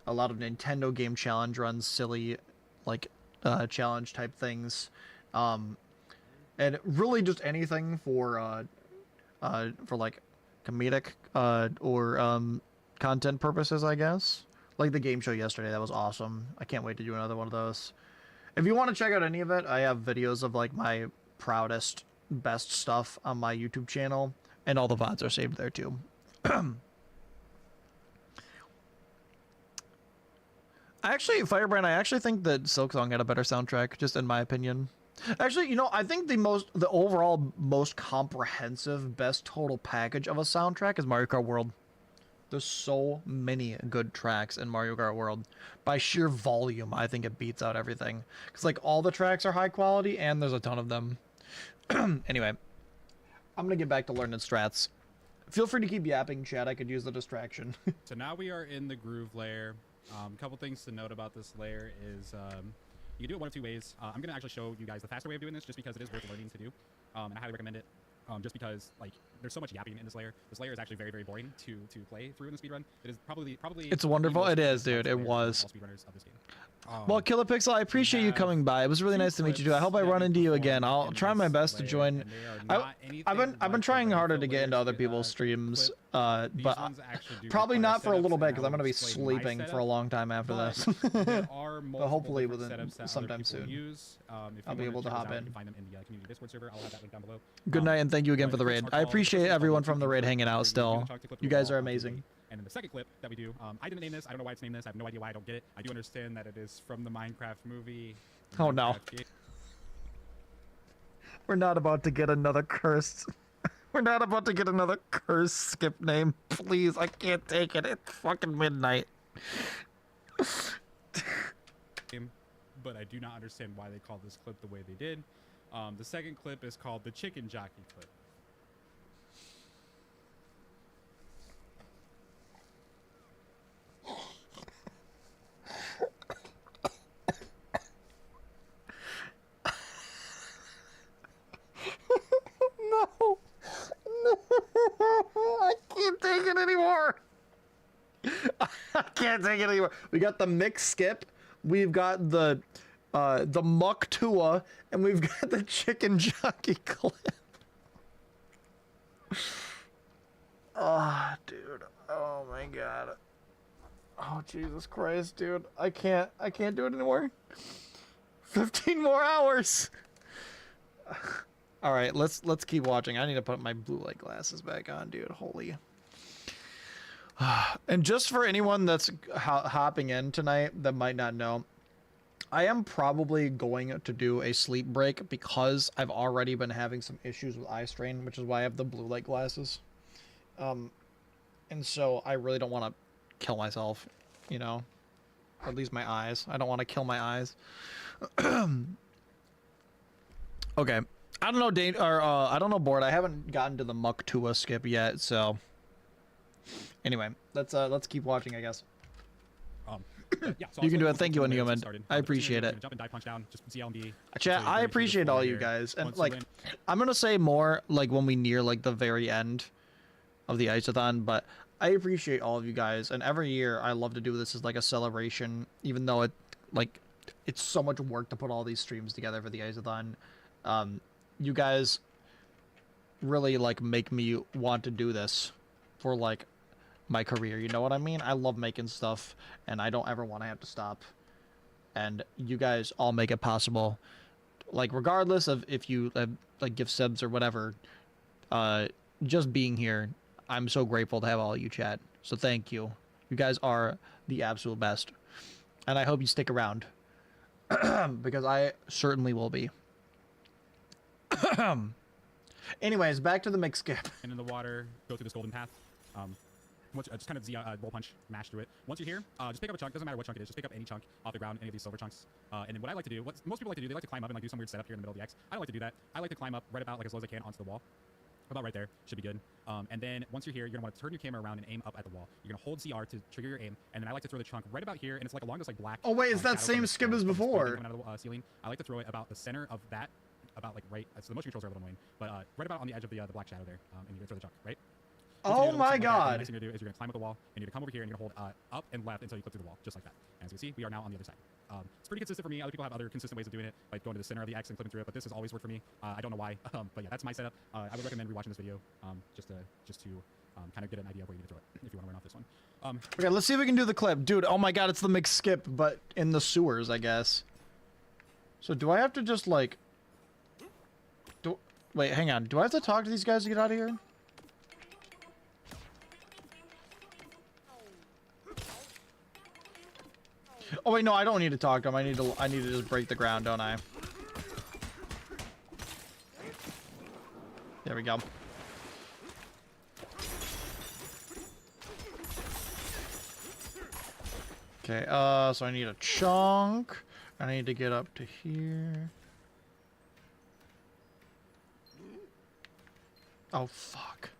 Nintendo game challenge runs, silly like challenge type things, and really just anything for like comedic or content purposes, I guess. Like the game show yesterday, that was awesome. I can't wait to do another one of those. If you want to check out any of it, I have videos of like my proudest, best stuff on my YouTube channel, and all the VODs are saved there too. Firebrand, I actually think that Silksong had a better soundtrack, just in my opinion. Actually, you know, I think the overall most comprehensive, best total package of a soundtrack is Mario Kart World. There's so many good tracks in Mario Kart World. By sheer volume, I think it beats out everything. Because, like, all the tracks are high quality, and there's a ton of them. Anyway, I'm going to get back to learning strats. Feel free to keep yapping, chat. I could use the distraction. So now we are in the groove layer. A couple things to note about this layer is you can do it one of two ways. I'm going to actually show you guys the faster way of doing this just because it is worth learning to do. And I highly recommend it. Just because like there's so much yapping in this layer. This layer is actually very, very boring to play through in the speedrun. It is probably it's wonderful. It is, dude. It was. Speedrunners of this game. Well, Killer Pixel, I appreciate you coming by. It was really nice to meet you too. I hope I run into you again. I'll try my best to join. I've been trying harder to get into other people's streams, but probably not for a little bit because I'm gonna be sleeping for a long time after this. But hopefully within sometime soon, I'll be able to hop in. Good night and thank you again for the raid. I appreciate everyone from the raid hanging out still. You guys are amazing. And then the second clip that we do, I didn't name this. I don't know why it's named this. I have no idea why I don't get it. I do understand that it is from the Minecraft movie. Oh no. We're not about to get another cursed. We're not about to get another cursed skip name. Please, I can't take it. It's fucking midnight. But I do not understand why they called this clip the way they did. The second clip is called the Chicken Jockey clip. No. No. I can't take it anymore. I can't take it anymore. We got the mixed skip. We've got the muck tua, and we've got the chicken jockey clip. Oh, dude. Oh my god. Oh Jesus Christ, dude. I can't do it anymore. 15 more hours. All right, let's keep watching. I need to put my blue light glasses back on, dude. Holy. And just for anyone that's hopping in tonight that might not know, I am probably going to do a sleep break because I've already been having some issues with eye strain, which is why I have the blue light glasses. And so I really don't want to kill myself, you know, or at least my eyes. I don't want to kill my eyes. Okay. I don't know, Dane, or I don't know, Board. I haven't gotten to the Muktua skip yet, so. Anyway, let's keep watching, I guess. Yeah, so You can do it. it. Thank you, Newman. I appreciate it. Jump and dive, punch down, just see LMB. Chat, I appreciate all you guys, and like, I'm gonna say more like when we near like the very end of the ICEATHON, but I appreciate all of you guys, and every year I love to do this as like a celebration, even though it's so much work to put all these streams together for the ICEATHON. You guys really like make me want to do this for like my career, you know what I mean? I love making stuff, and I don't ever want to have to stop. And you guys all make it possible. Like, regardless of if you like give subs or whatever, just being here, I'm so grateful to have all of you, chat. So thank you. You guys are the absolute best, and I hope you stick around because I certainly will be. Anyways, back to the mix skip. And in the water, go through this golden path. Once, just kind of roll punch, mash through it. Once you're here, just pick up a chunk. Doesn't matter what chunk it is. Just pick up any chunk off the ground, any of these silver chunks. And then what I like to do, what most people like to do, they like to climb up and like do some weird setup here in the middle of the X. I don't like to do that. I like to climb up right about like as low as I can onto the wall. About right there, should be good. And then once you're here, you're gonna want to turn your camera around and aim up at the wall. You're gonna hold CR to trigger your aim, and then I like to throw the chunk right about here, and it's like along this like black. Oh wait, is that shadow same skip as before? Coming out of the ceiling. I like to throw it about the center of that, about like right. So the motion controls are a little annoying, but right about on the edge of the black shadow there, and you're gonna throw the chunk right. Oh my god! The next thing you're gonna do is you're gonna climb up the wall, and you're gonna come over here and you're gonna hold up and left until you clip through the wall, just like that. And as you can see, we are now on the other side. It's pretty consistent for me. Other people have other consistent ways of doing it, like going to the center of the X and clipping through it, but this has always worked for me. I don't know why, but yeah, that's my setup. I would recommend rewatching this video, just to kind of get an idea of where you need to throw it if you want to run off this one. Okay, let's see if we can do the clip, dude. Oh my god, it's the mix skip, but in the sewers, I guess. So do I have to just like? Wait, hang on. Do I have to talk to these guys to get out of here? Oh wait, no, I don't need to talk to them. I need to just break the ground, don't I? There we go. Okay, so I need a chunk. I need to get up to here. Oh, fuck.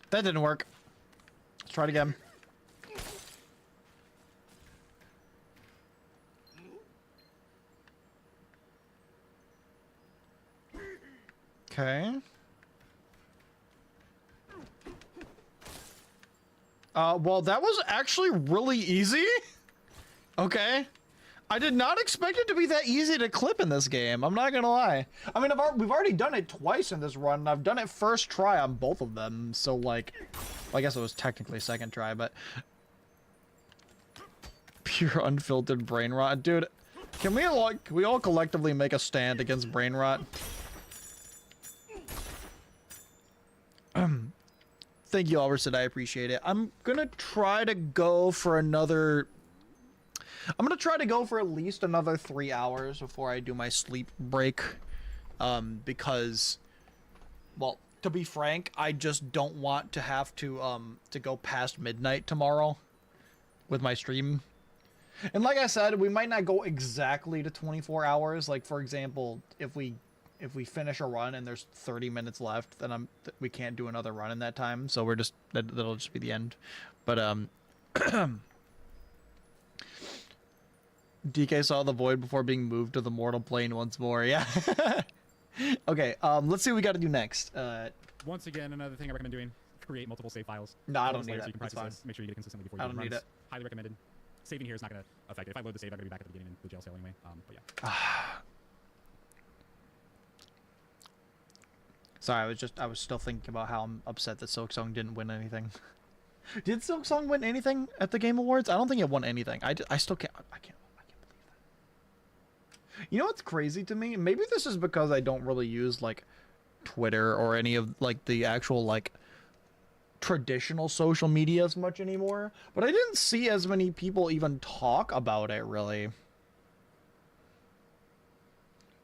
That didn't work. Let's try it again. Okay. Well, that was actually really easy. Okay. I did not expect it to be that easy to clip in this game. I'm not gonna lie. I mean, we've already done it twice in this run, and I've done it first try on both of them. So, like, well, I guess it was technically second try, but pure unfiltered brain rot, dude. Can we all collectively make a stand against brain rot? Thank you, Alverson. I appreciate it. I'm gonna try to go for another. I'm gonna try to go for at least another 3 hours before I do my sleep break, because, well, to be frank, I just don't want to have to go past midnight tomorrow with my stream. And like I said, we might not go exactly to 24 hours. Like, for example, if we finish a run and there's 30 minutes left, then we can't do another run in that time. So we're just that'll just be the end. But DK saw the void before being moved to the mortal plane once more. Yeah. Okay. Let's see what we got to do next. Once again, another thing I recommend doing: create multiple save files. No, I don't need it. So you can That's practice fine. this. Make sure you get it consistently before you I don't need it. Highly recommended. Saving here is not going to affect it. If I load the save, I'm going to be back at the beginning in the jail cell anyway. But yeah. Sorry, I was still thinking about how I'm upset that Silksong didn't win anything. Did Silksong win anything at the Game Awards? I don't think it won anything. I still can't believe that. You know what's crazy to me? Maybe this is because I don't really use like Twitter or any of like the actual like traditional social media as much anymore, but I didn't see as many people even talk about it really.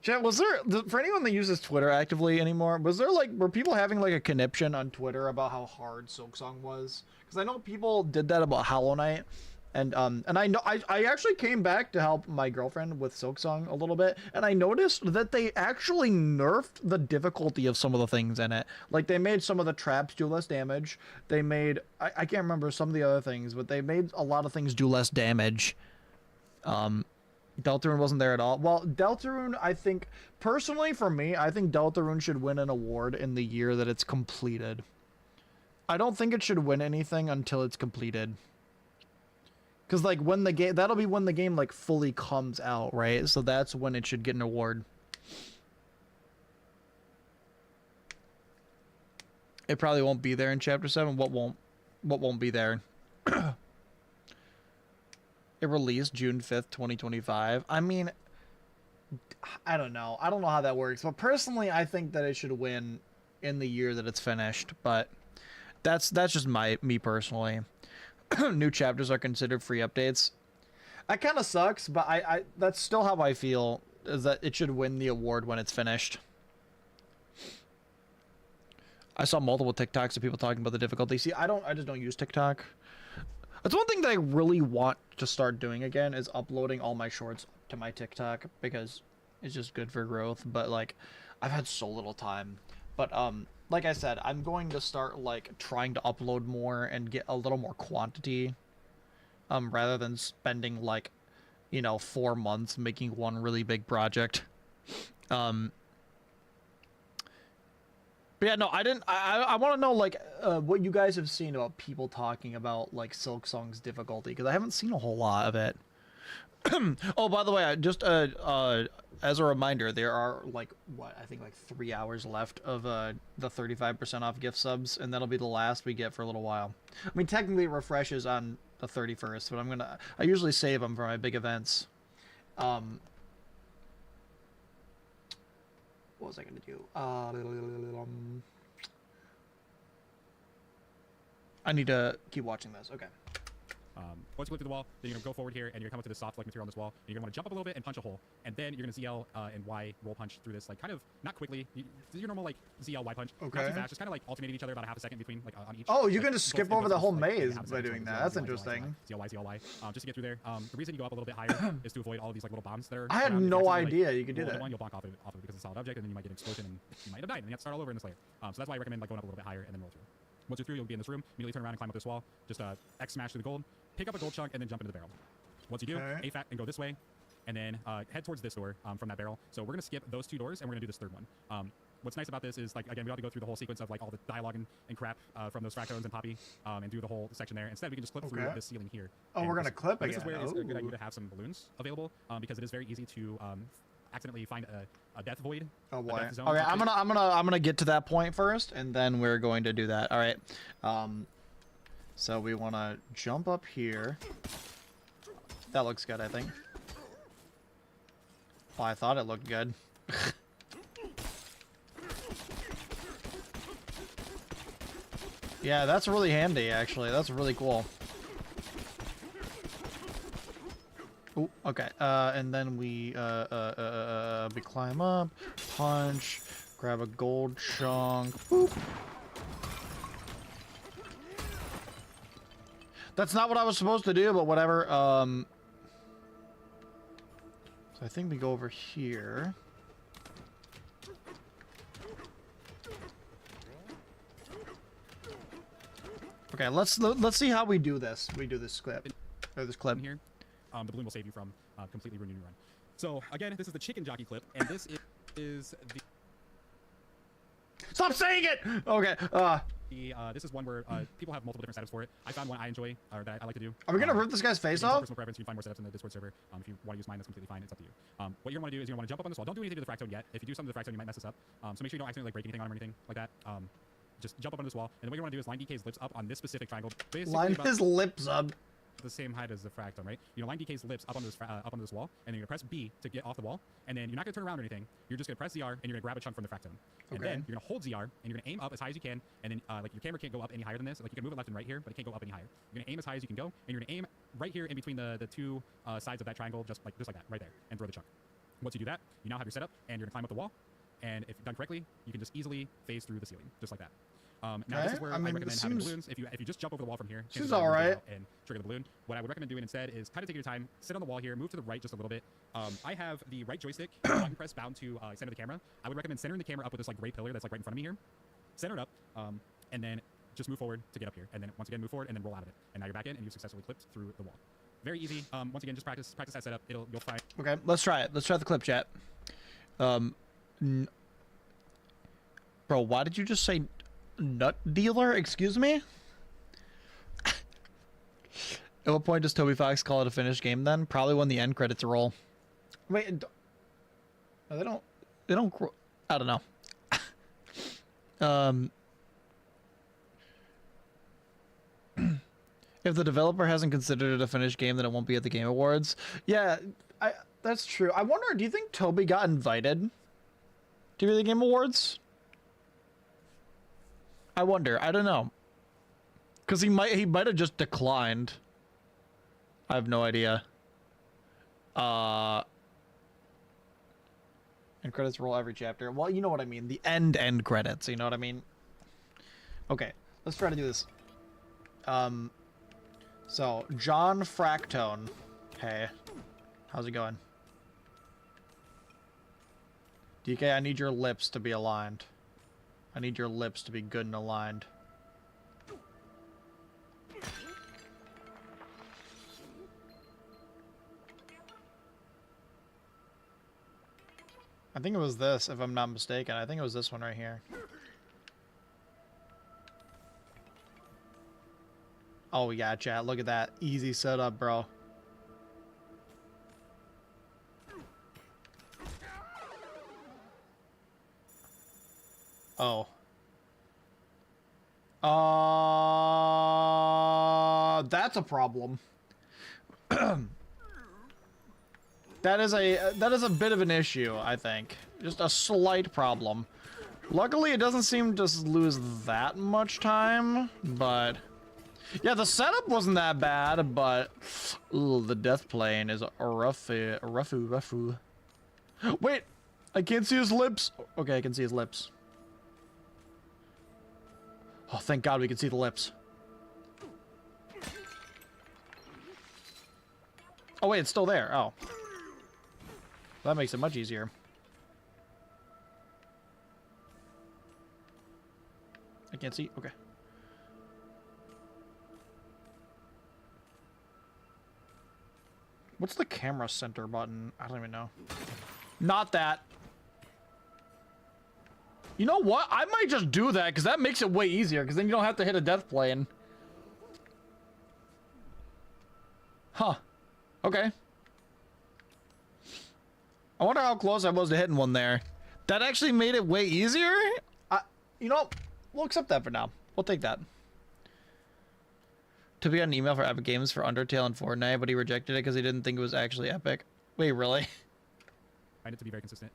Chat, was there, for anyone that uses Twitter actively anymore, was there like, were people having like a conniption on Twitter about how hard Silksong was? Because I know people did that about Hollow Knight, and I know, I actually came back to help my girlfriend with Silksong a little bit, and I noticed that they actually nerfed the difficulty of some of the things in it. Like, they made some of the traps do less damage, they made, I can't remember some of the other things, but they made a lot of things do less damage. Deltarune wasn't there at all. Well, Deltarune, I think, personally for me, I think Deltarune should win an award in the year that it's completed. I don't think it should win anything until it's completed. Because, like, when the game, that'll be when the game, like, fully comes out, right? So that's when it should get an award. It probably won't be there in Chapter 7. What won't be there? It released June 5th, 2025. I mean, I don't know. I don't know how that works. But personally, I think that it should win in the year that it's finished. But that's just me personally. New chapters are considered free updates. That kind of sucks, but I that's still how I feel, is that it should win the award when it's finished. I saw multiple TikToks of people talking about the difficulty. See, I just don't use TikTok. That's one thing that I really want to start doing again, is uploading all my shorts to my TikTok, because it's just good for growth. But like, I've had so little time. But like I said, I'm going to start like trying to upload more and get a little more quantity, rather than spending like, 4 months making one really big project. But yeah, no, I want to know, like, what you guys have seen about people talking about, like, Silksong's difficulty, because I haven't seen a whole lot of it. Oh, by the way, just as a reminder, there are, like, I think, like, 3 hours left of the 35% off gift subs, and that'll be the last we get for a little while. I mean, technically it refreshes on the 31st, but I usually save them for my big events. What was I going to do? I need to keep watching this. Okay. Once you click through the wall, then you're going to go forward here, and you're going to come up to the soft like material on this wall, and you're going to want to jump up a little bit and punch a hole, and then you're going to ZL and Y roll punch through this, like, kind of, not quickly, your normal, like, ZL Y punch. Okay. Not too fast, just kind of, like, alternating each other about a half a second between, like, on each. Oh, you're like, going to skip over the whole maze by doing that. That's ZL, interesting. ZL Y, ZL Y, just to get through there. The reason you go up a little bit higher is to avoid all of these, like, little bombs that are. I had around. no Like, idea you could do that. One, you'll bonk off of it because it's a solid object, and then you might get an explosion, and you might have died, and you have to start all over in this layer. So that's why I recommend, like, going up a little bit higher and then roll through. Once you're through, you'll be in this room. Immediately turn around and climb up this wall. Just X smash through the gold, pick up a gold chunk, and then jump into the barrel. Once you do, AFAT and go this way, and then head towards this door from that barrel. So we're going to skip those 2 doors, and we're going to do this 3rd one. What's nice about this is, like, again, we don't have to go through the whole sequence of, like, all the dialogue and crap from those fractones and Poppy and do the whole section there. Instead, we can just clip through this ceiling here. Oh, we're going to clip again. This is where it's a good idea to have some balloons available because it is very easy to accidentally find a death void. Oh boy. Okay, I'm gonna get to that point first, and then we're going to do that. All right. So we want to jump up here. That looks good, I think. Well, I thought it looked good. Yeah, that's really handy, actually. That's really cool. Ooh, okay. And then we climb up, punch, grab a gold chunk. Boop. That's not what I was supposed to do, but whatever. So I think we go over here. Okay, let's see how we do this. We do this clip. Or this clip here. The balloon will save you from completely ruining your run. So again, this is the chicken jockey clip, and this is the. Stop saying it. Okay. This is one where people have multiple different setups for it. I found one I enjoy, or that I like to do. Are we gonna rip this guy's face off? Personal preference. You can find more setups in the Discord server. If you want to use mine, that's completely fine. It's up to you. What you're gonna want to do is you're gonna want to jump up on this wall. Don't do anything to the fractone yet. If you do something to the fractone, you might mess this up. So make sure you don't accidentally like break anything on him or anything like that. Just jump up on this wall, and then what you want to do is line DK's lips up on this specific triangle. Line his lips up. The same height as the fractone, right? You know, line DK's lips up onto this wall, and then you're gonna press B to get off the wall, and then you're not gonna turn around or anything. You're just gonna press ZR, and you're gonna grab a chunk from the fractone, and then you're gonna hold ZR, and you're gonna aim up as high as you can, and then like your camera can't go up any higher than this. Like you can move it left and right here, but it can't go up any higher. You're gonna aim as high as you can go, and you're gonna aim right here in between the 2 sides of that triangle, just like that, right there, and throw the chunk. Once you do that, you now have your setup, and you're gonna climb up the wall. And if done correctly, you can just easily phase through the ceiling, just like that. Now this is where I recommend having balloons. If you just jump over the wall from here, Seems all right. And trigger the balloon. What I would recommend doing instead is kind of take your time, sit on the wall here, move to the right just a little bit. I have the right joystick button press bound to center the camera. I would recommend centering the camera up with this like gray pillar that's like right in front of me here. Center it up, and then just move forward to get up here, and then once again move forward and then roll out of it. And now you're back in, and you've successfully clipped through the wall. Very easy. Once again, just practice that setup. You'll find. Okay, let's try it. Let's try the clip, chat. Bro, why did you just say nut dealer? Excuse me? At what point does Toby Fox call it a finished game then? Probably when the end credits roll. Wait, no, they don't, I don't know. If the developer hasn't considered it a finished game, then it won't be at the Game Awards. Yeah, that's true. I wonder, do you think Toby got invited to be the Game Awards? I wonder. I don't know. Because he might have just declined. I have no idea. And credits roll every chapter. Well, you know what I mean. The end credits. You know what I mean? Okay. Let's try to do this. So, John Fractone. Hey. How's it going? DK, I need your lips to be aligned. I need your lips to be good and aligned. I think it was this, if I'm not mistaken. I think it was this one right here. Oh, yeah, chat. Look at that. Easy setup, bro. Oh. That's a problem. That is a bit of an issue, I think. Just a slight problem. Luckily, it doesn't seem to lose that much time, but yeah, the setup wasn't that bad, but ooh, the death plane is rough. Wait, I can't see his lips. Okay, I can see his lips. Oh, thank God we can see the lips. Oh, wait, it's still there. Oh. That makes it much easier. I can't see. Okay. What's the camera center button? I don't even know. Not that. You know what? I might just do that because that makes it way easier because then you don't have to hit a death plane. Huh. Okay. I wonder how close I was to hitting one there. That actually made it way easier? You know, we'll accept that for now. We'll take that. Toby got an email for Epic Games for Undertale and Fortnite, but he rejected it because he didn't think it was actually epic. Wait, really? Find it to be very consistent.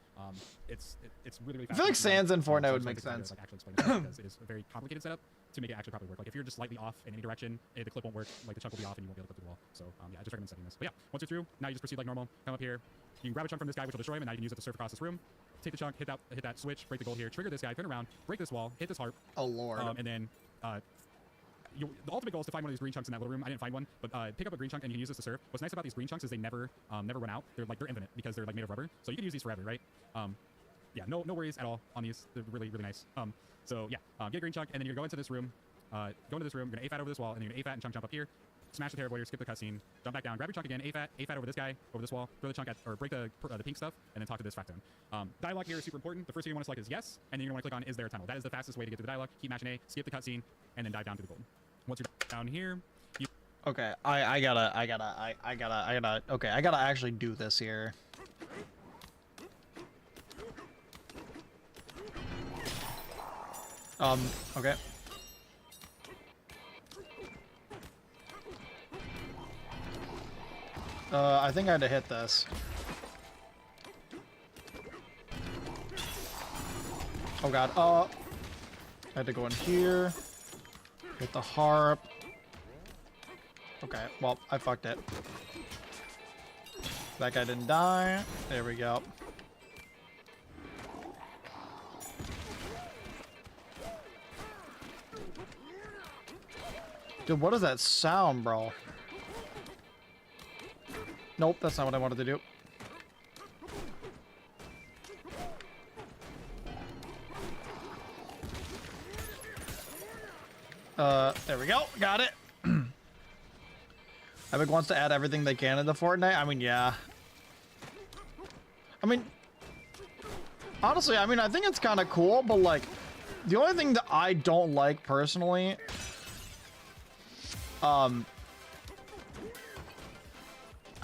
It's really fast. I feel like Sans and Fortnite would make sense. Like, actually explain it because it is a very complicated setup to make it actually properly work. Like if you're just slightly off in any direction, the clip won't work. Like the chunk will be off and you won't be able to clip the wall. So yeah, I just recommend setting this. But yeah, once you're through, now you just proceed like normal. Come up here. You can grab a chunk from this guy, which will destroy him, and now you can use it to surf across this room. Take the chunk, hit that switch, break the gold here, trigger this guy, turn around, break this wall, hit this harp. Oh lord. And then the ultimate goal is to find one of these green chunks in that little room. I didn't find one, but pick up a green chunk and you can use this to surf. What's nice about these green chunks is they never run out. They're infinite because they're like made of rubber, so you can use these forever, right? Yeah, no worries at all on these. They're really nice. So yeah, get a green chunk and then you're gonna go into this room. Go into this room. You're gonna AFAT over this wall and then you're gonna AFAT and chunk jump up here. Smash the Terror Warrior, skip the cutscene, jump back down, grab your chunk again, AFAT over this guy, over this wall, throw the chunk at, or break the pink stuff, and then talk to this Fractone. Dialogue here is super important. The first thing you want to select is yes, and then you're going to click on is there a tunnel. That is the fastest way to get to the dialogue. Keep mashing A, skip the cutscene, and then dive down to the gold. Once you're down here, you... Okay, I gotta, okay, I gotta actually do this here. Okay. I think I had to hit this. Oh god, I had to go in here. Hit the harp. Okay, well, I fucked it. That guy didn't die. There we go. Dude, what is that sound, bro? Nope, that's not what I wanted to do. There we go. Got it. Epic wants to add everything they can into Fortnite. I mean, yeah. I mean, honestly, I mean, I think it's kind of cool, but like, the only thing that I don't like personally, I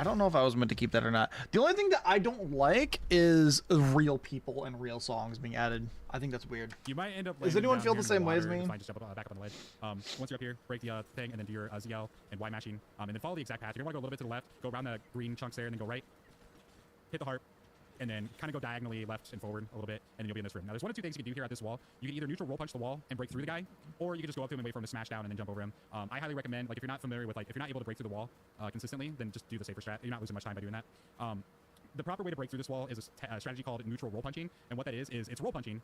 don't know if I was meant to keep that or not. The only thing that I don't like is real people and real songs being added. I think that's weird. You might end up. Does anyone feel the same way as me? Fine, just jump up, back up on the ledge. Once you're up here, break the thing, and then do your ZL and Y mashing, and then follow the exact path. You're gonna want to go a little bit to the left, go around the green chunks there, and then go right. Hit the heart, and then kind of go diagonally left and forward a little bit, and then you'll be in this room. Now, there's one of two things you can do here at this wall. You can either neutral roll punch the wall and break through the guy, or you can just go up to him and wait for him to smash down and then jump over him. I highly recommend, like, if you're not familiar with, like, if you're not able to break through the wall consistently, then just do the safer strat. You're not losing much time by doing that. The proper way to break through this wall is a strategy called neutral roll punching, and what that is it's roll punching,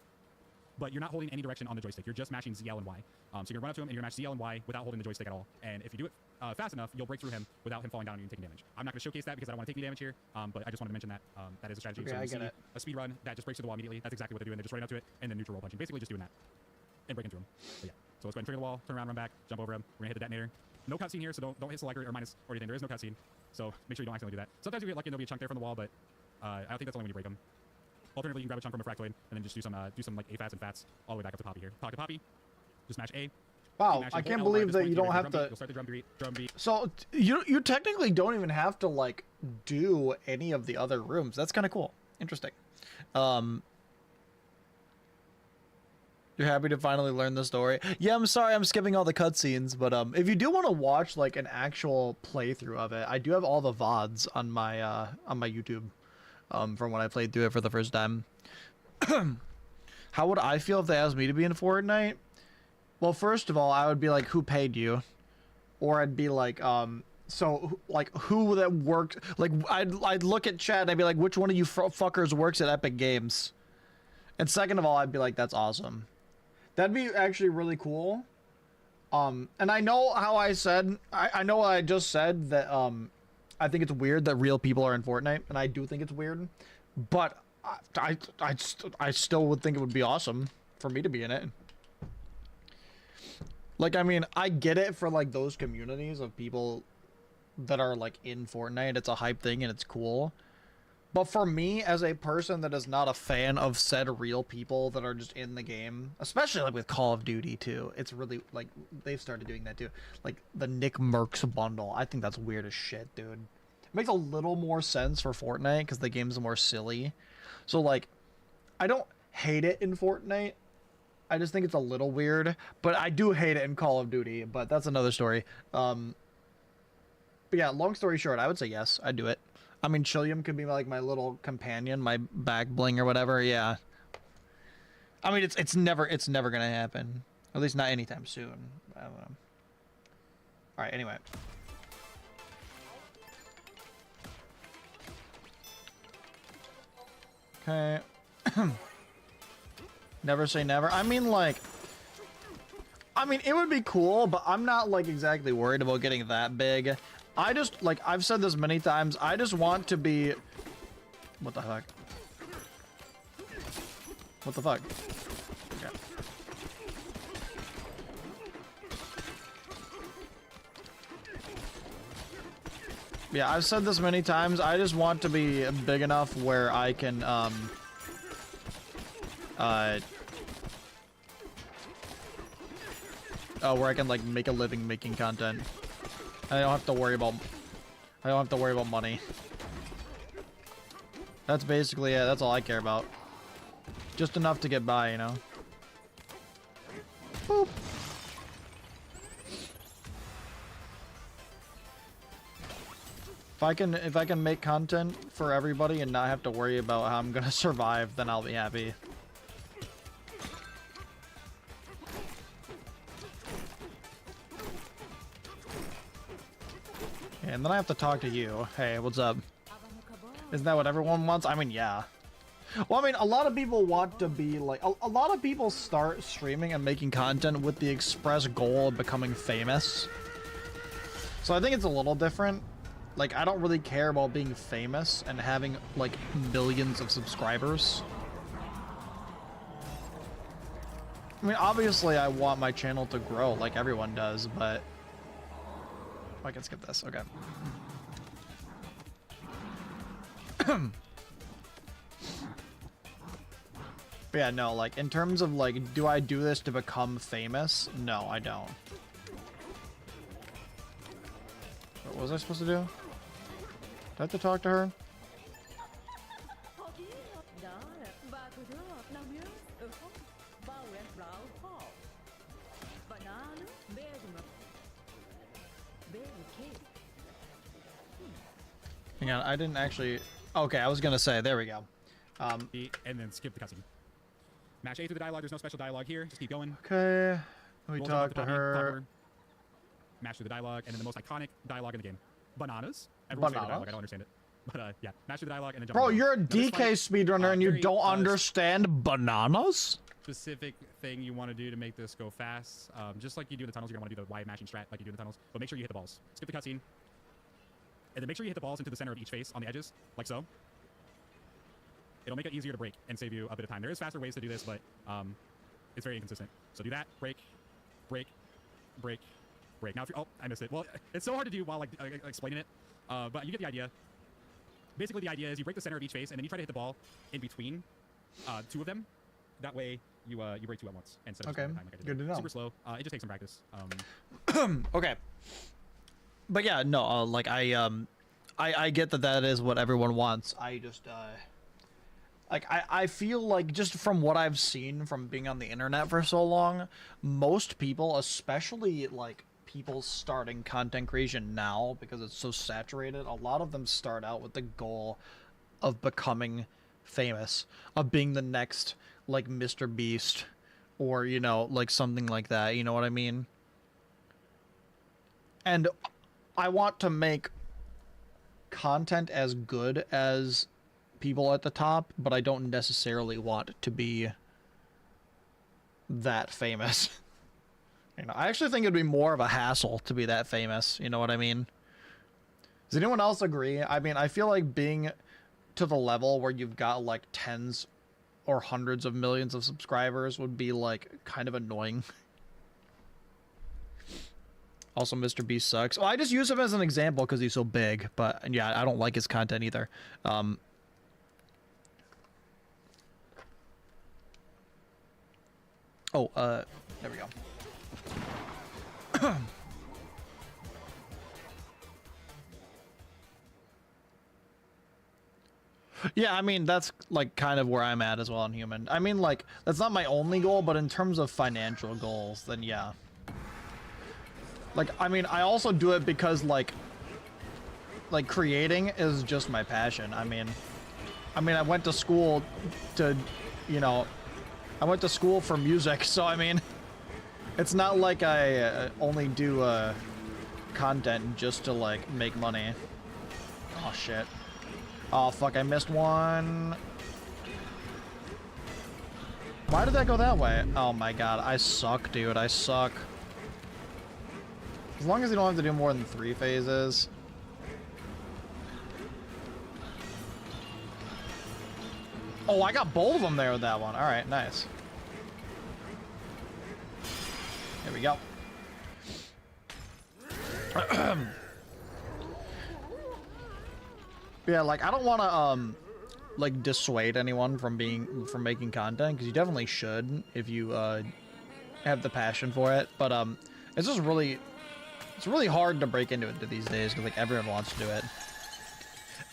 but you're not holding any direction on the joystick. You're just mashing ZL and Y. So you're gonna run up to him and you're gonna mash ZL and Y without holding the joystick at all. And if you do it fast enough, you'll break through him without him falling down and you taking damage. I'm not gonna showcase that because I don't want to take any damage here, but I just wanted to mention that that is a strategy. Okay, so I you get see it. a speed run that just breaks through the wall immediately. That's exactly what they're doing. They're just running up to it and then neutral roll punching. Basically just doing that and breaking through him. But yeah. So let's go ahead and trigger the wall, turn around, run back, jump over him. We're gonna hit the detonator. No cutscene here, so don't hit select or minus or anything. There is no cutscene, so make sure you don't accidentally do that. Sometimes you get lucky and there'll be a chunk there from the wall, but I don't think that's only when you break them. Alternatively, you can grab a chunk from a fractoid and then just do some like A-fats and fats all the way back up to Poppy here. Talk to Poppy, just smash A. Wow, I can't believe that you don't have to. You'll start the drum beat. So you technically don't even have to like do any of the other rooms. That's kind of cool. Interesting. You're happy to finally learn the story. Yeah, I'm sorry I'm skipping all the cutscenes, but if you do want to watch like an actual playthrough of it, I do have all the VODs on my YouTube. From when I played through it for the first time. How would I feel if they asked me to be in Fortnite? Well, first of all, I would be like, who paid you? Or I'd be like, so, like, who that worked? Like, I'd look at chat and I'd be like, which one of you fuckers works at Epic Games? And second of all, I'd be like, that's awesome. That'd be actually really cool. And I know how I said, I know what I just said, that, I think it's weird that real people are in Fortnite, and I do think it's weird, but I still would think it would be awesome for me to be in it. Like, I mean, I get it for, like, those communities of people that are, like, in Fortnite. It's a hype thing, and it's cool. But for me, as a person that is not a fan of said real people that are just in the game, especially, like, with Call of Duty, too, it's really, like, they've started doing that, too. Like, the Nick Mercs bundle. I think that's weird as shit, dude. It makes a little more sense for Fortnite, because the game's more silly. So, like, I don't hate it in Fortnite. I just think it's a little weird. But I do hate it in Call of Duty, but that's another story. But yeah, long story short, I would say yes, I'd do it. I mean, Chillium could be like my little companion, my back bling or whatever. Yeah. I mean, it's never gonna happen. At least not anytime soon. I don't know. All right. Anyway. Okay. Never say never. I mean, like, it would be cool, but I'm not like exactly worried about getting that big. I just, like, I've said this many times, I just want to be... What the heck? What the fuck? Okay. Yeah, I've said this many times, I just want to be big enough where I can, where I can, like, make a living making content. I don't have to worry about money. That's basically it. That's all I care about. Just enough to get by, you know. Boop. If I can make content for everybody and not have to worry about how I'm gonna survive, then I'll be happy. And then I have to talk to you. Hey, what's up? Isn't that what everyone wants? I mean, yeah. Well, I mean, a lot of people want to be like... A lot of people start streaming and making content with the express goal of becoming famous. So I think it's a little different. Like, I don't really care about being famous and having, like, millions of subscribers. I mean, obviously I want my channel to grow like everyone does, but... Oh, I can skip this, okay. But yeah, no, like, in terms of, like, do I do this to become famous? No, I don't. What was I supposed to do? Did I have to talk to her? Hang on, I didn't actually... Okay, I was gonna say, there we go. And then skip the cutscene. Match A through the dialogue. There's no special dialogue here. Just keep going. Okay, we Rolls talk up to the her. popper, match through the dialogue, and then the most iconic dialogue in the game. Bananas. Everyone's favorite dialogue. I don't understand it. But yeah, match through the dialogue and then jump. Bro, into you're a now, this DK fight, speedrunner and you very, don't understand bananas? Specific thing you want to do to make this go fast. Just like you do in the tunnels, you're gonna want to do the Y mashing strat like you do in the tunnels. But make sure you hit the balls. Skip the cutscene. And then make sure you hit the balls into the center of each face on the edges, like so. It'll make it easier to break and save you a bit of time. There is faster ways to do this, but it's very inconsistent. So do that, break, break, break, break. Now if you oh, I missed it. Well, it's so hard to do while like explaining it, but you get the idea. Basically, the idea is you break the center of each face, and then you try to hit the ball in between two of them. That way, you break two at once instead of Okay, just one at a time like I did. good to know. Super slow. It just takes some practice. Okay. But yeah, no, like I get that is what everyone wants. I just like I feel like just from what I've seen from being on the internet for so long, most people, especially like people starting content creation now because it's so saturated, a lot of them start out with the goal of becoming famous, of being the next like Mr. Beast or, you know, like something like that, you know what I mean? And I want to make content as good as people at the top, but I don't necessarily want to be that famous. You know, I actually think it'd be more of a hassle to be that famous, you know what I mean? Does anyone else agree? I mean, I feel like being to the level where you've got like tens or hundreds of millions of subscribers would be like kind of annoying. Also, Mr. Beast sucks. Well, I just use him as an example because he's so big, but yeah, I don't like his content either. There we go. Yeah, I mean, that's like kind of where I'm at as well in human. I mean, like, that's not my only goal, but in terms of financial goals, then yeah. Like, I mean, I also do it because, like creating is just my passion. I mean, I went to school to, you know, I went to school for music, so I mean, it's not like I only do content just to, like, make money. Oh, shit. Oh, fuck, I missed one. Why did that go that way? Oh, my God, I suck, dude. I suck. As long as you don't have to do more than 3 phases. Oh, I got both of them there with that one. All right, nice. There we go. Yeah, like, I don't want to, like, dissuade anyone from making content, because you definitely should if you, have the passion for it, but, it's just really... It's really hard to break into it these days because like everyone wants to do it.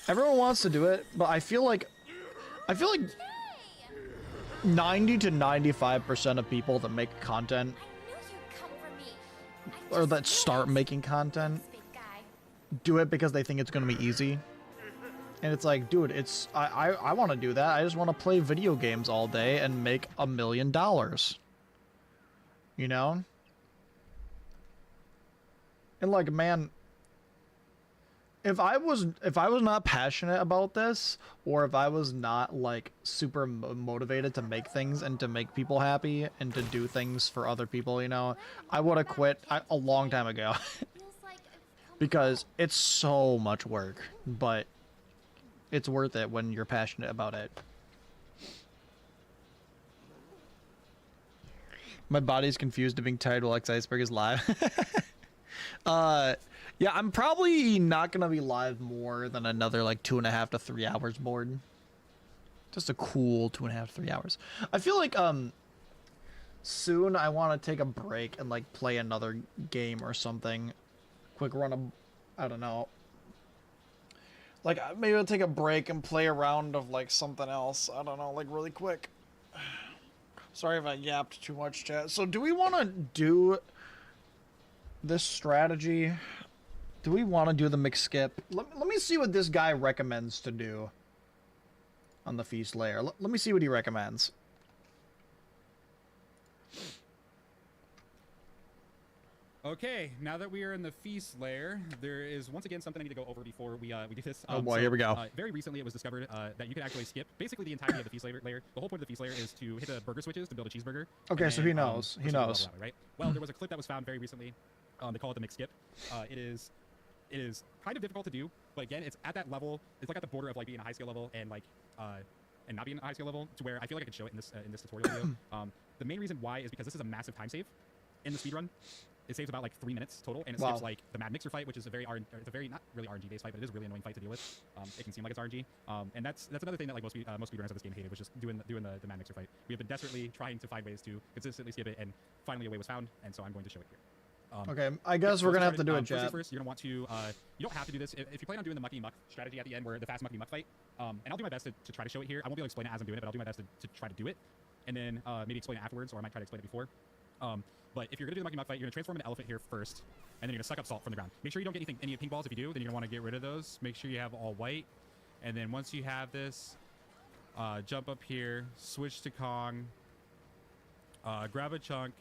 Everyone wants to do it, but I feel like 90 to 95% of people that make content or that start making content do it because they think it's going to be easy. And it's like, dude, it's I want to do that. I just want to play video games all day and make $1 million. You know? And like, man, if I was not passionate about this, or if I was not like super motivated to make things and to make people happy and to do things for other people, you know, I would have quit a long time ago. Feels like I've because it's so much work, but it's worth it when you're passionate about it. My body's confused to being tired while X Iceberg is live. Yeah, I'm probably not gonna be live more than another like 2.5 to 3 hours bored. Just a cool 2.5 to 3 hours. I feel like soon I want to take a break and like play another game or something. Quick run of, I don't know. Like maybe I'll take a break and play a round of like something else. I don't know, like really quick. Sorry if I yapped too much, chat. So do we want to do this strategy? Do we want to do the McSkip? Let me see what this guy recommends to do on the feast layer. Let me see what he recommends. Okay, now that we are in the feast layer, there is once again something I need to go over before we do this. Oh boy, here we go. Very recently, it was discovered that you can actually skip basically the entirety of the feast layer. The whole point of the feast layer is to hit the burger switches to build a cheeseburger. Okay, so he knows. He knows. Level, right? Well, there was a clip that was found very recently. They call it the McSkip. It is kind of difficult to do, but again, it's at that level. It's like at the border of like being a high skill level and like and not being a high skill level, to where I feel like I could show it in this tutorial video. The main reason why is because this is a massive time save in the speedrun. It saves about like 3 minutes total, and it skips like the Mad Mixer fight, which is a very not really RNG based fight, but it is a really annoying fight to deal with. It can seem like it's RNG, and that's another thing that like most speedrunners of this game hated, was just doing the Mad Mixer fight. We have been desperately trying to find ways to consistently skip it, and finally a way was found, and so I'm going to show it here. Okay, I guess we're gonna have to do it, chat. First, you're gonna want to. You don't have to do this if you plan on doing the mucky muck strategy at the end, where the fast mucky muck fight. And I'll do my best to try to show it here. I won't be able to explain it as I'm doing it, but I'll do my best to try to do it, and then maybe explain it afterwards, or I might try to explain it before. But if you're gonna do the mucky muck fight, you're gonna transform an elephant here first, and then you're gonna suck up salt from the ground. Make sure you don't get any pink balls. If you do, then you're gonna want to get rid of those. Make sure you have all white, and then once you have this, jump up here, switch to Kong, grab a chunk,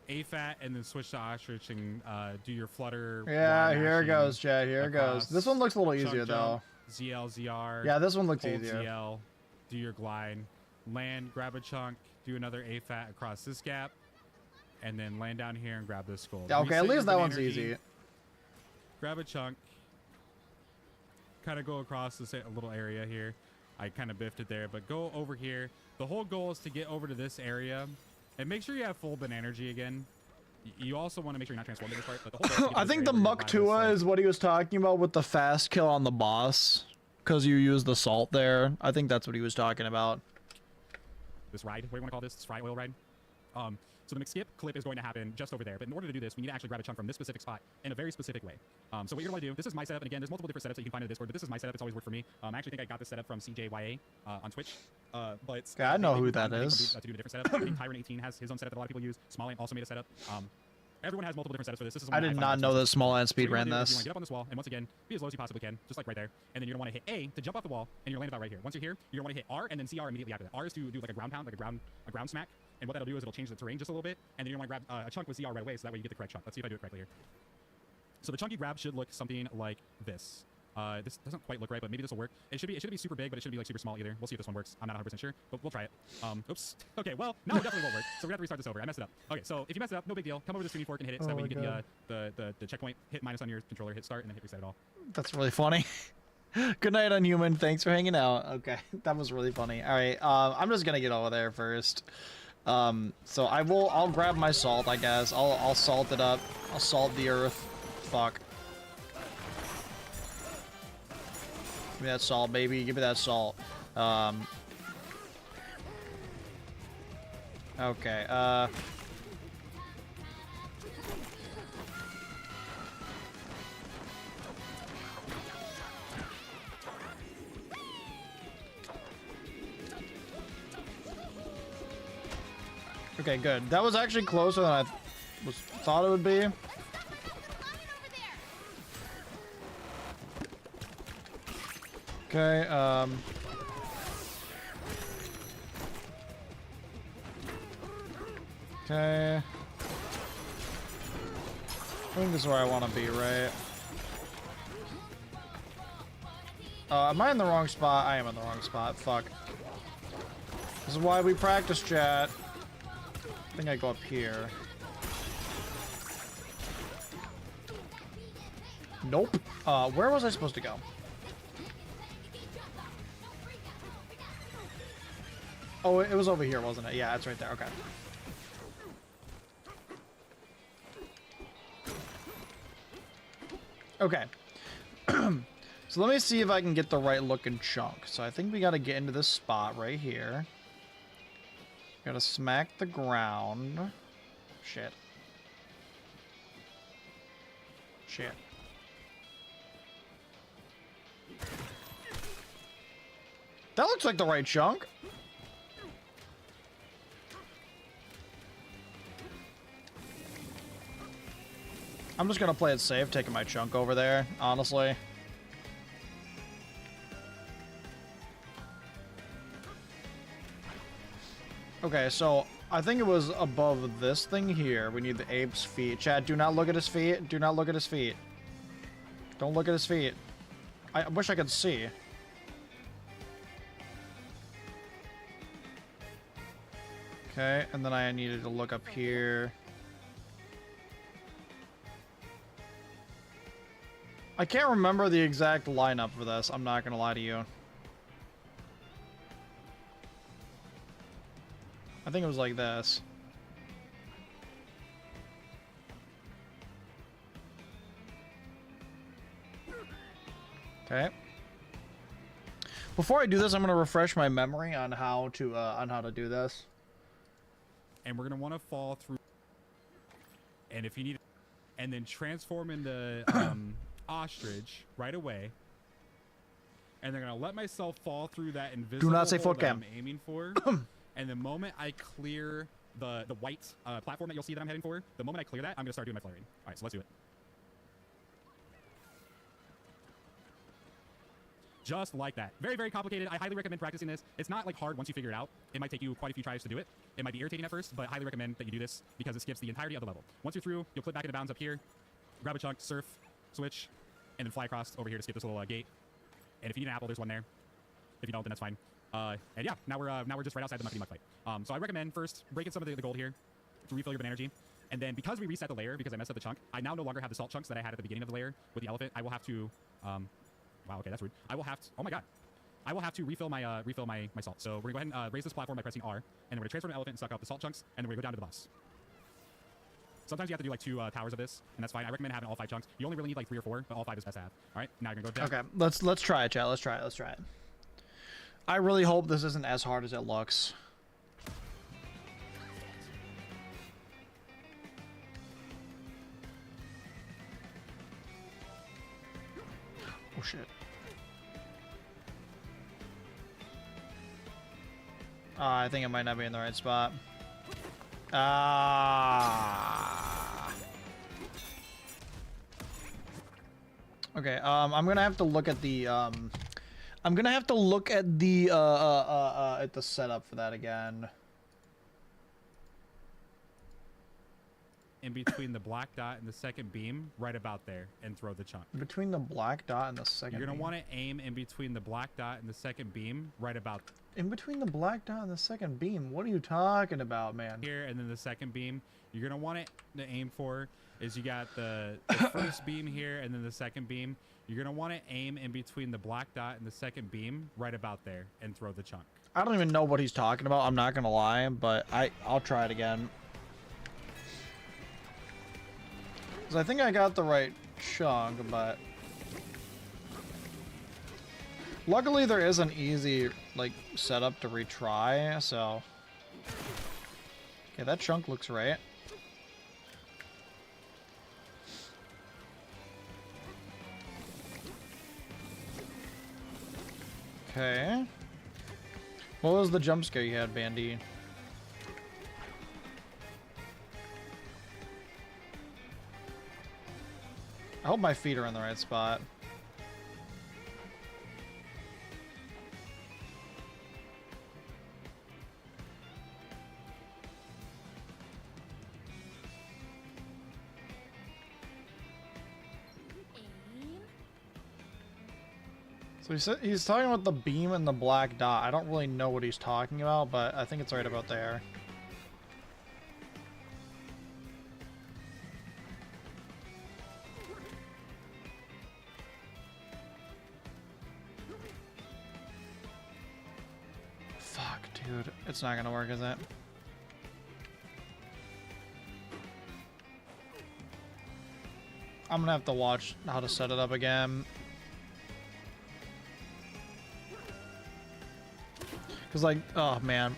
AFAT, and then switch to ostrich and do your flutter. Yeah, here it goes, chat. Here it goes. This one looks a little easier though. ZL, ZR. Yeah, this one looks hold easier. ZL, do your glide, land, grab a chunk, do another AFAT across this gap, and then land down here and grab this gold. Yeah, okay, at least that one's energy, easy. Grab a chunk, kind of go across this little area here. I kind of biffed it there, but go over here. The whole goal is to get over to this area, and make sure you have full Banergy again. You also want to make sure you're not transformed in this part, but the whole I think the Muck Tua is what he was talking about with the fast kill on the boss, because you use the salt there. I think that's what he was talking about. This ride, what do you want to call this? This fry oil ride. So the McSkip clip is going to happen just over there, but in order to do this, we need to actually grab a chunk from this specific spot in a very specific way. So what you're going to do, this is my setup, and again, there's multiple different setups that you can find in the Discord, but this is my setup. It's always worked for me. I actually think I got this setup from CJYA on Twitch. But yeah, I know who that is. To do a different setup. I think Tyrant 18 has his own setup that a lot of people use. Small Ant also made a setup. Everyone has multiple different setups for this. This is I did not know that Small Ant speed ran this. You want to get up on this wall, and once again, be as low as you possibly can, just like right there. And then you're going to want to hit A to jump off the wall, and you're land about right here. Once you're here, you're going to want to hit R and then CR immediately after that. R is to do like a ground pound, like a ground smack. And what that'll do is it'll change the terrain just a little bit, and then you're going to grab a chunk with ZR right away, so that way you get the correct chunk. Let's see if I do it correctly here. So the chunk you grab should look something like this. This doesn't quite look right, but maybe this will work. It shouldn't be super big, but it shouldn't be like super small either. We'll see if this one works. I'm not 100% sure, but we'll try it. Oops. Okay, well, no, it definitely won't work. So we're gonna have to restart this over. I messed it up. Okay, so if you mess it up, no big deal. Come over to the streaming fork and hit it, so that way you get the checkpoint, hit minus on your controller, hit start, and then hit reset it all. That's really funny. Good night, Unhuman. Thanks for hanging out. Okay, that was really funny. All right, I'm just gonna get over there first. So I'll grab my salt, I guess. I'll salt it up. I'll salt the earth. Fuck. Give me that salt, baby. Give me that salt. Okay, okay, good. That was actually closer than I thought it would be. Okay, okay. I think this is where I want to be, right? Am I in the wrong spot? I am in the wrong spot. Fuck. This is why we practice, chat. I think I go up here. Nope. Where was I supposed to go? Oh, it was over here, wasn't it? Yeah, it's right there. Okay. Okay. So let me see if I can get the right looking chunk. So I think we got to get into this spot right here. Got to smack the ground. Shit. Shit. That looks like the right chunk. I'm just gonna play it safe, taking my chunk over there, honestly. Okay, so I think it was above this thing here. We need the ape's feet. Chad, do not look at his feet. Do not look at his feet. Don't look at his feet. I wish I could see. Okay, and then I needed to look up here. I can't remember the exact lineup for this, I'm not gonna lie to you. I think it was like this. Okay. Before I do this, I'm gonna refresh my memory on how to do this. And we're gonna want to fall through. And if you need, and then transform into ostrich right away. And they're gonna let myself fall through that invisible Do not say hole foot that cam. I'm aiming for. And the moment I clear the white platform that you'll see that I'm heading for, the moment I clear that, I'm gonna start doing my flaring. All right, so let's do it. Just like that. Very, very complicated. I highly recommend practicing this. It's not like hard once you figure it out. It might take you quite a few tries to do it. It might be irritating at first, but highly recommend that you do this because it skips the entirety of the level. Once you're through, you'll clip back into bounds up here, grab a chunk, surf, switch, and then fly across over here to skip this little gate. And if you need an apple, there's one there. If you don't, then that's fine. And yeah, now we're just right outside the muckety muck fight. So I recommend first breaking some of the gold here to refill your banana energy. And then because we reset the layer, because I messed up the chunk, I now no longer have the salt chunks that I had at the beginning of the layer with the elephant. I will have to, wow, okay, that's rude. I will have to, oh my god. I will have to refill my salt. So we're gonna go ahead and raise this platform by pressing R, and then we're gonna transform an elephant and suck out the salt chunks, and then we're gonna go down to the boss. Sometimes you have to do like 2 towers of this, and that's fine. I recommend having all 5 chunks. You only really need like 3 or 4, but all 5 is best to have. All right, now you're gonna go down. Okay, let's try it, chat. Let's try it. I really hope this isn't as hard as it looks. Oh shit. I think it might not be in the right spot. Okay, I'm gonna have to look at the setup for that again. In between the black dot and the second beam, right about there, and throw the chunk. Between the black dot and the second You're gonna beam. want to aim in between the black dot and the second beam, right about In between the black dot and the second beam? What are you talking about, man? here, and then the second beam. You're gonna want to aim for is you got the first beam here, and then the second beam. You're gonna want to aim in between the black dot and the second beam, right about there, and throw the chunk. I don't even know what he's talking about. I'm not gonna lie, but I'll try it again. 'Cause I think I got the right chunk, but luckily there is an easy like setup to retry. So okay, that chunk looks right. Okay. What was the jump scare you had, Bandy? I hope my feet are in the right spot. Aim. So he's talking about the beam and the black dot. I don't really know what he's talking about, but I think it's right about there. It's not gonna work, is it? I'm gonna have to watch how to set it up again. Cause like, oh man.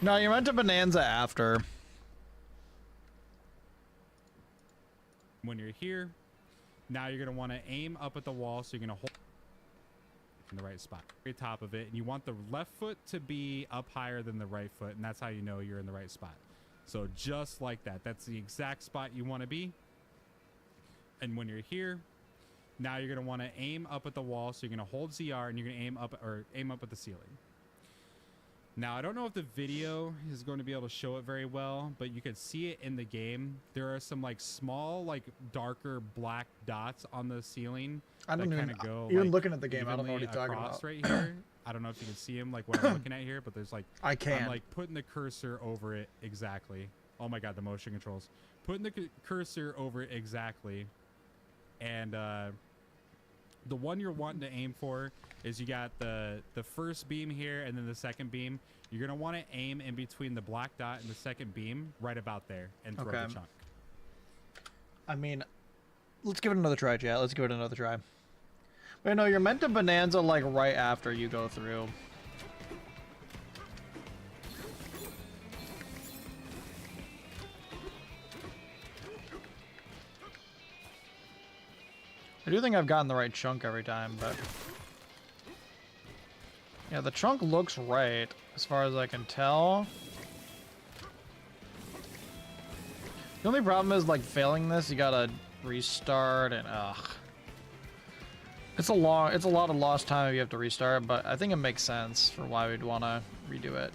No, you're meant to Bananza after. When you're here, now you're gonna want to aim up at the wall, so you're gonna hold in the right spot, very top of it, and you want the left foot to be up higher than the right foot, and that's how you know you're in the right spot. So just like that, that's the exact spot you want to be. And when you're here, now you're gonna want to aim up at the wall, so you're gonna hold ZR and you're gonna aim up at the ceiling. Now, I don't know if the video is going to be able to show it very well, but you can see it in the game. There are some like small, like darker black dots on the ceiling. I don't that even go, even like, looking at the game. I don't know what you're talking across about. right here. I don't know if you can see them like what I'm looking at here, but there's like I can. I'm like putting the cursor over it exactly. Oh my god, the motion controls. Putting the cursor over it exactly, and the one you're wanting to aim for is you got the first beam here and then the second beam. You're gonna want to aim in between the black dot and the second beam, right about there, and throw the chunk. I mean, let's give it another try, chat. Let's give it another try. Wait, no, you're meant to Bonanza like right after you go through. I do think I've gotten the right chunk every time, but yeah, the chunk looks right as far as I can tell. The only problem is like failing this, you gotta restart and it's a lot of lost time if you have to restart, but I think it makes sense for why we'd want to redo it.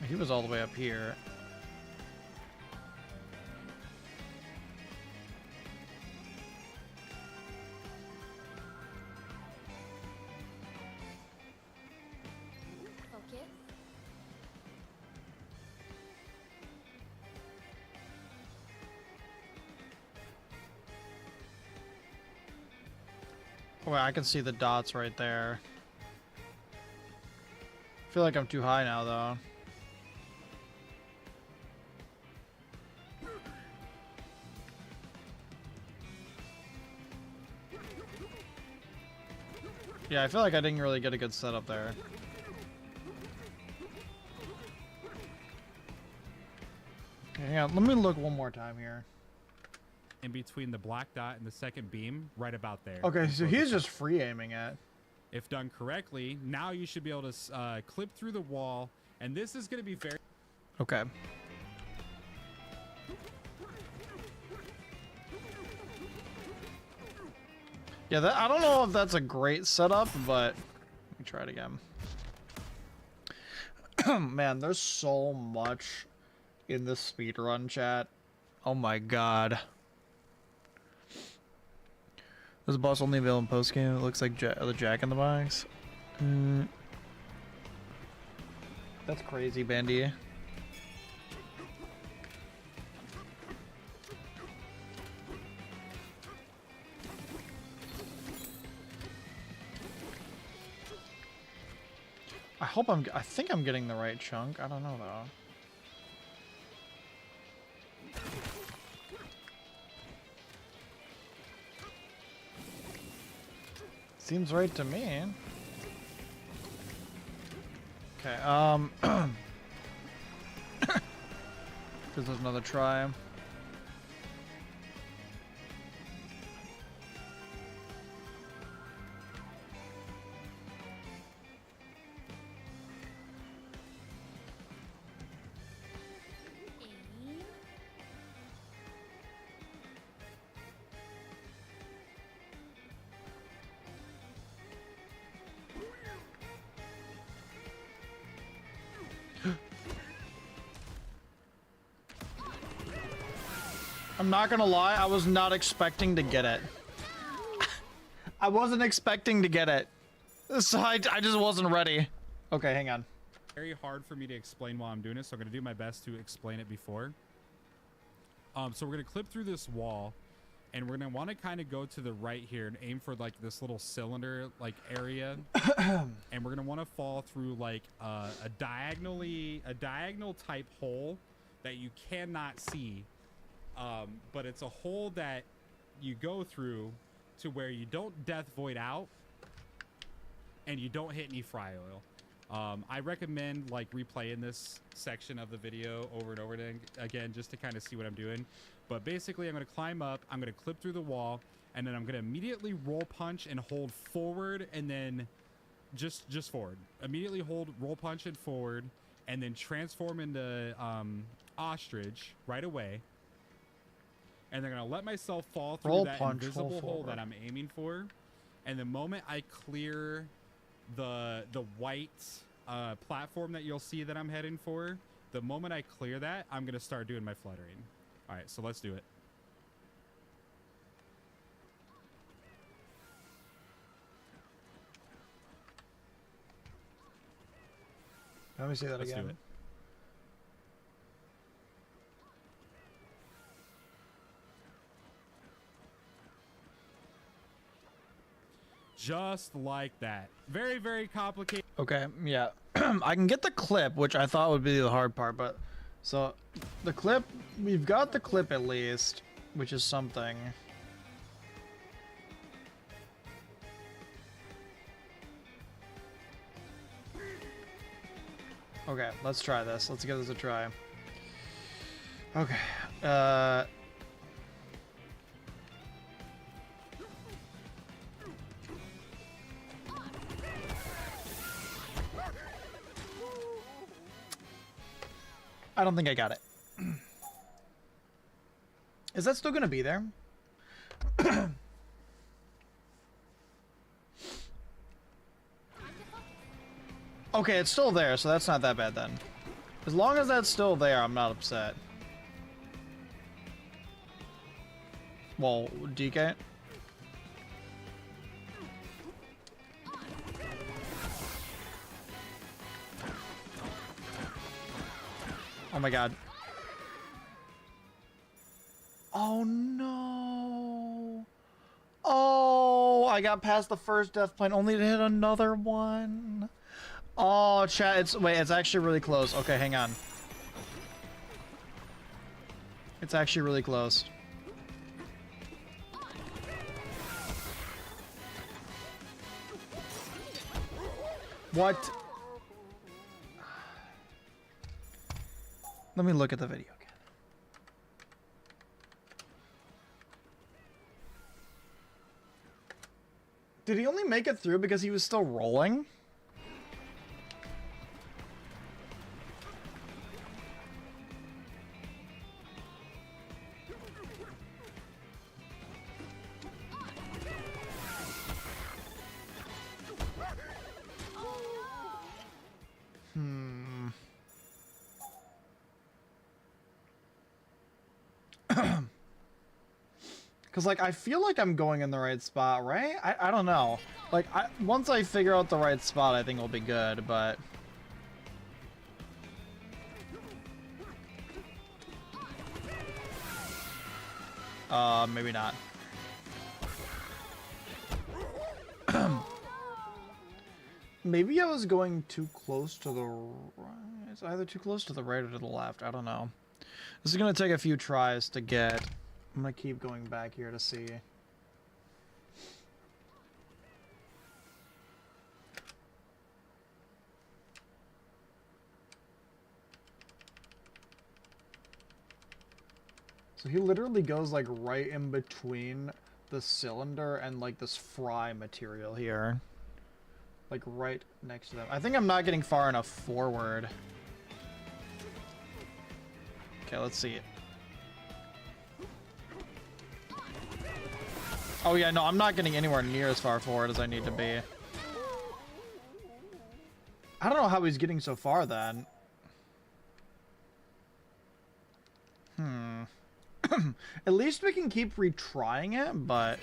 He was all the way up here. Focus. Oh, wait, I can see the dots right there. I feel like I'm too high now, though. Yeah, I feel like I didn't really get a good setup there. Okay, hang on, let me look one more time here. In between the black dot and the second beam, right about there. Okay, so he's just free aiming it. If done correctly, now you should be able to clip through the wall, and this is going to be very... Okay. Yeah, I don't know if that's a great setup, but let me try it again. Man, there's so much in this speedrun chat. Oh my god. There's a boss only available in post game. It looks like the Jack in the Box. That's crazy, Bandy. I think I'm getting the right chunk. I don't know though. Seems right to me. Okay, this is another try. Aim. I'm not gonna lie, I was not expecting to get it. I wasn't expecting to get it. So I just wasn't ready. Okay, hang on. Very hard for me to explain while I'm doing this, so I'm going to do my best to explain it before. So we're going to clip through this wall, and we're gonna want to kind of go to the right here and aim for like this little cylinder like area, and we're gonna want to fall through like a diagonal type hole that you cannot see, but it's a hole that you go through to where you don't death void out and you don't hit any fry oil. I recommend like replaying this section of the video over and over again just to kind of see what I'm doing. But basically, I'm going to climb up, I'm going to clip through the wall, and then I'm going to immediately roll punch and hold forward, and then just forward. Immediately hold, roll punch and forward, and then transform into ostrich right away. And then I'm going to let myself fall through Roll that punch, invisible hold hole forward. that I'm aiming for. And the moment I clear the white platform that you'll see that I'm heading for, the moment I clear that, I'm going to start doing my fluttering. All right, so let's do it. Let me see that Let's do again. it. Just like that. Very, very complicated. Okay, yeah. I can get the clip, which I thought would be the hard part, but so the clip, we've got the clip at least, which is something. Okay, let's try this. Let's give this a try. Okay. I don't think I got it. Is that still gonna be there? Okay, it's still there, so that's not that bad then. As long as that's still there, I'm not upset. Well, DK? Oh my god. Oh no. Oh, I got past the first death point only to hit another one. Oh, chat, it's actually really close. Okay, hang on. It's actually really close. What? Let me look at the video again. Did he only make it through because he was still rolling? Because, like, I feel like I'm going in the right spot, right? I don't know. Like, once I figure out the right spot, I think it'll be good, but... maybe not. Maybe I was going too close to the right. It's either too close to the right or to the left. I don't know. This is going to take a few tries to get... I'm going to keep going back here to see. So he literally goes like right in between the cylinder and like this fry material here. Like right next to them. I think I'm not getting far enough forward. Okay, let's see it. Oh yeah, no, I'm not getting anywhere near as far forward as I need to be. I don't know how he's getting so far then. At least we can keep retrying it, but...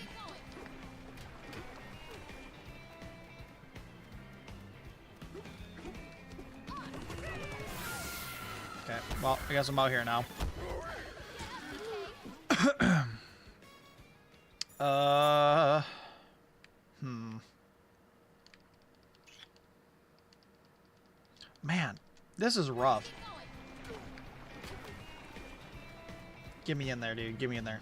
Okay, well, I guess I'm out here now. Man, this is rough. Get me in there, dude. Get me in there.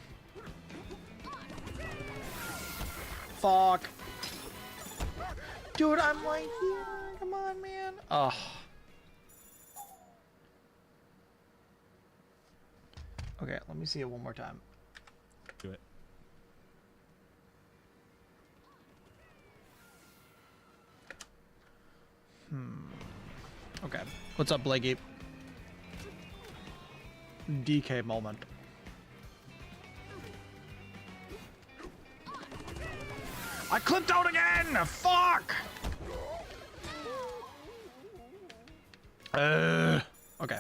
Fuck. Dude, I'm right here. Come on, man. Ugh. Okay, let me see it one more time. Do it. Okay. What's up, Blakey? DK moment. I clipped out again! Fuck! Okay.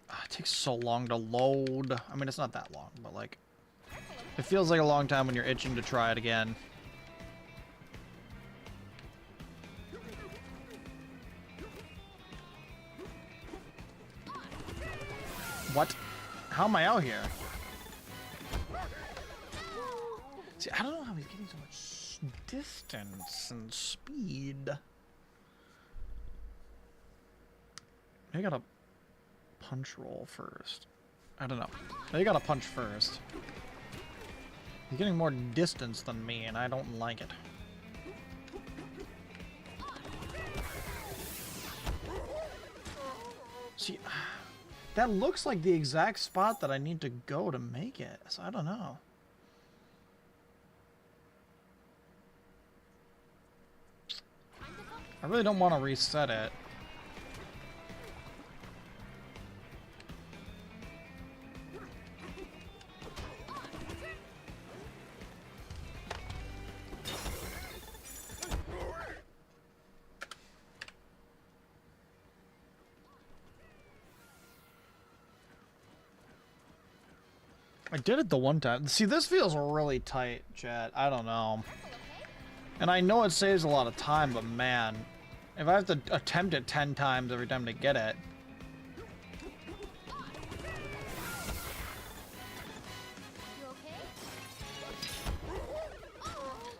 It takes so long to load. I mean, it's not that long, but like... It feels like a long time when you're itching to try it again. What? How am I out here? See, I don't know how he's getting so much distance and speed. I gotta punch roll first. I don't know. I gotta punch first. He's getting more distance than me, and I don't like it. See, that looks like the exact spot that I need to go to make it, so I don't know. I really don't want to reset it. I did it the one time. See, this feels really tight, chat. I don't know. And I know it saves a lot of time, but man, if I have to attempt it 10 times every time to get it. You okay?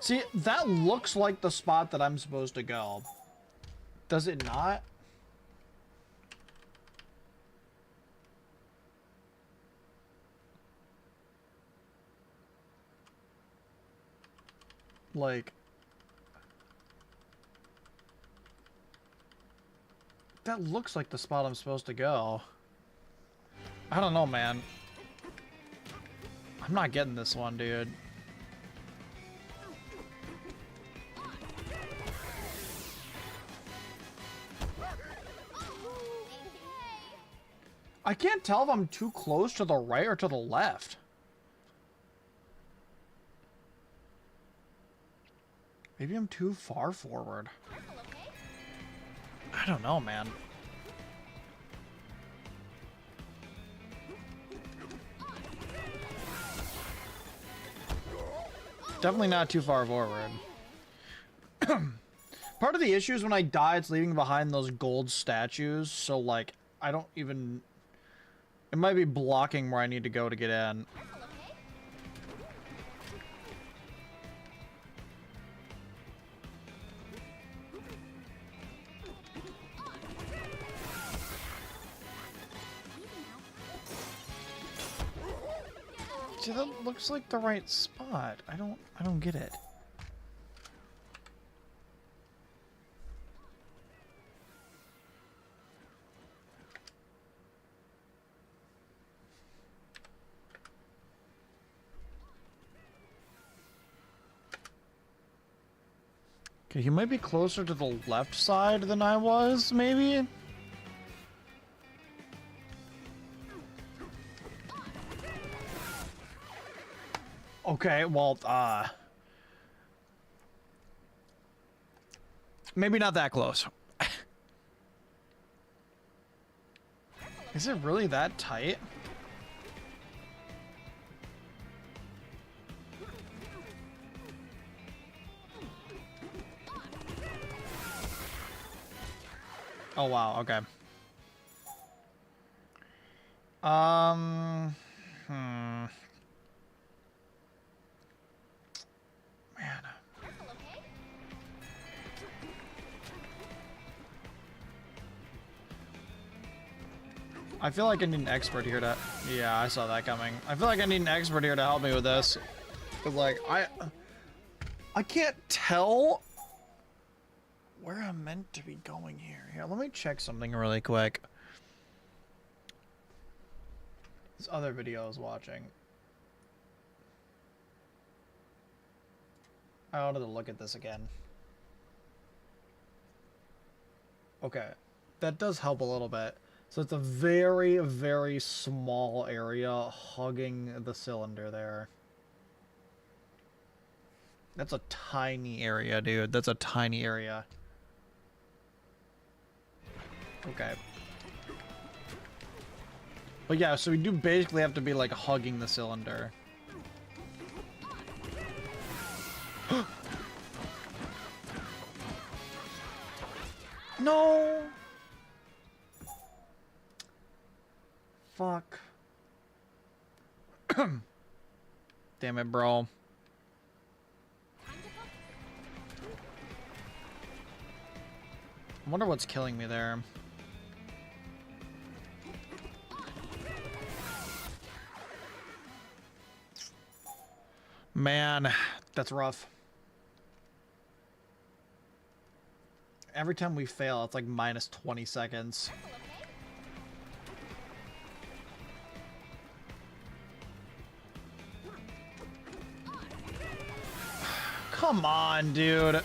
See, that looks like the spot that I'm supposed to go. Does it not? Like... That looks like the spot I'm supposed to go. I don't know, man. I'm not getting this one, dude. I can't tell if I'm too close to the right or to the left. Maybe I'm too far forward. I don't know, man. Definitely not too far forward. Part of the issue is when I die, it's leaving behind those gold statues, so like, I don't even... It might be blocking where I need to go to get in. See, that looks like the right spot. I don't get it. Okay, he might be closer to the left side than I was, maybe? Okay, well, maybe not that close. Is it really that tight? Oh, wow, okay. Man. Careful, okay? I feel like I need an expert here to... Yeah, I saw that coming. I feel like I need an expert here to help me with this. Cause like, I can't tell where I'm meant to be going here. Here, let me check something really quick. This other video I was watching. I wanted to look at this again. Okay, that does help a little bit. So it's a very, very small area hugging the cylinder there. That's a tiny area, dude. That's a tiny area. Okay. But yeah, so we do basically have to be like hugging the cylinder. No! Fuck. Damn it, bro. I wonder what's killing me there. Man, that's rough. Every time we fail, it's like minus 20 seconds. Come on, dude. I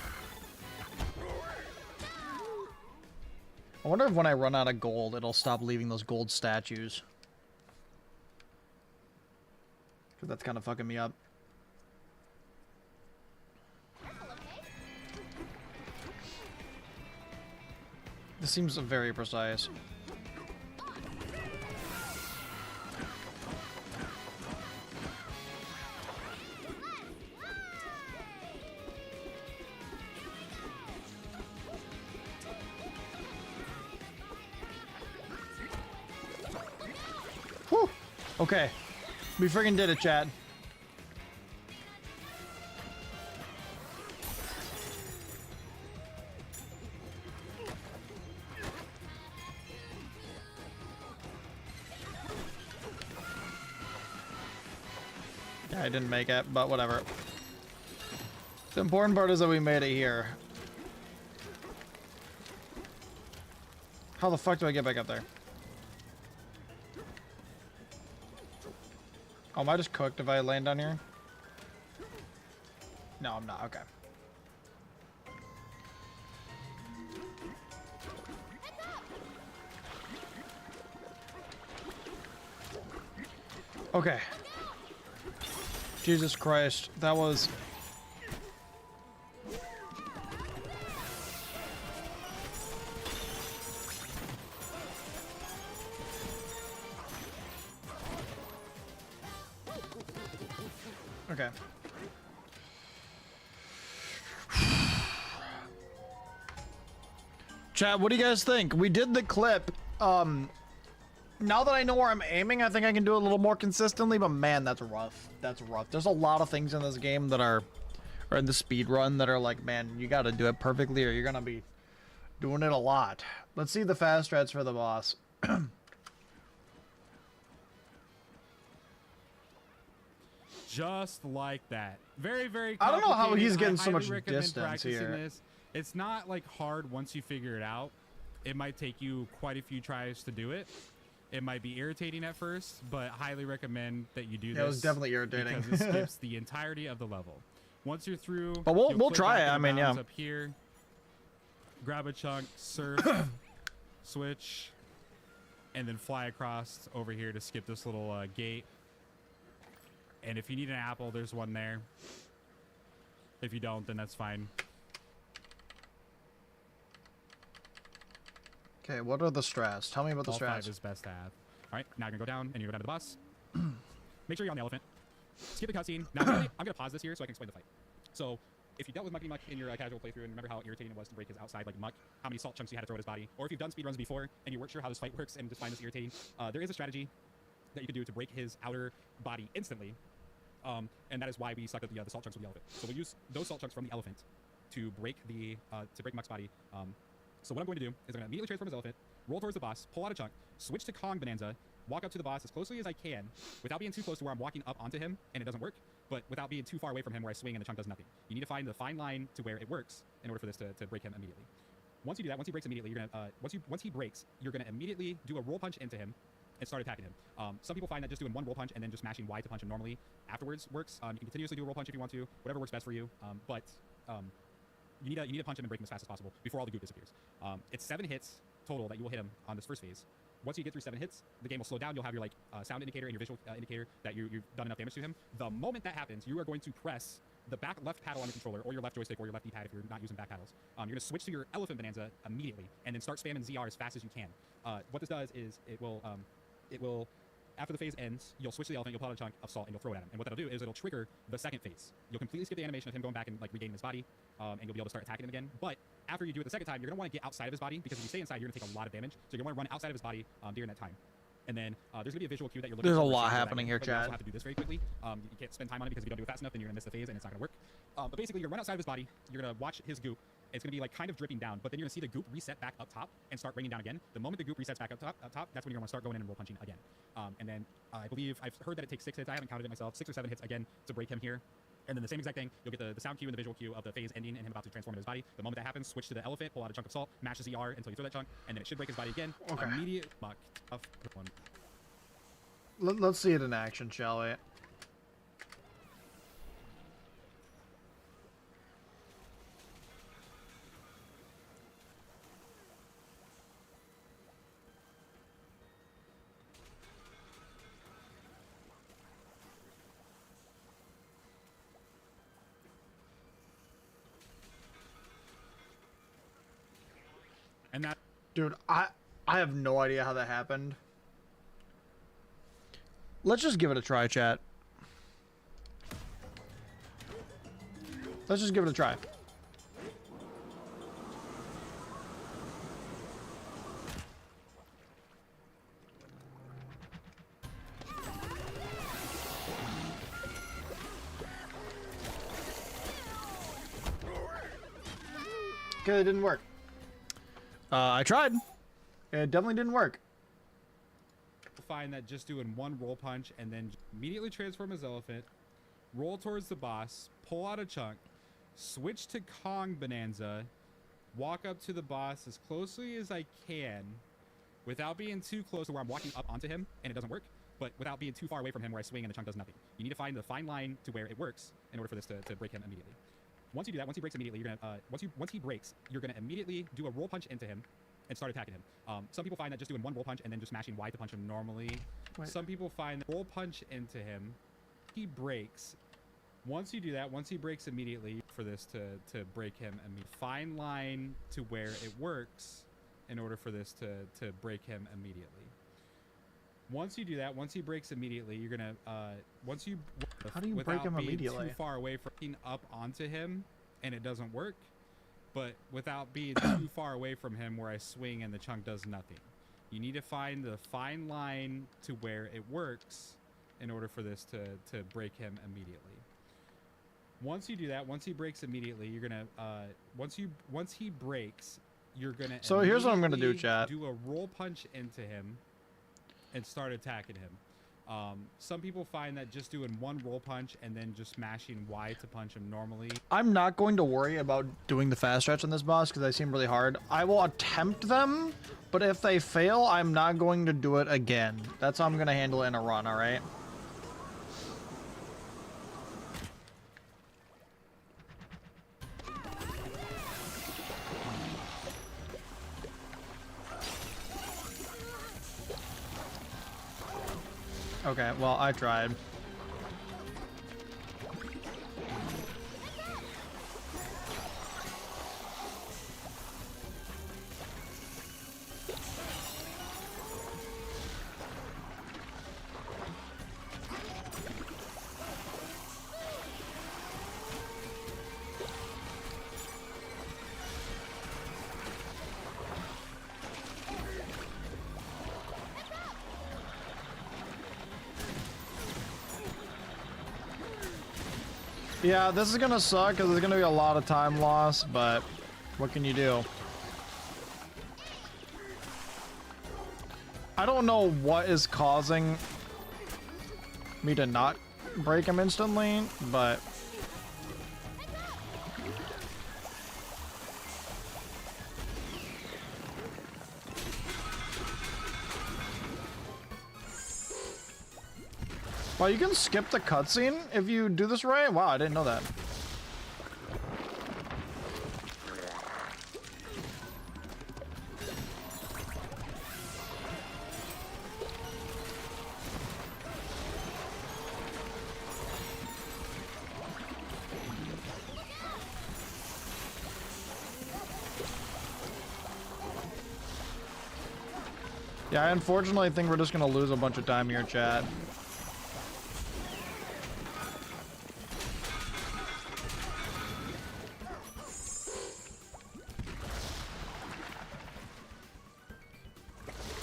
wonder if when I run out of gold, it'll stop leaving those gold statues. Because that's kind of fucking me up. This seems very precise. Whew. Okay. We friggin' did it, chat. I didn't make it, but whatever. The important part is that we made it here. How the fuck do I get back up there? Oh, am I just cooked if I land down here? No, I'm not. Okay. Okay. Jesus Christ, that was... Okay. Chat, what do you guys think? We did the clip. Now that I know where I'm aiming, I think I can do it a little more consistently, but man, that's rough. That's rough. There's a lot of things in this game that are, or in the speed run that are like, man, you gotta do it perfectly or you're gonna be doing it a lot. Let's see the fast strats for the boss. Just like that. Very, very I don't know how complicated. he's getting so highly much recommend distance practicing here. This. It's not like hard once you figure it out. It might take you quite a few tries to do it. It might be irritating at first, but highly recommend that you do this. Yeah, it was definitely irritating. Because it skips the entirety of the level. Once you're through, but we'll click try back it. I into mean, yeah. bounds up here, grab a chunk, surf, switch, and then fly across over here to skip this little gate. And if you need an apple, there's one there. If you don't, then that's fine. Okay, what are the strats? Tell me about the All strats. 5 is best to have. All right, now you're gonna go down and you go down to the boss. Make sure you're on the elephant. Skip the cutscene. Now I'm gonna pause this here so I can explain the fight. So if you dealt with Mucky Muck in your casual playthrough and remember how irritating it was to break his outside like muck, how many salt chunks you had to throw at his body, or if you've done speedruns before and you weren't sure how this fight works and just find this irritating, there is a strategy that you can do to break his outer body instantly. And that is why we selected the salt chunks with the elephant. So we'll use those salt chunks from the elephant to break Muck's body. So what I'm going to do is I'm going to immediately transform his elephant, roll towards the boss, pull out a chunk, switch to Kong Bonanza, walk up to the boss as closely as I can without being too close to where I'm walking up onto him and it doesn't work, but without being too far away from him where I swing and the chunk does nothing. You need to find the fine line to where it works in order for this to break him immediately. Once you do that, once he breaks immediately, you're gonna once he breaks, you're gonna immediately do a roll punch into him and start attacking him. Some people find that just doing one roll punch and then just mashing Y to punch him normally afterwards works. You can continuously do a roll punch if you want to, whatever works best for you. But you need to punch him and break him as fast as possible before all the goop disappears. It's 7 hits total that you will hit him on this first phase. Once you get through 7 hits, the game will slow down. You'll have your sound indicator and your visual indicator that you've done enough damage to him. The moment that happens, you are going to press the back left paddle on the controller, or your left joystick, or your left D-pad if you're not using back paddles. You're going to switch to your Elephant Bonanza immediately, and then start spamming ZR as fast as you can. What this does is it will, after the phase ends, you'll switch to the elephant, you'll pull out a chunk of salt, and you'll throw it at him. And what that'll do is it'll trigger the second phase. You'll completely skip the animation of him going back and regaining his body, and you'll be able to start attacking him again. But after you do it the second time, you're going to want to get outside of his body, because if you stay inside, you're going to take a lot of damage. So you're going to want to run outside of his body during that time. And then there's going to be a visual cue that you're looking for. There's a lot happening here, but you also chat. have to do this very quickly. You can't spend time on it because if you don't do it fast enough, then you're going to miss the phase and it's not going to work. But basically, you're going to run outside of his body. You're going to watch his goop. It's going to be kind of dripping down, but then you're going to see the goop reset back up top and start raining down again. The moment the goop resets back up top, that's when you're going to start going in and roll punching again. And then I believe I've heard that it takes 6 hits. I haven't counted it myself. 6 or 7 hits again to break him here. And then the same exact thing, you'll get the sound cue and the visual cue of the phase ending and him about to transform in his body. The moment that happens, switch to the elephant, pull out a chunk of salt, mash the ZR until you throw that chunk, and then it should break his body again. Okay. Immediate muck. Tough one. Let's see it in action, shall we? And that... Dude, I have no idea how that happened. Let's just give it a try, chat. Let's just give it a try. Okay, it didn't work. I tried. It definitely didn't work. Find that just doing one roll punch and then immediately transform his elephant, roll towards the boss, pull out a chunk, switch to Kong Bonanza, walk up to the boss as closely as I can without being too close to where I'm walking up onto him and it doesn't work, but without being too far away from him where I swing and the chunk does nothing. You need to find the fine line to where it works in order for this to break him immediately. Once you do that, once he breaks immediately, you're gonna once he breaks, you're gonna immediately do a roll punch into him and start attacking him. Some people find that just doing one roll punch and then just mashing Y to punch him normally. Wait. Some people find that roll punch into him, he breaks. Once you do that, once he breaks immediately, for this to break him, fine line to where it works in order for this to break him immediately. Once you do that, once he breaks immediately, you're gonna How do you break him immediately? Too far away from up onto him, and it doesn't work. But without being too far away from him where I swing and the chunk does nothing. You need to find the fine line to where it works in order for this to break him immediately. Once you do that, once he breaks immediately, you're gonna once he breaks, you're gonna So here's what I'm gonna do, immediately chat. do a roll punch into him and start attacking him. Some people find that just doing one roll punch and then just mashing Y to punch him normally. I'm not going to worry about doing the fast stretch on this boss because they seem really hard. I will attempt them, but if they fail, I'm not going to do it again. That's how I'm going to handle it in a run, alright? Okay, well, I tried. Yeah, this is gonna suck because there's gonna be a lot of time loss, but what can you do? I don't know what is causing me to not break him instantly, but wow, you can skip the cutscene if you do this right? Wow, I didn't know that. Yeah, I unfortunately think we're just gonna lose a bunch of time here, chat.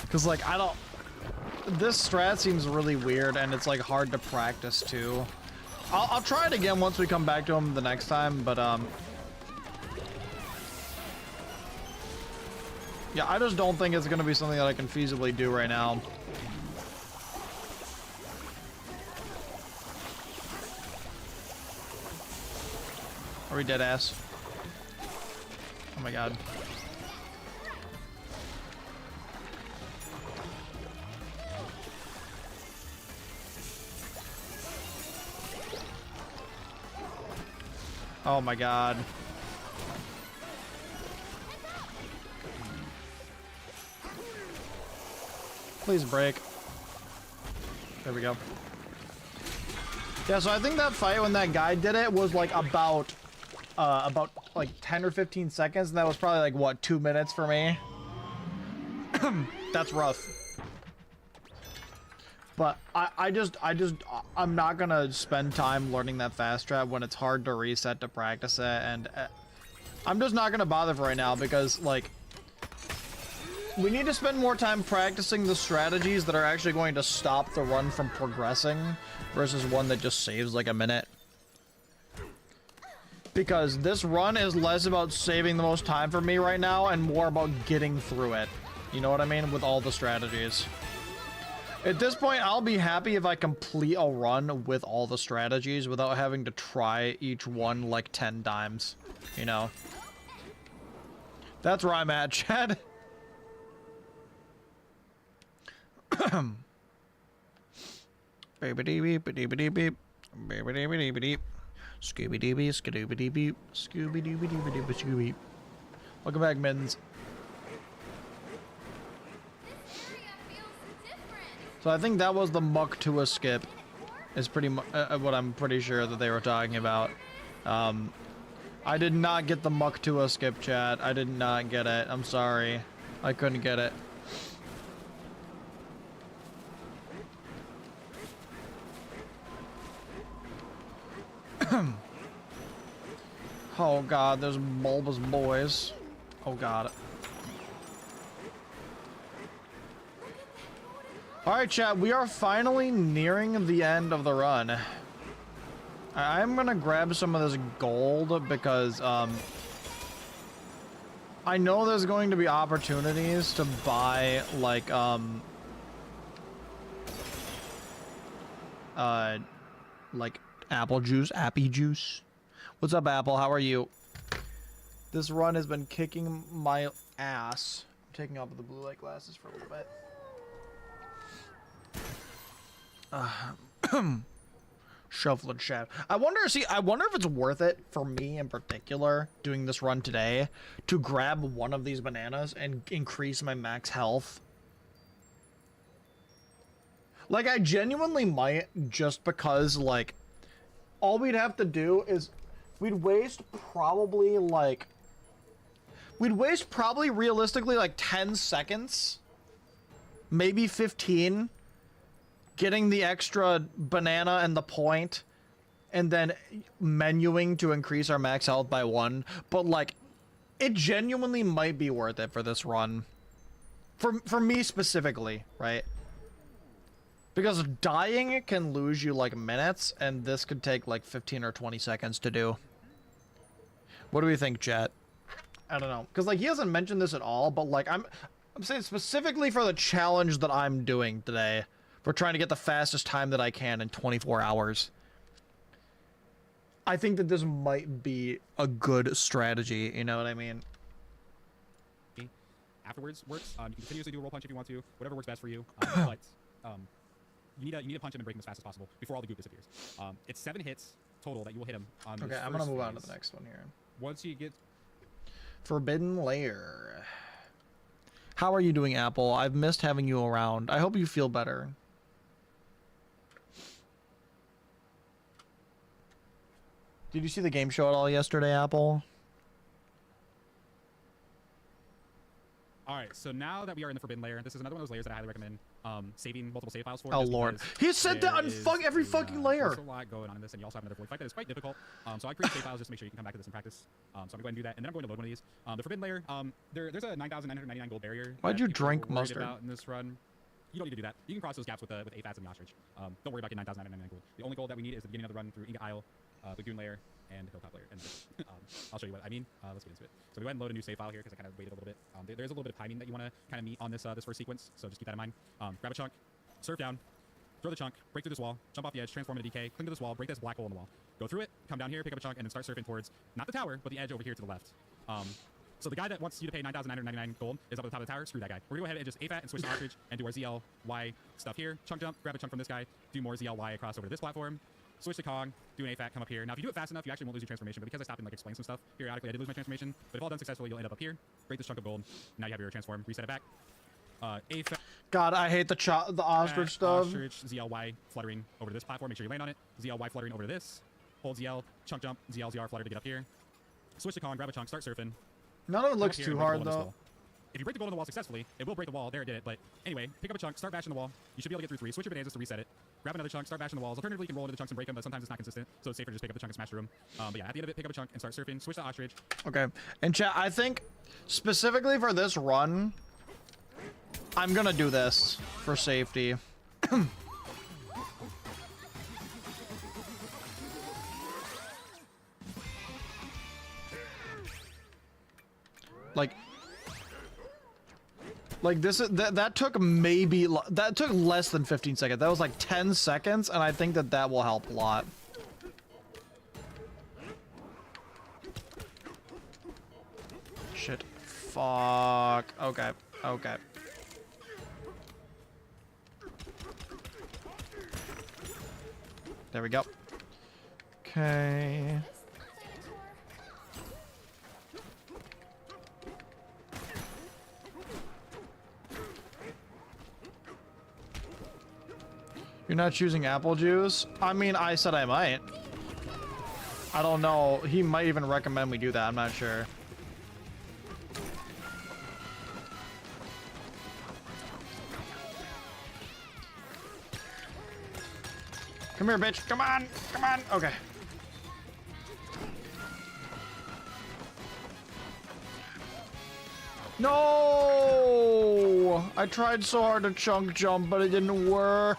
Cause like, I don't... This strat seems really weird and it's like hard to practice too. I'll try it again once we come back to him the next time, but yeah, I just don't think it's gonna be something that I can feasibly do right now. Are we dead ass? Oh my god. Oh my god. Please break. There we go. Yeah, so I think that fight when that guy did it was like about like 10 or 15 seconds, and that was probably like what, 2 minutes for me. That's rough. But I'm not gonna spend time learning that fast trap when it's hard to reset to practice it, and I'm just not gonna bother for right now because like we need to spend more time practicing the strategies that are actually going to stop the run from progressing versus one that just saves like a minute. Because this run is less about saving the most time for me right now and more about getting through it. You know what I mean? With all the strategies. At this point, I'll be happy if I complete a run with all the strategies without having to try each one like 10 times. You know? That's where I'm at, Chad. Baby-dee-beep, ba-dee-ba-dee-beep, baby-dee-ba-dee-ba-deep, Scooby-dee-beep, skadooby-dee-beep, Scooby-dooby-dee-ba-dee-ba, Scooby. Welcome back, Mittens. So I think that was the Muck to a skip, is pretty much what I'm pretty sure that they were talking about. I did not get the Muck to a skip, chat. I did not get it. I'm sorry. I couldn't get it. Oh god, there's bulbous boys. Oh god. Alright, chat, we are finally nearing the end of the run. I'm gonna grab some of this gold because, I know there's going to be opportunities to buy, like, apple juice, appy juice. What's up, Apple? How are you? This run has been kicking my ass. I'm taking off the blue light glasses for a little bit. Shuffle and chat. I wonder if it's worth it for me in particular doing this run today to grab one of these bananas and increase my max health. Like, I genuinely might, just because, like, all we'd have to do is we'd waste probably realistically like 10 seconds, maybe 15, getting the extra banana and the point, and then menuing to increase our max health by 1. But like, it genuinely might be worth it for this run. For me specifically, right? Because dying can lose you like minutes, and this could take like 15 or 20 seconds to do. What do we think, chat? I don't know, because like he hasn't mentioned this at all, but like I'm saying specifically for the challenge that I'm doing today, for trying to get the fastest time that I can in 24 hours. I think that this might be a good strategy, you know what I mean? Afterwards works. You can continuously do a roll punch if you want to, whatever works best for you. But you need to punch him and break him as fast as possible before all the goop disappears. It's 7 hits total that you will hit him on. Okay, I'm gonna move on to the next one here. Once you get Forbidden Lair. How are you doing, Apple? I've missed having you around. I hope you feel better. Did you see the game show at all yesterday, Apple? Alright, so now that we are in the Forbidden Lair, this is another one of those layers that I highly recommend saving multiple save files for. Oh lord. He said that on every fucking layer! There's a lot going on in this, and you also have another void fight that is quite difficult. So I create save files just to make sure you can come back to this in practice. So I'm going to go ahead and do that, and then I'm going to load one of these. The Forbidden Lair, there's a 9,999 gold barrier. Why'd you drink people were worried mustard? about in this run. You don't need to do that. You can cross those gaps with AFATs and the ostrich. Don't worry about getting 9,999 gold. The only gold that we need is the beginning of the run through Ingot Isle, Lagoon Lair, and Hilltop Lair. And I'll show you what I mean. Let's get into it. So we go ahead and load a new save file here because I kind of waited a little bit. There's a little bit of timing that you want to kind of meet on this this first sequence, so just keep that in mind. Grab a chunk, surf down, throw the chunk, break through this wall, jump off the edge, transform into DK, cling to this wall, break this black hole in the wall. Go through it, come down here, pick up a chunk, and then start surfing towards, not the tower, but the edge over here to the left. So the guy that wants you to pay 9,999 gold is up at the top of the tower. Screw that guy. We're going to go ahead and just AFAT and switch to Ostrich and do our ZLY stuff here. Chunk jump, grab a chunk from this guy, do more ZLY across over to this platform. Switch to Kong, do an AFAT, come up here. Now, if you do it fast enough, you actually won't lose your transformation, but because I stopped and like explain some stuff periodically, I did lose my transformation. But if all done successfully, you'll end up here, break this chunk of gold. Now you have your transform, reset it back. AFAT. God, I hate the ostrich stuff. Ostrich, ZLY fluttering over to this platform, make sure you land on it. ZLY fluttering over to this. Hold ZL, chunk jump, ZL, ZR flutter to get up here. Switch to Kong, grab a chunk, start surfing. None of it looks too hard though. If you break the goal on the wall successfully, it will break the wall. There, it did it. But anyway, pick up a chunk, start bashing the wall. You should be able to get through 3. Switch your Bananzas to reset it. Grab another chunk, start bashing the walls. Alternatively, you can roll into the chunks and break them, but sometimes it's not consistent, so it's safer to just pick up the chunk and smash through them. But yeah, at the end of it, pick up a chunk and start surfing. Switch to Ostrich. Okay, and chat, I think specifically for this run, I'm gonna do this for safety. Like this is that took maybe that took less than 15 seconds. That was like 10 seconds, and I think that will help a lot. Shit. Fuck. Okay. Okay. There we go. Okay. You're not choosing apple juice? I mean, I said I might. I don't know. He might even recommend we do that. I'm not sure. Come here, bitch. Come on. Come on. Okay. No! I tried so hard to chunk jump, but it didn't work.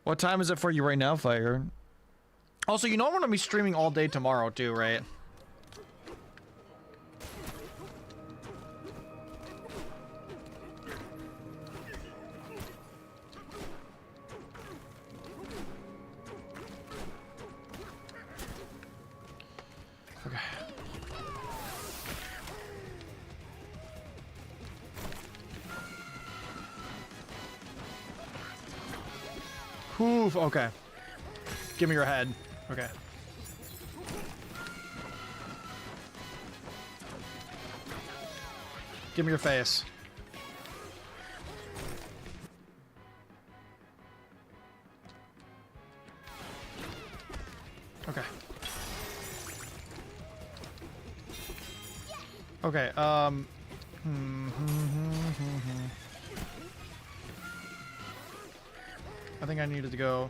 What time is it for you right now, Fire? Also, you know I'm gonna be streaming all day tomorrow too, right? Oof, okay. Give me your head. Okay. Give me your face. Okay. Okay, I think I needed to go.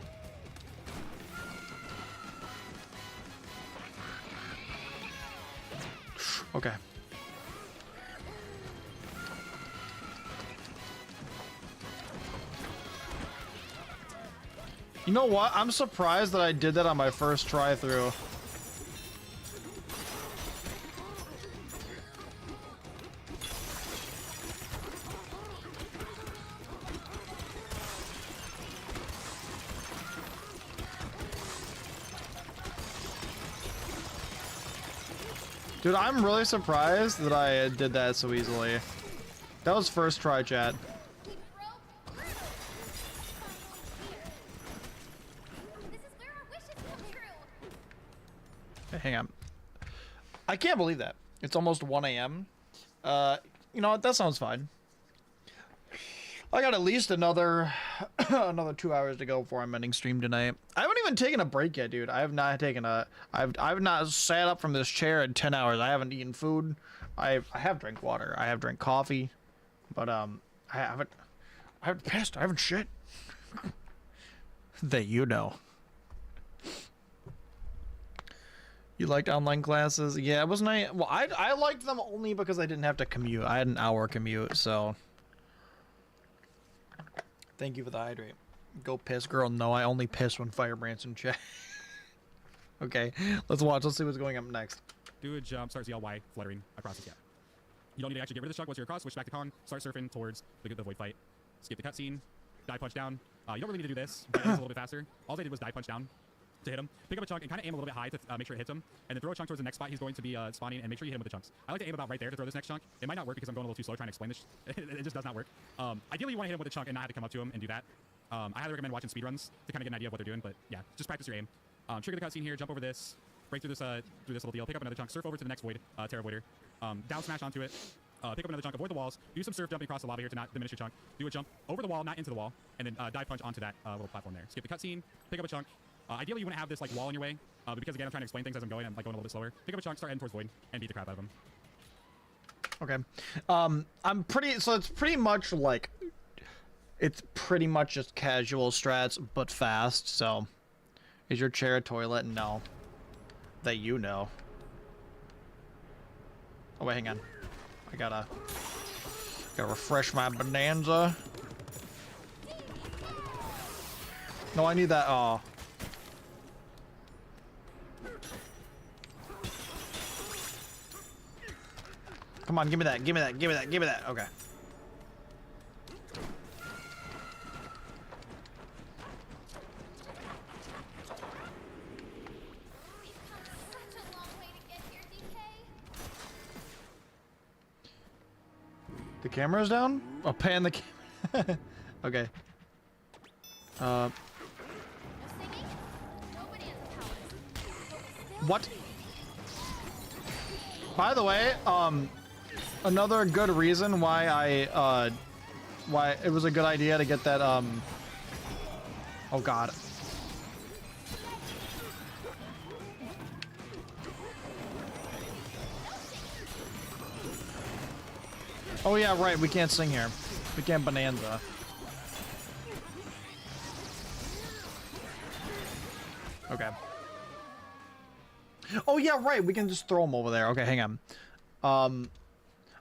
Okay. You know what? I'm surprised that I did that on my first try through. Dude, I'm really surprised that I did that so easily. That was first try, chat. We broke through. Finally here. This is where our wishes come true. Hey, hang on. I can't believe that. It's almost 1 a.m. You know what? That sounds fine. I got at least another 2 hours to go before I'm ending stream tonight. I haven't even taken a break yet, dude. I have not taken a. I've not sat up from this chair in 10 hours. I haven't eaten food. I have drank water. I have drank coffee, but I haven't pissed. I haven't shit. That you know. You liked online classes? Yeah, it was nice. Well, I liked them only because I didn't have to commute. I had an hour commute, so. Thank you for the hydrate. Go piss, girl. No, I only piss when Firebrand's in chat. Okay, let's watch. Let's see what's going up next. Do a jump, start ZLY, fluttering across the gap. You don't need to actually get rid of the chunk once you're across. Switch back to con, start surfing towards the void fight. Skip the cutscene, die punch down. You don't really need to do this, but it's a little bit faster. All they did was die punch down to hit him. Pick up a chunk and kind of aim a little bit high to make sure it hits him, and then throw a chunk towards the next spot he's going to be spawning, and make sure you hit him with the chunks. I like to aim about right there to throw this next chunk. It might not work because I'm going a little too slow trying to explain this. It just does not work. Ideally, you want to hit him with a chunk and not have to come up to him and do that. I highly recommend watching speedruns to kind of get an idea of what they're doing, but yeah, just practice your aim. Trigger the cutscene here, jump over this, break through this little deal, pick up another chunk, surf over to the next void, Terra Voider, down smash onto it, pick up another chunk, avoid the walls, do some surf jumping across the lava here to not diminish your chunk, do a jump over the wall, not into the wall, and then dive punch onto that little platform there. Skip the cutscene, pick up a chunk. Ideally, you wouldn't have this like wall in your way, but because again, I'm trying to explain things as I'm going, I'm like going a little bit slower. Pick up a chunk, start heading towards void, and beat the crap out of him. Okay. So it's pretty much like, it's pretty much just casual strats, but fast, so. Is your chair a toilet? No. That you know. Oh wait, hang on. I gotta refresh my Bananza. No, I need that, oh. Come on, give me that, give me that, give me that, give me that. Okay. Such a long way to get here, DK. The camera's down? Oh, pan the camera. Okay. No singing, no Bananza powers. What? By the way, another good reason why why it was a good idea to get that, oh god. Oh yeah, right, we can't sing here. We can't Bananza. Okay. Oh yeah, right, we can just throw them over there. Okay, hang on.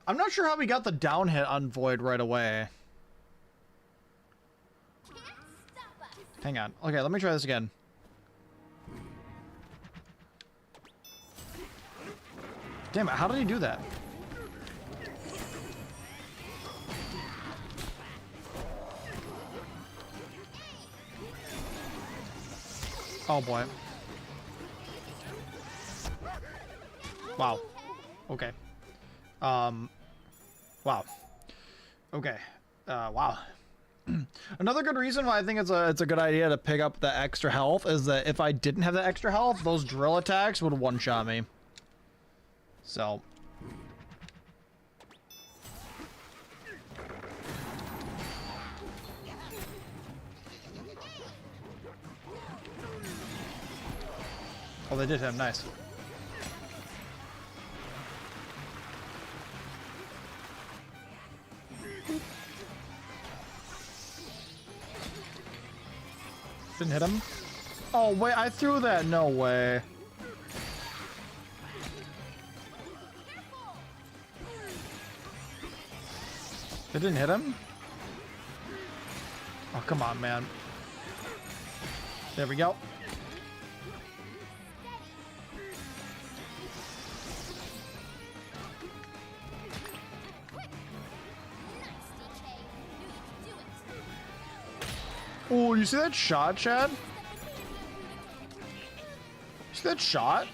I'm not sure how we got the down hit on Void right away. Can't stop us. Hang on. Okay, let me try this again. Damn it, how did he do that? Oh boy. Wow. Okay. Wow. Okay. Wow. Another good reason why I think it's a good idea to pick up the extra health is that if I didn't have the extra health, those drill attacks would one-shot me. So. Oh, they did hit him. Nice. Didn't hit him? Oh, wait, I threw that. No way. They didn't hit him? Oh, come on, man. There we go. Oh, you see that shot, Chad? You see that shot?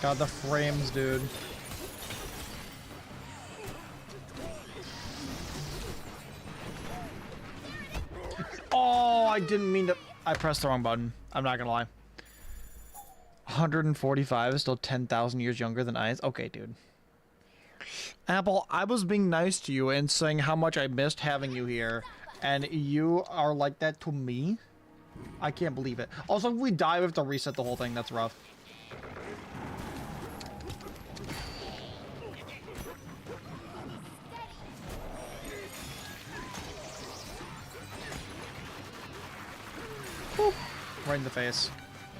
God, the frames, dude. Oh, I didn't mean to. I pressed the wrong button. I'm not gonna lie. 145 is still 10,000 years younger than Ice. Okay, dude. Apple, I was being nice to you and saying how much I missed having you here, and you are like that to me? I can't believe it. Also, if we die, we have to reset the whole thing. That's rough. Woo. Right in the face.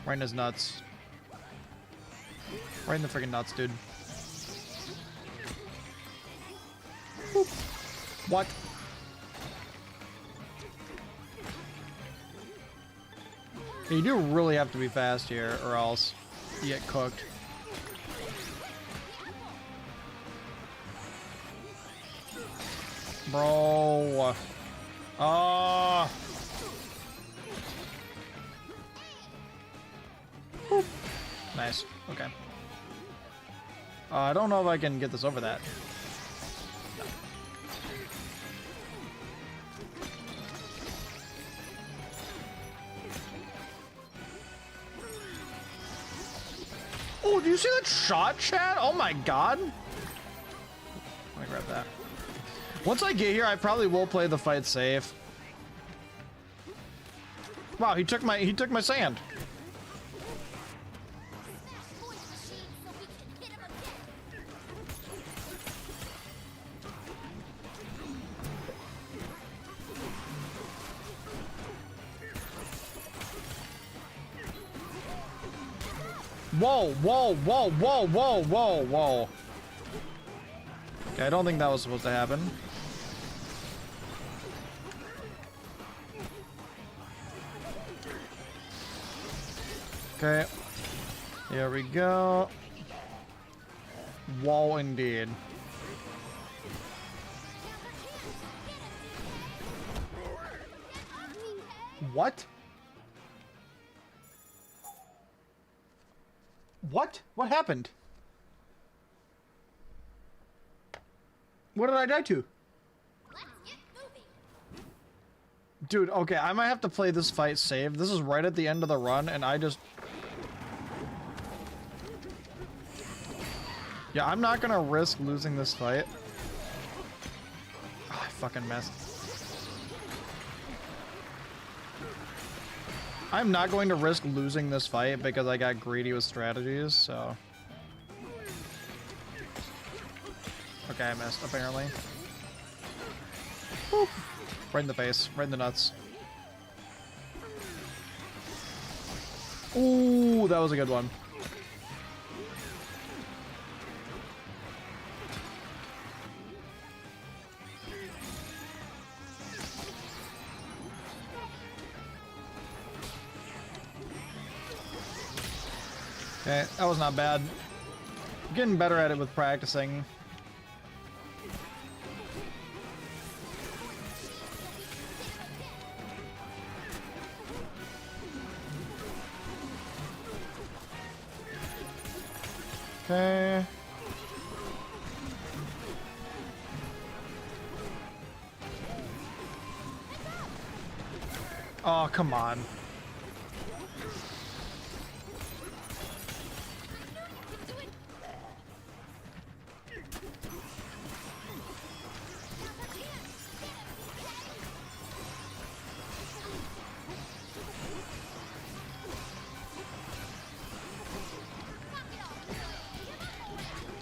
Right in his nuts. Right in the freaking nuts, dude. Woo. What? You do really have to be fast here, or else you get cooked. Bro. Ah. Nice. Okay. I don't know if I can get this over that. Oh, do you see that shot, Chad? Oh my god. Let me grab that. Once I get here, I probably will play the fight safe. Wow, he took my sand. Whoa, whoa, whoa, whoa, whoa, whoa, whoa. Okay, I don't think that was supposed to happen. Okay. Here we go. Whoa, indeed. What? What? What happened? What did I die to? Let's get moving. Dude, okay, I might have to play this fight safe. This is right at the end of the run, and I just... Yeah, I'm not gonna risk losing this fight. Oh, I fucking missed. I'm not going to risk losing this fight because I got greedy with strategies, so... Okay, I missed, apparently. Woo. Right in the face, right in the nuts. Ooh, that was a good one. Okay, that was not bad. I'm getting better at it with practicing. Okay. Oh, come on.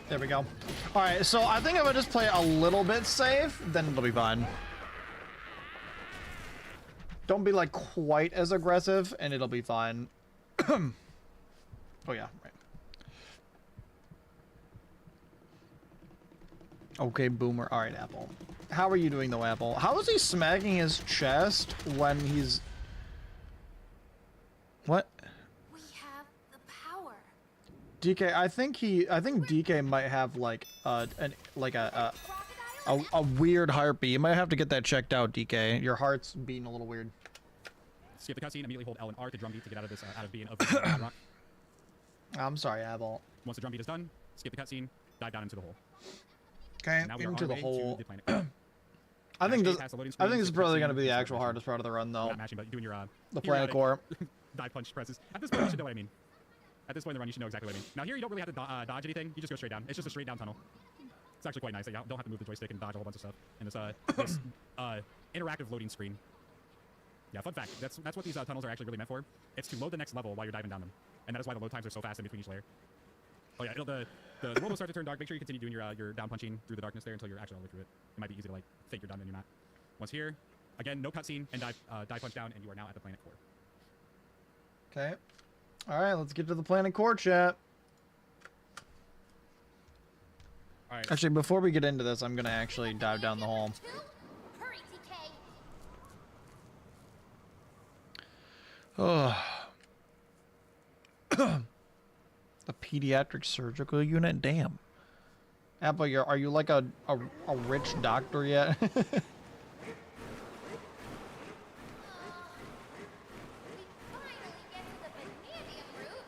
There we go. Alright, so I think if I just play a little bit safe, then it'll be fine. Don't be like quite as aggressive, and it'll be fine. Oh yeah, right. Okay, boomer. All right, Apple. How are you doing though, Apple? How is he smacking his chest when he's... What? We have the power. DK, I think DK might have like a weird heartbeat. You might have to get that checked out, DK. Your heart's beating a little weird. Skip the cutscene. Immediately hold L and R to drum beat to get out of this out of being of rock. I'm sorry, Apple. Once the drum beat is done, skip the cutscene, dive down into the hole. Okay, Now we are into on the our way hole. to the planet. I think this. Past the loading I screen, think this is skip the probably cutscene, going to be the start actual mashing. hardest part of the run, though. Not mashing, but doing your The planet core. dive punch presses. At this point, you should know what I mean. At this point in the run, you should know exactly what I mean. Now here, you don't really have to dodge anything. You just go straight down. It's just a straight down tunnel. It's actually quite nice. You don't have to move the joystick and dodge a whole bunch of stuff in this interactive loading screen. Yeah, fun fact. That's what these tunnels are actually really meant for. It's to load the next level while you're diving down them, and that is why the load times are so fast in between each layer. Oh yeah, the world will start to turn dark. Make sure you continue doing your down punching through the darkness there until you're actually all the way through it. It might be easy to like think you're done and you're not. Once here, again, no cutscene, and dive punch down, and you are now at the planet core. Okay. All right, let's get to the planet core, chat. All right. Actually, before we get into this, I'm gonna actually dive down the hole. Hurry, TK. Oh. The pediatric surgical unit. Damn. Apple, are you like a rich doctor yet? We finally get to the bananium route,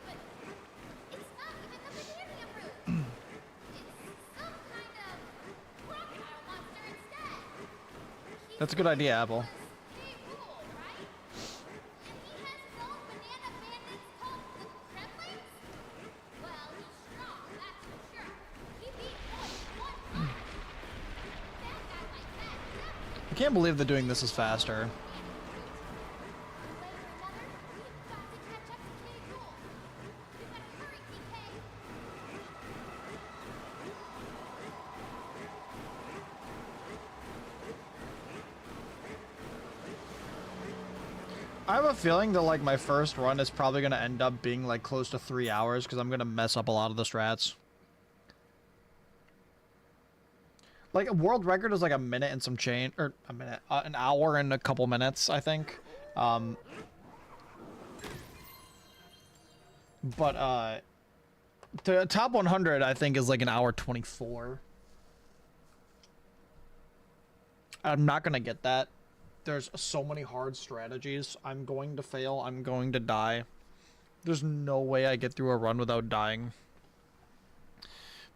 but it's not even the bananium route. It's some kind of crocodile monster instead. That's a good idea, Apple. Hey, Rule, right? And he has his own banana bandits called the Kremlings? Well, he's strong, that's for sure. He beat Boy one time. That guy like that, definitely. I can't believe they're doing this as faster. One way or another, we've got to catch up to K. Rule. You better hurry, TK. I have a feeling that like my first run is probably gonna end up being like close to 3 hours because I'm gonna mess up a lot of the strats. Like a world record is like a minute and some change, or a minute, an hour and a couple minutes, I think. But the top 100 I think is like an hour 24. I'm not gonna get that. There's so many hard strategies. I'm going to fail. I'm going to die. There's no way I get through a run without dying.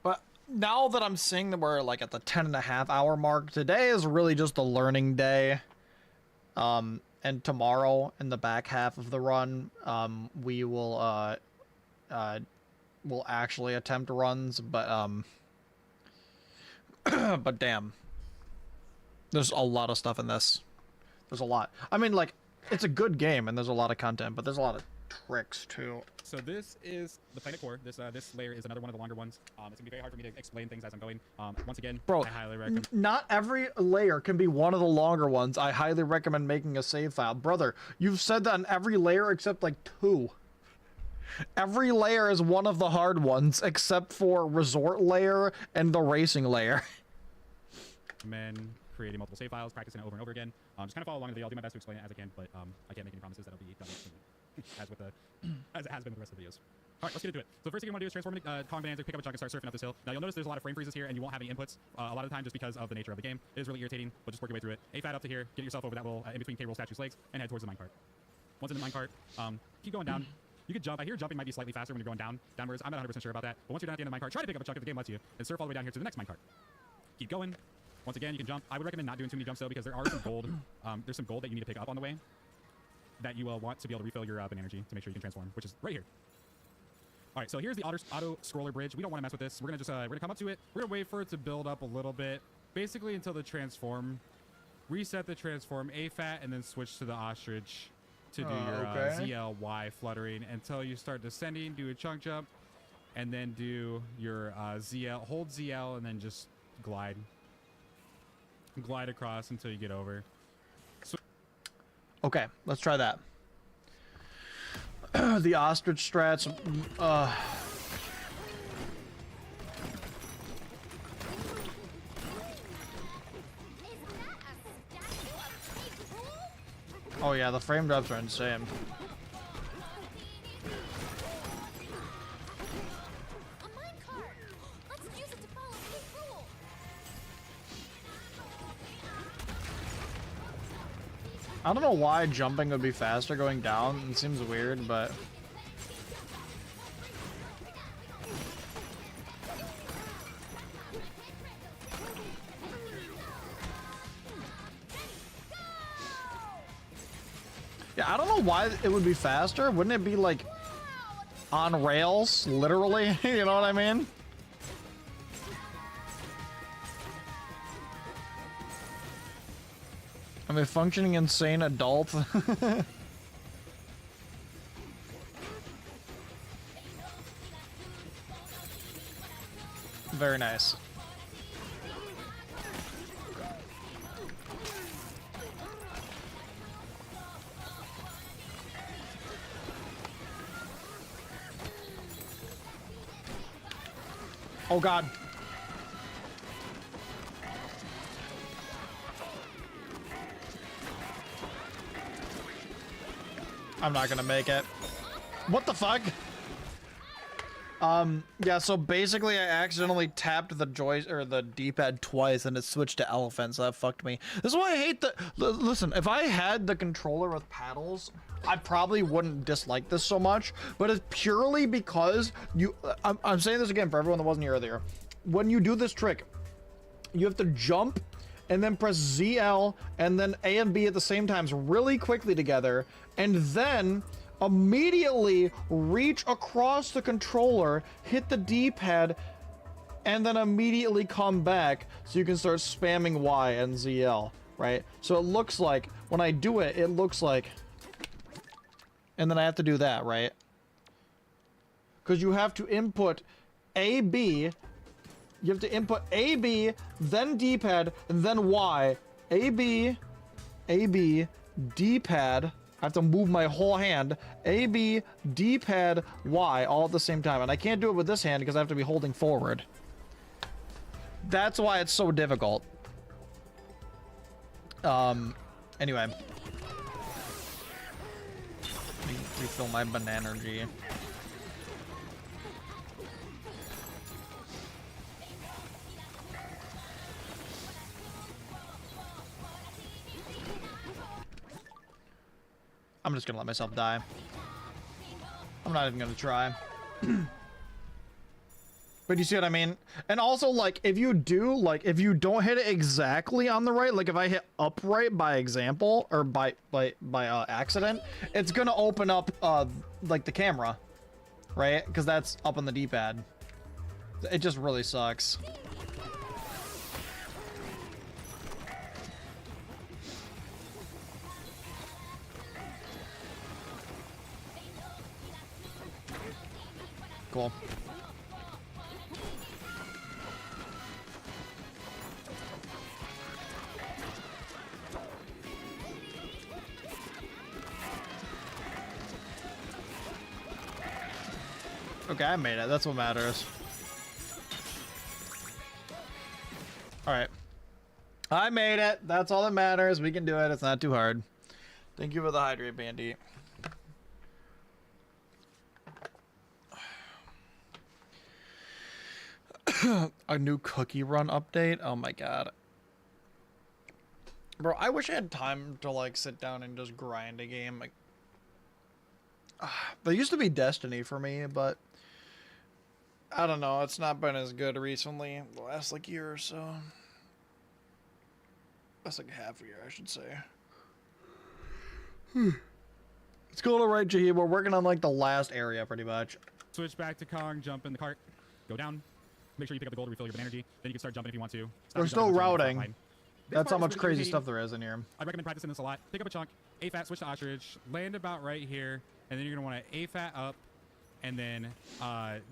But now that I'm seeing that we're like at the 10.5 hour mark, today is really just a learning day. And tomorrow in the back half of the run, we will will actually attempt runs, but but damn. There's a lot of stuff in this. There's a lot. I mean, like, it's a good game, and there's a lot of content, but there's a lot of tricks, too. So this is the planet core. This layer is another one of the longer ones. It's gonna be very hard for me to explain things as I'm going. Once again, Bro, I highly recommend. not every layer can be one of the longer ones. I highly recommend making a save file. Brother, you've said that on every layer except, like, 2. Every layer is one of the hard ones, except for resort layer and the racing layer. Recommend creating multiple save files, practicing it over and over again. Just kind of follow along the video. I'll do my best to explain it as I can, but I can't make any promises that it'll be done as with as it has been with the rest of the videos. All right, let's get into it. So the first thing you want to do is transform into Kong Bananza, pick up a chunk and start surfing up this hill. Now you'll notice there's a lot of frame freezes here, and you won't have any inputs a lot of the time just because of the nature of the game. It is really irritating, but just work your way through it. A-Fat up to here, get yourself over that little in between K-Roll statue's legs, and head towards the minecart. Once in the minecart, keep going down. You could jump. I hear jumping might be slightly faster when you're going downwards. I'm not 100% sure about that. But once you're down at the end of the minecart, try to pick up a chunk if the game lets you, and surf all the way down here to the next minecart. Keep going. Once again, you can jump. I would recommend not doing too many jumps though, because there are some gold. There's some gold that you need to pick up on the way that you will want to be able to refill your banana energy to make sure you can transform, which is right here. All right, so here's the auto scroller bridge. We don't want to mess with this. We're gonna just we're gonna come up to it. We're gonna wait for it to build up a little bit, basically until the transform. Reset the transform A-Fat, and then switch to the ostrich to do your ZLY fluttering until you start descending. Do a chunk jump, and then do your ZL. Hold ZL, and then just glide. Glide across until you get over. Okay, let's try that. the ostrich strats. Oh yeah, the frame drops are insane. I don't know why jumping would be faster going down. It seems weird, but... Yeah, I don't know why it would be faster. Wouldn't it be, like, on rails, literally? You know what I mean? I'm a functioning insane adult. Very nice. Oh God. I'm not gonna make it. What the fuck? Yeah, so basically I accidentally tapped the the D-pad twice and it switched to elephant, so that fucked me. This is why I hate the... Listen, if I had the controller with paddles, I probably wouldn't dislike this so much, but it's purely because you... I'm saying this again for everyone that wasn't here earlier. When you do this trick, you have to jump and then press ZL and then A and B at the same times really quickly together, and then immediately reach across the controller, hit the D-pad, and then immediately come back so you can start spamming Y and ZL, right? So it looks like, when I do it, it looks like, and then I have to do that, right? Because you have to input AB, you have to input AB, then D-pad, and then Y. AB, D-pad. I have to move my whole hand. AB, D-pad, Y, all at the same time. And I can't do it with this hand because I have to be holding forward. That's why it's so difficult. Anyway. Let me refill my Bananza. I'm just gonna let myself die. I'm not even gonna try. But you see what I mean? And also, like, if you don't hit it exactly on the right, like if I hit upright by example, or by accident, it's gonna open up, like the camera, right? Because that's up on the D-pad. It just really sucks. Cool. Okay, I made it. That's what matters. Alright. I made it. That's all that matters. We can do it. It's not too hard. Thank you for the hydrate, Bandy. A new cookie run update? Oh my god. Bro, I wish I had time to like sit down and just grind a game. Like, there used to be Destiny for me, but I don't know. It's not been as good recently. The last like year or so. That's like half a year, I should say. It's going alright, Jaheed. We're working on like the last area pretty much. Switch back to Kong, jump in the cart, go down. Make sure you pick up the gold to refill your energy. Then you can start jumping if you want to. We're still routing. That's how much crazy stuff there is in here. I recommend practicing this a lot. Pick up a chunk, AFAT, switch to ostrich, land about right here, and then you're gonna want to AFAT up, and then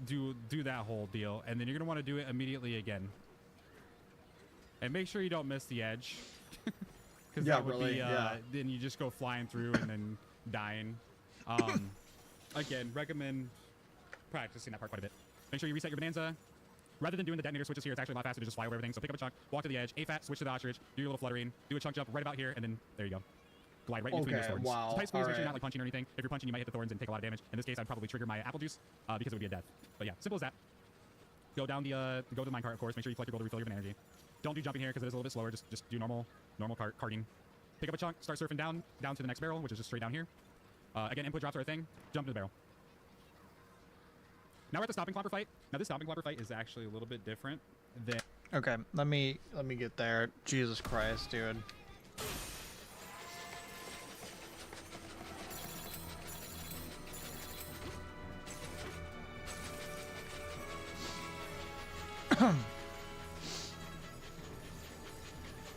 do that whole deal, and then you're gonna want to do it immediately again. And make sure you don't miss the edge, because Yeah, that would really, be yeah. then you just go flying through and then dying. again, recommend practicing that part quite a bit. Make sure you reset your Bananza. Rather than doing the detonator switches here, it's actually a lot faster to just fly over everything. So pick up a chunk, walk to the edge, A-fat, switch to the ostrich, do your little fluttering, do a chunk jump right about here, and then there you go. Glide right between your Okay, thorns. wow, So tight squeeze, make sure alright. you're not like punching or anything. If you're punching, you might hit the thorns and take a lot of damage. In this case, I'd probably trigger my apple juice because it would be a death. But yeah, simple as that. Go down the go to the minecart, of course. Make sure you collect your gold to refill your energy. Don't do jumping here because it is a little bit slower. Just do normal carting. Pick up a chunk, start surfing down to the next barrel, which is just straight down here. Again, input drops are a thing. Jump to the barrel. Now we're at the stopping clobber fight. Now this stopping clobber fight is actually a little bit different than. Okay, let me get there. Jesus Christ, dude.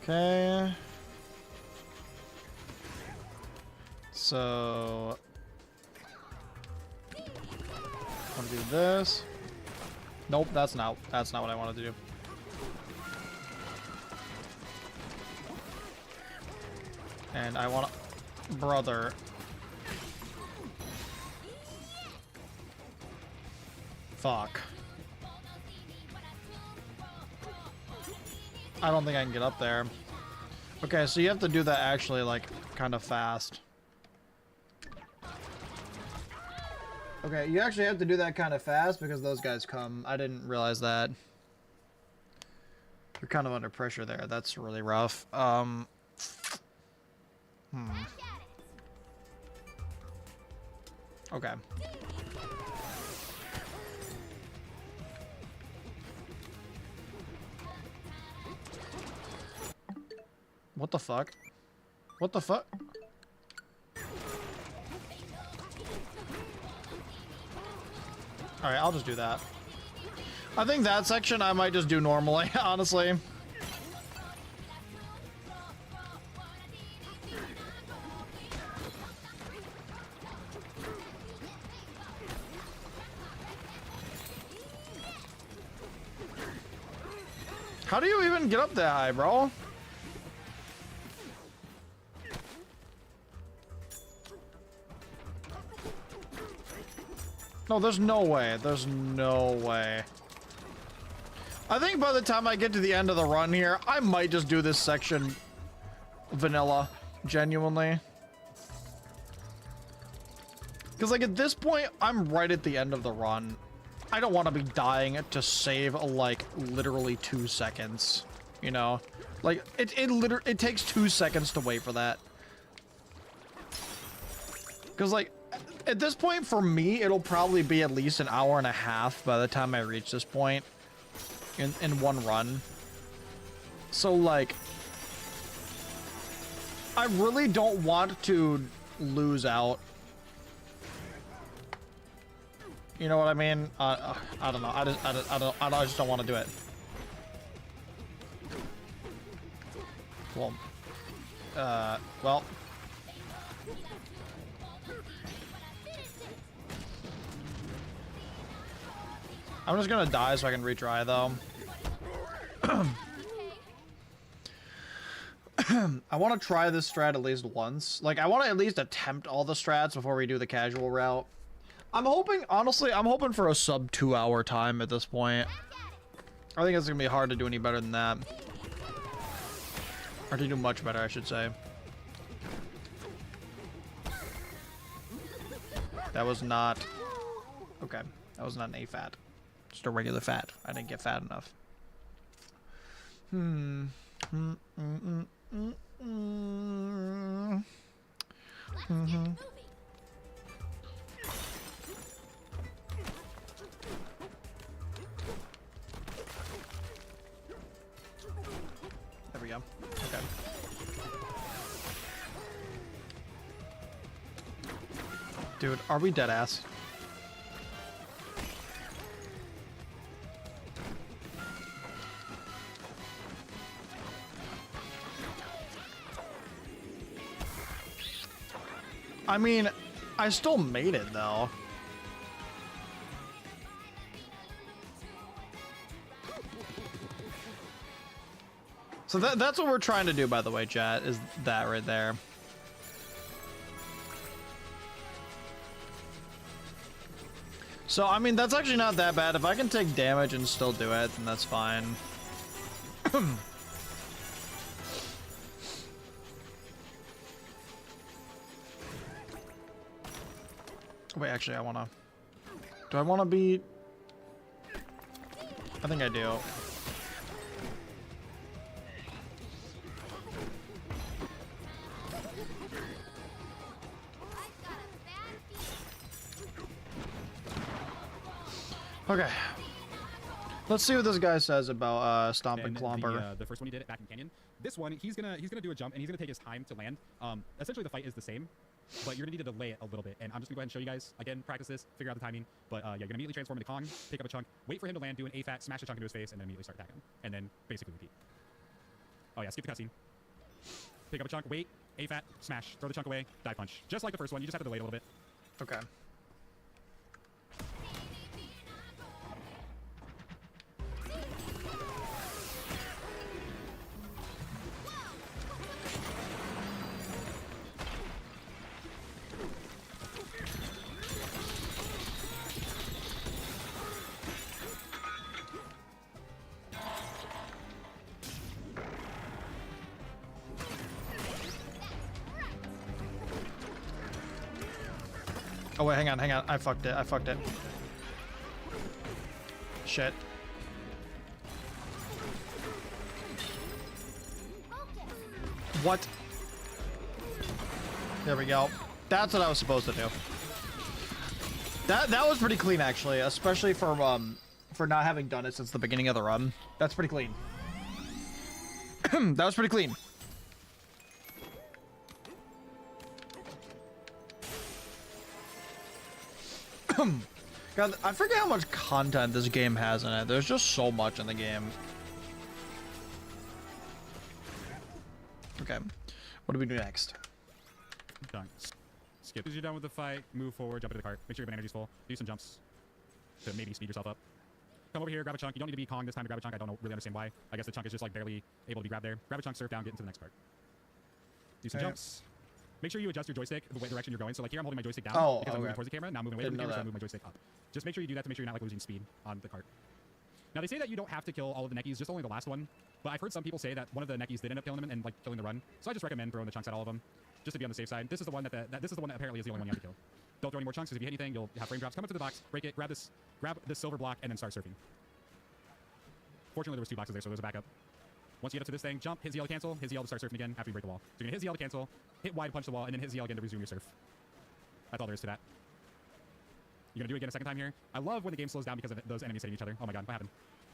Okay. So I want to do this. Nope, that's not what I wanted to do. And I want to, brother. Fuck. I don't think I can get up there. Okay, so you have to do that actually, like, kind of fast. Okay, you actually have to do that kind of fast because those guys come. I didn't realize that. You're kind of under pressure there. That's really rough. Okay. What the fuck? What the fuck? Alright, I'll just do that. I think that section I might just do normally, honestly. How do you even get up that high, bro? No, there's no way. There's no way. I think by the time I get to the end of the run here, I might just do this section vanilla, genuinely. Because, like, at this point, I'm right at the end of the run. I don't want to be dying to save, like, literally 2 seconds, you know? Like, it takes 2 seconds to wait for that. Because, like, at this point, for me, it'll probably be at least an hour and a half by the time I reach this point in one run. So, like, I really don't want to lose out. You know what I mean? I don't know. I just don't want to do it. Well, well. I'm just gonna die so I can retry, though. I want to try this strat at least once. Like, I want to at least attempt all the strats before we do the casual route. I'm hoping, honestly, I'm hoping for a sub 2 hour time at this point. I think it's gonna be hard to do any better than that. Or to do much better, I should say. That was not... Okay, that was not an A-fat. Just a regular fat. I didn't get fat enough. There we go. Okay. Dude, are we dead ass? I mean, I still made it, though. So that's what we're trying to do, by the way, chat, is that right there. So, I mean, that's actually not that bad. If I can take damage and still do it, then that's fine. Wait, actually, I wanna... Do I wanna be... I think I do. Okay. Let's see what this guy says about Stomp and Clomper. The first one he did it back in Canyon. This one, he's gonna do a jump and he's gonna take his time to land. Essentially the fight is the same, but you're gonna need to delay it a little bit. And I'm just gonna go ahead and show you guys again. Practice this, figure out the timing. But yeah, you're gonna immediately transform into Kong, pick up a chunk, wait for him to land, do an AFAT, smash a chunk into his face, and then immediately start attacking him. And then basically repeat. Oh yeah, skip the cutscene. Pick up a chunk, wait, AFAT, smash, throw the chunk away, dive punch. Just like the first one, you just have to delay it a little bit. Okay. Oh wait, hang on. I fucked it. Shit. What? There we go. That's what I was supposed to do. That was pretty clean actually, especially for not having done it since the beginning of the run. That's pretty clean. That was pretty clean. God, I forget how much content this game has in it. There's just so much in the game. Okay, what do we do next? Done. Skip. As you're done with the fight, move forward, jump into the cart. Make sure your energy's full. Do some jumps to maybe speed yourself up. Come over here, grab a chunk. You don't need to be Kong this time to grab a chunk. I don't really understand why. I guess the chunk is just like barely able to be grabbed there. Grab a chunk, surf down, get into the next part. Do some jumps. Make sure you adjust your joystick the way direction you're going. So like here I'm holding my joystick down because I'm moving towards the camera. Now I'm moving away from the camera, so I'm moving my joystick up. Just make sure you do that to make sure you're not like losing speed on the cart. Now they say that you don't have to kill all of the Neckies, just only the last one. But I've heard some people say that one of the Neckies did end up killing him and like killing the run. So I just recommend throwing the chunks at all of them, just to be on the safe side. This is the one that apparently is the only one you have to kill. Don't throw any more chunks because if you hit anything, you'll have frame drops. Come up to the box, break it, grab this silver block, and then start surfing. Fortunately, there was 2 boxes there, so there's a backup. Once you get up to this thing, jump, hit ZL to cancel, hit ZL to start surfing again after you break the wall. So you're gonna hit ZL to cancel, hit Y to punch the wall, and then hit ZL again to resume your surf. That's all there is to that. You're gonna do it again a second time here. I love when the game slows down because of those enemies hitting each other. Oh my god, what happened?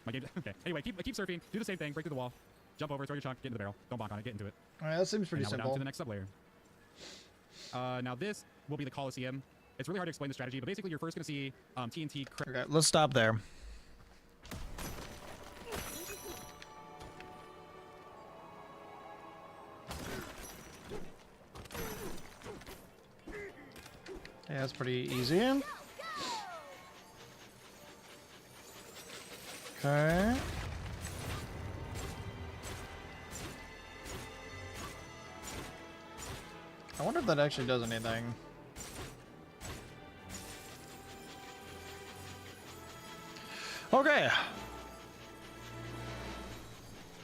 My game. Okay. Anyway, keep surfing. Do the same thing. Break through the wall. Jump over. Throw your chunk. Get into the barrel. Don't bonk on it. Get into it. All right, that seems pretty now simple. We're down to the next sublayer. Now this will be the Coliseum. It's really hard to explain the strategy, but basically you're first gonna see TNT. Okay, let's stop there. Yeah, that's pretty easy. Okay. I wonder if that actually does anything. Okay.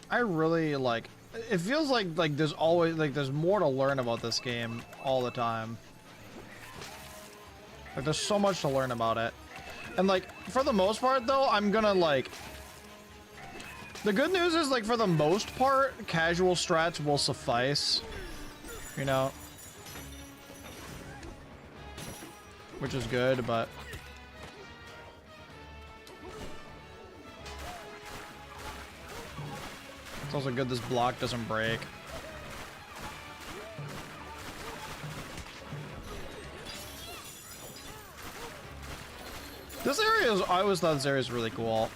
I really like... It feels like there's always... there's more to learn about this game all the time. Like, there's so much to learn about it. And, like, for the most part, though, I'm gonna, like... The good news is, like, for the most part, casual strats will suffice. You know? Which is good, but... It's also good this block doesn't break. This area is... I always thought this area is really cool.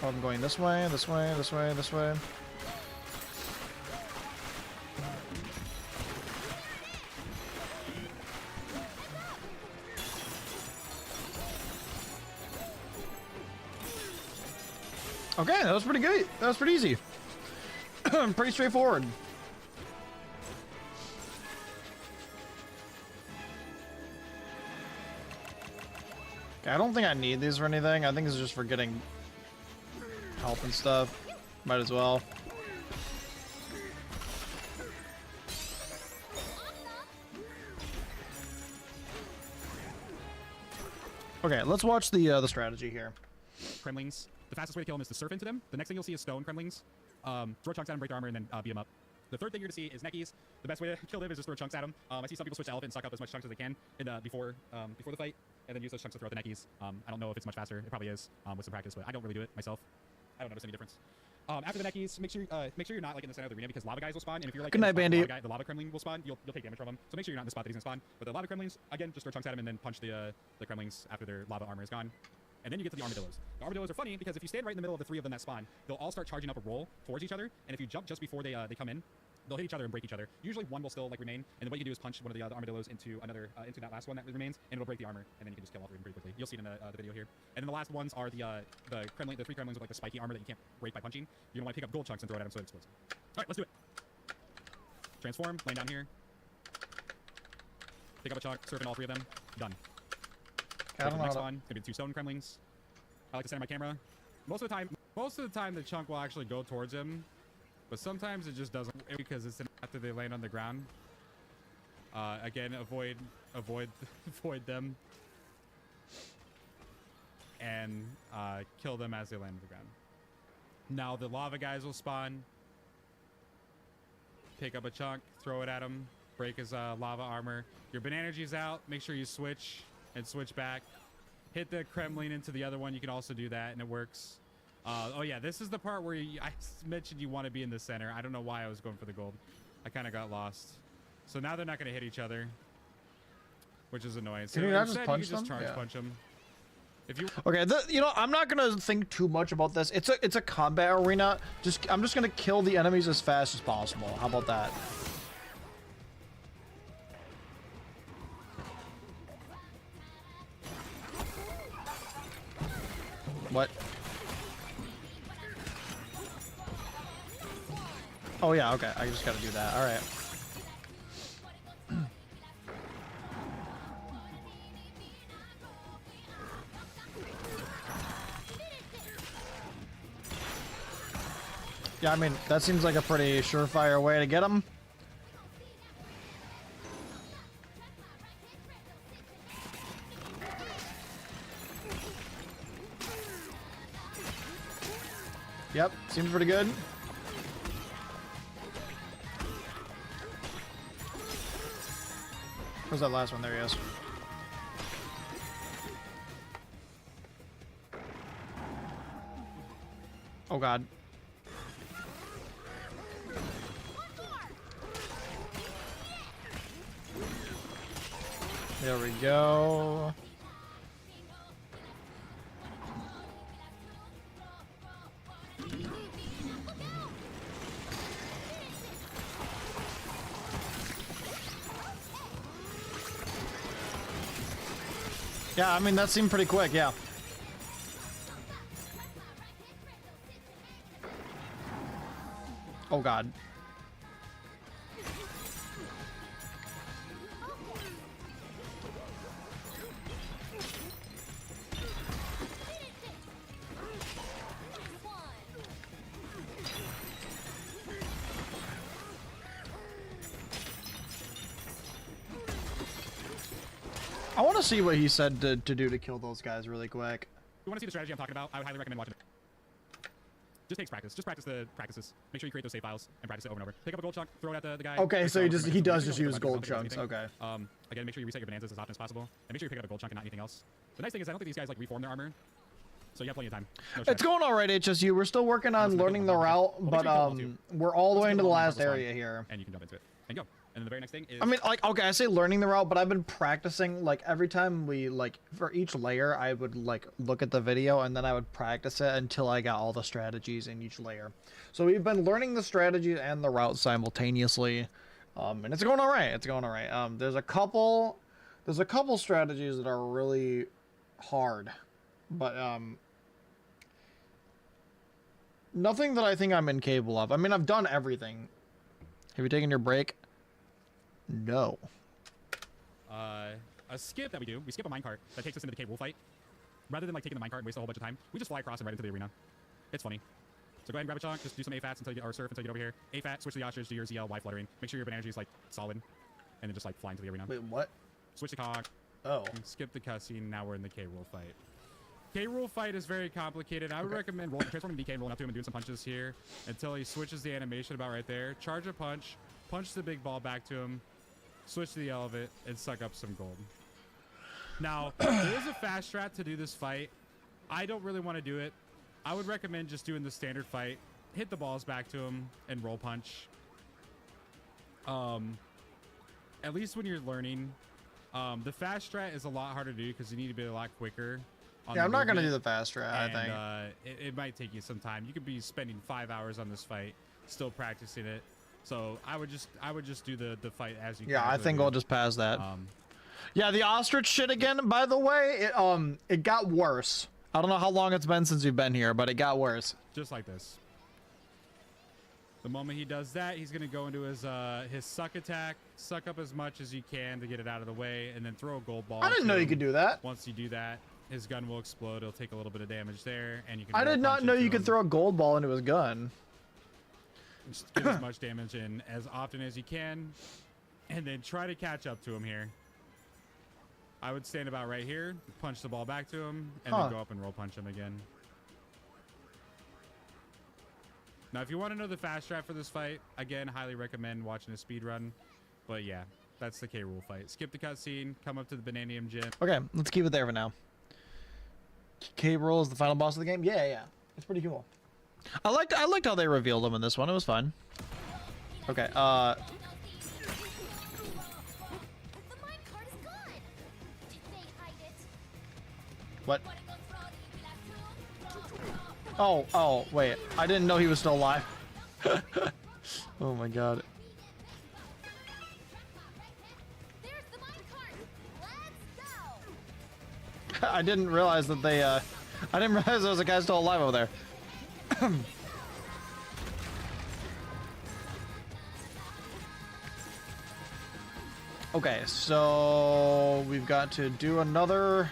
Oh, I'm going this way, this way, this way, this way. Okay, that was pretty good. That was pretty easy. Pretty straightforward. Okay, I don't think I need these for anything. I think it's just for getting health and stuff. Might as well. Okay, let's watch the strategy here. Kremlings. The fastest way to kill them is to surf into them. The next thing you'll see is stone Kremlings. Throw chunks at them, break their armor, and then beat them up. The third thing you're going to see is neckies. The best way to kill them is just throw chunks at them. I see some people switch to elephant and suck up as much chunks as they can before the fight, and then use those chunks to throw at the neckies. I don't know if it's much faster. It probably is with some practice, but I don't really do it myself. I don't notice any difference. After the neckies, make sure you're not like in the center of the arena because lava guys will spawn, and if you're like Good night, Bandy. The lava Kremling will spawn. You'll take damage from them. So make sure you're not in the spot that he's gonna spawn. But the lava Kremlings, again, just throw chunks at him and then punch the Kremlings after their lava armor is gone. And then you get to the armadillos. The armadillos are funny because if you stand right in the middle of the three of them that spawn, they'll all start charging up a roll towards each other. And if you jump just before they come in, they'll hit each other and break each other. Usually one will still like remain, and then what you do is punch one of the other armadillos into another into that last one that remains, and it'll break the armor, and then you can just kill all three of them pretty quickly. You'll see it in the video here. And then the last ones are the three Kremlings with like the spiky armor that you can't break by punching. You're gonna want to pick up gold chunks and throw it at them so it explodes. All right, let's do it. Transform, land down here. Pick up a chunk, surf in all three of them. Done. I don't know Next how to- one, it's gonna be 2 stone Kremlings. I like to center my camera. Most of the time, the chunk will actually go towards him, but sometimes it just doesn't because it's after they land on the ground. Again, avoid them, and kill them as they land on the ground. Now the lava guys will spawn. Pick up a chunk, throw it at him, break his lava armor. Your banana energy's out. Make sure you switch and switch back. Hit the Kremlin into the other one. You can also do that, and it works. Oh yeah, this is the part where I mentioned you want to be in the center. I don't know why I was going for the gold. I kind of got lost. So now they're not going to hit each other, which is annoying. So Can you not just instead, punch you can just them? charge Yeah. punch them. If you Okay, you know, I'm not gonna think too much about this. It's a combat arena. I'm just gonna kill the enemies as fast as possible. How about that? What? Oh yeah, okay. I just gotta do that. All right. Yeah, I mean, that seems like a pretty surefire way to get them. Yep, seems pretty good. Where's that last one? There he is. Oh god. There we go. Yeah, I mean, that seemed pretty quick, yeah. Oh god. I want to see what he said to do to kill those guys really quick. want to see the strategy I'm talking about, I would highly recommend watching it. Just takes practice. Just practice the practices. Make sure you create those save files and practice it over and over. Pick up a gold chunk, throw it at the guy. Okay, so he does just use Make gold sure you chunks. Okay. Again, make sure you reset your bonanzas as often as possible, and make sure you pick up a gold chunk and not anything else. The nice thing is I don't think these guys like reform their armor, so you have plenty of time. No stress. It's going all right, HSU. We're still working on learning the route, but we're all the way into the last area here. And you can jump into it and go. And then the very next thing is. I mean, like, okay, I say learning the route, but I've been practicing, like, every time we, like, for each layer, I would, like, look at the video, and then I would practice it until I got all the strategies in each layer. So we've been learning the strategies and the route simultaneously, and it's going all right. It's going all right. There's a couple strategies that are really hard, but, Nothing that I think I'm incapable of. I mean, I've done everything. Have you taken your break? No. A skip that we do, we skip a minecart that takes us into the K-Rule fight. Rather than like taking the minecart and waste a whole bunch of time, we just fly across and right into the arena. It's funny. So go ahead and grab a chunk, just do some AFATs until you get, or surf until you get over here. AFAT, switch to the ostrich, do your ZL, Y fluttering. Make sure your banana energy is like solid. And then just like fly into the arena. Wait, what? Switch the cog. Oh. Skip the cutscene, now we're in the K-Rule fight. K-Rule fight is very complicated. I would recommend transforming DK and rolling up to him and doing some punches here until he switches the animation about right there. Charge a punch, punch the big ball back to him, switch to the elevate, and suck up some gold. Now, there is a fast strat to do this fight. I don't really want to do it. I would recommend just doing the standard fight. Hit the balls back to him and roll punch. At least when you're learning. The fast strat is a lot harder to do because you need to be a lot quicker. Yeah, I'm not going to do the fast strat, I think. It might take you some time. You could be spending 5 hours on this fight, still practicing it. So I would just do the fight as you can. Yeah, I think I'll just pass that. Yeah, the ostrich shit again, by the way, it got worse. I don't know how long it's been since you've been here, but it got worse. Just like this. The moment he does that, he's gonna go into his suck attack, suck up as much as you can to get it out of the way, and then throw a gold ball. I didn't know you could do that. Once you do that, his gun will explode. It'll take a little bit of damage there, and you can. I did not know you could throw a gold ball into his gun. Just get as much damage in as often as you can, and then try to catch up to him here. I would stand about right here, punch the ball back to him, and then go up and roll punch him again. Now, if you want to know the fast strat for this fight, again, highly recommend watching a speed run. But yeah, that's the K-Rule fight. Skip the cutscene, come up to the Bananium Gym. Okay, let's keep it there for now. K-Rule is the final boss of the game? Yeah. It's pretty cool. I liked how they revealed him in this one. It was fun. Okay, What? Oh, wait. I didn't know he was still alive. Oh my god. I didn't realize that they, I didn't realize there was a guy still alive over there. Okay, so we've got to do another...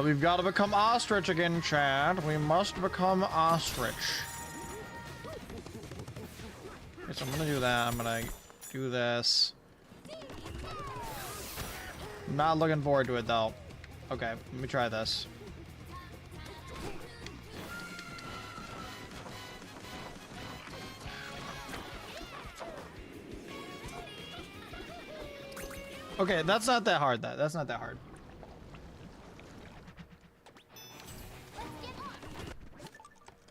we've got to become ostrich again, Chad. We must become ostrich. Okay, so I'm gonna do that. I'm gonna do this. I'm not looking forward to it, though. Okay, let me try this. Okay, that's not that hard, that's not that hard.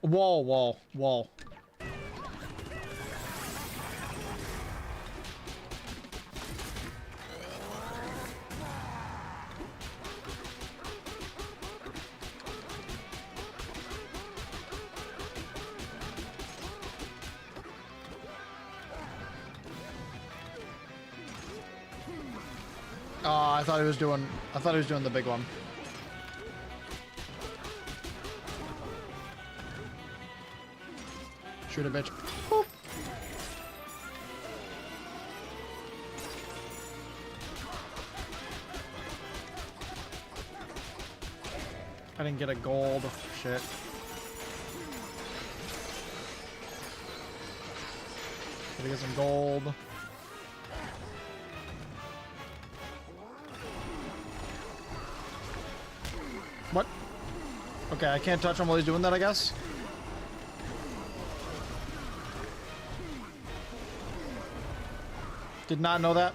Whoa. Oh, I thought he was doing the big one. Shoot a bitch. Boop. I didn't get a gold. Shit. Gotta get some gold. What? Okay, I can't touch him while he's doing that, I guess. Did not know that.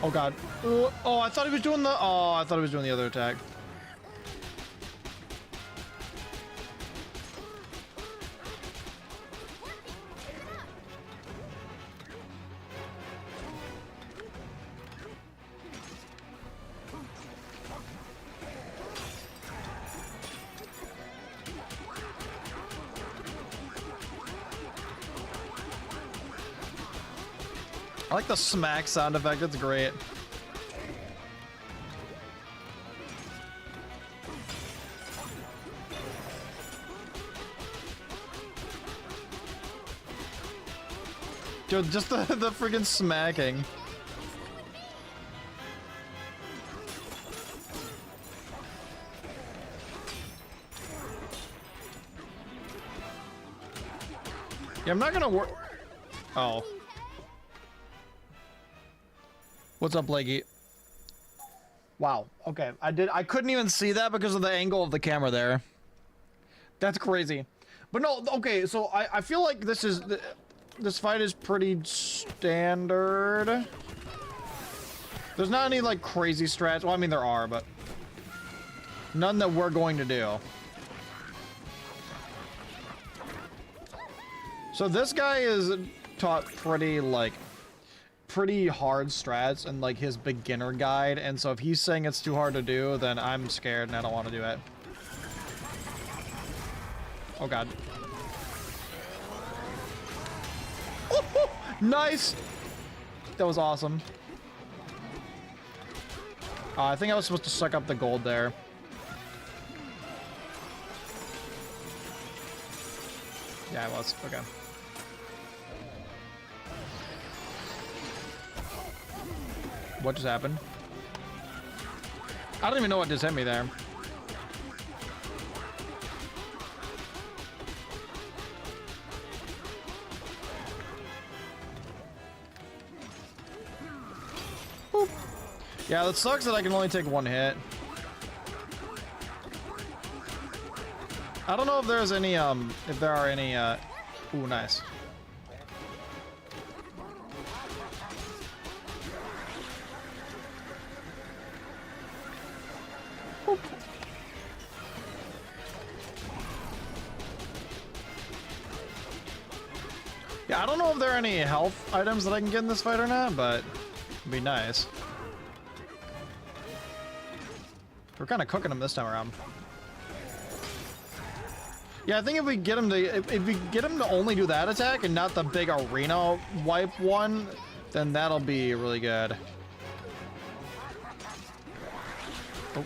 Oh god. Oh, I thought he was doing the... Oh, I thought he was doing the other attack. I like the smack sound effect, it's great. Dude, just the freaking smacking. Yeah, I'm not gonna work. Oh. What's up, Blakey? Wow. Okay, I couldn't even see that because of the angle of the camera there. That's crazy. But no, okay, so I feel like this fight is pretty standard. There's not any like crazy strats. Well, I mean there are, but none that we're going to do. So this guy is taught pretty hard strats and like his beginner guide, and so if he's saying it's too hard to do, then I'm scared and I don't want to do it. Oh god. Oh, nice! That was awesome. I think I was supposed to suck up the gold there. Yeah, I was. Okay. What just happened? I don't even know what just hit me there. Boop. Yeah, that sucks that I can only take one hit. I don't know if there's any, if there are any, ooh, nice. Boop. Yeah, I don't know if there are any health items that I can get in this fight or not, but it'd be nice. We're kind of cooking him this time around. Yeah, I think if we get him to if we get him to only do that attack and not the big arena wipe one, then that'll be really good. Oh,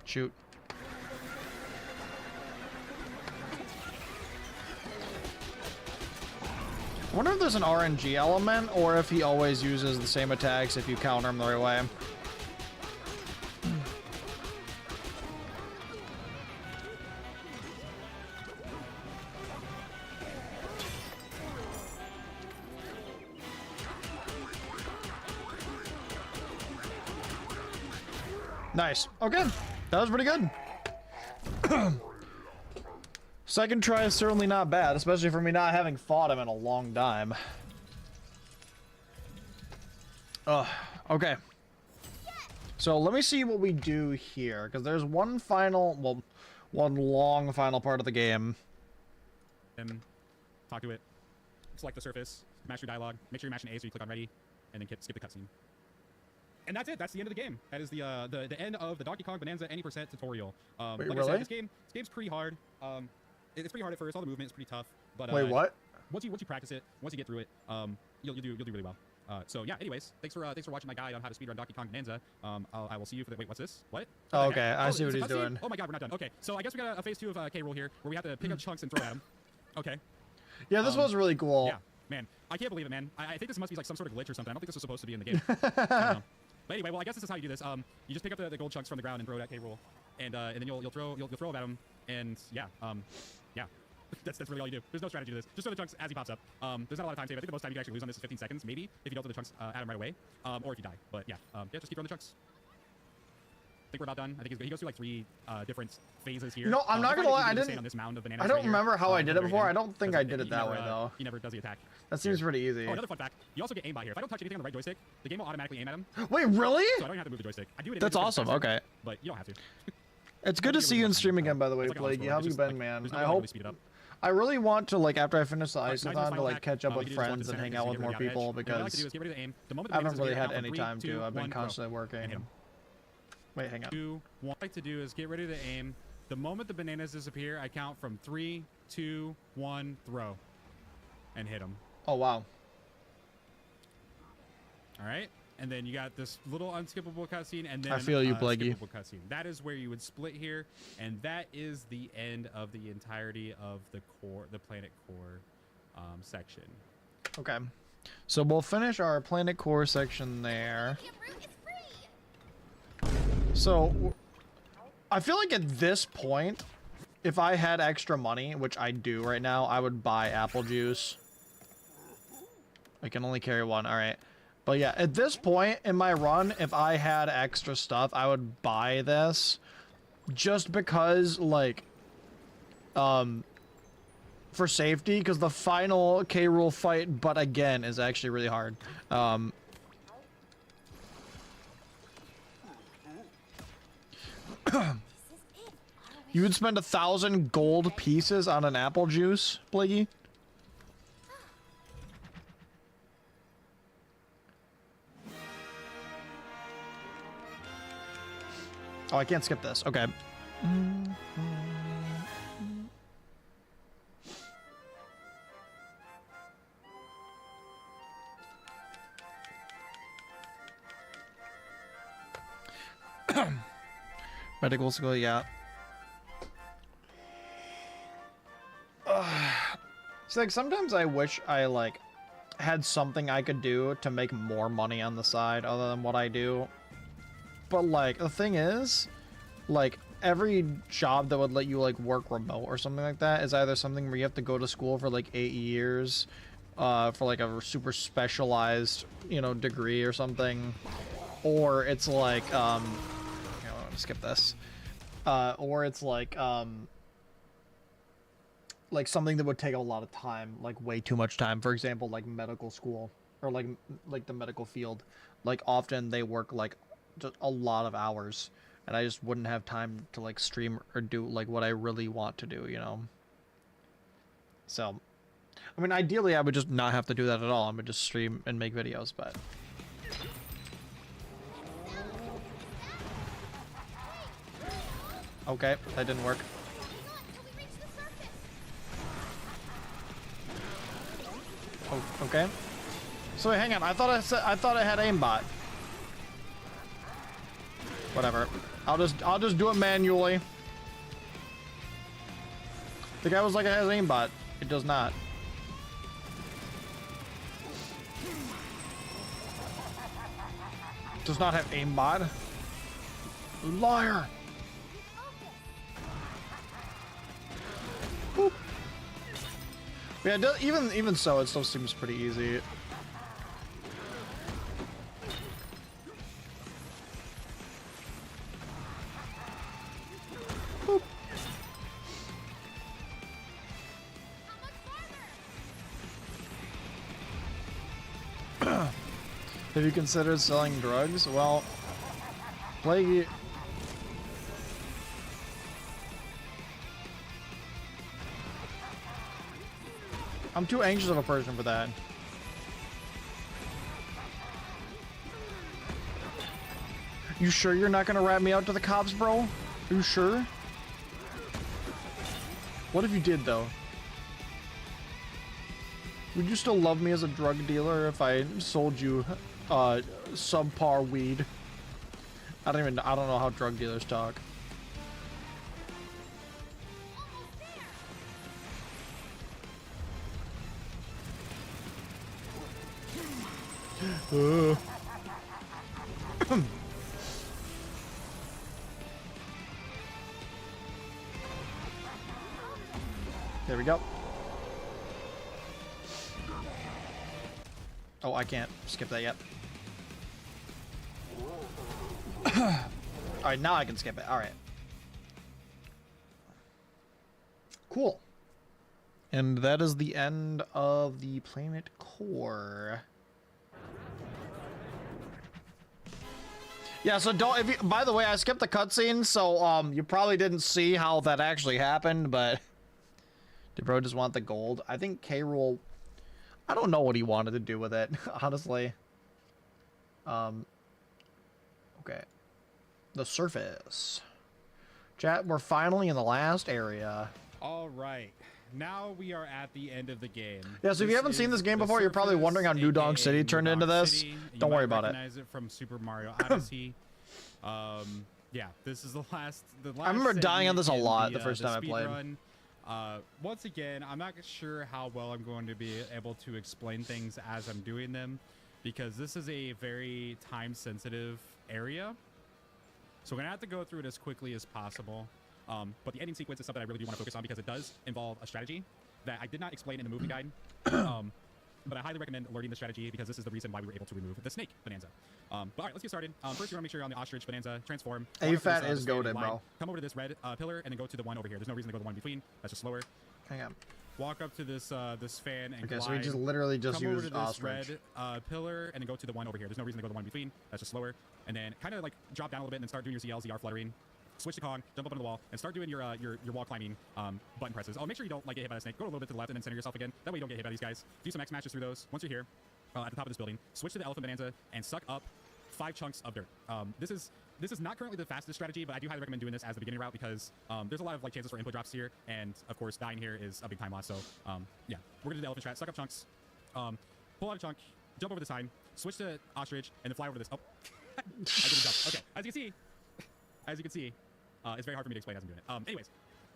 shoot. I wonder if there's an RNG element or if he always uses the same attacks if you counter him the right way. Nice. Okay. That was pretty good. Second try is certainly not bad, especially for me not having fought him in a long time. Okay. So let me see what we do here, because there's one final, well, one long final part of the game. Talk to it. Select the surface. Mash your dialogue. Make sure you're mashing A so you click on ready, and then skip the cutscene. And that's it. That's the end of the game. That is the end of the Donkey Kong Bonanza any percent tutorial. Wait, like really? I said, this game's pretty hard. It's pretty hard at first. All the movement is pretty tough. But Wait, what? Once you practice it, once you get through it, you'll do really well. So yeah. Anyways, thanks for watching my guide on how to speedrun Donkey Kong Bonanza. I will see you for the. Wait, what's this? What? Oh, okay, I see what it's a he's doing. cutscene? Oh my god, we're not done. Okay, so I guess we got a phase 2 of K roll here, where we have to pick up chunks and throw at him. Okay. Yeah, this was really cool. Yeah, man, I can't believe it, man. I think this must be like some sort of glitch or something. I don't think this was supposed to be in the game. I don't know. But anyway, well, I guess this is how you do this. You just pick up the gold chunks from the ground and throw it at K roll, and then you'll throw them at him, and yeah, yeah. That's really all you do. There's no strategy to this. Just throw the chunks as he pops up. There's not a lot of time saved. I think the most time you can actually lose on this is 15 seconds, maybe, if you don't throw the chunks at him right away, or if you die. But yeah, yeah, just keep throwing the chunks. I think we're about done. I think he goes through like 3 different phases here. No, I'm not gonna lie. I didn't. On this mound of bananas I don't right here, remember how I did it before. end. I don't think I did it that never, way though. He never does the attack. That seems pretty easy. Oh, another fun fact. You also get aimbot here. If I don't touch anything on the right joystick, the game will automatically aim at him. Wait, really? So I don't even have to move the joystick. I do it. That's awesome. Okay. But you don't have to. It's good to see you in stream again, by the way, It's like a Blakey. hardcore. How have It's you just, been, man? there's no I way to hope. really speed it up. I really want to, like, after I finish the Nice ICEATHON, final to like hack. catch up What with you do is friends walk and to hang center out because with you more get rid of people edge. And what I like to do because is get rid of the aim. The moment I haven't the really bananas had disappear, any count time from to. 3, I've been 2, 1, constantly throw. And hit working. him. Wait, hang on. 2, 1. What I like to do is get rid of the aim. The moment the bananas disappear, I count from 3, 2, 1, throw, and hit him. Oh wow. All right, and then you got this little unskippable cutscene, and then I feel you, Blakey. skippable cutscene. That is where you would split here, and that is the end of the entirety of the planet core section. Okay. So we'll finish our planet core section there. So I feel like at this point, if I had extra money, which I do right now, I would buy apple juice. I can only carry one. All right. But yeah, at this point in my run, if I had extra stuff, I would buy this just because, like, for safety, because the final K. Rool fight, but again, is actually really hard. You would spend 1,000 gold pieces on an apple juice, Blakey? Oh, I can't skip this. Okay. Medical school, yeah. It's like sometimes I wish I like had something I could do to make more money on the side other than what I do. But like the thing is, like every job that would let you like work remote or something like that is either something where you have to go to school for like 8 years for like a super specialized, you know, degree or something, or it's like you know, I'm gonna skip this, or it's like something that would take a lot of time, like way too much time. For example, like medical school or like the medical field, like often they work like just a lot of hours, and I just wouldn't have time to like stream or do like what I really want to do, you know. So, I mean, ideally I would just not have to do that at all. I would just stream and make videos, but okay, that didn't work. Oh, okay. So wait, hang on. I thought I had aimbot. Whatever. I'll just do it manually. The guy was like, it has aimbot. It does not. Does not have aimbot. Liar. Boop. Yeah, even so, it still seems pretty easy. Boop. Have you considered selling drugs? Well, Plague. I'm too anxious of a person for that. You sure you're not gonna rat me out to the cops, bro? Are you sure? What if you did, though? Would you still love me as a drug dealer if I sold you subpar weed? I don't know how drug dealers talk. There we go. Oh, I can't skip that yet. Alright, now I can skip it. Alright. Cool. And that is the end of the planet core. Yeah, so don't, if you, by the way, I skipped the cutscene, so you probably didn't see how that actually happened, but did bro just want the gold? I think K. Rool, I don't know what he wanted to do with it, honestly. Okay. The surface. Chat, we're finally in the last area. All right. Now we are at the end of the game. Yeah, so if you haven't seen this game before, you're probably wondering how New Donk City turned into this. Don't worry about it. Recognize it from Super Mario Odyssey. Yeah, this is the last. I remember dying on this a lot the first time I played. Once again, I'm not sure how well I'm going to be able to explain things as I'm doing them, because this is a very time-sensitive area. So we're gonna have to go through it as quickly as possible. But the ending sequence is something I really do want to focus on because it does involve a strategy that I did not explain in the movement guide. But I highly recommend learning the strategy because this is the reason why we were able to remove the snake Bananza. But all right, let's get started. First, you want to make sure you're on the ostrich Bananza, transform. AFAT is goated, bro. Come over to this red pillar and then go to the one over here. There's no reason to go to the one in between. That's just slower. Hang on. Walk up to this this fan and Okay, glide. so we just literally just Come over used to this ostrich. red pillar and then go to the one over here. There's no reason to go to the one in between. That's just slower. And then kind of like drop down a little bit and then start doing your ZL, ZR fluttering. Switch to Kong, jump up on the wall, and start doing your wall climbing button presses. Oh, make sure you don't like get hit by the snake. Go a little bit to the left and then center yourself again. That way you don't get hit by these guys. Do some X matches through those. Once you're here, at the top of this building, switch to the elephant Bananza and suck up 5 chunks of dirt. This is not currently the fastest strategy, but I do highly recommend doing this as the beginning route because there's a lot of like chances for input drops here, and of course dying here is a big time loss. So yeah, we're gonna do the elephant strat. Suck up chunks, pull out a chunk, jump over the sign, switch to ostrich, and then fly over to this. Oh, I didn't jump. Okay, as you can see. It's very hard for me to explain as I'm doing it. Anyways,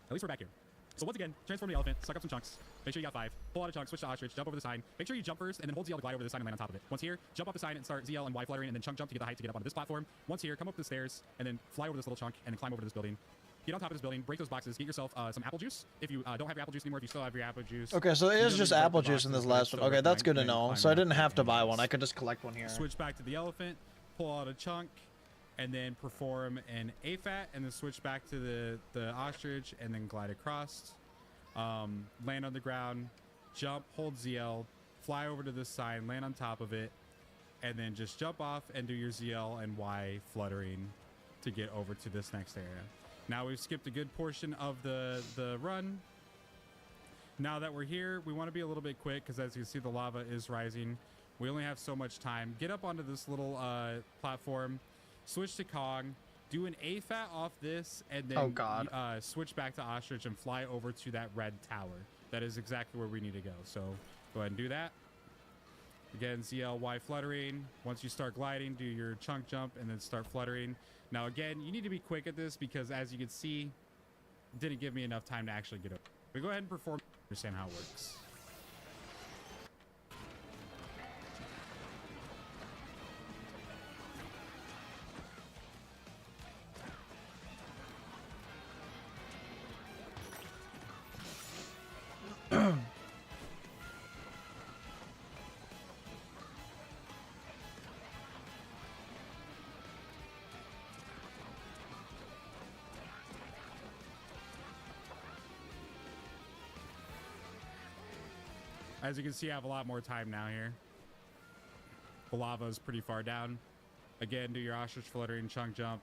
at least we're back here. So once again, transform the elephant, suck up some chunks, make sure you got 5, pull out a chunk, switch to ostrich, jump over the sign, make sure you jump first, and then hold ZL to glide over the sign and land on top of it. Once here, jump off the sign and start ZL and Y fluttering, and then chunk jump to get the height to get up onto this platform. Once here, come up the stairs, and then fly over this little chunk, and then climb over this building. Get on top of this building, break those boxes, get yourself some apple juice. If you don't have your apple juice anymore, if you still have your apple juice. Okay, so it you is don't just need to break apple the juice in boxes, this but last it's one. still Okay, that's good to recommended know. climb So I up didn't have to buy anyways. one. I could just collect one here. Switch back to the elephant, pull out a chunk, and then perform an AFAT, and then switch back to the ostrich, and then glide across. Land on the ground, jump, hold ZL, fly over to this sign, land on top of it, and then just jump off and do your ZL and Y fluttering to get over to this next area. Now we've skipped a good portion of the run. Now that we're here, we want to be a little bit quick because as you can see, the lava is rising. We only have so much time. Get up onto this little platform, switch to Kong, do an AFAT off this, and then switch back to ostrich and fly over to that red tower. That is exactly where we need to go. So go ahead and do that. Again, ZL, Y fluttering. Once you start gliding, do your chunk jump and then start fluttering. Now again, you need to be quick at this because as you can see, it didn't give me enough time to actually get up. We go ahead and perform, understand how it works. As you can see, I have a lot more time now here. The lava is pretty far down. Again, do your ostrich fluttering, chunk jump.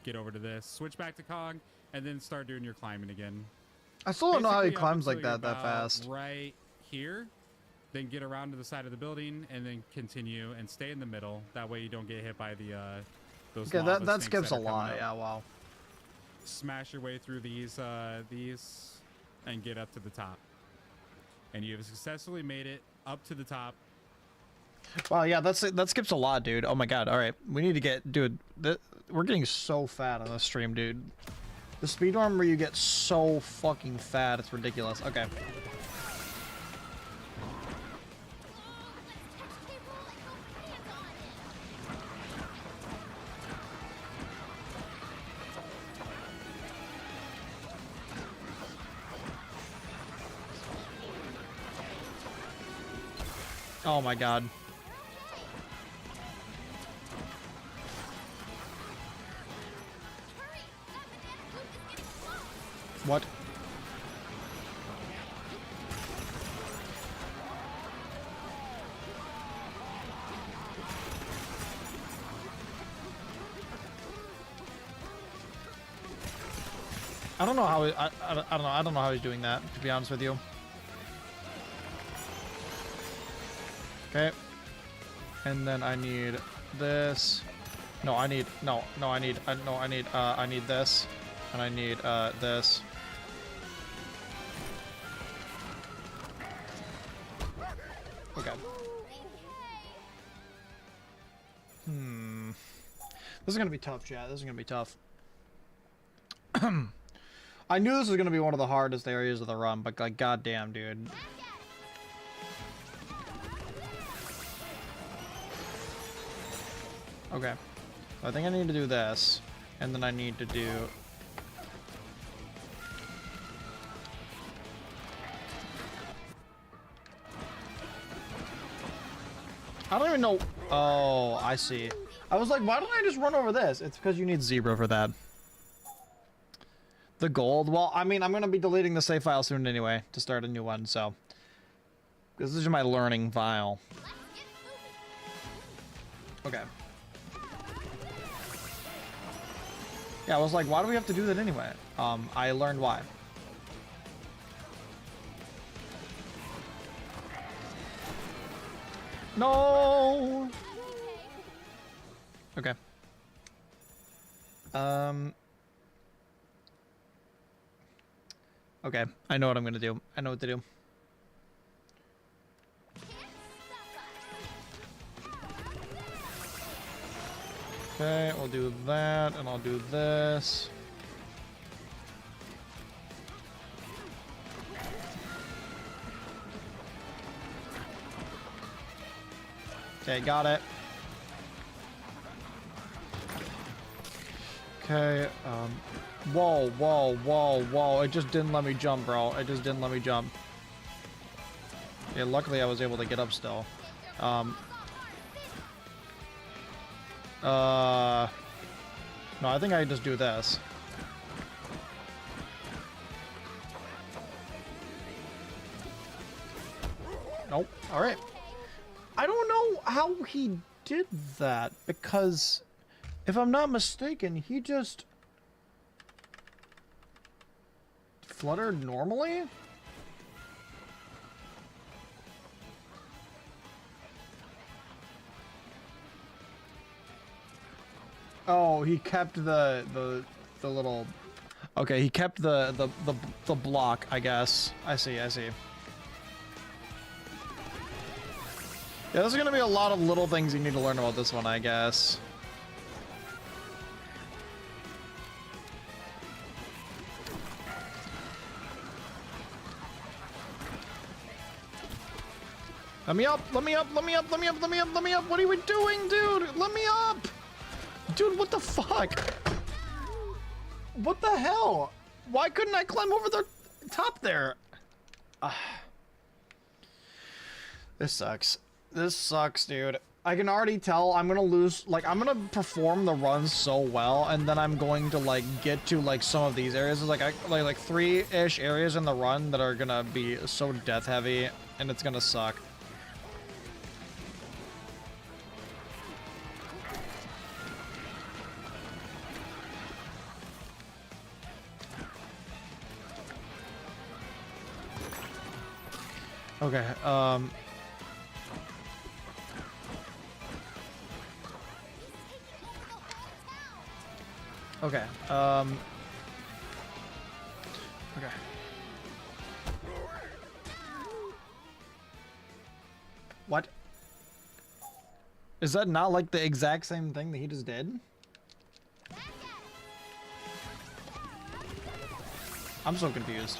Get over to this. Switch back to Kong, and then start doing your climbing again. I still don't know how he Basically, up climbs like until that you're fast. about right here. Then get around to the side of the building, and then continue and stay in the middle. That way you don't get hit by the those Okay, lava that snakes skips that a are coming lot. up. Yeah, wow. Smash your way through these, and get up to the top. And you have successfully made it up to the top. Wow, yeah, that skips a lot, dude. Oh my god. All right, we need to get, dude. We're getting so fat on this stream, dude. The speedrun where you get so fucking fat, it's ridiculous. Okay. Oh my god. What? I don't know how I don't know how he's doing that, to be honest with you. Okay. And then I need this. No, I need I need this. And I need this. Okay. This is gonna be tough, chat. This is gonna be tough. I knew this was gonna be one of the hardest areas of the run, but like, goddamn, dude. Okay. I think I need to do this, and then I need to do... I don't even know... Oh, I see. I was like, why don't I just run over this? It's because you need zebra for that. The gold? Well, I mean, I'm going to be deleting the save file soon anyway to start a new one, so... This is my learning file. Okay. Yeah, I was like, why do we have to do that anyway? I learned why. No! Okay. Okay, I know what I'm gonna do. I know what to do. Okay, we'll do that, and I'll do this. Okay, got it. Okay, whoa, whoa, whoa, whoa, it just didn't let me jump, bro. It just didn't let me jump. Yeah, luckily I was able to get up still. No, I think I just do this. Nope. Alright. I don't know how he did that, because if I'm not mistaken, he just fluttered normally? Oh, he kept the little... Okay, he kept the block, I guess. I see, I see. Yeah, there's gonna be a lot of little things you need to learn about this one, I guess. Let me up, let me up, let me up, let me up, let me up, let me up. What are we doing, dude? Let me up! Dude, what the fuck? What the hell? Why couldn't I climb over the top there? This sucks. This sucks, dude. I can already tell I'm gonna lose, like, I'm gonna perform the run so well, and then I'm going to, like, get to, like, some of these areas. There's, like 3-ish areas in the run that are gonna be so death-heavy, and it's gonna suck. Okay, okay, okay. What? Is that not like the exact same thing that he just did? I'm so confused.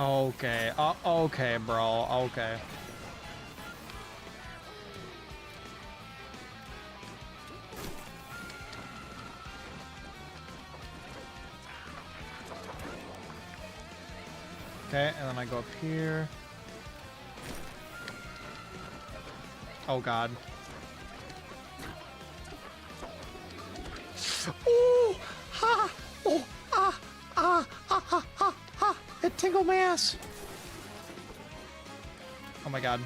Okay, okay, bro, okay. Okay, and then I go up here. Oh god. Oh! Ha! Oh! Ah! Ah! Ah! Ah! Ah! Ah! It tingled my ass! Oh my god.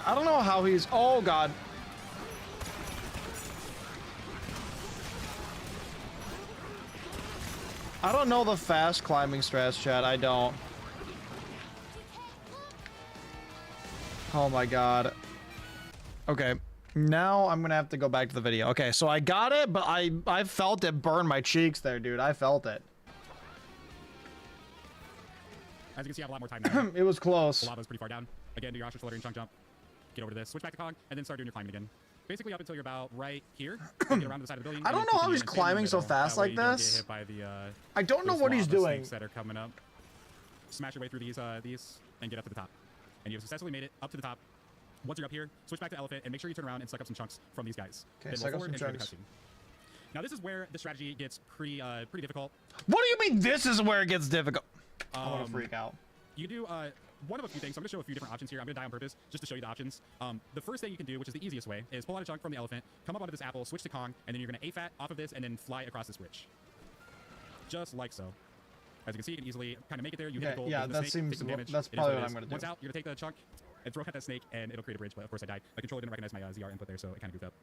I don't know how he's... Oh god. I don't know the fast climbing strats, chat. I don't. Oh my god. Okay. Now I'm gonna have to go back to the video. Okay, so I got it, but I felt it burn my cheeks there, dude. I felt it. As you can see, I have a lot more time now. It was close. The lava's pretty far down. Again, do your ostrich fluttering chunk jump. Get over to this. Switch back to Kong, and then start doing your climbing again. Basically up until you're about right here. Get around to the side of the building. I don't know how he's climbing so fast like this. Hit by the, I don't know what he's doing. That are coming up. Smash your way through these, and get up to the top. And you have successfully made it up to the top. Once you're up here, switch back to elephant and make sure you turn around and suck up some chunks from these guys. Okay, suck up some chunks. Now this is where the strategy gets pretty difficult. What do you mean this is where it gets difficult? I want to freak out. You do one of a few things. So I'm going to show a few different options here. I'm going to die on purpose just to show you the options. The first thing you can do, which is the easiest way, is pull out a chunk from the elephant, come up onto this apple, switch to Kong, and then you're going to AFAT off of this and then fly across this bridge. Just like so. As you can see, you can easily kind of make it there. You hit the goal. Yeah, that seems. That's probably what I'm going to do. Once out, you're going to take the chunk and throw at that snake, and it'll create a bridge. But of course, I died. My controller didn't recognize my ZR input there, so it kind of goofed up.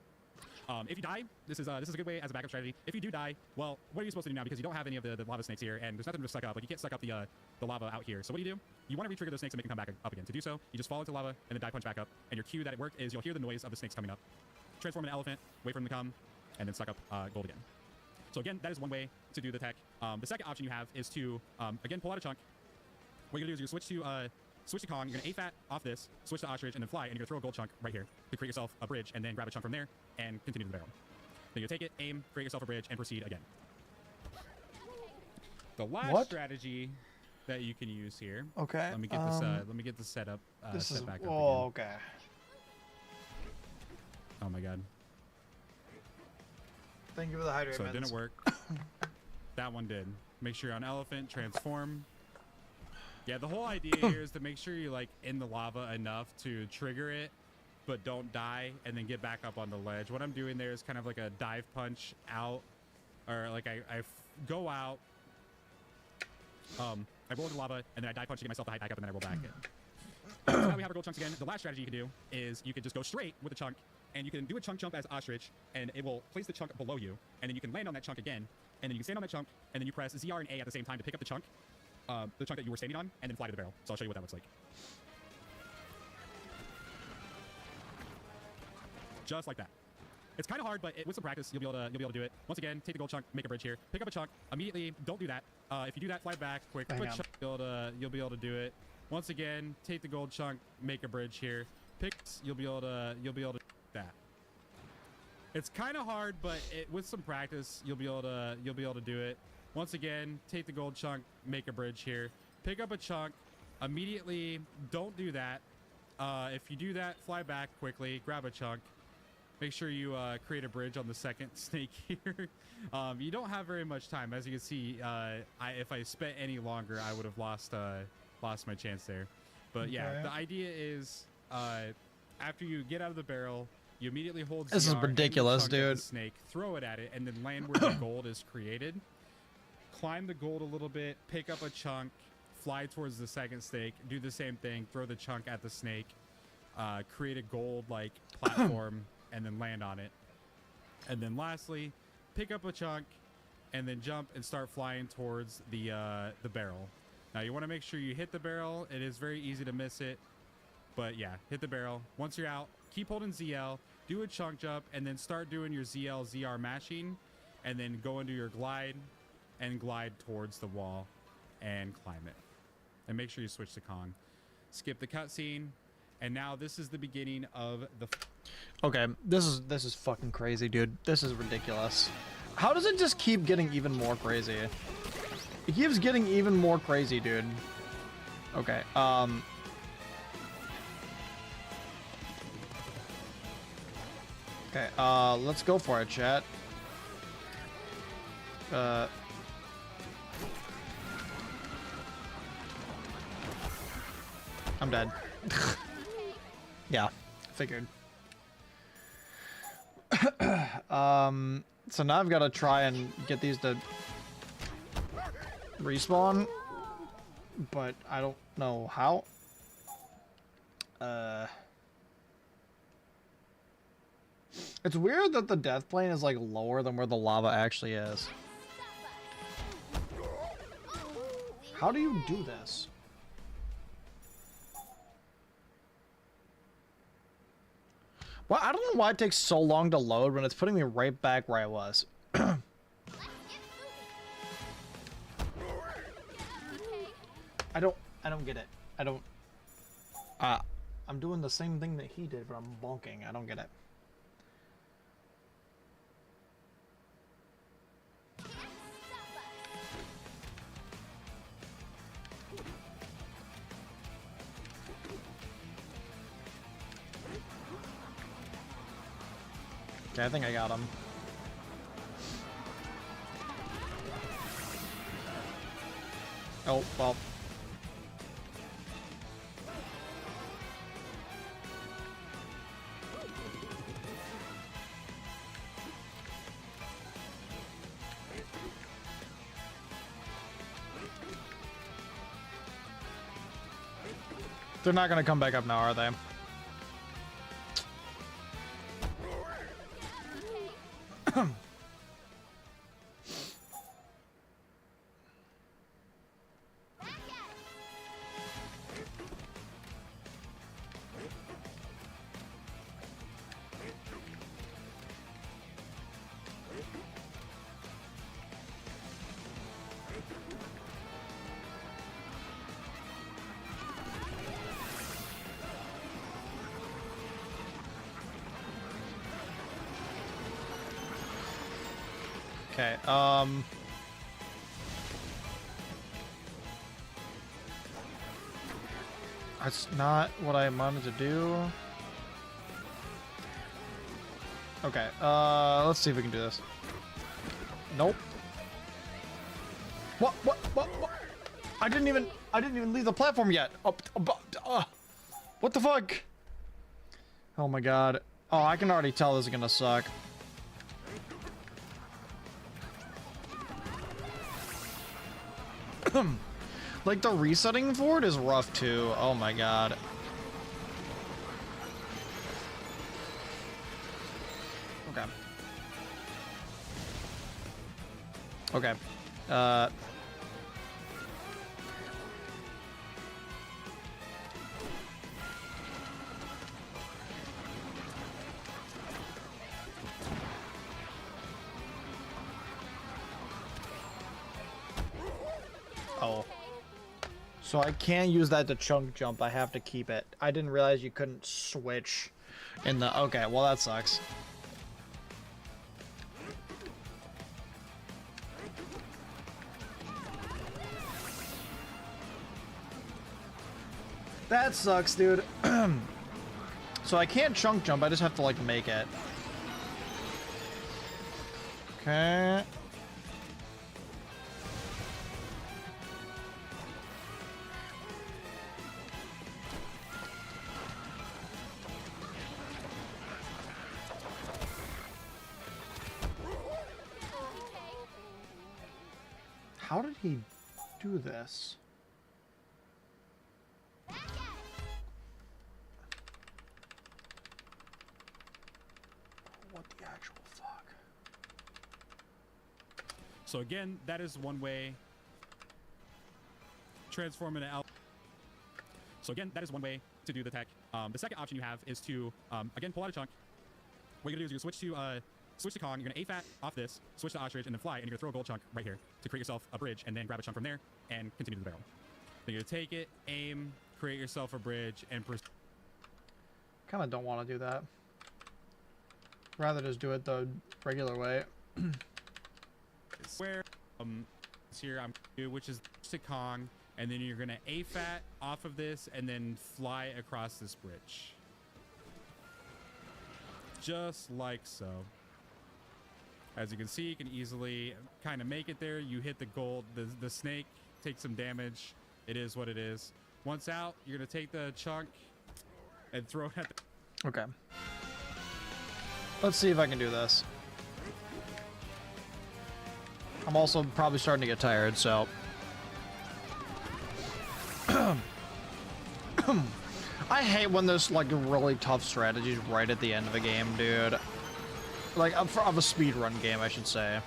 If you die, this is a good way as a backup strategy. If you do die, well, what are you supposed to do now? Because you don't have any of the lava snakes here, and there's nothing to suck up. Like you can't suck up the lava out here. So what do? You want to retrigger those snakes and make them come back up again. To do so, you just fall into lava and then die punch back up. And your cue that it worked is you'll hear the noise of the snakes coming up. Transform an elephant, wait for them to come, and then suck up gold again. So again, that is one way to do the tech. The second option you have is to again pull out a chunk. What you're gonna do is you're gonna switch to Kong. You're gonna AFAT off this, switch to ostrich, and then fly. And you're gonna throw a gold chunk right here to create yourself a bridge, and then grab a chunk from there and continue to the barrel. Then you take it, aim, create yourself a bridge, and proceed again. The last strategy that you can use here. Okay. Let me get this. Let me get the setup. This is. Back up Oh, again. okay. Oh my god. Thank you for the hydrate. So it didn't work. That one did. Make sure you're on elephant, transform. Yeah, the whole idea here is to make sure you're like in the lava enough to trigger it, but don't die, and then get back up on the ledge. What I'm doing there is kind of like a dive punch out, or like I go out, I roll into lava, and then I dive punch to get myself the height back up, and then I roll back in. So now we have our gold chunks again. The last strategy you can do is you can just go straight with a chunk, and you can do a chunk jump as ostrich, and it will place the chunk below you, and then you can land on that chunk again, and then you can stand on that chunk, and then you press ZR and A at the same time to pick up the chunk that you were standing on, and then fly to the barrel. So I'll show you what that looks like. Just like that. It's kind of hard, but with some practice, you'll be able to do it. Once again, take the gold chunk, make a bridge here. Pick up a chunk immediately. Don't do that. If you do that, fly back quick. Quick chunk, you'll be able to do it. Once again, take the gold chunk, make a bridge here. You'll be able to do that. It's kind of hard, but with some practice, you'll be able to do it. Once again, take the gold chunk, make a bridge here. Pick up a chunk immediately. Don't do that. If you do that, fly back quickly, grab a chunk. Make sure you create a bridge on the second snake here. You don't have very much time. As you can see, if I spent any longer, I would have lost my chance there. But yeah, the idea is after you get out of the barrel, you immediately hold this is ridiculous, dude. Snake, throw it at it, and then land where the gold is created. Climb the gold a little bit, pick up a chunk, fly towards the second snake, do the same thing, throw the chunk at the snake, create a gold like platform, and then land on it. And then lastly, pick up a chunk, and then jump and start flying towards the barrel. Now you want to make sure you hit the barrel. It is very easy to miss it, but yeah, hit the barrel. Once you're out, keep holding ZL, do a chunk jump, and then start doing your ZL ZR mashing, and then go into your glide and glide towards the wall and climb it. And make sure you switch to Kong. Skip the cutscene, and now this is the beginning of the. Okay, this is fucking crazy, dude. This is ridiculous. How does it just keep getting even more crazy? It keeps getting even more crazy, dude. Okay, okay, let's go for it, chat. I'm dead. Yeah, figured. So now I've got to try and get these to respawn, but I don't know how. It's weird that the death plane is like lower than where the lava actually is. How do you do this? Well, I don't know why it takes so long to load when it's putting me right back where I was. Let's get moving. Okay. I don't get it. I'm doing the same thing that he did, but I'm bonking. I don't get it. Okay, I think I got him. Oh, well. They're not gonna come back up now, are they? Okay, that's not what I wanted to do. Okay, let's see if we can do this. Nope. What? I didn't even leave the platform yet. What the fuck? Oh my god. Oh, I can already tell this is gonna suck. Like, the resetting for it is rough, too. Oh my god. Okay. Okay. Oh. So I can't use that to chunk jump. I have to keep it. I didn't realize you couldn't switch in the... Okay, well that sucks. That sucks, dude. So I can't chunk jump. I just have to, like, make it. Okay. How did he do this? What the actual fuck? So again, that is one way. Transform into out. So again, that is one way to do the tech. The second option you have is to again pull out a chunk. What you're gonna do is you're gonna switch to Kong. You're gonna A-Fat off this, switch to Ostrich, and then fly, and you're gonna throw a gold chunk right here to create yourself a bridge, and then grab a chunk from there and continue to the barrel. Then you're gonna take it, aim, create yourself a bridge, and Kind of don't want to do that. Rather just do it the regular way. Where here I'm gonna do, which is to Kong, and then you're gonna A-Fat off of this, and then fly across this bridge, just like so. As you can see, you can easily kind of make it there. You hit the gold, the snake takes some damage. It is what it is. Once out, you're gonna take the chunk and throw it at the... Okay. Let's see if I can do this. I'm also probably starting to get tired, so... I hate when there's, like, really tough strategies right at the end of a game, dude. Like, of a speedrun game, I should say.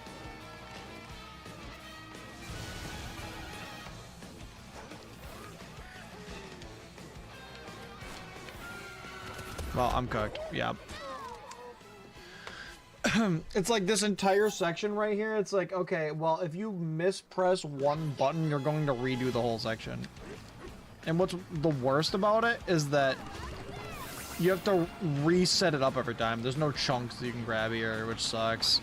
Well, I'm cooked. Yeah. It's like this entire section right here. It's like, okay, well, if you mispress one button, you're going to redo the whole section. And what's the worst about it is that you have to reset it up every time. There's no chunks that you can grab here, which sucks.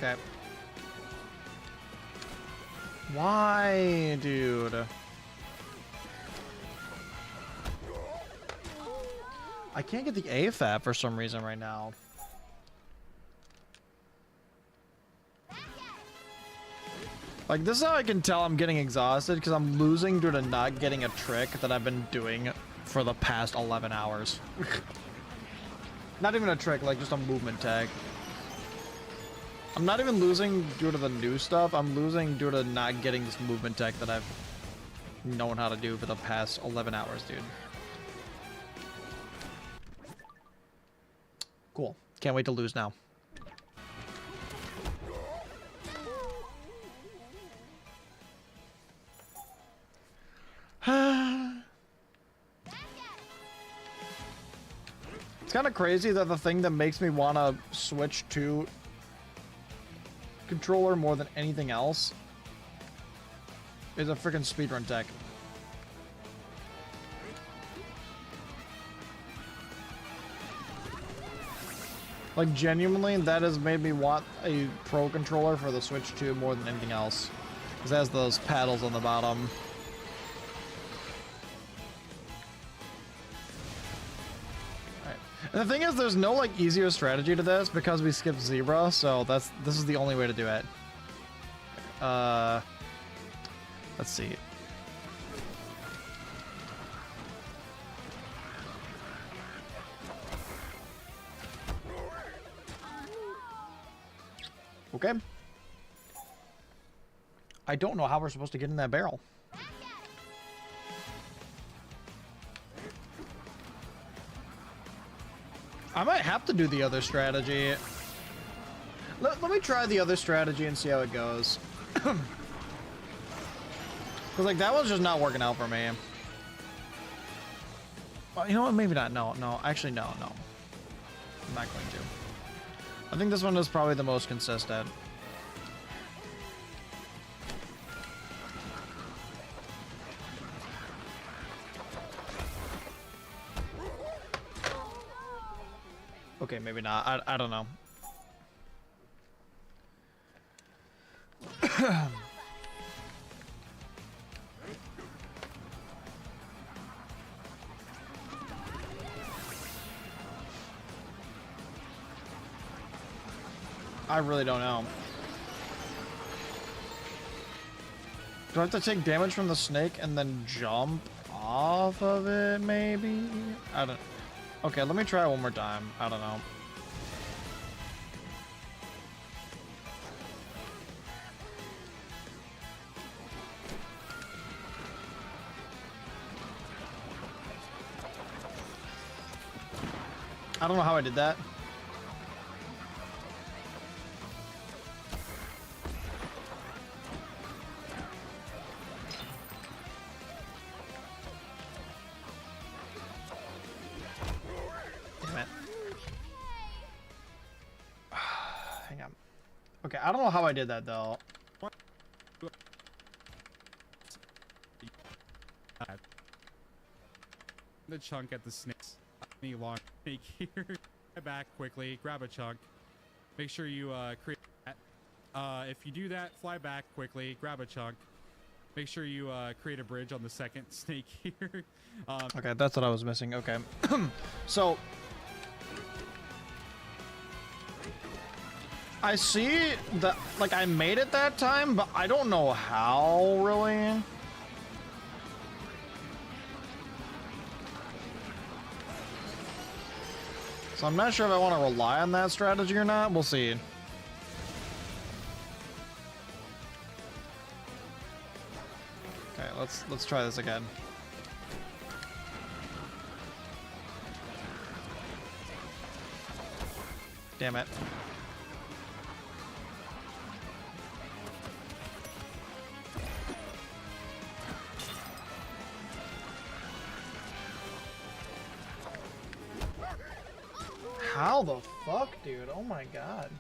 Okay. Why, dude? I can't get the AFAT for some reason right now. Like, this is how I can tell I'm getting exhausted, because I'm losing due to not getting a trick that I've been doing for the past 11 hours. Not even a trick, like just a movement tag. I'm not even losing due to the new stuff, I'm losing due to not getting this movement tech that I've known how to do for the past 11 hours, dude. Cool. Can't wait to lose now. It's kind of crazy that the thing that makes me want to switch to controller more than anything else is a freaking speedrun tech. Like, genuinely, that has made me want a pro controller for the Switch 2 more than anything else. Because it has those paddles on the bottom. Alright. And the thing is, there's no, like, easier strategy to this because we skipped Zebra, so this is the only way to do it. Let's see. Okay. I don't know how we're supposed to get in that barrel. I might have to do the other strategy. Let me try the other strategy and see how it goes. Because, like, that one's just not working out for me. Well, you know what? Maybe not. No. Actually, no. I'm not going to. I think this one is probably the most consistent. Okay, maybe not. I don't know. I really don't know. Do I have to take damage from the snake and then jump off of it, maybe? I don't... Okay, let me try it one more time. I don't know. I don't know how I did that. Hang on. Okay, I don't know how I did that though. The chunk at the snakes. Any long snake here. Get back quickly. Grab a chunk. Make sure you create that. If you do that, fly back quickly. Grab a chunk. Make sure you create a bridge on the second snake here. Okay, that's what I was missing. Okay. So I see that, like, I made it that time, but I don't know how, really. So I'm not sure if I want to rely on that strategy or not. We'll see. Okay, let's try this again. Damn it. How the fuck, dude? Oh my god.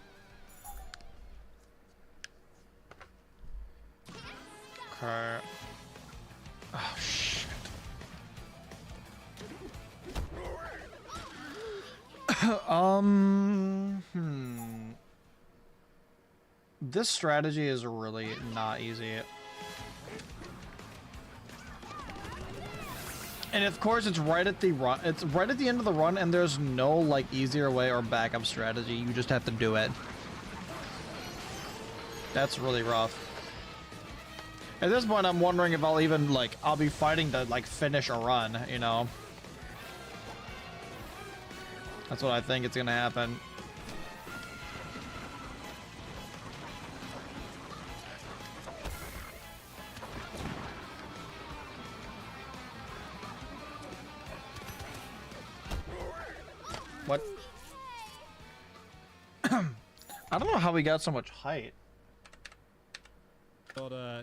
Okay. Oh shit. This strategy is really not easy. And of course, it's right at the run. It's right at the end of the run, and there's no like easier way or backup strategy. You just have to do it. That's really rough. At this point, I'm wondering if I'll even like I'll be fighting to like finish a run. You know. That's what I think it's gonna happen. What? I don't know how we got so much height.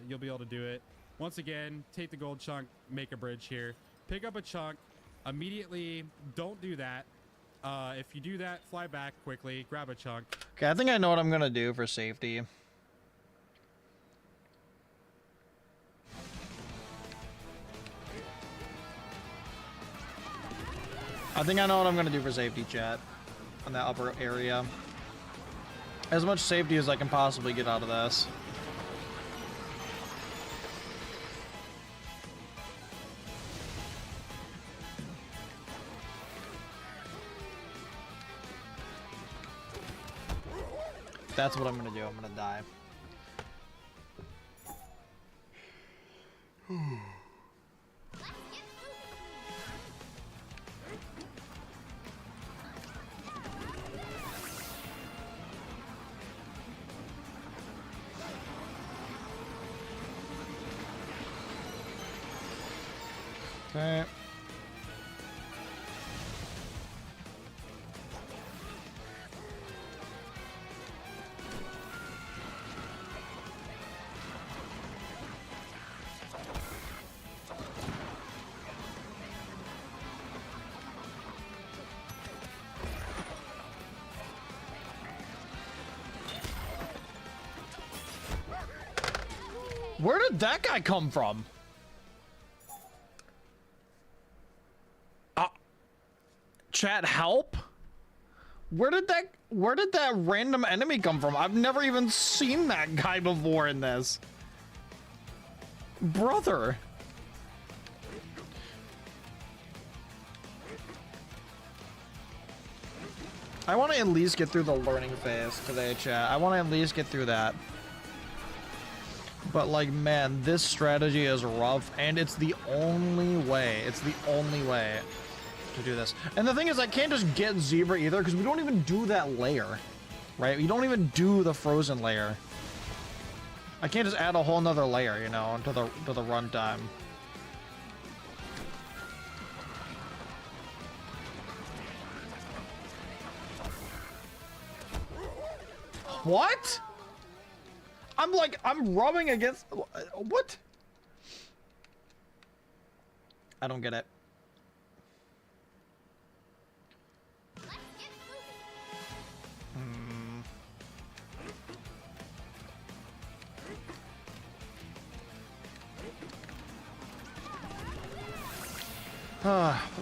You'll be able to do it. Once again, take the gold chunk, make a bridge here. Pick up a chunk. Immediately, don't do that. If you do that, fly back quickly, grab a chunk. Okay, I think I know what I'm gonna do for safety. I think I know what I'm gonna do for safety, chat. On that upper area. As much safety as I can possibly get out of this. That's what I'm gonna do. I'm gonna die. Okay. Where did that guy come from? Chat, help? Where did that random enemy come from? I've never even seen that guy before in this. Brother. I want to at least get through the learning phase today, chat. I want to at least get through that. But like, man, this strategy is rough, and it's the only way. It's the only way to do this. And the thing is, I can't just get Zebra either, because we don't even do that layer, right? We don't even do the frozen layer. I can't just add a whole nother layer, you know, to the runtime. What? I'm rubbing against... What? I don't get it.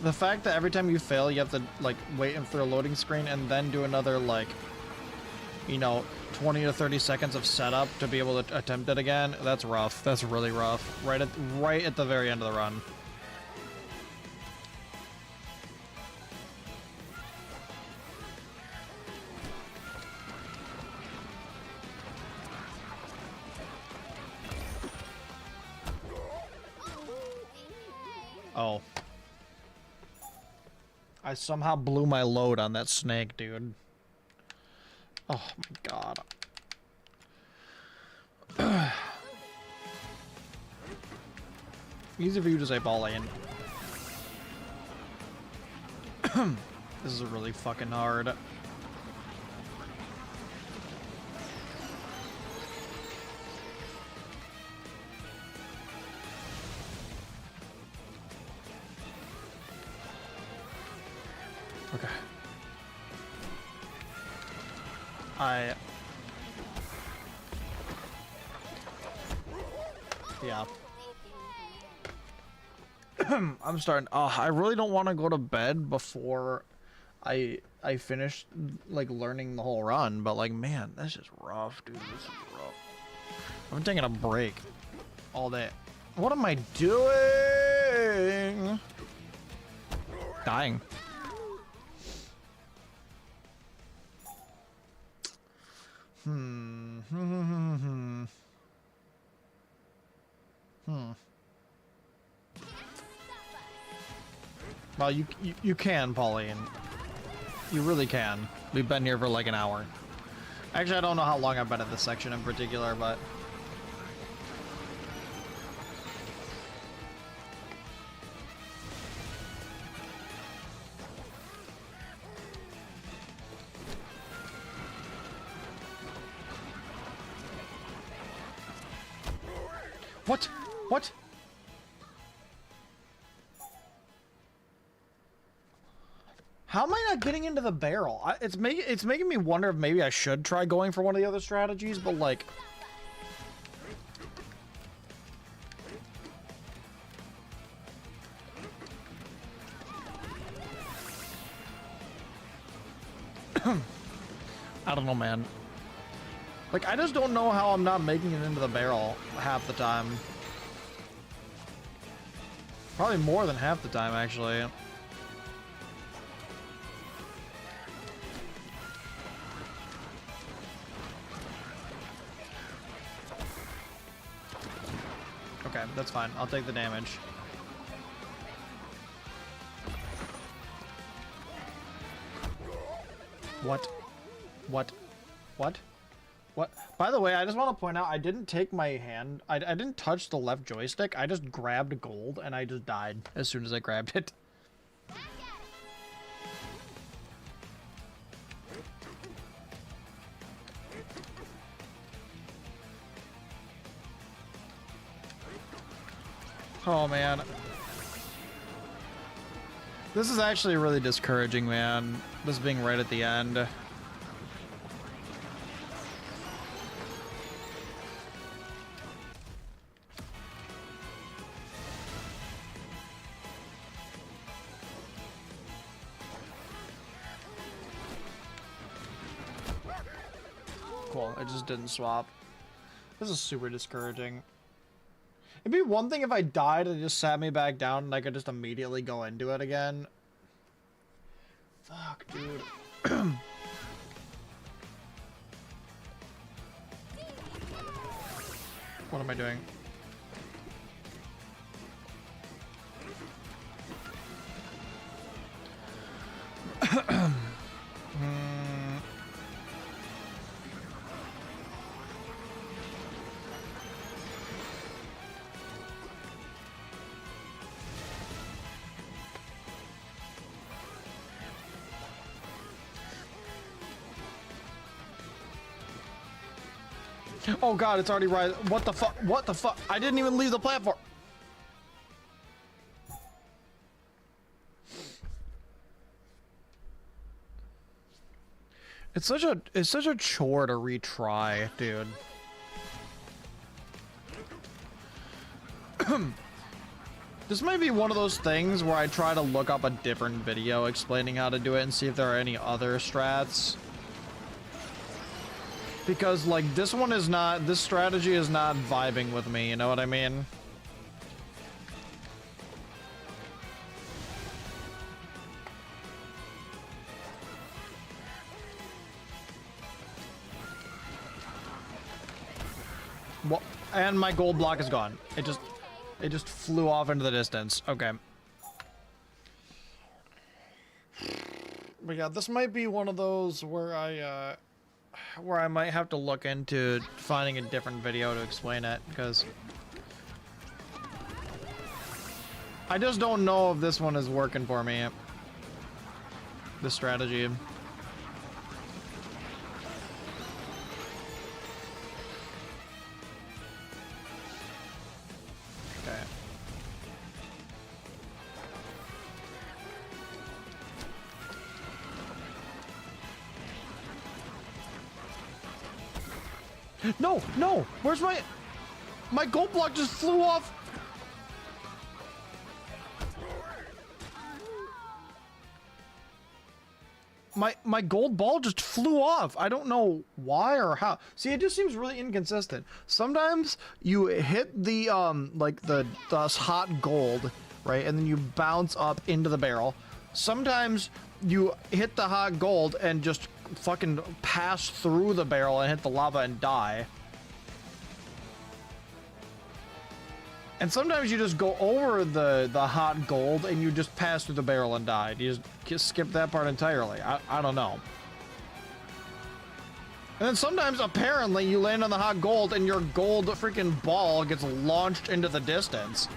The fact that every time you fail, you have to, like, wait for a loading screen and then do another, like, you know, 20 to 30 seconds of setup to be able to attempt it again, that's rough. That's really rough. Right at the very end of the run. Oh. I somehow blew my load on that snake, dude. Oh my god. Easy for you to say ball lane. This is really fucking hard. Okay. Yeah. I'm starting. I really don't want to go to bed before I finish like learning the whole run, but like, man, that's just rough, dude. This is rough. I'm taking a break all day. What am I doing? Dying. Well, you can, Pauline. You really can. We've been here for like an hour. Actually, I don't know how long I've been at this section in particular, but... What? What? How am I not getting into the barrel? It's making me wonder if maybe I should try going for one of the other strategies, but like... I don't know, man. Like, I just don't know how I'm not making it into the barrel half the time. Probably more than half the time, actually. Okay, that's fine. I'll take the damage. What? What? What? What? By the way, I just want to point out, I didn't take my hand, I didn't touch the left joystick, I just grabbed gold and I just died as soon as I grabbed it. Oh man. This is actually really discouraging, man. This being right at the end. Cool, I just didn't swap. This is super discouraging. It'd be one thing if I died and it just sat me back down and I could just immediately go into it again. Fuck, dude. What am I doing? Oh god, it's already right. What the fuck? What the fuck? I didn't even leave the platform. It's such a chore to retry, dude. This might be one of those things where I try to look up a different video explaining how to do it and see if there are any other strats. Because, like, this strategy is not vibing with me, you know what I mean? Well, and my gold block is gone. It just flew off into the distance. Okay. But yeah, this might be one of those where I might have to look into finding a different video to explain it, because I just don't know if this one is working for me. This strategy. Okay. No, no! Where's my... My gold block just flew off! My gold ball just flew off. I don't know why or how. See, it just seems really inconsistent. Sometimes you hit the like the hot gold, right, and then you bounce up into the barrel. Sometimes you hit the hot gold and just fucking pass through the barrel and hit the lava and die. And sometimes you just go over the hot gold and you just pass through the barrel and die. You just skip that part entirely. I don't know. And then sometimes, apparently, you land on the hot gold and your gold freaking ball gets launched into the distance.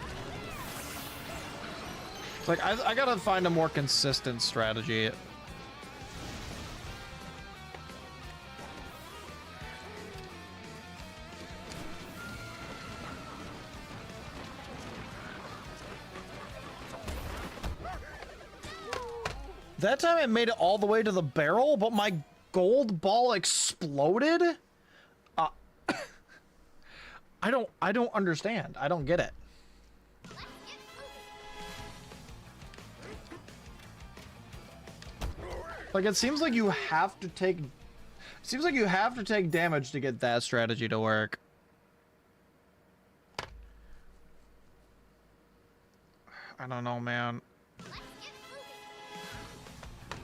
It's like, I gotta find a more consistent strategy. That time it made it all the way to the barrel, but my gold ball exploded? I don't understand. I don't get it. Like, it seems like you have to take... Seems like you have to take damage to get that strategy to work. I don't know, man.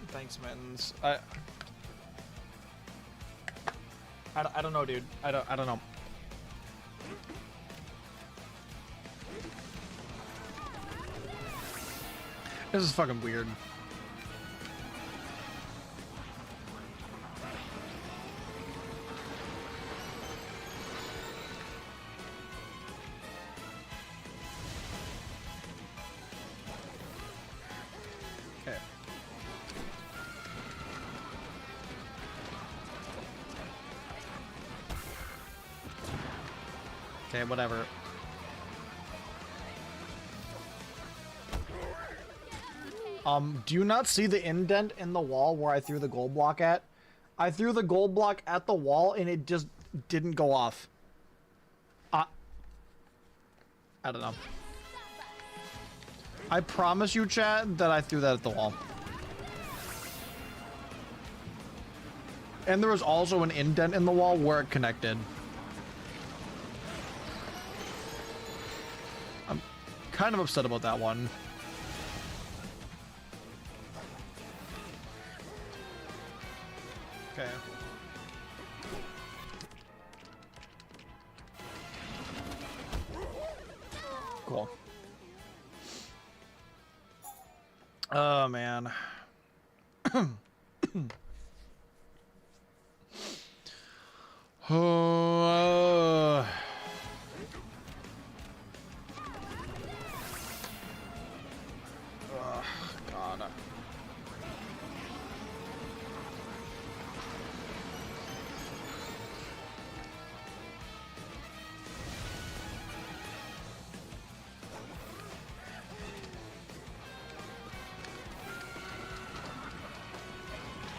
Thanks, Mittens. I don't know, dude. I don't know. This is fucking weird. Okay. Okay, whatever. Do you not see the indent in the wall where I threw the gold block at? I threw the gold block at the wall and it just didn't go off. I don't know. I promise you, chat, that I threw that at the wall. And there was also an indent in the wall where it connected. I'm kind of upset about that one. Okay. Cool. Oh, man. Oh, God.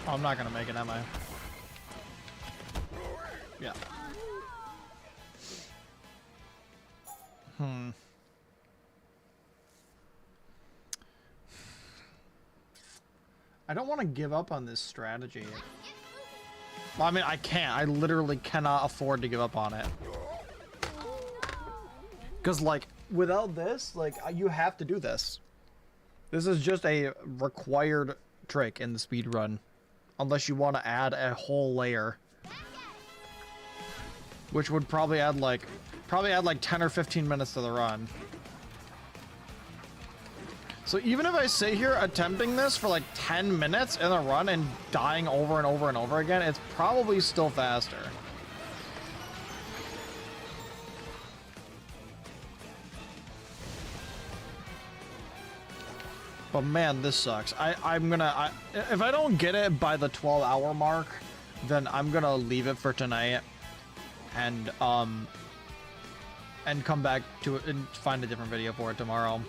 Oh, I'm not gonna make it, am I? Yeah. I don't want to give up on this strategy. Well, I mean, I can't. I literally cannot afford to give up on it. Because, like, without this, like, you have to do this. This is just a required trick in the speedrun. Unless you want to add a whole layer. Which would probably add like 10 or 15 minutes to the run. So even if I sit here attempting this for like 10 minutes in the run and dying over and over and over again, it's probably still faster. But man, this sucks. If I don't get it by the 12-hour mark, then I'm gonna leave it for tonight and come back to it and find a different video for it tomorrow.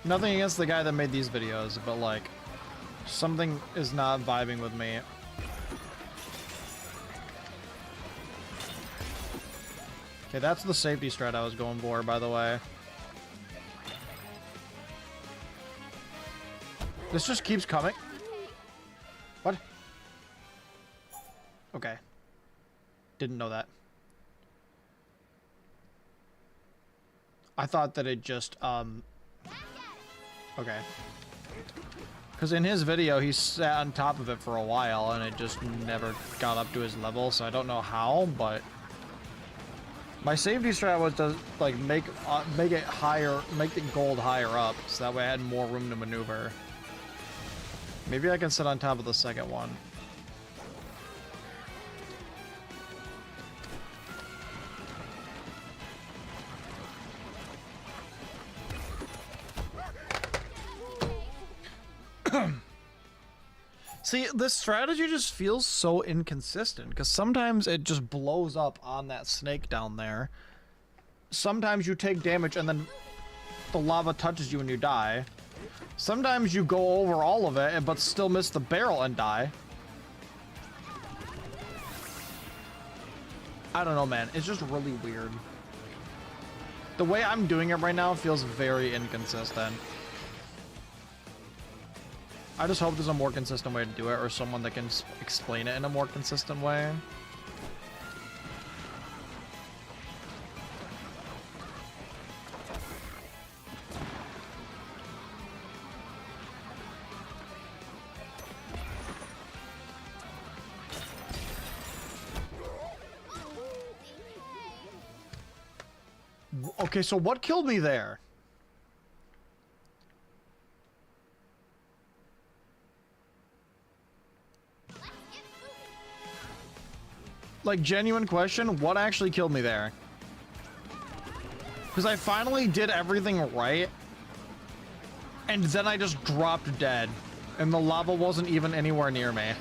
Nothing against the guy that made these videos, but like, something is not vibing with me. Okay, that's the safety strat I was going for, by the way. This just keeps coming. What? Okay. Didn't know that. I thought that it just, okay. Because in his video, he sat on top of it for a while, and it just never got up to his level, so I don't know how, but... My safety strat was to, like, make it higher, make the gold higher up, so that way I had more room to maneuver. Maybe I can sit on top of the second one. See, this strategy just feels so inconsistent, because sometimes it just blows up on that snake down there. Sometimes you take damage and then the lava touches you and you die. Sometimes you go over all of it, but still miss the barrel and die. I don't know, man. It's just really weird. The way I'm doing it right now feels very inconsistent. I just hope there's a more consistent way to do it, or someone that can explain it in a more consistent way. Okay, so what killed me there? Like, genuine question, what actually killed me there? Because I finally did everything right, and then I just dropped dead, and the lava wasn't even anywhere near me.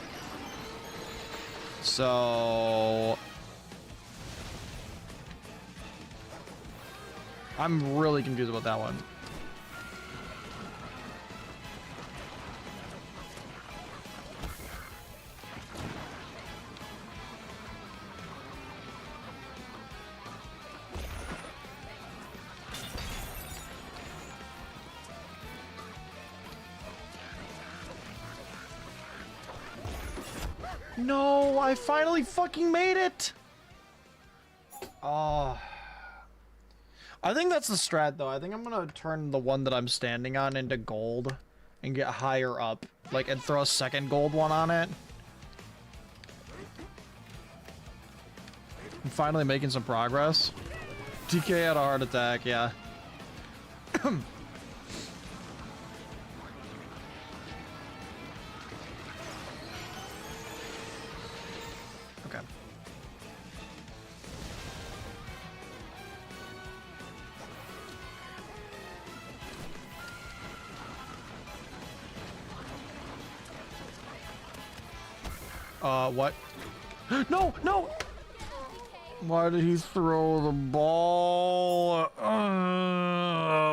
So... I'm really confused about that one. No, I finally fucking made it! Oh. I think that's the strat, though. I think I'm gonna turn the one that I'm standing on into gold and get higher up. Like, and throw a second gold one on it. I'm finally making some progress. TK had a heart attack, yeah. Okay. What? No, no! Why did he throw the ball?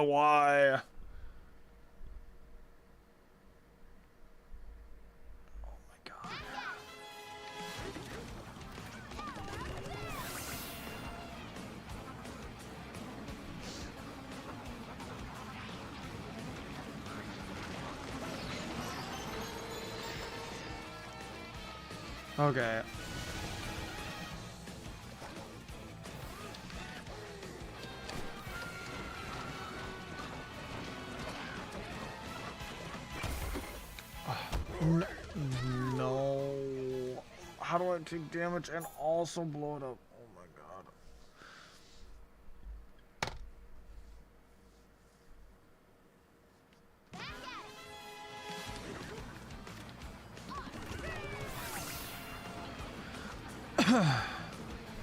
Why? Oh my god. Okay. No. How do I take damage and also blow it up? Oh my god.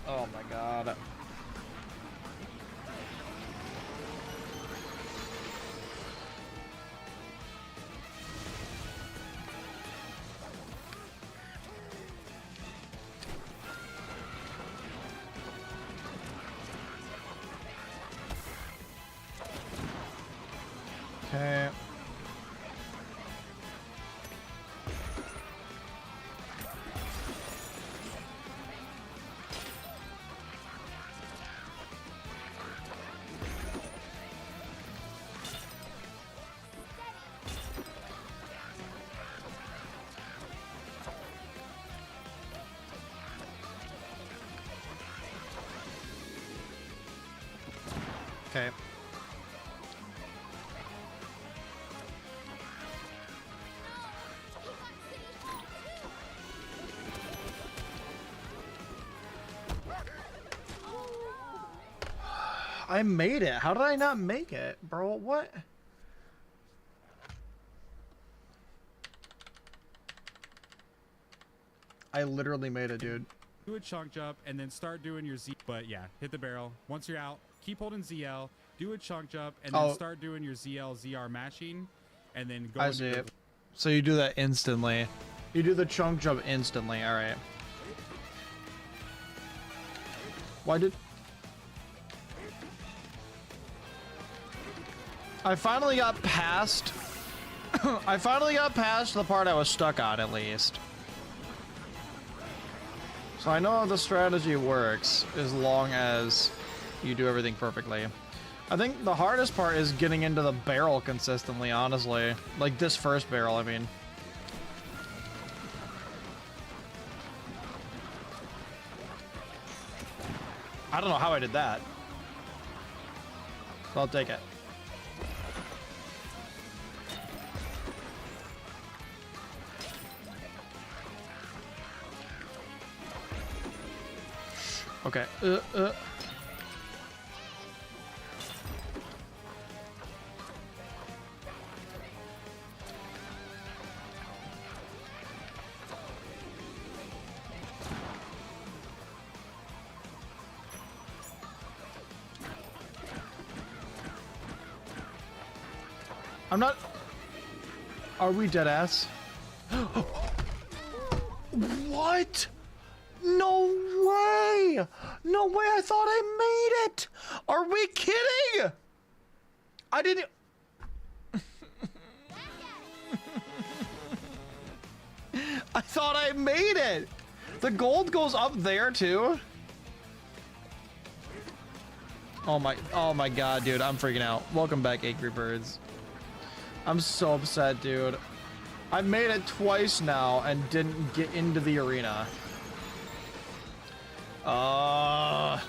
Oh my god. Okay. Okay. I made it. How did I not make it, bro? What? I literally made it, dude. Do a chunk jump and then start doing your Z. But yeah, hit the barrel. Once you're out, keep holding ZL. Do a chunk jump and then start doing your ZL ZR mashing, and then go. I see it. So you do that instantly. You do the chunk jump instantly. All right. Why did? I finally got past. I finally got past the part I was stuck on, at least. So I know the strategy works as long as you do everything perfectly. I think the hardest part is getting into the barrel consistently, honestly. Like this first barrel, I mean. I don't know how I did that. But I'll take it. Okay. I'm not. Are we dead ass? What? No way! No way! I thought I made it! Are we kidding? I didn't. I thought I made it! The gold goes up there too? Oh my god, dude, I'm freaking out. Welcome back, Angry Birds. I'm so upset, dude. I made it twice now and didn't get into the arena. I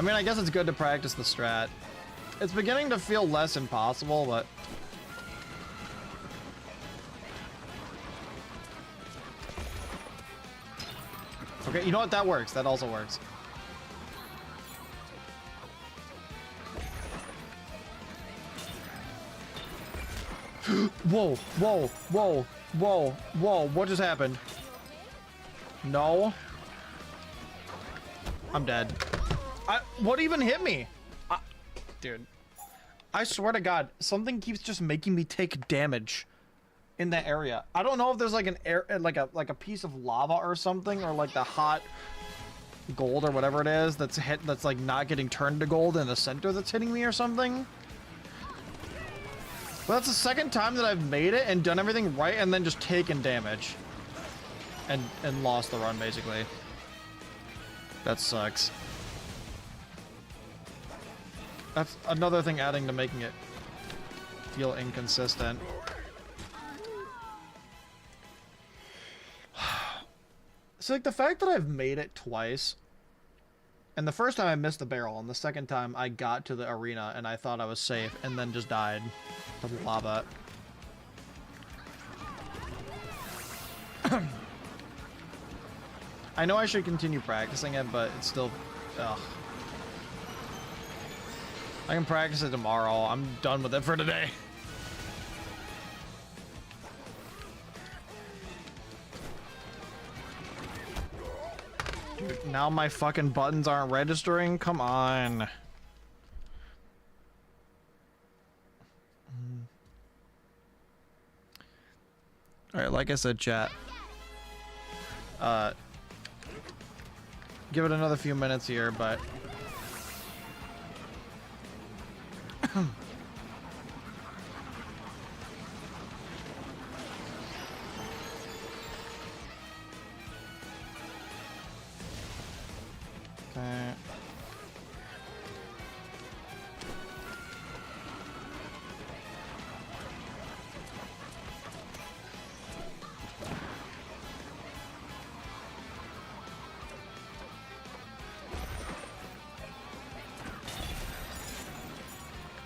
mean, I guess it's good to practice the strat. It's beginning to feel less impossible, but... Okay, you know what? That works. That also works. Whoa, whoa, whoa, whoa, whoa. What just happened? No. I'm dead. What even hit me? Dude. I swear to God, something keeps just making me take damage in that area. I don't know if there's like an air, like a piece of lava or something, or like the hot gold or whatever it is that's like not getting turned to gold in the center that's hitting me or something. But that's the second time that I've made it and done everything right and then just taken damage. And lost the run, basically. That sucks. That's another thing adding to making it feel inconsistent. So like the fact that I've made it twice, and the first time I missed the barrel, and the second time I got to the arena and I thought I was safe and then just died to the lava. I know I should continue practicing it, but it's still... Ugh. I can practice it tomorrow. I'm done with it for today. Dude, now my fucking buttons aren't registering? Come on. Alright, like I said, chat. Give it another few minutes here, but...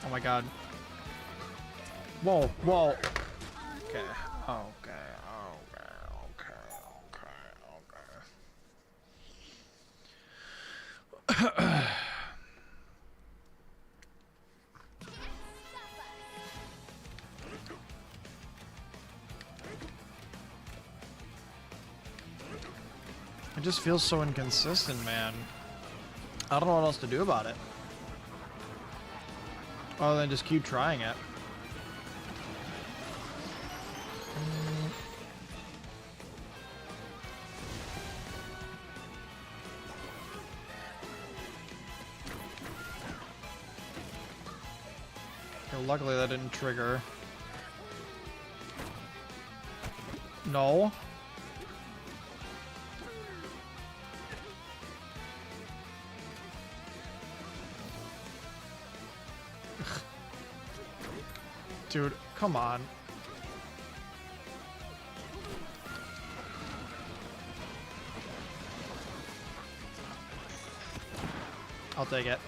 Oh my god. Whoa, whoa. Okay. Okay. It just feels so inconsistent, man. I don't know what else to do about it. Other than just keep trying it. Okay, luckily that didn't trigger. No. Dude, come on. I'll take it.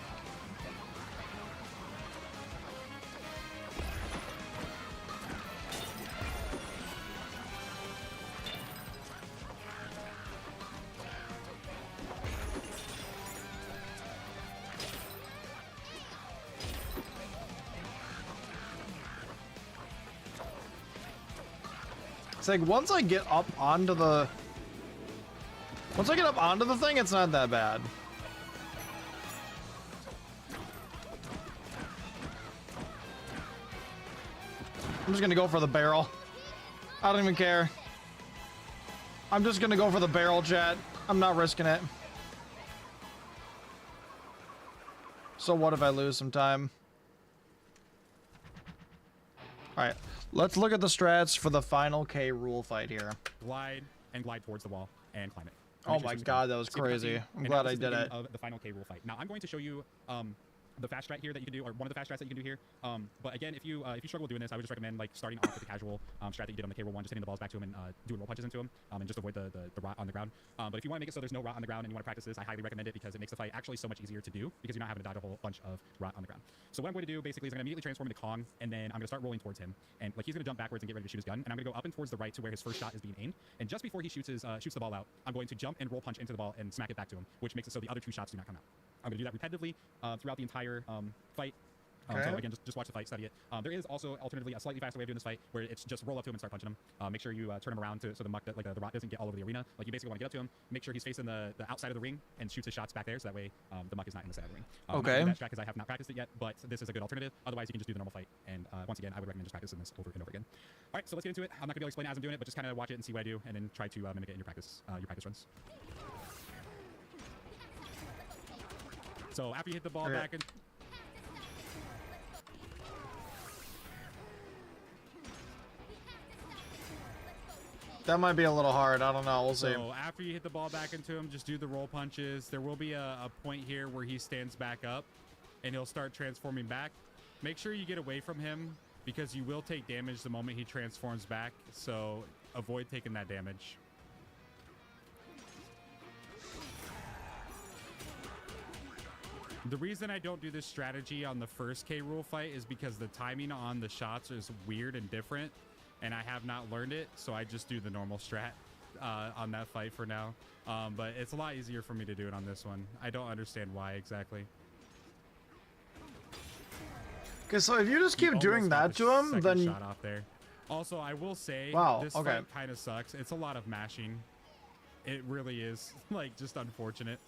It's like once I get up onto the thing, it's not that bad. I'm just gonna go for the barrel. I don't even care. I'm just gonna go for the barrel, chat. I'm not risking it. So what if I lose some time? Alright, let's look at the strats for the final K rule fight here. Glide and glide towards the wall and climb it. Oh my god, that was crazy. I'm glad I did it. Of the final K rule fight. Now I'm going to show you the fast strat here that you can do, or one of the fast strats that you can do here. But again, if you struggle with doing this, I would just recommend like starting off with the casual strat that you did on the K roll one, just hitting the balls back to him and doing roll punches into him, and just avoid the rot on the ground. But if you want to make it so there's no rot on the ground and you want to practice this, I highly recommend it because it makes the fight actually so much easier to do because you're not having to dodge a whole bunch of rot on the ground. So what I'm going to do basically is I'm going to immediately transform into Kong, and then I'm going to start rolling towards him, and like he's going to jump backwards and get ready to shoot his gun, and I'm going to go up and towards the right to where his first shot is being aimed, and just before he shoots the ball out, I'm going to jump and roll punch into the ball and smack it back to him, which makes it so the other two shots do not come out. I'm going to do that repetitively throughout the entire fight. Okay. So again, just watch the fight, study it. There is also alternatively a slightly faster way of doing this fight where it's just roll up to him and start punching him. Make sure you turn him around so the muck, like the rot doesn't get all over the arena. Like you basically want to get up to him, make sure he's facing the outside of the ring and shoots his shots back there so that way the muck is not in the side of the ring. Okay. I'm not doing that strat because I have not practiced it yet, but this is a good alternative. Otherwise, you can just do the normal fight. And once again, I would recommend just practicing this over and over again. All right, so let's get into it. I'm not going to be able to explain it as I'm doing it, but just kind of watch it and see what I do, and then try to mimic it in your practice runs. So after you hit the ball Okay. back and That might be a little hard. I don't know. We'll see. So after you hit the ball back into him, just do the roll punches. There will be a point here where he stands back up and he'll start transforming back. Make sure you get away from him because you will take damage the moment he transforms back. So avoid taking that damage. The reason I don't do this strategy on the first K rule fight is because the timing on the shots is weird and different, and I have not learned it, so I just do the normal strat on that fight for now. But it's a lot easier for me to do it on this one. I don't understand why exactly. Okay, so if you just keep He doing almost got that the to him, second then shot off there. Also, I will say, Wow, this okay. fight kind of sucks. It's a lot of mashing. It really is, like, just unfortunate.